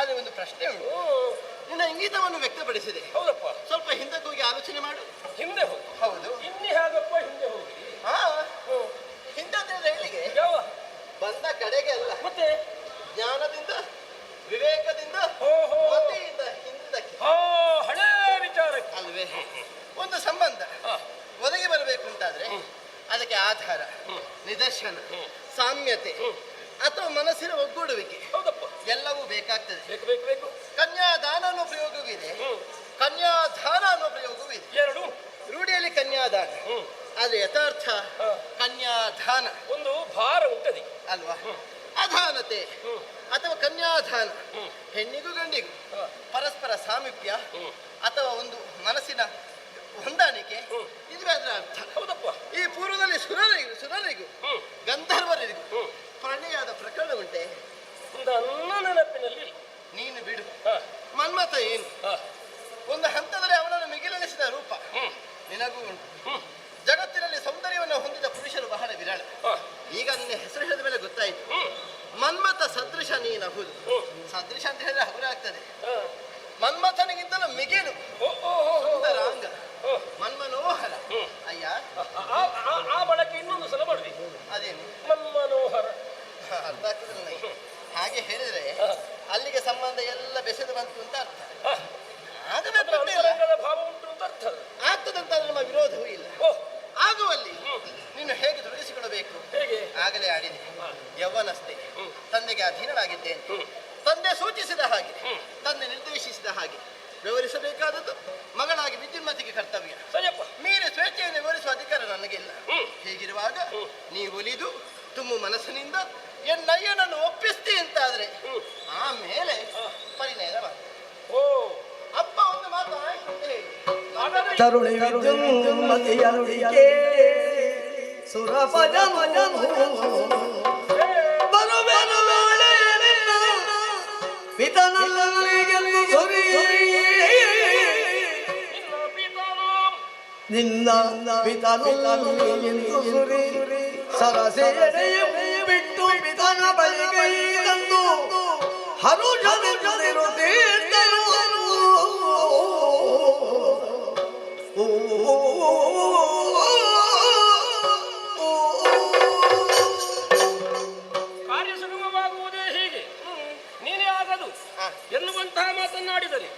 ನಾನು ಒಂದು ಪ್ರಶ್ನೆ ಉಂಟು. ನಿನ್ನ ಇಂಗಿತವನ್ನು ವ್ಯಕ್ತಪಡಿಸಿದೆ. ಹೌದಪ್ಪ. ಸ್ವಲ್ಪ ಹಿಂದಕ್ಕೆ ಹೋಗಿ ಆಲೋಚನೆ ಮಾಡು. ಹಿಂದೆ ಹೋಗು. ಹೌದು. ಇನ್ನಿ ಹಾಗಪ್ಪ ಹಿಂದೆ ಹೋಗಿ. ಹಾ, ಹಿಂದೆ ಅಂತ ಹೇಳಿದ್ರೆ ಎಲ್ಲಿಗೆ? ಯಾವ ಬಂದ ಕಡೆಗೆ ಅಲ್ಲ, ಮತ್ತೆ ಜ್ಞಾನದಿಂದ, ವಿವೇಕದಿಂದ, ಮತಿಯಿಂದ ಹಿಂದಕ್ಕೆ. ಹಳೇ ವಿಚಾರಕ್ಕೆ ಅಲ್ವೇ? ಒಂದು ಸಂಬಂಧ ಒದಗಿ ಬರಬೇಕು ಅಂತಾದ್ರೆ ಅದಕ್ಕೆ ಆಧಾರ, ನಿದರ್ಶನ, ಸಾಮ್ಯತೆ ಅಥವಾ ಮನಸ್ಸಿನ ಒಗ್ಗೂಡುವಿಕೆ ಎಲ್ಲವೂ ಬೇಕಾಗ್ತದೆ. ಬೇಕು. ಕನ್ಯಾದಾನ ಅನ್ನೋ ಪ್ರಯೋಗವೂ ಇದೆ, ಕನ್ಯಾದಾನ ಅನ್ನೋ ಪ್ರಯೋಗವೂ ಇದೆ. ಎರಡು ರೂಢಿಯಲ್ಲಿ ಕನ್ಯಾದಾನ, ಆದ್ರೆ ಯಥಾರ್ಥ ಕನ್ಯಾದಾನ. ಒಂದು ಭಾರ ಉಂಟದಿ ಅಲ್ವಾ? ಅಧಾನತೆ ಅಥವಾ ಕನ್ಯಾದಾನ ಹೆಣ್ಣಿಗೂ ಗಂಡಿಗೂ ಪರಸ್ಪರ ಸಾಮೀಪ್ಯ ಅಥವಾ ಒಂದು ಮನಸ್ಸಿನ ಹೊಂದಾಣಿಕೆ, ಇದುವೇ ಅದರ ಅರ್ಥ. ಹೌದಪ್ಪ. ಈ ಪೂರ್ವದಲ್ಲಿ ಸುರರಿಗೂ ಗಂಧರ್ವರಿಗೂ ಪ್ರಣಯದ ಪ್ರಕರಣ ಉಂಟೆ? ನನ್ನ ನೆನಪಿನಲ್ಲಿ ನೀನು ಬಿಡು. ಮನ್ಮಥ ಏನು? ಒಂದು ಹಂತದಲ್ಲಿ ಅವನನ್ನು ಮಿಗಿಲೆನಿಸಿದ ರೂಪ ನಿನಗೂ ಉಂಟು. ಜಗತ್ತಿನಲ್ಲಿ ಸೌಂದರ್ಯವನ್ನು ಹೊಂದಿದ ಪುರುಷರು ಬಹಳ ವಿರಳ. ಈಗ ನಿನ್ನ ಹೆಸರು ಹೇಳಿದ ಮೇಲೆ ಗೊತ್ತಾಯಿತು. ಮನ್ಮಥ ಸದೃಶ ನೀನಹುದು. ಸದೃಶ ಅಂತ ಹೇಳಿದ್ರೆ ಹಗುರ ಆಗ್ತದೆ. ಮನ್ಮಥನಿಗಿಂತಲೂ ಮಿಗಿಲು ಸುಂದರಾಂಗ, ಮನ್ಮನೋಹರ. ಅಯ್ಯ, ಆ ಬಳಕೆ ಇನ್ನೊಂದು ಸಲ ಮಾಡ್ರಿ. ಅದೇನು? ಮನ್ಮನೋಹರ. ಅರ್ಥ ಆಗ್ತದಲ್ಲ ನನಗೆ. ಹಾಗೆ ಹೇಳಿದ್ರೆ ಅಲ್ಲಿಗೆ ಸಂಬಂಧ ಎಲ್ಲ ಬೆಸೆದು ಬಂತು ಅಂತ ಅರ್ಥ. ಆಗಬೇಕು ಭಾವ ಉಂಟು ಅಂತ ಅರ್ಥ. ಆಗ್ತದಂತ ನಮ್ಮ ವಿರೋಧವೂ ಇಲ್ಲ. ಆಗುವಲ್ಲಿ ನೀನು ಹೇಗೆ ತೊಡಗಿಸಿಕೊಳ್ಳಬೇಕು? ಹೇಗೆ? ಆಗಲೇ ಆಡಿದೆ. ಯೌವನಸ್ಥೆ, ತಂದೆಗೆ ಅಧೀನನಾಗಿದ್ದೇನೆ. ತಂದೆ ಸೂಚಿಸಿದ ಹಾಗೆ, ತಂದೆ ನಿರ್ದೇಶಿಸಿದ ಹಾಗೆ ವ್ಯವಹರಿಸಬೇಕಾದದ್ದು ಮಗಳಾಗಿ ವಿದ್ಯುನ್ಮತಿಗೆ ಕರ್ತವ್ಯ. ಮೀರಿ ಸ್ವೇಚ್ಛೆಯನ್ನು ವಿವರಿಸುವ ಅಧಿಕಾರ ನನಗಿಲ್ಲ. ಹೀಗಿರುವಾಗ ನೀ ಒಲಿದು ತುಂಬ ಮನಸ್ಸಿನಿಂದ ಎನ್ನಯ್ಯನನ್ನು ಒಪ್ಪಿಸ್ತಿ ಅಂತಾದ್ರೆ ಆಮೇಲೆ ಪರಿಣಯ ಮಾಡಿ. ಅಪ್ಪ ಒಂದು ಮಾತು ಆಯ್ತು ಅಂತ ಹೇಳಿ ತರುಣಿ ವಿದ್ಯುನ್ಮತಿಯರುಳಿಗೆ ಸುರಪಜನು ಬರುವೆನು ವೇಳೆಯನಿಲ್ಲ ಪಿತನಲ್ಲಿಗೆಂದು ಸುರಿ ನಿನ್ನ ಪಿತನಲ್ಲಿಗೆಂದು ಸುರಿ ಸರಸೆಯಡೆಯ ಬಿಟ್ಟು ಪಿತನ ಬಳಿಗೆ ತಂದು ಹರುಷನಿರು ತೀರ್ಥನು ಕಾರ್ಯ ಸುಗಮವಾಗುವುದೇ ಹೀಗೆ. ನೀನೇ ಆಗದು ಎನ್ನುವಂತಹ ಮಾತನ್ನಾಡಿದರೆ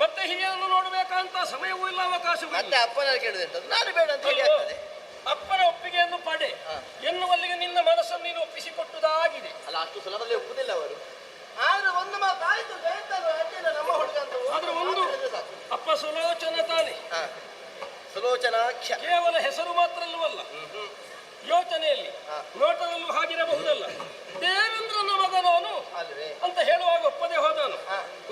ಮತ್ತೆ ಹಿರಿಯರನ್ನು ನೋಡಬೇಕಂತ ಸಮಯವೂ ಇಲ್ಲ, ಅವಕಾಶವೂ ಮತ್ತೆ ಅಪ್ಪನ ಕೇಳಿದೆ ನಾನು ಬೇಡ ಅಂತ ಹೇಳಿ ಆಗ್ತದೆ. ಅಪ್ಪನ ಒಪ್ಪಿಗೆಯನ್ನು ಪಡೆ ಎನ್ನುವಲ್ಲಿಗೆ ನಿನ್ನ ಮನಸ್ಸನ್ನು ನೀನು ಒಪ್ಪಿಸಿಕೊಟ್ಟುದಾಗಿದೆ. ಅಲ್ಲ, ಅಷ್ಟು ಸುಲಭದಲ್ಲಿ ಒಪ್ಪುದಿಲ್ಲ ಅವರು. ಆದ್ರೆ ಒಂದು ಮಾತು ಆಯ್ತು, ನಮ್ಮ ಹುಡುಗ ಅಂತ. ಆದ್ರೆ ಒಂದು ಅಪ್ಪ ಸುಲೋಚನ ತಾನೆ. ಸುಲೋಚನಾಕ್ಷ ಕೇವಲ ಹೆಸರು ಮಾತ್ರ ಅಲ್ಲವಲ್ಲ, ಯೋಚನೆಯಲ್ಲಿ ನೋಟದಲ್ಲೂ ಹಾಗಿರಬಹುದಲ್ಲ. ದೇವೇಂದ್ರನ ಮಗನವನು ಅಂತ ಹೇಳುವಾಗ ಒಪ್ಪದೆ ಹೋದನು.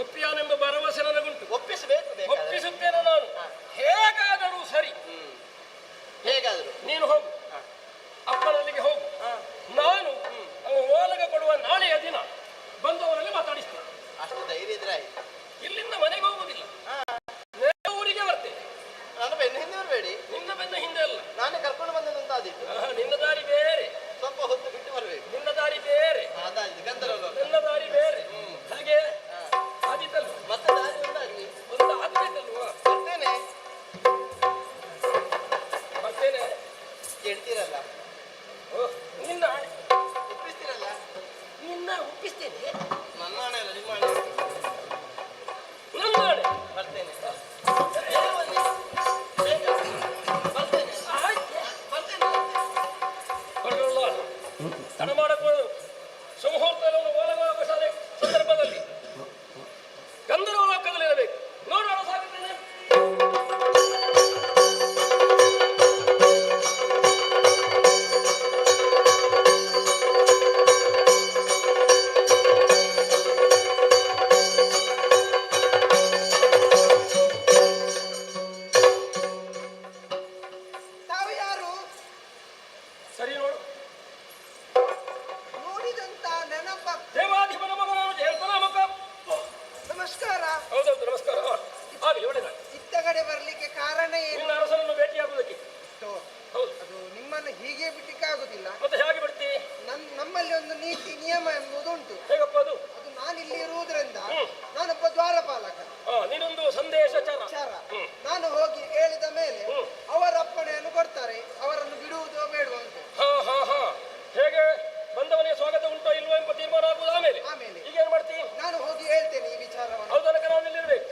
ಒಪ್ಪಿಯಾನೆಂಬ ಭರವಸೆ ನನಗುಂಟು. ಒಪ್ಪಿಸುತ್ತೇನೆ ನಾನು. ಹೇಗಾದರೂ ಸರಿ, ಹೇಗಾದರೂ ನೀನು ಹೋಗು, ಅಪ್ಪನಲ್ಲಿಗೆ ಹೋಗು. ನಾನು ಓಲಗ ಕೊಡುವ ನಾಳೆಯ ದಿನ ಬಂದವರಲ್ಲಿ ಮಾತಾಡಿಸ್ತೇನೆ. ಅಷ್ಟು ಧೈರ್ಯ ಇದ್ರೆ ಆಯ್ತು. ಇಲ್ಲಿಂದ ಮನೆಗೆ ಹೋಗುವುದಿಲ್ಲ, ಊರಿಗೆ ಬರ್ತೇನೆ. ನಾನು ಬೆನ್ನ ಹಿಂದೆ ಬರಬೇಡಿ. ನಿನ್ನ ಬೆನ್ನ ಹಿಂದೆ ಅಲ್ಲ, ನಾನೇ ಕರ್ಕೊಂಡು ಬಂದದಂತ ಆದಿತ್ತು. ನಿನ್ನ ದಾರಿ ಬೇರೆ, ಸ್ವಲ್ಪ ಹೊತ್ತು ಬಿಟ್ಟು ಬರಬೇಕು. ನಿನ್ನ ದಾರಿ ಬೇರೆ, ಅದಾಯ್ತು. ಗಂಧರ್ವ ನನ್ನ ದಾರಿ ಬೇರೆ. ಹಾಗೆ ಆದಿತ್ತಲ್ವ? ಮತ್ತೆ ದಾರಿ ಒಂದಾಗಿ ಒಂದು ಆಗ್ಬೇಕಲ್ವಾ? ಬರ್ತೇನೆ ಕೇಳ್ತೀರಲ್ಲ, ನಿನ್ನ ಒಪ್ಪಿಸ್ತೀರಲ್ಲ. ನಿನ್ನ ಒಪ್ಪಿಸ್ತೇನೆ. ನನ್ನ ಹಣೆ ಅಲ್ಲ, ನಿಮ್ಮ ಹಣೆ. ನನ್ನ ಹಣೆ. ಬರ್ತೇನೆ. ತಡ ಮಾಡಬಹುದು. ಸುಮುಹೂರ್ತವನ್ನು ಓಲಗುವ ಸಂದರ್ಭದಲ್ಲಿ ಗಂಧರ್ವ ಲೋಕದಲ್ಲಿರಬೇಕು. ನೋಡೋಣ, ಸಾಗುತ್ತೇನೆ. ತಾವು ಯಾರು? ಸರಿ ನೋಡು. ನೋಡಿದಂತ ನೆನಪ. ದೇವಾಧಿಪನ ಮಗನಾನು ಹೇಳ್ತಾನ ಮಗ. ನಮಸ್ಕಾರ. ಹೌದೌದು, ನಮಸ್ಕಾರ. ಆಗಲಿ, ಒಳ್ಳೆದಾಗಿ. ಇತ್ತಗಡೆ ಬರ್ಲಿಕ್ಕೆ ಕಾರಣ ಏನು? ನಿನ್ನ ಅರಸನನ್ನು ಭೇಟಿಯಾಗುವುದಕ್ಕೆ. ಹೌದು. ಅದು ನಿಮ್ಮನ್ನು ಹೀಗೆ ಬಿಡ್ಲಿಕ್ಕೆ ಆಗುದಿಲ್ಲ. ಮತ್ತೆ ಹೇಗೆ ಬಿಡ್ತಿ? ನಮ್ಮಲ್ಲಿ ಒಂದು ನೀತಿ ನಿಯಮ ಎಂಬುದು ಉಂಟು. ಹೇಗಪ್ಪ ಅದು? ಅದು ನಾನು ಇಲ್ಲಿ ಇರುವುದರಿಂದ ನಾನೊಬ್ಬ ದ್ವಾರಪಾಲಕ. ನೀನೊಂದು ಸಂದೇಶಚಾರ. ನಾನು ಹೋಗಿ ಹೇಳಿದ ಮೇಲೆ ಅವರ ಅಪ್ಪಣೆಯನ್ನು ಕೊಡ್ತಾರೆ, ಅವರನ್ನು ಬಿಡುವುದೋ ಬೇಡವೋ ಅಂತ. ಹೇಗೆ ಬಂದವನಿಗೆ ಸ್ವಾಗತ ಉಂಟೋ ಇಲ್ವೋ ಎಂಬ ತೀರ್ಮಾನ ಆಗುವುದು ಆಮೇಲೆ. ಈಗ ಏನ್ ಮಾಡ್ತೀನಿ? ನಾನು ಹೋಗಿ ಹೇಳ್ತೇನೆ ಈ ವಿಚಾರವನ್ನು. ಹೌದು, ತನಕ ನಾವು ಇಲ್ಲಿರ್ಬೇಕು.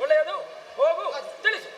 ಒಳ್ಳೆಯದು, ಹೋಗು, ತಿಳಿಸು.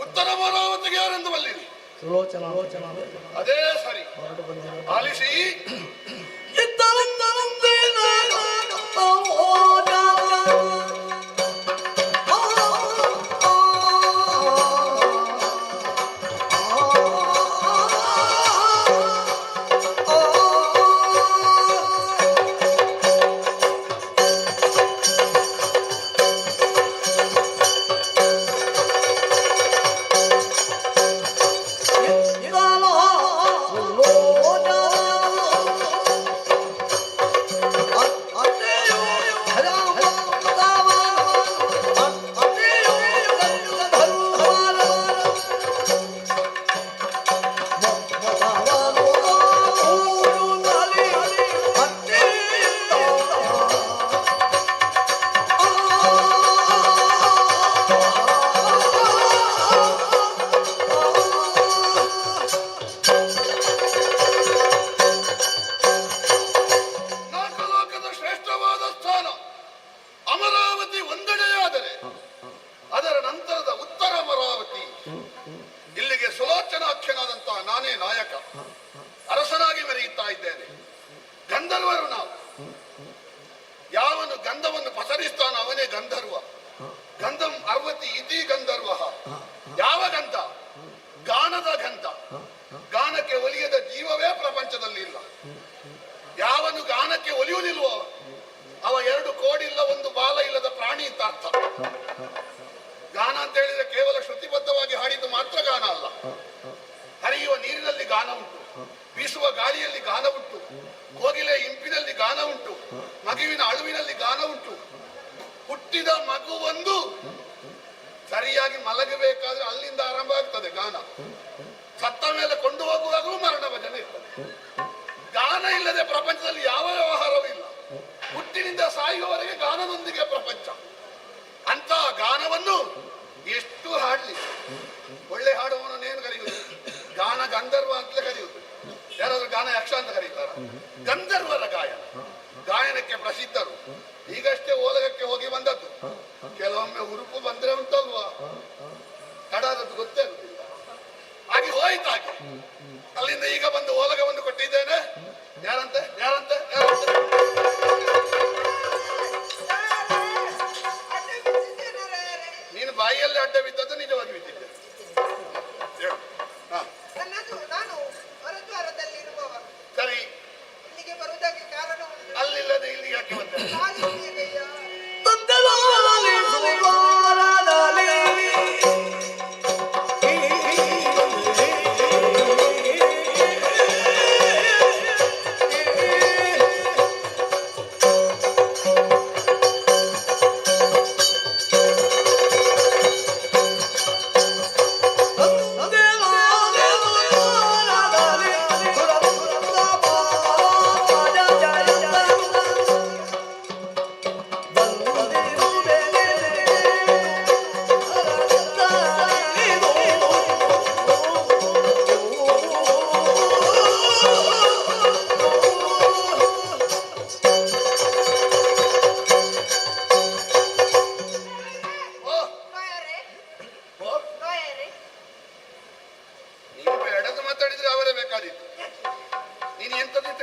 ಉತ್ತರ ಅಮರಾವತಿಗೆ ಯಾರೆಂದು ಬಲ್ಲಿರಿ? ಅದೇ ಸರಿ. ಆಲಿಸಿ. ಸರಿಯಾಗಿ ಮಲಗಬೇಕಾದ್ರೆ ಅಲ್ಲಿಂದ ಆರಂಭ ಆಗ್ತದೆ ಗಾನ. ಸತ್ತ ಮೇಲೆ ಕೊಂಡು ಹೋಗುವಾಗಲೂ ಮರಣ ಭಜನೆ ಇರ್ತದೆ. ಗಾನ ಇಲ್ಲದೆ ಪ್ರಪಂಚದಲ್ಲಿ ಯಾವ ವ್ಯವಹಾರವೂ ಇಲ್ಲ. ಹುಟ್ಟಿನಿಂದ ಸಾಯುವವರೆಗೆ ಗಾನದೊಂದಿಗೆ ಪ್ರಪಂಚ. ಅಂತ ಗಾನವನ್ನು ಎಷ್ಟು ಹಾಡ್ಲಿ. ಒಳ್ಳೆ ಹಾಡುವವನೇನು ಕರೆಯುವುದು? ಗಾನ ಗಂಧರ್ವ ಅಂತಲೇ ಕರೆಯುವುದು. ಯಾರಾದ್ರೂ ಗಾನ ಯಕ್ಷ ಅಂತ ಕರೀತಾರ? ಗಂಧರ್ವರ ಗಾಯನ, ಗಾಯನಕ್ಕೆ ಪ್ರಸಿದ್ಧರು. ಈಗಷ್ಟೇ ಓಲಗಕ್ಕೆ ಹೋಗಿ ಬಂದದ್ದು. ಕೆಲವೊಮ್ಮೆ ಹುರುಪು ಬಂದ್ರೆ ಉಂಟಲ್ವಾ, ಕಡಾದದ್ದು ಗೊತ್ತೇ ಇರುವುದಿಲ್ಲ. ಹಾಗೆ ಹೋಯ್ತಾಗೆ ಅಲ್ಲಿಂದ ಈಗ ಬಂದು ಓಲಗವನ್ನು ಕೊಟ್ಟಿದ್ದೇನೆ. ಯಾರಂತೆ ಯಾರಂತೆ ಯಾರಂತೆ ನೀನು ಬಾಯಿಯಲ್ಲಿ ಅಡ್ಡ ಬಿದ್ದದ್ದು ನಿಜವಾಗಿ ಬಿದ್ದಿದ್ದೆ. ಸರಿ, ಅಲ್ಲಿಲ್ಲದೆ ಇಲ್ಲಿ ಯಾಕೆ ಬಂದೆ?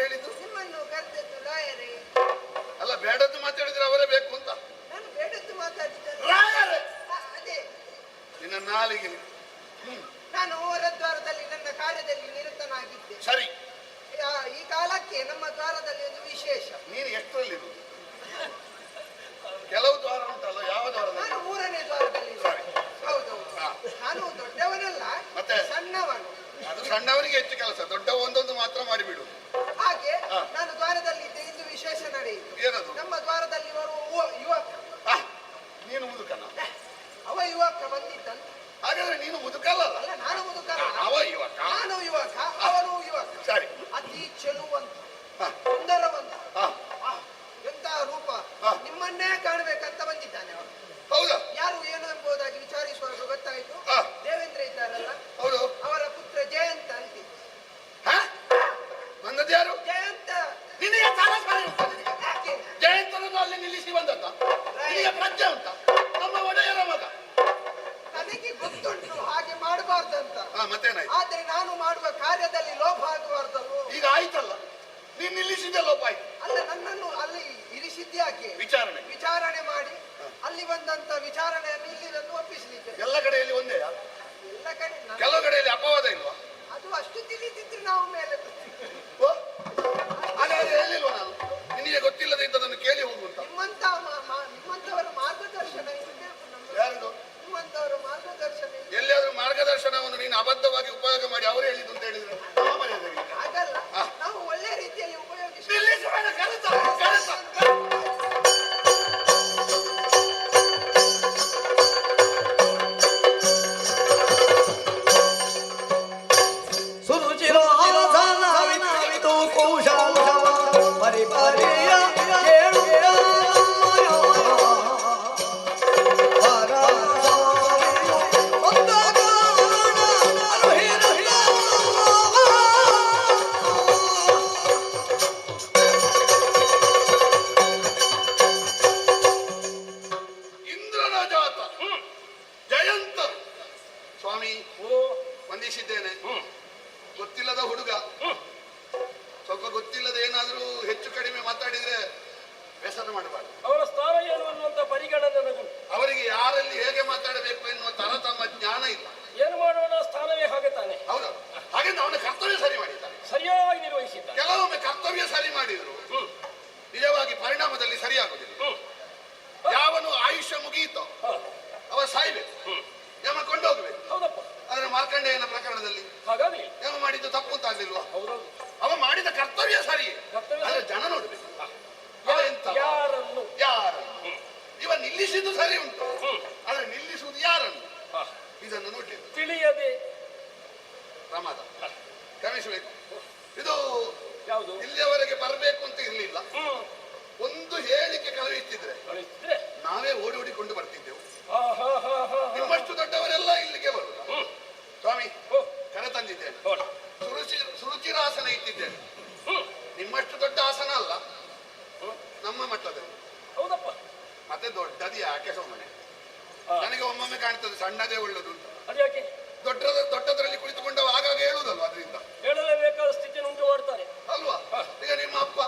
ಹೇಳಿದ್ದು? ನಿಮ್ಮನ್ನು ಕರೆದದ್ದು ಲಾಯರೇ. ಅಲ್ಲ, ಬೇಡದ್ದು ಮಾತಾಡಿದ್ರೆ ಅವರೇ ಬೇಕು ಅಂತ. ನಾನು ಬೇಡದ್ದು ಮಾತಾಡಿದ್ದಲ್ಲ. ಲಾಯರೇ ಅದೇ ನಿನ್ನ ನಾಲಿಗೆ. ನಾನು ಹೊರದ್ವಾರದಲ್ಲಿ ನನ್ನ ಕಾರ್ಯದಲ್ಲಿ ನಿರತನಾಗಿದ್ದೆ. ಸರಿ, ಈ ಕಾಲಕ್ಕೆ ನಮ್ಮ ದ್ವಾರದಲ್ಲಿ ಒಂದು ವಿಶೇಷ. ನೀನು ಎಷ್ಟರಲ್ಲಿರುವುದು? ಕೆಲವು ದ್ವಾರ ಉಂಟಲ್ಲ, ಯಾವ ದ್ವಾರ? ನಾನು 3ನೇ ದ್ವಾರದಲ್ಲಿ. ಹೌದೌದು. ನಾನು ದೊಡ್ಡವನಲ್ಲ, ಮತ್ತೆ ಸಣ್ಣವನು. ಅದು ಸಣ್ಣವನಿಗೆ ಹೆಚ್ಚು ಕೆಲಸ, ದೊಡ್ಡ ಒಂದೊಂದು ಮಾತ್ರ ಮಾಡಿಬಿಡು. ಹಾಗೆ ನಾನು ದ್ವಾರದಲ್ಲಿ ಇದ್ದೆ. ಇಂದು ವಿಶೇಷ ನಡೆಯಿತು. ಏನದು? ನಮ್ಮ ದ್ವಾರದಲ್ಲಿ ಬರುವ ಯುವಕ. ನೀನು ಮುದುಕನ? ಅವ ಯುವಕ ಬಂದಿದ್ದಂತ. ಹಾಗಾದ್ರೆ ನೀನು ಮುದುಕಲ್ಲ? ಅಲ್ಲ, ನಾನು ಮುದುಕಲ್ಲ. ಅವ ಯುವಕ, ನಾನು ಯುವಕ, ಅವನು ಯುವಕ. ಸರಿ. ಅತಿ ಚೆಲುವಂತ, ಸುಂದರವಂತ, ಎಂತ ರೂಪ. ನಿಮ್ಮನ್ನೇ ಕಾಣಬೇಕಂತ ಬಂದಿದ್ದಾನೆ ಅವನು. ಹೌದಾ? ಯಾರು ಏನು ಎಂಬುದಾಗಿ ವಿಚಾರಿಸುವಾಗ ಗೊತ್ತಾಯ್ತು. ದೇವೇಂದ್ರ ಇದ್ದಾರಲ್ಲ, ಹೌದು, ಅವರ ಪುತ್ರ ಜಯಂತ ಅಂತಿ. ಬಂದದ್ದು ಯಾರು? ಜಯಂತ. ನಿನಗೆ ಯಾಕೆ? ಜಯಂತನನ್ನು ಅಲ್ಲಿ ನಿಲ್ಲಿಸಿ ಬಂದದ್ದ? ನಿನಗೆ ಪ್ರಜ್ಞೆ ಉಂಟ? ನಮ್ಮ ಒಡೆಯರ ಮಗ. ನನಗೆ ಗೊತ್ತುಂಟು ಹಾಗೆ ಮಾಡಬಾರ್ದಂತ. ಮತ್ತೇನಾಯ್ತು? ಆದ್ರೆ ನಾನು ಮಾಡುವ ಕಾರ್ಯದಲ್ಲಿ ಲೋಪ ಆಗಬಾರ್ದಲ್ವೋ? ಈಗ ಆಯ್ತಲ್ಲ, ನೀನ್ ನಿಲ್ಲಿಸಿದ್ದೆ ಲೋಪ ಆಯ್ತು. ಅಲ್ಲ, ನನ್ನನ್ನು ಅಲ್ಲಿ ಇರಿಸಿದ್ಯಾಕೆ? ವಿಚಾರಣೆ ಮಾಡಿ ಅಲ್ಲಿ ಬಂದಂತ ವಿಚಾರಣೆಯನ್ನು ಇಲ್ಲಿ ನಾನು ಒಪ್ಪಿಸಲಿಕ್ಕೆ. ಎಲ್ಲ ಕಡೆಯಲ್ಲಿ ಒಂದೇ? ಎಲ್ಲ ಕಡೆ ಕೆಲವು ಕಡೆಯಲ್ಲಿ ಅಪವಾದ ಇಲ್ವಾ? ಅದು ಅಷ್ಟು ತಿಳಿದಿದ್ರೆ ನಾವು ಮೇಲೆ ಹಾಗಾದ್ರೆ ಹೇಳಿಲ್ವ ನಾನು ನಿನಗೆ ಗೊತ್ತಿಲ್ಲದೆ ಇದ್ದದನ್ನು ಕೇಳಿ ಹೋಗುವಂತ? ನಿಮ್ಮಂತವರ ಮಾರ್ಗದರ್ಶನ ಯಾರದು? ನಿಮ್ಮಂತವರ ಮಾರ್ಗದರ್ಶನ. ಎಲ್ಲಿಯಾದ್ರೂ ಮಾರ್ಗದರ್ಶನವನ್ನು ನೀನು ಅಬದ್ಧವಾಗಿ ಉಪಯೋಗ ಮಾಡಿ ಅವರು ಹೇಳಿದ್ದು ಅಂತ ಹೇಳಿದ್ರೆ ಹಾಗಲ್ಲ, ನಾವು ಒಳ್ಳೆ ರೀತಿಯಲ್ಲಿ ಉಪಯೋಗಿಸಿ. ವಂದಿಸಿದ್ದೇನೆ. ಗೊತ್ತಿಲ್ಲದ ಹುಡುಗ, ಸ್ವಲ್ಪ ಗೊತ್ತಿಲ್ಲದ ಏನಾದ್ರೂ ಹೆಚ್ಚು ಕಡಿಮೆ ಮಾತಾಡಿದ್ರೆ ವ್ಯಸನ ಮಾಡಬಾರ್ದು. ಅವರ ಸ್ಥಾನ ಏನು ಅನ್ನುವಂತ ಪರಿಗಣನೆ ನನಗುಂಟು. ಅವರಿಗೆ ಯಾರಲ್ಲಿ ಹೇಗೆ ಮಾತಾಡಬೇಕು ಎನ್ನುವ ತರತಮ್ಮ ಜ್ಞಾನ ಇಲ್ಲ. ಏನು ಮಾಡೋಣ, ಸ್ಥಾನವೇ ಹಾಗೆ ತಾನೆ. ಹೌದಾ? ಹಾಗೆ ಅವನ ಕರ್ತವ್ಯ ಸರಿ ಮಾಡಿದ್ದಾನೆ, ಸರಿಯಾಗಿ ನಿರ್ವಹಿಸಿದ್ದಾನೆ. ಕೆಲವೊಮ್ಮೆ ಕರ್ತವ್ಯ ಸರಿ ಮಾಡಿದ್ರು ನಿಜವಾಗಿ ಪರಿಣಾಮದಲ್ಲಿ ಸರಿಯಾಗುದಿಲ್ಲ. ಯಾವನು ಆಯುಷ್ಯ ಮುಗಿಯಿತೋ ಅವ ಸಾಯ್ಬೇಕು, ಯಮ ಕೊಂಡೋಗ್ಬೇಕು. ಹೌದಪ್ಪ. ಆದ್ರೆ ಮಾರ್ಕಂಡೇಯನ ಪ್ರಕರಣದಲ್ಲಿ ಹಾಗಾಗಿ ಯಮ ಮಾಡಿದ್ದು ತಪ್ಪು ಅಂತ ಆಗ್ಲಿಲ್ವಾ? ಹೌದೌದು. ಅವ ಮಾಡಿದ ಕರ್ತವ್ಯ ಸರಿ, ಆದ್ರೆ ಜನ ನೋಡ್ಬೇಕು ಯಾರನ್ನು. ಇವ ನಿಲ್ಲಿಸಿದ್ದು ಸರಿ ಉಂಟು, ಆದ್ರೆ ನಿಲ್ಲಿಸುವುದು ಯಾರನ್ನು ಇದನ್ನು ನೋಡಿ ತಿಳಿಯದೆ ಪ್ರಮಾದ. ಕ್ಷಮಿಸಬೇಕು, ಇದು ಯಾವುದು ಇಲ್ಲಿಯವರೆಗೆ ಬರಬೇಕು ಅಂತ ಇರಲಿಲ್ಲ. ಒಂದು ಹೇಳಿಕೆ ಕಳುಹಿಸಿದ್ರೆ ನಾವೇ ಓಡಿ ಓಡಿಕೊಂಡು ಬರ್ತಿದ್ದೆವು. ನಿಮ್ಮಷ್ಟು ದೊಡ್ಡವರೆಲ್ಲ ಇಲ್ಲಿಗೆ ಬರುದು. ಸ್ವಾಮಿ ಕರೆ ತಂದಿದ್ದೇನೆ, ಸುರುಚಿರ ಆಸನ ಇಟ್ಟಿದ್ದೇನೆ. ನಿಮ್ಮಷ್ಟು ದೊಡ್ಡ ಆಸನ ಅಲ್ಲ, ನಮ್ಮ ಮಟ್ಟದಲ್ಲಿ. ಹೌದಪ್ಪ. ಮತ್ತೆ ದೊಡ್ಡದು ಯಾಕೆ ಸೋಮನೆ? ನನಗೆ ಒಮ್ಮೊಮ್ಮೆ ಕಾಣ್ತದೆ ಸಣ್ಣದೇ ಒಳ್ಳೆದು ಅಂತ. ಅದ್ಯಾಕೆ? ದೊಡ್ಡದರಲ್ಲಿ ಕುಳಿತುಕೊಂಡವ ಆಗಾಗ ಹೇಳುವುದಲ್ವ, ಅದರಿಂದ ಹೇಳಲೇಬೇಕಾದ ಸ್ಥಿತಿಯನ್ನು ಉಂಟು ಮಾಡ್ತಾರೆ ಅಲ್ವಾ? ಈಗ ನಿಮ್ಮ ಅಪ್ಪ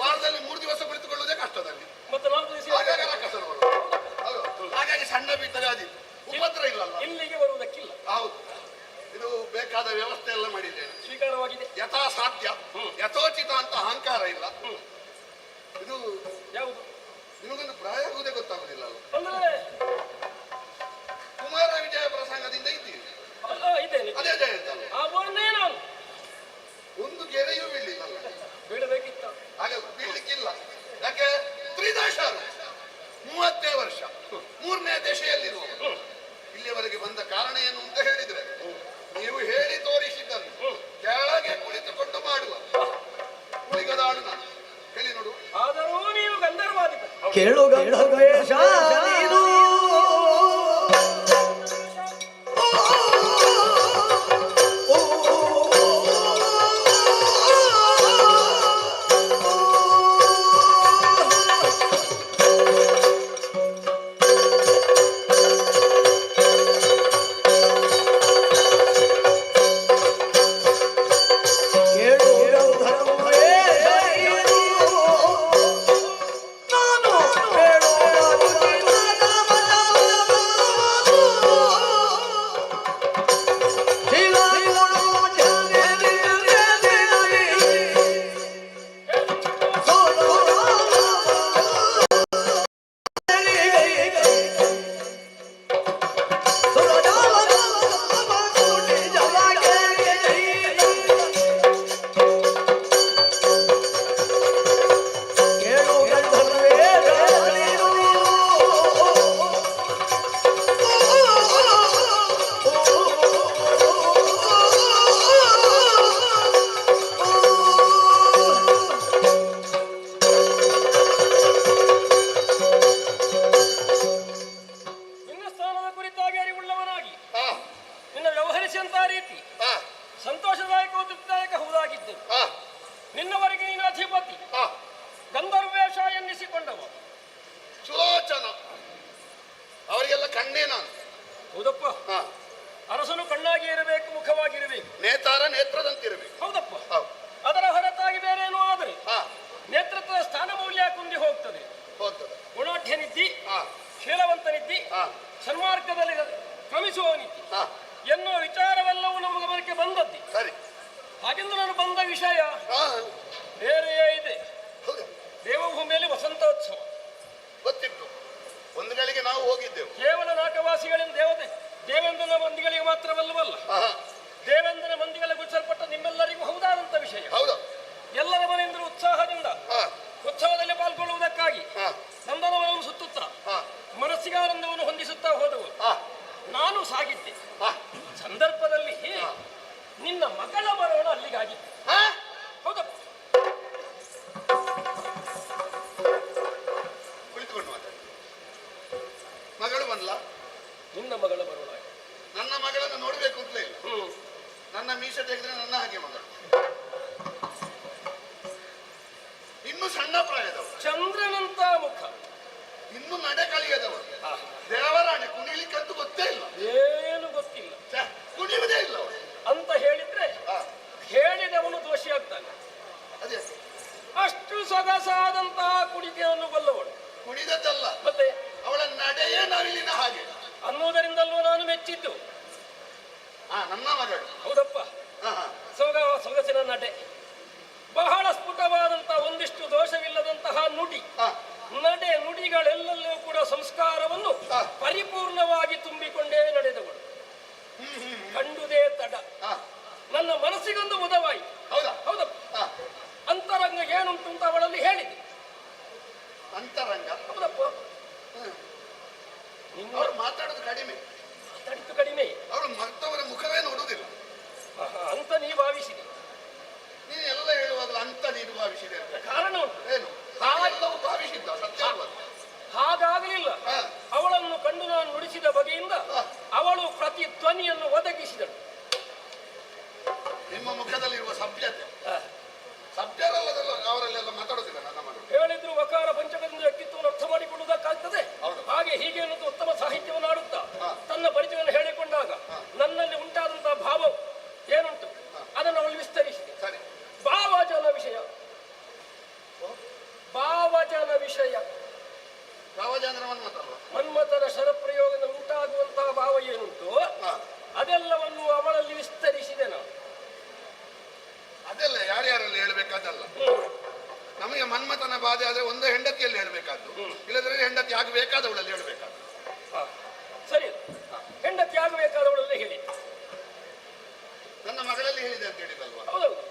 ವಾರದಲ್ಲಿ 3 ದಿವಸ ಕುಳಿತುಕೊಳ್ಳುವುದೇ ಕಷ್ಟದಲ್ಲಿ, ಮತ್ತೆ 4 ದಿವಸ ಹಾಗಾಗಿ ಸಣ್ಣ ಬಿಟ್ಟರೆ ಅದಿತ್ತು, ಉಪದ್ರ ಇಲ್ಲಲ್ಲ, ಇಲ್ಲಿಗೆ ಬರುವುದಕ್ಕಿಲ್ಲ. ಹೌದು, ಇದು ಬೇಕಾದ ವ್ಯವಸ್ಥೆ ಎಲ್ಲ ಮಾಡಿದ್ದೇನೆ, ಸ್ವೀಕಾರವಾಗಿದೆ. ಯಥಾ ಸಾಧ್ಯ ಯಥೋಚಿತ ಅಂತ ಅಹಂಕಾರ ಇಲ್ಲ. ಇದು ಯಾವುದು ನಿಮಗೊಂದು ಪ್ರಾಯ ಆಗುವುದೇ ಗೊತ್ತಾಗುದಿಲ್ಲ ಅಲ್ಲ? ಅಂದ್ರೆ ಕುಮಾರ ವಿಜಯ ಪ್ರಸಂಗದಿಂದ ಇದ್ದೀವಿ. ಇದ್ದೇನೆ, ಅದೇ ಜಯಂತ ನಾನು ಒಂದು ಗೆರೆಯೂ ಬೀಳಿಲ್ಲ, ಬೀಳಬೇಕಿತ್ತ, ಹಾಗೆ ಬೀಳಲಿಕ್ಕಿಲ್ಲ. ಯಾಕೆ? ತ್ರಿದಶರು 30 ವರ್ಷ 3ನೇ ದಶೆಯಲ್ಲಿರುವ ಇಲ್ಲಿಯವರೆಗೆ ಬಂದ ಕಾರಣ ಏನು ಅಂತ ಹೇಳಿದ್ರೆ, ನೀವು ಹೇಳಿ ತೋರಿಸಿದ್ದನ್ನು ಕೆಳಗೆ ಕುಳಿತುಕೊಂಡು ಮಾಡುವ ಉಳಿಗದಾಳು ನಾನು ಹೇಳಿ ನೋಡು. ಆದರೂ ನೀವು ಗಂಧರ್ವಾದಿಕ. ಕೇಳು ಗಂಧರ್ವೇಶ ನೀನು ಕೇಳು ಗಂಧರ್ವೇಶ ಬಂದ ವಿಷಯ ಬೇರೆಯೇ ಇದೆ. ದೇವಭೂಮಿಯಲ್ಲಿ ವಸಂತೋತ್ಸವ ಗೊತ್ತಿತ್ತು. ಒಂದು ಗಳಿಗೆ ನಾವು ಹೋಗಿದ್ದೆವು. ಕೇವಲ ನಾಟವಾಸಿಗಳಿಂದ ದೇವೇಂದ್ರನ ಮಂದಿಗಳಿಗೆ ಮಾತ್ರವಲ್ಲವಲ್ಲ, ದೇವೇಂದ್ರನ ಮಂದಿಗಳ ಗುರುತಿಸಲ್ಪಟ್ಟ ನಿಮ್ಮೆಲ್ಲರಿಗೂ ಹೌದಾದಂತ ವಿಷಯ. ಎಲ್ಲರ ಮನೆಯಿಂದಲೂ ಉತ್ಸಾಹದಿಂದ ಉತ್ಸವದಲ್ಲಿ ಪಾಲ್ಗೊಳ್ಳುವುದಕ್ಕಾಗಿ ನಂದನವನವನ್ನು ಸುತ್ತುತ್ತಾ ಮನಸ್ಸಿಗೆ ಆನಂದವನ್ನು ಹೊಂದಿಸುತ್ತಾ ಹೋದವು. ನಾನು ಸಾಗಿದ್ದೆ. ಸಂದರ್ಭದಲ್ಲಿ ನಿನ್ನ ಮಗಳ ಬರೋಣ ಅಲ್ಲಿಗಾಗಿತ್ತು. ಹೌದಪ್ಪ. ಕುಳಿತುಕೊಂಡು ಮಾತಾಡಿ. ಮಗಳು ಬಂದ್ಲ? ನಿನ್ನ ಮಗಳ ಬರೋಣ. ನನ್ನ ಮಗಳನ್ನು ನೋಡ್ಬೇಕು ಅಂತಲೇ ಇಲ್ಲ. ನನ್ನ ಮೀಸೆ ತೆಗೆದ್ರೆ ನನ್ನ ಹಾಗೆ ಮಗಳು. ಇನ್ನು ಸಣ್ಣ ಪ್ರಾಯದವ, ಚಂದ್ರನಂತ ಮುಖ, ಇನ್ನು ನಡೆ ಕಲಿಯದವರು. ದೇವರಾಣೆ ಕುಣಿಲಿಕ್ಕಂತೂ ಗೊತ್ತೇ ಇಲ್ಲ, ಏನು ಗೊತ್ತಿಲ್ಲ, ಕುಣಿಯುವುದೇ ಇಲ್ಲ ಅಂತ ಹೇಳಿದ್ರೆ ಹೇಳಿದವನು ದೋಷಿಯಾಗ್ತಾನೆ. ಅದೇ ಅಷ್ಟು ಸೊಗಸಾದಂತಹ ಕುಡಿಕೆಯನ್ನು ಬಲ್ಲವಳು. ಕುಣಿದದ್ದಲ್ಲ, ಮತ್ತೆ ಅವಳ ನಡೆಯೇ ನವಿಲಿನ ಹಾಗೆ ಅನ್ನುವುದರಿಂದಲೂ ನಾನು ಮೆಚ್ಚಿದ್ದು. ನನ್ನ ಮಗಳು. ಹೌದಪ್ಪ. ಸೊಗಸಿನ ನಡೆ, ಬಹಳ ಸ್ಫುಟವಾದಂತಹ ಒಂದಿಷ್ಟು ದೋಷವಿಲ್ಲದಂತಹ ನುಡಿ, ನಡೆ ನುಡಿಗಳೆಲ್ಲಲ್ಲೂ ಕೂಡ ಸಂಸ್ಕಾರವನ್ನು ಪರಿಪೂರ್ಣವಾಗಿ ತುಂಬಿಕೊಂಡೇ ನಡೆದವಳು. ಕಂಡುದೇ ತಡ. ನನ್ನ ಮನಸ್ಸಿಗೊಂದು ಮುದವಾಯಿ. ಹೌದಪ್ಪ. ಅಂತರಂಗ ಏನುಂಟು ಅಂತ ಅವಳಲ್ಲಿ ಹೇಳಿದೆ. ಅಂತರಂಗ? ಹೌದಪ್ಪ. ಅವರು ಮಾತಾಡೋದು ಕಡಿಮೆ, ಮಾತಾಡಿದ್ದು ಕಡಿಮೆ. ಅವಳು ಮತ್ತವರ ಮುಖವೇ ನೋಡುವುದಿಲ್ಲ ಅಂತ ನೀ ಭಾವಿಸಿದೆ. ನೀನು ಎಲ್ಲ ಹೇಳುವಾಗಲೂ ಅಂತ ನೀನು ಭಾವಿಸಿದೆ. ಕಾರಣ ಉಂಟು. ಏನು? ಎಲ್ಲವೂ ಭಾವಿಸಿದ್ದ ಸತ್ಯ. ಹಾಗಾಗಲಿಲ್ಲ. ಅವಳನ್ನು ಕಂಡು ನಾನು ನುಡಿಸಿದ ಬಗೆಯಿಂದ ಅವಳು ಪ್ರತಿ ಧ್ವನಿಯನ್ನು ಒದಗಿಸಿದಳು. ನಿಮ್ಮ ಮುಖದಲ್ಲಿರುವ ಸಭ್ಯತೆ, ಸಭ್ಯರಲ್ಲದಲ್ಲ ಅವರಲ್ಲೆಲ್ಲ ಮಾತಾಡೋದಿಲ್ಲ. ನನ್ನ ಮಗಳು ಹೇಳಿದ್ರು ವಕಾರ ಪಂಚಕದಿಂದ ವ್ಯಕ್ತಿತ್ವವನ್ನು ಅರ್ಥ ಮಾಡಿಕೊಳ್ಳುವುದಕ್ಕಾಗ್ತದೆ. ಹಾಗೆ ಹೀಗೆ ಅನ್ನೋದು ಉತ್ತಮ ಸಾಹಿತ್ಯವನ್ನು ಆಡುತ್ತಾ ತನ್ನ ಪರಿಚಯವನ್ನು ಹೇಳಿಕೊಂಡಾಗ ನನ್ನಲ್ಲಿ ಉಂಟಾದಂತಹ ಭಾವ ಏನುಂಟು ಅದನ್ನು ಅವಳು ವಿಸ್ತರಿಸಿದೆ. ಭಾವಜನ ವಿಷಯ, ಭಾವಜನ ವಿಷಯ, ಮನ್ಮಥನ ಶರಪ್ರಯೋಗದ ಉಂಟಾಗುವಂತಹ ಭಾವ ಏನುಂಟು ಅದೆಲ್ಲವನ್ನು ಅವಳಲ್ಲಿ ವಿಸ್ತರಿಸಿದೆ ನಾನು. ಅದೆಲ್ಲ ಯಾರ್ಯಾರಲ್ಲಿ ಹೇಳ್ಬೇಕಾದಲ್ಲ. ನಮಗೆ ಮನ್ಮಥನ ಬಾಧೆ ಆದ್ರೆ ಒಂದು ಹೆಂಡತಿಯಲ್ಲಿ ಹೇಳ್ಬೇಕಾದ್ದು, ಇಲ್ಲದ್ರೆ ಹೆಂಡತಿ ಆಗಬೇಕಾದವಳಲ್ಲಿ ಹೇಳ್ಬೇಕಾದ್ದು. ಸರಿ, ಹೆಂಡತಿ ಆಗಬೇಕಾದವಳಲ್ಲಿ ಹೇಳಿ. ನನ್ನ ಮಗಳಲ್ಲಿ ಹೇಳಿದೆ ಅಂತ ಹೇಳಿದಲ್ವಾ? ಹೌದೌದು.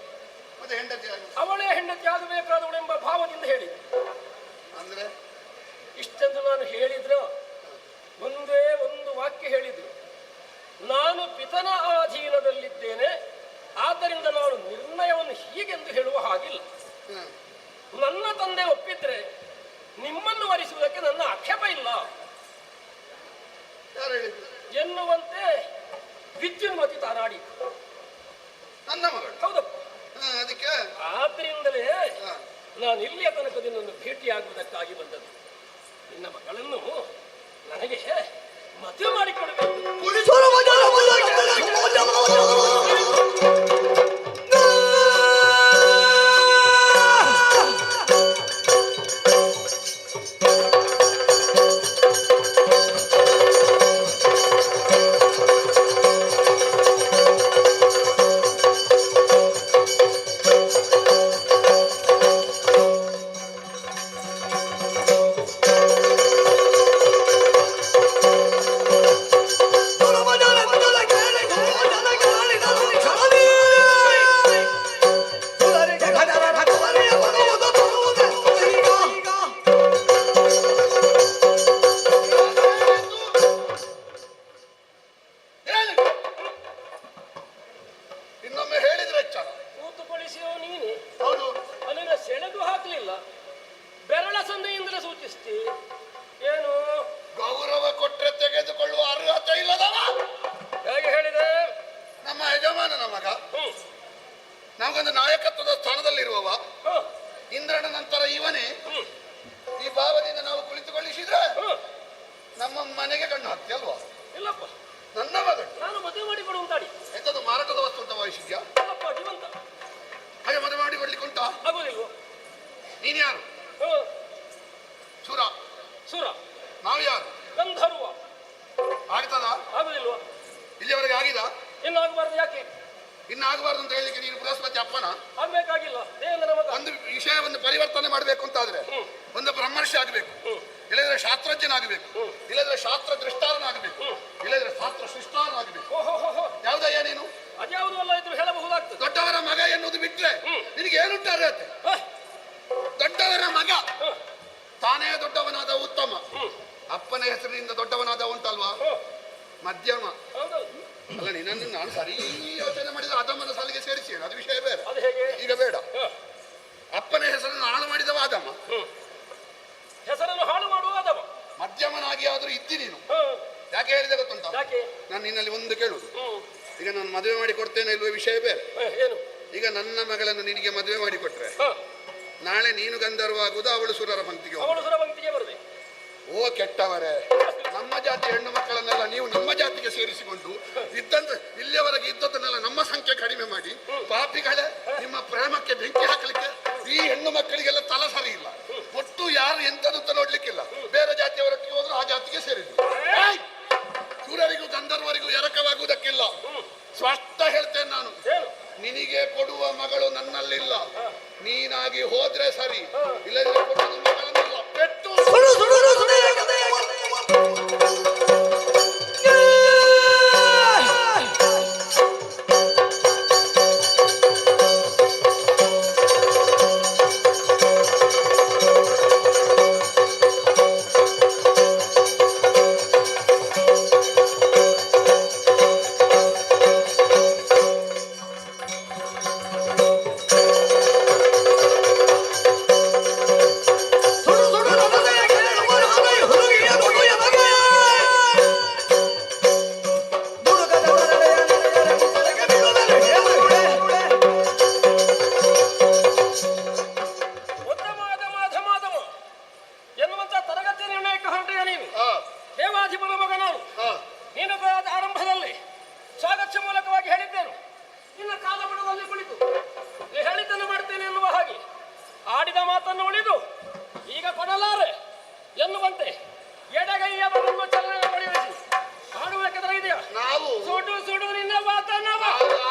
ಮತ್ತೆ ಹೆಂಡತಿ ಅವಳೇ ಹೆಂಡತಿ ಆಗಬೇಕಾದವಳೆಂಬ ಭಾವದಿಂದ ಹೇಳಿ. ಅಂದ್ರೆ ಇಷ್ಟೆಂದು ನಾನು ಹೇಳಿದ್ರು ಒಂದೇ ಒಂದು ವಾಕ್ಯ ಹೇಳಿದ್ರು, ನಾನು ಪಿತನ ಅಧೀನದಲ್ಲಿದ್ದೇನೆ, ಆದ್ದರಿಂದ ನಾನು ನಿರ್ಣಯವನ್ನು ಹೀಗೆಂದು ಹೇಳುವ ಹಾಗಿಲ್ಲ. ನನ್ನ ತಂದೆ ಒಪ್ಪಿದ್ರೆ ನಿಮ್ಮನ್ನು ವರಿಸುವುದಕ್ಕೆ ನನ್ನ ಆಕ್ಷೇಪ ಇಲ್ಲ ಎನ್ನುವಂತೆ ವಿದ್ಯುನ್ಮತಿ ತಾನಾಡಿ. ನನ್ನ ಮಗಳು? ಹೌದಪ್ಪ. ಅದಕ್ಕೆ ಆದ್ರಿಂದಲೇ ನಾನು ಇಲ್ಲಿಯ ತನಕ ನಿನ್ನನ್ನು ಭೇಟಿಯಾಗುವುದಕ್ಕಾಗಿ ಬಂದದ್ದು. ನಿನ್ನ ಮಗಳನ್ನು ನನಗೆ ಮದುವೆ ಮಾಡಿಕೊಡಬೇಕು. ಇನ್ನೊಮ್ಮೆ ಹೇಳಿದ್ರೆ ಕೂತುಕೊಳಿಸಿಯೋ ನೀನೆ. ಹೌದು. ಅಲ್ಲಿನ ಸೆಳೆದು ಹಾಕಲಿಲ್ಲ, ಬೆರಳ ಸಂಧಿಯಿಂದಲೇ ಸೂಚಿಸ್ತಿ. ಏನು ಗೌರವ ಕೊಟ್ಟರೆ ತೆಗೆದುಕೊಳ್ಳುವ ಅರ್ಹತೆ ಇಲ್ಲದವ. ಹೇಗೆ ಹೇಳಿದೆ? ನಮ್ಮ ಯಜಮಾನನ ಮಗ, ನಮಗೊಂದು ನಾಯಕತ್ವದ ಸ್ಥಾನದಲ್ಲಿರುವವ, ಇಂದ್ರನ ನಂತರ ಇವನೇ. ಈ ಭಾವದಿಂದ ನಾವು ಕುಳಿತುಕೊಳ್ಳಿಸಿದ್ರೆ ನಮ್ಮ ಮನೆಗೆ ಕಣ್ಣು ಹಾಕ್ತಿ ಅಲ್ವಾ? ಇಲ್ಲಪ್ಪ, ನನ್ನ ಮಗಳು ನಾನು ಮದುವೆ ಮಾಡಿಕೊಡುವಂತಾಡಿ. ಎಂತದ್ದು ಮಾರಾಟದ ವಸ್ತು ಅಂತ ಭಾವಿಸಿದ್ಯಾ? ಅಲ್ಲಪ್ಪ, ಜೀವಂತ. ಹಾಗೆ ಮದುವೆ ಮಾಡಿಕೊಡ್ಲಿಕ್ಕೆ ಉಂಟಾ? ಆಗೋದಿಲ್ವ? ನೀನ್ ಯಾರು? ಸುರ. ಸುರ. ನಾವು ಯಾರು? ಗಂಧರ್ವ. ಆಗ್ತದ? ಆಗುದಿಲ್ವ? ಇಲ್ಲಿವರೆಗೆ ಆಗಿದ? ಇನ್ನು ಆಗಬಾರ್ದು. ಯಾಕೆ? ಇನ್ನಾಗಬಾರ್ದು ಅಂತ ಹೇಳಿಕ್ಕೆ ನೀನು ಬೃಹಸ್ಪತಿ ಅಪ್ಪನ ಆಗ್ಬೇಕಾಗಿಲ್ಲ ದೇವೇಂದ್ರ ಮಗ. ಒಂದು ವಿಷಯವನ್ನು ಪರಿವರ್ತನೆ ಮಾಡಬೇಕು ಅಂತಾದ್ರೆ ಒಂದು ಬ್ರಹ್ಮರ್ಷಿ ಆಗಬೇಕು, ಇಲ್ಲದ್ರೆ ಶಾಸ್ತ್ರಜ್ಞನಾಗಬೇಕು, ಇಲ್ಲದ್ರೆ ಶಾಸ್ತ್ರ ದೃಷ್ಟಾರನಾಗಬೇಕು, ಇಲ್ಲದ್ರೆ ಶಾಸ್ತ್ರ ಸೃಷ್ಟಾರನಾಗಬೇಕು. ಯಾವುದಯ್ಯ ನೀನು? ಅದ್ಯಾವುದು ಅಲ್ಲ ಇದ್ರು ಹೇಳಬಹುದಾಗ್ತದೆ. ದೊಡ್ಡವರ ಮಗ ಎನ್ನುವುದು ಬಿಟ್ರೆ ನಿನಗೆ ಏನುಂಟ ಅರ್ಹತೆ? ದೊಡ್ಡವರ ಮಗ ತಾನೇ ದೊಡ್ಡವನಾದ ಉತ್ತಮ, ಅಪ್ಪನ ಹೆಸರಿನಿಂದ ದೊಡ್ಡವನಾದ ಉಂಟಲ್ವಾ ಮಧ್ಯಮ. ಅಲ್ಲ ನಿನ್ನನ್ನು ನಾನು ಸರಿ ಯೋಚನೆ ಮಾಡಿದ್ರೆ ಅಧಮನ ಸಾಲಿಗೆ ಸೇರಿಸಿ, ಅದು ವಿಷಯ ಬೇರೆ, ಈಗ ಬೇಡ. ಅಪ್ಪನ ಹೆಸರನ್ನು ಹಾಳು ಮಾಡಿದವ ಅಧಮ, ಹೆಸರನ್ನು ಹಾಳು ಮಾಡುವ ಅಧಮ. ಮಧ್ಯಮನಾಗಿ ಆದ್ರೂ ಇದ್ದಿ ನೀನು. ಯಾಕೆ ಹೇಳಿದೆ ಗೊತ್ತುಂಟ? ನಾನು ನಿನ್ನಲ್ಲಿ ಒಂದು ಕೇಳುದು, ಈಗ ನಾನು ಮದುವೆ ಮಾಡಿ ಕೊಡ್ತೇನೆ ಇಲ್ವೇ ವಿಷಯ ಬೇರೆ. ಈಗ ನನ್ನ ಮಗಳನ್ನು ನಿನಗೆ ಮದುವೆ ಮಾಡಿ ಕೊಟ್ರೆ ನಾಳೆ ನೀನು ಗಂಧರ್ವ ಆಗುವುದು, ಅವಳು ಸುರರ ಪಂಕ್ತಿಗೆ ಬರಬೇಕು. ಓ ಕೆಟ್ಟವರೇ, ನಮ್ಮ ಜಾತಿ ಹೆಣ್ಣು ಮಕ್ಕಳನ್ನೆಲ್ಲ ನೀವು ನಿಮ್ಮ ಜಾತಿಗೆ ಸೇರಿಸಿಕೊಂಡು ಇಲ್ಲಿಯವರೆಗೆ ಇದ್ದದನ್ನೆಲ್ಲ ನಮ್ಮ ಸಂಖ್ಯೆ ಕಡಿಮೆ ಮಾಡಿ, ಪಾಪಿಗಳೇ ನಿಮ್ಮ ಪ್ರೇಮಕ್ಕೆ ಬೆಂಕಿ ಹಾಕಲಿಕ್ಕೆ ಈ ಹೆಣ್ಣು ಮಕ್ಕಳಿಗೆಲ್ಲ ತಲೆ ಸರಿ ಇಲ್ಲ. ಒಟ್ಟು ಯಾರು ಎಂತದಂತ ನೋಡ್ಲಿಕ್ಕಿಲ್ಲ, ಬೇರೆ ಜಾತಿಯವರಕ್ಕೆ ಹೋದ್ರು ಆ ಜಾತಿಗೆ ಸೇರಿದ್ರು. ಸೂರ್ಯರಿಗೂ ಗಂಧರ್ವರಿಗೂ ಎರಕವಾಗುವುದಕ್ಕಿಲ್ಲ. ಸ್ಪಷ್ಟ ಹೇಳ್ತೇನೆ ನಾನು, ನಿನಗೆ ಕೊಡುವ ಮಗಳು ನನ್ನಲ್ಲಿಲ್ಲ, ನೀನಾಗಿ ಹೋದ್ರೆ ಸರಿ, ಇಲ್ಲದ್ರೆ ಕೊಡುವುದು ಮಗಳನ್ನಿಲ್ಲ. ಪೆಟ್ಟು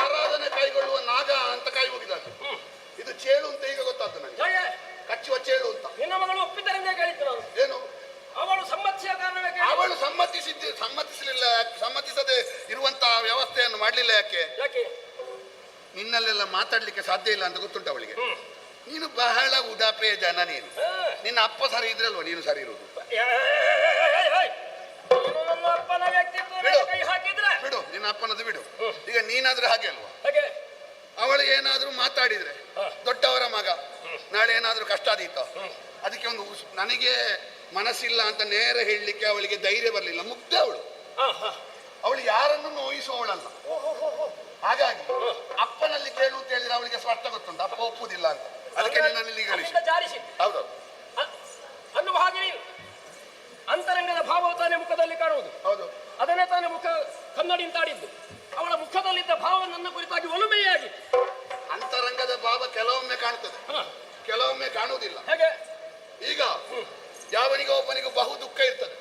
ಆರಾಧನೆ ಕೈಗೊಳ್ಳುವ ನಾಗ ಅಂತ ಕೈ ಮುಗಿದಾಗ ಇದು ಚೇಳು ಅಂತ ಈಗ ಗೊತ್ತಾಗ್ತದೆ ನನಗೆ. ಕಚ್ಚುವ ಚೇಳು ಅಂತ. ನಿನ್ನ ಮಗಳು ಒಪ್ಪಿದ್ದರಿಂದ ಹೇಳಿದ್ದು ನಾನು. ಏನು? ಅವಳು ಸಮ್ಮತಿಸಿದ ಕಾರಣವೇ? ಅವಳು ಸಮ್ಮತಿಸಲಿಲ್ಲ. ಸಮ್ಮತಿಸದೆ ಇರುವಂತಹ ವ್ಯವಸ್ಥೆಯನ್ನು ಮಾಡಲಿಲ್ಲ. ಯಾಕೆ? ನಿನ್ನಲ್ಲೆಲ್ಲ ಮಾತಾಡ್ಲಿಕ್ಕೆ ಸಾಧ್ಯ ಇಲ್ಲ ಅಂತ ಗೊತ್ತುಂಟು ಅವಳಿಗೆ. ನೀನು ಬಹಳ ಉದಾಪೆಯ ಜನ. ನೀನು ನಿನ್ನ ಅಪ್ಪ ಸರಿ ಇದ್ರಲ್ವ ನೀನು ಸರಿ ಇರುವುದು. ಬಿಡು, ನಿನ್ನ ಅಪ್ಪನದು ಬಿಡು. ಈಗ ನೀನಾದ್ರೂ ಹಾಗೆ ಅಲ್ವಾ? ಅವಳಿಗೆ ಏನಾದ್ರೂ ಮಾತಾಡಿದ್ರೆ ದೊಡ್ಡವರ ಮಗ ನಾಳೆ ಏನಾದ್ರೂ ಕಷ್ಟ ಆದೀತ, ಅದಕ್ಕೆ ಒಂದು ನನಗೆ ಮನಸ್ಸಿಲ್ಲ ಅಂತ ನೇರ ಹೇಳಲಿಕ್ಕೆ ಅವಳಿಗೆ ಧೈರ್ಯ ಬರಲಿಲ್ಲ. ಮುಗ್ಧ ಅವಳು ಯಾರನ್ನು ನೋಯಿಸುವವಳಲ್ಲ. ಹಾಗಾಗಿ ಅಪ್ಪನಲ್ಲಿ ಕೇಳು ಅಂತ ಹೇಳಿದ್ರೆ ಅವಳಿಗೆ ಸ್ಪಷ್ಟ ಗೊತ್ತುಂಟು, ಅಪ್ಪ ಒಪ್ಪುದಿಲ್ಲ ಅಂತ. ಅದಕ್ಕೆ ನಿನ್ನಲ್ಲಿ ಹೌದು ಅನ್ನುವ ಹಾಗೆ ಅಂತರಂಗದ ಭಾವವು ತಾನೇ ಮುಖದಲ್ಲಿ ಕಾಣುವುದು. ಹೌದು, ಅದನ್ನೇ ತಾನೇ ಮುಖ ಕನ್ನಡಿ ಅಂತಾಡಿದ್ದು. ಅವಳ ಮುಖದಲ್ಲಿದ್ದ ಭಾವ ನನ್ನ ಕುರಿತಾಗಿ ಒಲುಮೆಯಾಗಿ. ಅಂತರಂಗದ ಭಾವ ಕೆಲವೊಮ್ಮೆ ಕಾಣ್ತದೆ, ಕೆಲವೊಮ್ಮೆ ಕಾಣುವುದಿಲ್ಲ. ಹೇಗೆ? ಈಗ ಯಾವನಿಗೆ ಒಬ್ಬನಿಗೂ ಬಹು ದುಃಖ ಇರ್ತದೆ,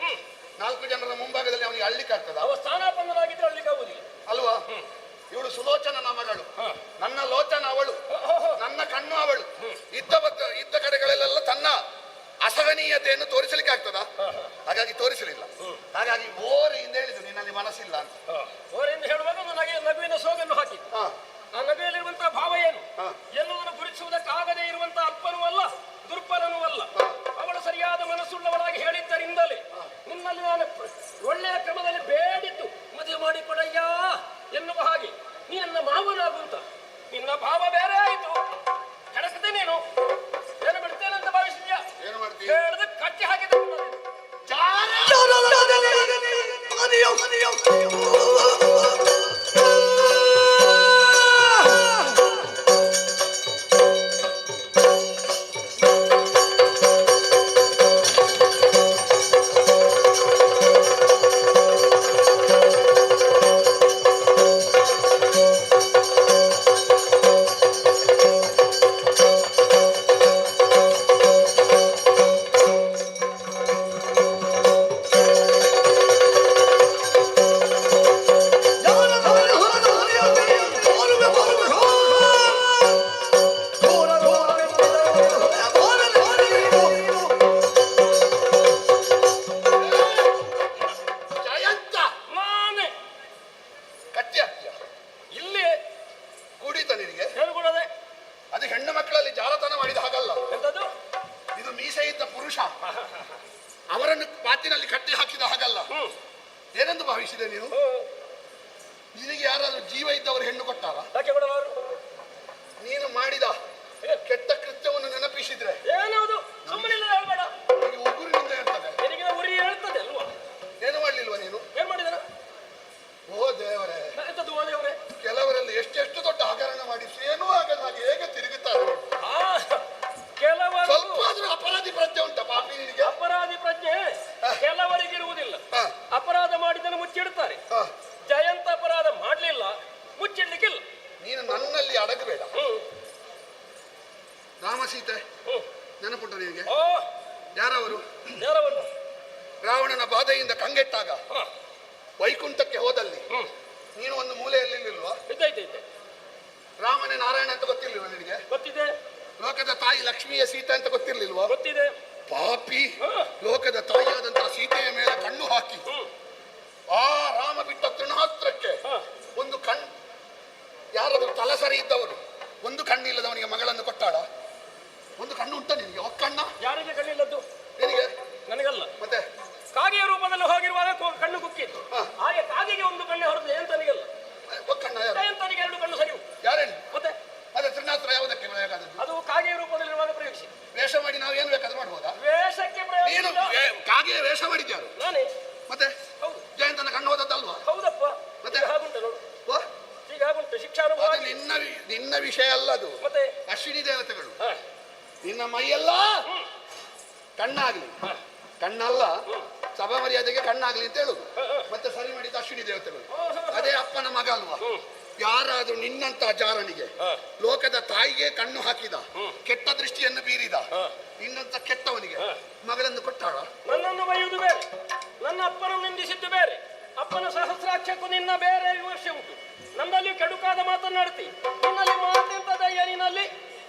4 ಜನರ ಮುಂಭಾಗದಲ್ಲಿ ಅವನಿಗೆ ಅಳ್ಲಿಕ್ಕೆ ಆಗ್ತದೆ. ಅವ ಸ್ಥಾನಾಪನ್ನರಾಗಿದ್ರೆ ಅಳ್ಲಿಕ್ಕೆ ಆಗುವುದಿಲ್ಲ ಅಲ್ವಾ? ಇವಳು ಸುಲೋಚನ ಮಗಳು, ನನ್ನ ಲೋಚನ ಅವಳು, ನನ್ನ ಕಣ್ಣು ಅವಳು. ಇದ್ದ ಕಡೆಗಳಲ್ಲೆಲ್ಲ ತನ್ನ ಅಸಹನೀಯತೆಯನ್ನು ತೋರಿಸಲಿಕ್ಕೆ ಆಗ್ತದ? ಹಾಗಾಗಿ ತೋರಿಸಲಿಲ್ಲ. ಹಾಗಾಗಿ ಓರೆಯಿಂದ ಹೇಳಿದ್ರು ನಿನ್ನಲ್ಲಿ ಮನಸ್ಸಿಲ್ಲ ಅಂತ. ಓರೆಯಿಂದ ಹೇಳುವಾಗ ನನಗೆ ನಗುವಿನ ಸೋಗನ್ನು ಹಾಕಿತ್ತು. ಆ ನಗುವಿನಲ್ಲಿರುವಂತಹ ಭಾವ ಏನು ಎನ್ನುವುದನ್ನು ಗುರುತಿಸುವುದಕ್ಕಾಗದೇ ಇರುವಂತಹ ಅಲ್ಪನೂ ಅಲ್ಲ, ದುರ್ಬಲನೂ ಅಲ್ಲ. ಅವಳು ಸರಿಯಾದ ಮನಸ್ಸುಳ್ಳವಳಾಗಿ ಹೇಳಿದ್ದರಿಂದಲೇ ನಿನ್ನಲ್ಲಿ ನಾನು ಒಳ್ಳೆಯ ಕ್ರಮದಲ್ಲಿ ಬೇಡಿದ್ದು ಮದುವೆ ಮಾಡಿಕೊಡಯ್ಯ ಎನ್ನುವ ಹಾಗೆ ನೀ ನನ್ನ ಮಾವನಾಗುಂತ. ನಿನ್ನ ಭಾವ ಬೇರೆ ಆಯಿತು. ಕಡಕತೆ ನೀನು ಏನು ಬಿಡ್ತೇನೆ ಅಂತ ಭಾವಿಸಿದ್ಯಾ? ಏನು ಮಾಡ್ತೀಯ? ಹೇಳಿದ ಕಟ್ಟಿ ಹಾಕಿದ ಹೆಣ್ಣು ಮಕ್ಕಳಲ್ಲಿ ಜಾರತನ ಮಾಡಿದ ಹಾಗಲ್ಲ. ಎಂತದ್ದು? ಇದು ಮೀಸೆ ಇದ್ದ ಪುರುಷ ಅವರನ್ನು ಪಾತಿನಲ್ಲಿ ಕಟ್ಟಿ ಹಾಕಿದ ಹಾಗಲ್ಲ. ಏನೆಂದು ಭಾವಿಸಿದೆ ನೀನು? ನಿನಗೆ ಯಾರಾದ್ರೂ ಜೀವ ಇದ್ದವರು ಹೆಣ್ಣು ಕೊಟ್ಟಾರ? ಯಾಕೆ ಕೊಡಲಾರು? ನೀನು ಮಾಡಿದ ಕೆಟ್ಟ ಕೃತ್ಯವನ್ನು ನೆನಪಿಸಿದ್ರೆ ಏನದು? ಸುಮ್ಮನೆ ಹೇಳ್ಬೇಡ. ನಿನಗೆ ಉಗುರಿನಿಂದ ಇರ್ತದೆ. ನಿನಗೆ ಉರಿ ಹೇಳ್ತದೆ ಅಲ್ವಾ? ಏನು ಮಾಡ್ಲಿಲ್ವಾ ನೀನು? ಏನ್ ಮಾಡಿದಾರ? ಓ ದೇವರೇ, ಎಂತದ್ದು ಓ ದೇವರೇ? ಕೆಲವರಲ್ಲಿ ಎಷ್ಟೆಷ್ಟು ದೊಡ್ಡ ಹಗರಣ ಮಾಡಿ ಏನೂ ಆಗದ ಹಾಗೆ ಹೇಗೆ ತಿರುಗುತ್ತಾರೆ. ಕೆಲವರು ಸ್ವಲ್ಪ ಆದ್ರೂ ಅಪರಾಧಿ ಪ್ರಜ್ಞೆ ಉಂಟ ಪಾಪಿ ನಿನಗೆ? ಅಪರಾಧಿ ಪ್ರಜ್ಞೆ ಕೆಲವರಿಗಿರುವುದಿಲ್ಲ. ಅಪರಾಧ ಮಾಡಿದ್ದನ್ನು ಮುಚ್ಚಿಡ್ತಾರೆ. ಜಯಂತ ಅಪರಾಧ ಮಾಡ್ಲಿಲ್ಲ, ಮುಚ್ಚಿಡ್ಲಿಕ್ಕಿಲ್ಲ. ನೀನು ನನ್ನಲ್ಲಿ ಅಡಗಬೇಡ. ರಾಮ ಸೀತೆ ನೆನಪುಂಟ ನಿನಗೆ? ಯಾರವರು? ಯಾರವರು? ರಾವಣನ ಬಾಧೆಯಿಂದ ಕಂಗೆಟ್ಟಾಗ ವೈಕುಂಠಕ್ಕೆ ಹೋದಲ್ಲಿ ನೀನು ಒಂದು ಮೂಲೆಯಲ್ಲಿ ಇಲ್ವಾ? ಇದ್ದೆ. ರಾಮನೇ ನಾರಾಯಣ ಅಂತ ಗೊತ್ತಿರ್ಲಿಲ್ವ ನಿನಗೆ? ಗೊತ್ತಿದೆ. ಲೋಕದ ತಾಯಿ ಲಕ್ಷ್ಮಿಯ ಸೀತೆ ಅಂತ ಗೊತ್ತಿರ್ಲಿಲ್ವಾ? ಗೊತ್ತಿದೆ. ಪಾಪಿ, ಲೋಕದ ತಾಯಿಯಾದಂತಹ ಸೀತೆಯ ಮೇಲೆ ಕಣ್ಣು ಹಾಕಿ ಆ ರಾಮ ಬಿಟ್ಟ ತೃಣಾಸ್ತ್ರಕ್ಕೆ ಒಂದು ಯಾರಾದ್ರೂ ತಲಸರಿ ಇದ್ದವರು ಒಂದು ಕಣ್ಣಿಲ್ಲದವನಿಗೆ ಮಗಳನ್ನು ಕೊಟ್ಟಾಳ? ಒಂದು ಕಣ್ಣು ಉಂಟ ನಿನಗೆ? ಒಕ್ಕಣ್ಣ? ಯಾರಿಗೆ ಕಣ್ಣಿಲ್ಲದ್ದು? ನಿನಗೆ? ನನಗಲ್ಲ. ಮತ್ತೆ ಕಾಗೆಯ ರೂಪದಲ್ಲಿ ಹೋಗಿರುವಾಗ ಕಣ್ಣು ಕುಕ್ಕಿತ್ತು. ಹಾಗೆ ಕಾಗೆಗೆ ಒಂದು ಕಣ್ಣೆ ಹೊರತು ಏಂತನಿಗಲ್ಲ. ಒಕ್ಕಣ್ಣ ಯಾರು? ಏಂತನಿಗೆ ಎರಡು ಕಣ್ಣು ಸರಿ. ಯಾರೇನು? ಮತ್ತೆ ಅದೇ ತೃಣಾಸ್ತ್ರ ಯಾವುದಕ್ಕೆ ಬೇಕಾದದ್ದು? ಅದು ಕಾಗೆಯ ರೂಪದಲ್ಲಿರುವಾಗ ಪ್ರಯೋಗಿಸಿ. ವೇಷ ಮಾಡಿ ನಾವು ಏನು ಬೇಕಾದ್ರೂ ಮಾಡ್ಬೋದಾ? ವೇಷಕ್ಕೆ ನೀನು ಕಾಗೆ ವೇಷ ಮಾಡಿದ್ಯಾರು? ನಾನೇ. ಮತ್ತೆ ಹೌದು. ಜಯಂತನ ಕಣ್ಣು ಹೋದದ್ದಲ್ವಾ? ಹೌದಪ್ಪ. ಮತ್ತೆ ಹಾಗುಂಟು ನೋಡು. ಈಗ ಆಗುಂಟು ಶಿಕ್ಷಾರು. ನಿನ್ನ ವಿಷಯ ಅಲ್ಲ ಅದು. ಮತ್ತೆ ಅಶ್ವಿನಿ ದೇವತೆಗಳು ನಿನ್ನ ಮೈಯೆಲ್ಲ ಕಣ್ಣಾಗ್ಲಿ, ಕಣ್ಣಲ್ಲ ಸಭಾ ಮರ್ಯಾದೆಗೆ ಕಣ್ಣಾಗ್ಲಿ ಅಂತ ಹೇಳುದು. ಮತ್ತೆ ಸರಿ ಮಾಡಿದ ಅಶ್ವಿನಿ ದೇವತೆಗಳು. ಅದೇ ಅಪ್ಪನ ಮಗ ಅಲ್ವಾ? ಯಾರಾದ್ರೂ ನಿನ್ನಂತ ಜಾರನಿಗೆ, ಲೋಕದ ತಾಯಿಗೆ ಕಣ್ಣು ಹಾಕಿದ, ಕೆಟ್ಟ ದೃಷ್ಟಿಯನ್ನು ಬೀರಿದ ನಿನ್ನಂತ ಕೆಟ್ಟವನಿಗೆ ಮಗಳನ್ನು ಕೊಟ್ಟಾಳ? ನನ್ನನ್ನು ಬೈಯುವುದು ಬೇರೆ, ನನ್ನ ಅಪ್ಪನನ್ನು ನಿಂದಿಸಿದ್ದು ಬೇರೆ. ಅಪ್ಪನ ಸಹಸ್ರಾಕ್ಷಕ್ಕೂ ನಿನ್ನ ಬೇರೆ ವಿಮರ್ಶೆ ಉಂಟು. ನನ್ನಲ್ಲಿ ಕೆಡುಕಾದ ಮಾತನ್ನಾಡ್ತಿ. ನಿನ್ನಲ್ಲಿ ಮಾತೆಂತದಯ್ಯ?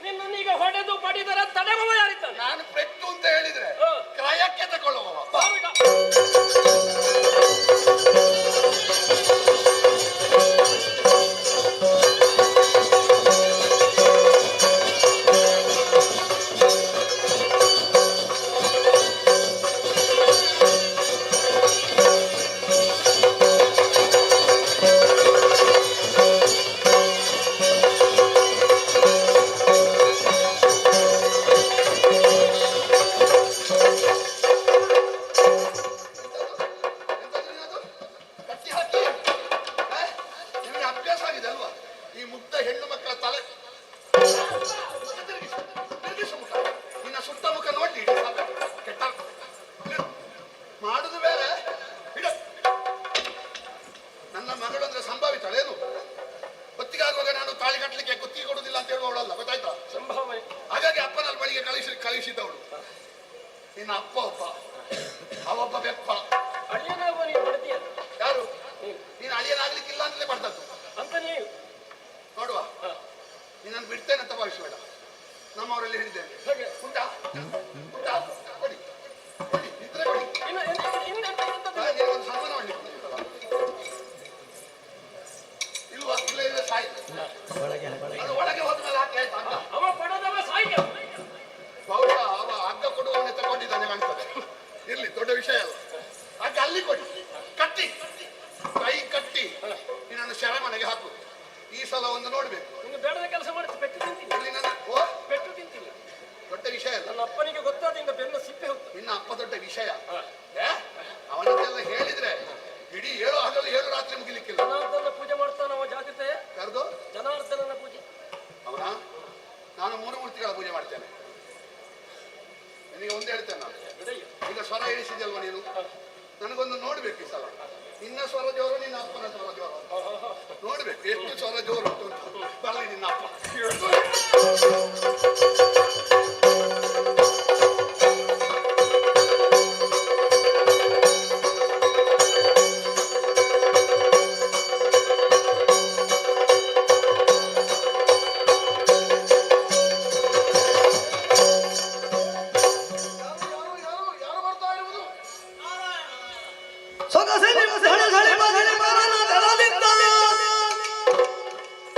ನಿನ್ನನ್ನೀಗ ಹೊಡೆದು ಬಡಿದರ ತಡೆಯುವ ಯಾರಿದ್ದಾನೆ? ನಾನು ಪೆಟ್ಟು ಅಂತ ಹೇಳಿದ್ರೆ ಕ್ರಯಕ್ಕೆ ತಗೊಳ್ಳುವ. ಕಳಿಸಿದವಳು ನಿನ್ನ ಅಪ್ಪ ಒಬ್ಬ, ಅವೊಬ್ಬ ಬೆಪ್ಪ. ಅಳಿಯನಾಗುವ ನೀನು ಬಡ್ತೀಯ? ಯಾರು ನೀನು? ಅಳಿಯನಾಗ್ಲಿಕ್ಕಿಲ್ಲ ಅಂತಲೇ ಬಡ್ದದ್ದು ಅಂತ ನೀವು ನೋಡುವ. ನೀನನ್ನು ಬಿಡ್ತೇನೆ ಅಂತ ಭಾವಿಸಬೇಡ. ನಮ್ಮವರಲ್ಲಿ ಹೇಳಿದ್ದೇನೆ. ಉಂಟಾ ಉಂಟಾ? ಕೊಡಿ ಕೊಡಿ, ಇದ್ರೆ ಕೊಡಿ. ಒಂದು ಸನ್ಮಾನ ಮಾಡಲಿಕ್ಕೆ ಇಲ್ವಾ? ಇಲ್ಲ ಇಲ್ಲ, ಸಾಯಿ. ಅದು ಒಳಗೆ ಹೋದ್ಮೇಲೆ ಹಾಕಿ ಆಯ್ತಾ? ಅವ ಕೊಡೋದವ ಸಾಯಿ. ಬಹುಶಃ ಅವ ಹಗ್ಗ ಕೊಡುವವನ್ನೇ ತಗೊಂಡಿದ್ದಾನೆ ಕಾಣ್ತದೆ. ಇರ್ಲಿ, ದೊಡ್ಡ ವಿಷಯ ಅಲ್ಲ. ಹಗ್ಗ ಅಲ್ಲಿ ಕೊಡಿ, ಕಟ್ಟಿ ಕೈ ಕಟ್ಟಿ ನಿನ್ನನ್ನು ಸೆರೆಮನೆಗೆ ಹಾಕು. ಈ ಸಲ ಒಂದು ನೋಡ್ಬೇಕು. ನೀನು ಬೇಡದ ಕೆಲಸ ಮಾಡ್ತಿ, ಪೆಟ್ಟು ತಿಂತೀನಿ. ಇಲ್ಲಿ ನನ್ನ ಪೆಟ್ಟು ತಿಂತೀನಿ. ದೊಡ್ಡ ವಿಷಯ ಅಲ್ಲ. ನನ್ನ ಅಪ್ಪನಿಗೆ ಗೊತ್ತಾದ ಹಿಂಗ ಬೆನ್ನ ಸಿಪ್ಪೆ ಹೋಗ್ತದೆ. ನಿನ್ನ ಅಪ್ಪ ದೊಡ್ಡ ವಿಷಯ. ಅವನನ್ನೆಲ್ಲ ಹೇಳಿದ್ರೆ ಇಡೀ 7 ಹಗಲು 7 ರಾತ್ರಿ ಮುಗಿಲಿಕ್ಕಿಲ್ಲ. ಜನಾರ್ದನ ಪೂಜೆ ಮಾಡ್ತಾನ ಅವ, ಜಾಗ್ರತೆ. ಕರೆದು ಜನಾರ್ದನನ ಪೂಜೆ. ಅವನ ನಾನು 3 ಮೂರ್ತಿಗಳ ಪೂಜೆ ಮಾಡ್ತೇನೆ. ನಿನಗೆ ಒಂದು ಹೇಳ್ತೇನೆ ನಾನು. ಈಗ ಸ್ವರ ಹೇಳಿಸಿದ್ಯಲ್ವ ನೀನು, ನನಗೊಂದು ನೋಡ್ಬೇಕು ಈ ಸಲ. ನಿನ್ನ ಸ್ವರ ಜೋರು, ನಿನ್ನ ಅಪ್ಪನ ಸ್ವರ ಜೋರು ನೋಡ್ಬೇಕು. ಎಷ್ಟು ಸ್ವರ ಜೋರು ಉಂಟು ಅಂತ. ಬರಲಿ ನಿನ್ನ ಅಪ್ಪ.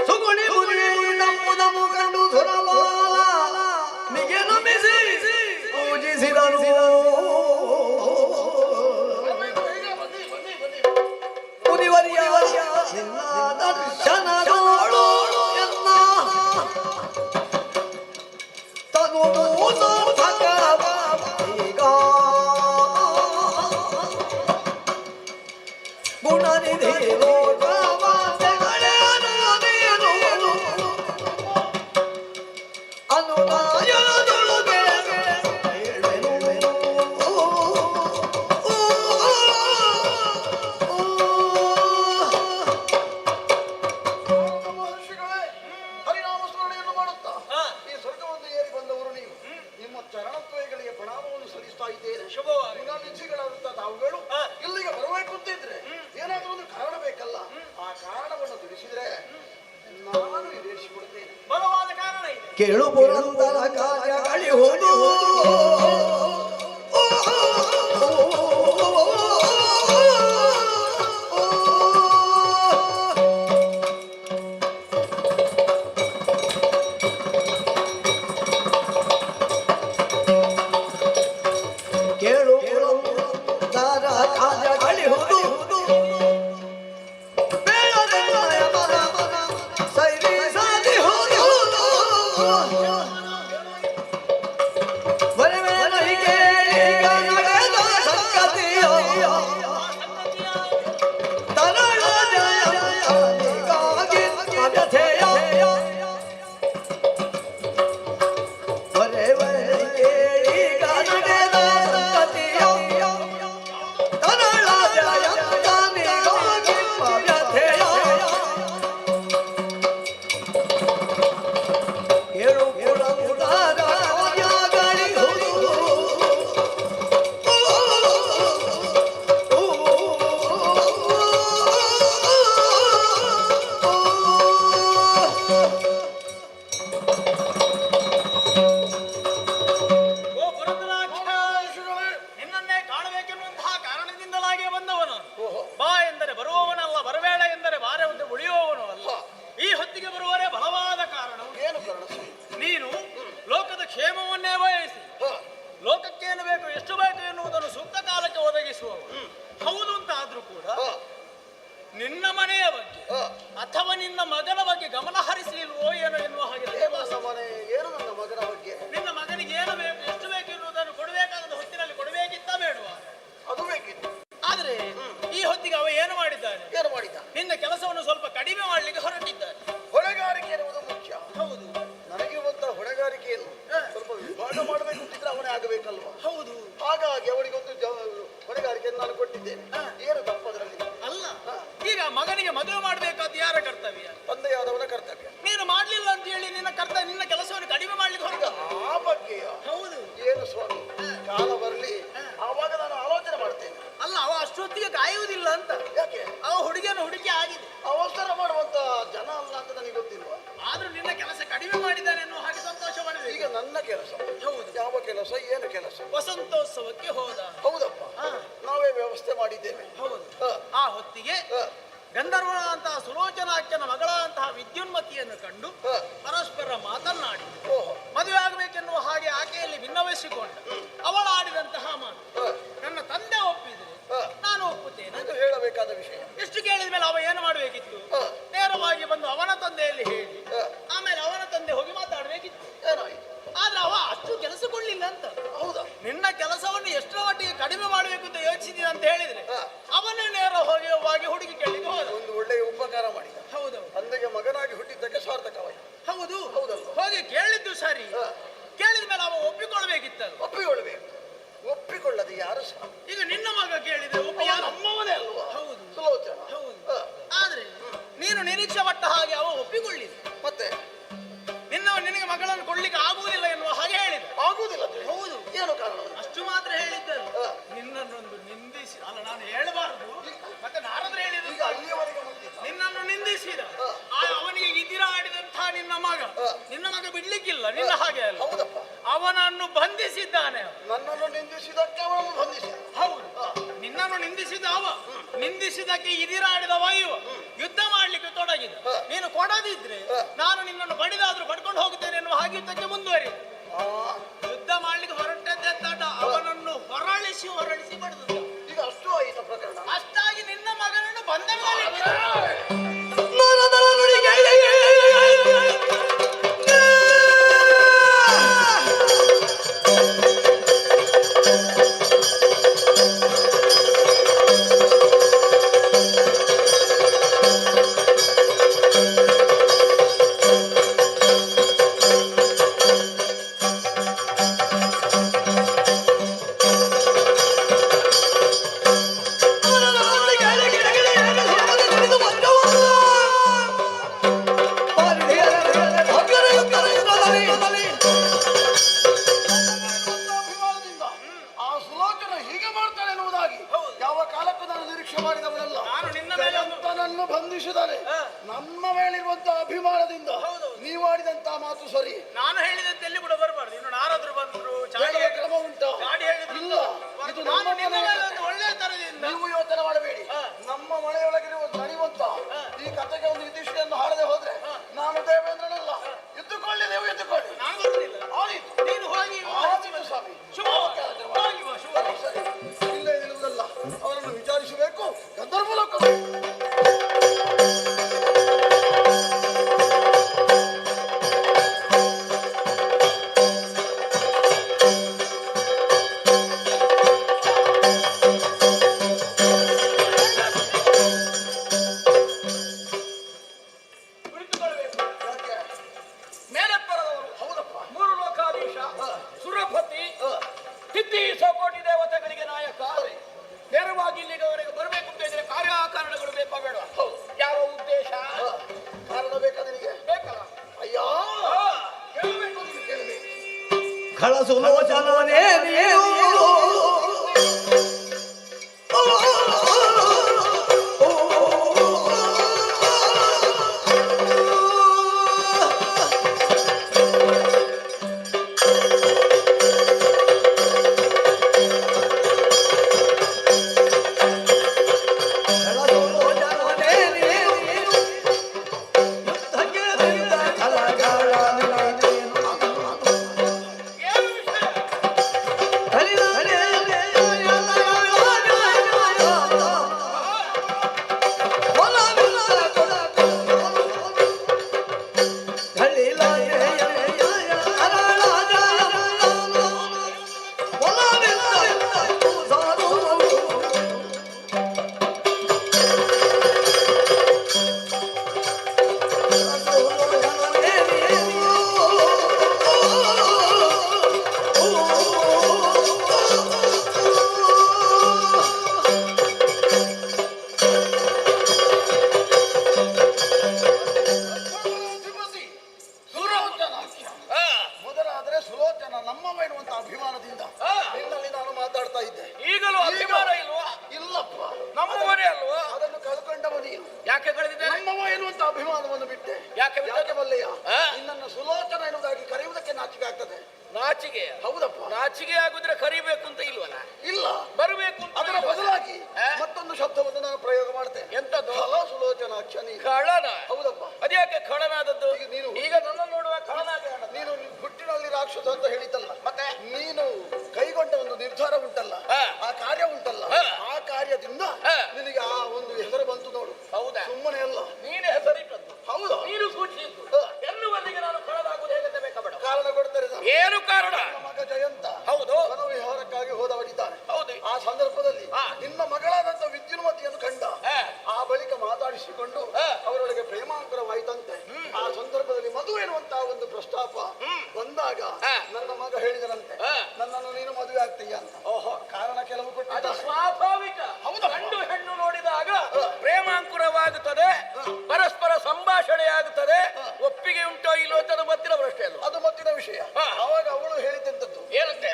ಸುಗುಣಿ ಮುನಿ ಕಂಡು ಸುರವ ಮಹರ್ಷಿಗಳೇ, ಹರಿನಾಮ ಸ್ಮರಣೆಯನ್ನು ಮಾಡುತ್ತಾ ಈ ಸ್ವರ್ಗವನ್ನು ಏರಿ ಬಂದವರು ನೀವು. ನಿಮ್ಮ ಚರಣತ್ವಯಗಳಿಗೆ ಪ್ರಣಾಮವನ್ನು ಸಲ್ಲಿಸ್ತಾ ಇದ್ದೇನೆ. ಗುಣನಿಧಿಗಳಾದಂತಹ ತಾವುಗಳು ಇಲ್ಲಿಗೆ ಬರಬೇಕು ಅಂತಿದ್ರೆ ಏನಾದ್ರೂ ಒಂದು ಕಾರಣ ಬೇಕಲ್ಲ. ಆ ಕಾರಣವನ್ನು ತಿಳಿಸಿದ್ರೆ ನಾನು ಈಡೇರಿಸಿಕೊಡ್ತೇನೆ. ಬಲವಾದ ಕಾರಣ ಇದೆ. ಕೇಳು ಪುರಂದರ ಕಾರ್ಯಗಳಿ ಹೋದು ಕೇಳು ಪುರಂದರ ಕಾರ್ಯಗಳಿ ಹೋದು ನಿನ್ನನ್ನೇ ಕಾಣಬೇಕೆನ್ನುವಂತಹ ಕಾರಣದಿಂದಲಾಗಿ ಬಂದವನು. ಬಾ ಎಂದರೆ ಬರುವವನಲ್ಲ, ಬರಬೇಡ ಎಂದರೆ ಬಾರೆ ಒಂದು ಉಳಿಯುವವನು ಅಲ್ಲ. ಈ ಹೊತ್ತಿಗೆ ಬರುವವರೇ ಬಲವಾದ ಕಾರಣ. ಏನು ಕಾರಣ? ನೀನು ಲೋಕದ ಕ್ಷೇಮವನ್ನೇ ಬಯಸಿ ಲೋಕಕ್ಕೇನು ಬೇಕು, ಎಷ್ಟು ಬೇಕು ಎನ್ನುವುದನ್ನು ಸೂಕ್ತ ಕಾಲಕ್ಕೆ ಒದಗಿಸುವವ. ಹೌದು ಅಂತ ಆದ್ರೂ ಕೂಡ ನಿನ್ನ ಮನೆಯ ಬಗ್ಗೆ ಅಥವಾ ನಿನ್ನ ಮಗನ ಬಗ್ಗೆ ಗಮನ ಹರಿಸಲಿಲ್ವೋ ಏನೋ ಎನ್ನುವ ಹಾಗೆ. ಏನು ನನ್ನ ಮಗನ ಬಗ್ಗೆ? ನಿನ್ನ ಮಗನಿಗೆ ಏನು ಬೇಕು, ಎಷ್ಟು ಬೇಕು ಎನ್ನುವುದನ್ನು ಕೊಡಬೇಕಾದ ಹೊತ್ತಿನಲ್ಲಿ ಕೊಡಬೇಕಿತ್ತ ಬೇಡುವ? ಅದು ಬೇಕಿತ್ತು. ಆದ್ರೆ ಈ ಹೊತ್ತಿಗೆ ಅವ ಏನು ಮಾಡಿದ್ದಾನೆ? ಏನು ಮಾಡಿದ? ನಿನ್ನ ಕೆಲಸವನ್ನು ಸ್ವಲ್ಪ ಕಡಿಮೆ ಮಾಡಲಿಕ್ಕೆ ಹೊರಟಿದ್ದಾನೆ. ಹೊಣೆಗಾರಿಕೆ ಎನ್ನುವುದು ಮುಖ್ಯ. ಹೌದು, ನನಗಿರುವಂತಹ ಹೊಣೆಗಾರಿಕೆಯನ್ನು ಸ್ವಲ್ಪ ವಿಭಾಗ ಮಾಡಬೇಕು ಅಂತಿದ್ರೆ ಅವನೇ ಆಗಬೇಕಲ್ವಾ? ಹೌದು. ಹಾಗಾಗಿ ಅವನಿಗೊಂದು ಹೊಣೆಗಾರಿಕೆಯನ್ನು ನಾನು ಕೊಟ್ಟಿದ್ದೇನೆ. ಏನು ತಪ್ಪದರಲ್ಲಿ ಅಲ್ಲ. ಈಗ ಮಗನಿಗೆ ಮದುವೆ ಮಾಡಬೇಕಾದ ಯಾರ ಕರ್ತವ್ಯ? ತಂದೆಯಾದವನ ಕರ್ತವ್ಯ. ನೀನು ಮಾಡ್ಲಿಲ್ಲ ಅಂತ ಹೇಳಿ ನಿನ್ನ ಕೆಲಸವನ್ನು ಕಡಿಮೆ ಮಾಡ್ಲಿಕ್ಕೆ ಹೊರಟ. ಆ ಬಗ್ಗೆ ಹೌದು. ಏನು ಸ್ವಾಮಿ, ಕಾಲ ಬರಲಿ ಆವಾಗ ನಾನು ಆಲೋಚನೆ ಮಾಡ್ತೇನೆ. ಅಲ್ಲ, ಅವ ಅಷ್ಟೊತ್ತಿಗೆ ಕಾಯುವುದಿಲ್ಲ ಅಂತ. ಯಾಕೆ? ಅವ ಹುಡುಗಿಯನ್ನು ಹುಡುಕಿ ಆಗಿದೆ. ಅವಸರ ಮಾಡುವಂತ ಜನ ಅಲ್ಲ ಅಂತ ನನಗೆ ಗೊತ್ತಿಲ್ವಾ? ಆದ್ರೂ ನಿನ್ನ ಕೆಲಸ ಕಡಿಮೆ ಮಾಡಿದ್ದಾನೆ ಎನ್ನುವ ಹಾಗೆ ಸಂತೋಷ ಮಾಡಬೇಕು. ಈಗ ನನ್ನ ಕೆಲಸ ಹೌದು. ಯಾವ ಕೆಲಸ? ಏನು ಕೆಲಸ? ವಸಂತೋತ್ಸವಕ್ಕೆ ಹೋದ. ಹೌದಪ್ಪ, ನಾವೇ ವ್ಯವಸ್ಥೆ ಮಾಡಿದ್ದೇವೆ. ಹೌದು. ಆ ಹೊತ್ತಿಗೆ ಗಂಧರ್ವನಂತಹ ಸುಲೋಚನಾಖ್ಯನ ಮಗಳಂತಹ ವಿದ್ಯುನ್ಮತಿಯನ್ನು ಕಂಡು ಪರಸ್ಪರ ಮಾತನಾಡಿ ಮದುವೆ ಆಗಬೇಕೆನ್ನುವ ಹಾಗೆ ಆಕೆಯಲ್ಲಿ ಭಿನ್ನವಹಿಸಿಕೊಂಡ. ಅವಳು ಆಡಿದಂತಹ ಮಾತು ನನ್ನ ತಂದೆ ಒಪ್ಪಿದ್ರೆ ನಾನು ಒಪ್ಪುತ್ತೇನೆ ಅದು ಹೇಳಬೇಕಾದ ವಿಷಯ. ಎಷ್ಟು ಕೇಳಿದ ಮೇಲೆ ಅವ ಏನು ಮಾಡಬೇಕಿತ್ತು? ನೇರವಾಗಿ ಬಂದು ಅವನ ತಂದೆಯಲ್ಲಿ ಹೇಳಿ ಆಮೇಲೆ ಅವನ ತಂದೆ ಹೋಗಿ ಮಾತಾಡಬೇಕಿತ್ತು. ಏನಾಯಿತು? ಆದ್ರೆ ಅವ ಅಷ್ಟು ಕೆಲಸಗೊಳ್ಳಿಲ್ಲ ಅಂತ. ಹೌದಾ? ನಿನ್ನ ಕೆಲಸವನ್ನು ಎಷ್ಟರ ಮಟ್ಟಿಗೆ ಕಡಿಮೆ ಮಾಡಬೇಕು ಅಂತ ಯೋಚಿಸಿದ ಅಂತ ಹೇಳಿದ್ರೆ ಅವನೇ ನೇರ ಹೋಗಿ ಹುಡುಗಿ ಕೇಳಿಗೆ ಹೋದ. ಒಂದು ಒಳ್ಳೆಯ ಉಪಕಾರ ಮಾಡಿದ. ಹೌದು. ತಂದೆಗೆ ಮಗನಾಗಿ ಹುಟ್ಟಿದ್ದಕ್ಕೆ ಸಾರ್ಥಕವಾಯಿತು. ಹೌದು. ಹೌದಲ್ಲ? ಹೋಗಿ ಕೇಳಿದ್ದು ಸರಿ. ಕೇಳಿದ ಮೇಲೆ ಅವ ಒಪ್ಪಿಕೊಳ್ಬೇಕಿತ್ತಲ್ಲ. ಒಪ್ಪಿಕೊಳ್ಳಬೇಕು. ಒಪ್ಪಿಕೊಳ್ಳದೆ ಯಾರು ಸಹ. ಈಗ ನಿನ್ನ ಮಗ ಕೇಳಿದ್ರೆ ನಮ್ಮವನೇ ಅಲ್ವಾ? ಹೌದು. ಸುಲೋಚನ. ಹೌದು. ಆದ್ರೆ ನೀನು ನಿರೀಕ್ಷೆ ಪಟ್ಟ ಹಾಗೆ ಅವ ಒಪ್ಪಿಕೊಳ್ಳಿಲ್ಲ. ಮತ್ತೆ ನಿನಗೆ ಮಗಳನ್ನು ಕೊಡ್ಲಿಕ್ಕೆ ಆಗುವುದಿಲ್ಲ ಎನ್ನುವ ಹಾಗೆ ಹೇಳಿದ. ಆಗುವುದಿಲ್ಲ? ಹೌದು. ಏನು ಕಾರಣ? ಅಷ್ಟು ಮಾತ್ರ ಹೇಳಿದ್ದಲ್ಲ, ನಿನ್ನನ್ನೊಂದು ನಿಂದಿಸಿ ಅಲ್ಲ, ನಾನು ಹೇಳಬಾರದು, ಮತ್ತೆ ನಾರದ್ರು ಹೇಳಿದ ನಿನ್ನನ್ನು ನಿಂದಿಸಿದ ಅವನಿಗೆ ಇದಿರ ಆಡಿದಂತಹ ನಿನ್ನ ಮಗ ಬಿಡ್ಲಿಕ್ಕಿಲ್ಲ. ನಿನ್ನ ಹಾಗೆ ಅಲ್ಲ, ಅವನನ್ನು ಬಂಧಿಸಿದ್ದಾನೆ. ನನ್ನನ್ನು ನಿಂದಿಸಿದಕ್ಕೆ ಅವನನ್ನು ಬಂಧಿಸಿದ. ಹೌದು. ನಿನ್ನನ್ನು ನಿಂದಿಸಿದ ಅವ, ನಿಂದಿಸಿದಕ್ಕೆ ಇದಿರಾಡಿದ ವಾಯು ಯುದ್ಧ ಮಾಡ್ಲಿಕ್ಕೆ ತೊಡಗಿದ. ನೀನು ಕೊಡದಿದ್ರೆ ನಾನು ನಿನ್ನನ್ನು ಬಡಿದಾದ್ರೂ ಪಡ್ಕೊಂಡು ಹೋಗುತ್ತೇನೆ ಎನ್ನುವ ಹಾಗೆ ಯುದ್ಧಕ್ಕೆ ಮುಂದುವರಿ. ಯುದ್ಧ ಮಾಡ್ಲಿಕ್ಕೆ ಹೊರಟದ್ದೇ ತಡ, ಅವನನ್ನು ಹೊರಳಿಸಿ ಬಡಿದ. ಈಗ ಅಷ್ಟು ಆಯಿತ ಪ್ರಕರಣ. ಅಷ್ಟಾಗಿ ನಿನ್ನ ಮಗನನ್ನು ಬಂಧನದಲ್ಲಿ ನಿಂದಿಸಿದಾನೆ. ನಮ್ಮ ಮೇಲಿರುವಂತ ಅಭಿಮಾನದಿಂದ ನೀವು ಆಡಿದಂತ ಮಾತು ಸರಿ. ನಾನು ಹೇಳಿದಂತೆ ಎಲ್ಲಿ ಕೂಡ ಬರಬಾರ್ದು. ಇನ್ನು ಯಾರಾದ್ರೂ ಬಂದ್ರು ಹೇಳುವ ಕ್ರಮ ಉಂಟಾ? ಇಲ್ಲ, ಇದು ನಮ್ಮ ಮನೆ. ಒಳ್ಳೆ ತರದಿಂದ ನೀವು ಯೋಚನೆ ಮಾಡಬೇಡಿ. ನಮ್ಮ ಮನೆಯೊಳಗಿರುವ ನಡೆಯುವಂತ ಈ ಕಥೆಗೆ ಒಂದು ಇತಿಶ್ರೀಯನ್ನು ಹಾಡದೆ ಹೋದ್ರೆ ನಾನು ದೇವೇಂದ್ರನಲ್ಲ. ಎದ್ದುಕೊಳ್ಳಿ, ನೀವು ಎದ್ದುಕೊಳ್ಳಿ. ನಾನು ಬರುವುದಿಲ್ಲ. ಆಯಿತು, ನೀನು ಹೋಗಿ ಆಯಿತು ಸ್ವಾಮಿ. ಸರಿ, ಇಲ್ಲೇ ನಿಲ್ಲುವುದಲ್ಲ, ಅವರನ್ನು ವಿಚಾರಿಸಬೇಕು. ಗಂಧರ್ವ ಲೋಕ ಕಳಸುಲೋಚನೇ ನೀವು ಅಭಿಮಾನವನ್ನು ಬಿಟ್ಟೆ. ಯಾಕೆ ಬಲ್ಲಯ್ಯ? ನಿನ್ನನ್ನು ಸುಲೋಚನ ಎನ್ನುವುದಾಗಿ ಕರೆಯುವುದಕ್ಕೆ ನಾಚಿಕೆ ಆಗ್ತದೆ. ನಾಚಿಕೆ? ಹೌದಪ್ಪ. ನಾಚಿಕೆ ಆಗುದ್ರೆ ಕರಿಬೇಕು ಅಂತ ಇಲ್ವಲ್ಲ? ಇಲ್ಲ, ಬರಬೇಕು. ಅದರ ಬದಲಾಗಿ ಮತ್ತೊಂದು ಶಬ್ದವನ್ನು ನಾನು ಪ್ರಯೋಗ ಮಾಡ್ತೇನೆ. ಎಂತದ್ದು? ಖಳ ಸುಲೋಚನ ಕ್ಷಣಿ. ಖಳನ? ಹೌದಪ್ಪ. ಅದ್ಯಾಕೆ ಖಳನಾದದ್ದು? ಈಗ ನನ್ನ ನೋಡುವ ಖಳನಾಗಿ ನೀನು ಹುಟ್ಟಿನಲ್ಲಿ ರಾಕ್ಷಸ ಅಂತ ಹೇಳಿದ್ದಲ್ಲ, ಮತ್ತೆ ನೀನು ಕೈಗೊಂಡ ಒಂದು ನಿರ್ಧಾರ ಉಂಟಲ್ಲ, ಆ ಕಾರ್ಯ ಉಂಟಲ್ಲ, ಆ ಕಾರ್ಯದಿಂದ ನಿನಗೆ ಆ ಒಂದು ಹೆಸರು ಬಂತು ನೋಡು. ಹೌದಾ? ಸುಮ್ಮನೆ ಅಲ್ಲ, ನೀನೇ ಹೆಸರಿಟ್ಟದ್ದು. ಹೌದಾ? ನೀನು ಸೂಚಿಸಿದ್ದು ಎನ್ನುವಲ್ಲಿಗೆ ನಾನು ಖಳನಾಗುವುದು ಹೇಗೆ ಬೇಕಬೇಡ. ಕಾರಣ ಕೊಡ್ತಾರೆ. ಏನು ಕಾರಣ? ಮಗ ಜಯಂತ ಹೌದು ವನವಿಹಾರಕ್ಕಾಗಿ ಹೋದವನಿದ್ದಾನೆ. ಹೌದು. ಆ ಸಂದರ್ಭದಲ್ಲಿ ನಿನ್ನ ಮಗಳಾದಂತ ವಿದ್ಯುನ್ಮತಿಯನ್ನು ಕಂಡ. ಆ ಬಳಿಕ ಮಾತಾಡಿಸಿಕೊಂಡು ಅವರೊಳಗೆ ಪ್ರೇಮಾಂಕರವಾಯಿತಂತೆ. ಆ ಸಂದರ್ಭದಲ್ಲಿ ಮದುವೆ ಎನ್ನುವಂತಹ ಒಂದು ಪ್ರಸ್ತಾಪ ಬಂದಾಗ ನನ್ನ ಮಗ ಹೇಳಿದರಂತೆ, ನನ್ನನ್ನು ನೀನು ಮದುವೆ ಆಗ್ತೀಯ ಅಂತ. ಓಹೋ, ಕಾರಣ ಕೆಲವು ಕೊಟ್ಟಿದ್ದ. ಸ್ವಾಭಾವಿಕ. ಹೌದು. ಗಂಡು ಹೆಣ್ಣು ನೋಡಿದಾಗ ಪ್ರೇಮಾಂಕುರವಾಗುತ್ತದೆ, ಪರಸ್ಪರ ಸಂಭಾಷಣೆ ಆಗುತ್ತದೆ. ಒಪ್ಪಿಗೆ ಉಂಟೋ ಇಲ್ಲೋ ಅಂತ ಮತ್ತಿನ ಪ್ರಶ್ನೆ ಅದು. ಅದು ಮತ್ತಿನ ವಿಷಯ. ಅವಾಗ ಅವಳು ಹೇಳಿದಂತದ್ದು ಏನಂತೆ?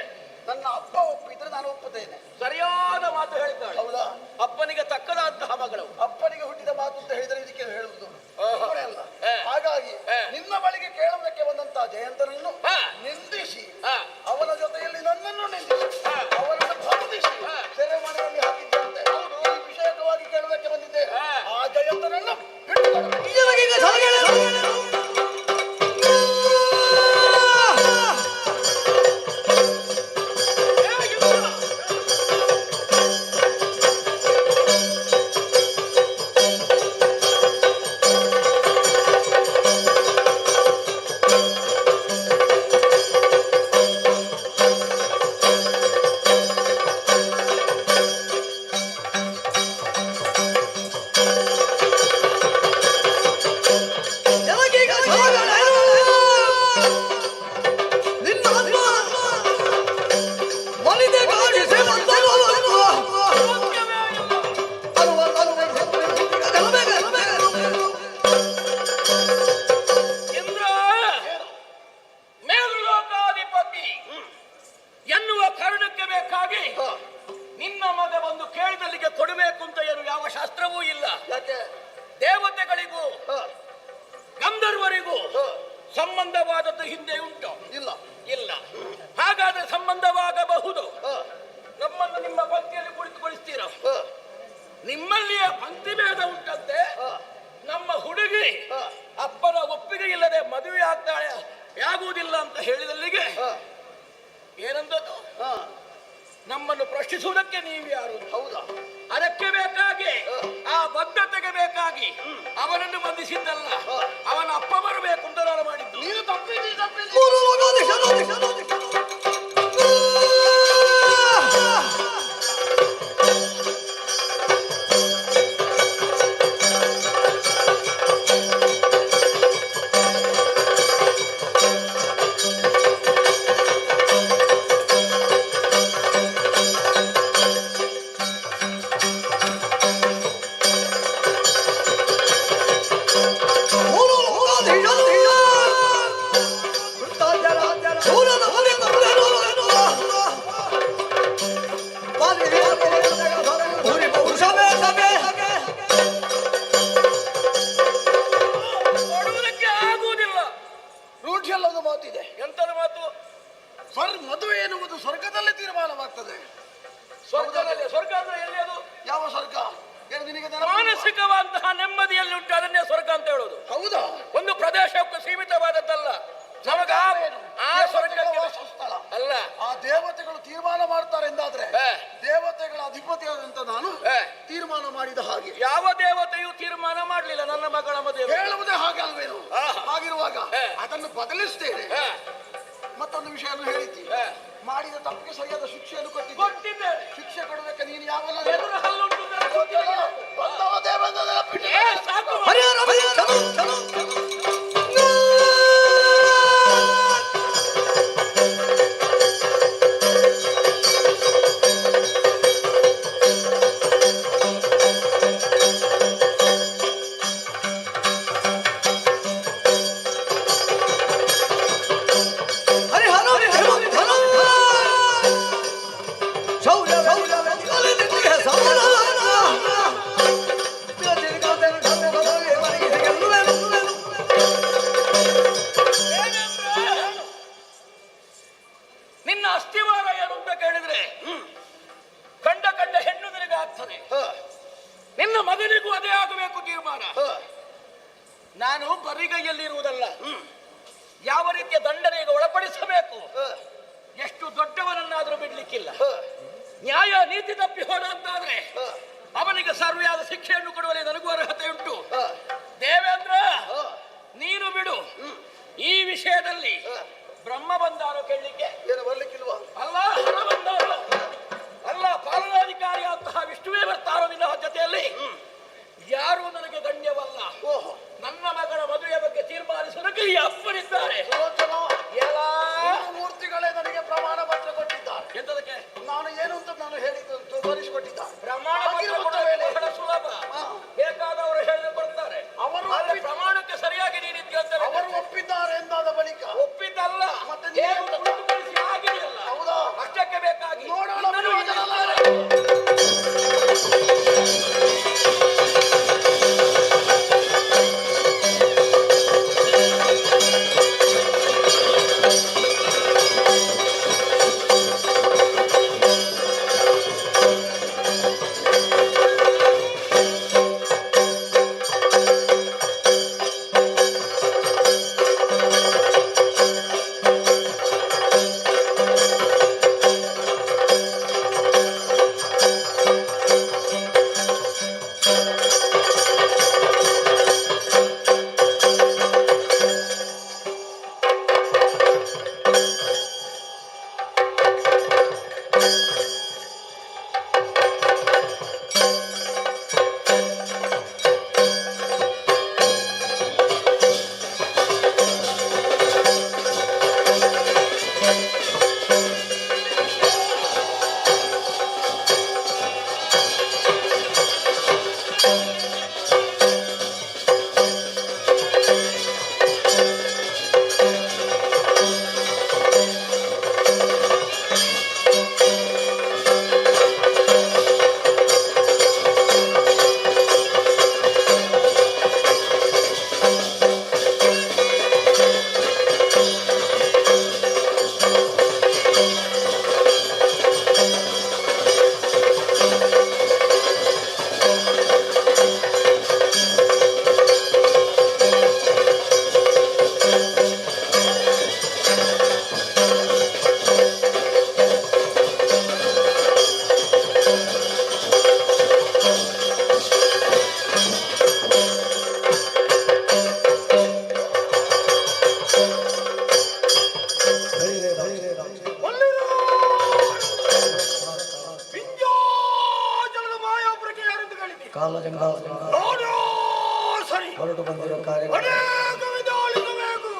ನನ್ನ ಅಪ್ಪ ಒಪ್ಪಿದ್ರೆ ನಾನು ಒಪ್ಪುತ್ತೇನೆ. ಸರಿಯಾದ ಮಾತು ಹೇಳಿದ್ದಾಳೆ. ಹೌದಾ? ಅಪ್ಪನಿಗೆ ತಕ್ಕದಂತಹ ಮಗಳು. ಅಪ್ಪನಿಗೆ ಹುಟ್ಟಿದ ಮಾತು ಅಂತ ಹೇಳಿದರೆ ಇದಕ್ಕೆ ಹೇಳುವುದು ಅಲ್ಲ. ಹಾಗಾಗಿ ನಿನ್ನ ಬಳಿಗೆ ಕೇಳುವುದಕ್ಕೆ ಬಂದಂತಹ ಜಯಂತನನ್ನು ನಿಂದಿಸಿ, ಅವನ ಜೊತೆಯಲ್ಲಿ ನನ್ನನ್ನು ನಿಂದಿಸಿ, ಅವನನ್ನು ಬಂಧಿಸಿ ಸೆರೆಮನೆಯಲ್ಲಿ ಹಾಕಿದ್ದಂತೆ. ಈ ವಿಷಯಕವಾಗಿ ಕೇಳುವುದಕ್ಕೆ ಬಂದಿದ್ದೆ. ಆ ಜಯಂತನನ್ನು ಎನ್ನುವ ಕಾರಣಕ್ಕೆ ಬೇಕಾಗಿ ನಿನ್ನ ಮಗ ಬಂದು ಕೇಳಿದಲ್ಲಿಗೆ ಕೊಡಬೇಕು ಅಂತ ಏನು ಯಾವ ಶಾಸ್ತ್ರವೂ ಇಲ್ಲ. ಯಾಕೆ? ದೇವತೆಗಳಿಗೂ ಗಂಧರ್ವರಿಗೂ ಸಂಬಂಧವಾದದ್ದು ಹಿಂದೆ ಉಂಟು? ಇಲ್ಲ. ಇಲ್ಲ. ಹಾಗಾದ್ರೆ ಸಂಬಂಧವಾಗಬಹುದು. ನಮ್ಮನ್ನು ನಿಮ್ಮ ಪಂಕ್ತಿಯಲ್ಲಿ ಕುಳಿತುಗೊಳಿಸ್ತೀರ. ನಿಮ್ಮಲ್ಲಿಯೇ ಪಂಕ್ತಿ ಭೇದ ಉಂಟಂತೆ. ನಮ್ಮ ಹುಡುಗಿ ಅಪ್ಪನ ಒಪ್ಪಿಗೆ ಇಲ್ಲದೆ ಮದುವೆ ಆಗ್ತಾಳೆ ಆಗುವುದಿಲ್ಲ ಅಂತ ಹೇಳಿದಲ್ಲಿಗೆ ಏನಂದದ್ದು? ನಮ್ಮನ್ನು ಪ್ರಶ್ನಿಸುವುದಕ್ಕೆ ನೀವು ಯಾರು? ಹೌದಾ? ಅದಕ್ಕೆ ಬೇಕಾಗಿ ಆ ಬದ್ಧತೆಗೆ ಬೇಕಾಗಿ ಅವನನ್ನು ಬಂಧಿಸಿದ್ದಲ್ಲ, ಅವನ ಅಪ್ಪ ಬರಬೇಕು ಅಂತ ನಾನು ಮಾಡಿದ್ದು. ನೀನು ತಪ್ಪಿದ್ದೀ. ಕೊಡುವುದಕ್ಕೆ ಆಗುವುದಿಲ್ಲ. ರೂಢಿಯಲ್ಲೊಂದು ಮಾತಿದೆ. ಎಂತದ ಮಾತು? ಮದುವೆ ಎನ್ನುವುದು ಸ್ವರ್ಗದಲ್ಲೇ ತೀರ್ಮಾನವಾಗ್ತದೆ. ಸ್ವರ್ಗದಲ್ಲಿ. ಸ್ವರ್ಗ ಅಂದ್ರೆ ಎಲ್ಲಿ? ಅದು ಯಾವ ಸ್ವರ್ಗ? ಏನು ನಿನಗೆ ಮಾನಸಿಕವಾದಂತಹ ನೆಮ್ಮದಿಯಲ್ಲಿ ಉಂಟು, ಅದನ್ನೇ ಸ್ವರ್ಗ ಅಂತ ಹೇಳೋದು. ಹೌದಾ? ಒಂದು ಪ್ರದೇಶಕ್ಕೂ ಸೀಮಿತವಾದದ್ದಲ್ಲ. ನಮಗ ಆ ಸ್ವರ್ಗಕ್ಕೆ ಸ್ಥಳ ಅಲ್ಲ. ಆ ದೇವತೆಗಳು ತೀರ್ಮಾನ ಮಾಡ್ತಾರೆ ಎಂದಾದ್ರೆ ದೇವತೆಗಳ ಅಧಿಪತಿಯಾದಂತ ನಾನು ತೀರ್ಮಾನ ಮಾಡಿದ ಹಾಗೆ. ಯಾವ ದೇವತೆಯು ತೀರ್ಮಾನ ಮಾಡಲಿಲ್ಲ ನನ್ನ ಮಗಳ ಮದುವೆ. ಹೇಳುವುದೇ ಹಾಗೆ ಅಲ್ವೇನು? ಹಾಗಿರುವಾಗ ಅದನ್ನು ಬದಲಿಸ್ತೇನೆ. ಮತ್ತೊಂದು ವಿಷಯವನ್ನು ಹೇಳಿದ್ದೀನಿ. ಮಾಡಿದ ತಪ್ಪಿಗೆ ಸರಿಯಾದ ಶಿಕ್ಷೆಯನ್ನು ಕೊಟ್ಟಿದ್ದೇನೆ. ಶಿಕ್ಷೆ ಕೊಡಬೇಕು. ನೀನು ಯಾವಲ್ಲ ನಿನ್ನ ಅಸ್ಥಿವಾರ ಏನು ಅಂತ ಕೇಳಿದ್ರೆ ಕಂಡ ಕಂಡ ಹೆಣ್ಣು ನಿನಗೆ ಆಗ್ತದೆ. ನಿನ್ನ ಮಗನಿಗೂ ಅದೇ ಆಗಬೇಕು ತೀರ್ಮಾನ. ನಾನು ಬರಿಗೈಯಲ್ಲಿರುವುದಲ್ಲ, ಯಾವ ರೀತಿಯ ದಂಡನೆಗೆ ಒಳಪಡಿಸಬೇಕು, ಎಷ್ಟು ದೊಡ್ಡವನನ್ನಾದರೂ ಬಿಡ್ಲಿಕ್ಕಿಲ್ಲ. ನ್ಯಾಯ ನೀತಿ ತಪ್ಪಿ ಹೋದ ಅಂತಾದ್ರೆ ಅವನಿಗೆ ಸರ್ವೆಯಾದ ಶಿಕ್ಷೆಯನ್ನು ಕೊಡುವಲ್ಲಿ ನನಗೂ ಅರ್ಹತೆ ಉಂಟು. ದೇವೇಂದ್ರ, ನೀನು ಬಿಡು. ಈ ವಿಷಯದಲ್ಲಿ ಬ್ರಹ್ಮ ಬಂದಾರೋ ಕೇಳಲಿಕ್ಕೆ? ಏನು ಬರ್ಲಿಕ್ಕಿಲ್ವಾ? ಅಲ್ಲ, ಹರ ಬಂದಾರೋ ಅಲ್ಲ, ಪಾಲನಾಧಿಕಾರಿಯಾದಂತಹ ವಿಷ್ಣುವೇ ಬರ್ತಾರೋ ನಿನ್ನ ಜೊತೆಯಲ್ಲಿ? ಯಾರು ನನಗೆ ಗಣ್ಯವಲ್ಲ. ನನ್ನ ಮಗಳ ಮದುವೆಯ ಬಗ್ಗೆ ತೀರ್ಮಾನಿಸುವುದಕ್ಕೆ ಈ ಅಪ್ಪನಿದ್ದಾರೆ. ಎಲ್ಲ ಮೂರ್ತಿಗಳೇ ನನಗೆ ಪ್ರಮಾಣ ಪತ್ರ ಕೊಟ್ಟಿದ್ದಾರೆ. ಎಂತದಕ್ಕೆ? ನಾನು ಏನು ಅಂತ ನಾನು ಹೇಳಿದ್ದು ತೋರಿಸಿಕೊಟ್ಟಿದ್ದಾರೆ. ಪ್ರಮಾಣ ಪತ್ರ ಕೊಡುವುದು ಬಹಳ ಸುಲಭ. ಬೇಕಾದವರು ಹೇಳಿ ಕೊಡ್ತಾರೆ. ಅವರು ಪ್ರಮಾಣಕ್ಕೆ ಸರಿಯಾಗಿ ನೀಡಿದ್ದೆ ಅಂತ ಅವರು ಒಪ್ಪಿದ್ದಾರೆ ಎಂದಾದ ಬಳಿಕ ಒಪ್ಪಿದ್ದಲ್ಲ, ಮತ್ತೆ ಆಗಿದೆಯಲ್ಲ. ಹೌದಾ? ಅಷ್ಟಕ್ಕೆ ಬೇಕಾಗಿ ನೋಡೋಣ. ಕಾಲಜಂಗ ನೋಡು ಸರಿ ಹೊರಟು ಬಂದಿರೋ ಕಾರ್ಯ ಅನೇಕ ವಿಧಾಳಿಸಬೇಕು.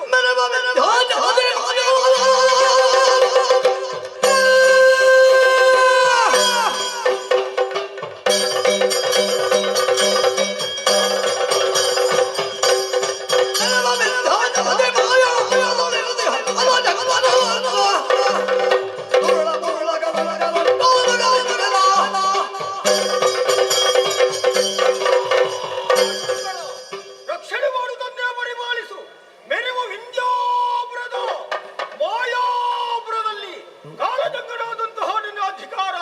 ರಕ್ಷಣೆ ಮಾಡುವುದನ್ನೇ ಪರಿಪಾಲಿಸು. ಮೆರೆಯುವ ವಿಂಧ್ಯಾಪುರದ ಮಾಯಾಪುರದಲ್ಲಿ ಕಾಲಜಂಗನಾದಂತಹ ನಿನ್ನ ಅಧಿಕಾರ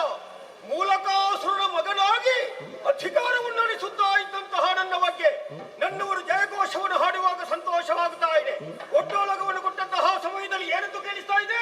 ಮೂಲಕಾಸುರನ ಮಗನಾಗಿ ಅಧಿಕಾರವನ್ನು ನಡೆಸುತ್ತಾ ಇದ್ದಂತಹ ನನ್ನ ಬಗ್ಗೆ ನನ್ನವರು ಜಯಘೋಷವನ್ನು ಹಾಡುವಾಗ ಸಂತೋಷವಾಗುತ್ತಾ ಇದೆ. ಒಟ್ಟೊಳಗವನ್ನು ಕೊಟ್ಟಂತಹ ಸಮಯದಲ್ಲಿ ಏನಂತ ಕೇಳಿಸ್ತಾ ಇದೆ?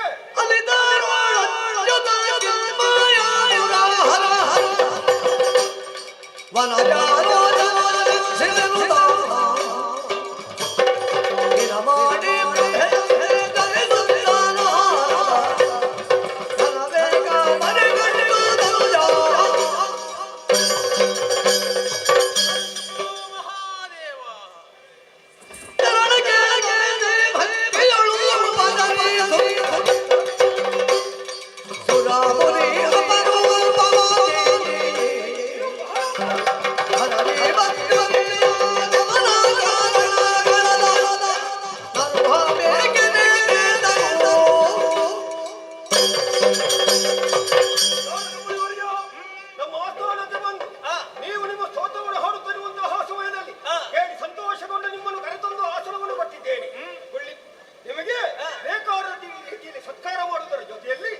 ನಮ್ಮ ಆಸ್ಥಾನಕ್ಕೆ ಬಂದು ನೀವು ನಿಮ್ಮ ಸ್ತೋತ್ರವನ್ನು ಹಾಡುತ್ತಿರುವಂತಹ ಸಮಯದಲ್ಲಿ ಕೇಳಿ ಸಂತೋಷಗೊಂಡು ನಿಮ್ಮನ್ನು ಕರೆತಂದು ಆಸನವನ್ನು ಕೊಟ್ಟಿದ್ದೇನೆ. ನಿಮಗೆ ಬೇಕಾದ ರೀತಿಯಲ್ಲಿ ಸತ್ಕಾರ ಮಾಡುವುದರ ಜೊತೆಯಲ್ಲಿ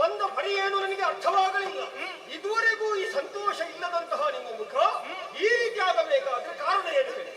ಬಂದ ಪರಿಯೇನು ನನಗೆ ಅರ್ಥವಾಗಲಿಲ್ಲ. ಇದುವರೆಗೂ ಈ ಸಂತೋಷ ಇಲ್ಲದಂತಹ ನಿಮ್ಮ ಮುಖ ಈ ರೀತಿ ಆಗಬೇಕಾದ್ರೆ ಕಾರಣ ಏನು ಹೇಳಿ?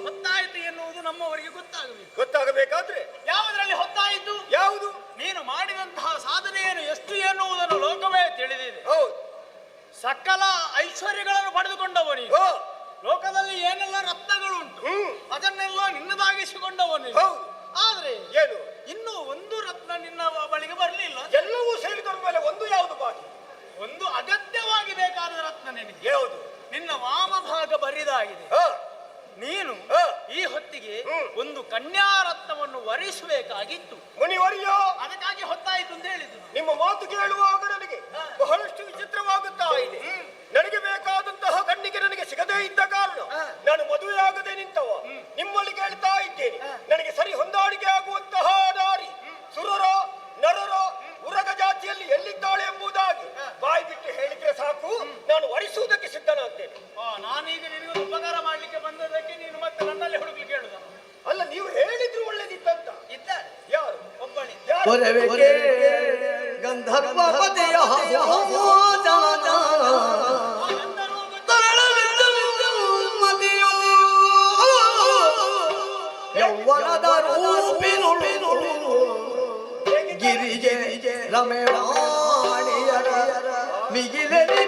ಹೊತ್ತಾಯಿತು ಎನ್ನುವುದು ನಮ್ಮವರಿಗೆ ಗೊತ್ತಾಗಬೇಕಾದ್ರೆ ಯಾವುದರಲ್ಲಿ ಹೊತ್ತಾಯಿತು? ಯಾವುದು? ನೀನು ಮಾಡಿದಂತಹ ಸಾಧನೆಯನ್ನು ಎಷ್ಟು ಎನ್ನುವುದನ್ನು ಲೋಕವೇ ತಿಳಿದಿದೆ. ಹೌದು. ಸಕಲ ಐಶ್ವರ್ಯಗಳನ್ನು ಪಡೆದುಕೊಂಡವನು. ಲೋಕದಲ್ಲಿ ಏನೆಲ್ಲ ರತ್ನಗಳುಂಟು ಅದನ್ನೆಲ್ಲ ನಿನ್ನದಾಗಿಸಿಕೊಂಡವನು. ಆದ್ರೆ ಏನು? ಇನ್ನೂ ಒಂದು ರತ್ನ ನಿನ್ನ ಬಳಿಗೆ ಬರಲಿಲ್ಲ. ಎಲ್ಲವೂ ಸೇರಿದ ಮೇಲೆ ಒಂದು ಯಾವುದು ಬಾಕಿ? ಒಂದು ಅಗತ್ಯವಾಗಿ ಬೇಕಾದ ರತ್ನ ನಿನಗೆ. ಯಾವುದು? ನಿನ್ನ ವಾಮಭಾಗ ಬರಿದಾಗಿದೆ. ನೀನು ಈ ಹೊತ್ತಿಗೆ ಒಂದು ಕನ್ಯಾರತ್ನವನ್ನು ವರಿಸಬೇಕಾಗಿತ್ತು. ಮುನಿವರ್ಯ, ಅದಕ್ಕಾಗಿ ಹೊತ್ತಾಯಿತು ಅಂತ ಹೇಳಿದ್ದು. ನಿಮ್ಮ ಮಾತು ಕೇಳುವಾಗ ನನಗೆ ಬಹಳಷ್ಟು ವಿಚಿತ್ರವಾಗುತ್ತಾ ಇದೆ. ನನಗೆ ಬೇಕಾದಂತಹ ಕಣ್ಣಿಗೆ ನನಗೆ ಸಿಗದೇ ಇದ್ದ ಕಾರಣ ನಾನು ಮದುವೆಯಾಗದೆ ನಿಂತವ. ನಿಮ್ಮಲ್ಲಿ ಕೇಳ್ತಾ ಇದ್ದೇನೆ, ನನಗೆ ಸರಿ ಹೊಂದಾಣಿಕೆ ಆಗುವಂತಹ ದಾರಿ ಸುರರ ನರರ ಉರಗ ಜಾತಿಯಲ್ಲಿ ಎಲ್ಲಿದ್ದಾಳೆ ಎಂಬುದಾಗಿ ಬಾಯಿ ಬಿಟ್ಟು ಹೇಳಿದ್ರೆ ಸಾಕು, ನಾನು ವರಿಸುವುದಕ್ಕೆ ಸಿದ್ಧನಾಗ್ತೇನೆ. ನಾನೀಗ ನಿನಗೆ ಉಪಕಾರ ಮಾಡ್ಲಿಕ್ಕೆ ಬಂದದಕ್ಕೆ ನೀನು ಮತ್ತೆ ನನ್ನಲ್ಲಿ ಹುಡುಕ್ಲಿಕ್ಕೆ ಹೇಳುದ? ಅಲ್ಲ, ನೀವು ಹೇಳಿದ್ರು ಒಳ್ಳೇದಿತ್ತಂತ. ಇದ್ದಾರೆ ಯಾರು? ಒಬ್ಬಳಿ ಗಂಧರ್ವಪತಿಯ ಯೌವನದ ರೂಪಿನುಳು ಗಿರಿಜೆ ರಮೆವಾಣಿಯರ ಮಿಗಿಲೆನಿ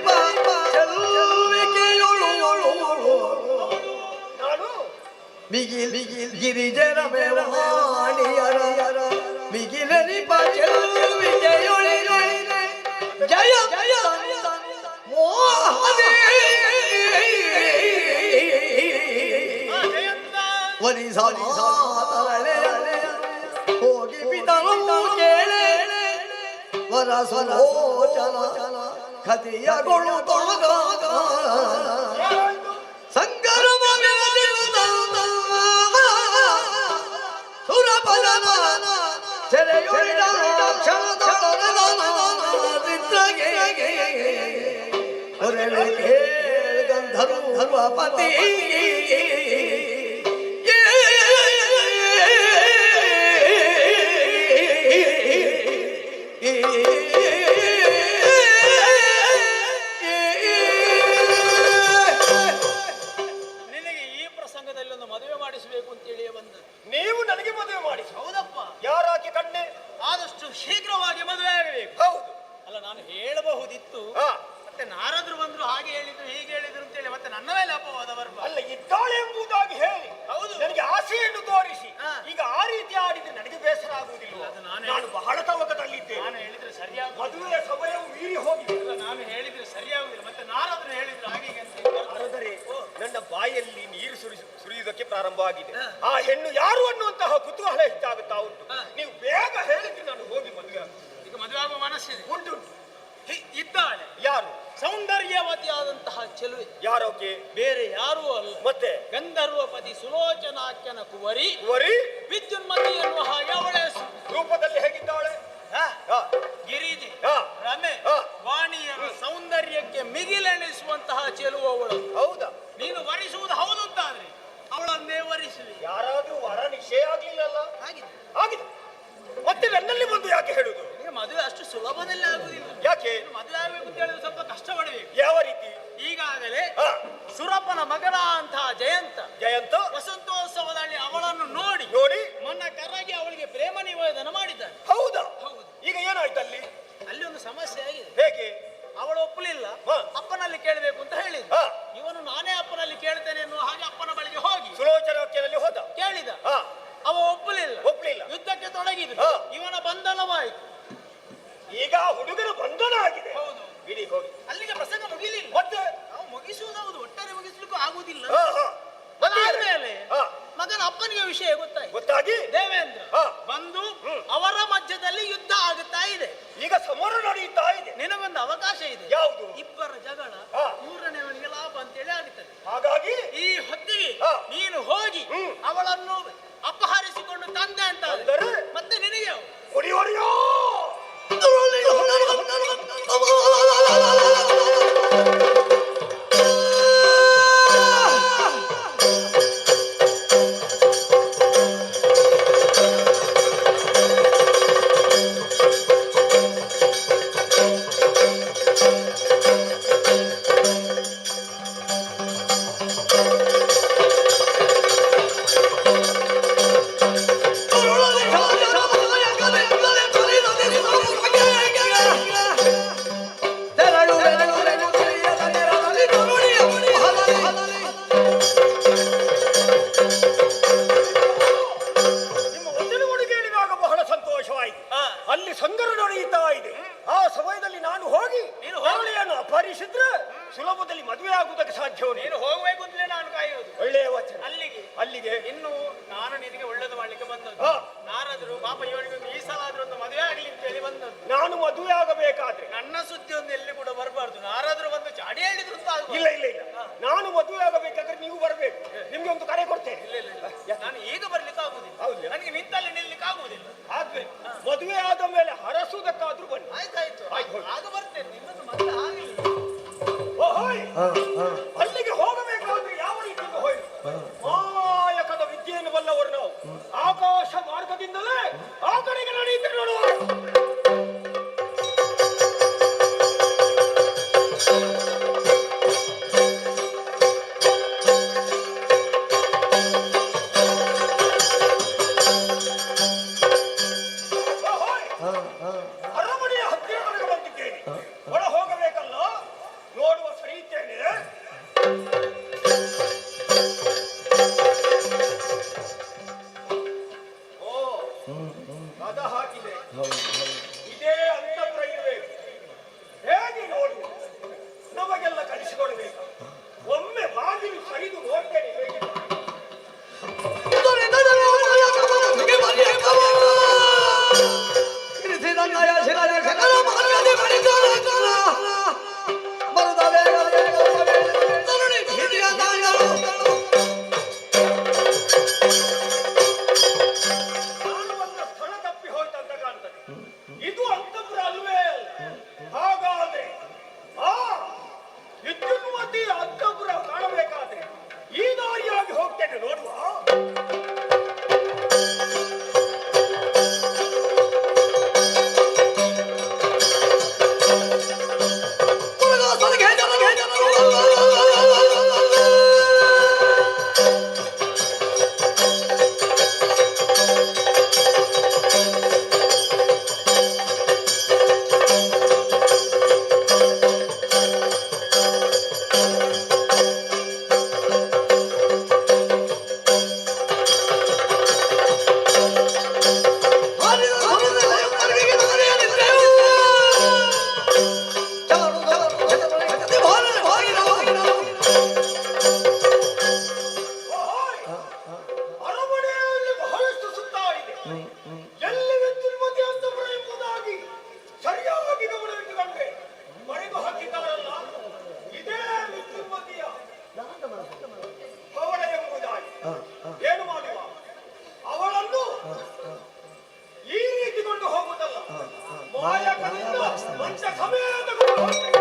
ಮಿಗಿಲ್ ಗಿರಿಜೆ ರಮೆವಾಣಿಯರ ಮಿಗಿಲೆನಿ ಜಯ ಜಯ ಮೋಹನೇ ವರಿಸಾತರಳೆ ಹೋಗಿ ಪಿತನು ಕೇಳೆ ವರಸಲೋಚನ ಕಥೆಯಗೊಳ್ಳುತ್ತಾಗ ಸಂಗಮ ಸುರಪದನ ಸೆರೆಯೊಳಿದ ಗಂಧರ್ವಪತಿ ನಿನಗೆ ಈ ಪ್ರಸಂಗದಲ್ಲಿ ಒಂದು ಮದುವೆ ಮಾಡಿಸಬೇಕು ಅಂತೇಳಿ ಬಂದದ್ದು. ನೀವು ನನಗೆ ಮದುವೆ ಮಾಡಿ. ಹೌದಪ್ಪ, ಯಾರಾಕೆ ಕಣ್ಣೆ? ಆದಷ್ಟು ಶೀಘ್ರವಾಗಿ ಮದುವೆ ಆಗಬೇಕು. ಹೌದು. ಅಲ್ಲ, ನಾನು ಹೇಳಬಹುದಿತ್ತು, ಮತ್ತೆ ನಾರದ್ರು ಬಂದ್ರು, ಹಾಗೆ ಹೇಳಿದ್ರು ಹೀಗೆ ಹೇಳಿದ್ರು ಅಂತೇಳಿ ಮತ್ತೆ ನನ್ನ ಮೇಲೆ ಅಪವಾದ ಬರಬಾರದು. ಅಲ್ಲ, ಇದ್ದಾಳೆ ಎಂಬುದಾಗಿ ಹೇಳಿ ಹೌದು, ನನಗೆ ಆಸೆಯನ್ನು ತೋರಿಸಿ ಈಗ ಆ ರೀತಿ ಆಡಿದ್ರೆ ನನಗೆ ಬೇಸರ ಆಗುವುದಿಲ್ಲ. ನಾನು ಬಹಳ ತವಕದಲ್ಲಿದ್ದೇನೆ. ನಾನು ಹೇಳಿದ್ರೆ ಸರಿಯಾಗ ಮದುವೆಯ ಸಮಯವು ಮೀರಿ ಹೋಗಿದೆ. ನಾನು ಹೇಳಿದ್ರೆ ಸರಿಯಾಗುದಿಲ್ಲ, ಮತ್ತೆ ನಾರದ್ರು ಹೇಳಿದ್ರು ಹಾಗೆ ಅಂತ. ಆದರೆ ನನ್ನ ಬಾಯಲ್ಲಿ ನೀರು ಸುರಿಯುವುದಕ್ಕೆ ಪ್ರಾರಂಭ ಆಗಿದೆ. ಆ ಹೆಣ್ಣು ಯಾರು ಅನ್ನುವಂತಹ ಕುತೂಹಲ ಹೆಚ್ಚಾಗುತ್ತಾ ಉಂಟು. ನೀವು ಬೇಗ ಹೇಳಿದ್ರೆ ನಾನು ಹೋಗಿ ಮದುವೆ ಆಗುತ್ತೇನೆ. ಈಗ ಮದುವೆ ಆಗುವ ಮನಸ್ಸಿದೆ. ಉಂಟು. ಇದ್ದಾಳೆ ಯಾರು? ಸೌಂದರ್ಯವತಿಯಾದಂತಹ ಚೆಲುವೆ. ಯಾರೋಕೆ? ಬೇರೆ ಯಾರೂ ಅಲ್ಲ, ಮತ್ತೆ ಗಂಧರ್ವಪತಿ ಸುಲೋಚನಾಖ್ಯನ ಕುವರಿ ವರಿ ವಿದ್ಯುನ್ಮತಿ ಎನ್ನುವ ಹಾಗೆ ಅವಳ ಹೆಸರು. ರೂಪದಲ್ಲಿ ಹೇಗಿದ್ದಾಳೆ? ಗಿರಿಜಿ, ಹಾ. ರಮೆ, ವಾಣಿಯರ ಸೌಂದರ್ಯಕ್ಕೆ ಮಿಗಿಲೆಣಿಸುವಂತಹ ಚೆಲುವು ಅವಳು. ಹೌದಾ? ನೀನು ವರಿಸುವುದು ಹೌದು ಅಂತಾದ್ರೆ ಅವಳನ್ನೇ ವರಿಸುವೆ. ಯಾರಾದ್ರೂ ವರ ನಿಶ್ಚಯ ಆಗ್ಲಿಲ್ಲಲ್ಲ? ಆಗಿದೆ. ಆಗಿದೆ. ಮತ್ತೆ ನನ್ನಲ್ಲಿ ಬಂದು ಯಾಕೆ ಹೇಳುದು? ಈಗ ಮದುವೆ ಅಷ್ಟು ಸುಲಭದಲ್ಲಿ ಆಗುದಿಲ್ಲ. ಯಾಕೆ? ಮದುವೆ ಆಗಬೇಕು ಅಂತ ಹೇಳಿದ್ರೆ ಸ್ವಲ್ಪ ಕಷ್ಟ ಪಡಬೇಕು. ಯಾವ ರೀತಿ? ಈಗಾಗಲೇ ಸುರಪ್ಪನ ಮಗನ ಅಂತಹ ಜಯಂತ ವಸಂತೋತ್ಸವದಲ್ಲಿ ಅವಳನ್ನು ನೋಡಿ ಮೊನ್ನ ಕರಗಿ ಅವಳಿಗೆ ಪ್ರೇಮ ನಿವೇದನ ಮಾಡಿದ್ದಾನೆ. ಹೌದಾ? ಹೌದು. ಈಗ ಏನಾಯ್ತು ಅಲ್ಲಿ? ಅಲ್ಲಿ ಒಂದು ಸಮಸ್ಯೆ ಆಗಿದೆ. ಹೇಗೆ? ಅವಳು ಒಪ್ಪಲಿಲ್ಲ, ಅಪ್ಪನಲ್ಲಿ ಕೇಳಬೇಕು ಅಂತ ಹೇಳಿದ. ಇವನು ನಾನೇ ಅಪ್ಪನಲ್ಲಿ ಕೇಳ್ತೇನೆ ಎನ್ನುವ ಹಾಗೆ ಅಪ್ಪನ ಬಳಿಗೆ ಹೋಗಿ ಸುಲೋಚನಾಖ್ಯನಲ್ಲಿ ಹೋದ, ಕೇಳಿದ. ಅವ ಒಪ್ಪಲಿಲ್ಲ. ಯುದ್ಧಕ್ಕೆ ತೊಡಗಿದ್ರು. ಇವನ ಬಂಧನವಾಯಿತು. ಈಗ ಹುಡುಗನ ಬಂಧನ ಆಗಿದೆ. ಹೌದು. ಬಿಡಿ ಹೋಗಿ. ಅಲ್ಲಿಗೆ ಪ್ರಸಂಗ ಮುಗಿಲಿಲ್ಲ. ಮತ್ತೆ ನಾವು ಮುಗಿಸುವುದಾವುದು, ಒಟ್ಟಾರೆ ಮುಗಿಸ್ಲಿಕ್ಕೂ ಆಗುದಿಲ್ಲ. ಮತ್ತೆ ಆದ್ಮೇಲೆ ಮಗನ ಅಪ್ಪನಿಗೆ ವಿಷಯ ಗೊತ್ತಾಗಿ ದೇವೇಂದ್ರ ಬಂದು ಅವರ ಮಧ್ಯದಲ್ಲಿ ಯುದ್ಧ ಆಗುತ್ತಾ ಇದೆ. ಈಗ ಸಮರ ನಡೆಯುತ್ತಾ ಇದೆ. ನಿನಗೊಂದು ಅವಕಾಶ ಇದೆ. ಯಾವುದು? ಇಬ್ಬರ ಜಗಳ ಮೂರನೇವನಿಗೆ ಲಾಭ ಅಂತೇಳಿ ಆಗುತ್ತದೆ. ಹಾಗಾಗಿ ಈ ಹೊತ್ತಿಗೆ ನೀನು ಹೋಗಿ ಅವಳನ್ನು ಅಪಹರಿಸಿಕೊಂಡು ತಂದೆ ಅಂತ ಮತ್ತೆ ನಿನಗೆ ಹೊಡಿಯೋ ಅಲ್ಲಿ ಸಂಗರ ನಡೆಯುತ್ತಾ ಇದೆ. ಆ ಸಮಯದಲ್ಲಿ ನಾನು ಹೋಗಿ ಅವಳೆಯನ್ನು ಅಪಹರಿಸಿದ್ರೆ ಸುಲಭದಲ್ಲಿ ಮದುವೆ ಆಗುವುದಕ್ಕೆ ಸಾಧ್ಯವೇ? ನೀನು ಹೋಗಬೇಕು ಅಂತಲೇ ನಾನು ಕಾಯುವುದು. ಒಳ್ಳೆಯ ವಚನ. ಅಲ್ಲಿಗೆ ಇನ್ನು ನಾನು ನಿನಗೆ ಒಳ್ಳೇದು ಮಾಡ್ಲಿಕ್ಕೆ ಬಂದದ್ದು. ನಾರಾದ್ರು ಪಾಪ ಇವನಿಗೆ ಈ ಸಲ ಆದ್ರೂ ಒಂದು ಮದುವೆ ಆಗ್ಲಿ ಅಂತ ಹೇಳಿ ಬಂದದ್ದು. ನಾನು ಮದುವೆ ಆಗಬೇಕಾದ್ರೆ ನನ್ನ ಸುದ್ದಿ ಒಂದು ಎಲ್ಲಿ ಕೂಡ ಬರಬಾರ್ದು. ನಾರಾದ್ರು ಬಂದು ಚಾಡಿ ಹೇಳಿದ್ರು ಅಂತ ಇಲ್ಲ ಇಲ್ಲ ಇಲ್ಲ, ನಾನು ಮದುವೆ ಆಗಬೇಕಾದ್ರೆ ನೀವು ಬರಬೇಕು. ನಿಮ್ಗೆ ಒಂದು ಕರೆ ಕೊಡ್ತೇನೆ. ನಾನು ಈಗ ಬರ್ಲಿಕ್ಕೆ ಆಗುದಿಲ್ಲ. ನನಗೆ ನಿಂತಲ್ಲಿ ನಿಲ್ಲಿಕ್ಕೆ ಆಗುವುದಿಲ್ಲ. ಆದ್ರೆ ಮದುವೆ ಆದ ಮೇಲೆ ಹರಸುವುದಕ್ಕಾದ್ರೂ ಬನ್ನಿ. ಆಯ್ತಾಯ್ತು, ಆಗ ಬರ್ತೇನೆ. ನಿಮ್ಮದು ಮತ್ತೆ ಆಗಲಿಲ್ಲ. ಅಲ್ಲಿಗೆ ಹೋಗಬೇಕಾದ್ರೆ ಯಾವ ರೀತಿಯಿಂದ ಹೋಗಿ ಮಾಯಕದ ವಿದ್ಯೆಯನ್ನು ಬಲ್ಲವರು ನಾವು. ಆಕಾಶ ಮಾರ್ಗದಿಂದಲೇ ಆ ಕಡೆಗೆ ನಡೆಯುತ್ತೆ ನೋಡುವ. ಅರಮನೆಯ ಹತ್ತಿರ ಬಂದಿದ್ದೇನೆ. ಒಳ ಹೋಗಬೇಕಲ್ಲ, ನೋಡುವ ಸರಿ ಇದ್ದೇನೆ. ಓ, ಕದ ಹಾಕಿದೆ. ಇದೇ ಅಂತಃಪುರ ಇರಬೇಕು. ಹೇಗೆ ನೋಡಿ ನಮಗೆಲ್ಲ ಕಲಿಸಿಕೊಡ್ಬೇಕು. ಒಮ್ಮೆ ಬಾಗಿಲು ಸರಿದು ನೋಡ್ತೇನೆ ಹೇಗೆ. ಇದು ಅಂತಪುರ ಅಲ್ವೇ? ಹಾಗಾದ್ರೆ ಆ ವಿದ್ಯುನ್ಮತಿ ಅಂತಪುರ ಕಾಣಬೇಕಾದ್ರೆ ಈ ದಾರಿಯಾಗಿ ಹೋಗ್ತೇನೆ ನೋಡುವ. ಅರಮನೆಯಲ್ಲಿ ಬಹಳಷ್ಟು ಸುತ್ತ ಇದೆ. ಎಲ್ಲಿ ವಿದ್ಯುನ್ಮತಿ ಅಂತಪುರ ಎಂಬುದಾಗಿ ಸರಿಯಾಗಿ ಗಮನವಿಟ್ಟುಕೊಂಡ್ರೆ ಬರೆದು ಹಾಕಿದ್ದಾರಲ್ಲ, ಇದೇ ವಿದ್ಯುನ್ಮತಿಯ ಭವನ ಎಂಬುದಾಗಿ. ಏನು ಮಾಡುವ, ಅವಳನ್ನು ಈ ರೀತಿ ಕೊಂಡು ಹೋಗುವುದಲ್ಲ, ಮಾಯಕದಿಂದ ಮಂಚ ಸಮೇತ ಕೊಂಡು ಹೋಗ್ತೇನೆ.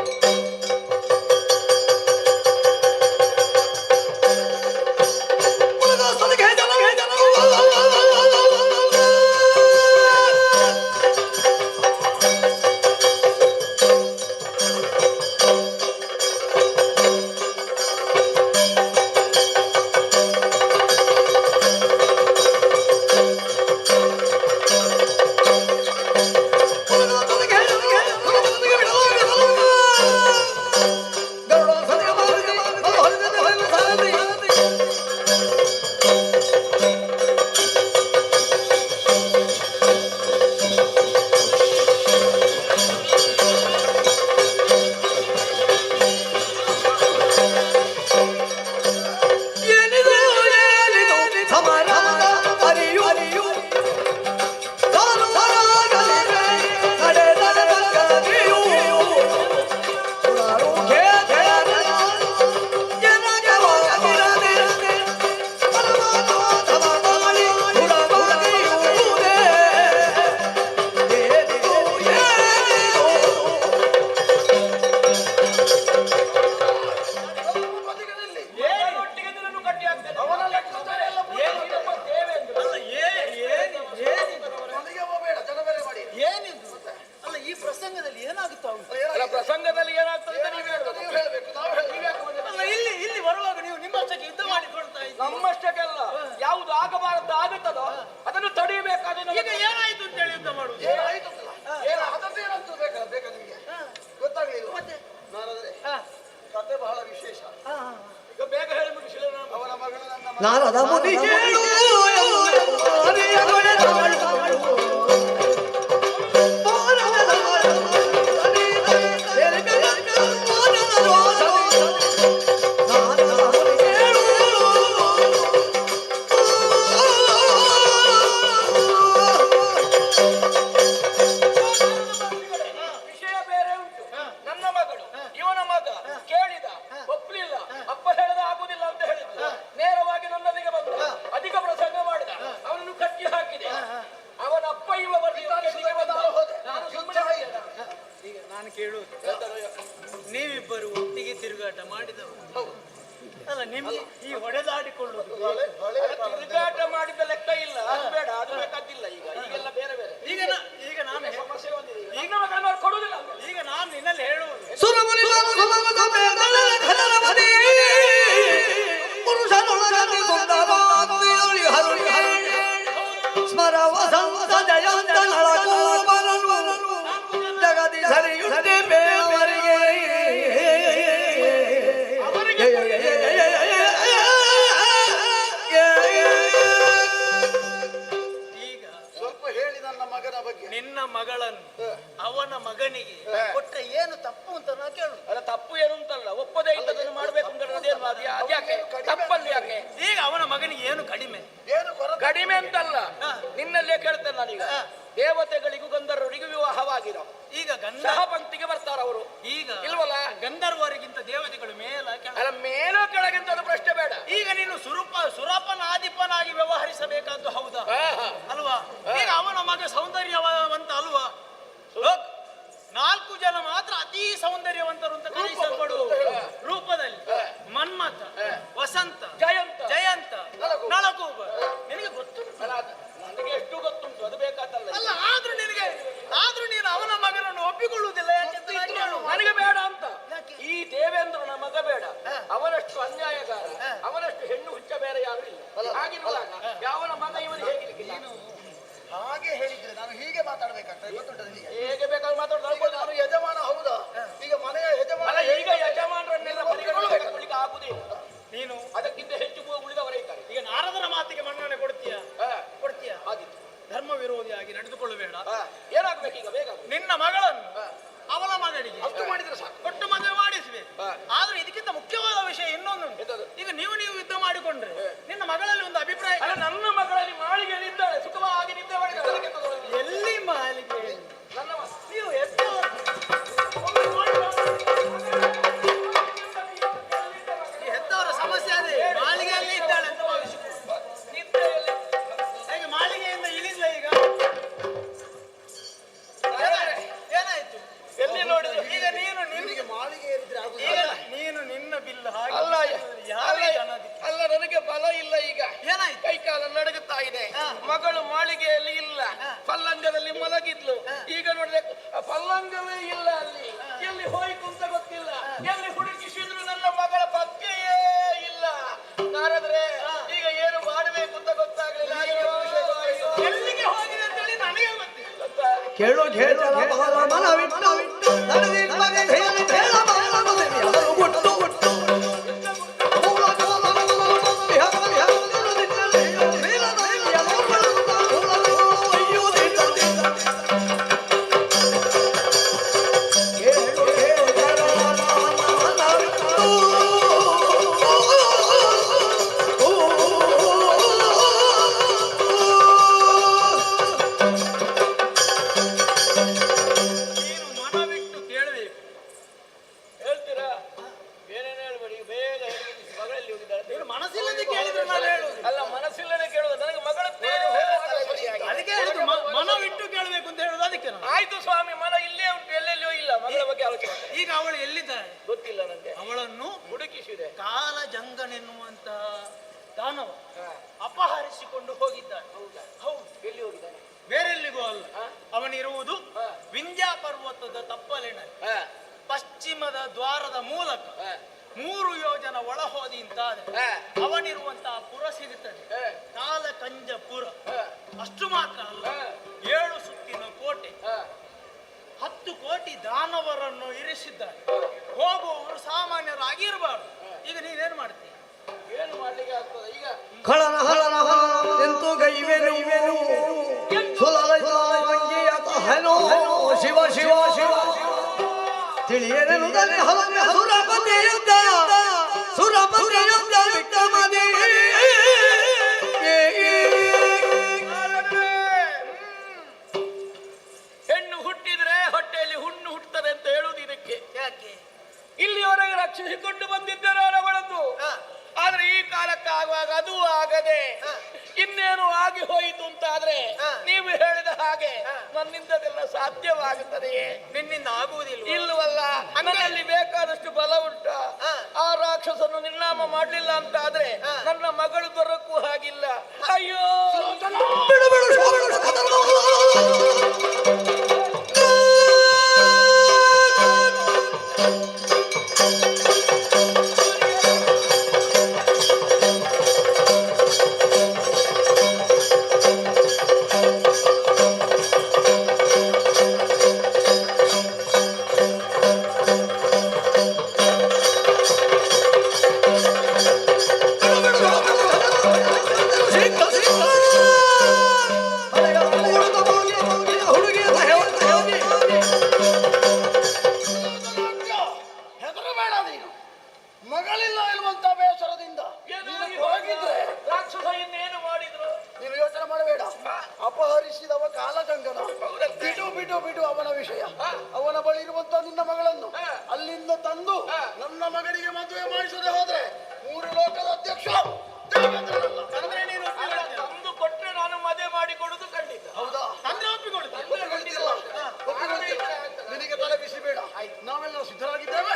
ಪ್ರಸಂಗದಲ್ಲಿ ಏನಾಗ್ತದೆ ಅಂತ ನೀವು ಹೇಳ್ಬೇಕು. ಇಲ್ಲಿ ಇಲ್ಲಿ ಬರುವಾಗ ನೀವು ನಿಮ್ಮಷ್ಟಕ್ಕೆ ಯುದ್ಧ ಮಾಡಿಕೊಳ್ತಾ ಇದ್ದೀರಿ. ನಮ್ಮಷ್ಟಕ್ಕೆಲ್ಲ ಯಾವುದು ಆಗಬಾರದು ಆಗುತ್ತದೋ ಅದನ್ನು ತಡೆಯಬೇಕಾದ. ಈಗ ಏನಾಯ್ತು ಅಂತ ಹೇಳಿ ಯುದ್ಧ ಮಾಡುವುದು? ಗೊತ್ತಾಗ್ಲಿಲ್ಲ ನಾರದ್ರೆ, ಕತೆ ಬಹಳ ವಿಶೇಷ. ಈಗ ಬೇಗ ಹೇಳಿ ಮುಗಿಸಿಲ್ಲ. ಅವನ ಮಗಳು ನನ್ನ ನಾರದ ಮುನಿ ಕೇಳು ವಿಷಯ ಬೇರೆ ಉಂಟು. ನನ್ನ ಮಗಳು ಇವನ ಮಗ ಕೇಳಿದ, ಒಪ್ಪಲಿಲ್ಲ. ಅಪ್ಪ ಹೇಳದ ಆಗುದಿಲ್ಲ ಅಂತ ಹೇಳಿದ್ರು. ನೇರವಾಗಿ ನನ್ನಲ್ಲಿಗೆ ಬಂದ, ಅಧಿಕ ಪ್ರಸಂಗ ಮಾಡಿದ, ಅವನನ್ನು ಕಟ್ಟಿ ಹಾಕಿದೆ. ಅವನ ಅಪ್ಪ ಇವ ಈಗ ನಾನು ಕೇಳುವುದು, ನೀವಿಬ್ಬರು ಒಟ್ಟಿಗೆ ತಿರುಗಾಟ ಮಾಡಿದವರು ಅಲ್ಲ, ನಿಮ್ಗೆ ಈ ಹೊಡೆದಾಡಿಕೊಳ್ಳುವುದು ತಿರುಗಾಟ ಮಾಡಿದ ಲೆಕ್ಕ ಇಲ್ಲ. ಅದು ಬೇಡ, ಅದು ಬೇಕಾಗಿಲ್ಲ. ಈಗೆಲ್ಲ ಬೇರೆ ಬೇರೆ. ಈಗ ನಾನು ಸಮಸ್ಯೆ ಬಂದಿದೆ. ಈಗ ನಮಗೆ ಕೊಡುವುದಿಲ್ಲ. ಈಗ ನಾನು ನಿನ್ನಲ್ಲಿ ಹೇಳುವುದು ಸ್ಮರ ವಸಂತ ಜಯಂತ ಜಗದಿ ಸರಿಯುತ್ತೆ ಬೇವರಿಗೆ ಈಗ ಸ್ವಲ್ಪ ಹೇಳಿ ನನ್ನ ಮಗನ ಬಗ್ಗೆ. ನಿನ್ನ ಮಗಳನ್ನು ಅವನ ಮಗನಿಗೆ ಕೊಟ್ಟ ಏನು ತಪ್ಪು ಅಂತ ನಾ ಕೇಳುದು. ಅಲ್ಲ, ತಪ್ಪು ಏನು ಅಂತಲ್ಲ, ಒಪ್ಪದೇ ಇದ್ದದನ್ನು ಮಾಡ್ಬೇಕು ಅಂತ ಅದೇನು ಅದ್ಯಾಕೆ ತಪ್ಪಲ್ಲಿ ಯಾಕೆ? ಈಗ ಅವನ ಮಗನಿಗೆ ಏನು ಕಡಿಮೆ? ಏನು ಕೊರತೆ? ಕಡಿಮೆ ಅಂತಲ್ಲ, ನಿನ್ನಲ್ಲೇ ಕೇಳ್ತೇನೆ ನಾನೀಗ. ದೇವತೆಗಳಿಗೂ ಗಂಧರ್ವರಿಗೂ ವಿವಾಹವಾಗಿರೋ ಈಗ ಸಹಪಂಕ್ತಿಗೆ ಬರ್ತಾರ ಅವರು. ಈಗ ಇಲ್ವಲ್ಲ, ಗಂಧರ್ವರಿಗಿಂತ ದೇವತೆಗಳು ಮೇಲ ಅಲ್ಲ, ಮೇಲೋ ಕೆಳಗಿಂತ ಅದು ಪ್ರಶ್ನೆ ಬೇಡ. ಈಗ ನೀನು ಸುರಪನಾದಿಪನಾಗಿ ವ್ಯವಹರಿಸಬೇಕಾದ್ದು ಹೌದಾ? ಅಲ್ವಾ? ಈಗ ಅವನ ಮಗ ಸೌಂದರ್ಯವಂತ ಅಲ್ವಾ? ಹಾಗೆ ಹೇಳಿದ್ರೆ ನಾನು ಹೀಗೆ ಮಾತಾಡ್ಬೇಕಾಗ್ತದೆ, ಗೊತ್ತುಂಟ ನಿನಗೆ? ಹೇಗೆ ಬೇಕಾದ್ರೂ ಮಾತಾಡೋದು ಈಗ ನಾನು ಯಜಮಾನ ಹೌದಾ? ಈಗ ಮನೆಯ ಯಜಮಾನ ಅಲ್ಲ, ಈಗ ಯಜಮಾನರನ್ನೆಲ್ಲ ಪರಿಗಣಿಸಲಿಕ್ಕೆ ಆಗುದಿಲ್ಲ. ನೀನು ಅದಕ್ಕಿಂತ ಹೆಚ್ಚು ಉಳಿದವರೇ ಇದ್ದಾರೆ. ಈಗ ನಾರದನ ಮಾತಿಗೆ ಮನ್ನಣೆ ಕೊಡ್ತೀಯಾ? ಆದಿತ್ತು. ಧರ್ಮ ವಿರೋಧಿಯಾಗಿ ನಡೆದುಕೊಳ್ಳಬೇಡ. ಏನಾಗ್ಬೇಕೀಗ? ಬೇಗ ನಿನ್ನ ಮಗಳನ್ನು ಅವನ ಮಗನಿಗೆ ಅಷ್ಟು ಮಾಡಿದ್ರೆ ಸಾಕು, ಕೊಟ್ಟು ಮದುವೆ ಮಾಡಿಸ್ಬೇಕು. ಆದ್ರೆ ಇದಕ್ಕಿಂತ ಮುಖ್ಯವಾದ ವಿಷಯ ಇನ್ನೊಂದು. ಈಗ ನೀವು ಯುದ್ಧ ಮಾಡಿಕೊಂಡ್ರೆ ನಿನ್ನ ಮಗಳಲ್ಲಿ ಒಂದು ಅಭಿಪ್ರಾಯ. ಅಲ್ಲ, ನನ್ನ ಮಗಳಲ್ಲಿ ಮಾಳಿಗೆಯಲ್ಲಿ ಇದ್ದಾಳೆ, ಸುಖವಾಗಿ ನಿದ್ದೆ ಮಾಡಿದ್ದಾಳೆ. ಎಲ್ಲಿ ಮಾಲಿಗೆ? ನನ್ನ ನೀವು ಎಷ್ಟು ಹೆತ್ತವರ ಸಮಸ್ಯೆ ಅದೇ, ಮಾಳಿಗೆಯಲ್ಲಿ ಇದ್ದಾಳೆ ಅಂತ ಭಾವಿಸಿಕೊಂಡು ನಿದ್ದೆಯಲ್ಲಿ ಹೇಗೆ ಮಾಳಿಗೆಯಿಂದ ಇಳಿದ್ಲ ಈಗ? ಏನಾಯ್ತು? ಎಲ್ಲಿ ನೋಡಿದ್ರು ಈಗ ನೀನು ನಿನಗೆ ಮಾಳಿಗೆ ಏರಿದ್ರೆ ಈಗ ನೀನು ನಿನ್ನ ಬಿಲ್ ಹಾಗೆ ಅಲ್ಲ, ಯಾರೇ ಅಲ್ಲ, ನನಗೆ ಬಲ ಇಲ್ಲ. ಈಗ ಏನಾಯ್ತು? ಕೈ ಕಾಲ ನಡುಗುತ್ತಾ ಇದೆ. ಮಗಳು ಮಾಳಿಗೆಯಲ್ಲಿ ಇಲ್ಲ, ಪಲ್ಲಂಗದಲ್ಲಿ ಮಲಗಿದ್ಲು. ಈಗ ನೋಡಿದ್ರೆ ಪಲ್ಲಂಗವೇ ಇಲ್ಲ ಅಲ್ಲಿ. ಎಲ್ಲಿ ಹೋಯ್ತು ಅಂತ ಗೊತ್ತಿಲ್ಲ. ಎಲ್ಲಿ ಹುಡುಕಿಸಿದ್ರು ನನ್ನ ಮಗಳ ಪತ್ತೆಯೇ ಇಲ್ಲ. ನಾರದ್ರೆ ಈಗ ಏನು ಮಾಡಬೇಕು ಅಂತ ಗೊತ್ತಾಗ್ಲಿಲ್ಲ. ಎಲ್ಲಿಗೆ ಹೋಗಿದೆ ಅಂತ ಹೇಳಿ ನನಗೆ ಗೊತ್ತಿಲ್ಲ. ಕೇಳು ಕೇಳಲ ಬಾಲ ಮನವಿಟ್ಟು ನಡೆದಿರುವಾಗ ಹೇಳಿ ಹೇಳ ಬಾಲ ಮನವಿ ಅವರು ಗುಟ್ಟು ಗುಟ್ಟು ಮೂಲ ಕೋಲ ಬಿಹಬಲಿ ಹಬಲಿ ನೀಲ ನೀಲ ಮೂಲ ಮೂಲ ಅಯ್ಯೋ ದಿಟ ದಿಟ ಕೇಳು ಕೇಳಲ ಮನವಿಟ್ಟು ಮನವಿಟ್ಟು ಕೇಳಬೇಕು. ಹೇಳ್ತೀರಾ? ಏನೇನು ಹೇಳ್ಬೇಡಿ, ಬೇಗ ಹೇಳ್ಬಿಡಿ. ಮಗಳಲ್ಲಿ ಹೋಗಿದ್ದಾರೆ. ನೀನು ಮನಸ್ಸಿಲ್ಲದೆ ಕೇಳಿದ್ರೆ ನಾನು ಹೇಳುದು. ಅಲ್ಲ, ಮನಸ್ಸಿಲ್ಲದೆ ಕೇಳುದು. ನನಗೆ ಮಗಳ ಅದಕ್ಕೆ ಹೇಳುದು ಮನವಿಟ್ಟು ಕೇಳಬೇಕು ಅಂತ ಹೇಳುದು. ಅದಕ್ಕೆ ನಾನು ಆಯ್ತು ಸ್ವಾಮಿ, ಮನ ಇಲ್ಲೇ ಉಂಟು, ಎಲ್ಲೆಲ್ಲಿಯೋ ಇಲ್ಲ. ಮಗಳ ಬಗ್ಗೆ ಆಲೋಚನೆ ಈಗ ಅವಳು ಎಲ್ಲಿದ್ದಾಳೆ ಗೊತ್ತಿಲ್ಲ ನನಗೆ. ಅವಳನ್ನು ಹುಡುಕಿಸಿದೆ. ಕಾಲಜಂಗನೆನ್ನುವಂತ ದಾನವ ಅಪಹರಿಸಿಕೊಂಡು ಹೋಗಿದ್ದಾನೆ. ಹೌದು. ಎಲ್ಲಿ ಹೋಗಿದ್ದಾನೆ? ಬೇರೆಲ್ಲಿಗೂ ಅಲ್ಲ, ಅವನಿರುವುದು ವಿಂಧ್ಯ ಪರ್ವತದ ತಪ್ಪಲಿನಲ್ಲಿ ಪಶ್ಚಿಮದ ದ್ವಾರದ ಮೂಲಕ 3 ಯೋಜನ ಒಳ ಹೋದಿ ಅಂತಾದ್ರೆ ಅವನಿರುವಂತಹ ಪುರ ಸಿಗುತ್ತದೆ, ಕಾಲಕಂಜಪುರ. ಅಷ್ಟು ಮಾತ್ರ ಅಲ್ಲ, 7 ಸುತ್ತಿನ ಕೋಟೆ, 10 ಕೋಟಿ ದಾನವರನ್ನು ಇರಿಸಿದ್ದಾರೆ. ಹೋಗುವವರು ಸಾಮಾನ್ಯರಾಗಿ ಇರಬಾರ್ದು. ಈಗ ನೀನೇನು ಮಾಡ್ತೀಯ? ಏನು ಮಾಡ್ಲಿಕ್ಕೆ ಆಗ್ತದೆ ಈಗ? ಖಳನ ಹಲನ ಎಂತು ಗೈವೆನು ಸುಲಲೈತಾಂಗಿಯತ ಹೆನೋ ಶಿವ ಶಿವ ಶಿವ ತಿಳಿಯನೆನುದಲ್ಲಿ ಹಲನೆ ಸುರಪತಿ ಯುದ್ಧ ವಿಕ್ರಮದಿ ಹೆಣ್ಣು ಹುಟ್ಟಿದ್ರೆ ಹೊಟ್ಟೆಯಲ್ಲಿ ಹುಣ್ಣು ಹುಟ್ಟುತ್ತದೆ ಅಂತ ಹೇಳುವುದು ಇದಕ್ಕೆ. ಯಾಕೆ? ಇಲ್ಲಿಯವರೆಗೆ ರಕ್ಷಿಸಿಕೊಂಡು ಬಂದಿದ್ದಾರೆ ಅವಳದ್ದು. ಆದ್ರೆ ಈ ಕಾಲಕ್ಕಾಗುವಾಗ ಅದು ಆಗದೆ ಇನ್ನೇನು ಆಗಿ ಹೋಯಿತು ಅಂತಾದ್ರೆ ನೀವು ಹೇಳಿದ ಹಾಗೆ ನನ್ನಿಂದದೆಲ್ಲ ಸಾಧ್ಯವಾಗುತ್ತದೆಯೇ? ನಿನ್ನಿಂದ ಆಗುವುದಿಲ್ಲ. ಇಲ್ಲವಲ್ಲ, ನನ್ನಲ್ಲಿ ಬೇಕಾದಷ್ಟು ಬಲ ಉಂಟ. ಆ ರಾಕ್ಷಸನ್ನು ನಿರ್ನಾಮ ಮಾಡಲಿಲ್ಲ ಅಂತ ಆದ್ರೆ ನನ್ನ ಮಗಳು ದೊರಕುವ ಹಾಗಿಲ್ಲ. ಅಯ್ಯೋ ಬಿಡು ಬಿಡು ಹೆದರಬೇಡ ನೀನು. ಮಗಳಿಲ್ಲ ಇರುವಂತ ಬೇಸರದಿಂದ ಹೋಗಿದ್ರೆ ರಾಕ್ಷಸ ಇನ್ನೇನು ಮಾಡಿದ್ರು? ನೀನು ಯೋಚನೆ ಮಾಡಬೇಡ. ಅಪಹರಿಸಿದವ ಕಾಲಗಂಗನ. ಬಿಡು ಬಿಡು ಬಿಡು ಅವನ ವಿಷಯ. ಅವನ ಬಳಿ ಇರುವಂತ ನಿನ್ನ ಮಗಳನ್ನು ಅಲ್ಲಿಂದ ತಂದು ನನ್ನ ಮಗನಿಗೆ ಮದುವೆ ಮಾಡಿಸದೆ ಹೋದ್ರೆ 3 ಲೋಕದ ಅಧ್ಯಕ್ಷ ದೇವೇಂದ್ರನಲ್ಲ. ಅಂದ್ರೆ ನೀನು ತಂದು ಕೊಟ್ರೆ ನಾನು ಮದುವೆ ಮಾಡಿ ಕೊಡುದು ಖಂಡಿತ. ಹೌದಾ? ತಂದ್ರೆ ಒಪ್ಪಿಕೊಳ್ತಿಲ್ಲ. ನಿನಗೆ ತಲೆ ಬಿಸಿ ಬೇಡ. ನಾವೆಲ್ಲ ಸಿದ್ಧರಾಗಿದ್ದೇವೆ.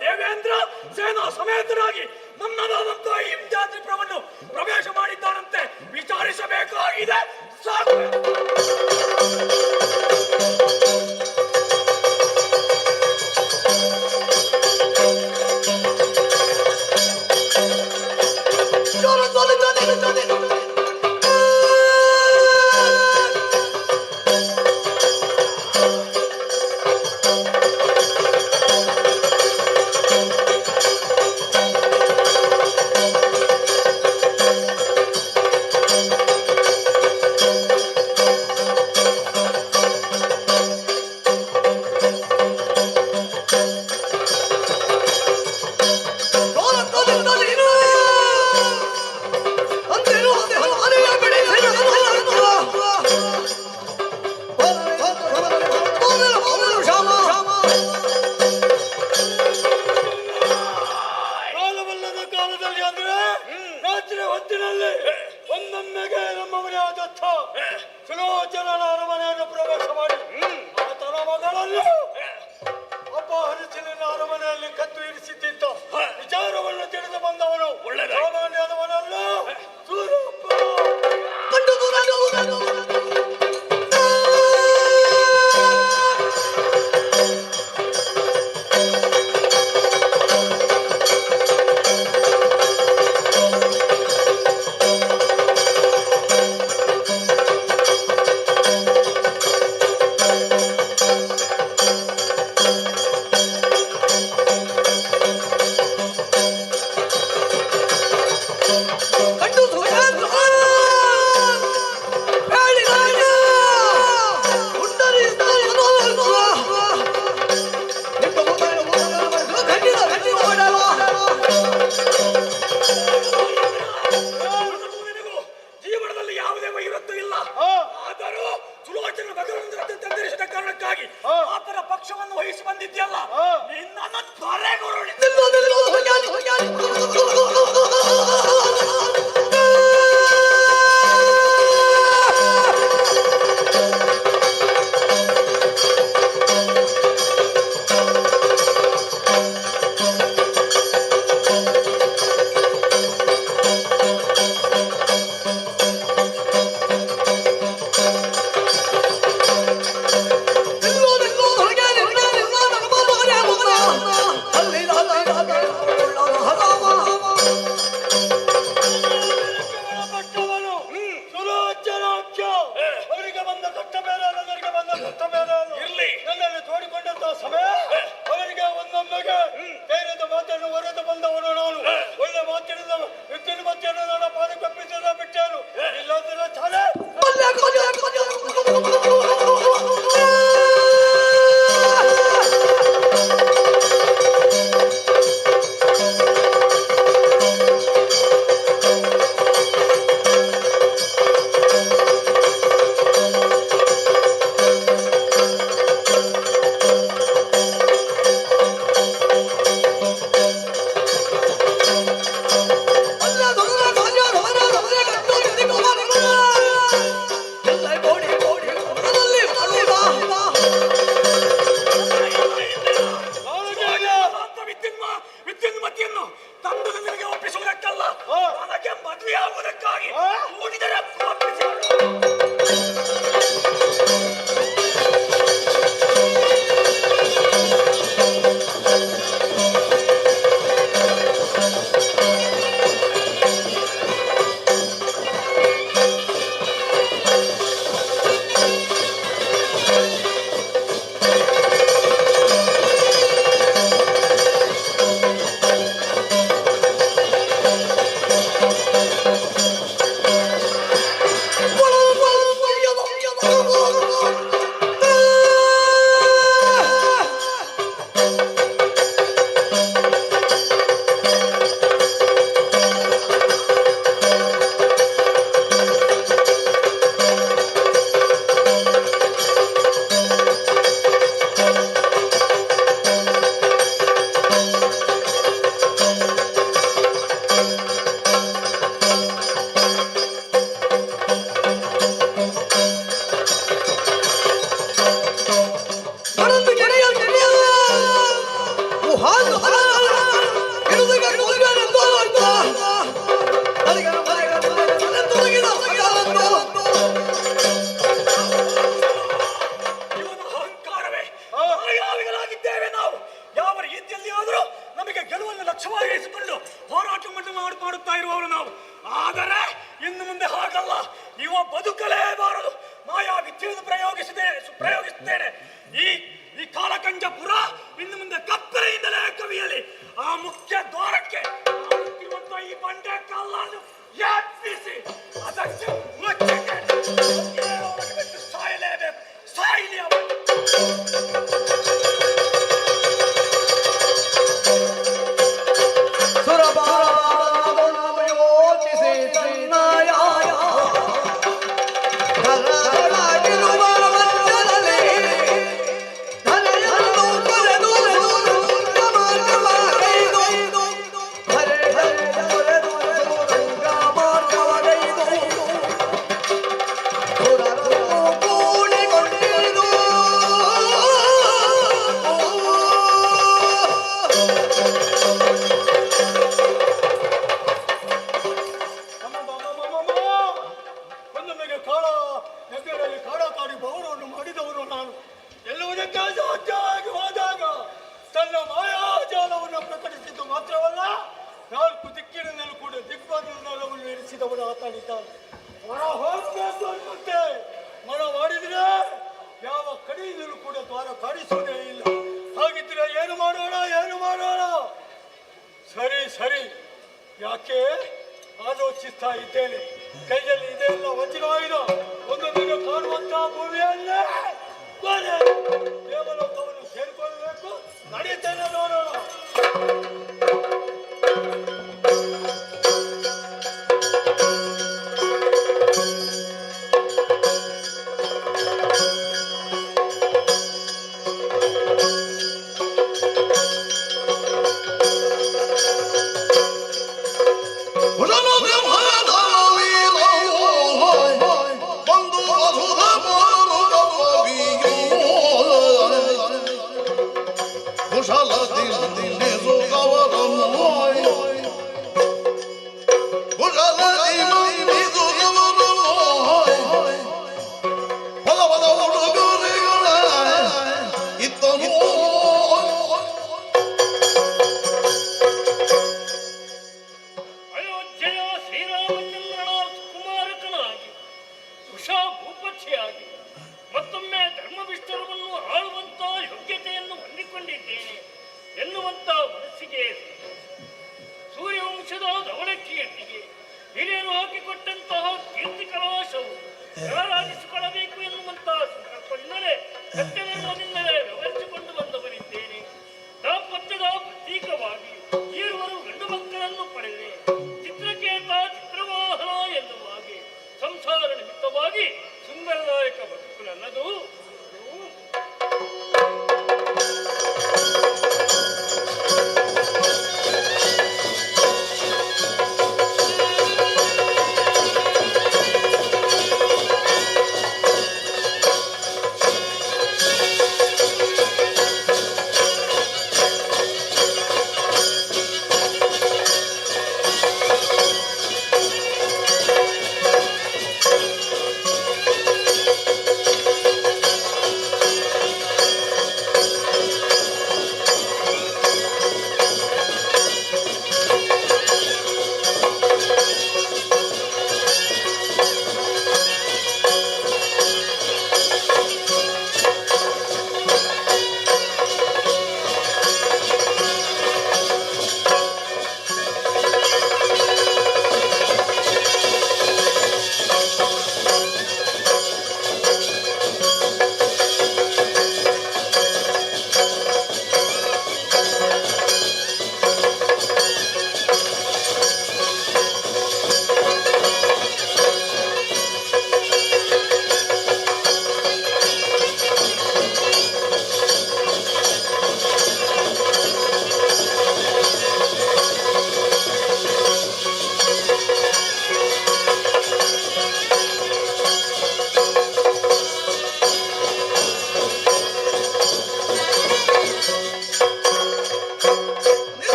ದೇವೇಂದ್ರ ಸೇನಾ ಸಮೇತನಾಗಿ ನನ್ನದಾದಂತಹ ಈ ವಿದ್ಯಾರ್ಥಿಪುರವನ್ನು ಪ್ರವೇಶ ಮಾಡಿದ್ದಾನಂತೆ. ವಿಚಾರಿಸಬೇಕಾಗಿದೆ. ಸಾಕು. ಧರ್ಮವನ್ನು ಲಕ್ಷ್ಯವಾಗಿರಿಸಿಕೊಂಡು ಹೋರಾಟ ಮಾಡುತ್ತಾ ಇರುವವರು ನಾವು. ಆದರೆ ಇನ್ನು ಮುಂದೆ ಹಾಗಲ್ಲ. ಇವ ಬದುಕಲೇಬಾರದು. ಮಾಯಾ ವಿದ್ಯೆಯನ್ನು ಪ್ರಯೋಗಿಸುತ್ತೇನೆ. ಈ ಕಾಲಕಂಜಪುರ ಇನ್ನು ಮುಂದೆ ಕತ್ತಲೆಯಿಂದಲೇ ಕವಿಯಲಿ. ಆ ಮುಖ್ಯ ದ್ವಾರಕ್ಕೆ ಈ ಬಂಡೆ ಕಲ್ಲನ್ನು ಎಬ್ಬಿಸಿ ಅದಕ್ಕೆ ಸಾಯಲೇಬೇಕು. ಸಾಯಲಿ ಅವರು. ಯಾವ ಕಡೆಯಿಂದಲೂ ಕೂಡ ದ್ವಾರ ಕಾಣಿಸುವುದೇ ಇಲ್ಲ. ಹಾಗಿದ್ರೆ ಏನು ಮಾಡೋಣ? ಸರಿ, ಯಾಕೆ ಆಲೋಚಿಸ್ತಾ ಇದ್ದೇನೆ. ಕೈಯಲ್ಲಿ ಇದೆಲ್ಲ ವಜ್ರಾಯುಧ ಒಂದೊಂದಿಗೆ ಕಾಣುವಂತಹ ಭೂಮಿಯಲ್ಲೇ ದೇವಲೋಕವನ್ನು ಸೇರಿಕೊಳ್ಳಬೇಕು. ನಡೀತೇನೆ, ನೋಡೋಣ. ಕುಶಲ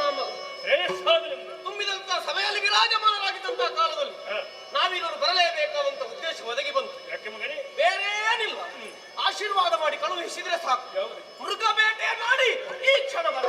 ನಮ್ಮ ತುಂಬಿದಂತ ಸಭೆಯಲ್ಲಿ ವಿರಾಜಮಾನರಾಗಿದ್ದಂತ ಕಾಲದಲ್ಲಿ ನಾವಿವರು ಬರಲೇಬೇಕಾದಂತ ಉದ್ದೇಶ ಒದಗಿ ಬಂತು. ಯಾಕೆ ಮಗನೇ? ಬೇರೇನಿಲ್ಲ, ಆಶೀರ್ವಾದ ಮಾಡಿ ಕಳುಹಿಸಿದ್ರೆ ಸಾಕು. ಮೃಗ ಬೇಟೆ ಮಾಡಿ ಈ ಕ್ಷಣ ಬರ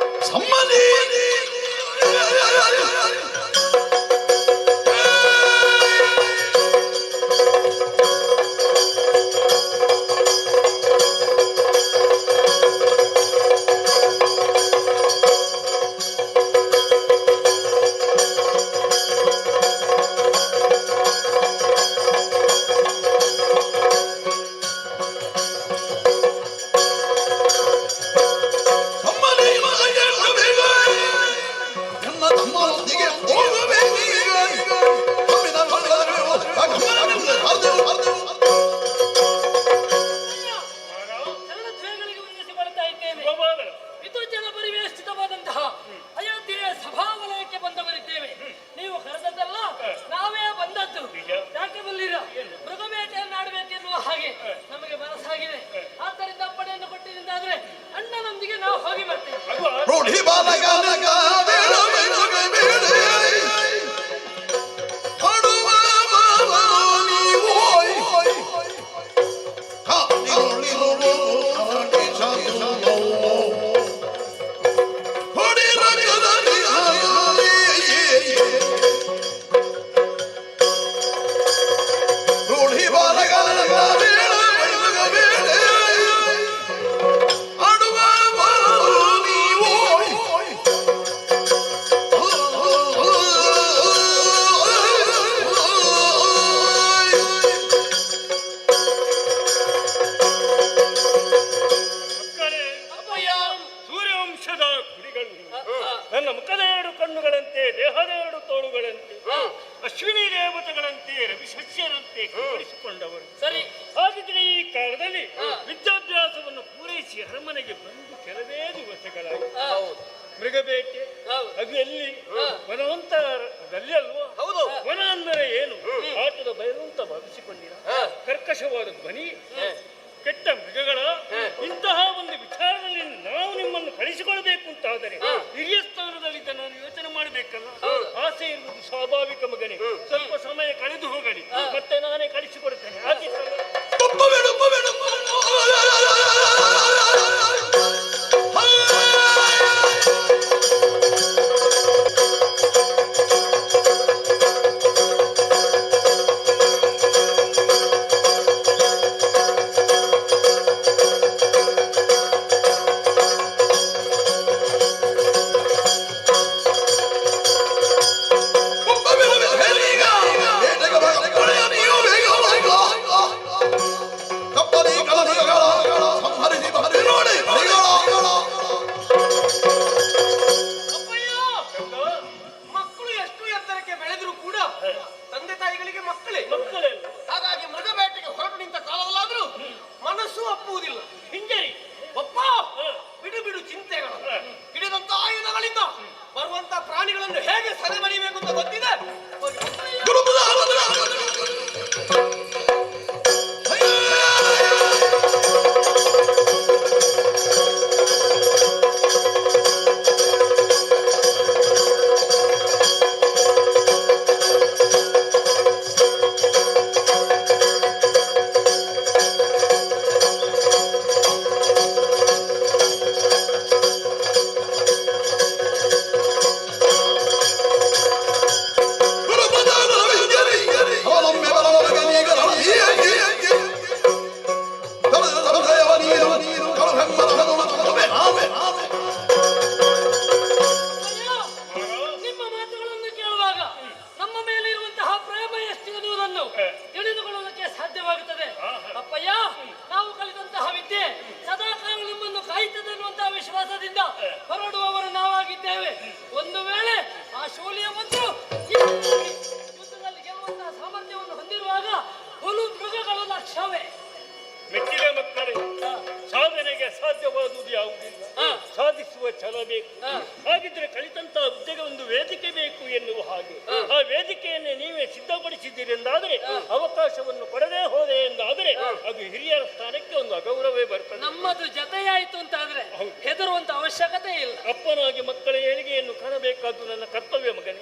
ಅಪ್ಪನಾಗಿ ಮಕ್ಕಳ ಏಳಿಗೆಯನ್ನು ಕಾಣಬೇಕು ಮಾಡಬೇಕಾದ್ದು ನನ್ನ ಕರ್ತವ್ಯ ಮಗನೇ.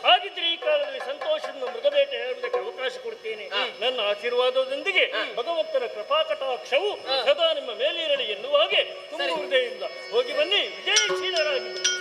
ಹಾಗಿದ್ರೆ ಈ ಕಾಲದಲ್ಲಿ ಸಂತೋಷದಿಂದ ಮೃಗಬೇಟೆ ಆಡುವುದಕ್ಕೆ ಅವಕಾಶ ಕೊಡ್ತೇನೆ. ನನ್ನ ಆಶೀರ್ವಾದದೊಂದಿಗೆ ಭಗವಂತನ ಕೃಪಾಕಟಾಕ್ಷವು ಸದಾ ನಿಮ್ಮ ಮೇಲಿರಲಿ ಎನ್ನುವ ಹಾಗೆ ತುಂಬ ಹೃದಯದಿಂದ ಹೋಗಿ ಬನ್ನಿ. ವಿಜಯಶೀಲರಾಗಿ ಬನ್ನಿ.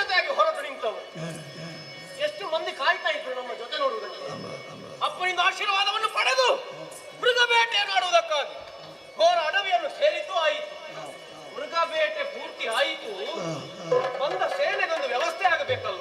ಜೊತೆಯಾಗಿ ಹೊರಟು ನಿಂತವರು ಎಷ್ಟು ಮಂದಿ ಕಾಯ್ತಾ ಇದ್ರು ನಮ್ಮ ಜೊತೆ ನೋಡುವುದಕ್ಕೆ. ಅಪ್ಪನಿಂದ ಆಶೀರ್ವಾದವನ್ನು ಪಡೆದು ಮೃಗಬೇಟೆಯನ್ನು ಆಡುವುದಕ್ಕಾಗಿ ಘೋರ ಅಡವಿಯನ್ನು ಸೇರಿದ್ದು ಆಯಿತು. ಮೃಗಬೇಟೆ ಪೂರ್ತಿ ಆಯಿತು. ಬಂದ ಸೇನೆಗೊಂದು ವ್ಯವಸ್ಥೆ ಆಗಬೇಕಲ್ವ.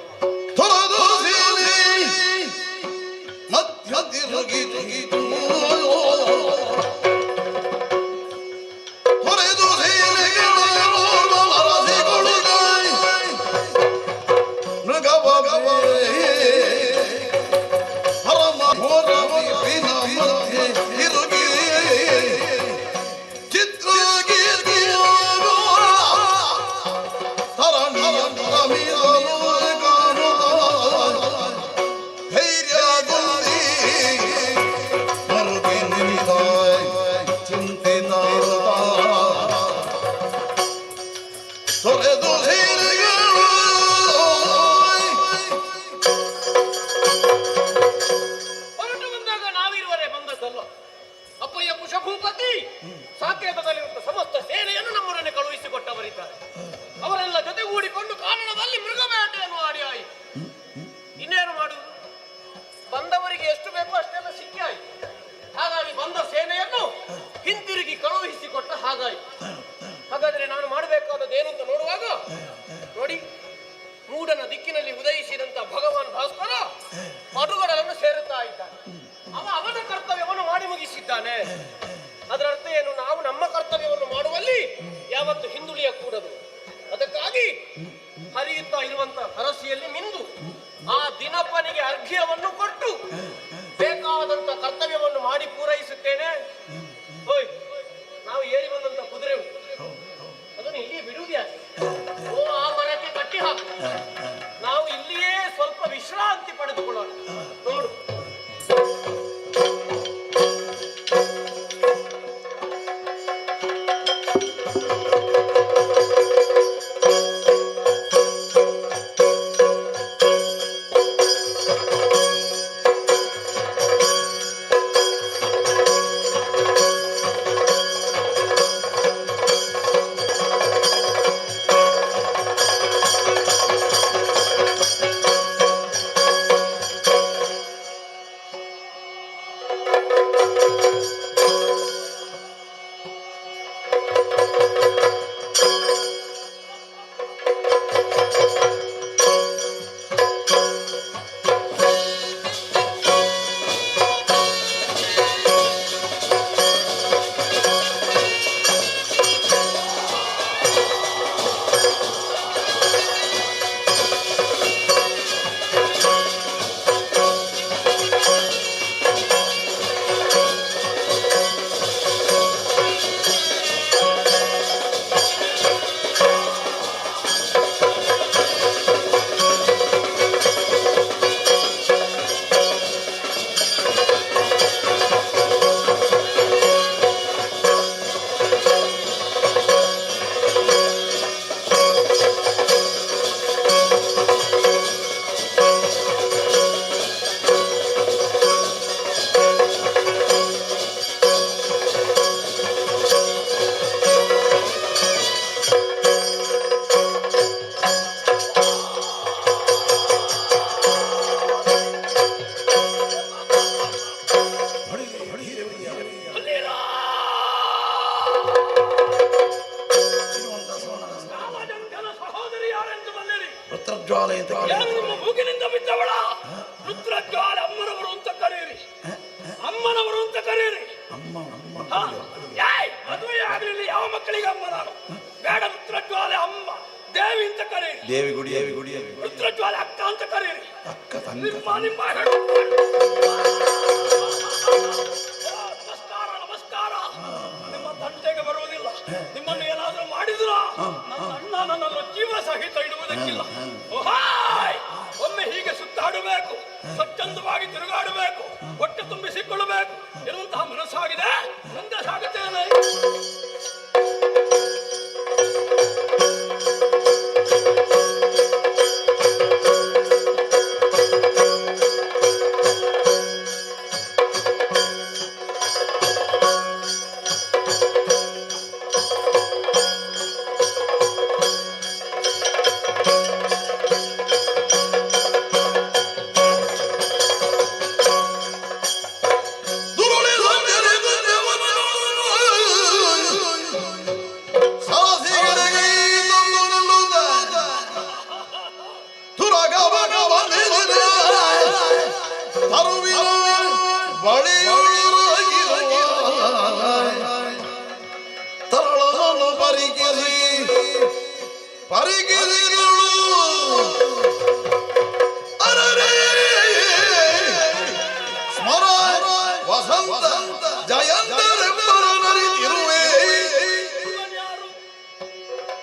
ಅಪ್ಪಯ್ಯ ಕುಶಭೂಪತಿ ಸಾಕೇತದಲ್ಲಿರುವ ಸಮಸ್ತ ಸೇನೆಯನ್ನು ನಮ್ಮೊಡನೆ ಕಳುಹಿಸಿಕೊಟ್ಟವರಿದ್ದಾರೆ. ಅವರೆಲ್ಲ ಜೊತೆಗೂಡಿಕೊಂಡು ಕಾರಣದಲ್ಲಿ ಮೃಗಬೇಟೆಯನ್ನು ಆಡಿ ಆಯಿತು. ಇನ್ನೇನು ಮಾಡುವುದು? ಬಂದವರಿಗೆ ಎಷ್ಟು ಬೇಕೋ ಅಷ್ಟೆಲ್ಲ ಸಿಕ್ಕಿ ಆಯಿತು. ಹಾಗಾಗಿ ಬಂದ ಸೇನೆಯನ್ನು ಹಿಂತಿರುಗಿ ಕಳುಹಿಸಿಕೊಟ್ಟ ಹಾಗಾಯಿತು. ಹಾಗಾದ್ರೆ ನಾನು ಮಾಡಬೇಕಾದದ್ದು ಏನು ಅಂತ ನೋಡುವಾಗ ನೋಡಿ, ಮೂಡನ ದಿಕ್ಕಿನಲ್ಲಿ ಉದಯಿಸಿದಂತ ಭಗವಾನ್ ಭಾಸ್ಕರ ಮಧುಗಡಲನ್ನು ಸೇರುತ್ತಾ ಇದ್ದಾನೆ. ಅವನ ಕರ್ತವ್ಯವನ್ನು ಮಾಡಿ ಮುಗಿಸಿದ್ದಾನೆ. ಅದರ ಅರ್ಥ ಏನು? ನಾವು ನಮ್ಮ ಕರ್ತವ್ಯವನ್ನು ಮಾಡುವಲ್ಲಿ ಯಾವತ್ತು ಹಿಂದುಳಿಯ ಕೂಡದು. ಅದಕ್ಕಾಗಿ ಹರಿಯುತ್ತಾ ಇರುವಂತ ಹರಸಿಯಲ್ಲಿ ಮಿಂದು ಆ ದಿನಪ್ಪನಿಗೆ ಅರ್ಘ್ಯವನ್ನು ಕೊಟ್ಟು ಬೇಕಾದಂತ ಕರ್ತವ್ಯವನ್ನು ಮಾಡಿ ಪೂರೈಸುತ್ತೇನೆ. ಹೋಯ್, ನಾವು ಏರಿ ಬಂದಂತ ಕುದುರೆ ಅದನ್ನು ಇಲ್ಲಿಯೇ ಬಿಡುವುದು ಯಾಕೆ? ಆ ಮರಕ್ಕೆ ಕಟ್ಟಿ ಹಾಕು. ನಾವು ಇಲ್ಲಿಯೇ ಸ್ವಲ್ಪ ವಿಶ್ರಾಂತಿ ಪಡೆದುಕೊಳ್ಳೋಣ. ನೋಡು, ರುದ್ರಜ್ವಾಲೆ ಅಂತ ಏನು ನಿಮ್ಮ ಮೂಗಿನಿಂದ ಬಿದ್ದವಳ? ರುದ್ರಜ್ವಾಲೆ ಅಮ್ಮನವರು ಅಂತ ಕರೆಯಿರಿ, ಅಮ್ಮನವರು ಅಂತ ಕರೆಯಿರಿ. ಮದುವೆ ಆಗ್ಲಿಲ್ಲ ಯಾವ ಮಕ್ಕಳಿಗೆ ಅಮ್ಮ ನಾನು? ಬೇಡ, ರುದ್ರಜ್ವಾಲೆ ಅಮ್ಮ ದೇವಿ ಅಂತ ಕರೆಯಿರಿ. ದೇವಿ ಗುಡಿ ರುದ್ರಜ್ವಾಲೆ ಅಕ್ಕ ಅಂತ ಕರೆಯಿರಿ. ನಿಮ್ಮ ನಮಸ್ಕಾರ. ನಿಮ್ಮ ತಂಟೆಗೆ ಬರುವುದಿಲ್ಲ. ನಿಮ್ಮನ್ನು ಏನಾದರೂ ಮಾಡಿದ್ರ ನನ್ನ ಅಣ್ಣ ನನ್ನನ್ನು ಜೀವ ಸಹಿತ ಇಡುವುದಕ್ಕಿಲ್ಲ. ಒಮ್ಮೆ ಹೀಗೆ ಸುತ್ತಾಡಬೇಕು, ಸ್ವಚ್ಛಂದವಾಗಿ ತಿರುಗಾಡಬೇಕು, ಹೊಟ್ಟೆ ತುಂಬಿಸಿಕೊಳ್ಳಬೇಕು ಎನ್ನುವಂತಹ ಮನಸ್ಸಾಗಿದೆ. ಮುಂದೆ ಸಾಗುತ್ತೇನೆ.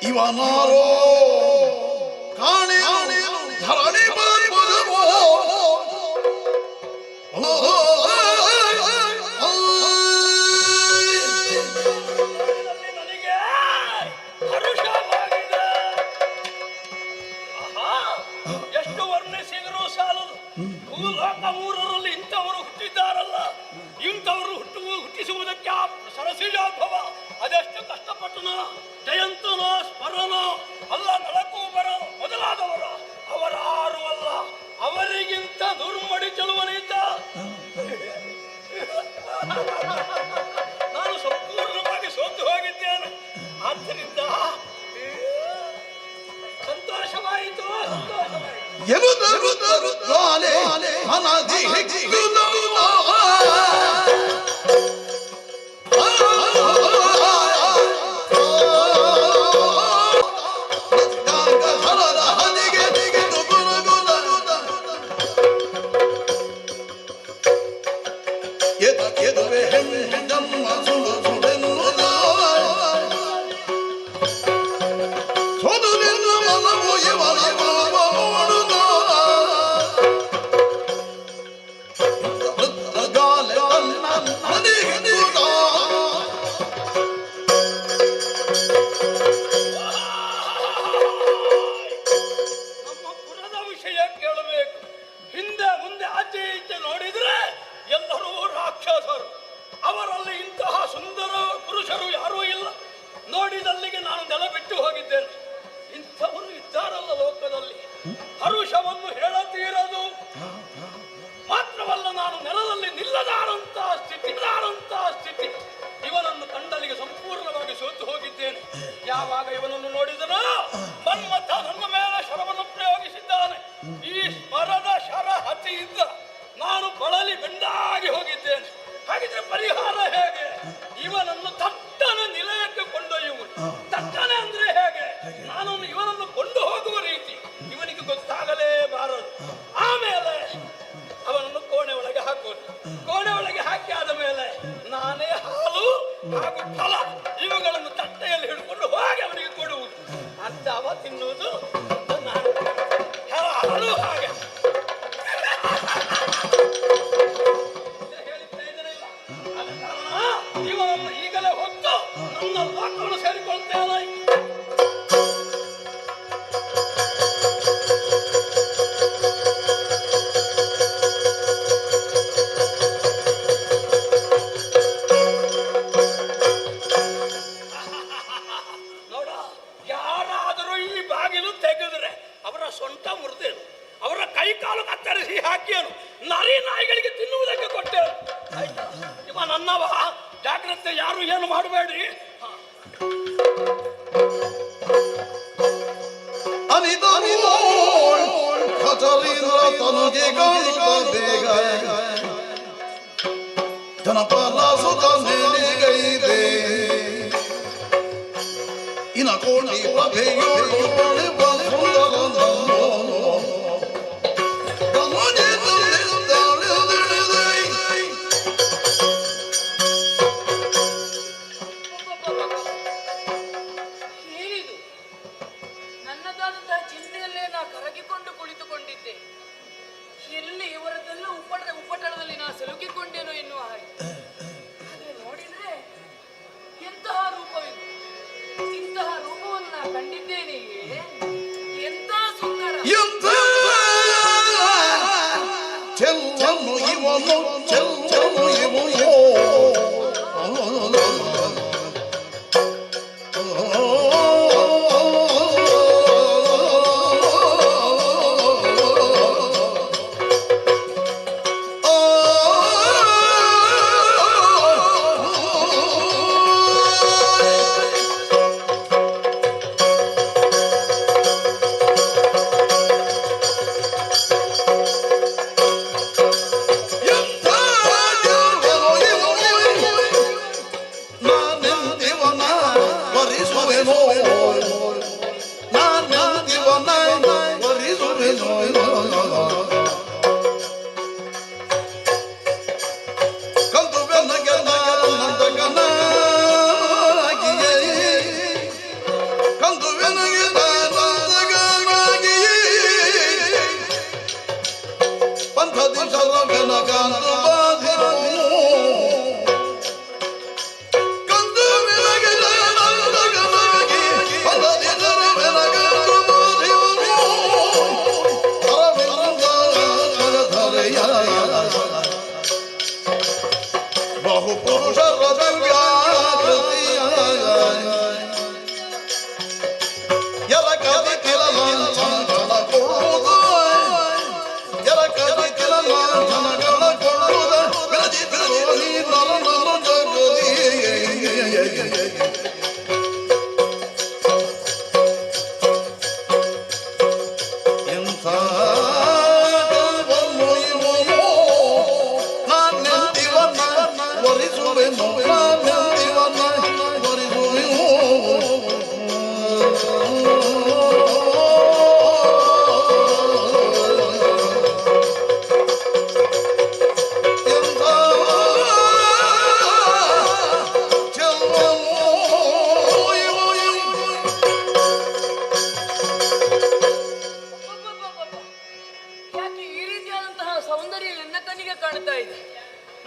ಇವನಾರೋ ಕಾಣೆ ಧರಣಿ ನನಗೆ ಹರುಷವಾಗಿದೆ. ಎಷ್ಟು ವರ್ಣಿಸಿದರೂ ಸಾಲದು. ಭೂಲೋಕ ಮೂರರಲ್ಲಿ ಇಂಥವರು ಹುಟ್ಟಿದ್ದಾರಲ್ಲ, ಇಂಥವರು ಹುಟ್ಟಿಸುವುದಕ್ಕೆ ಆ ಸರಸಿಜೋದ್ಭವ ಅದೆಷ್ಟು ಕಷ್ಟಪಟ್ಟನ. ಜಯಂತನ ಸ್ಮರಣ ಅಲ್ಲ, ನಳಕೂಬರ ಮೊದಲಾದವರು ಅವರಾರು ಅಲ್ಲ, ಅವರಿಗಿಂತ ದುರ್ಮಡಿ ಚಳುವಳಿಯಿದ್ದ. ನಾನು ಸಂಪೂರ್ಣವಾಗಿ ಸೋತು ಹೋಗಿದ್ದೇನೆ. ಆದ್ದರಿಂದ ಸಂತೋಷವಾಯಿತು. ಯಾವಾಗ ಇವನನ್ನು ನೋಡಿದನೋ ಮನ್ಮಥ ನನ್ನ ಮೇಲೆ ಶರವನ್ನು ಪ್ರಯೋಗಿಸಿದ್ದಾನೆ. ಈ ಮರದ ಶರ ಹತ್ತಿಯಿಂದ ನಾನು ಬಳಲಿ ಬೆಂಡಾಗಿ ಹೋಗಿದ್ದೇನೆ. ಹಾಗಿದ್ರೆ ಪರಿಹಾರ ಹೇಗೆ? ಇವನನ್ನು ತಟ್ಟನೆ ನಿಲಯಕ್ಕೆ ಕೊಂಡೊಯ್ಯುವುದು. ತಟ್ಟನೆ ಅಂದ್ರೆ ಹೇಗೆ? ನಾನು ಇವನನ್ನು ಕೊಂಡು ಹೋಗುವ ರೀತಿ ಇವನಿಗೆ ಗೊತ್ತಾಗಲೇಬಾರದು. ಆಮೇಲೆ ಅವನನ್ನು ಕೋಣೆ ಒಳಗೆ ಹಾಕೋದು. ಕೋಣೆ ಒಳಗೆ ಹಾಕಿ ಆದ ಮೇಲೆ ನಾನೇ ಹಾಲು ಹಾಗೂ ಫಲ ಇವುಗಳನ್ನು ತಟ್ಟೆಯಲ್ಲಿ ಹಿಡ್ಕೊಂಡು ಹೋಗಿ ಅವನಿಗೆ ಕೊಡುವುದು. ಅಂತ ಅವ ತಿನ್ನುವುದು, ನಾನು ಹಾಲು ಹಾಗೆ ಹೇಳಿ ಪ್ರಯೋಜನ ಇಲ್ಲ. ಆದ ಕಾರಣ ಇವನನ್ನು ಈಗಲೇ ಹೊತ್ತು ನನ್ನ ಲೋಕವನ್ನು ಸೇರಿಕೊಳ್ತೇನೆ. ನೋಡ, ಯಾರಾದರೂ ಈ ಬಾಗಿಲು ತೆಗೆದ್ರೆ ಅವರ ಸೊಂಟ ಮುರಿದೇನು, ಅವರ ಕೈ ಕಾಲು ಕತ್ತರಿಸಿ ಹಾಕಿಯನು, ನರಿ ನಾಯಿಗಳಿಗೆ ತಿನ್ನುವುದಕ್ಕೆ ಕೊಟ್ಟೆನು. ಇವ ನನ್ನವ, ಜಾಗ್ರತೆ, ಯಾರು ಏನು ಮಾಡಬೇಡಿ. ಅನಿತನು ಸಚರೀಂದ್ರ ತನುಗೆ ಕಾಣುತ್ತ ಬೇಗ ಜನಪದ ಸುತ ಮೇಲಿಗೈದೆ ಇನ ಕೋಟಿ ಪ್ರಭೆಯೋಳು ಬಳಿವ ಸುಂದರ ಏನಿದು? ನನ್ನದಾದಂತಹ ಚಿಂತೆಯಲ್ಲೇ ನಾ ಕರಗಿಕೊಂಡು ಕುಳಿತುಕೊಂಡಿದ್ದೆ. ಎಲ್ಲಿ ಇವರದ್ದೆಲ್ಲ ಉಪಟಳದಲ್ಲಿ ನಾ ಸಿಲುಕಿಕೊಂಡೇನೋ ಎನ್ನುವ ಹಾಗೆ. ಆದ್ರೆ ನೋಡಿದ್ರೆ ಎಂತಹ ರೂಪವಿದು! ಇಂತಹ ರೂಪವನ್ನು ನಾ ಕಂಡಿದ್ದೇನೆ. ಎಂತ ಸುಂದರ! ಚೆಲ್ಲನು ಇವನು ಚೆಲ್ಲನು ಇವನು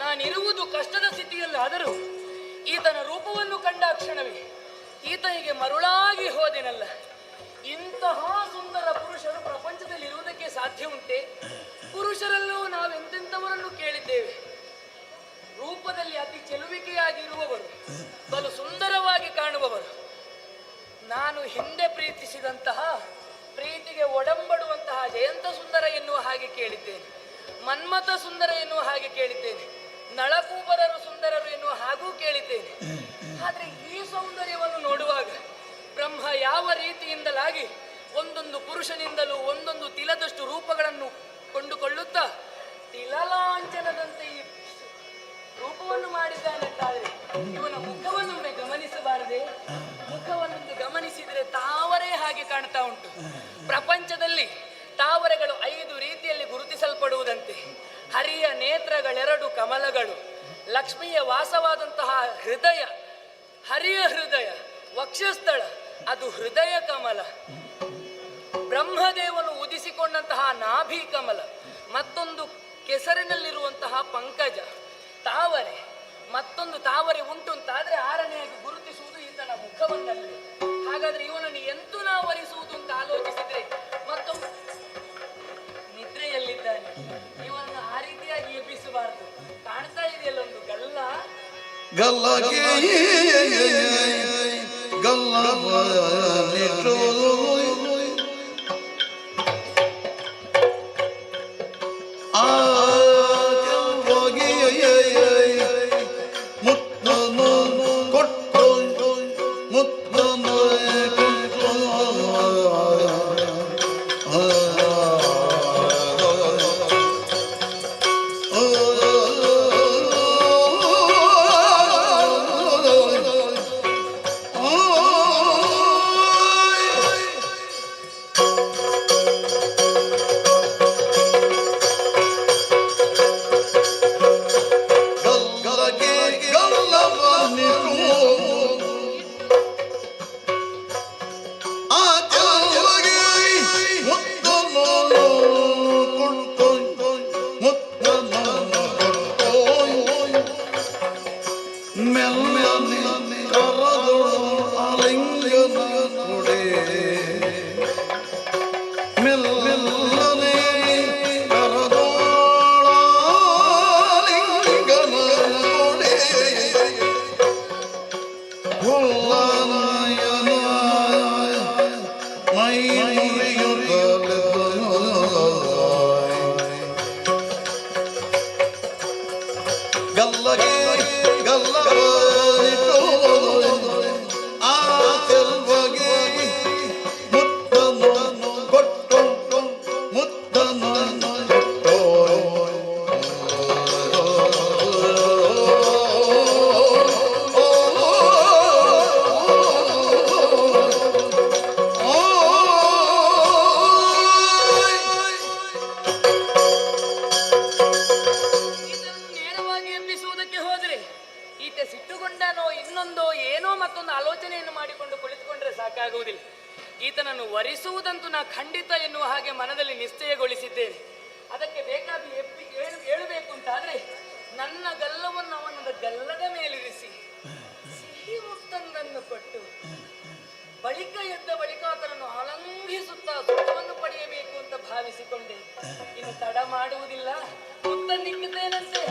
ನಾನಿರುವುದು ಕಷ್ಟದ ಸ್ಥಿತಿಯಲ್ಲಾದರೂ ಈತನ ರೂಪವನ್ನು ಕಂಡ ಕ್ಷಣವೇ ಈತನಿಗೆ ಮರುಳಾಗಿ ಹೋದೆನಲ್ಲ. ಇಂತಹ ಸುಂದರ ಪುರುಷರು ಪ್ರಪಂಚದಲ್ಲಿ ಇರುವುದಕ್ಕೆ ಸಾಧ್ಯ ಉಂಟೆ? ಪುರುಷರಲ್ಲೂ ನಾವೆಂತೆಂಥವರನ್ನು ಕೇಳಿದ್ದೇವೆ. ರೂಪದಲ್ಲಿ ಅತಿ ಚೆಲುವಿಕೆಯಾಗಿರುವವರು, ಬಲು ಸುಂದರವಾಗಿ ಕಾಣುವವರು. ನಾನು ಹಿಂದೆ ಪ್ರೀತಿಸಿದಂತಹ ಪ್ರೀತಿಗೆ ಒಡಂಬಡುವಂತಹ ಜಯಂತ ಸುಂದರ ಎನ್ನುವ ಹಾಗೆ ಕೇಳಿದ್ದೇನೆ, ಮನ್ಮಥ ಸುಂದರ ಎನ್ನುವ ಹಾಗೆ ಕೇಳಿದ್ದೇನೆ, ನಳಕೂಬರರು ಸುಂದರರು ಎನ್ನುವ ಹಾಗೂ ಕೇಳಿದ್ದೇನೆ. ಆದರೆ ಈ ಸೌಂದರ್ಯವನ್ನು ನೋಡುವಾಗ ಬ್ರಹ್ಮ ಯಾವ ರೀತಿಯಿಂದಲಾಗಿ ಒಂದೊಂದು ಪುರುಷನಿಂದಲೂ ಒಂದೊಂದು ತಿಲದಷ್ಟು ರೂಪಗಳನ್ನು ಕೊಂಡುಕೊಳ್ಳುತ್ತಾ ತಿಲಲಾಂಛನದಂತೆ ಈ ರೂಪವನ್ನು ಮಾಡಿದ್ದಾನೆಂತಾದರೆ ಇವನ ಮುಖವನ್ನೊಮ್ಮೆ ಗಮನಿಸಬಾರದೆ? ಮುಖವನ್ನೊಂದು ಗಮನಿಸಿದರೆ ತಾವರೆ ಹಾಗೆ ಕಾಣ್ತಾ ಉಂಟು. ಪ್ರಪಂಚದಲ್ಲಿ ತಾವರೆಗಳು 5 ರೀತಿಯಲ್ಲಿ ಗುರುತಿಸಲ್ಪಡುವುದಂತೆ. ಹರಿಯ ನೇತ್ರಗಳೆರಡು ಕಮಲಗಳು, ಲಕ್ಷ್ಮಿಯ ವಾಸವಾದಂತಹ ಹೃದಯ, ಹರಿಯ ಹೃದಯ, ವಕ್ಷಸ್ಥಳ ಅದು ಹೃದಯ ಕಮಲ, ಬ್ರಹ್ಮದೇವನು ಉದಿಸಿಕೊಂಡಂತಹ ನಾಭಿ ಕಮಲ, ಮತ್ತೊಂದು ಕೆಸರಿನಲ್ಲಿರುವಂತಹ ಪಂಕಜ ತಾವರೆ, ಮತ್ತೊಂದು ತಾವರೆ ಉಂಟು ಅಂತಾದ್ರೆ 6ನೇಯಾಗಿ ಗುರುತಿಸುವುದು ಈತನ ಮುಖವನ್ನಲ್ಲಿ. ಹಾಗಾದ್ರೆ ಇವನನ್ನು ಎಂತೂ ನಾವು ವರಿಸುವುದು ಅಂತ ಆಲೋಚಿಸಿದ್ರೆ ಮತ್ತೊಮ್ಮೆ ನಿದ್ರೆಯಲ್ಲಿದ್ದಾನೆ, ಇವನನ್ನು ಆ ರೀತಿಯಾಗಿ ಎಬ್ಬಿಸಬಾರದು. ಕಾಣ್ತಾ ಇದೆಯಲ್ಲ ಒಂದು ಗಲ್ಲ ಗಲ್ಲಗೆ ಎನ್ನುವ ಹಾಗೆ ಮನದಲ್ಲಿ ನಿಶ್ಚಯಗೊಳಿಸಿದ್ದೇನೆ. ಅದಕ್ಕೆ ಬೇಕಾಗಿ ಹೇಳಬೇಕು ಅಂತಾದ್ರೆ ನನ್ನ ಗಲ್ಲವನ್ನು ಅವನ ಗಲ್ಲದ ಮೇಲಿರಿಸಿ ಸಿಹಿ ಮುತ್ತೊಂದನ್ನು ಕೊಟ್ಟು ಬಳಿಕ ಎದ್ದ ಬಳಿಕ ಆತನನ್ನು ಆಲಂಘಿಸುತ್ತಾ ಸುಖವನ್ನು ಪಡೆಯಬೇಕು ಅಂತ ಭಾವಿಸಿಕೊಂಡೆ. ಇನ್ನು ತಡ ಮಾಡುವುದಿಲ್ಲ, ಮುತ್ತನ್ನಿಕ್ಕಿದ್ದೇನಂತೆ.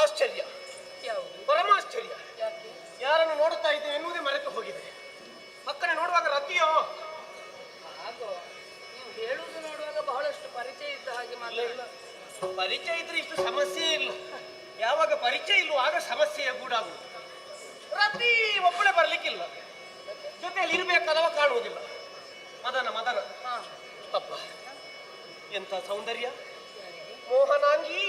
ಆಶ್ಚರ್ಯ, ಪರಮಾಶ್ಚರ್ಯ. ಯಾರನ್ನು ನೋಡುತ್ತಾ ಇದ್ದೇನೆ ಎನ್ನುವುದೇ ಮರೆತು ಹೋಗಿದೆ. ಅಕ್ಕನೆ ನೋಡುವಾಗ ರತಿಯೋ ಹಾಗೋ ನೀವು ಹೇಳುವುದು ನೋಡುವಾಗ ಬಹಳಷ್ಟು ಪರಿಚಯ ಇದ್ದ ಹಾಗೆ ಇಲ್ಲ. ಪರಿಚಯ ಇದ್ರೆ ಇಷ್ಟು ಸಮಸ್ಯೆ ಇಲ್ಲ. ಯಾವಾಗ ಪರಿಚಯ ಇಲ್ಲೋ ಆಗ ಸಮಸ್ಯೆಯ ಗೂಡಾಗುವುದು. ರತಿ ಒಬ್ಬಳೆ ಬರ್ಲಿಕ್ಕಿಲ್ಲ, ಜೊತೆಯಲ್ಲಿ ಇರಬೇಕಾದವ ಕಾಣುವುದಿಲ್ಲ. ಮದನ ಮದನ ಅಪ್ಪ ಎಂತ ಸೌಂದರ್ಯ, ಮೋಹನಾಂಗಿ,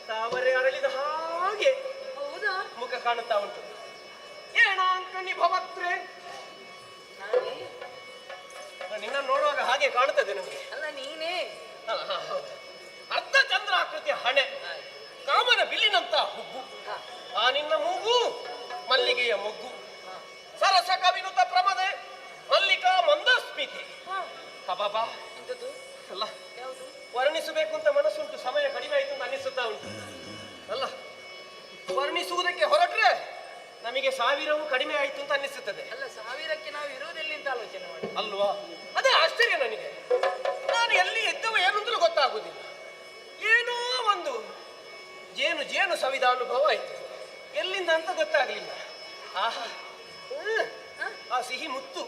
ತಾವರೆ ಅರಳಿದ ಹಾಗೆ ಹೌದಾ ಮುಖ ಕಾಣುತ್ತಾ ಉಂಟು. ಏನಾಂಕ ನಿಭವತ್ರೆ, ನಿನ್ನ ನೋಡುವಾಗ ಹಾಗೆ ಕಾಣುತ್ತದೆ ನನಗೆ. ಅಲ್ಲ ನೀನೇ ಅರ್ಧ ಚಂದ್ರಾಕೃತಿಯ ಹಣೆ, ಕಾಮನ ಬಿಲ್ಲಿನಂತ ಹುಬ್ಬು, ಆ ನಿನ್ನ ಮೂಗು ಮಲ್ಲಿಗೆಯ ಮೊಗ್ಗು, ಸರಸ ಕವಿನುತ ಪ್ರಮದೆ ಮಲ್ಲಿಕಾ ಮಂದಸ್ಮಿತಿ. ಹಬಾಬಾ ಅಲ್ಲ, ವರ್ಣಿಸಬೇಕು ಅಂತ ಮನಸ್ಸುಂಟು, ಸಮಯ ಕಡಿಮೆ ಆಯ್ತು ಅಂತ ಅನ್ನಿಸುತ್ತಾ ಉಂಟು. ಅಲ್ಲ, ವರ್ಣಿಸುವುದಕ್ಕೆ ಹೊರಟ್ರೆ ನಮಗೆ ಸಾವಿರವೂ ಕಡಿಮೆ ಆಯ್ತು ಅಂತ ಅನ್ನಿಸುತ್ತದೆ. ಅಲ್ಲ, ಸಾವಿರಕ್ಕೆ ನಾವು ಇರುವುದೆಲ್ಲಿ ಅಂತ ಆಲೋಚನೆ ಮಾಡಿ ಅಲ್ವಾ? ಅದೇ ಆಶ್ಚರ್ಯ ನನಗೆ. ನಾನು ಎಲ್ಲಿ ಎದ್ದವ ಏನಂತಲೂ ಗೊತ್ತಾಗುವುದಿಲ್ಲ. ಏನೋ ಒಂದು ಜೇನು ಜೇನು ಸವಿದ ಅನುಭವ ಆಯ್ತು, ಎಲ್ಲಿಂದ ಅಂತ ಗೊತ್ತಾಗ್ಲಿಲ್ಲ. ಆಹಾ, ಆ ಸಿಹಿ ಮುತ್ತು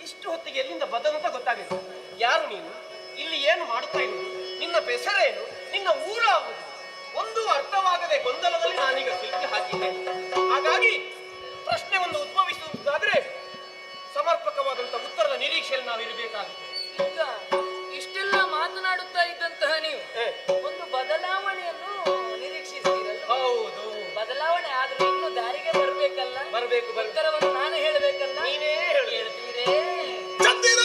ಇಷ್ಟು ಹೊತ್ತಿಗೆ ಎಲ್ಲಿಂದ ಬದಂತ ಗೊತ್ತಾಗಲಿಲ್ಲ. ಯಾರು ನೀನು? ಇಲ್ಲಿ ಏನು ಮಾಡುತ್ತಾ ಇರುವುದು? ನಿನ್ನ ಹೆಸರೇನು? ನಿನ್ನ ಊರಾಗುವುದು? ಒಂದು ಅರ್ಥವಾಗದೆ ಗೊಂದಲದಲ್ಲಿ ನಾನೀಗ ಸಿಲುಕಿ ಹಾಕಿದ್ದೇನೆ. ಹಾಗಾಗಿ ಪ್ರಶ್ನೆ ಒಂದು ಉದ್ಭವಿಸುವುದಾದ್ರೆ ಸಮರ್ಪಕವಾದಂತಹ ಉತ್ತರದ ನಿರೀಕ್ಷೆಯಲ್ಲಿ ನಾವು ಇರಬೇಕಾಗುತ್ತೆ. ಈಗ ಇಷ್ಟೆಲ್ಲ ಮಾತನಾಡುತ್ತಾ ಇದ್ದಂತಹ ನೀವು ಒಂದು ಬದಲಾವಣೆಯನ್ನು ನಿರೀಕ್ಷಿಸ್ತೀರಲ್ಲ? ಹೌದು, ಬದಲಾವಣೆ ಆದ್ರೆ ಇನ್ನು ದಾರಿಗೆ ಬರ್ಬೇಕಲ್ಲ? ಬರಬೇಕು. ಉತ್ತರವನ್ನು ನಾನು ಹೇಳಬೇಕಲ್ಲ? ನೀನೇ ಹೇಳ್ತೀರೇ? ಚಂದಿರ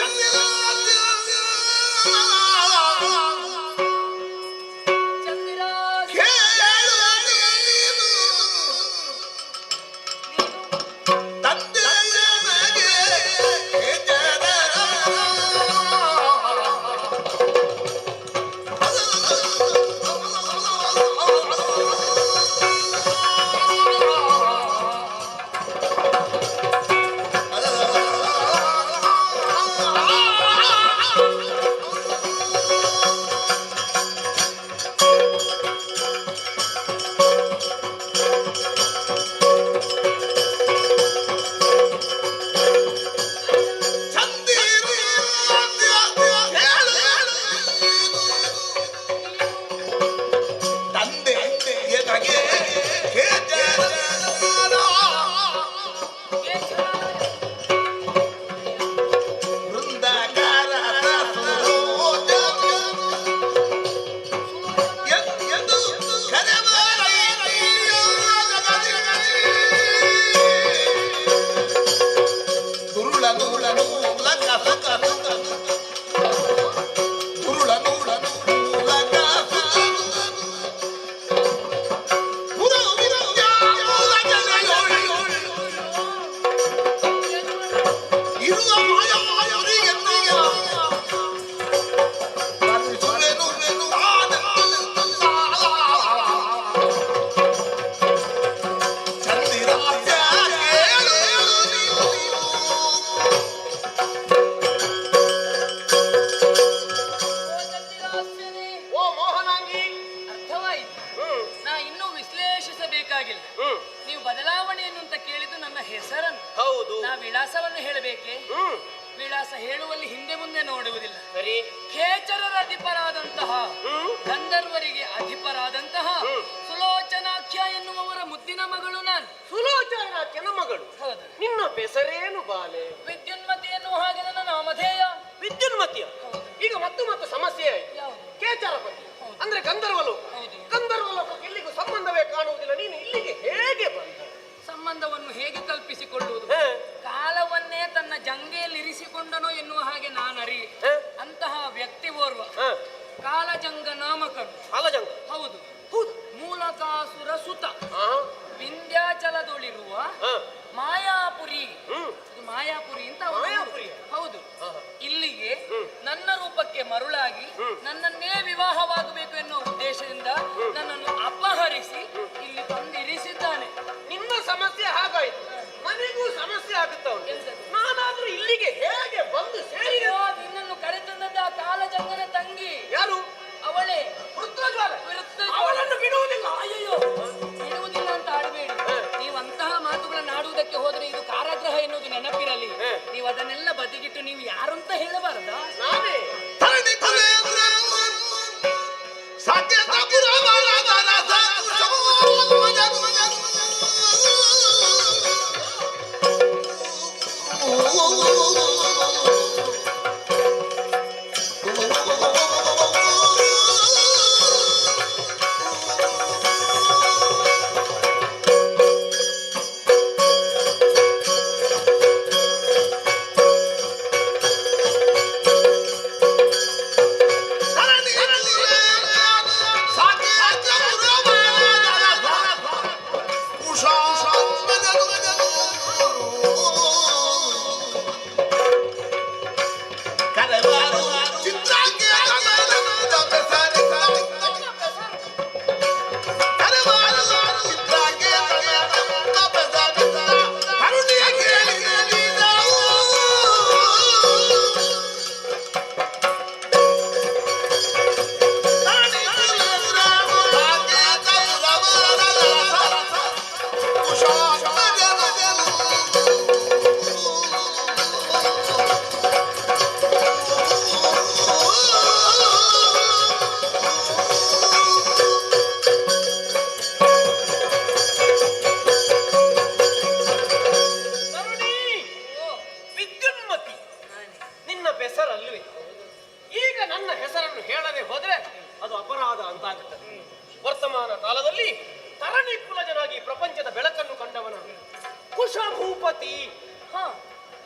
ಬೇಕಾಗಿಲ್ಲ. ನೀವು ಬದಲಾವಣೆಯನ್ನು ಅಂತ ಕೇಳಿದ್ದು ನನ್ನ ಹೆಸರನ್ನು. ಹೌದು. ನಾ ವಿಳಾಸವನ್ನು ಹೇಳಬೇಕೆ? ವಿಳಾಸ ಹೇಳುವಲ್ಲಿ ಹಿಂದೆ ಮುಂದೆ ನೋಡುವುದಿಲ್ಲ. ಸರಿ. ಖೇಚರರ ಅಧಿಪರಾದಂತಹ ಗಂಧರ್ವರಿಗೆ ಅಧಿಪರಾದಂತಹ ಸುಲೋಚನಾಖ್ಯ ಎನ್ನುವವರ ಮುದ್ದಿನ ಮಗಳು ನಾನು. ಸುಲೋಚನಾಖ್ಯನ ಮಗಳು? ಹೌದು. ನಿನ್ನ ಹೆಸರೇನು ಬಾಲೆ? ವಿದ್ಯುನ್ಮತಿ ಎನ್ನುವ ಹಾಗೆ ನನ್ನ ನಾಮಧೇಯ. ವಿದ್ಯುನ್ಮತಿಯ? ಈಗ ಮತ್ತು ಸಮಸ್ಯೆ ಯಾವುದು? ಕೇಚರಪತಿ ಅಂದ್ರೆ ಗಂಧರ್ವಲು. ಗಂಧರ್ವಲೋಕಕ್ಕೆ ಇಲ್ಲಿಗೂ ಸಂಬಂಧವೇ ಕಾಣುವುದಿಲ್ಲ. ನೀನು ಇಲ್ಲಿಗೆ ಹೇಗೆ ಬಂದ? ಸಂಬಂಧವನ್ನು ಹೇಗೆ ಕಲ್ಪಿಸಿಕೊಳ್ಳುವುದು? ಕಾಲವನ್ನೇ ತನ್ನ ಜಂಗೆಯಲ್ಲಿ ಇರಿಸಿಕೊಂಡನೋ ಎನ್ನುವ ಹಾಗೆ ನಾನು ಅರಿಯೆ. ಅಂತಹ ವ್ಯಕ್ತಿ ಓರ್ವ ಕಾಲಜಂಗ ನಾಮಕನು. ಕಾಲಜಂಗ? ಹೌದು. ಮೂಲಕಾಸುರ ಸುತ ವಿಂಧ್ಯಾಚಲದೊಳಿರುವ ಮಾಯಾಪುರಿ. ಮಾಯಾಪುರಿ ಅಂತ. ಹೌದು. ಇಲ್ಲಿಗೆ ನನ್ನ ರೂಪಕ್ಕೆ ಮರುಳಾಗಿ ನನ್ನನ್ನೇ ವಿವಾಹವಾಗಬೇಕು ಎನ್ನುವ ಉದ್ದೇಶದಿಂದ ನನ್ನನ್ನು ಅಪಹರಿಸಿ ಇಲ್ಲಿ ತಂದಿರಿಸಿದ್ದಾನೆ. ನಿನ್ನ ಸಮಸ್ಯೆ ಹಾಗಾಯ್ತು, ನನಗೂ ಸಮಸ್ಯೆ ಆಗುತ್ತಾ ಉಂಟು. ನಾನಾದ್ರೂ ಇಲ್ಲಿಗೆ ಹೇಗೆ ಬಂದು ಸೇರಿದೆ? ನಿನ್ನನ್ನು ಕರೆತಂದದ್ದು ಆ ಕಾಲಜಂಗನ ತಂಗಿ. ಯಾರು? ಅವಳೇ ವೃತ್ರಜ್ವಾಲ. ಅವಳನ್ನು ಬಿಡುವುದಿಲ್ಲ. ಅಯ್ಯೋ, ಬಿಡುವುದಿಲ್ಲ ಅಂತ ಆಡಬೇಡಿ. ನೀವು ಅಂತಹ ಮಾತುಗಳನ್ನು ಆಡುವುದಕ್ಕೆ ಹೋದ್ರೆ ಇದು ಕಾರಾಗೃಹ ಎನ್ನುವುದು ನೆನಪಿರಲಿ. ನೀವು ಅದನ್ನೆಲ್ಲ ಬದಿಗಿಟ್ಟು ನೀವು ಯಾರು ಅಂತ ಹೇಳಬಾರದಾ? ನಾನೇ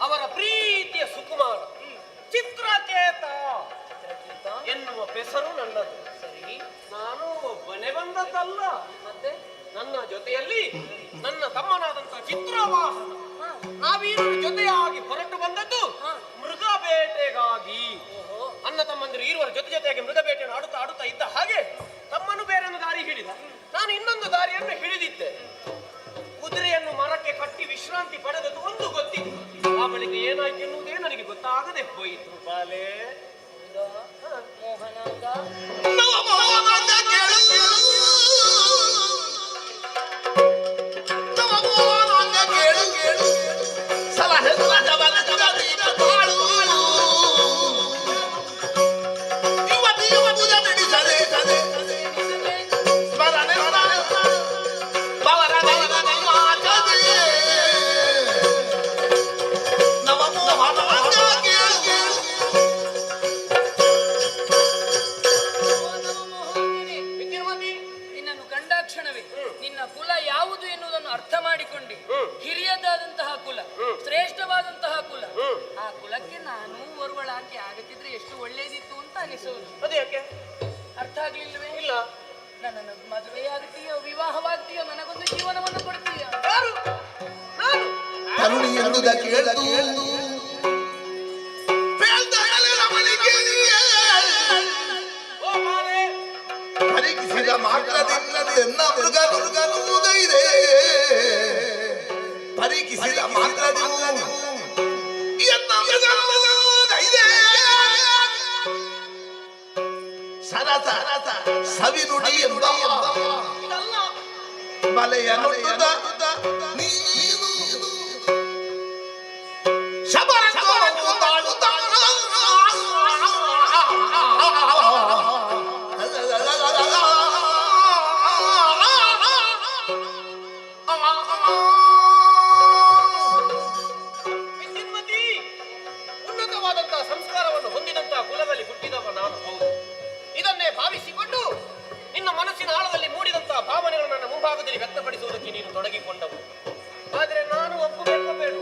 ಅವರ ಪ್ರೀತಿಯ ಸುಕುಮಾರ ಚಿತ್ರಕೇತ ಎನ್ನುವ ಹೆಸರು ನನ್ನದು. ಸರಿ, ನಾನು ಒಬ್ಬನೇ ಬಂದದ್ದಲ್ಲ. ಮತ್ತೆ ನನ್ನ ಜೊತೆಯಲ್ಲಿ ನನ್ನ ತಮ್ಮನಾದಂತಹ ಚಿತ್ರವಾಹನ ನಾವೀರು ಜೊತೆಯಾಗಿ ಹೊರಟು ಬಂದದ್ದು ಮೃಗ ಬೇಟೆಗಾಗಿ. ಅಣ್ಣ ತಮ್ಮಂದಿರು ಇರುವರ ಜೊತೆಯಾಗಿ ಮೃಗ ಬೇಟೆಯನ್ನು ಆಡುತ್ತಾ ಇದ್ದ ಹಾಗೆ ತಮ್ಮನು ಬೇರೊಂದು ದಾರಿ ಹಿಡಿದ, ನಾನು ಇನ್ನೊಂದು ದಾರಿಯನ್ನು ಹಿಡಿದಿದ್ದೆ. ಕುದುರೆಯನ್ನು ಮರಕ್ಕೆ ಕಟ್ಟಿ ವಿಶ್ರಾಂತಿ ಪಡೆದದ್ದು ಒಂದು ಗೊತ್ತಿತ್ತು. ಆ ಬಳಿಕ ಏನಾಯ್ತು ಎನ್ನುವುದೇ ನನಗೆ ಗೊತ್ತಾಗದೆ ಹೋಯಿತು. ಬಾಲೆ ನಿನ್ನ ಕುಲ ಯಾವುದು ಎನ್ನುವುದನ್ನು ಅರ್ಥ ಮಾಡಿಕೊಂಡು ಹಿರಿಯದಾದಂತಹ ಕುಲ, ಶ್ರೇಷ್ಠವಾದಂತಹ ಕುಲ, ಆ ಕುಲಕ್ಕೆ ನಾನು ಓರ್ವಳಾಗಿ ಆಗತ್ತಿದ್ರೆ ಎಷ್ಟು ಒಳ್ಳೇದಿತ್ತು ಅಂತ ಅನಿಸೋದು. ಅದು ಯಾಕೆ ಅರ್ಥ ಆಗ್ಲಿಲ್ವೇ? ಇಲ್ಲ. ನನ್ನನ್ನು ಮದುವೆ ಆಗ್ತೀಯೋ, ವಿವಾಹವಾಗ್ತೀಯೋ, ನನಗೊಂದು ಜೀವನವನ್ನು ಕೊಡ್ತೀಯ. ಯಾರು? ತರುಣಿ ಎಂದುದಕ್ಕೆ ಪರೀಕ್ಷಿಸಿದ ಮಾತ್ರದಿಲ್ಲದೆನ್ನ ಮೃಗನುವುದೈದೆ. ಪರೀಕ್ಷಿಸಿದ ಮಾತ್ರದಿಲ್ಲ ಎನ್ನ ಮೃಗನುವುದೈದೆ. ಸರಸ ಸವಿ ನುಡಿ ಎಂಬ ಬಲೆಯ ನುಟ್ಟುತ್ತ ನೀನು ಶಬರಕವು ತಾಳುತ್ತ ವಿದ್ಯುನ್ಮತಿ, ಉನ್ನತವಾದಂತಹ ಸಂಸ್ಕಾರವನ್ನು ಹೊಂದಿದಂತಹ ಕುಲದಲ್ಲಿ ಹುಟ್ಟಿದವ ನಾನು ಹೌದು. ಇದನ್ನೇ ಭಾವಿಸಿಕೊಂಡು ನಿನ್ನ ಮನಸ್ಸಿನ ಆಳದಲ್ಲಿ ಮೂಡಿದಂತಹ ಭಾವನೆಗಳು ನನ್ನ ಮುಂಭಾಗದಲ್ಲಿ ವ್ಯಕ್ತಪಡಿಸುವುದಕ್ಕೆ ನೀನು ತೊಡಗಿಕೊಂಡವು. ಆದರೆ ನಾನು ಒಪ್ಪಬೇಕು ಬೇಡ.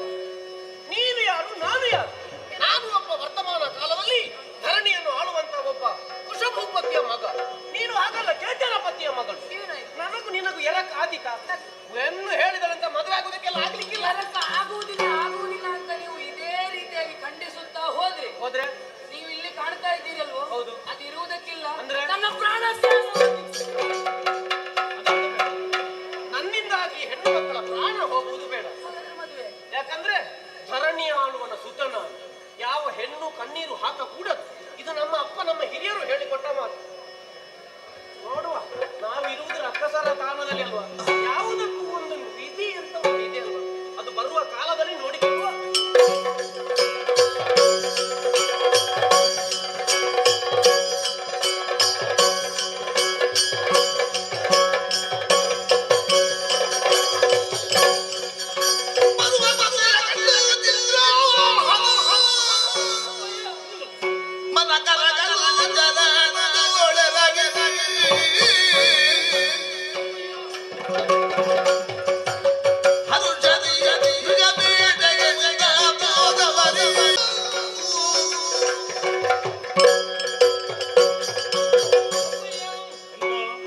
ನೀನು ಯಾರು, ನಾನು ಯಾರು? ನಾನು ಒಬ್ಬ ವರ್ತಮಾನ ಕಾಲದಲ್ಲಿ ಧರಣಿಯನ್ನು ಆಳುವಂತಹ ಒಬ್ಬ ಕುಶಭೂಪತಿಯ ಮಗ. ನೀನು ಹಾಗಲ್ಲ, ಕೇತನಪತಿಯ ಮಗಳು. ನನಗೂ ನಿನಗೂ ಎರಕ ಆದಿಕ ಎಂದು ಹೇಳಿದರಂತ ಮದುವೆ ಆಗುವುದಕ್ಕೆಲ್ಲ ಆಗ್ಲಿಕ್ಕಿಲ್ಲ. ಆಗುವುದಿಲ್ಲ ಆಗುವುದಿಲ್ಲ ಅಂತ ನೀವು ಇದೇ ರೀತಿಯಾಗಿ ಖಂಡಿಸುತ್ತಾ ಹೋದ್ರೆ ನೀವು ಇಲ್ಲಿ ಕಾಣ್ತಾ ಇದ್ದೀರಲ್ವೋ, ಹೌದು, ಅದು ಇರುವುದಕ್ಕಿಲ್ಲ. ಅಂದ್ರೆ ನನ್ನ ಪ್ರಾಣ ನನ್ನಿಂದಾಗಿ ಹೆಣ್ಣು ಮಕ್ಕಳ ಪ್ರಾಣ ಹೋಗುವುದು ಬೇಡ. ಮದುವೆ ಯಾಕಂದ್ರೆ ಧರಣಿಯ ಆಳುವನ ಸುತನ ಯಾವ ಹೆಣ್ಣು ಕಣ್ಣೀರು ಹಾಕಕೂಡದು. ಇದು ನಮ್ಮ ಅಪ್ಪ ನಮ್ಮ ಹಿರಿಯರು ಹೇಳಿಕೊಟ್ಟ ಮಾತು. ನೋಡುವ, ನಾವಿರುವುದು ರಕ್ಕಸರ ತಾಣದಲ್ಲಿ ಅಲ್ವಾ, ಯಾವುದಕ್ಕೂ ಒಂದು ವಿಧಿ ಅಂತ ಒಂದು ಇದೆ ಅಲ್ವಾ, ಅದು ಬರುವ ಕಾಲದಲ್ಲಿ ನೋಡಿಕೊಳ್ಳುವ.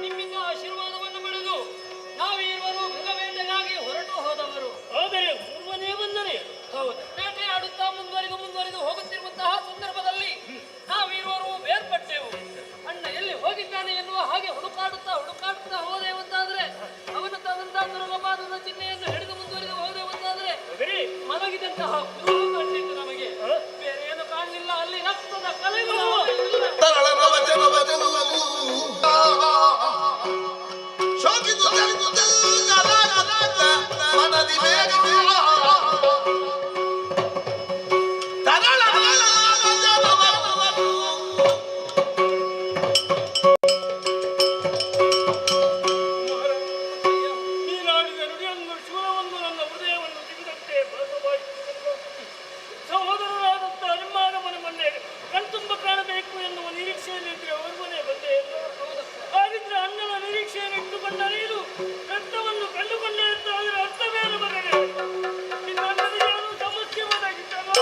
ನಿಮ್ಮಿಂದ ಆಶೀರ್ವಾದವನ್ನು ಪಡೆದು ನಾವಿರುವರು ಮೃಗವೇಟೆಗಾಗಿ ಹೊರಟು ಹೋದವರು. ಆದರೆ ಪೂರ್ವನೇ ಬಂದರೆ ಹೌದು, ಬೇಟೆಯಾಡುತ್ತಾ ಮುಂದುವರಿದು ಹೋಗುತ್ತಿರುವಂತಹ ಸಂದರ್ಭದಲ್ಲಿ ನಾವಿರುವರು ಬೇರ್ಪಟ್ಟೆವು. ಅಣ್ಣ ಎಲ್ಲಿ ಹೋಗಿದ್ದಾನೆ ಎನ್ನುವ ಹಾಗೆ ಹುಡುಕಾಡುತ್ತಾ ಹೋದೆವಂತಾದ್ರೆ, ಅವನು ತನ್ನಂತಹ ದುರ್ಗಮಾನದ ಚಿಹ್ನೆಯನ್ನು ಹಿಡಿದು ಮುಂದುವರಿದು ಹೋದೆವಂತಾದ್ರೆ ಮಲಗಿದಂತಹ ಕುರುಹು ಕಂಡಿತ್ತು ನಮಗೆ. ಬೇರೆ ಏನು ಕಾಣಲಿಲ್ಲ, ಅಲ್ಲಿ ರಕ್ತದ ಕಲೆಗಳು. ಮನದಿ ನೀನಾಡಿದ ನುಡಿಯನ್ನು ಶಿವನವನ್ನು ನನ್ನ ಹೃದಯವನ್ನು ಸಿಗದಂತೆ ಸಹೋದರರಾದಂಥ ನಿಮ್ಮ ಮನೆ ಕಣ್ತುಂಬ ಕಾಣಬೇಕು ಎನ್ನುವ ನಿರೀಕ್ಷೆಯಲ್ಲಿದ್ದರೆ ಅವ್ರ ಬಂದೆ. ಹಾಗಿದ್ರೆ ಅಣ್ಣನ ನಿರೀಕ್ಷೆಯನ್ನು ಇಟ್ಟುಕೊಂಡ ನೀನು ರಕ್ತವನ್ನು ಕಂಡುಕೊಂಡೆ ಅಂತ ಅದರ ಅರ್ಥವೇನು ಮಗನೇ? ನಿನ್ನ ಅಣ್ಣನಿಗೆ ಏನು ಸಮಸ್ಯೆ ಒದಗಿದ್ದನೋ?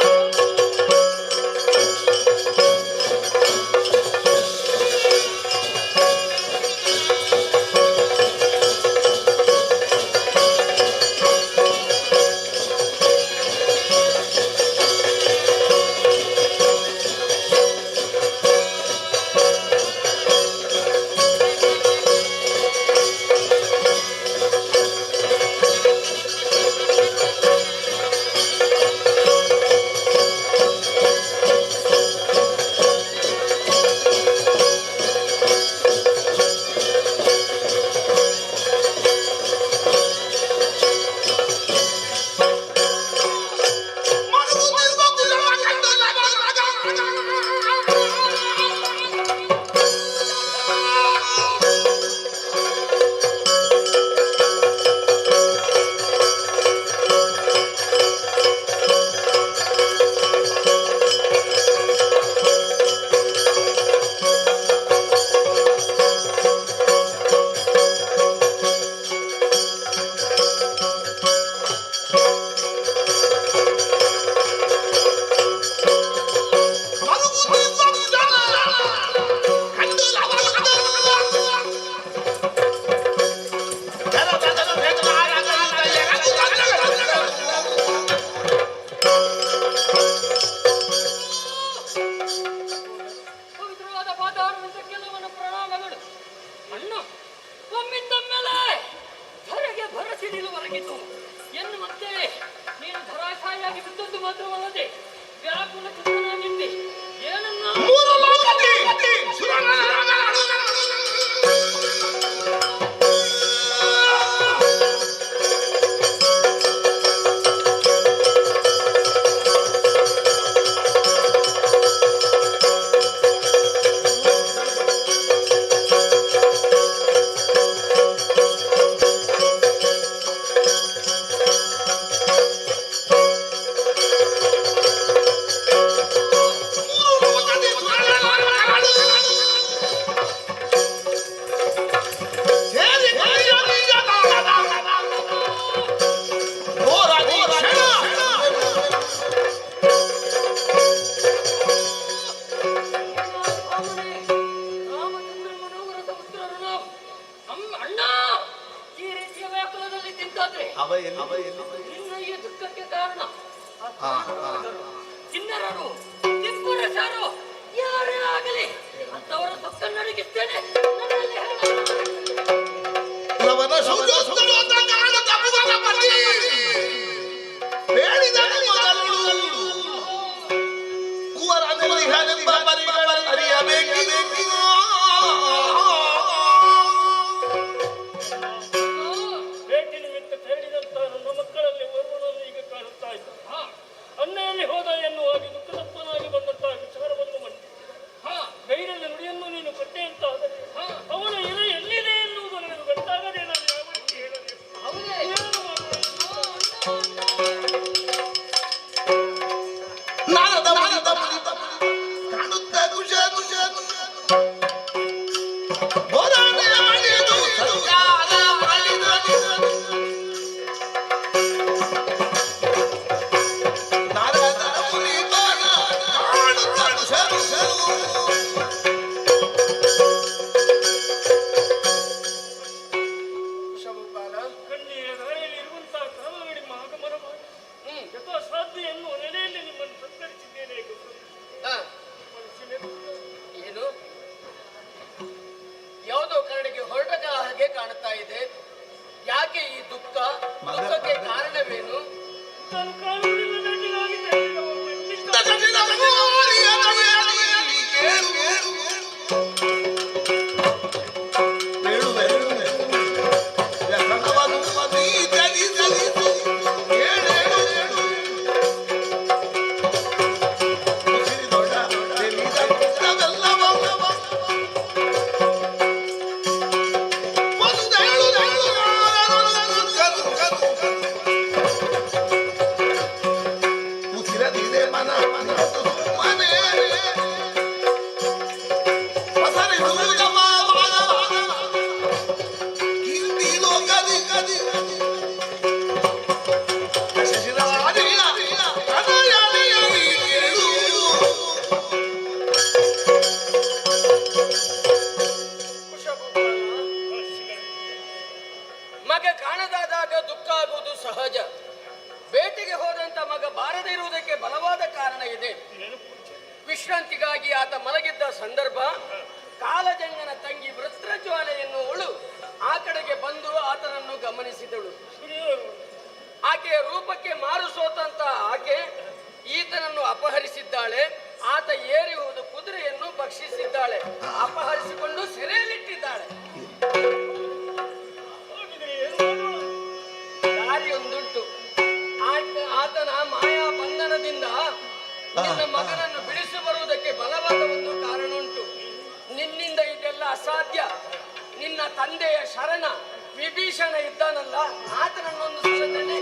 ಮಾತ್ರವಲ್ಲದೆ ವ್ಯಾಕುಲ ಚಿತ್ತನಾಗಿದ್ದೆ ಏನನ್ನ ಹಾಗಾದ್ರೆ ನಿನ್ನ ಈ ದುಃಖಕ್ಕೆ ಕಾರಣ ಚಿನ್ನರರು ತಿಪ್ಪುರಸರು ಯಾರೇ ಆಗಲಿ ಅಂತವರ ಸೊಕ್ಕನ್ನು ನಡಗಿಸ್ತೇನೆ. ಭೇಟಿ ನಿಮಿತ್ತ ತೆರಳಿದಂತಹ ನನ್ನ ಮಕ್ಕಳಲ್ಲಿ ಓರ್ವನನ್ನು ಈಗ ಕಾಣುತ್ತಾ ಇದ್ದ. ಅಣ್ಣೆಯಲ್ಲಿ ಹೋದ ಎನ್ನುವಾಗಿ ದುಃಖದಪ್ಪನಾಗಿ ಬಂದಂತಹ ವಿಚಾರವನ್ನು ಮಂಡಿಸಿದ. ಧೈರ್ಯದ ನುಡಿಯನ್ನು ನೀನು ಕೊಟ್ಟೆ ಅಂತ ಆದರೆ ಅವನ ಎಲೆ ಎಲ್ಲಿದೆ ಎನ್ನುವುದು ನನಗೆ ಗೊತ್ತಾಗದೆ ನಾನು ಯಾವ ರೀತಿ ಹೇಳಬೇಕು? ಕಣ್ಣಿಯ ದಾರಿಯಲ್ಲಿ ಇರುವಂತಹ ಕಾಲುಗಳ ನಿಮ್ಮ ಆಗಮನ ಮಾಡಿ ಯಥಾಸಾಧ್ಯ ಎನ್ನುವ ನೆಲೆಯಲ್ಲಿ ನಿಮ್ಮನ್ನು ಸತ್ಕರಿಸಿದ್ದೇನೆ. ಏನು ಯಾವುದೋ ಕರಡಿಗೆ ಹೊರಟ ಹಾಗೆ ಕಾಣುತ್ತಾ ಇದೆ. ಯಾಕೆ ಈ ದುಃಖ? ದುಃಖಕ್ಕೆ ಕಾರಣವೇನು? ನಾನು ಕಾಲುಗಳಿಲ್ಲ ದಾಟಿಲಾಗಿದೆ. ಮಗ ಕಾಣದಾದಾಗ ದುಃಖ ಆಗುವುದು ಸಹಜ. ಬೇಟೆಗೆ ಹೋದಂತ ಮಗ ಬಾರದೇ ಇರುವುದಕ್ಕೆ ಬಲವಾದ ಕಾರಣ ಇದೆ. ವಿಶ್ರಾಂತಿಗಾಗಿ ಆತ ಮಲಗಿದ್ದ ಸಂದರ್ಭ ಕಾಲಜಂಗನ ತಂಗಿ ವೃತ್ರಜ್ವಾಲೆ ಎನ್ನುವಳು ಆ ಕಡೆಗೆ ಬಂದು ಆತನನ್ನು ಗಮನಿಸಿದಳು. ಆಕೆಯ ರೂಪಕ್ಕೆ ಮಾರು ಸೋತಂತ ಆಕೆ ಈತನನ್ನು ಅಪಹರಿಸಿದ್ದಾಳೆ. ಆತ ಏರಿ ಹೋದ ಕುದುರೆಯನ್ನು ಭಕ್ಷಿಸಿದ್ದಾಳೆ. ಅಪಹರಿಸಿಕೊಂಡು ಸೆರೆಯಲ್ಲಿಟ್ಟಿದ್ದಾಳೆ. ದಾರಿಯೊಂದುಂಟು. ಆತನ ಮಾಯಾ ಬಂಧನದಿಂದ ನಿನ್ನ ಮಗನನ್ನು ಬಿಡಿಸಿ ಬರುವುದಕ್ಕೆ ಬಲವಾದ ಒಂದು ಕಾರಣ ಉಂಟು. ನಿನ್ನಿಂದ ಇದೆಲ್ಲ ಅಸಾಧ್ಯ. ನಿನ್ನ ತಂದೆಯ ಶರಣ ವಿಭೀಷಣ ಇದ್ದಾನಲ್ಲ, ಆತನನ್ನೊಂದು ಸಲನೆ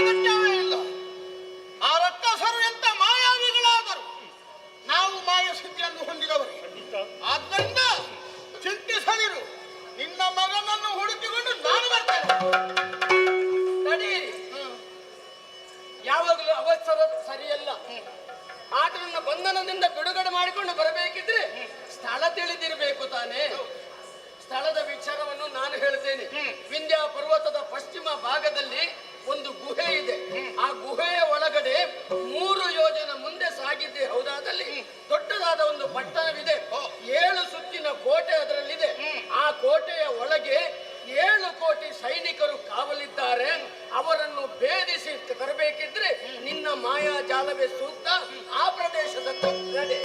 ಅಗತ್ಯವೇ ಇಲ್ಲ. ಆ ರಕ್ಕಸರು ಎಂತ ಮಾಯಾವಿಗಳಾದರು, ನಾವು ಮಾಯ ಸಿದ್ಧಿಯನ್ನು ಹೊಂದಿದವರು. ಆದ್ದರಿಂದ ಚಿಂತಿಸದಿರು, ನಿನ್ನ ಮಗನನ್ನು ಹುಡುಕಿಕೊಂಡು ನಾನು ಬರ್ತೇನೆ. ತಡೀರಿ, ಯಾವಾಗಲೂ ಅವಸರ ಸರಿಯಲ್ಲ. ಆತನನ್ನ ಬಂಧನದಿಂದ ಬಿಡುಗಡೆ ಮಾಡಿಕೊಂಡು ಬರಬೇಕಿದ್ರೆ ಸ್ಥಳ ತಿಳಿದಿರಬೇಕು ತಾನೇ. ಸ್ಥಳದ ವಿಚಾರವನ್ನು ನಾನು ಹೇಳ್ತೇನೆ. ವಿಂಧ್ಯ ಪರ್ವತದ ಪಶ್ಚಿಮ ಭಾಗದಲ್ಲಿ ಒಂದು ಗುಹೆ ಇದೆ. ಆ ಗುಹೆಯ ಒಳಗಡೆ 3 ಯೋಜನ ಮುಂದೆ ಸಾಗಿದ್ದೆ ಹೌದಾದಲ್ಲಿ ದೊಡ್ಡದಾದ ಒಂದು ಪಟ್ಟಣವಿದೆ. 7 ಸುತ್ತಿನ ಕೋಟೆ ಅದರಲ್ಲಿದೆ. ಆ ಕೋಟೆಯ ಒಳಗೆ 7 ಕೋಟಿ ಸೈನಿಕರು ಕಾವಲಿದ್ದಾರೆ. ಅವರನ್ನು ಭೇದಿಸಿ ತರಬೇಕಿದ್ರೆ ನಿನ್ನ ಮಾಯಾ ಜಾಲವೇ ಸೂಕ್ತ. ಆ ಪ್ರದೇಶದ ಕಡೆ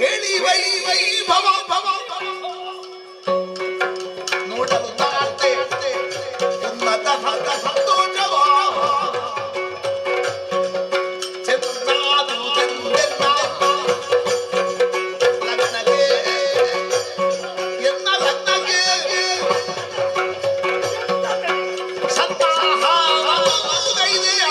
ಕೇಳಿ ವೈ ವೈ ಭವ ಭವ ನೋಡಲು ತಾಳ್ತೆ ಉನ್ನತ ಸಂತೋಷವ ಚೆಂದಾದು ಚೆಂದೆನ್ನ ಲಗ್ನಕ್ಕೆ ಎನ್ನ ಲಗ್ನಕ್ಕೆ ಸಂತಾಹ ಗೈದೆಯ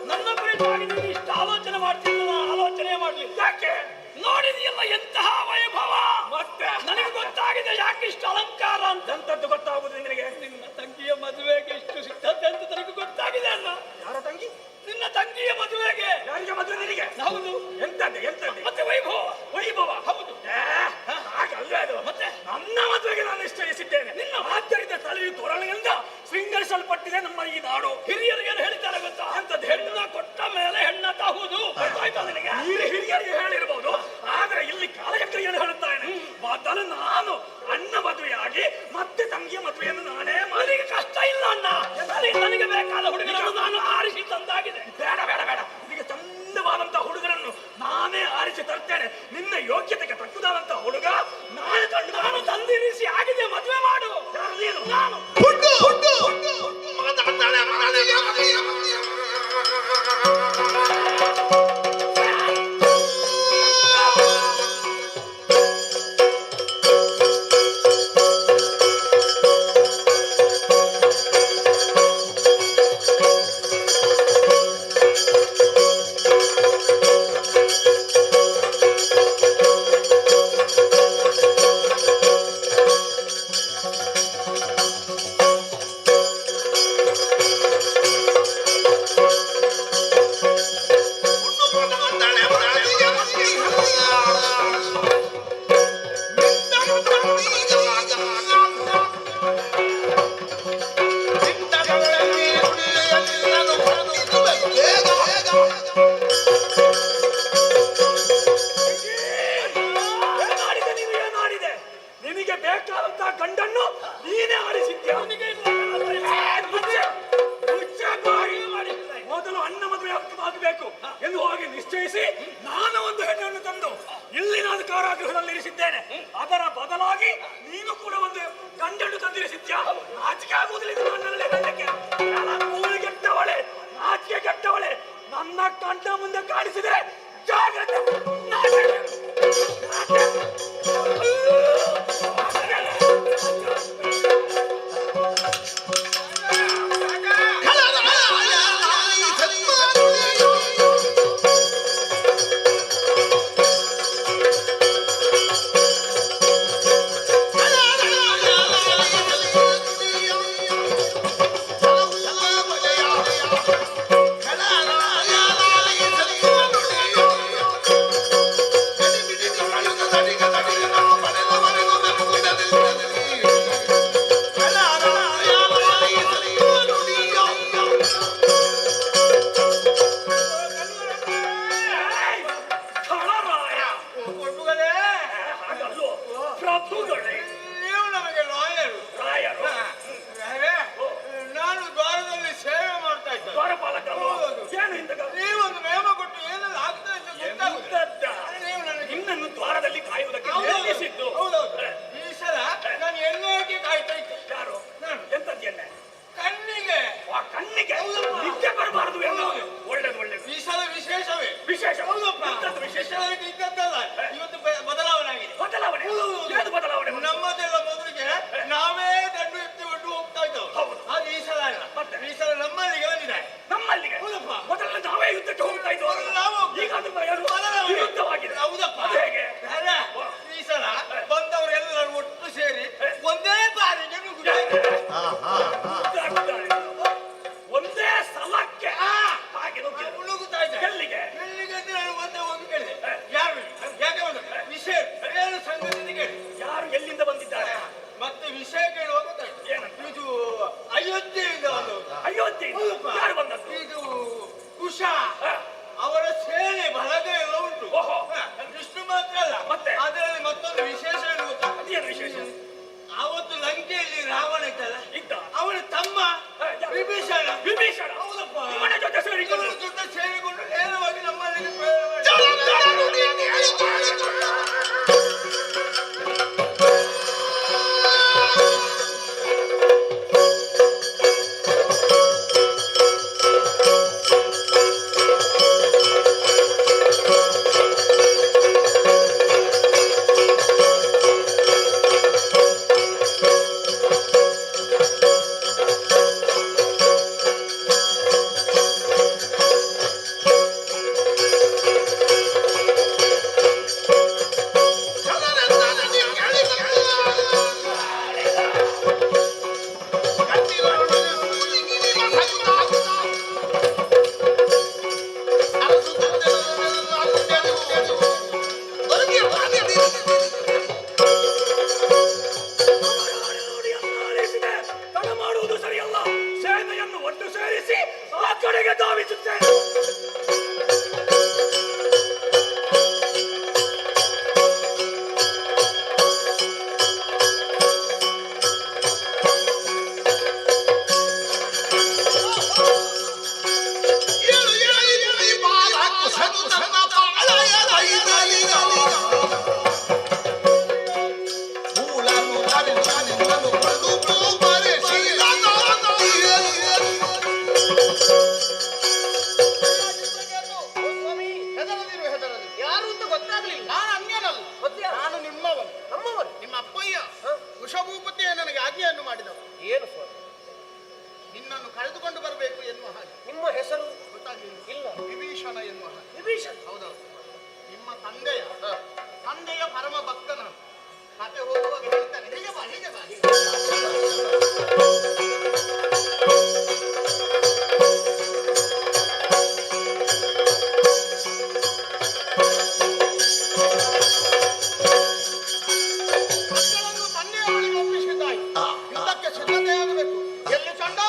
ನನ್ನ ಕುರಿತಾಗಿ ನೀನು ಇಷ್ಟು ಆಲೋಚನೆ ಮಾಡ್ತಿಲ್ಲ, ಆಲೋಚನೆ ಮಾಡ್ಲಿ. ಯಾಕೆ ನೋಡಿದೆಯಲ್ಲ ಎಂತಹ ವೈಭವ. ಮತ್ತೆ ನನಗೆ ಗೊತ್ತಾಗಿದೆ ಯಾಕೆ ಇಷ್ಟು ಅಲಂಕಾರ ಅಂತದ್ದು ಗೊತ್ತಾಗುದು ನಿನಗೆ. ನಿನ್ನ ತಂಗಿಯ ಮದುವೆಗೆ ಇಷ್ಟು ಸಿದ್ಧತೆ ಅಂತ ನನಗೆ ಗೊತ್ತಾಗಿದೆ ಅಲ್ಲ. ಯಾರ ತಂಗಿ? ನಿನ್ನ ತಂಗಿಯ ಮದುವೆಗೆ. ಯಾರಿಗೆ ಮದುವೆ ನಿನಗೆ? ಹೌದು. ಎಂತದ್ದು ಎಂತದ್ದು? ಮತ್ತೆ ವೈಭವ. ವೈಭವ ಹೌದು. ಹಾಗಲ್ಲೇ ಅದು. ಮತ್ತೆ ನನ್ನ ಮದುವೆಗೆ ನಾನು ನಿಶ್ಚಯಿಸಿದ್ದೇನೆ. ನಿನ್ನ ಆದ್ದರಿಂದ ತಲೆಯು ತೋರಣಗಳಿಂದ ಶೃಂಗರಿಸಲ್ಪಟ್ಟಿದೆ ನಮ್ಮ ಈ ನಾಡು. ಹಿರಿಯರು ಏನು ಹೇಳ್ತಾರೆ ಗೊತ್ತಾ? ಅಂತದ್ದು ಹೆಣ್ಣ ಕೊಟ್ಟ ಮೇಲೆ ಹೆಣ್ಣ ತಹುದು. ನಿನಗೆ ಹಿರಿಯರಿಗೆ ಹೇಳಿರ್ಬೋದು, ಆದ್ರೆ ಇಲ್ಲಿ ಕಾಲಚಕ್ರ ಏನು ಹೇಳುತ್ತಾನೆ? ಮೊದಲು ನಾನು ಅಣ್ಣ ಮದುವೆಯಾಗಿ ಮತ್ತೆ ತಂಗಿಯ ಮದುವೆಯನ್ನು ನಾನೇ ಮದುವೆಗೆ ಕಷ್ಟ ಇಲ್ಲ ಅಣ್ಣ. ನನಗೆ ಬೇಕಾದ ಹುಡುಗರನ್ನು ನಾನು ಆರಿಸಿ ತಂದಾಗಿದೆ. ಬೇಡ ಬೇಡ ಬೇಡ, ನಿನಗೆ ಚಂದವಾದಂತಹ ಹುಡುಗರನ್ನು ನಾನೇ ಆರಿಸಿ ತರ್ತೇನೆ. ನಿನ್ನ ಯೋಗ್ಯತೆಗೆ ತಕ್ಕದಾದಂತಹ ಹುಡುಗ ನಾನು ತಂದಿರಿಸಿ ಆಗಿದೆ. ಮದುವೆ ಮಾಡು. ನಾನು ನಿನಗೆ ಬೇಕಾದಂತಹ ಗಂಡನ್ನು ನೀನೇ ಆರಿಸಿದ್ಯಾ? ಮೊದಲು ಅಣ್ಣ ಮದುವೆ ಆಗಬೇಕು ಎಂದು ಹೋಗಿ ನಿಶ್ಚಯಿಸಿ ನಾನು ಒಂದು ಹೆಣ್ಣನ್ನು ತಂದು ಇಲ್ಲಿ ನಾನು ಕಾರಾಗೃಹದಲ್ಲಿ ಇರಿಸಿದ್ದೇನೆ. ಅದರ ಬದಲಾಗಿ ನೀನು ಕೂಡ ಒಂದು ಗಂಡನ್ನು ತಂದಿರಿಸಿದ್ಯಾ? ನಾಚಿಕೆ ಆಗುವುದಿಲ್ಲ ಇದು ನನ್ನಲ್ಲಿ ಹೇಳಲಿಕ್ಕೆ. ಕೆಟ್ಟವಳೆ, ನಾಚಿಕೆ ಕೆಟ್ಟವಳೆ, ನನ್ನ ಕಂಡ ಮುಂದೆ ಕಾಣಿಸಿದರೆ ಜಾಗ್ರತೆ. ಕಣ್ಣಿಗೆ ನಿದ್ದೆ ಬರಬಾರದು ಎಲ್ಲ ಒಳ್ಳೇದು ಒಳ್ಳೇದು. ಈ ಸಲ ವಿಶೇಷವೇ ವಿಶೇಷ ಹೌದಪ್ಪ. ಎಂತದ್ದು ವಿಶೇಷ? ಇದ್ದದ್ದಲ್ಲ, ಇವತ್ತು ಬದಲಾವಣೆ ಆಗಿದೆ. ಬದಲಾವಣೆ ಏನು ಬದಲಾವಣೆ? ನಮ್ಮದೆಲ್ಲ ಮೊದಲಿಗೆ ನಾವೇ ದಂಡು ಎತ್ತಿಕೊಂಡು ಹೋಗ್ತಾ ಇದ್ದವು. ಹೌದು. ಅದು ಈ ಸಲ ಅಲ್ಲ. ಮತ್ತೆ ಈ ಸಲ ನಮ್ಮಲ್ಲಿಗೆ ಬಂದಿದೆ. ನಮ್ಮಲ್ಲಿಗೆ ಹೌದಪ್ಪ. ಮೊದಲು ನಾವೇ ಯುದ್ಧಕ್ಕೆ ಹೋಗ್ತಾ ಇದ್ವು, ನಾವು ಈಗ ಅದು ವಿರುದ್ಧವಾಗಿದೆ. ಹೌದಪ್ಪ. ಹೇಗೆ? ಬೇರೆ. ಈ ಸಲ ಬಂದವರೆಲ್ಲರೂ ಒಟ್ಟು ಸೇರಿ ಒಂದೇ ಬಾರಿಗೆ ಒಂದೇ ಸಲಕ್ಕೆ ಹಾಗೆ ನುಗ್ಗುತ್ತಾ ಇದ್ದಾರೆ. ಎಲ್ಲಿಗೆ? ಎಲ್ಲಿಗೆ ಅಂದ್ರೆ ನಾನು ಒಂದೇ ಹೋಗಿ ಕೇಳಿದೆ. ಯಾರು ಯಾಕೆ ಬಂದ ವಿಷಯ ಏನು ಸಂಗತಿ ಕೇಳಿ. ಯಾರು ಎಲ್ಲಿಂದ ಬಂದಿದ್ದಾರೆ? ಮತ್ತೆ ವಿಷಯ ಕೇಳುವಾಗ ಗೊತ್ತಾಯ್ತು. ಇದು ಅಯೋಧ್ಯೆಯಿಂದ ಬಂದವರು. ಅಯೋಧ್ಯೆ ಯಾರು ಬಂದದ್ದು? ಇದು ಕುಶ ಅವರ ಸೇನೆ ಬಲಗ ಎಲ್ಲ ಉಂಟು. ಇಷ್ಟು ಮಾತ್ರ ಅಲ್ಲ, ಮತ್ತೆ ಅದರಲ್ಲಿ ಮತ್ತೊಂದು ವಿಶೇಷ ಏನು ಗೊತ್ತಾ? ಅದೇನು ವಿಶೇಷ? ಆವತ್ತು ಲಂಕೆಯಲ್ಲಿ ರಾವಣ ಇದ್ದ. ಅವನ ತಮ್ಮ ವಿಭೀಷಣ. ವಿಭೀಷಣ ಹೌದಪ್ಪ. ಇವನ ಜೊತೆ ಸೇರಿಕೊಂಡು ನೇರವಾಗಿ ನಮ್ಮಲ್ಲಿಗೆ ಪ್ರಯಾಣ ತಡ ಮಾಡುವುದು ಸರಿಯಲ್ಲ. ಸೇನೆಯನ್ನು ಒಟ್ಟು ಸೇರಿಸಿ ಆ ಕಡೆಗೆ ಧಾವಿಸುತ್ತೇನೆ. ಯಾರು ಅಂತ ಗೊತ್ತಾಗ್ಲಿಲ್ಲ. ನಾನು ಅನ್ಯನಲ್ಲ, ನಾನು ನಿಮ್ಮವನು. ನಮ್ಮವನು? ನಿಮ್ಮ ಅಪ್ಪಯ್ಯ ಕುಶಭೂಪತಿಯೇ ನನಗೆ ಆಜ್ಞೆಯನ್ನು ಮಾಡಿದವು. ಏನು ಸ್ವಾಮಿ? ನಿನ್ನನ್ನು ಕರೆದುಕೊಂಡು ಬರಬೇಕು ಎನ್ನುವ ಹಾಗೆ. ನಿಮ್ಮ ಹೆಸರು ಗೊತ್ತಾಗಲಿಲ್ಲ? ಇಲ್ಲ. ವಿಭೀಷಣ ಎನ್ನುವ ಹಾಗೆ. ವಿಭೀಷಣ? ಹೌದೌದು. ನಿಮ್ಮ ತಂದೆಯ ಪರಮ ಭಕ್ತನ ಕತೆ ಹೋಗುವಾಗ ಹೇಳ್ತಾನೆ, ಹೀಗೆ ಬಾ ಹೀಗೆ ಬಾ. ಮಕ್ಕಳನ್ನು ತಂದೆಯ ಬಳಿಗೆ ಒಪ್ಪಿಸಿದ್ದಾಯ್ತು. ಯುದ್ಧಕ್ಕೆ ಸಿದ್ಧತೆಯಾಗಬೇಕು. ಎಲ್ಲಿ ಚಂಡ?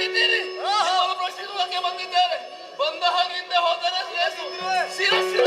ಏನಿದ್ದೀರಿ ನಿಮ್ಮನ್ನು ಪ್ರಶ್ನಿಸುವುದಕ್ಕೆ ಬಂದಿದ್ದೇನೆ. ಬಂದ ಹಾಗೆ ಹಿಂದೆ ಹೋದರೆ ಶಿರಸ್ಸಿನ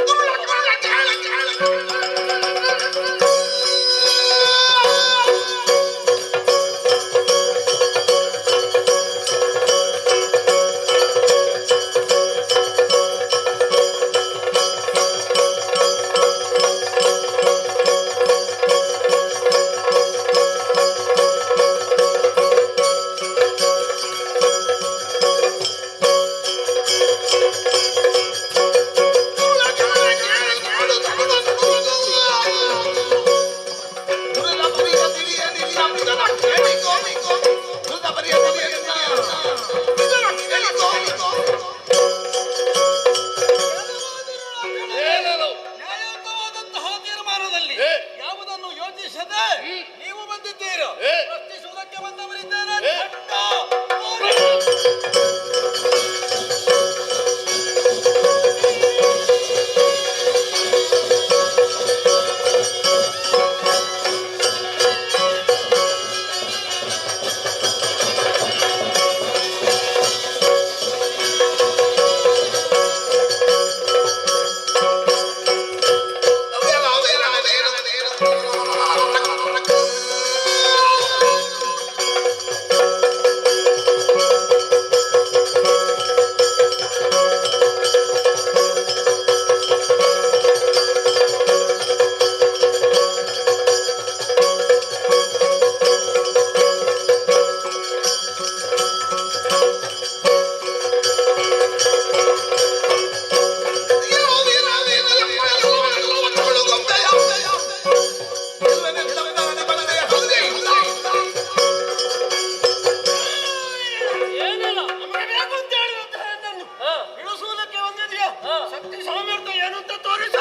ನ್ಯಾಯಯುತವಾದಂತಹ ತೀರ್ಮಾನದಲ್ಲಿ ಯಾವುದನ್ನು ಯೋಚಿಸದೆ ನೀವು ಬಂದಿದ್ದೀರಾ? ಪ್ರಶ್ನಿಸುವುದಕ್ಕೆ ಬಂದವರಿದ್ದೇನೆ. ಇಳಿಸುವುದಕ್ಕೆ ಬಂದಿದೆಯಾ? ಶಕ್ತಿ ಸಾಮರ್ಥ್ಯ ಏನು ಅಂತ ತೋರಿಸ.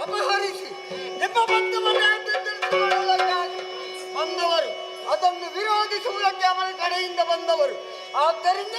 ಅಪಹರಿಸಿ ನಿಮ್ಮ ಬಂಧುವನ್ನು ನಿರ್ಧರಿಸಿಕೊಳ್ಳುವುದಕ್ಕಾಗಿ ಬಂದವರು, ಅದನ್ನು ವಿರೋಧಿಸುವುದಕ್ಕೆ ಅವರ ಕಡೆಯಿಂದ ಬಂದವರು. ಆದ್ದರಿಂದ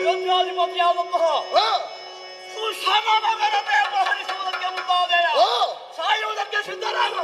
ಯೋಧ್ಯಾಧಿಪತಿಯಾದಂತಹ ಕುಶಲನಗರವೇ ಅಪಹರಿಸುವುದಕ್ಕೆ ಮುಂದಾದೆಯ ಸಾಯುವುದಕ್ಕೆ ಸಿದ್ಧರಾಗು.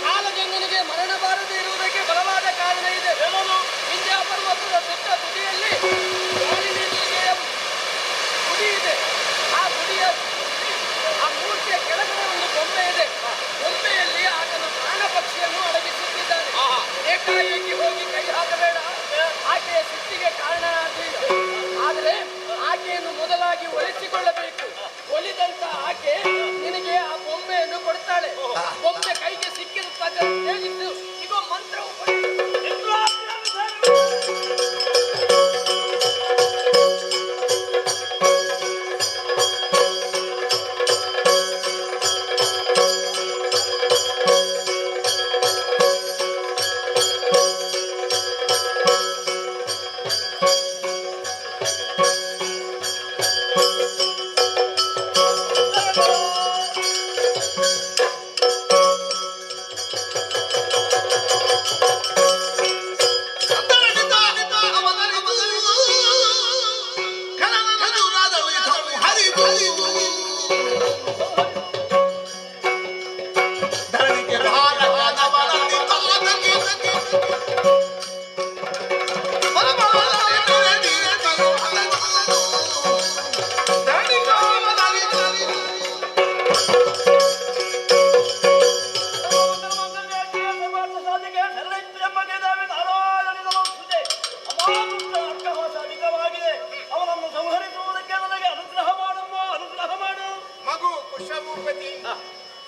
ಕಾಲಜಂಗನಿಗೆ ಮರಣ ಬಾರದೆ ಇರುವುದಕ್ಕೆ ಬಲವಾದ ಕಾರಣ ಇದೆ. ವಿಂಧ್ಯ ಪರ್ವತದ ಸುತ್ತ ತುದಿಯಲ್ಲಿ ಗುಡಿ ಇದೆ. ಆ ಗುಡಿಯ ಆ ಮೂರ್ತಿಯ ಕೆಳಗಡೆ ಒಂದು ಗೊಂಬೆ ಇದೆ. ಗೊಂಬೆಯಲ್ಲಿ ಆತನ ಪ್ರಾಣ ಪಕ್ಷಿಯನ್ನು ಅಡಗಿಸುತ್ತಿದ್ದಾನೆ. ಏಕಾಏಕಿ ಹೋಗಿ ಕೈ ಹಾಕಬೇಡ, ಆಕೆಯ ಸಿಟ್ಟಿಗೆ ಕಾರಣನಾಗಲಿಲ್ಲ. ಆದರೆ ಆಕೆಯನ್ನು ಮೊದಲಾಗಿ ಒಲಿಸಿಕೊಳ್ಳಬೇಕು. ಒಲಿದಂತ ಆಕೆ ನಿನಗೆ ಆ ಬೊಂಬೆಯನ್ನು ಕೊಡ್ತಾಳೆ. ಬೊಂಬೆ ಕೈಗೆ ಸಿಕ್ಕಿರುತ್ತದೆ ಹೇಳಿದ್ದು ಈಗ ಮಂತ್ರವು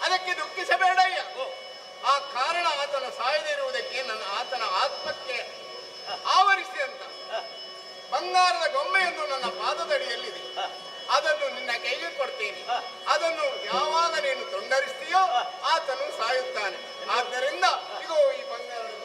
ಅದಕ್ಕೆ ದುಃಖಿಸಬೇಡಯ್ಯ. ಆ ಕಾರಣ ಆತನ ಸಾಯದೇ ಇರುವುದಕ್ಕೆ ನನ್ನ ಆತನ ಆತ್ಮಕ್ಕೆ ಆವರಿಸಿದಂತ ಬಂಗಾರದ ಗೊಂಬೆಯೊಂದು ನನ್ನ ಪಾದದಡಿಯಲ್ಲಿದೆ. ಅದನ್ನು ನಿನ್ನ ಕೈಗೆ ಕೊಡ್ತೇನೆ. ಅದನ್ನು ಯಾವಾಗ ನೀನು ತೊಂಡರಿಸ್ತೀಯೋ ಆತನು ಸಾಯುತ್ತಾನೆ. ಆದ್ದರಿಂದ ಇಗೋ ಈ ಬಂಗಾರದ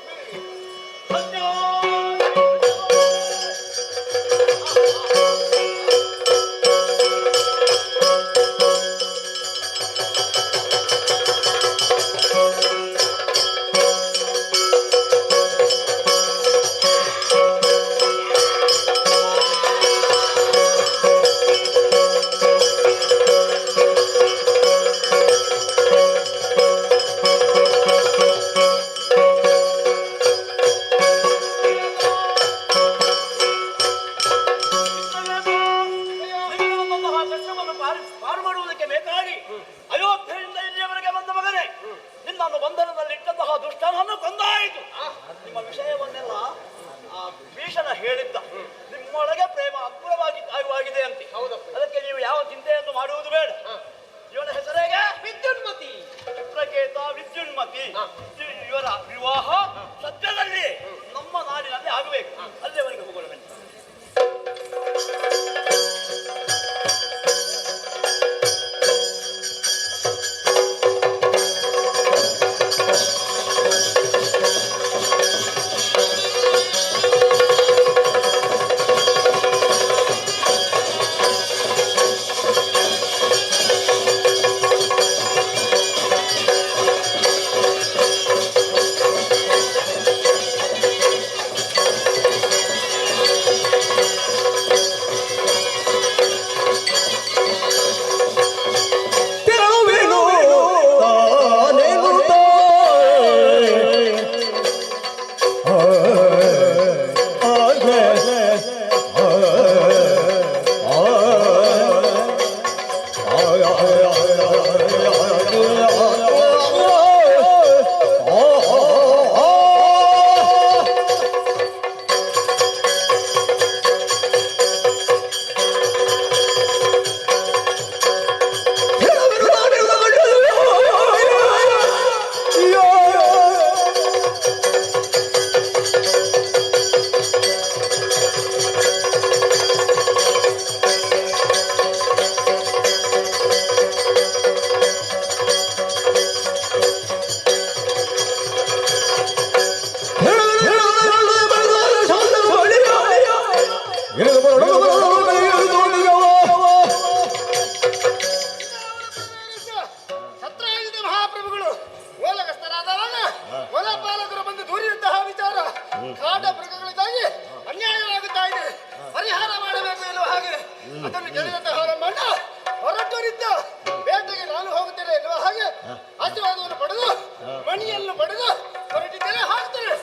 ನಿಮ್ಮ ವಿಷಯವನ್ನೆಲ್ಲ ಭೀಷಣ ಹೇಳಿದ್ದ. ನಿಮ್ಮೊಳಗೆ ಪ್ರೇಮ ಅಗ್ರವಾಗಿದೆ ಅಂತ. ಅದಕ್ಕೆ ನೀವು ಯಾವ ಚಿಂತೆಯನ್ನು ಮಾಡುವುದು ಬೇಡ. ಇವನ ಹೆಸರೇಗೆ ವಿದ್ಯುನ್ಮತಿ, ಚಿತ್ರಕೇತ ವಿದ್ಯುನ್ಮತಿ. ಇವರ ವಿವಾಹ ಸದ್ಯದಲ್ಲಿ ನಮ್ಮ ನಾಡಿನಲ್ಲಿ ಆಗಬೇಕು. ಅಲ್ಲಿವರೆಗೆ ಹೋಗೋಣ ಬನ್ನಿ. ಸತ್ರಾಜಿತ ಮಹಾಪ್ರಭುಗಳು ಓಲಗಸ್ತರಾದವಾಗ ವನಪಾಲಕರು ಬಂದು ದೂರಿದಂತಹ ವಿಚಾರ ಕಾಡ ಮೃಗಗಳಿಗಾಗಿ ಅನ್ಯಾಯವಾಗುತ್ತಾ ಇದೆ, ಪರಿಹಾರ ಮಾಡಬೇಕು ಎನ್ನುವ ಹಾಗೆ ಅದನ್ನು ಕೇಳಿದಂತಹ ಮಣ್ಣ ಹೊರಟುರಿದ್ದ ಬೇಟೆಗೆ ನಾನು ಹೋಗುತ್ತೇನೆ ಎನ್ನುವ ಹಾಗೆ ಆಶೀರ್ವಾದವನ್ನು ಪಡೆದು ಮಣಿಯನ್ನು ಪಡೆದು ಹೊರಟಿದ್ದೇನೆ. ಹಾಕ್ತೇನೆ.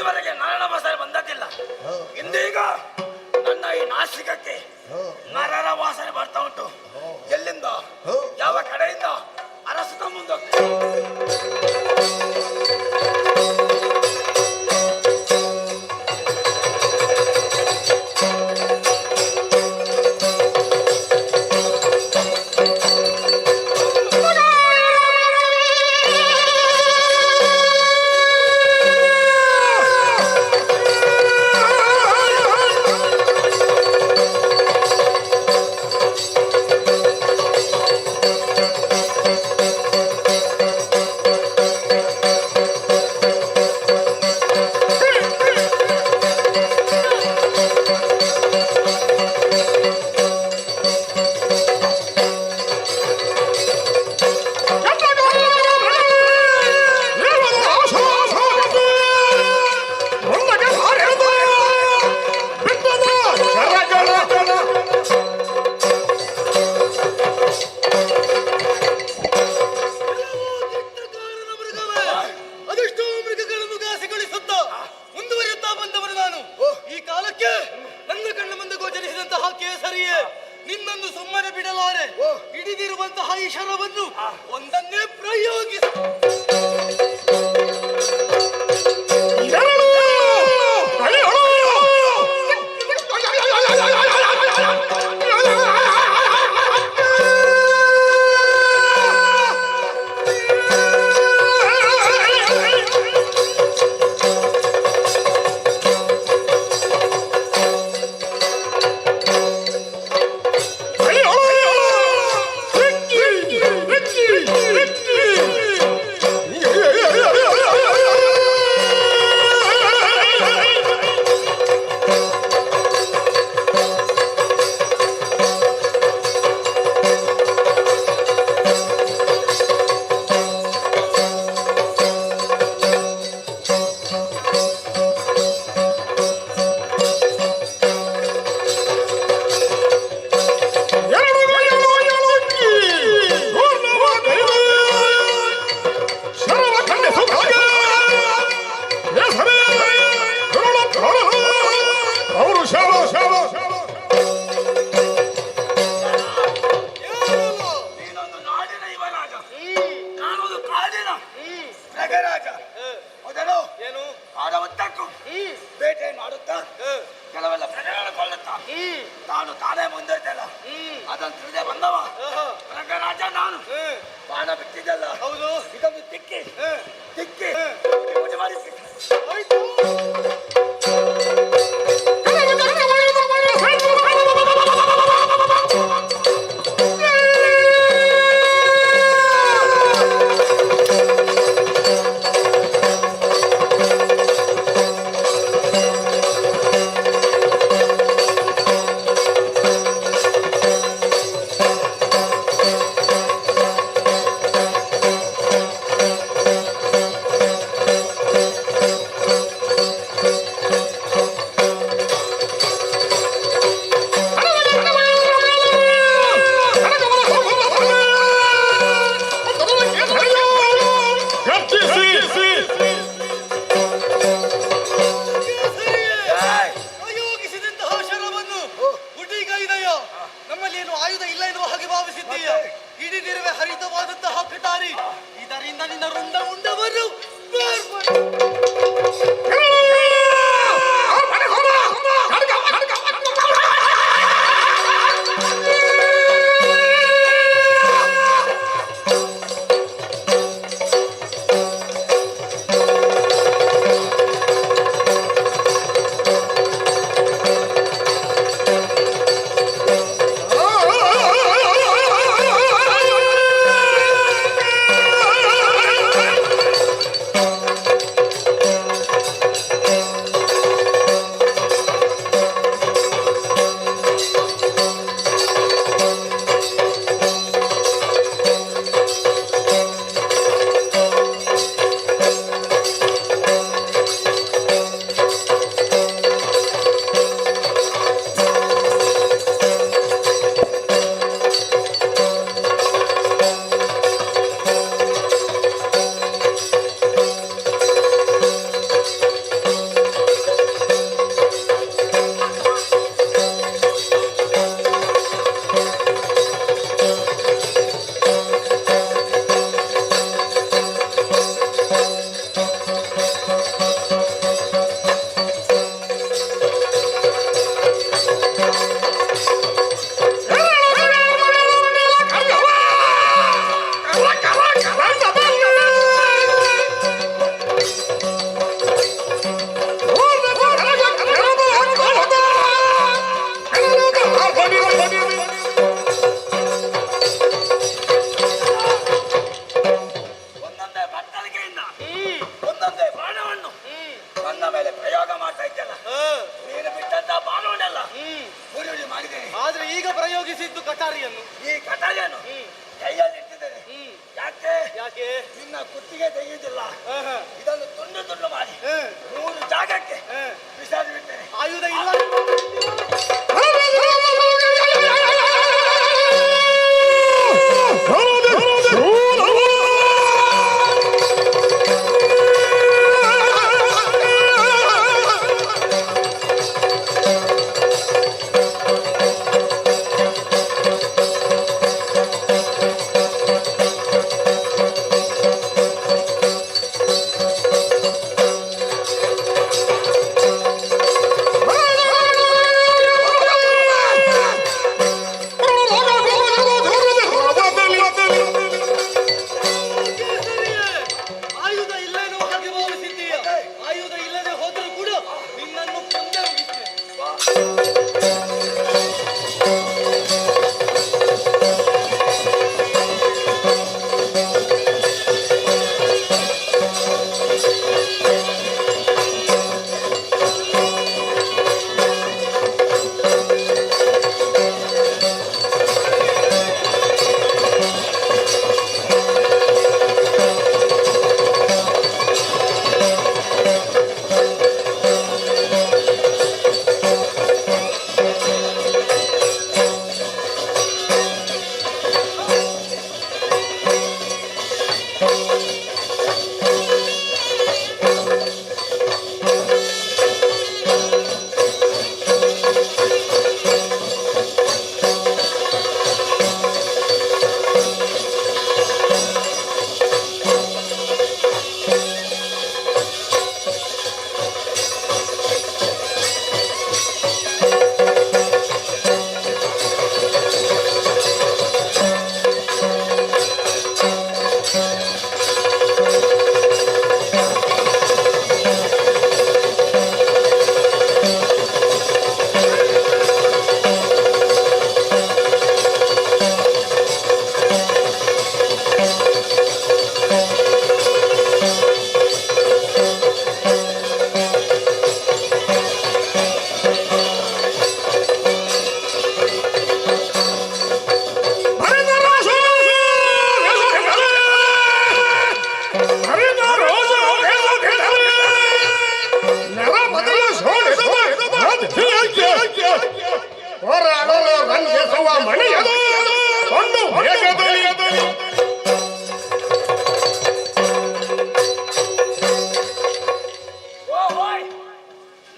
ಇಲ್ಲಿವರೆಗೆ ನರಳ ವಾಸನೆ ಬಂದದ್ದಿಲ್ಲ. ಇಂದೀಗ ನನ್ನ ಈ ನಾಸಿಕಕ್ಕೆ ನರರ ವಾಸನೆ ಬರ್ತಾ ಉಂಟು. ಎಲ್ಲಿಂದ, ಯಾವ ಕಡೆಯಿಂದ ಅರಸುತ್ತ ಮುಂದೋಗ್ತದೆ. ಅದೆಷ್ಟೋ ಮೃಗಗಳನ್ನು ಘಾಸಿಗೊಳಿಸುತ್ತ ಮುಂದುವರಿಯುತ್ತಾ ಬಂದವರು ನಾನು. ಈ ಕಾಲಕ್ಕೆ ನನ್ನ ಕಣ್ಣ ಮುಂದೆ ಗೋಚರಿಸಿದಂತಹ ಕೇಸರಿಯೇ ನಿನ್ನನ್ನು ಸುಮ್ಮನೆ ಬಿಡಲಾರೆ. ಹಿಡಿದಿರುವಂತಹ ಈ ಶರವನ್ನು ಒಂದನ್ನೇ ಪ್ರಯೋಗಿಸ. ಕೆಲವೆಲ್ಲ ಪ್ರಜೆಗಳನ್ನು ಕೊಳ್ಳುತ್ತಾ ತಾನು ತಾನೇ ಮುಂದಿರ್ತಲ್ಲ ಅದನ್ನು ತಿಳಿದೇ ಬಂದವ ಪ್ರಜರಾಜ ನಾನು. ಬಾಣ ಬಿಟ್ಟಿದ್ದಲ್ಲ, ಹೌದು, ಇದೊಂದು ತಿಕ್ಕಿ ತಿಕ್ಕಿ ಪೂಜೆ ಮಾಡಿ ಕುತ್ತಿಗೆ ತೆಗೆಯುವುದಿಲ್ಲ. ಇದನ್ನು ತುಂಡು ತುಂಡು ಮಾಡಿ 3 ಜಾಗಕ್ಕೆ ಬಿಸಾಡಿ ಬಿಟ್ಟೇನೆ. ಆಯುಧ ಇಲ್ಲ. ಆಯುಧ ಇಲ್ಲೇನೋ ಹಾಗೆ ಭಾವಿಸಿದ್ದೀಯ. ಆಯುಧ ಇಲ್ಲದೆ ಹೋದರೂ ಕೂಡ ನಿನ್ನನ್ನು ಕೊಂದೇ ಹೋಗಿದ್ದೇನೆ.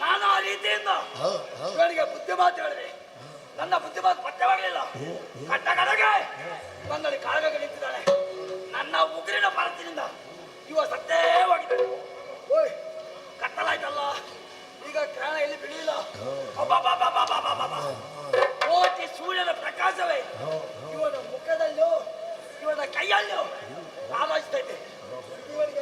ನಾನು ಆ ರೀತಿಯಿಂದ ಇವನಿಗೆ ಬುದ್ಧಿ ಮಾತು ಹೇಳಿದೆ. ನನ್ನ ಬುದ್ಧಿ ಮಾತು ಪತ್ಯವಾಗಲಿಲ್ಲ. ಕಟ್ಟ ಕಡೆಗೆ ಬಂದಲ್ಲಿ ಕಾಳಗ ನಿಂತಿದ್ದಾನೆ. ನನ್ನ ಉಗುರಿನ ಪರತಿನಿಂದ ಇವ ಸತ್ತೇ ಹೋಗಿದ್ದಾನೆ. ಓಯ್ ಕತ್ತಲಾಯ್ತಲ್ಲ, ಈಗ ಕ್ರಾಣ ಎಲ್ಲಿ ಬಿಡಿಯಿಲ್ಲ. ಕೋಟಿ ಸೂರ್ಯನ ಪ್ರಕಾಶವೇ ಇವನ ಮುಖದಲ್ಲೂ ಇವನ ಕೈಯಲ್ಲೂ ಆಲೋಚಿಸ್ತೈತೆ. ಇವನಿಗೆ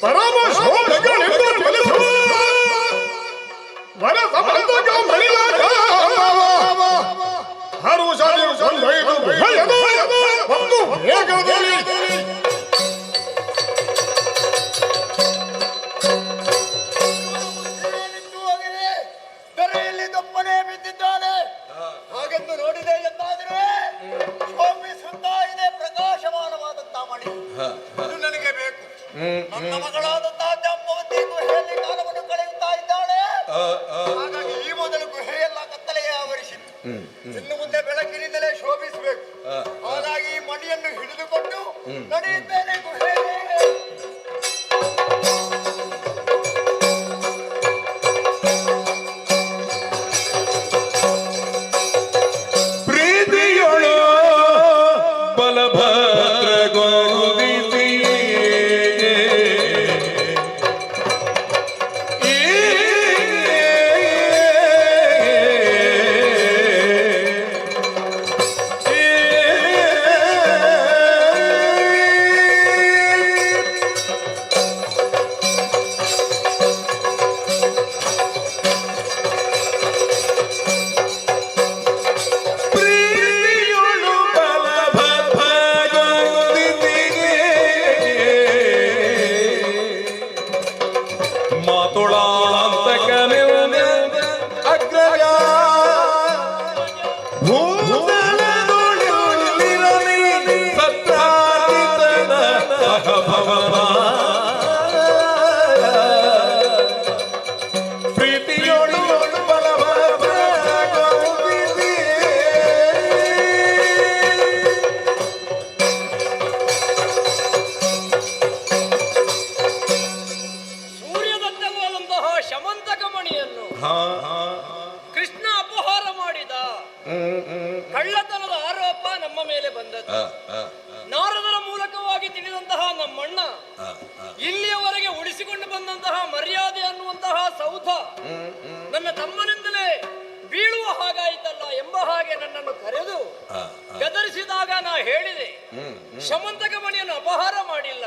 ಪರಮ ಶೋಭೆಗಳೆಂದು ತಿಳಿಸುವ ವರ ಸಂಬಂಧಕ ಮಣಿಯಾಗ ಹರುಷಾದಿ ಕೊಂಡೊಯ್ದು ಭಯದ ಒಂದು ವೇಗದಲ್ಲಿ ಬೆರೆಯಲ್ಲಿ ದಪ್ಪನೆ ಬಿದ್ದಿದ್ದಾನೆ. ಹಾಗೆಂದು ನೋಡಿದೆ ಎಂದಾದರೆ ಶೋಭಿಸುತ್ತಾ ಇದೆ ಪ್ರಕಾಶಮಾನವಾದಂತ ಮಣಿ. ಇದು ನನಗೆ ಬೇಕು. ನನ್ನ ಮಗಳಾದಂತಹ ಜಾಂಬವತಿ ಗುಹೆಯಲ್ಲಿ ಕಾಲವನ್ನು ಕಳೆಯುತ್ತಾ ಇದ್ದಾಳೆ. ಹಾಗಾಗಿ ಈ ಮೊದಲು ಗುಹೆಯೆಲ್ಲ ಕತ್ತಲೆಯೇ ಆವರಿಸಿತ್ತು. ಇನ್ನು ಮುಂದೆ ಬೆಳಕಿನಿಂದಲೇ ಶೋಭಿಸಬೇಕು. ಹಾಗಾಗಿ ಈ ಮಣಿಯನ್ನು ಹಿಡಿದುಕೊಂಡು ನಡೆಯುತ್ತೇನೆ ಗುಹೆಯಲ್ಲಿ. ಪ್ರೀತಿಯೊಳು ಬಲಭದ್ರ ಗೋವಿಸಿ ಕೃಷ್ಣ ಅಪಹಾರ ಮಾಡಿದ. ಕಳ್ಳತನದ ಆರೋಪ ನಮ್ಮ ಮೇಲೆ ಬಂದದ್ದು. ನಾರದರ ಮೂಲಕವಾಗಿ ತಿಳಿದಂತಹ ನಮ್ಮಣ್ಣ ಇಲ್ಲಿಯವರೆಗೆ ಉಳಿಸಿಕೊಂಡು ಬಂದಂತಹ ಮರ್ಯಾದೆ ಅನ್ನುವಂತಹ ಸೌಧ ನನ್ನ ತಮ್ಮನಿಂದಲೇ ಬೀಳುವ ಹಾಗಾಯಿತಲ್ಲ ಎಂಬ ಹಾಗೆ ನನ್ನನ್ನು ಕರೆದು ಗದರಿಸಿದಾಗ ನಾ ಹೇಳಿದೆ, ಶಮಂತಕ ಮಣಿಯನ್ನು ಅಪಹಾರ ಮಾಡಿಲ್ಲ,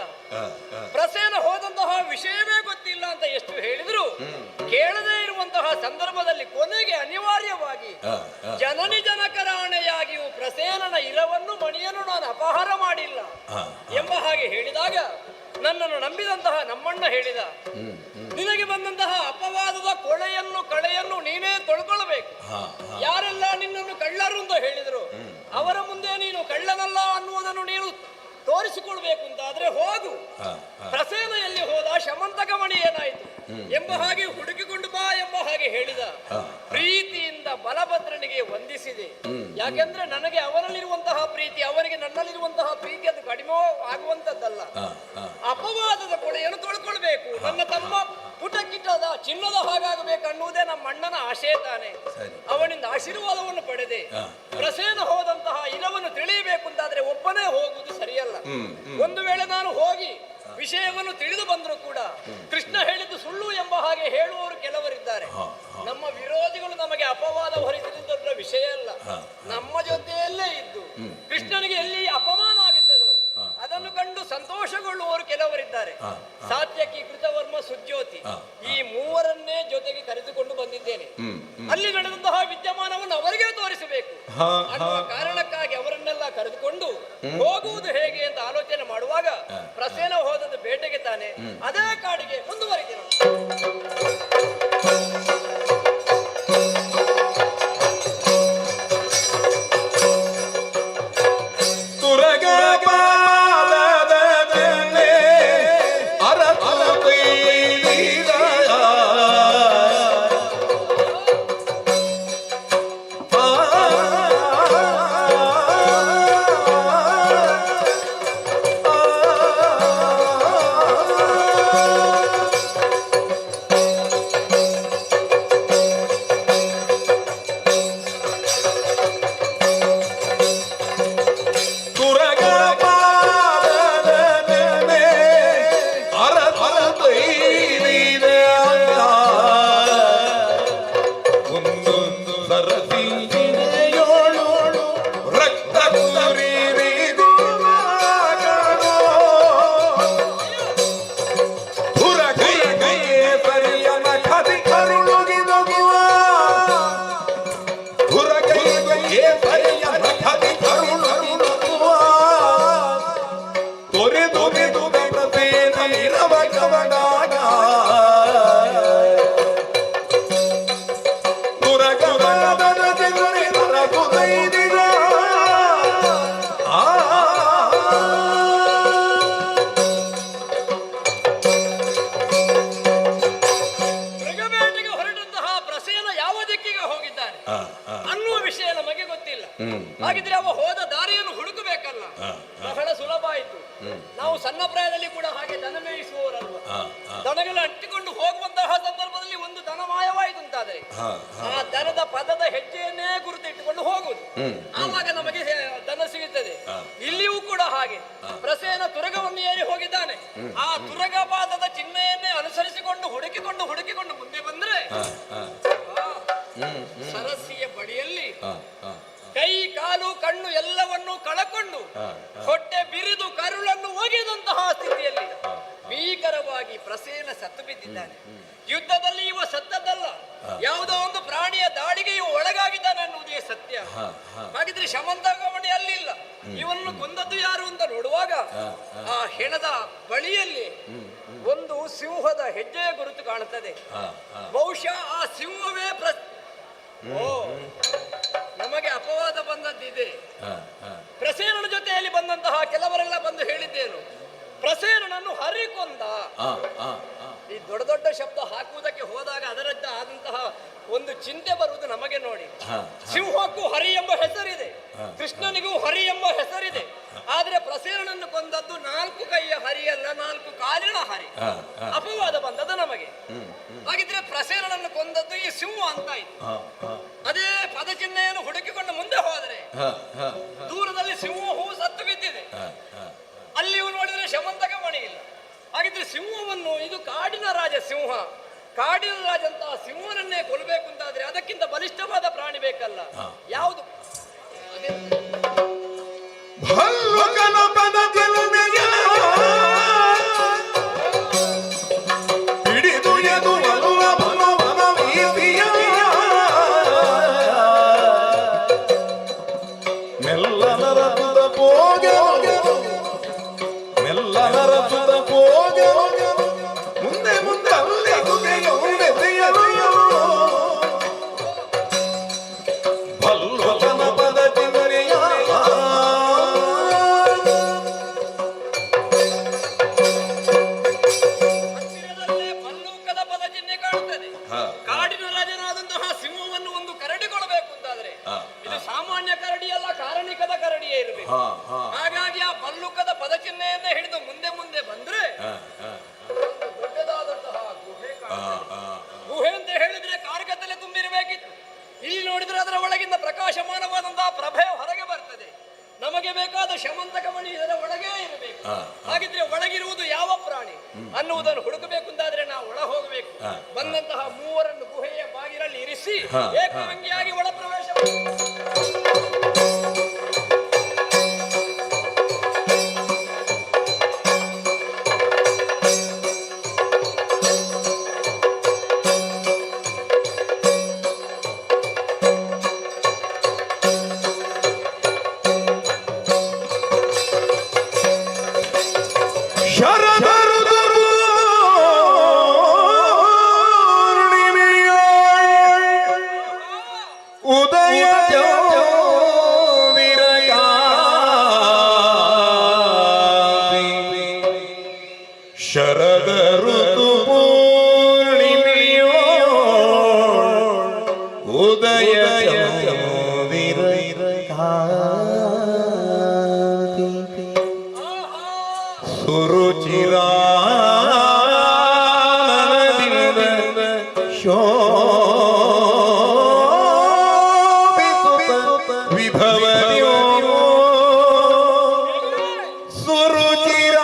ಪ್ರಸೇನ ಹೋದಂತಹ ವಿಷಯವೇ ಗೊತ್ತಿಲ್ಲ ಅಂತ ಎಷ್ಟು ಹೇಳಿದ್ರು ಕೇಳದೇ ಇರುವಂತಹ ಸಂದರ್ಭದಲ್ಲಿ ಕೊನೆಗೆ ಅನಿವಾರ್ಯವಾಗಿ ಜನನಿ ಜನಕರ ಆಣೆಯಾಗಿಯೂ ಪ್ರಸೇನನ ಇರವನ್ನು ಮಣಿಯನ್ನು ನಾನು ಅಪಹಾರ ಮಾಡಿಲ್ಲ ಎಂಬ ಹಾಗೆ ಹೇಳಿದಾಗ ನನ್ನನ್ನು ನಂಬಿದಂತಹ ನಮ್ಮಣ್ಣ ಹೇಳಿದ, ನಿನಗೆ ಬಂದಂತಹ ಅಪವಾದದ ಕಳೆಯನ್ನು ನೀನೇ ತೊಳ್ಕೊಳ್ಬೇಕು. ಯಾರೆಲ್ಲ ನಿನ್ನನ್ನು ಕಳ್ಳರು ಅಂತ ಹೇಳಿದ್ರು ಅವರ ಮುಂದೆ ನೀನು ಕಳ್ಳನಲ್ಲ ಅನ್ನುವುದನ್ನು ನೀನು ತೋರಿಸಿಕೊಳ್ಬೇಕು ಅಂತ ಆದ್ರೆ ಹೋಗು. ಪ್ರಸೇನೆಯಲ್ಲಿ ಹೋದ ಶಮಂತಕ ಮಣಿ ಏನಾಯಿತು ಎಂಬ ಹಾಗೆ ಹುಡುಕಿಕೊಂಡು ಬಾ ಎಂಬ ಹಾಗೆ ಹೇಳಿದ. ಪ್ರೀತಿಯಿಂದ ಬಲಭದ್ರನಿಗೆ ವಂದಿಸಿದೆ. ಯಾಕೆಂದ್ರೆ ನನಗೆ ಅವನಲ್ಲಿರುವಂತಹ ಪ್ರೀತಿ ಅವನಿಗೆ ನನ್ನಲ್ಲಿರುವಂತಹ ಪ್ರೀತಿ ಅದು ಕಡಿಮೆ ಆಗುವಂತದ್ದಲ್ಲ. ಅಪವಾದದ ಕೊಳೆಯನ್ನು ತೊಳ್ಕೊಳ್ಬೇಕು. ನನ್ನ ತಮ್ಮ ಪುಟಕ್ಕಿಟ್ಟದ ಚಿನ್ನದ ಹಾಗಾಗಬೇಕು ಅನ್ನುವುದೇ ನಮ್ಮ ಅಣ್ಣನ ಆಶೆ ತಾನೆ. ಅವನಿಂದ ಆಶೀರ್ವಾದವನ್ನು ಪಡೆದೆ. ಪ್ರಸೇನ ಹೋದಂತಹ ಇರವನ್ನು ತಿಳಿಯಬೇಕು ಅಂತಾದ್ರೆ ಒಬ್ಬನೇ ಹೋಗುವುದು ಸರಿಯಲ್ಲ. ಒಂದು ವೇಳೆ ನಾನು ಹೋಗಿ ವಿಷಯವನ್ನು ತಿಳಿದು ಬಂದರೂ ಕೂಡ ಕೃಷ್ಣ ಹೇಳಿದ್ದು ಸುಳ್ಳು ಎಂಬ ಹಾಗೆ ಹೇಳುವವರು ಕೆಲವರಿದ್ದಾರೆ. ನಮ್ಮ ವಿರೋಧಿಗಳು ನಮಗೆ ಅಪವಾದ ಹೊರಿಸಿದ ವಿಷಯ ಅಲ್ಲ, ನಮ್ಮ ಜೊತೆಯಲ್ಲೇ ಇದ್ದು ಕೃಷ್ಣನಿಗೆ ಎಲ್ಲಿ ಅಪಮಾನ ಆಗುತ್ತದೋ ಅದನ್ನು ಕಂಡು ಸಂತೋಷಗೊಳ್ಳುವವರು ಕೆಲವರಿದ್ದಾರೆ. ಸಾತ್ಯಕಿ, ಕೃತವರ್ಮ, ಸುಜ್ಯೋತಿ ಈ ಮೂವರನ್ನೇ ಜೊತೆಗೆ ಕರೆದುಕೊಂಡು ಬಂದಿದ್ದೇನೆ. ಅಲ್ಲಿ ನಡೆದಂತಹ ವಿದ್ಯಮಾನವನ್ನು ಅವರಿಗೆ ತೋರಿಸಬೇಕು ಅನ್ನುವ ಕಾರಣಕ್ಕಾಗಿ ಅವರನ್ನೆಲ್ಲ ಕರೆದುಕೊಂಡು ಹೋಗುವುದು ಹೇಗೆ ಅಂತ ಆಲೋಚನೆ ಮಾಡುವಾಗ ಪ್ರಸೇನ ಹೋದದ್ದು ಬೇಟೆಗೆ ತಾನೆ, ಅದೇ ಕಾಡಿಗೆ ಮುಂದುವರಿದೆ. ಮೃಗಬೇಟೆಗೆ ಹೊರಟಂತಹ ಪ್ರಸೇನ ಯಾವ ದಿಕ್ಕಿಗೆ ಹೋಗಿದ್ದಾನೆ ಅನ್ನುವ ವಿಷಯ ನಮಗೆ ಗೊತ್ತಿಲ್ಲ. ಹಾಗಿದ್ರೆ ಅವ ಹೋದ ದಾರಿಯನ್ನು ಹುಡುಕಬೇಕಲ್ಲ. ಬಹಳ ಸುಲಭ ಆಯಿತು. ನಾವು ಸಣ್ಣ ಪ್ರಾಯದಲ್ಲಿ ಕೂಡ ಹಾಗೆ ದನ ಮೇಯಿಸುವವರಲ್ವ. ದನಗಳ ಅಂಟಿಕೊಂಡು ಹೋಗುವಂತಹ ಸಂದರ್ಭದಲ್ಲಿ ಒಂದು ದನ ಮಾಯವಾಯಿತು ಅಂತಾದರೆ ಆ ದನದ ಪದದ ಹೆಜ್ಜೆಯನ್ನೇ ಗುರುತಿಟ್ಟುಕೊಂಡು ಹೋಗುವುದು. ಆವಾಗ ನಮಗೆ ದನ ಸಿಗುತ್ತದೆ. ಇಲ್ಲಿಯೂ ಕೂಡ ಹಾಗೆ ಪ್ರಸೇನ ತುರಗವನ್ನು ಏರಿ ಹೋಗಿದ್ದಾನೆ. ಆ ತುರಗ ಪಾದದ ಚಿಹ್ನೆಯನ್ನೇ ಅನುಸರಿಸಿಕೊಂಡು ಹುಡುಕಿಕೊಂಡು ಮುಂದೆ ಬಂದ್ರೆ ಸರಸ್ಸಿಯ ಬಳಿಯಲ್ಲಿ ಕೈ ಕಾಲು ಕಣ್ಣು ಎಲ್ಲವನ್ನೂ ಕಳಕೊಂಡು ಹೊಟ್ಟೆ ಬಿರಿದು ಕರುಳನ್ನು ಒಗೆದಂತಹ ಸ್ಥಿತಿಯಲ್ಲಿ ಭೀಕರವಾಗಿ ಪ್ರಸೇನ ಸತ್ತು ಬಿದ್ದಿದ್ದಾನೆ. ಯುದ್ಧದಲ್ಲಿ ಇವ ಸತ್ತದ್ದಲ್ಲ, ಯಾವುದೋ ಒಂದು ಪ್ರಾಣಿಯ ದಾಳಿಗೆ ಇವ ಒಳಗಾಗಿದ್ದಾನೆ ಅನ್ನುವುದೇ ಸತ್ಯ. ಹಾಗಿದ್ರೆ ಶಮಂತಕಮಣಿ ಅಲ್ಲಿಲ್ಲ, ಇವನ್ನು ಕೊಂದದ್ದು ಯಾರು ಅಂತ ನೋಡುವಾಗ ಆ ಹೆಣದ ಬಳಿಯಲ್ಲಿ ಒಂದು ಸಿಂಹದ ಹೆಜ್ಜೆಯ ಗುರುತು ಕಾಣುತ್ತದೆ. ಬಹುಶಃ ಆ ಸಿಂಹವೇ ನಮಗೆ ಅಪವಾದ ಬಂದದ್ದಿದೆ. ಪ್ರಸೇನನ ಜೊತೆಯಲ್ಲಿ ಬಂದಂತಹ ಕೆಲವರೆಲ್ಲ ಬಂದು ಹೇಳಿದ್ದೇನು, ಪ್ರಸೇನನನ್ನು ಹರಿಕೊಂದ. ಈ ದೊಡ್ಡ ದೊಡ್ಡ ಶಬ್ದ ಹಾಕುವುದಕ್ಕೆ ಹೋದಾಗ ಅದರದ್ದ ಆದಂತಹ ಒಂದು ಚಿಂತೆ ಬರುವುದು ನಮಗೆ ನೋಡಿ. ಸಿಂಹಕ್ಕೂ ಹರಿ ಎಂಬ ಹೆಸರಿದೆ, ಕೃಷ್ಣನಿಗೂ ಹರಿ ಎಂಬ ಹೆಸರಿದೆ. ಆದ್ರೆ ಪ್ರಸೇನನನ್ನು ಕೊಂದದ್ದು 4 ಕೈಯ ಹರಿಯಲ್ಲ, 4 ಕಾಲಿನ ಹರಿ. ಅಪವಾದ ಬಂದದ್ದು ನಮಗೆ. ಹಾಗಿದ್ರೆ ಪ್ರಸೇನನನ್ನು ಕೊಂದದ್ದು ಈ ಸಿಂಹ ಅಂತ ಇತ್ತು. ಅದೇ ಪದಚಿಹ್ನೆಯನ್ನು ಹುಡುಕಿಕೊಂಡು ಮುಂದೆ ಹೋದರೆ ದೂರದಲ್ಲಿ ಸಿಂಹವು ಸತ್ತು ಬಿದ್ದಿದೆ. ಅಲ್ಲಿಯೂ ನೋಡಿದ್ರೆ ಶಮಂತಕಮಣಿ ಇಲ್ಲ. ಹಾಗಿದ್ರೆ ಸಿಂಹವನ್ನು, ಇದು ಕಾಡಿನ ರಾಜ ಸಿಂಹ, ಕಾಡಿನ ರಾಜ ಅಂತ ಸಿಂಹನನ್ನೇ ಕೊಲ್ಲಬೇಕು ಅಂತಾದ್ರೆ ಅದಕ್ಕಿಂತ ಬಲಿಷ್ಠವಾದ ಪ್ರಾಣಿ ಬೇಕಲ್ಲ. ಯಾವುದು ಕಾಡಿನ ರಾಜನಾದಂತಹ ಸಿಂಹವನ್ನು ಒಂದು ಕರಡಿಗೊಳ್ಳಬೇಕು ಅಂತಾದ್ರೆ ಇದು ಸಾಮಾನ್ಯ ಕರಡಿಯಲ್ಲ, ಕಾರಣಿಕದ ಕರಡಿಯೇ ಇರಬೇಕು. ಹಾಗಾಗಿ ಆ ಭಲ್ಲುಕದ ಪದಚಿಹ್ನೆಯನ್ನೇ ಹಿಡಿದು ಮುಂದೆ ಮುಂದೆ ಬಂದ್ರೆ ದೊಡ್ಡದಾದಂತಹ ಗುಹೆ ಅಂತ ಹೇಳಿದ್ರೆ ಕಾರ್ಗತ್ತಲೆ ತುಂಬಿರಬೇಕಿತ್ತು. ಇಲ್ಲಿ ನೋಡಿದ್ರೆ ಅದರ ಒಳಗಿಂದ ಪ್ರಕಾಶಮಾನವಾದಂತಹ ಪ್ರಭೆ ಹೊರಗೆ ಬರ್ತದೆ. ನಮಗೆ ಬೇಕಾದ ಶಮಂತಕಮಣಿ ಇದರ ಒಳಗೇ ಇರಬೇಕು. ಹಾಗಿದ್ರೆ ಒಳಗಿರುವುದು ಯಾವ ಪ್ರಾಣಿ ಅನ್ನುವುದನ್ನು ಹುಡುಕಬೇಕು ಅಂತಾದ್ರೆ ನಾವು ಒಳ ಹೋಗಬೇಕು. ಬಂದಂತಹ ಮೂವರನ್ನು ಗುಹೆಯ ಬಾಗಿಲಲ್ಲಿ ಇರಿಸಿ ಏಕಾಂಗಿಯಾಗಿ ಒಳ ಪ್ರವೇಶ ಶರದ ಋತು ಪೂರ್ಣಿಮೆಯೋ ಉದಯ ಸುರುಚಿರ ವಿಭವದಿಯೋ ಸುರುಚಿರ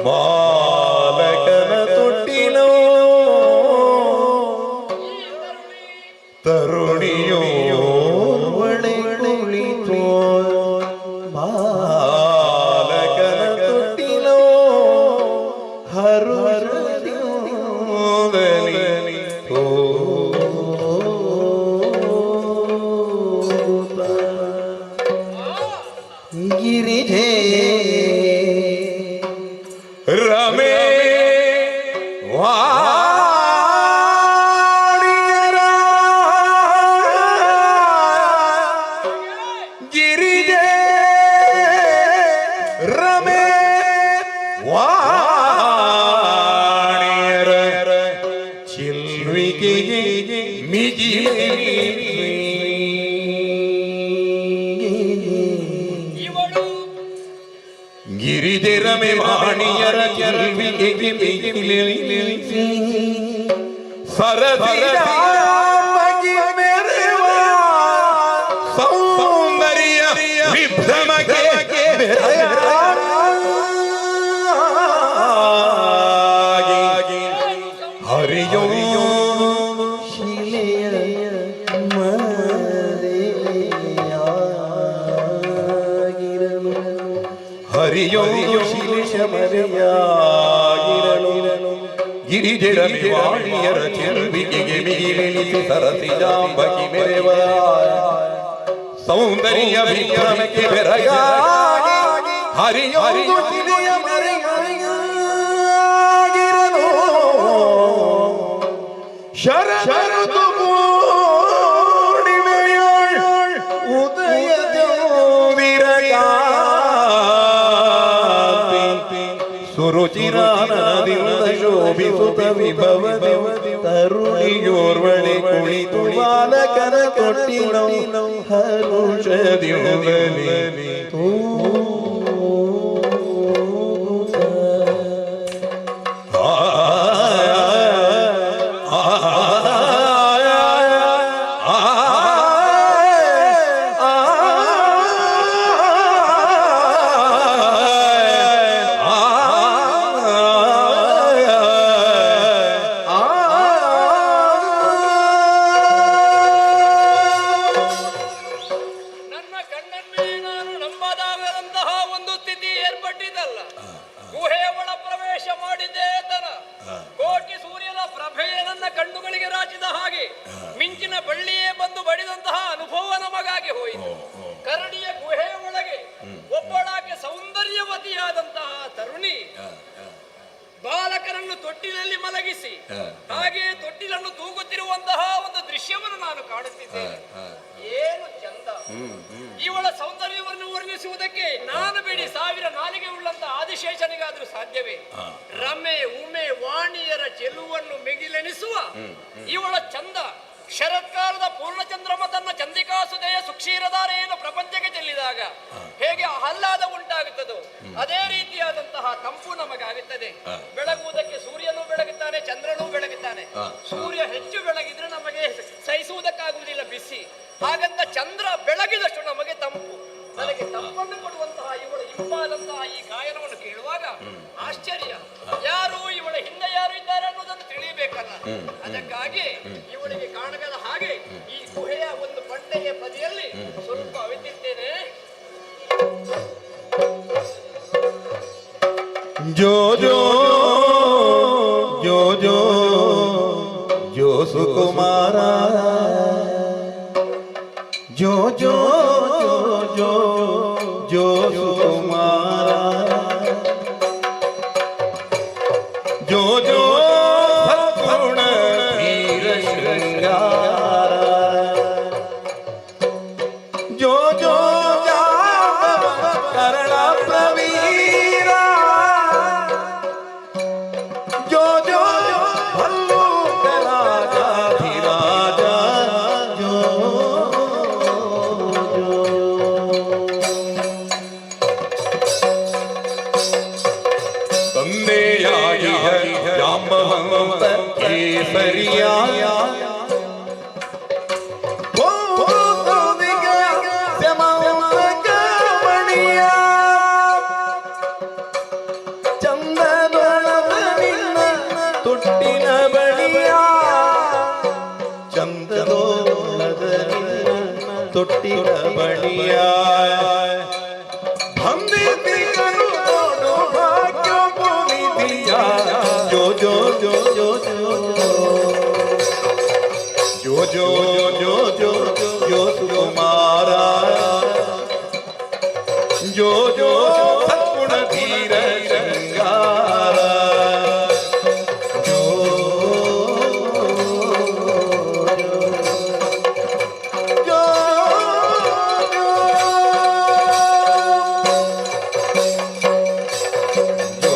ಬಾಲಕನ ತೊಟ್ಟಿಲೋ ತರುಣಿಯೋ ಒಳೆ ಕುಳಿತೋ ಬಾಲಕನ ವಾಣಿಯರ ಚಿಲ್ವಿಕೆಗೆ ಮಿಗಿಲೆ ಗಿರಿಜರಮೆ ವಾಣಿಯರ ಚಿಲ್ವಿಕೆಗೆ ಮಿಗಿಲೆ ಸರಸಿರ ಸೌಂದರ್ಯ ವಿಭ್ರಮಕ್ಕೆ ಹರಿಯೋ ಹರಿಯೋ ಶಿಲೇಶಮರೆಯಾಗಿರಲು ಗಿರಿಜರಮೆ ವಾಣಿಯರ ಚೆಲುವಿಕೆಗೆ ಮಿಗಿಲೆನಿಸಿ ಸರಸಿಜಾಂಬಕಿ ಮೆರೆವ ಸೌಂದರ್ಯ ವಿಕ್ರಮಕ್ಕೆ ಬೆರಗಾಗಿ ಹರಿಯೋ ಶಿಲೆಯ ಮರೆಯಾಗಿರಲು ಶರದು ಪೂರ್ಣಿಮೆಯ ಉದಯ ಸುರುಚಿರಾನದಿಂದ ಶೋಭಿಸುತ್ತ ವಿಭವ ತರುಣಿಯೋರ್ವಳೆ ಕುಳಿತು ಬಾಲಕನ ತೊಟ್ಟಿನೋ ಹರುಷದಿರುವಲಿ ಬಾಲಕರನ್ನು ತೊಟ್ಟಿಲಲ್ಲಿ ಮಲಗಿಸಿ ಹಾಗೆ ತೊಟ್ಟಿಲನ್ನು ತೂಗುತ್ತಿರುವಂತಹ ಒಂದು ದೃಶ್ಯವನ್ನು ನಾನು ಕಾಣುತ್ತಿದ್ದೇನೆ. ಏನು ಚಂದ! ಇವಳ ಸೌಂದರ್ಯವನ್ನು ವರ್ಣಿಸುವುದಕ್ಕೆ ನಾನು ಬಿಡಿ 1000 ನಾಲಿಗೆ ಉಳ್ಳಂತ ಆದಿಶೇಷನಿಗಾದ್ರೂ ಸಾಧ್ಯವೇ? ರಮೆ ಉಮೆ ವಾಣಿಯರ ಚೆಲುವನ್ನು ಮಿಗಿಲೆನಿಸುವ ಇವಳ ಚಂದ ಶರತ್ಕಾಲದ ಪೂರ್ಣಚಂದ್ರಮ ತನ್ನ ಚಂದಿಕಾಸುದೆಯ ಸುಕ್ಷೀರಧಾರೆಯನ್ನು ಪ್ರಪಂಚಕ್ಕೆ ಚೆಲ್ಲಿದಾಗ ಹೇಗೆ ಆಹ್ಲಾದ ಉಂಟಾಗುತ್ತದೋ ಅದೇ ರೀತಿಯಾದಂತಹ ತಂಪು ನಮಗಾಗುತ್ತದೆ. ಬೆಳಗುವುದಕ್ಕೆ ಸೂರ್ಯನೂ ಬೆಳಗುತ್ತಾನೆ, ಚಂದ್ರನೂ ಬೆಳಗುತ್ತಾನೆ. ಸೂರ್ಯ ಹೆಚ್ಚು ಬೆಳಗಿದ್ರೆ ನಮಗೆ ಸಹಿಸುವುದಕ್ಕಾಗುವುದಿಲ್ಲ ಬಿಸಿ, ಹಾಗಂತ ಚಂದ್ರ ಬೆಳಗಿದಷ್ಟು ನಮಗೆ ತಂಪು. ನನಗೆ ತಂಪನ್ನು ಕೊಡುವಂತಹ ಇವಳ ಇಂಪಾದಂತಹ ಈ ಗಾಯನವನ್ನು ಕೇಳುವಾಗ ಆಶ್ಚರ್ಯ. ಯಾರು ಇವಳ ಹಿಂದೆ ಯಾರು ಇದ್ದಾರೆ ಅನ್ನೋದನ್ನು ತಿಳಿಯಬೇಕಲ್ಲ. ಅದಕ್ಕಾಗಿ ಇವಳಿಗೆ ಕಾಣಗದ ಹಾಗೆ ಈ ಗುಹೆಯ ಒಂದು ಬಂಡೆಯ ಬದಿಯಲ್ಲಿ ಸ್ವಲ್ಪ ಅವಿತಿದ್ದೇನೆ. ಜೋ ಜೋ ಜೋ ಜೋ ಜೋ ಸುಕುಮಾರ ಜೋ ಜೋ ಜೋ ಜೋ ಸುಕುಮಾರ ಜೋ ಜೋ ಸದ್ಗುಣ ಧೀರ ಶೃಂಗಾರ ಜೋ ಜೋ ಕರಣ ಪ್ರವೀರ ಜೋ ಜೋ ರಾಜಾಧಿರಾಜ ಜೋ ತಂದೆಯಾಗಿ ಜಾಂಬವಂತ ಕೇಸರಿಯ ಚಂದನೊಳದ ನಿನ್ನ ತೊಟ್ಟಿನ ಬಳಿಯ ಚಂದನೋಳದ ನಿನ್ನ ತೊಟ್ಟಿನ ಬಳಿಯ ಬಂದಿದ್ದೀಗನು ನೋಡು ಭಾಗ್ಯ ಭೂಮಿದಿಯ ಜೋ ಜೋ ಜೋ ಜೋ ಜೋ ಜೋ ಜೋ ಜೋ ಜೋ ಸುಕುಮಾರ ಜೋ ಜೋ ಸದ್ಗುಣ ಧೀರ ಶೃಂಗಾರ ಜೋ ಜೋ ಜೋ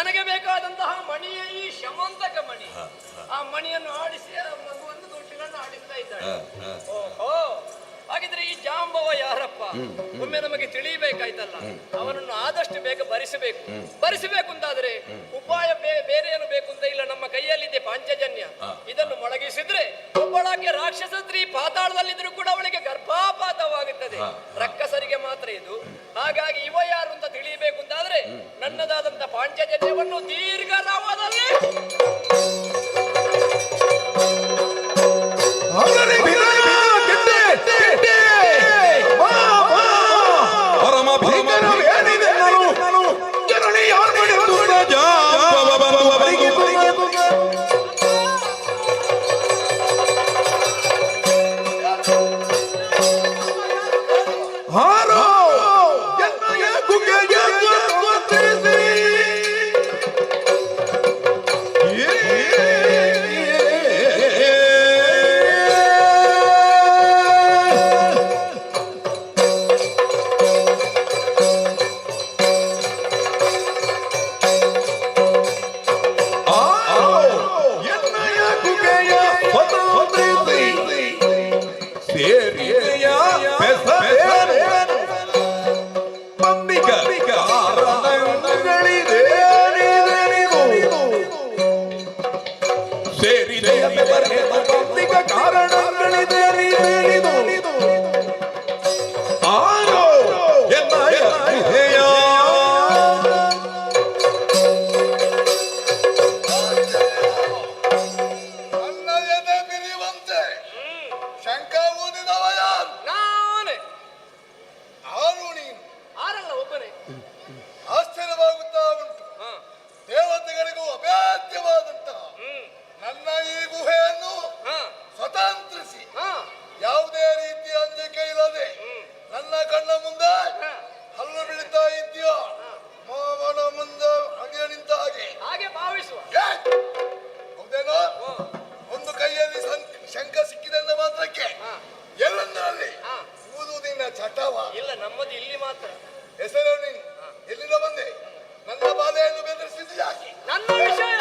ನನಗೆ ಬೇಕಾದಂತಹ ಮಣಿಯೇ ಈ ಶಮಂತಕ ಮಣಿ. ಆ ಮಣಿಯನ್ನು ಆಡಿಸಿ ಆ ಮಗುವನ್ನು ತೊಟ್ಟಿಲನ್ನು ಆಡಿಸ್ತಾ ಇದ್ದಾಳೆ. ಓಹೋ, ಹಾಗಿದ್ರೆ ಈ ಜಾಂಬವ ಯಾರಪ್ಪ? ಒಮ್ಮೆ ನಮಗೆ ತಿಳಿಯಬೇಕಾಯ್ತಲ್ಲ. ಅವನನ್ನು ಆದಷ್ಟು ಬೇಗ ಭರಿಸಬೇಕು ಅಂತಾದ್ರೆ ಉಪಾಯ ಬೇರೆ ಏನು ಬೇಕು ಅಂತ ಇಲ್ಲ. ನಮ್ಮ ಕೈಯಲ್ಲಿದೆ ಪಾಂಚಜನ್ಯ. ಇದನ್ನು ಮೊಳಗಿಸಿದ್ರೆ ಒಬ್ಬಳಾಕೆ ರಾಕ್ಷಸ ಸ್ತ್ರೀ ಪಾತಾಳದಲ್ಲಿದ್ರು ಕೂಡ ಅವಳಿಗೆ ಗರ್ಭಾಪಾತವಾಗುತ್ತದೆ. ರಕ್ಕಸರಿಗೆ ಮಾತ್ರ ಇದು. ಹಾಗಾಗಿ ಇವ ಯಾರು ಅಂತ ತಿಳಿಯಬೇಕು ಅಂತಾದ್ರೆ ನನ್ನದಾದಂತ ಪಾಂಚಜನ್ಯವನ್ನು ದೀರ್ಘ ರಾವದಲ್ಲಿ ಆಶ್ಚರ್ಯವಾಗುತ್ತಾ ಉಂಟು. ದೇವತೆಗಳಿಗೂ ಅಭೇದ್ಯವಾದಂತಹ ನನ್ನ ಈ ಗುಹೆಯನ್ನು ಸ್ವತಂತ್ರಿಸಿ ಯಾವುದೇ ರೀತಿಯ ಅಂಜಿಕೆ ಇಲ್ಲದೆ ನನ್ನ ಕಣ್ಣ ಮುಂದೆ ಹಲ್ಲು ಬೀಳ್ತಾ ಇದೆಯೋ ಮಾವನ ಮುಂದೆ ಹಾಗೆ ನಿಂತ ಹಾಗೆ ಭಾವಿಸುವ. ಹೌದೇನೋ? ಒಂದು ಕೈಯಲ್ಲಿ ಶಂಖ ಸಿಕ್ಕಿದೆ ಅಂದ ಮಾತ್ರಕ್ಕೆ ಎಲ್ಲಂದ್ರಲ್ಲಿ ಊದುವುದಿನ ಚಟವ ಇಲ್ಲ. ನಮ್ಮದು ಇಲ್ಲಿ ಮಾತ್ರ. ಹೆಸರು ನೀನು ಎಲ್ಲಿಂದ ಬಂದೆ? ನನ್ನ ಬಾಧೆಯನ್ನು ಬೆದರಿಸಿದ್ದು ಯಾಕೆ? ನನ್ನ ವಿಷಯ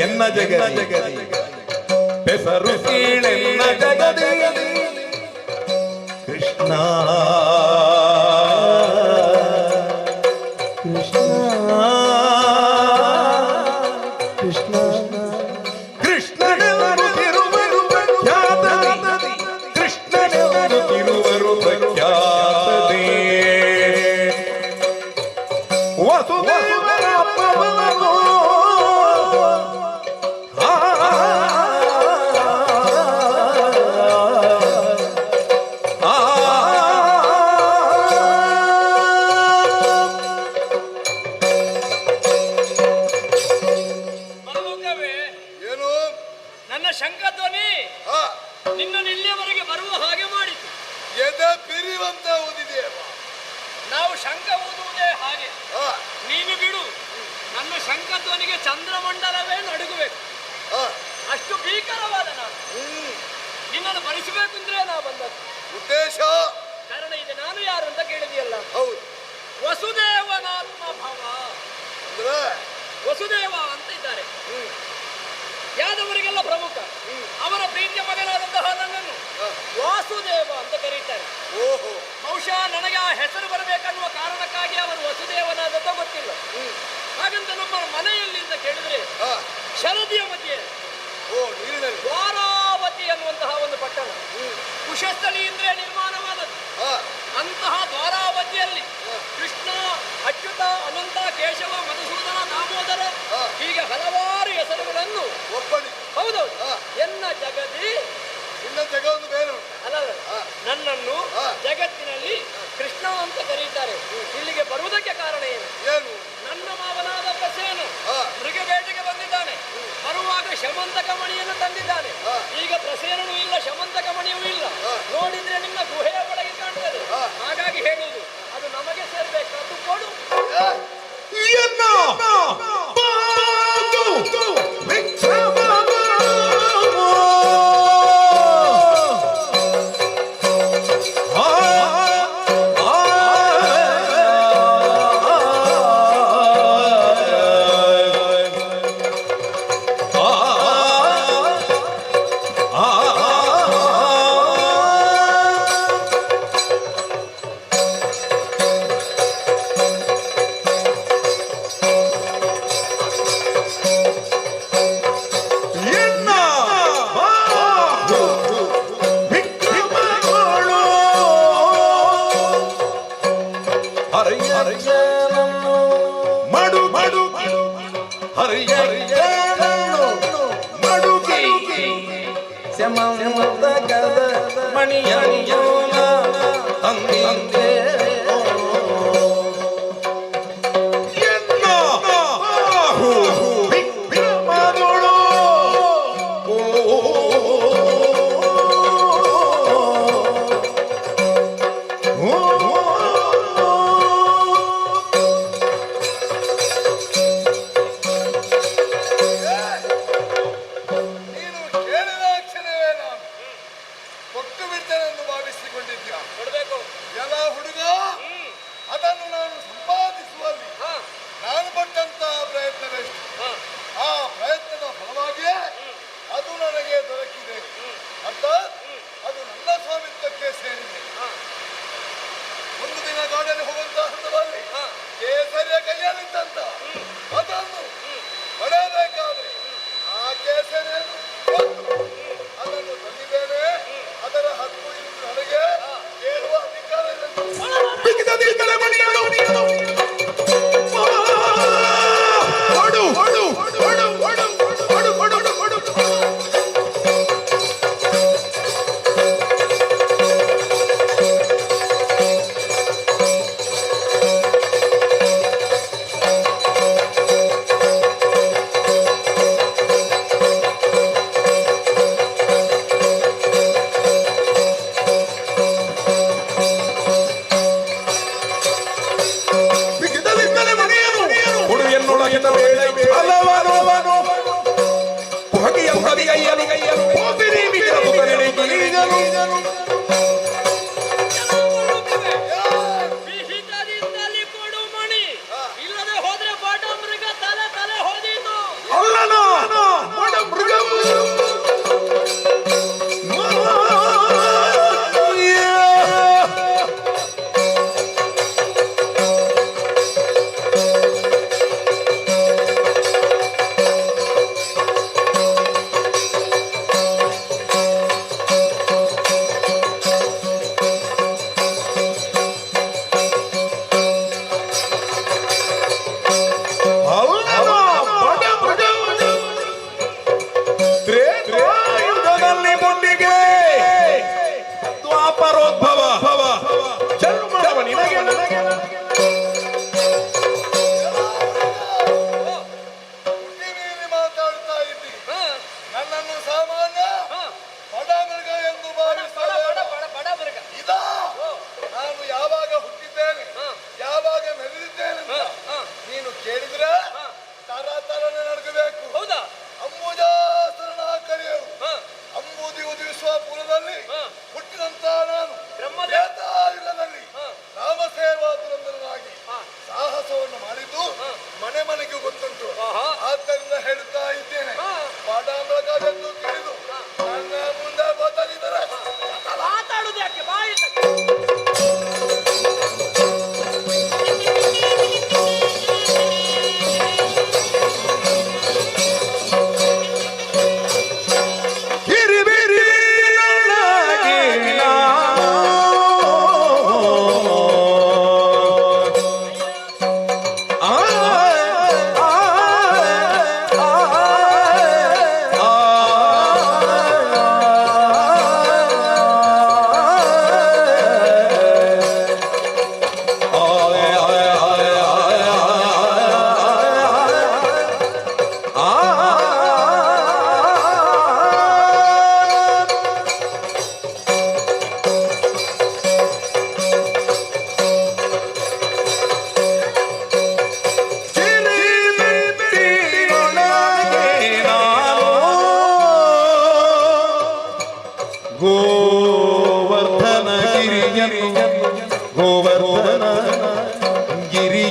ಎನ್ನ ಜಗದಿ ಪೆಸರು ಕೀಳೆನ್ನ ಜಗದಿ ಕೃಷ್ಣ ಕೃಷ್ಣ ಕೃಷ್ಣ ಕೃಷ್ಣನೆವರು ತಿರುವರು ಪ್ರಖ್ಯಾತದಿ ಕೃಷ್ಣನೆವರು ತಿರುವರು ಪ್ರಖ್ಯಾತದಿ ವಸುದೇವರ ಪವನೋ ಶಂಖಧ್ವನಿಗೆ ಚಂದ್ರಮಂಡಲವೇ ನಡುಗಬೇಕು. ಅಷ್ಟು ಭೀಕರವಾದ ನಾನು ನಿನ್ನನ್ನು ಭರಿಸಬೇಕು ಅಂದ್ರೆ ನಾ ಬಂದದ್ದು. ಉದ್ದೇಶ ಕಾರಣ ಇದೆ. ನಾನು ಯಾರು ಅಂತ ಕೇಳಿದೆಯಲ್ಲ. ಹೌದು. ವಸುದೇವನಾತ್ಮ ಭವ. ವಸುದೇವ ಅಂತ ಇದ್ದಾರೆ. ಯಾದವರಿಗೆಲ್ಲ ಪ್ರಮುಖ. ಅವರ ಪ್ರೀತಿಯ ಮಗನಾದಂತಹ ನನ್ನನ್ನು ವಾಸುದೇವ ಅಂತ ಕರೀತಾರೆ. ಬಹುಶಃ ನನಗೆ ಆ ಹೆಸರು ಬರಬೇಕನ್ನುವ ಕಾರಣಕ್ಕಾಗಿ ಅವರು ವಸುದೇವನಾದದ್ದ ಗೊತ್ತಿಲ್ಲ. ಹಾಗಂತ ನಮ್ಮ ಮನೆಯಲ್ಲಿ ಅಂತ ಕೇಳಿದ್ರೆ ಶರದಿಯ ಮಧ್ಯೆ ದ್ವಾರಾವತಿ ಅನ್ನುವಂತಹ ಒಂದು ಪಟ್ಟಣ ಕುಶಸ್ಥಳಿ ಇಂದ್ರೆ ನಿರ್ಮಾಣವಾದದ್ದು. ಅಂತಹ ದ್ವಾರಾವತಿಯಲ್ಲಿ ಕೃಷ್ಣ, ಅಚ್ಯುತ, ಅನಂತ, ಕೇಶವ, ಮಧುಸೂದನ, ದಾಮೋದರ ಹೀಗೆ ಹಲವಾರು ಹೆಸರುಗಳನ್ನು ಹೌದೌದು ಎನ್ನ ಜಗದಿ ಅಲ್ಲ ನನ್ನನ್ನು ಜಗತ್ತಿನಲ್ಲಿ ಕೃಷ್ಣ ಅಂತ ಕರೀತಾರೆ. ಇಲ್ಲಿಗೆ ಬರುವುದಕ್ಕೆ ಕಾರಣ ಏನು? ನನ್ನ ಮಾವನಾದ ಪ್ರಸೇನ ಮೃಗಬೇಟೆಗೆ ಬಂದಿದ್ದಾನೆ. ಬರುವಾಗ ಶಮಂತಕ ಮಣಿಯನ್ನು ತಂದಿದ್ದಾನೆ. ಈಗ ಪ್ರಸೇನೂ ಇಲ್ಲ, ಶಮಂತಕ ಮಣಿಯೂ ಇಲ್ಲ. ನೋಡಿದ್ರೆ ನಿನ್ನ ಗುಹೆಯ ಒಳಗೆ ಕಾಣ್ತದೆ. ಹಾಗಾಗಿ ಹೇಳುವುದು ಅದು ನಮಗೆ ಸೇರ್ಬೇಕು. ಅದು ಕೊಡು.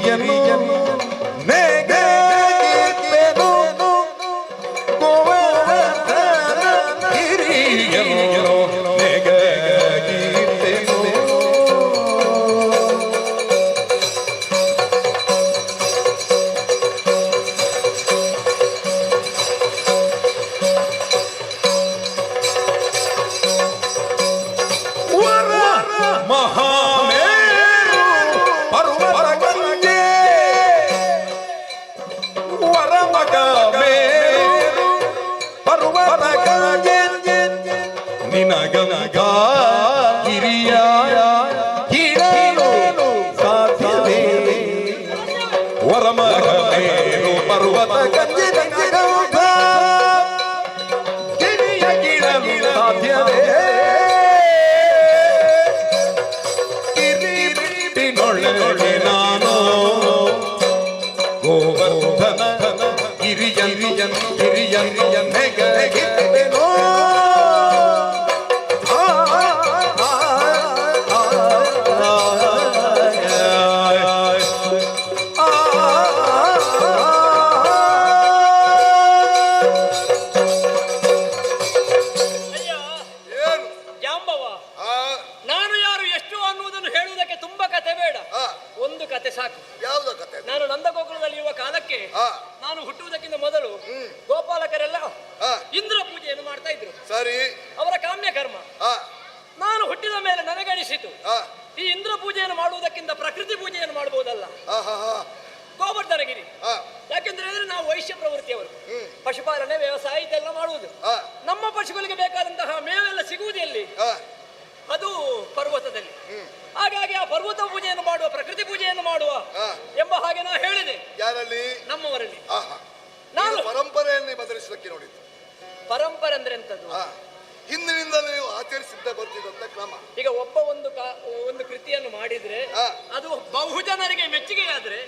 ಗಿರಿಯನ್ನು ನೆಗೆಯಿತೆನು ಗೋವರ್ಧನ ಗಿರಿಯನ್ನು ನೆಗೆಯಿತೆನು. ಮಹಾಮೇರು ಪರ್ವತ ಗಂಗೆ ವರಮಗ ಮೇರು ಪರ್ವತ ಗಂಗೆ ನಿನಗನಗ ಗಿರಿಯ ಗಿರಲು ಸಾಧ್ಯತೆ ವರಮಗ ಮೇರು ಪರ್ವತ ಗಂಗೆ ನಿನಗನಗ ಗಿರಿಯ ಗಿರಲು ಸಾಧ್ಯತೆ ನಾನು ಗೋವರ್ಧನ ಗಿರಿಯನ್ನು ನೆಗೆಯಿತೆನು. ಜಾಂಬವ, ನಾನು ಯಾರು ಎಷ್ಟು ಅನ್ನುವುದನ್ನು ಹೇಳುವುದಕ್ಕೆ ತುಂಬಾ ಕತೆ ಬೇಡ. ಒಂದು ಕತೆ ಸಾಕು. ಯಾವ್ದು ಕತೆ? ನಾನು ನಂದಗೋಕುಲದಲ್ಲಿ ಇರುವ ಕಾಲಕ್ಕೆ ನಾನು ಹುಟ್ಟುವುದಕ್ಕಿಂತ ಮೊದಲು ಗೋಪಾಲಕರೆಲ್ಲ ಇಂದ್ರ ಪೂಜೆಯನ್ನು ಮಾಡ್ತಾ ಇದ್ರು. ಸರಿ. ಅವರ ಕಾಮ್ಯ ಕರ್ಮ. ನಾನು ಹುಟ್ಟಿದ ಮೇಲೆ ನನಗನಿಸಿತು, ಈ ಇಂದ್ರ ಪೂಜೆಯನ್ನು ಮಾಡುವುದಕ್ಕಿಂತ ಪ್ರಕೃತಿ ಪೂಜೆಯನ್ನು ಮಾಡಬಹುದಲ್ಲ. ಗೋವರ್ಧನಗಿರಿ ಯಾಕೆಂದ್ರೆ ನಾವು ವೈಶ್ಯ ಪ್ರವೃತ್ತಿಯವರು, ಪಶುಪಾಲನೆ ವ್ಯವಸಾಯ ಇದೆಲ್ಲ ಮಾಡುವುದು. ನಮ್ಮ ಪಶುಗಳಿಗೆ ಬೇಕಾದಂತಹ ಮೇವೆಲ್ಲ ಸಿಗುವುದು ಎಲ್ಲಿ? ಅದು ಪರ್ವತದಲ್ಲಿ. ಹಾಗಾಗಿ ಆ ಪರ್ವತ ಪೂಜೆಯನ್ನು ಮಾಡುವ, ಪ್ರಕೃತಿ ಪೂಜೆಯನ್ನು ಮಾಡುವ ಎಂಬ ಹಾಗೆ ನಾ ಹೇಳಿದೆ. ಯಾರಲ್ಲಿ? ನಮ್ಮವರಲ್ಲಿ. ನಾನು ಪರಂಪರೆಯನ್ನು ಬದಲಿಸಲಿಕ್ಕೆ ನೋಡಿದ್ದು. ಪರಂಪರೆ ಅಂದ್ರೆ ಎಂತದ್ದು? ಹಿಂದಿನಿಂದಲೇ ನೀವು ಆಚರಿಸಿದ್ದ ಬರ್ತಿದ್ದಂತ ಕ್ರಮ. ಈಗ ಒಬ್ಬ ಒಂದು ಕೃತಿಯನ್ನು ಮಾಡಿದ್ರೆ ಅದು ಬಹುಜನರಿಗೆ ಮೆಚ್ಚುಗೆಯಾದ್ರೆ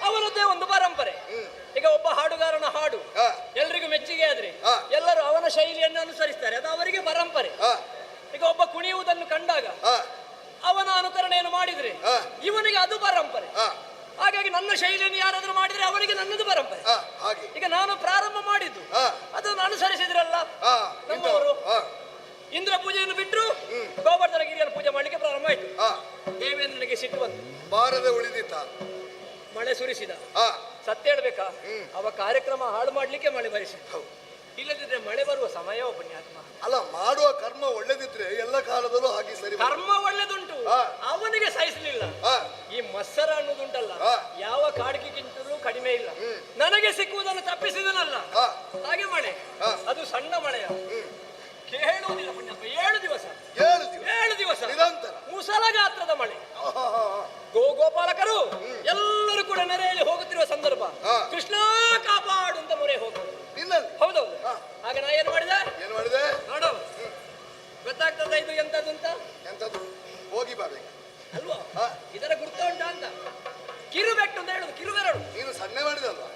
ಅವರದ್ದೇ ಒಂದು ಪರಂಪರೆ. ಈಗ ಒಬ್ಬ ಹಾಡುಗಾರನ ಹಾಡು ಎಲ್ರಿಗೂ ಮೆಚ್ಚುಗೆ ಆದ್ರೆ ಎಲ್ಲರೂ ಅವನ ಶೈಲಿಯನ್ನು ಅನುಸರಿಸ್ತಾರೆ, ಅದು ಅವರಿಗೆ ಪರಂಪರೆ. ಈಗ ಒಬ್ಬ ಕುಣಿಯುವುದನ್ನು ಕಂಡಾಗ ಅವನ ಅನುಕರಣೆಯನ್ನು ಮಾಡಿದ್ರೆ ಇವನಿಗೆ ಅದು ಪರಂಪರೆ. ಹಾಗಾಗಿ ನನ್ನ ಶೈಲಿಯನ್ನು ಯಾರಾದ್ರೂ ಮಾಡಿದ್ರೆ ಅವರಿಗೆ ನನ್ನದು ಪರಂಪರೆ. ಈಗ ನಾನು ಪ್ರಾರಂಭ ಮಾಡಿದ್ದು ಅದನ್ನು ಅನುಸರಿಸಿದ್ರಲ್ಲ ನಮ್ಮವರು. ಇಂದ್ರ ಪೂಜೆಯನ್ನು ಬಿಟ್ಟರು ಗೋವರ್ಧನ ಗಿರಿಯನ್ನು ಪೂಜೆ ಮಾಡ್ಲಿಕ್ಕೆ ಪ್ರಾರಂಭ ಆಯ್ತು. ದೇವೇಂದ್ರನಿಗೆ ಸಿಟ್ಟು ಬಂತು. ಬಾರದೆ ಉಳಿದಿತ್ತ, ಮಳೆ ಸುರಿಸಿದ. ಸತ್ಯ ಹೇಳ್ಬೇಕಾ, ಅವ ಕಾರ್ಯಕ್ರಮ ಹಾಳು ಮಾಡ್ಲಿಕ್ಕೆ ಮಳೆ ಬರಿಸಿ. ಇಲ್ಲದಿದ್ರೆ ಮಳೆ ಬರುವ ಸಮಯ ಪುಣ್ಯಾತ್ಮ. ಅಲ್ಲ, ಮಾಡುವ ಕರ್ಮ ಒಳ್ಳೆದಿದ್ರೆ ಎಲ್ಲ ಕಾಲದಲ್ಲೂ ಹಾಗೆ ಸರಿ. ಕರ್ಮ ಒಳ್ಳೆದುಂಟು, ಅವನಿಗೆ ಸಹಿಸಲಿಲ್ಲ. ಈ ಮತ್ಸರ ಅನ್ನೋದುಂಟಲ್ಲ, ಯಾವ ಕಾಡಿಗೆಗಿಂತಲೂ ಕಡಿಮೆ ಇಲ್ಲ. ನನಗೆ ಸಿಕ್ಕುವುದನ್ನು ತಪ್ಪಿಸಿದನಲ್ಲ, ಹಾಗೆ ಮಳೆ. ಅದು ಸಣ್ಣ ಮಳೆಯ ಕೇಳುವುದಿಲ್ಲ ಪುಣ್ಯಾತ್ಮ. 7 ದಿವಸ 7 ದಿವಸ ನಿರಂತರ ಮುಸಲ ಗಾತ್ರದ ಮಳೆ. ಗೋಪಾಲಕರು ಎಲ್ಲರೂ ಕೂಡ ನೆರೆಯಲ್ಲಿ ಹೋಗುತ್ತಿರುವ ಸಂದರ್ಭ, ಕೃಷ್ಣ ಕಾಪಾಡು ಅಂತ ಮೊರೆ ಹೋಗುವುದು. ಹೌದೌದು. ಹಾಗೆ ನಾ ಏನ್ ಮಾಡಿದೆ ನೋಡು, ಗೊತ್ತಾಗ್ತದ ಇದು ಎಂತದ್ದು ಅಂತ? ಎಂತದ್ದು? ಹೋಗಿ ಬರ್ಬೇಕು ಅಲ್ವಾ? ಇದರ ಗುರ್ತ ಉಂಟಾ ಅಂತ? ಕಿರುಬೆಟ್ಟು ಅಂತ ಹೇಳುದು, ಕಿರುಬೆರಳು. ನೀನು ಸನ್ನೆ ಮಾಡಿದಲ್ವಾ?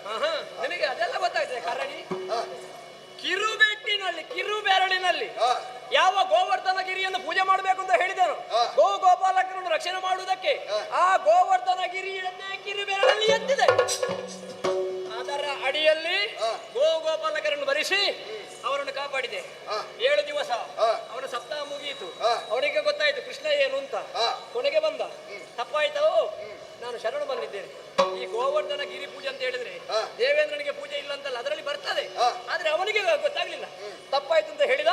ನಿನಗೆ ಅದೆಲ್ಲ ಗೊತ್ತಾಗ್ತದೆ ಕರಡಿ. ಕಿರುಬೆಟ್ಟಿನಲ್ಲಿ, ಕಿರುಬೆರಳಿನಲ್ಲಿ ಯಾವ ಗೋವರ್ಧನ ಗಿರಿಯನ್ನು ಪೂಜೆ ಮಾಡಬೇಕು ಅಂತ ಹೇಳಿದನು ಗೋಪಾಲಕರನ್ನು ರಕ್ಷಣೆ ಮಾಡುವುದಕ್ಕೆ, ಆ ಗೋವರ್ಧನ ಗಿರಿಯನ್ನೇ ಕಿರುಬೆರಳಲ್ಲಿ ಎತ್ತಿದೆ. ಅದರ ಅಡಿಯಲ್ಲಿ ಗೋಪಾಲಕರನ್ನು ಬರಿಸಿ ಅವರನ್ನು ಕಾಪಾಡಿದೆ. 7 ದಿವಸ ಅವನ ಸಪ್ತಾಹ ಮುಗಿಯಿತು. ಅವನಿಗೆ ಗೊತ್ತಾಯ್ತು ಕೃಷ್ಣ ಏನು ಅಂತ. ಕೊನೆಗೆ ಬಂದ, ತಪ್ಪಾಯ್ತೋ, ನಾನು ಶರಣು ಬಂದಿದ್ದೇನೆ. ಈ ಗೋವರ್ಧನ ಗಿರಿ ಪೂಜೆ ಅಂತ ಹೇಳಿದ್ರೆ ದೇವೇಂದ್ರನಿಗೆ ಪೂಜೆ ಇಲ್ಲ ಅಂತಲ್ಲ, ಅದರಲ್ಲಿ ಬರ್ತದೆ. ಆದ್ರೆ ಅವನಿಗೆ ಗೊತ್ತಾಗ್ಲಿಲ್ಲ, ತಪ್ಪಾಯ್ತು ಅಂತ ಹೇಳಿದ,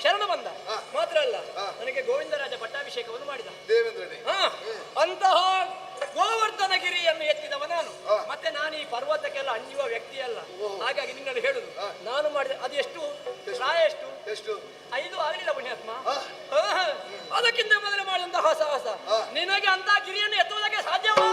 ಶರಣ ಬಂದ. ಮಾತ್ರ ಅಲ್ಲ, ನನಗೆ ಗೋವಿಂದರಾಜ ಪಟ್ಟಾಭಿಷೇಕವನ್ನು ಮಾಡಿದ ದೇವೇಂದ್ರನೇ. ಅಂತಹ ಗೋವರ್ಧನ ಗಿರಿಯನ್ನು ಎತ್ತಿದವ ನಾನು. ಮತ್ತೆ ನಾನು ಈ ಪರ್ವತಕ್ಕೆಲ್ಲ ಅಂಜುವ ವ್ಯಕ್ತಿ ಅಲ್ಲ. ಹಾಗಾಗಿ ನಿನ್ನಲ್ಲಿ ಹೇಳುದು, ನಾನು ಮಾಡಿದ ಅದು ಎಷ್ಟು ಪ್ರಾಯ ಎಷ್ಟು 5 ಆಗಲಿಲ್ಲ ಪುಣ್ಯಾತ್ಮ. ಅದಕ್ಕಿಂತ ಮೊದಲೇ ಮಾಡಿದಂತಹ ಸಾಹಸ. ನಿನಗೆ ಅಂತ ಗಿರಿಯನ್ನು ಎತ್ತುವುದಕ್ಕೆ ಸಾಧ್ಯವಾ?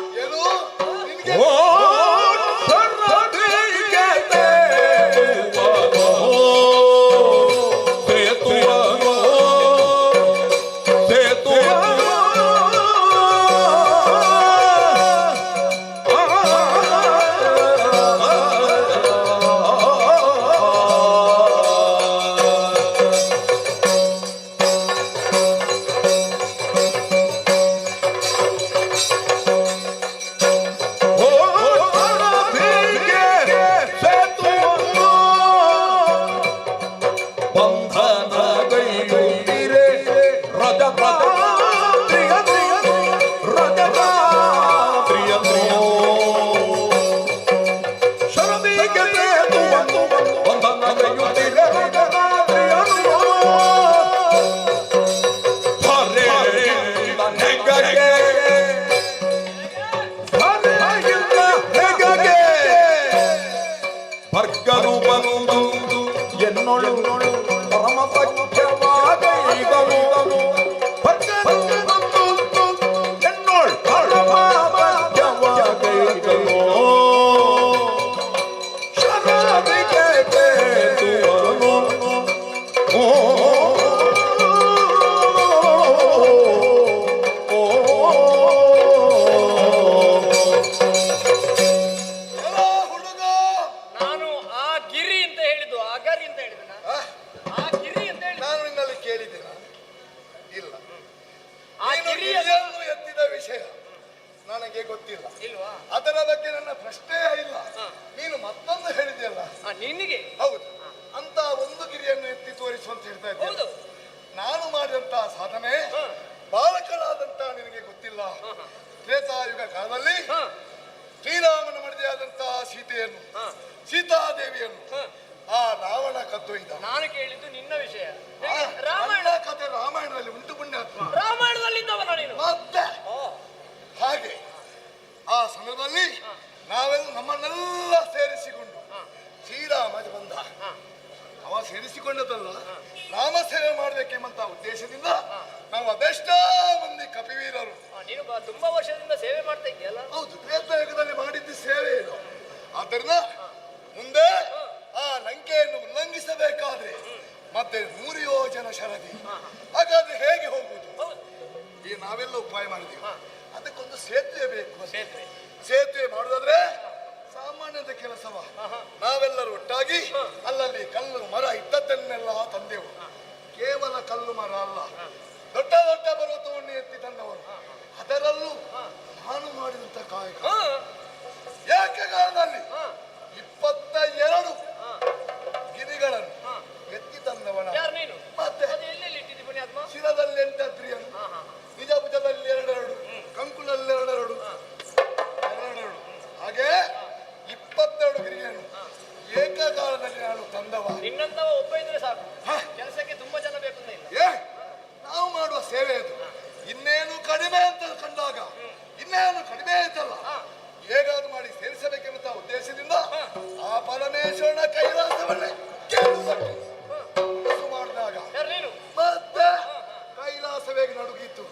ನನ್ನ ಪ್ರಶ್ನೆಯೇ ಇಲ್ಲ. ನೀನು ಮತ್ತೊಂದು ಹೇಳಿದೆಯಲ್ಲ, ನಿನ್ನಿಗೆ ಹೌದು, ಅಂತ ಒಂದು ಗಿರಿಯನ್ನು ಎತ್ತಿ ತೋರಿಸು ಅಂತ ಹೇಳ್ತಾ ಇದ್ದೆ. ನಾನು ಮಾಡಿದಂತಹ ಸಾಧನೆ ಬಾಲಕಳಾದಂತ ನಿನಗೆ ಗೊತ್ತಿಲ್ಲ. ತ್ರೇತಾಯುಗ ಕಾಲದಲ್ಲಿ ಶ್ರೀರಾಮನ ಮಡದಿಯಾದಂತಹ ಸೀತೆಯನ್ನು, ಸೀತಾದೇವಿಯನ್ನು ಆ ರಾವಣ ಕದ್ದೊಯ್ದ. ನಾನು ಕೇಳಿದ್ದು ನಿನ್ನ ವಿಷಯ. ರಾಮಾಯಣ ಕಥೆ ರಾಮಾಯಣದಲ್ಲಿ ಉಂಟು ಪುಣ್ಯಾತ್ಮ. ರಾಮಾಯಣದಲ್ಲಿದ್ದವನ ನೀನು. ಮತ್ತೆ ಹಾಗೆ ಆ ಸಂದರ್ಭದಲ್ಲಿ ನಾವೆಲ್ಲ ನಮ್ಮನ್ನೆಲ್ಲ ಸೇರಿಸಿಕೊಂಡು ಶ್ರೀರಾಮ ಬಂದ. ಅವ ಸೇರಿಸಿಕೊಂಡದಲ್ಲ, ರಾಮ ಸೇವೆ ಮಾಡ್ಬೇಕೆಂಬಂತ ಉದ್ದೇಶದಿಂದ ನಾವು ಅದೆಷ್ಟೋ ಮಂದಿ ಕಪಿವೀರರು. ನೀನು ತುಂಬಾ ವರ್ಷದಿಂದ ಸೇವೆ ಮಾಡ್ತಾ ಇದೆಯಲ್ಲ. ಹೌದು, ತ್ರೇತಾಯುಗದಲ್ಲಿ ಮಾಡಿದ್ದು ಸೇವೆ ಇದು. ಆದ್ದರಿಂದ ಮುಂದೆ ಆ ಲಂಕೆಯನ್ನು ಉಲ್ಲಂಘಿಸಬೇಕಾದ್ರೆ ಮತ್ತೆ 100 ಯೋಜನ ಶರದಿ. ಹಾಗಾದ್ರೆ ಹೇಗೆ ಹೋಗುವುದು? ಈ ನಾವೆಲ್ಲ ಉಪಾಯ ಮಾಡಿದೀವಿ. ಅದಕ್ಕೊಂದು ಸೇತುವೆ ಬೇಕು. ಸೇತುವೆ ಮಾಡುದಾದ್ರೆ ಸಾಮಾನ್ಯದ ಕೆಲಸವ. ನಾವೆಲ್ಲರೂ ಒಟ್ಟಾಗಿ ಅಲ್ಲಲ್ಲಿ ಕಲ್ಲು ಮರ ಇದ್ದದ್ದನ್ನೆಲ್ಲ ತಂದೆವು. ಕೇವಲ ಕಲ್ಲು ಮರ ಅಲ್ಲ, ದೊಡ್ಡ ದೊಡ್ಡ ಪರ್ವತವನ್ನು ಎತ್ತಿ ತಂದವರು. ಅದರಲ್ಲೂ ನಾನು ಮಾಡಿದಂತ ಕಾಯಕ ಏಕಕಾಲದಲ್ಲಿ 22 ಗಿರಿಗಳನ್ನು ಎತ್ತಿ ತಂದವನ. ಮತ್ತೆ ಶಿರದಲ್ಲಿ 8 ಅದ್ರಿಯನ್ನು, ನಿಜ ಭುಜದಲ್ಲಿ 2, ಕಂಕುಲಲ್ಲಿ 2, ಹಾಗೆ 22 ಗಿರಿಯನ್ನು ಏಕಕಾಲದಲ್ಲಿ ನಾನು ತಂದವ. ನಿನ್ನಂತವ ಒಬ್ಬ ಇದ್ರೆ ಸಾಕು, ಕೆಲಸಕ್ಕೆ ತುಂಬಾ ಜನ ಬೇಕು ಅಂತ ಇಲ್ಲ. ನಾವು ಮಾಡುವ ಸೇವೆ ಅದು. ಇನ್ನೇನು ಕಡಿಮೆ ಅಂತ ಕಂಡಾಗ ಇನ್ನೇನು ಕಡಿಮೆ ಅಂತಲ್ಲ, ಹೇಗಾದ್ರೂ ಮಾಡಿ ಸೇರಿಸಬೇಕೆಂಬ ಉದ್ದೇಶದಿಂದ ಆ ಪರಮೇಶ್ವರನ ಕೈಲಾಸವನ್ನೇ ಮಾಡಿದಾಗ ಮತ್ತೆ ಕೈಲಾಸವೇ ನಡುಗಿತ್ತು.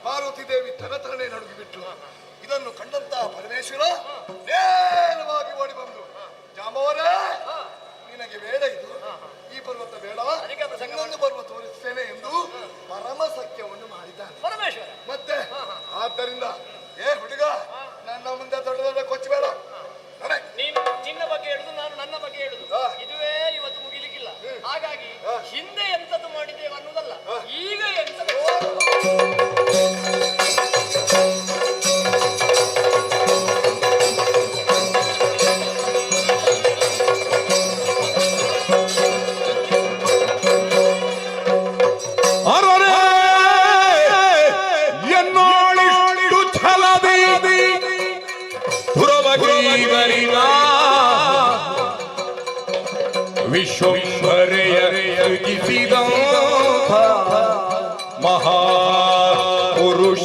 ಪಾರ್ವತಿ ದೇವಿ ತರತರನೆ ನಡುಗಿಬಿಟ್ಟು ಇದನ್ನು ಕಂಡಂತಹ ಪರಮೇಶ್ವರ ನೇರವಾಗಿ ಓಡಿ ಬಂದು, ಜಾಂಬವರೇ ನಿನಗೆ ಬೇಡ ಇದು, ಈ ಪರ್ವತ ಬೇಡ, ಇನ್ನೊಂದು ಪರ್ವತ ತೋರಿಸ್ತೇನೆ ಎಂದು ಪರಮ ಸಖ್ಯವನ್ನು ಮಾಡಿದ್ದಾನೆ ಪರಮೇಶ್ವರ. ಮತ್ತೆ ಆದ್ದರಿಂದ ಹುಡುಗ, ನನ್ನ ಮುಂದೆ ದೊಡ್ಡ ದೊಡ್ಡ ಕೊಚ್ಚಬೇಡ. ನೀನು ನಿನ್ನ ಬಗ್ಗೆ ಹೇಳುದು, ನಾನು ನನ್ನ ಬಗ್ಗೆ ಹೇಳುದು. ಇದುವೇ ಇವತ್ತು ಮುಗಿಲಿಕ್ಕಿಲ್ಲ. ಹಾಗಾಗಿ ಹಿಂದೆ ಎಂತದ್ದು ಮಾಡಿದ್ದೇವೆ ಅನ್ನೋದಲ್ಲ, ಈಗ ಎಂತದ್ದು. ವಿಶ್ವಂಭರೆಯ ಸೃಜಿಸಿದ ಮಹಾಪುರುಷ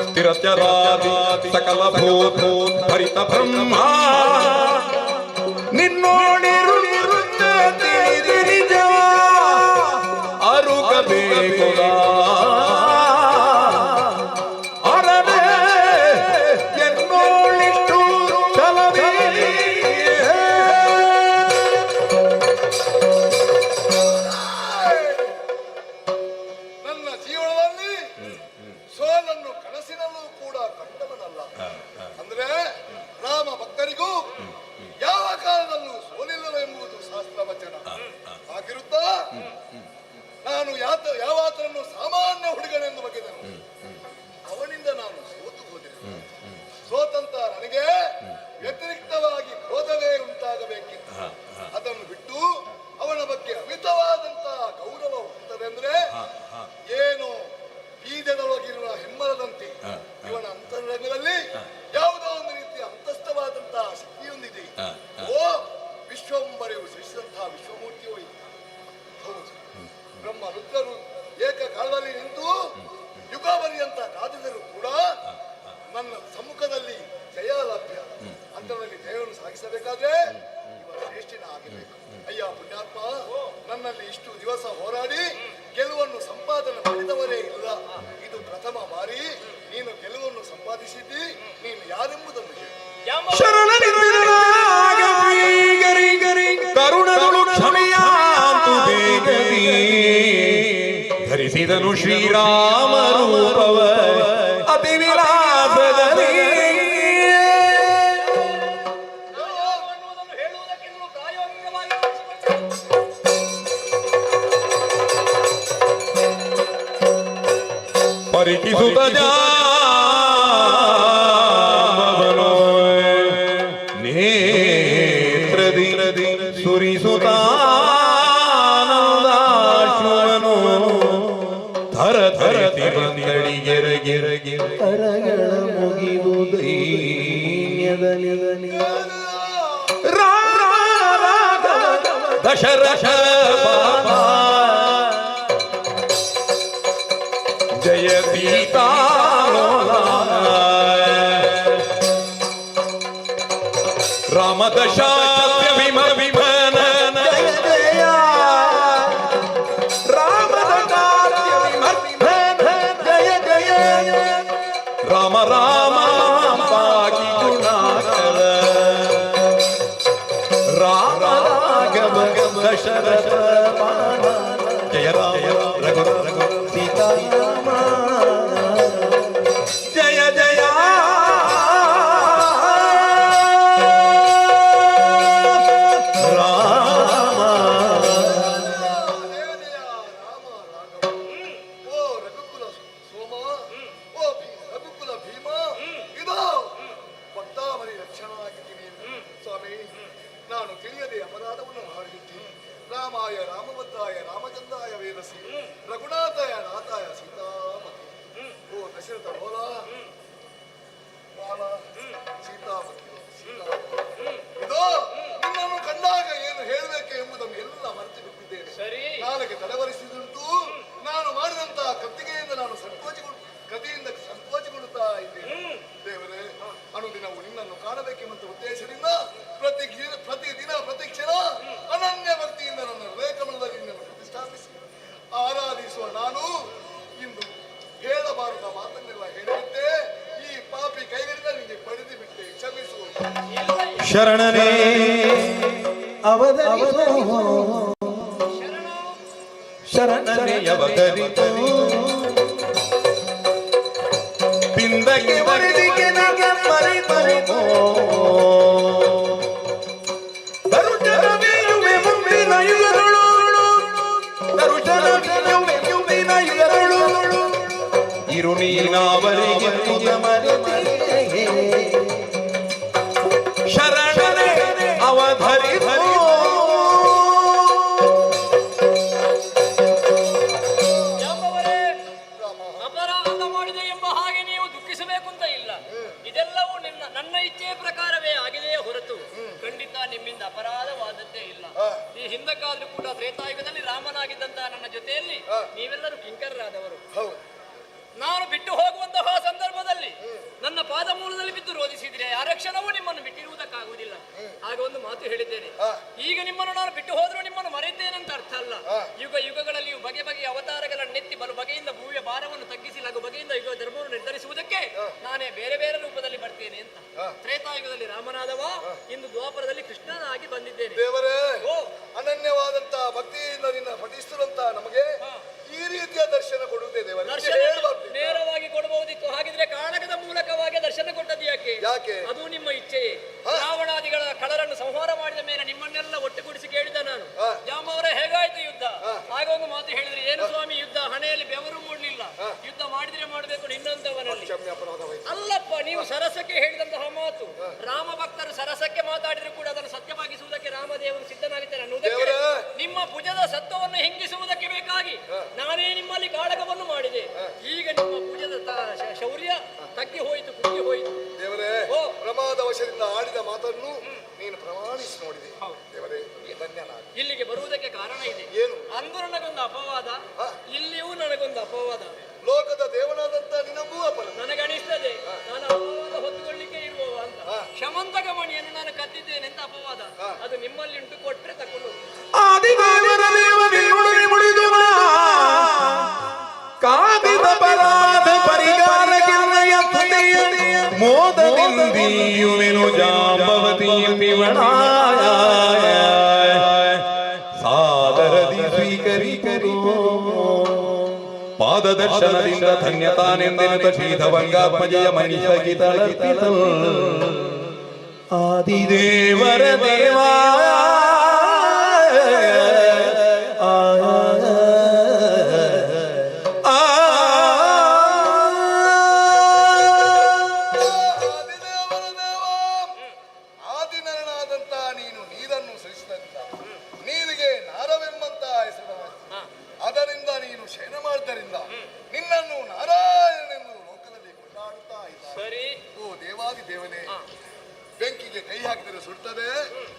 ಸ್ಥಿರಚರಾದಿ ಸಕಲ ಭೂತ ಭರಿತ ಬ್ರಹ್ಮ ನಿನ್ನೋಡಿರು ನಿಜ ಅರುಗಬೇಕು. ನಾನು ಯಾವಾತನನ್ನು ಸಾಮಾನ್ಯ ಹುಡುಗನೆಂದು ಬಗೆದನು, ಅವನಿಂದ ನಾನು ಸೋತು ಹೋದೆನು. ಸೋತಂತ ನನಗೆ ವ್ಯತಿರಿಕ್ತವಾಗಿ ಕ್ರೋಧವೇ ಉಂಟಾಗಬೇಕಿತ್ತು. ಅದನ್ನು ಬಿಟ್ಟು ಅವನ ಬಗ್ಗೆ ಅಮಿತವಾದಂತಹ ಗೌರವ ಹುಟ್ಟುತ್ತದೆ ಅಂದ್ರೆ ಏನು ಬೀಜದೊಳಗಿರುವ ಹೆಮ್ಮರದಂತೆ ಇವನ ಅಂತರಂಗದಲ್ಲಿ ಯಾವುದೋ ಒಂದು ರೀತಿಯ ಅಂತಸ್ಥವಾದಂತಹ ಶಕ್ತಿಯೊಂದಿದೆ. ಓ ವಿಶ್ವಂಬರೆಯು ಸೃಷ್ಟಿಸಿದಂತಹ ವಿಶ್ವಮೂರ್ತಿಯೋ ಇದೆ. ಹೌದು, ಬ್ರಹ್ಮ ರುದ್ರರು ಏಕಕಾಲದಲ್ಲಿ ನಿಂತು ಯುಗಾವರಿಯಂತ ಕಾದಿದರು ಕೂಡ ನನ್ನ ಸಮ್ಮುಖದಲ್ಲಿ ಜಯ ಲಭ್ಯ. ಅಂತರಲ್ಲಿ ಜಯವನ್ನು ಸಾಗಿಸಬೇಕಾದ್ರೆ ಇವ ಶ್ರೇಷ್ಠನ ಆಗಿರಬೇಕು. ಅಯ್ಯ ಪುಣ್ಯಾತ್ಮ, ನನ್ನಲ್ಲಿ ಇಷ್ಟು ದಿವಸ ಹೋರಾಡಿ ಗೆಲುವನ್ನು ಸಂಪಾದನೆ ಮಾಡಿದವರೇ ಇಲ್ಲ. ಇದು ಪ್ರಥಮ ಬಾರಿ ನೀನು ಗೆಲುವನ್ನು ಸಂಪಾದಿಸಿದ್ದಿ. ನೀನು ಯಾರೆಂಬುದನ್ನು ಹೇಳು. ಕರುಣಗಳು ಕ್ಷಮೆಯಾಂತು ಬೇಗದಿ ಧರಿಸಿದನು ಶ್ರೀರಾಮ ರೂಪವ ಅತಿ ವಿಲಾಸದಲ್ಲಿ. ಪರಿಕಿಸುತ್ತ ಸುತ ಜಾಮವನೋ ನೇತ್ರದಿ ಸುರಿಸುತ್ತಾನಂದಾಶ್ವನು ಥರ ಥರತಿ ಬಂದಡಿಗೆರಗೆರಗೆ ಕರಗಳ ಮುಗಿದು ದೈನ್ಯದಲ್ಲಿ ದಶರಥ ಜಯ ಸೀತಾಲೋಲ ರಾಮದಶಾಸ್ಯ ವಿಮನ ಜಯ ಜಯ ರಾಮದಶಾಸ್ಯ ವಿಮನ ಜಯ ಜಯ ರಾಮ ರಾಮ ಪಾಗಿ ಗುಣಾಕರ ರಾಮ ರಾಘವ ದಶರಥ ಜಯ ರಾಮ ರಘು ರಘು ಸೀತಾರಾಮ ಜಯ ಜಯ ರಾಮ. ಓ ರಘುಕುಲ ಸೋಮ, ಓ ರಘುಕುಲ ಭೀಮ, ಇದೋ ಭಕ್ತಾವರಿ ರಕ್ಷಣವಾಗಿದ್ದೀನಿ. ಸ್ವಾಮಿ, ನಾನು ತಿಳಿಯದೆ ಅಪರಾಧವನ್ನು ಮಾಡಿರುತ್ತೇನೆ. ರಾಮಾಯ ರಾಮಭದ್ರಾಯ ರಾಮಚಂದ್ರಾಯ ವೇದಸಿ ರಘುನಾಥಾಯ ನಾಥಾಯ ಸೀತಾಪತಿ. ಓ ದಶರಥ ಲೋಲ ಬಾಲ ಸೀತಾಪತಿ ಇದೋ ನಿನ್ನನ್ನು ಕಂಡಾಗ ಏನು ಹೇಳಬೇಕು ಎಂಬುದನ್ನು ಎಲ್ಲ ಮರೆತು ಬಿಟ್ಟಿದ್ದೇನೆ. ನಾಳೆಗೆ ತಲೆವರಿಸಿದಂತೂ ನಾನು ಮಾಡಿದಂತಹ ಕತ್ತಿಗೆಯಿಂದ ನಾನು ಕಥೆಯಿಂದ ಸಂಕೋಚಗೊಳ್ಳುತ್ತಾ ಇದ್ದೇನೆ. ದೇವರೇ, ಅನುದಿನವು ನಿನ್ನನ್ನು ಕಾಣಬೇಕೆಂಬ ಉದ್ದೇಶದಿಂದ ಪ್ರತಿದಿನ ಪ್ರತಿ ಕ್ಷಣ ಅನನ್ಯ ಭಕ್ತಿಯಿಂದ ನನ್ನ ಹೃದಯಕಮಲದಲ್ಲಿ ನಿನ್ನನ್ನು ಪ್ರತಿಷ್ಠಾಪಿಸಿ ಆರಾಧಿಸುವ ನಾನು ಇಂದು ಹೇಳಬಾರದ ಮಾತನ್ನೆಲ್ಲ ಹೇಳಿಬಿಟ್ಟೆ. ಈ ಪಾಪಿ ಕೈಗಳಿಂದ ನಿಮಗೆ ಪಡೆದು ಬಿಟ್ಟೆ, ಕ್ಷಮಿಸು. ಶರಣನೇ ಅವಧರಿತೋ ಶರಣನೇ ಅವಧರಿತೋ ಪಿಂದಕ್ಕೆ ವರದಿಗೆ ನಗೆ ಮರೆತೋ ದರುಜನವಿಯುವೆ ಮುಂದಿನ ಯುಗಗಳು ದರುಜನವಿಯುವೆ ಯುಗಗಳು ಇರು ನೀನಾವರಿಗೆ ನಿಜ ಮರೆತಿಗೆ ಶರಣನೇ ಅವಧರಿತೋ ಅಪರಾಧ ಮಾಡಿದೆ ಎಂಬ ಹಾಗೆ ನೀವು ದುಃಖಿಸಬೇಕು ಅಂತ ಇಲ್ಲ. ಇದೆಲ್ಲವೂ ನನ್ನ ಇಚ್ಛೆಯ ಪ್ರಕಾರವೇ ಆಗಿದೆಯೇ ಹೊರತು ಖಂಡಿತ ನಿಮ್ಮಿಂದ ಅಪರಾಧವಾದದ್ದೇ ಇಲ್ಲ. ಈ ಹಿಂದಕ್ಕಾದ್ರೂ ಕೂಡ ತ್ರೇತಾಯುಗದಲ್ಲಿ ರಾಮನಾಗಿದ್ದಂತಹ ನನ್ನ ಜೊತೆಯಲ್ಲಿ ನೀವೆಲ್ಲರೂ ಕಿಂಕರರಾದವರು. ನಾನು ಬಿಟ್ಟು ಹೋಗುವಂತಹ ಸಂದರ್ಭದಲ್ಲಿ ನನ್ನ ಪಾದ ಮೂಲದಲ್ಲಿ ಬಿದ್ದು ರೋಧಿಸಿದ್ರೆ ಆ ಕ್ಷಣವೂ ನಿಮ್ಮನ್ನು ಬಿಟ್ಟಿರುವುದಕ್ಕಾಗುವುದಿಲ್ಲ. ಆಗ ಒಂದು ಮಾತು ಹೇಳಿದ್ದೇನೆ, ಈಗ ನಿಮ್ಮನ್ನು ನಾನು ಬಿಟ್ಟು ಹೋದರೂ ನಿಮ್ಮನ್ನು ಮರೆಯುತ್ತೇನಂತ ಅರ್ಥ ಅಲ್ಲ. ಯುಗ ಯುಗಗಳಲ್ಲಿಯೂ ಬಗೆ ಬಗೆಯ ಅವತಾರಗಳನ್ನೆತ್ತಿ ಬಲು ಬಗೆಯಿಂದ ಭೂಮಿಯ ಭಾರವನ್ನು ತಗ್ಗಿಸಿ ಲಘು ಬಗೆಯಿಂದ ಯುಗ ಧರ್ಮವನ್ನು ನಿರ್ಧರಿಸುವುದಕ್ಕೆ ನಾನೇ ಬೇರೆ ಬೇರೆ ರೂಪದಲ್ಲಿ ಬರ್ತೇನೆ ಅಂತ. ತ್ರೇತಾಯುಗದಲ್ಲಿ ರಾಮನಾದವ, ಇಂದು ದ್ವಾಪರದಲ್ಲಿ ಕೃಷ್ಣನಾಗಿ ಬಂದಿದ್ದೇನೆ. ದೇವರೇ, ಅನನ್ಯವಾದಂತಹ ಭಕ್ತಿಯಿಂದ ನಿನ್ನ ಪಠಿಸುವಂತ ನಮಗೆ ಈ ರೀತಿಯ ದರ್ಶನ ಕೊಡುವುದೇ ದೇವರೇ. ನೇರವಾಗಿ ಕೊಡಬಹುದಿತ್ತು. ಹಾಗಿದ್ರೆ ಕಾಳಗದ ಮೂಲಕವಾಗಿ ದರ್ಶನ ಕೊಟ್ಟದ್ದು ಯಾಕೆ? ಅದು ನಿಮ್ಮ ಇಚ್ಛೆಯೇ. ರಾವಣಾದಿಗಳ ಕಳರನ್ನು ಸಂಹಾರ ಮಾಡಿದ ಮೇಲೆ ನಿಮ್ಮನ್ನೆಲ್ಲ ಒಟ್ಟುಗೂಡಿಸಿ ಕೇಳಿದ ನಾನು, ಜಾಂಬವರೇ ಹೇಗಾಯ್ತು ಯುದ್ಧ? ಆಗ ಒಂದು ಮಾತು ಹೇಳಿದ್ರೆ, ಏನು ಸ್ವಾಮಿ ಯುದ್ಧ? ಹಣೆಯಲ್ಲಿ ಬೆವರು ಮೂಡಲಿಲ್ಲ. ಯುದ್ಧ ಮಾಡಿದ್ರೆ ಮಾಡಬೇಕು ನಿನ್ನಂತವನಲ್ಲಿ. ಅಲ್ಲಪ್ಪ, ನೀವು ಸರಸಕ್ಕೆ ಹೇಳಿದಂತಹ ಮಾತು, ರಾಮ ಭಕ್ತರು ಸರಸಕ್ಕೆ ಮಾತಾಡಿದ್ರು ಕೂಡ ಅದನ್ನು ಸತ್ಯವಾಗಿಸುವುದಕ್ಕೆ ರಾಮದೇವರು ಸಿದ್ಧನಾಗಿದ್ದಾನೆ ಅನ್ನುವುದಕ್ಕೆ, ನಿಮ್ಮ ಭುಜದ ಸತ್ವವನ್ನು ಹಿಂಗಿಸುವುದಕ್ಕೆ ಬೇಕಾಗಿ ನಾನೇ ನಿಮ್ಮಲ್ಲಿ ಕಾಳಗವನ್ನು ಮಾಡಿದೆ. ಈಗ ನಿಮ್ಮ ಭುಜದ ಶೌರ್ಯ ತಗ್ಗಿ ಹೋಯಿತು, ಕುಗ್ಗಿ ಹೋಯಿತು. ದೇವರೇ, ಪ್ರಮಾದ ವಶದಿಂದ ಆಡಿದ ಮಾತನ್ನು ನೀನು ಪ್ರಮಾಣಿಸಿ ನೋಡಿದೆ. ದೇವರೇ, ಧನ್ಯನಾದ. ಇಲ್ಲಿಗೆ ಬರುವುದಕ್ಕೆ ಕಾರಣ ಇದೆ. ಏನು? ಅಂದು ನನಗೊಂದು ಅಪವಾದ, ಇಲ್ಲಿಯೂ ನನಗೊಂದು ಅಪವಾದ. ಲೋಕದ ದೇವನಾದಂತ ನಿನಗೂ ಅಪರಾಧ ನನಗೆ ಅನಿಸ್ತದೆ ನಾನು ಅಪವಾದ ಹೊತ್ತುಕೊಳ್ಳಿಕ್ಕೆ ಇರುವವ ಅಂತ. ಕ್ಷಮಂತಕ ಮಣಿಯನ್ನು ನಾನು ಕದ್ದಿದ್ದೇನೆ ಅಂತ ಅಪವಾದ. ಅದು ನಿಮ್ಮಲ್ಲಿ ಉಂಟು, ಕೊಟ್ರೆ ತಕೊಂಡು ಕಾದಿದ ಪರಾಧ ಪರಿಗಾರ ಕಿರಣಯ ಮೋದದಿಂದಿಯುವೆನು ಜಾಂಬವತಿ ಪಿವಣಾಯ ಸಾದರದಿ ಸ್ವೀಕರಿಕರಿ ಪಾದದರ್ಶನದಿಂದ ಧನ್ಯತಾನೆಂದೆನುತ ಶ್ರೀಧವಂಗಾತ್ಮಜಯ ಮಣಿಸಗಿತಳರ್ಪಿತಲ್ ಆದಿದೇವರ ದೇವಾ ದೇವನೇ, ಬೆಂಕಿಗೆ ಕೈ ಹಾಕಿದರೆ ಸುಡ್ತದೆ,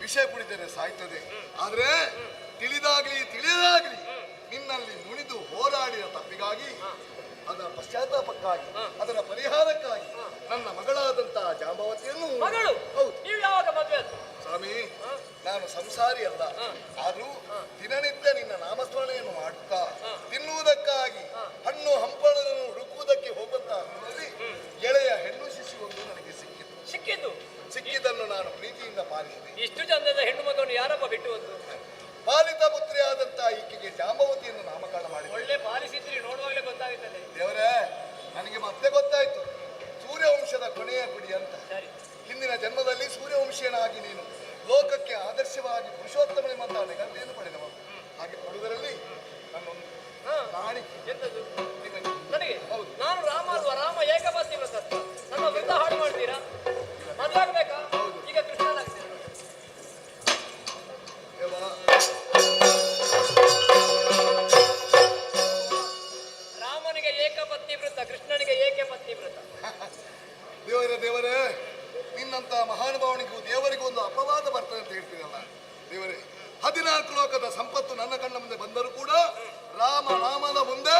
ವಿಷ ಕುಡಿದರೆ ಸಾಯ್ತದೆ. ಆದ್ರೆ ತಿಳಿದಾಗ್ಲಿ ತಿಳಿದಾಗ್ಲಿ ನಿನ್ನಲ್ಲಿ ನುಣಿದು ಹೋರಾಡಿದ ತಪ್ಪಿಗಾಗಿ, ಅದರ ಪಶ್ಚಾತ್ತಾಪಕ್ಕಾಗಿ, ಅದರ ಪರಿಹಾರಕ್ಕಾಗಿ ನನ್ನ ಮಗಳಾದಂತಹ ಜಾಂಬವತಿಯನ್ನು ಮಗಳು ಹೌದು. ನೀವು ಯಾವಾಗ ಮದುವೆ ಆಯ್ತು? ಸ್ವಾಮಿ, ನಾನು ಸಂಸಾರಿ ಅಲ್ಲ. ಆದ್ರೂ ದಿನನಿತ್ಯ ನಿನ್ನ ನಾಮಸ್ಮರಣೆಯನ್ನು ಮಾಡುತ್ತಾ ತಿನ್ನುವುದಕ್ಕಾಗಿ ಹಣ್ಣು ಹಂಪಳನ್ನು ಹುಡುಕುವುದಕ್ಕೆ ಹೋಗುತ್ತಾ ಅನ್ನೋದ್ರಲ್ಲಿ ಎಳೆಯ ಹೆಣ್ಣು ಶಿಶುವೊಂದು ನನಗೆ ಸಿಕ್ಕಿದ್ದನ್ನು ನಾನು ಪ್ರೀತಿಯಿಂದ ಪಾಲಿಸಿದೆ. ಇಷ್ಟು ಚಂದದ ಹೆಣ್ಣು ಮಗವನ್ನು ಯಾರಪ್ಪ ಬಿಟ್ಟು ಒಂದು ಪಾಲಿತ ಪುತ್ರಿಯಾದಂತಹ ಈಕೆಗೆ ಜಾಂಬವತಿಯನ್ನು ನಾಮಕರಣ ಮಾಡಿ. ಒಳ್ಳೆ ಪಾಲಿಸಿದ್ರಿ, ನೋಡುವಾಗಲೇ ಗೊತ್ತಾಗುತ್ತದೆ. ದೇವರೇ, ನನಗೆ ಮತ್ತೆ ಗೊತ್ತಾಯ್ತು ಸೂರ್ಯವಂಶದ ಕೊನೆಯ ಕುಡಿ ಅಂತ. ಹಿಂದಿನ ಜನ್ಮದಲ್ಲಿ ಸೂರ್ಯವಂಶೀಯನಾಗಿ ನೀನು ಲೋಕಕ್ಕೆ ಆದರ್ಶವಾಗಿ ಪುರುಷೋತ್ತಮನೆಂಬಂತಹ ನಿಗಂತೆಯನ್ನು ಪಡೆದವ. ಹಾಗೆ ಕೊಡುವುದರಲ್ಲಿ ನನ್ನೊಂದು ಕಾಣಿಕೆ ಎಂತದ್ದು ನಿನಗೆ. ನನಗೆ? ಹೌದು. ನಾನು ರಾಮ ಅಲ್ವಾ? ರಾಮ ಏಕಪತ್ನಿ ವ್ರತ. ನನ್ನ ವೃತ್ತ ಹಾಳು ಮಾಡ್ತೀರಾ? ಮದುವೆ ಆಗ್ಬೇಕಾ? ಈಗ ಕೃಷ್ಣನಾಗ್ತೀರ. ರಾಮನಿಗೆ ಏಕಪತ್ನಿ ವ್ರತ, ಕೃಷ್ಣನಿಗೆ ಏಕೆ ಪತ್ನಿ ವ್ರತ? ದೇವರೇ, ನಿನ್ನಂತ ಮಹಾನುಭಾವನಿಗೂ ದೇವರಿಗೂ ಒಂದು ಅಪವಾದ ಬರ್ತದೆ ಅಂತ ಹೇಳ್ತೀರಲ್ಲ ದೇವರೇ. 14 ಲೋಕದ ಸಂಪತ್ತು ನನ್ನ ಕಣ್ಣ ಮುಂದೆ ಬಂದರೂ ಕೂಡ ರಾಮ ನಾಮದ ಮುಂದೆ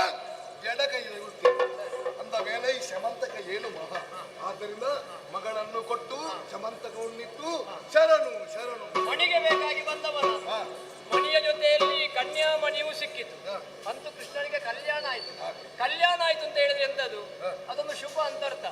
ಎಡಕೈ ಇರುತ್ತೇನೆ ಅಂದ ಮೇಲೆ ಈ ಶಮಂತಕ ಏನು ಮಹಾ. ಆದ್ದರಿಂದ ಮಗಳನ್ನು ಕೊಟ್ಟು ಶಮಂತಕವನ್ನಿಟ್ಟು ಶರಣು ಶರಣು. ಮಣಿಗೆ ಬೇಕಾಗಿ ಬಂದವನ ಮಣಿಯ ಜೊತೆಯಲ್ಲಿ ಕನ್ಯಾ ಮಣಿಯೂ ಸಿಕ್ಕಿತು. ಅಂತೂ ಕೃಷ್ಣನಿಗೆ ಕಲ್ಯಾಣ ಆಯ್ತು. ಕಲ್ಯಾಣ ಆಯ್ತು ಅಂತ ಹೇಳಿದ್ರೆ ಎಂತದು? ಅದೊಂದು ಶುಭ ಅಂತರ್ಥ.